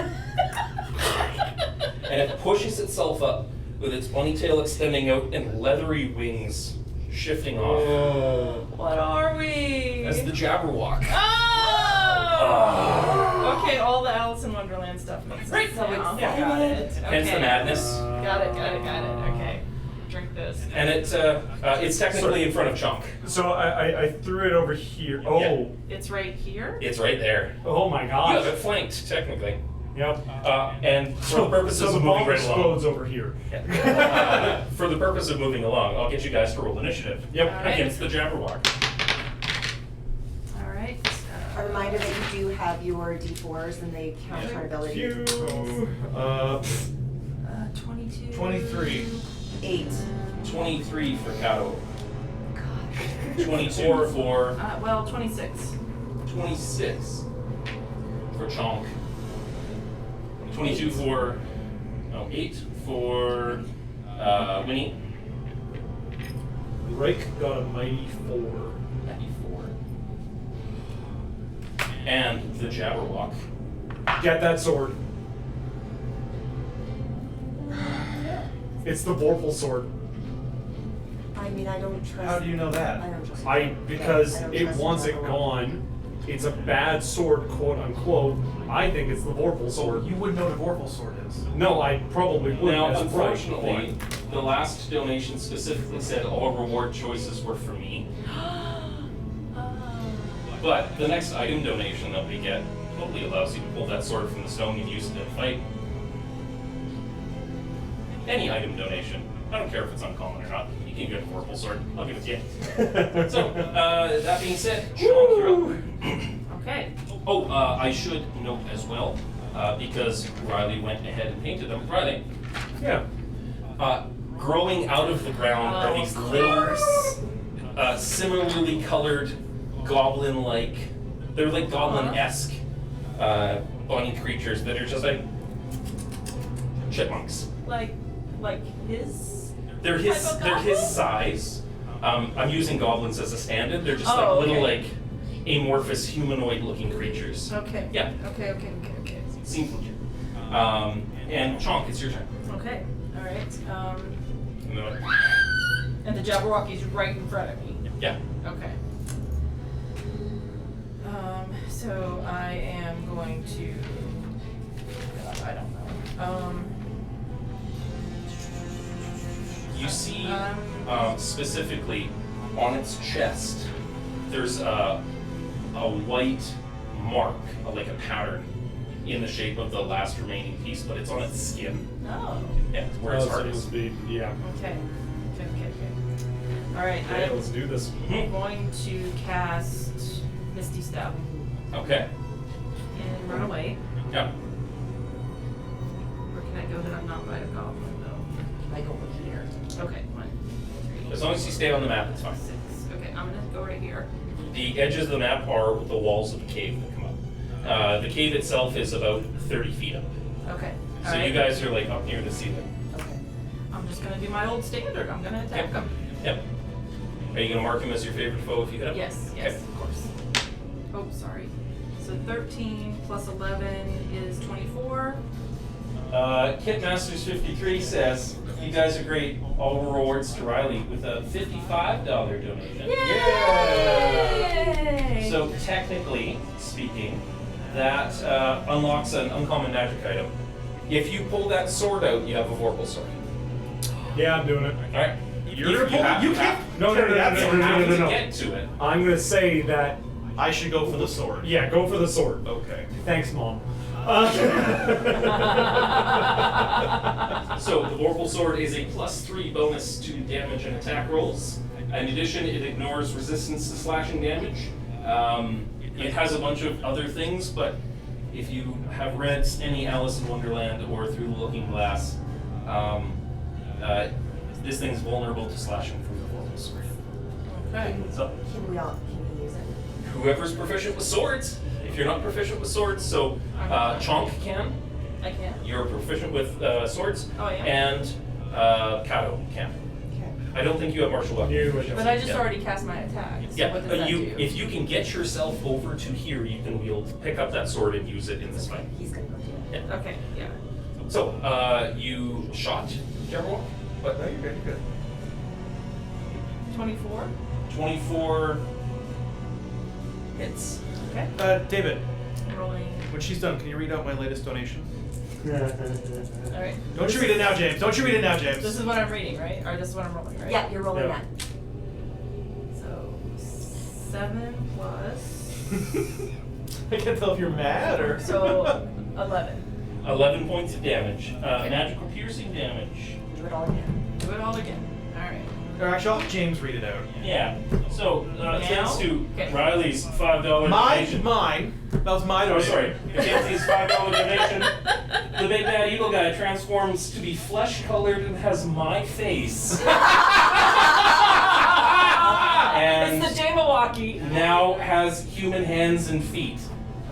it pushes itself up with its bunny tail extending out and leathery wings shifting off. What are we? As the Jabberwock. Oh! Okay, all the Alice in Wonderland stuff makes sense. Right. now. Yeah. Got it. Hence the Okay. madness. Got it. Okay. Drink this. And it's technically in front of Chonk. So I threw it over here. Oh, It's right here. It's right there. oh my You have gosh. it flanked, technically. Yep. And for the purposes So of the moving bomb right along. explodes over here. For the purpose of moving along, I'll get you guys to roll initiative. Yep. Against the Jabberwock. All right. A reminder that you do have your D4s and they count toward ability. Phew. 22. 23. 8. 23 for Kato. Gosh. 22 for Well, 26. 26 for Chonk. 22 for 8 for Winnie. Rake got a mighty 4. 94. And the Jabberwock. Get that sword. It's the Vorpal sword. I mean, I don't trust. How do you know that? I don't trust. Because I don't it trust wants the it Vorpal. gone. It's a bad sword, quote unquote. I think it's the Vorpal sword. You wouldn't know what a Vorpal sword is. No, I probably wouldn't. Now, as a price unfortunately, point. the last donation specifically said all reward choices were for me. But the next item donation that we get totally allows you to pull that sword from the stone and use it in a fight. Any item donation. I don't care if it's uncommon or not. You can get a Vorpal sword. I'll give it to you. So, that being said, Chonk, you're up. Okay. Oh, I should note as well, because Riley went ahead and painted them. Riley, Yeah. growing out of the ground are these little, similarly colored, goblin-like, they're like goblin-esque bunny creatures that are just like chipmunks. Like his. They're his Type of they're his goblin? size. I'm using goblins as a stand-in. They're just Oh, like little okay. like amorphous humanoid-looking creatures. Okay. Yeah. Okay. Seems legit. And Chonk, it's your turn. Okay. All right. And then, And the Jabberwocky's right in front of me. yeah. Okay. So I am going to. I don't know. You see specifically on its chest, there's a white mark, like a pattern, in the shape of the last remaining piece, but it's on its skin. Oh. Yeah, where its heart so is. must be, yeah. Okay. All right. Okay, let's do this. I'm going to cast Misty Step Okay. and run away. Yeah. Where can I go that I'm not by a goblin though? I go over here. Okay. 1, 2, 3. As long as you stay on the map, it's fine. 6. Okay. I'm gonna go right here. The edges of the map are the walls of the cave that come up. The cave itself is about 30 feet up. Okay. So you guys are like up near the ceiling. Okay. I'm just gonna do my old standard. I'm gonna attack Yep. him. Yep. Are you gonna mark him as your favorite foe if you hit him? Yes. Okay. Of course. Oh, sorry. So 13 plus 11 is 24. Kitmasters53 says, you guys are great. All rewards to Riley with a $55 donation. Yay! So technically speaking, that unlocks an uncommon magic item. If you pull that sword out, you have a Vorpal sword. Yeah, I'm doing it. All right. You're gonna pull it? You can't. No. You have to get to it. I'm gonna say that. I should go for the sword. Yeah, go for the sword. Okay. Thanks, Mom. So the Vorpal sword is a +3 bonus to damage and attack rolls. In addition, it ignores resistance to slashing damage. It has a bunch of other things, but if you have read any Alice in Wonderland or Through the Looking Glass, this thing's vulnerable to slashing from the Vorpal sword. Okay. So Can we use it? whoever's proficient with swords. If you're not proficient with swords, so Chonk can. I can. You're proficient with swords. Oh, I am? And Kato can. Okay. I don't think you have martial weapons. But I just Yeah. already cast my attack. So Yeah, what does that do? if you can get yourself over to here, you can pick up that sword and use it in this fight. He's gonna go do it. Yeah. Okay. Yeah. So, you shot Jabberwock, but No, you're good. You're good. 24. 24 hits. Okay. David, Rolling. when she's done, can you read out my latest donation? All right. Don't you read it now, James. Don't you read it now, James. This is what I'm reading, right? Or this is what I'm rolling, right? Yeah, you're rolling Yeah. that. So 7 plus. I can't tell if you're mad or. So 11. 11 points of damage. Magical piercing damage. Do it all again. Do it all again. All right. Or actually, I'll have James read it out. Yeah. So, thanks to Okay. Riley's $5 donation. Mine. That was my Oh, donation. sorry. Mackenzie's $5 donation. The big bad evil guy transforms to be flesh-colored and has my face. And It's the Jabberwocky. now has human hands and feet.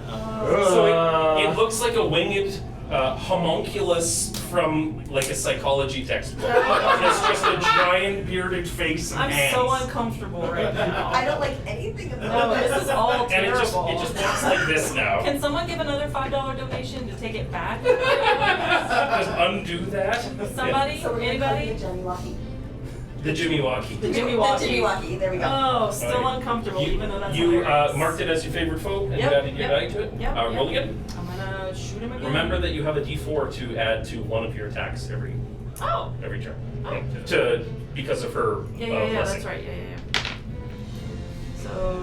So it looks like a winged homunculus from like a psychology textbook. It's just a giant bearded face and I'm hands. so uncomfortable right now. I don't like anything No, about this is all and it just terrible. looks like this now. Can someone give another $5 donation to take it back? Just undo that. Somebody? So we're gonna Anybody? call it the Johnny Walkie. The Jimmy Walkie. The Jimmy The Walkie. Jimmy Walkie, there we go. Oh, still Alright. uncomfortable, even though that's You hilarious. marked it as your favorite foe and Yep, added your yep, die to it. yep, Roll yep. again. I'm gonna shoot him again. Remember that you have a D4 to add to one of your attacks every Oh. turn. Oh. Because of her Yeah, blessing. that's right. Yeah. So.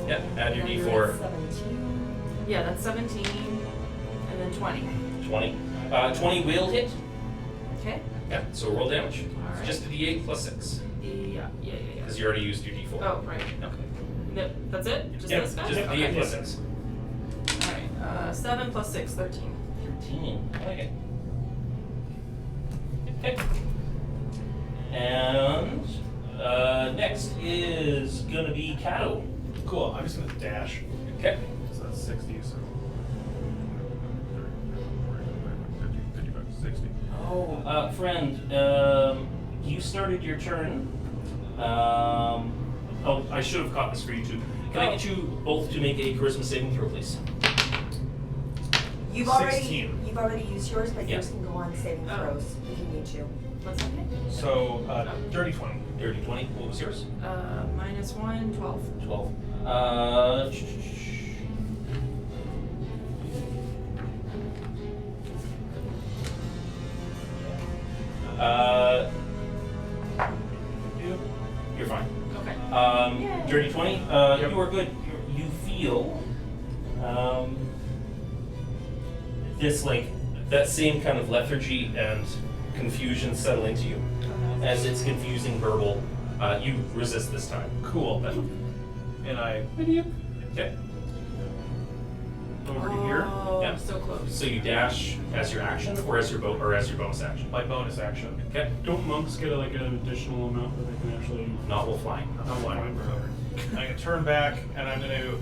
Yeah, add your Then D4. you're at 17. Yeah, that's 17, and then 20. 20. 20 will hit. Okay. Yeah, so roll damage. Alright. It's just a D8 plus 6. Yeah. Because you already used your D4. Oh, right. Okay. Yep, that's it? Just Yeah, this guy? just Okay. D8 plus 6. Alright, 7 plus 6, 13. 13. I like it. Okay. And next is gonna be Kato. Cool. I'm just gonna dash. Okay. So that's 60. So. 60. Oh, friend, you started your turn. I should have caught this for you too. Can I get you both to make a charisma saving throw, please? You've 16. already used yours, but Yeah. yours can go on saving throws if you need to. What's that name? So, dirty 20. Dirty 20. What was yours? -1, 12. 12. You're fine. Okay. Dirty 20. You are good. You feel this that same kind of lethargy and confusion settle into you as it's confusing verbal. You resist this time. Cool. And I Okay. over to here. Oh, Yeah. so close. So you dash as your action or as your bonus action. My bonus action. Okay. Don't monks get like an additional amount that they can actually? Not while flying. I'm flying. I can turn back, and I'm gonna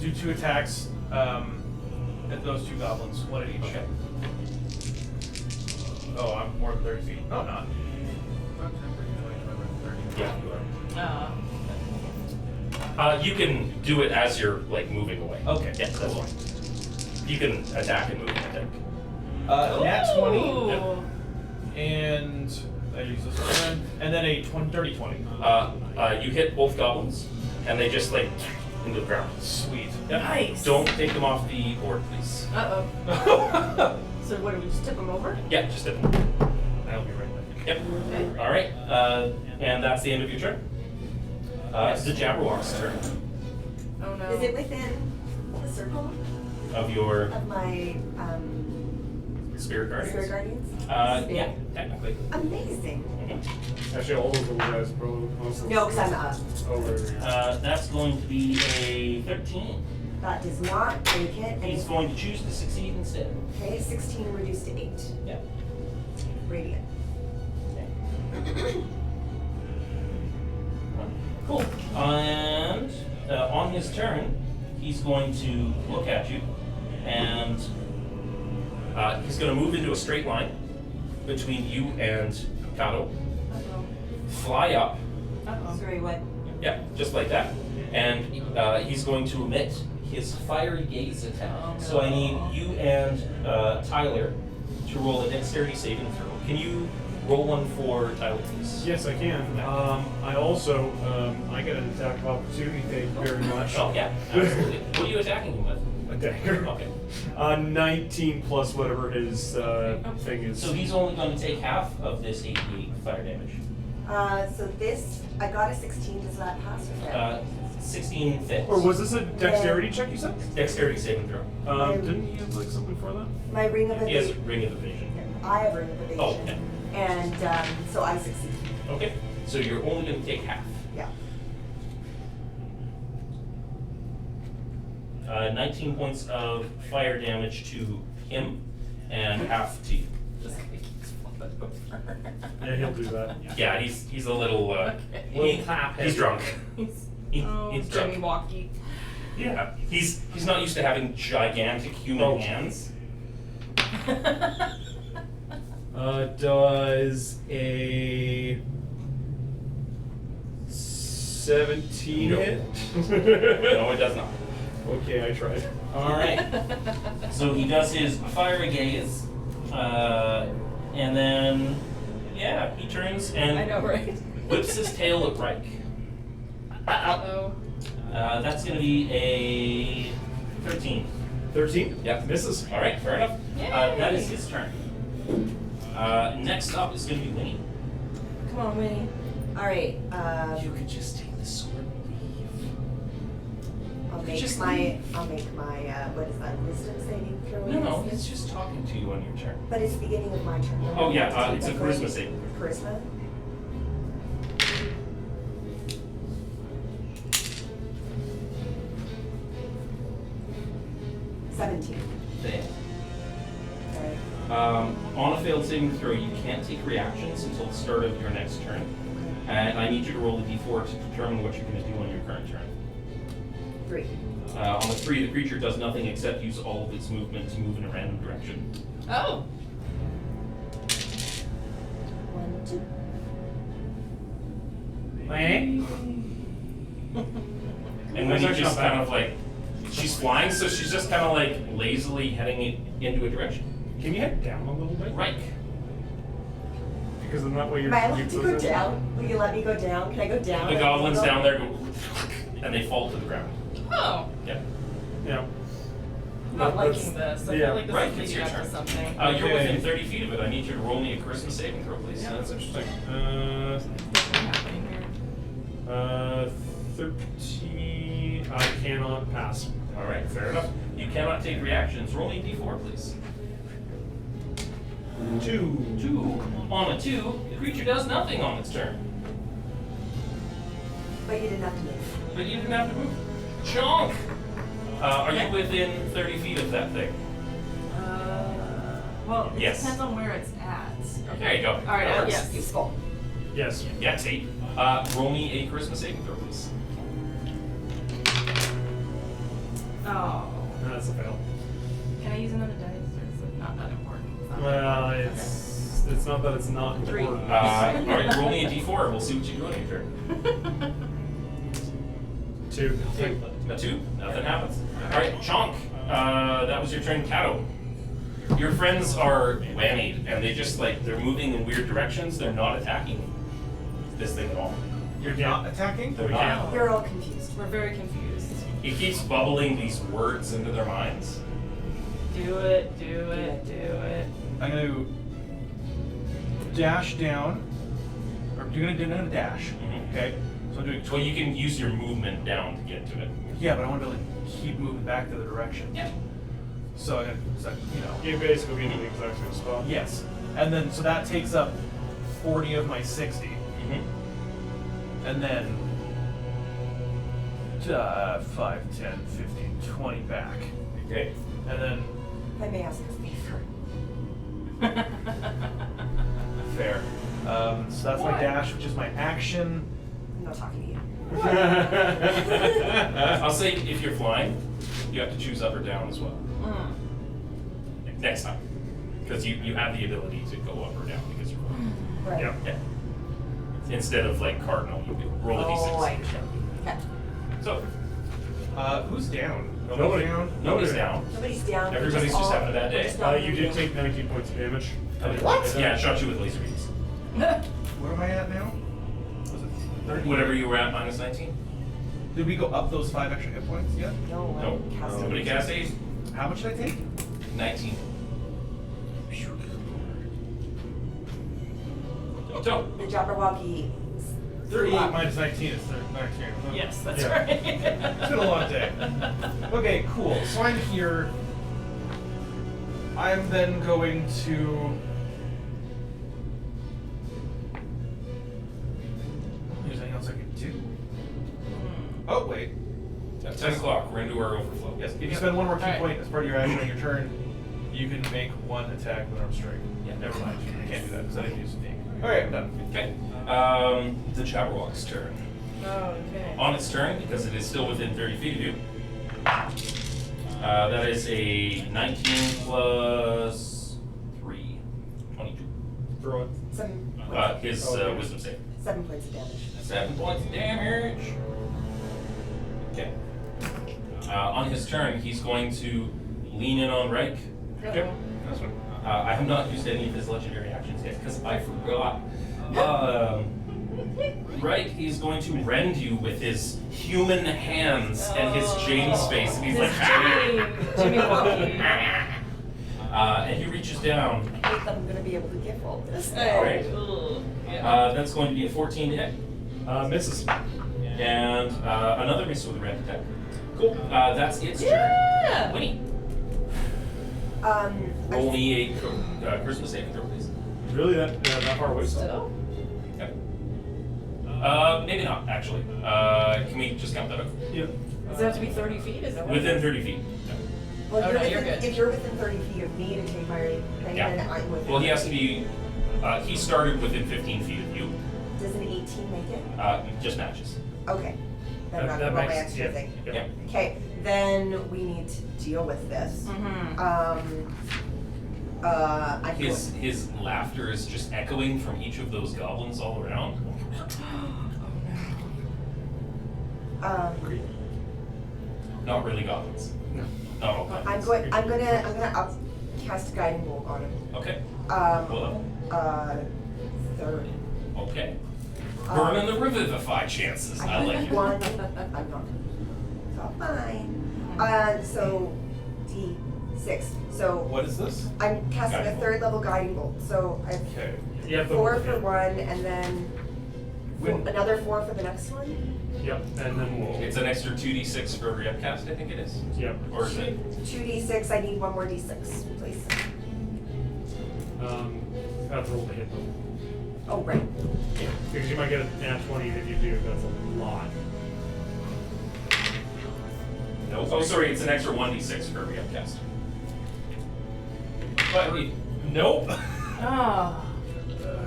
do 2 attacks at those 2 goblins, 1 at each. Okay. Oh, I'm more than 30 feet. No, I'm not. Yeah, you are. You can do it as you're moving away. Okay. Yeah, that's cool. fine. You can attack and move, I think. Nat 20, Ooh. and I use this one, and then a dirty 20. You hit both goblins, and they just into the ground. Sweet. Yep. Nice. Don't take them off the board, please. Uh-oh. So what, do we just tip them over? Yeah, just hit them. I'll be right back. Yep. All right. And that's the end of your turn. It's the Jabberwock's turn Oh no. Is it within the circle of your of my spirit guardians. spirit guardians? Yeah, technically. Amazing. Actually, all of them guys probably. No, because I'm up. Oh, right. That's going to be a 13. That does not make it. And He's it's, going to choose to succeed instead. okay, 16 reduced to 8. Yeah. Radiant. Cool. And on his turn, he's going to look at you, and he's going to move into a straight line between you and Kato. Uh-oh. Fly up. Uh-oh. Sorry, what? Yeah, just like that. And he's going to emit his fiery gaze attack. Oh, no. So I need you and Tyler to roll a dexterity saving throw. Can you roll one for Tyler, please? Yes, I can. I also I get an attack of opportunity. Thank you very much. Oh, yeah, absolutely. What are you attacking him with? A dagger. Okay. 19 plus whatever his thing is. So he's only going to take half of this 8d fire damage. So this, I got a 16. Does that pass or fail? 16 fits. Or was this a dexterity check you said? Dexterity saving throw. Didn't he have something for that? My ring of He has a evasion. ring of evasion. I have ring of evasion. Oh, okay. And so I succeed. Okay, so you're only going to take half. Yeah. 19 points of fire damage to him, and half to you. This guy keeps flipping over. Yeah, he'll do that. Yeah, he's a little he's drunk. He's, He's Jimmy drunk. Walkie. Yeah, he's not used to having gigantic human hands. Does a 17 No. hit? No, it does not. Okay, I tried. All right. So he does his fiery gaze, and then he turns and I know, right? whips his tail at Reich. Uh-oh. That's going to be a 13. 13? Yep. Misses. All right, fair enough. Yay. That is his turn. Next up is going to be Winnie. Come on, Winnie. All right. You could just take the sword and leave. I'll make just my what is that? Wisdom saving throw. No, it's just talking to you on your turn. But it's the beginning of my turn. Oh yeah, Take it's a that charisma break. saving. Charisma. Fail. Alright. On a failed saving throw, you can't take reactions until the start of your next turn. And I need you to roll a d4 to determine what you're going to do on your current turn. 3. On a 3, the creature does nothing except use all of its movement to move in a random direction. Oh. and 2. And when you just kind of like, she's flying, so she's just kind of like lazily heading into a direction. Can you head down a little bit? Right. Because then that way you're. Am I allowed to go down? Will you let me go down? Can I go down? The goblins down there go, and they fall to the ground. Oh, Yeah. Yeah. I'm not That's- liking this. I yeah. feel like this Right, is it's leading your up to turn. something. You're Okay. within 30 feet of it. I need you to roll me a charisma saving throw, please. Yeah, that's interesting. What's happening here? 13. I cannot pass. All right, fair enough. You cannot take reactions. Roll me a d4, please. 2. 2. On a 2, the creature does nothing on its turn. But you didn't have to move. But you didn't have to move. Chonk! Are you within 30 feet of that thing? Well, it Yes. depends on where it's at. There you go. All right, That works. yes. Useful. Yes. Yeah, Tate. Roll me a charisma saving throw, please. Oh. That's a fail. Can I use another dice, or is it not that important? It's not Well, that it's not that it's not 3. important. All right, roll me a d4. We'll see what you do on your turn. important. 2. A 2? Nothing happens. All right, Chonk. That was your turn, Kato. Your friends are whammied, and they just like they're moving in weird directions. They're not attacking this thing at all. You're not attacking? They're not. You're all confused. We're very confused. He keeps bubbling these words into their minds. Do it, do it, do it. I'm gonna dash down. Or I'm gonna dash. Mhm. Okay. So I'm doing Well, you can use your movement down to get to it. Yeah, but I want to be able to keep moving back the other direction. Yeah. So I'm gonna, You basically be in the exact same spot. Yes. And then so that takes up 40 of my 60. Mm-hmm. And then 5, 10, 15, 20 back. Okay. And then If I may ask a favor. fair. So that's my dash, which is my action. I'm not talking to you. I'll say if you're flying, you have to choose up or down as well. Next time. Because you have the ability to go up or down because you're flying. Right. Yep. Yeah. Instead of like cardinal, you can roll a d6. Oh, I understand. Okay. So, Who's down? Nobody. down? nobody's down. Nobody's down. we're Everybody's just all- having a bad day. we're just not You did moving. take 19 points of damage. What? Yeah, it shot you with laser beams. Where am I at now? Was it 30? Whatever you were at minus 19. Did we go up those 5 extra hit points yet? No, No. I'm casting. Nobody cast 8. How much did I take? 19. So, The Jabberwocky. 38 minus 19 is 19. Yes, that's Yeah. right. It's been a long day. Okay, cool. So I'm here. I'm then going to. There's anything else I can do? Oh, wait. at 10 o'clock, we're into our overflow. Yes, if you spend one more key Alright. point as part of your action on your turn, you can make one attack with arm strike. Yeah. Never mind. I can't do that because I didn't use sneak. Alright, I'm done. Okay. The Jabberwock's turn. Okay. On its turn, because it is still within 30 feet of you, that is a 19 plus 3, 22. Throw it. His Okay. wisdom save. 7 points of damage. 7 points of damage. Okay. On his turn, he's going to lean in on Reich. Okay. That's one. I have not used any of his legendary actions yet because I forgot. Reich is going to rend you with his human hands and his James face, and he's like, Jimmy Walkie. and he reaches down. I think I'm going to be able to give all this. Right. Yeah. That's going to be a 14 to hit. Misses. And another miss with a rend attack. Cool. That's its Yeah. turn. Winnie, roll me a charisma saving throw, please. Really that far away still? Still? Okay. Maybe not, actually. Can we just count that up? Yeah. Does it have to be 30 feet? Is that what Within 30 feet. Well, Oh, you're no, you're within, good. if you're within 30 feet of me to take my thing, Yeah. then I'm within. Well, he has to be. He started within 15 feet of you. Does an 18 make it? Just matches. Okay. Then I'm not going to roll my extra thing. Yeah. Okay, then we need to deal with this. Mm-hmm. I feel His laughter is just echoing from each of those goblins all around. Not really goblins. No. Not all goblins. I'm gonna cast a guiding bolt on him. Okay. What level? 3rd. Okay. Burning the revivify chances. I like it. One. I'm not. So fine. So D6. So What is this? I'm casting Guiding a 3rd level guiding bolt. So I have Okay. 4 for one, and then another 4 for the next one. Yep, and then we'll. It's an extra 2d6 for every upcast, I think it is. Yep. Or is it? 2d6. I need 1 more d6, please. That's a roll to hit though. Oh right. Yeah. Because you might get a nat 20 if you do. That's a lot. No. Oh, sorry, it's an extra 1d6 for every upcast. But nope. Oh,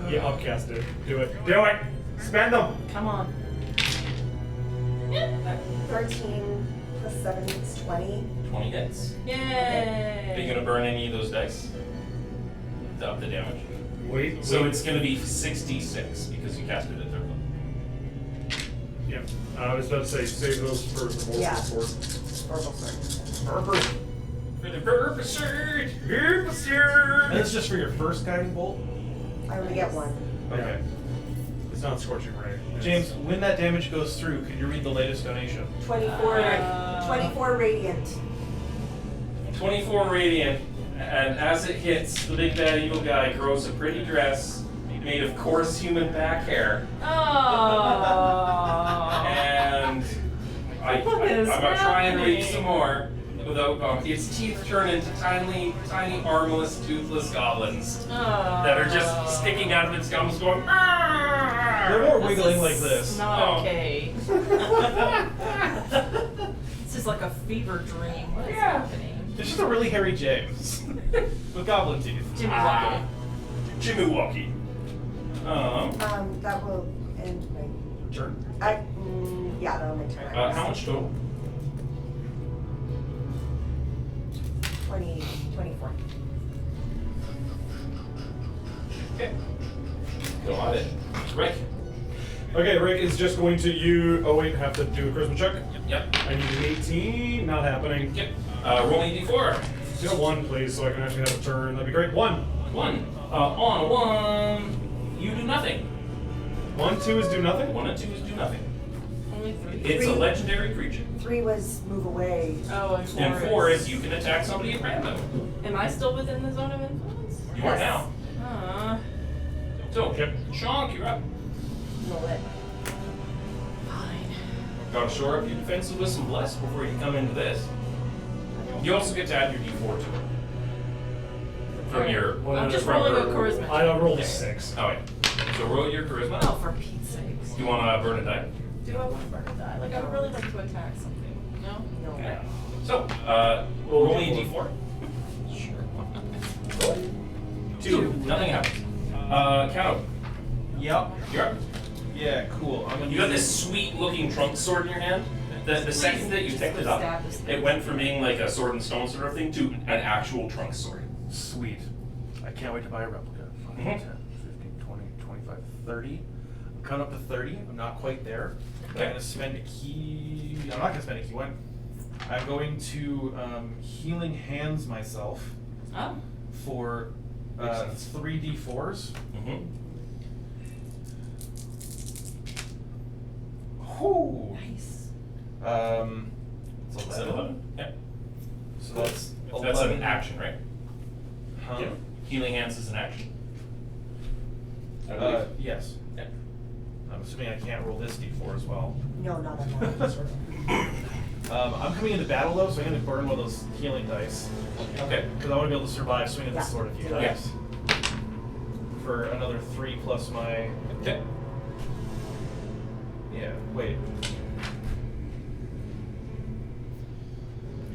Yeah, upcast it. Do it. Do it. Spend them. come on. 13 plus 7 is 20. 20 hits. Are you Yay! gonna burn any of those dice? To up the damage. Wait. So it's gonna be 66 because you cast it at 3rd level. Yeah. I was about to say save those for the more Yeah. support. Oracle sword. For the purpose. And it's just for your first guiding bolt? I only get 1. Okay. It's not scorching ray. It's- James, when that damage goes through, can you read the latest donation? 24 radiant. 24 radiant, and as it hits, the big bad evil guy grows a pretty dress made of coarse human back hair, Oh. and I'm gonna try and read some more without its teeth turn into tiny, armless, toothless goblins that are just sticking out of its gums, going. They're more wiggling like this. Not Oh. okay. This is like a fever dream. What is Yeah. happening? It's just a really hairy James. With goblin teeth. Jimmy Wow. Jimmy Walkie. That will end my Turn. yeah, that'll make turn. How much total? 24. Okay. Go on it. Rick. Okay, Rick is just going to Oh wait, have to do a charisma check. Yep. I need an 18. Not happening. Yep. Roll me d4. Do a 1, please, so I can actually have a turn. That'd be great. 1. 1. On a 1, you do nothing. 1, 2 is do nothing. 1 and 2 is do nothing. Only 3. It's a legendary creature. 3 was move away. Oh, and 4. And 4 is you can attack somebody at random. Am I still within the zone of influence? You are now. So, Yep. Shonk, you're up. Roll it. Fine. Gotta shore up your defenses with some bless before you come into this. You also get to add your d4 to it. From your. I'm just rolling a charisma. I rolled a 6. Oh, wait. So roll your charisma. Oh, for Pete's sakes. You wanna burn a die? Do I want to burn a die? Like, I would really like to attack something. No? No. Okay. So, roll me a d4. Sure. 2. Nothing happens. Count. Yep. You're up. Yeah, cool. I'm gonna You got this sweet looking trunk sword in your hand. The second that you picked it up, it went from being like a sword and stone sort of thing to an actual trunk sword. Sweet. I can't wait to buy a replica. 5, 10, 15, 20, 25, 30. I'm coming up to 30. I'm not quite there. But I'm going to spend a key. I'm not going to spend a key. When? I'm going to Healing Hands myself Oh. for 3d4s. Mm-hmm. Whoo! Nice. It's Is that 11? Yeah. So that's 11. That's an action, right? Huh? Yeah. Healing hands is an action. I believe. Yes. Yeah. I'm assuming I can't roll this d4 as well. No, not on that. I'm coming into battle though, so I'm going to burn one of those healing dice. Okay. Because I want to be able to survive swinging this sword a few Yeah. times. For another 3 plus my. Okay. Yeah, wait.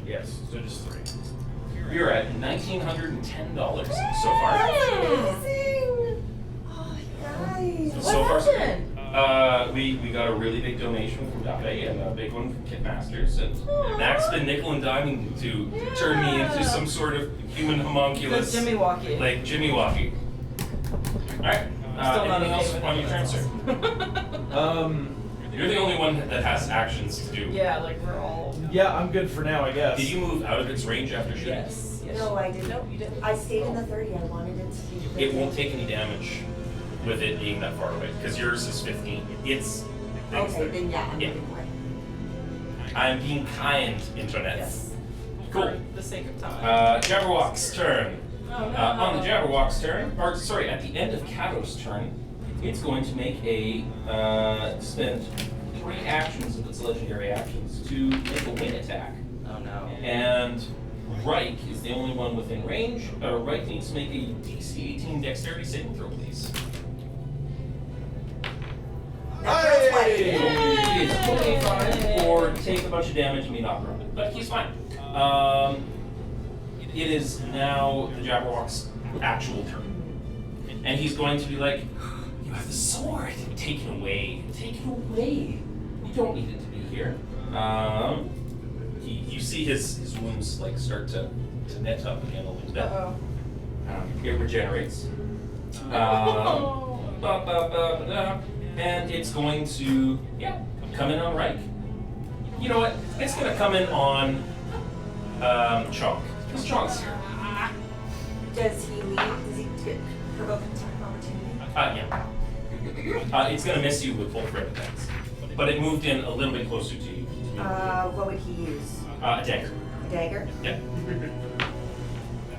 Yes, so just 3. You're at $1,910 so far. Amazing! Oh, guys. So far, so good. happened? We got a really big donation from Dave and a big one from Kit Masters, and Mac's been nickel and diming to turn me into some sort of human homunculus. Jimmy Walkie. Like Jimmy Walkie. Alright. Still not Anything okay else with on any your of turn, this. sir? You're the only one that has actions to do. Yeah, like we're all. Yeah, I'm good for now, I guess. Did you move out of its range after shooting? Yes. No, I didn't. Nope, you didn't. I stayed in the 30. I wanted it to be. It won't take any damage with it being that far away, because yours is 15. It's things Okay, that- then yeah, I'm yeah. moving away. I'm being kind, internet. Yes. Cool. For the sake of time. Jabberwock's turn. Oh, no. On the Jabberwock's turn, or sorry, at the end of Kato's turn, it's going to make a spend 3 actions of its legendary actions to make a wing attack. Oh no. And Reich is the only one within range. Reich needs to make a DC 18 Dexterity saving throw, please. He is totally fine, or take a bunch of damage and be knocked around, but he's fine. It is now the Jabberwock's actual turn. And he's going to be like, you have the sword, take it away, take it away. You don't need it to be here. You see his wounds like start to net up again a little bit. Uh-oh. It regenerates. And it's going to, come in on Reich. You know what? It's going to come in on Chonk. Because Chonk's here. Does he leave? Does he get provoke attack opportunity? It's going to miss you with full threat attacks. But it moved in a little bit closer to you. What would he use? A dagger. A dagger? Yeah.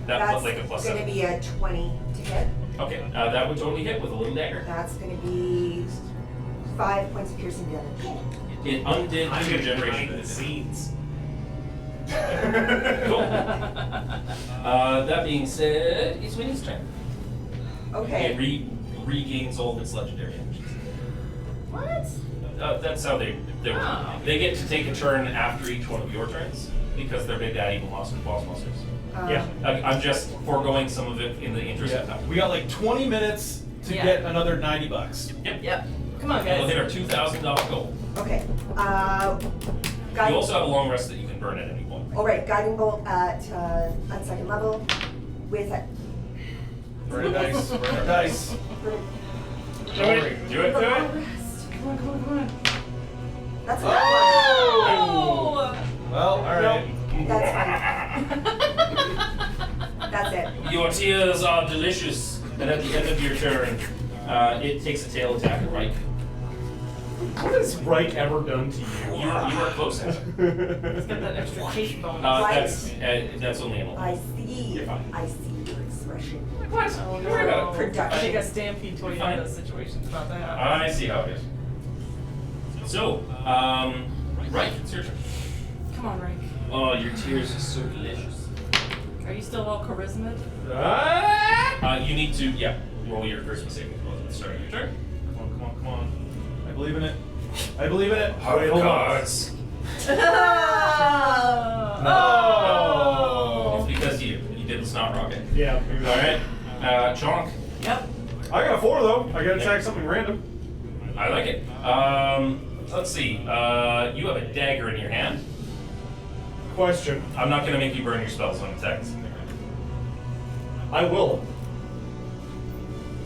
That That's was like a plus gonna 7. be a 20 to hit. Okay, that would totally hit with a little dagger. That's gonna be 5 points of piercing damage. It undid I'm two gonna generation. behind the scenes. Cool. That being said, it's Winnie's turn. Okay. It regains all of its legendary energies. What? That's how they work. Oh. They get to take a turn after each one of your turns because they're Big Daddy boss monsters. Yeah. I'm just foregoing some of it in the interest of Yeah. time. We got like 20 minutes to Yeah. get another $90. Yep. Come on, And we'll hit guys. our $2,000 goal. Okay. You also have a long rest that you can burn at any point. All right, guiding bolt at 2nd level with a. Burn dice. Burn dice. Do it. Do it. Rest. Come on. That's a Oh! Well, all right. one. That's fine. That's it. Your tears are delicious, and at the end of your turn, it takes a tail attack at Reich. What has Reich ever done to you? You are close. Let's get that extra cape bonus. That's only an 11. I see. You're fine. I see your expression. What? Oh, Don't worry about it. no. Production. I think a Stampede Fine. Toyota situation's about to happen. I see how it is. So, Reich, it's your turn. Come on, Rick. Oh, your tears are so delicious. Are you still all charisma? You need to, roll your charisma saving throw at the start of your turn. Come on. I believe in it. I believe in it. Wait, hold on. It's because you did the snot rocket. Yeah. Alright, Chonk. Yep. I got 4 though. I gotta attack something random. I like it. Let's see. You have a dagger in your hand. Question. I'm not gonna make you burn your spells on attacks. I will.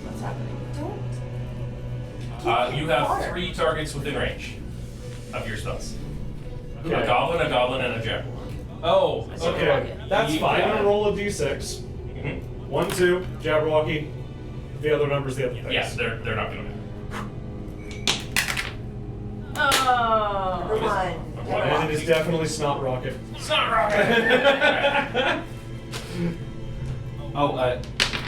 What's happening? You have 3 targets within range of your spells. Okay. A goblin, and a jabberwock. Oh, Okay. That's You fine. I'm got gonna it. roll a d6. Mhm. 1, 2, Jabberwocky. The other number's the other things. Yeah, they're not gonna. Number Oh. 1. And it is definitely Snot Rocket. Snot rocket!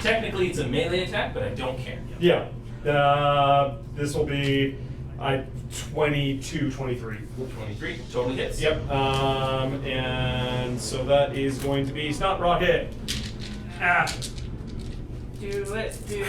Technically it's a melee attack, but I don't care. Yeah. This will be 22, 23. 23 totally hits. Yep. And so that is going to be Snot Rocket. Ah. Do it. Damn.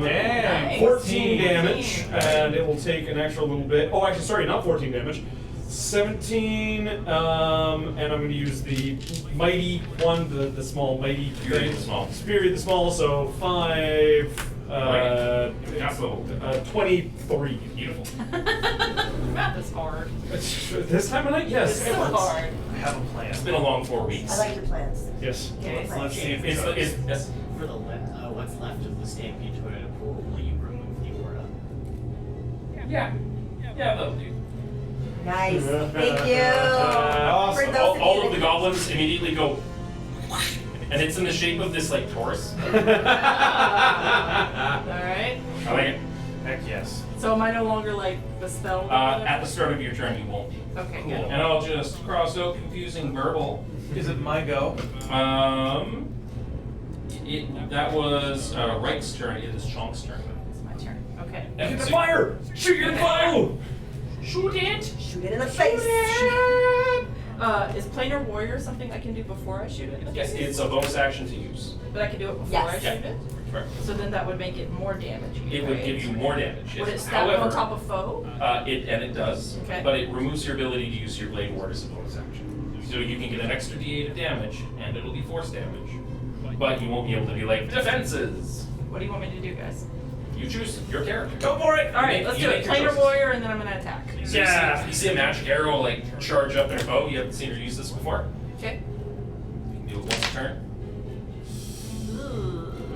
Nice. 14 damage, and it will take an extra little bit. Oh, actually, sorry, not 14 damage. 17, and I'm going to use the mighty one, the small mighty Fury thing. the Small. Fury the small, so 5, Castle. 23. Beautiful. Math is hard. This time of night? Yes. It's so hard. I have a plan. It's been a long 4 weeks. I like your plans. Yes. Okay. Let's see if Yes. For the what's left of the Stampede Toyota pool, will you remove the aura? Yeah, that'll do. Nice. Thank you. Awesome. For those All you of the that- goblins immediately go, and it's in the shape of this like Taurus. Alright. I like it. Heck yes. So am I no longer like the spell? At the start of your turn, you won't be. Okay, Cool. good. And I'll just cross out confusing verbal. Is it my go? That was Reich's turn. It is Chonk's turn. It's my turn. Okay. And so- Fire! Shoot your fire! Shoot it! Shoot it in the face. Is Planar Warrior something I can do before I shoot it? in the Yes, face? it's a bonus action to use. But I can do it before Yes. I shoot Yeah. it? Correct. So then that would make it more damage. It would give you more damage. Would it yes. stab However, on top of foe? it does. Okay. But it removes your ability to use your blade ward as a bonus action. So you can get an extra D8 of damage, and it'll be force damage. But you won't be able to be like defenses. What do you want me to do, guys? You choose your character. Go for it! Alright, let's You do make it. your Planar choices. Warrior, and then I'm gonna attack. So you see a magic arrow like charge up in her bow. You haven't seen her use this before. Okay. You can do it once a turn.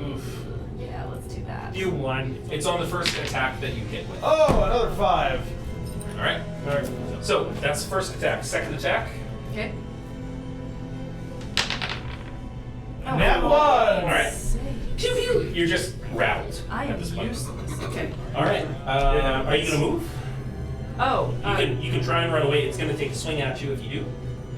Oof. Yeah, let's do that. You won. It's on the first attack that you hit with. Oh, another 5. All right. So that's the first attack. Second attack. Okay. Nat 1! All right. Pew pew. You're just rattled I at am this point. useless. Okay. All right. Are you gonna move? Oh. You can try and run away. It's gonna take a swing at you if you do.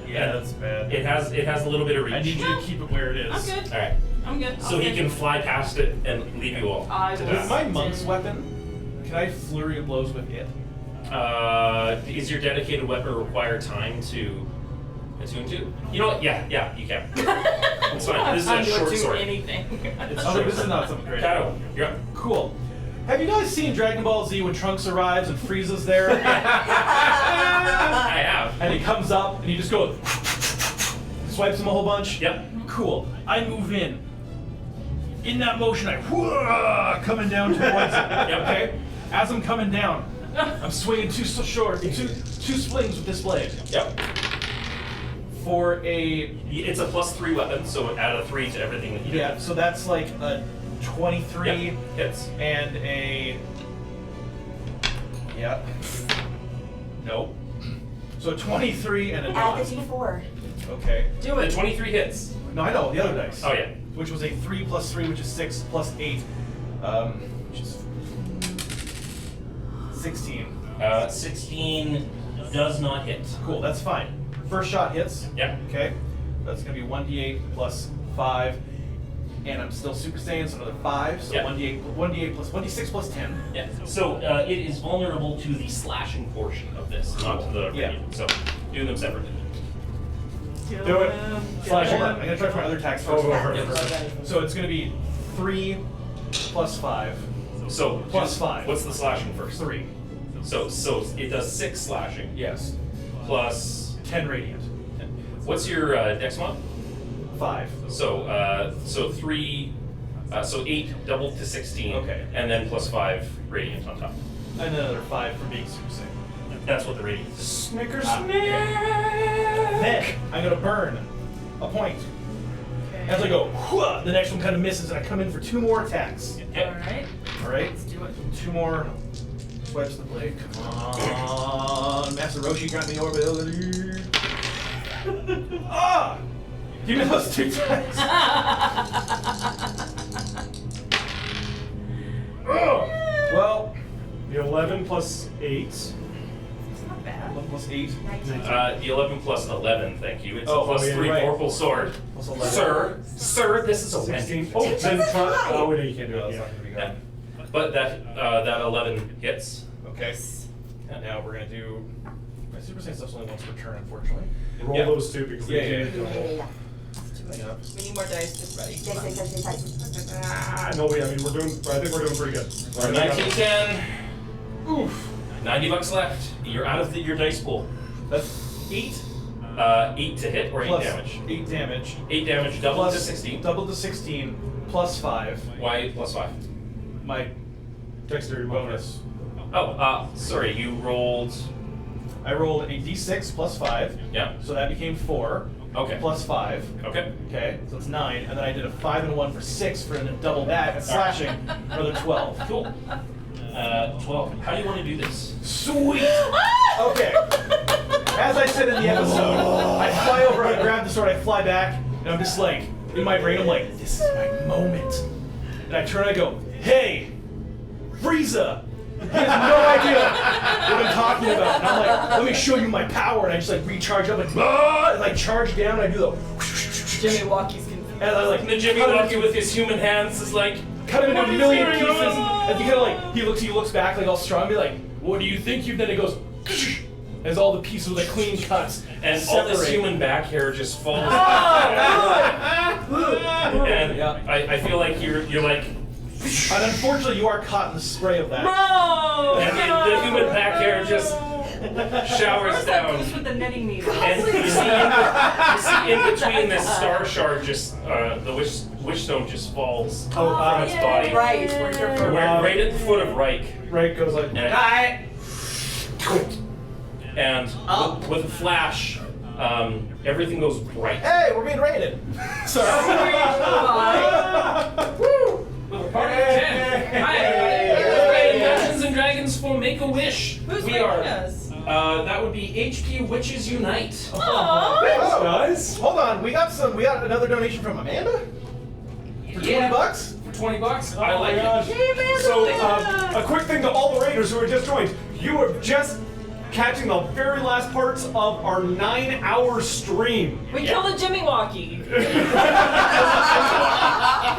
Yeah, that's bad. It has a little bit of reach. I need you to keep it where it is. I'm good. All right. I'm good. So he can fly past it and leave you all. I to will- death. With my monk's weapon, can I flurry of blows with it? Is your dedicated weapon require time to attune to? You know what? Yeah, you can. It's fine. This is a I'm short doing sword. anything. It's a Oh, short this is sword. not something great. Kato, you're up. Cool. Have you guys seen Dragon Ball Z when Trunks arrives and Frieza's there? I have. And he comes up and he just goes, swipes him a whole bunch? Yep. Cool. I move in. In that motion, I coming down towards him. Yep. Okay? As I'm coming down, I'm swinging two swings with this blade. Yep. For a It's a +3 weapon, so add a 3 to everything that you do. yeah, so that's like a 23 Yep. Hits. and a yeah. Nope. So 23 and a Add the 9. D4. Okay. Do The it. 23 hits. No, I know the other dice. Oh yeah. Which was a 3 plus 3, which is 6 plus 8, which is 16. 16 does not hit. Cool, that's fine. First shot hits. Yep. Okay. That's gonna be 1d8 plus 5, and I'm still Super Saiyan, so another 5. So Yep. 1d8 plus 1d6 plus 10. Yeah. So it is vulnerable to the slashing portion of this, not to the Yeah. radiant. So do them separately. Do it. Slash one. I'm gonna try for my other attacks first. go for it. So it's gonna be 3 plus 5. So Plus just- 5. What's the slashing first? 3. So it does 6 slashing Yes. plus. 10 radiant. What's your dex mod? 5. So 3. So 8 doubled to 16. Okay. And then plus 5 radiant on top. And then another 5 for being Super Saiyan. That's what the radiant is. Snicker Then I'm gonna burn a point. As I go, whoa, the next one kind of misses, and I come in for 2 more attacks. Okay. Alright. All right, Let's do it. 2 more swipes the blade. Come on, Master Roshi, grant me your ability. Ah! Give me those 2 attacks. Oh! Well, The 11 plus 8. It's not bad. 11 plus 8. The 11 plus 11. Thank you. It's Oh, a plus yeah, 3 right. vorpal sword. Plus 11. Sir, this is a 16. Wendy. Oh, then try. Oh, no, you can't do No, it. that's Yeah. not gonna be Yeah. good. But that 11 hits. Okay. And now we're gonna do. My Super Saiyan stuff's only once per turn, unfortunately. Roll Yeah. those two because Yeah, they yeah, can't yeah. double. Yeah. We need more dice, just ready. Dice. No, wait, I mean, I think we're doing pretty good. We're 1910. Oof. $90 left. You're out of your dice pool. That's 8 8 to hit or 8 plus damage. 8 damage. 8 damage, double Plus to 16. Double to 16 plus 5. Why plus 5? my dexterity bonus. Sorry, you rolled. I rolled a d6 plus 5. Yeah. So that became 4. Okay. Plus 5. Okay. Okay, so it's 9, and then I did a 5 and a 1 for 6 for a double that and slashing another 12. Cool. 12. How do you want to do this? Sweet! Okay. As I said in the episode, I fly over, I grab the sword, I fly back, and I'm just like, in my brain, I'm like, this is my moment. And I turn and I go, hey, Frieza! He has no idea what I'm talking about. And I'm like, let me show you my power. And I just like recharge up, like, ah! And I charge down, and I do the Jimmy Walkie's confused. and I like The Jimmy Walkie with his human hands is like, cut him into what a is million going pieces. on? And he kind of like he looks back like all strong, and be like, what do you think you've done? It goes as all the pieces with a clean cuts and all this separate. human back hair just falls. And I feel like you're like, And unfortunately, you are caught in the spray of that. No! and the human back hair just showers Where's that down. goose with the knitting needle? And you see in between this star shard, just the wish stone just falls from its body. Right, where's your first? Right at the foot of Reich. Right goes like, And with a flash, everything goes bright. hey, we're being raided. Sorry. Woo! With a party of 10. Hi, everybody. We're playing Dungeons and Dragons for Make-A-Wish. Who's We raiding are. us? That would be HP Witches Unite. Aww. Thanks, guys. Hold on, we got another donation from Amanda for $20. For $20? I like it. So, a quick thing to all the raiders who are just joined. You are just catching the very last parts of our 9-hour stream. We killed a Jimmy Walkie.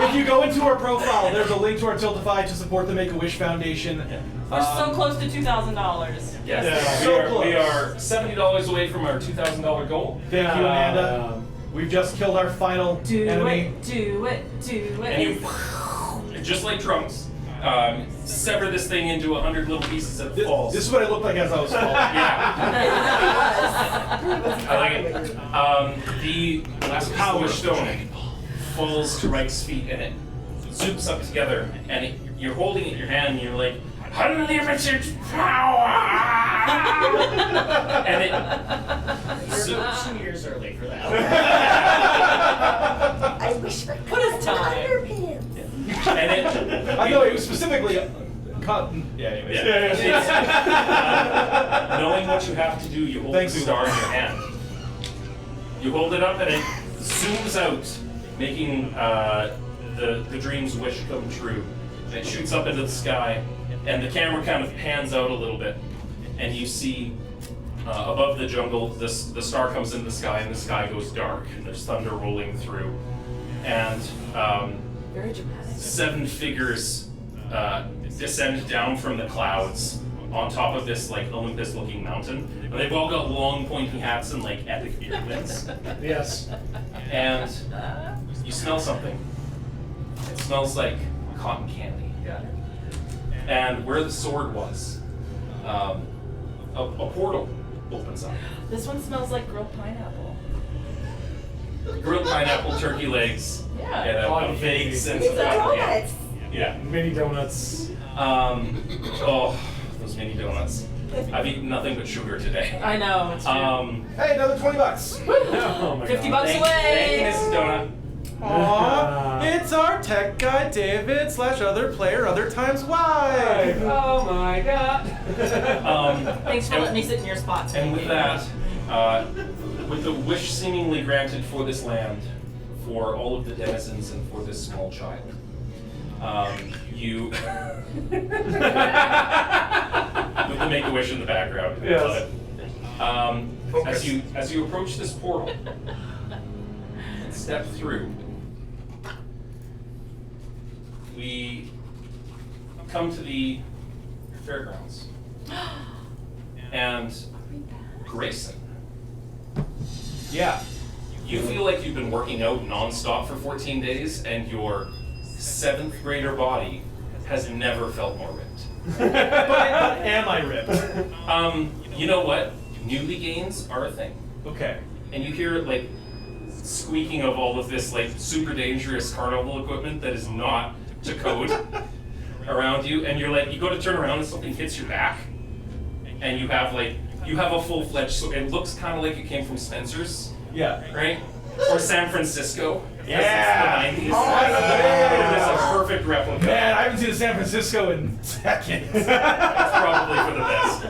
If you go into our profile, there's a link to our Tiltify to support the Make-A-Wish Foundation. We're so close to $2,000. Yes, Yeah, we are $70 away from our $2,000 goal. Thank you, Amanda. We've just killed our final enemy. Do it. And you, just like drunks, sever this thing into 100 little pieces and it falls. This is what it looked like as I was falling. Yeah. I like it. The last power stone falls to Reich's feet and it zoops up together and you're holding it in your hand and you're like, unlimited power! And it zoops. 2 years early for that. I wish for What is time? underpants. And it, I know it was specifically cotton. Yeah, anyways. knowing what you have to do, you hold Thanks, the star in your hand. You hold it up and it zooms out, making the dream's wish come true. And it shoots up into the sky, and the camera kind of pans out a little bit, and you see above the jungle, the star comes into the sky, and the sky goes dark, and there's thunder rolling through. And Very dramatic. 7 figures descend down from the clouds on top of this like Olympus-looking mountain. And they've all got long pointy hats and like epic beardlets. Yes. And you smell something. It smells like cotton candy. And where the sword was, a portal opens up. This one smells like grilled pineapple. Grilled pineapple, turkey legs, Yeah. and a Cotton vague candy. sense of It's cotton candy. donuts. Yeah. Mini donuts. Oh, those mini donuts. I've eaten nothing but sugar today. I know, it's true. Hey, another $20. Oh my $50 God. Thank you, away! Mrs. Donut. Aww, it's our tech guy David / other player other times why. Oh my god. Thanks for letting me sit in your spot. And with that, with the wish seemingly granted for this land, for all of the denizens, and for this small child, you with the Make-A-Wish in the background. Yes. As you approach this portal and step through, we come to the fairgrounds. And Grayson, Yeah. you feel like you've been working out nonstop for 14 days and your 7th grader body has never felt more ripped. But am I ripped? You know what? Newbie gains are a thing. Okay. And you hear like squeaking of all of this like super dangerous carnival equipment that is not to code. around you, and you're like, you go to turn around and something hits your back, and you have a full-fledged, so it looks kind of like it came from Spencer's, Yeah. right? Or San Francisco. Yeah. It's the 90s. Oh, yeah. It's a perfect replica. Man, I haven't seen San Francisco in seconds. It's probably for the best.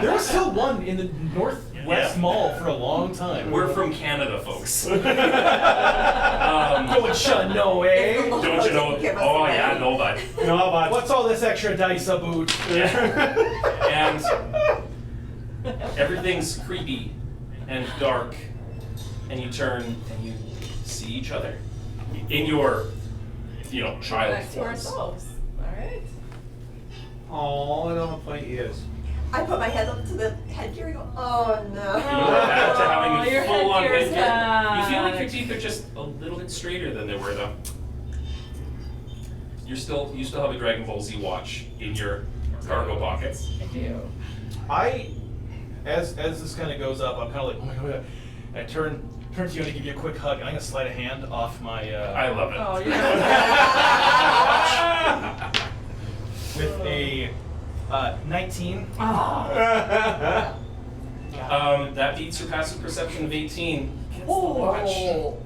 There was still one in the Northwest Mall for a long time. We're from Canada, folks. Don't you know, eh? Don't you know? Oh yeah, no, bud. No, but what's all this extra dice about? And everything's creepy and dark, and you turn and you see each other in your, child Back to forms. ourselves. Alright. Oh, I don't have my ears. I put my head up to the headgear and go, oh no. You are back to having your a full-on headgear's headgear. You feel like back. your teeth are just a little bit straighter than they were, though. You still have a Dragon Ball Z watch in your cargo pockets. I do. As this kind of goes up, I'm kind of like, oh my god. I turn to you and I give you a quick hug, and I'm gonna slide a hand off my. I love it. Oh, you're with a 19. That beats your passive perception of 18. Gets the watch.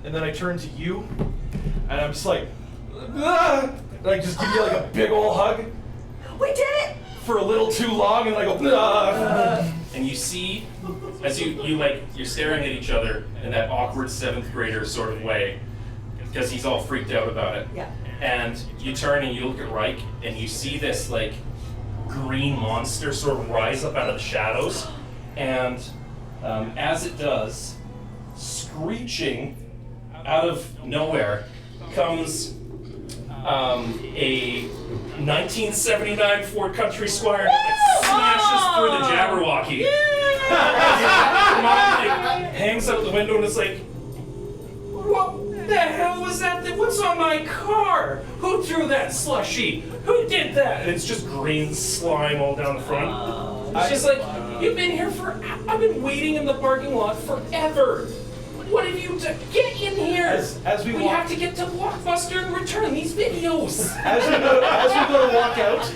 And then I turn to you, and I'm just like, ah! Like just give you like a big ol' hug We did it! for a little too long, and I go, ah! And you see, as you're staring at each other in that awkward 7th grader sort of way, because he's all freaked out about it. Yeah. And you turn and you look at Reich, and you see this like green monster sort of rise up out of the shadows, and as it does, screeching out of nowhere comes a 1979 Ford Country Squire that smashes through the Jabberwocky. Your mom hangs out the window and is like, "What the hell was that? What's on my car? Who threw that slushy? Who did that?" And it's just green slime all down the front. It's just like, "You've been here I've been waiting in the parking lot forever. What have you done? Get in here! As we We walk- have to get to Blockbuster and return these videos." As we go to walk out,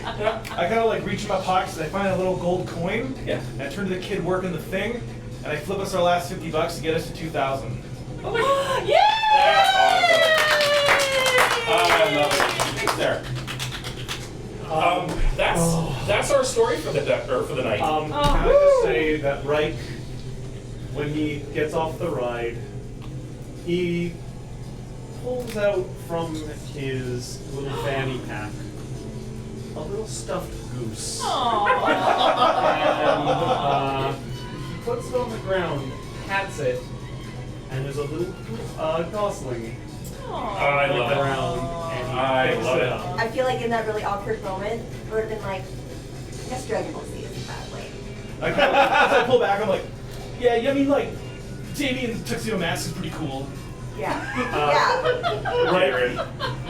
I kind of like reach in my pockets and I find a little gold coin. Yeah. And I turn to the kid working the thing, and I flip us our last $50 to get us to 2,000. Yeah! I love it. There. That's our story for the night. Can I just say that Reich, when he gets off the ride, he pulls out from his little fanny pack a little stuffed goose. And he puts it on the ground, pats it, and there's a little gosling I love it. around, and he I picks love it it. up. I feel like in that really awkward moment, it would have been like, I guess Dragon Ball Z isn't that late. I kind of, as I pull back, I'm like, yeah, I mean, like, Damien's tuxedo mask is pretty cool. Yeah.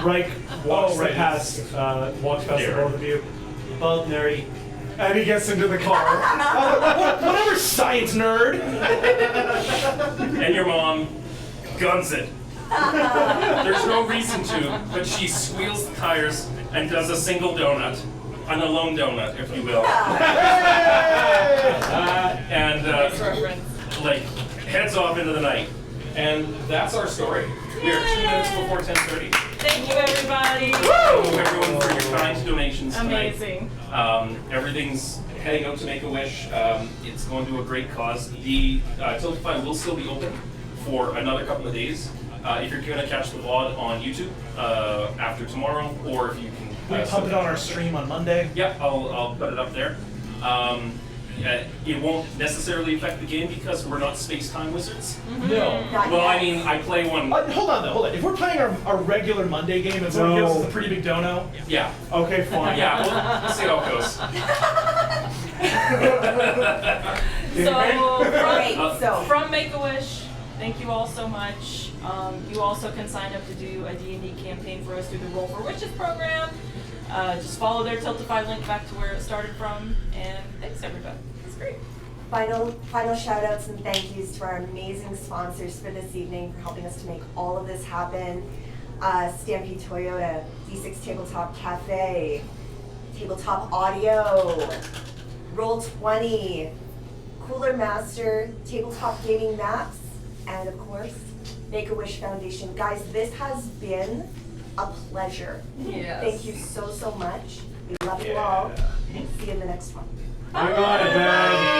Reich walks right. past the Darren. both of you, above Neri, and he gets into the car. Whatever, science nerd. And your mom guns it. There's no reason to, but she squeals the tires and does a single donut. An alone donut, if you will. Like, heads off into the night. And that's our story. We are 2 minutes before 10:30. Thank you, everybody. Thank you, everyone, for your kind donations tonight. Amazing. Everything's heading out to Make-A-Wish. It's going to a great cause. The Tiltify will still be open for another couple of days. If you're going to catch the VOD on YouTube after tomorrow, or if you can... We pump it on our stream on Monday. Yeah, I'll put it up there. It won't necessarily affect the game because we're not space-time wizards. No. Well, I mean, I play one... Hold on. If we're playing our regular Monday game and someone gives us a pretty big dono. Yeah. Okay, fine. Yeah, we'll see how it goes. From Make-A-Wish, thank you all so much. You also can sign up to do a D&D campaign for us through the Roll for Witches program. Just follow their Tiltify link back to where it started from, and thanks everybody. It's great. Final shout outs and thank yous to our amazing sponsors for this evening for helping us to make all of this happen. Stampede Toyota, D6 Tabletop Cafe, Tabletop Audio, Roll20, Cooler Master, Tabletop Gaming Maps, and of course, Make-A-Wish Foundation. Guys, this has been a pleasure. Yes. Thank you so, so much. We love you all. See you in the next one. Hang on, man.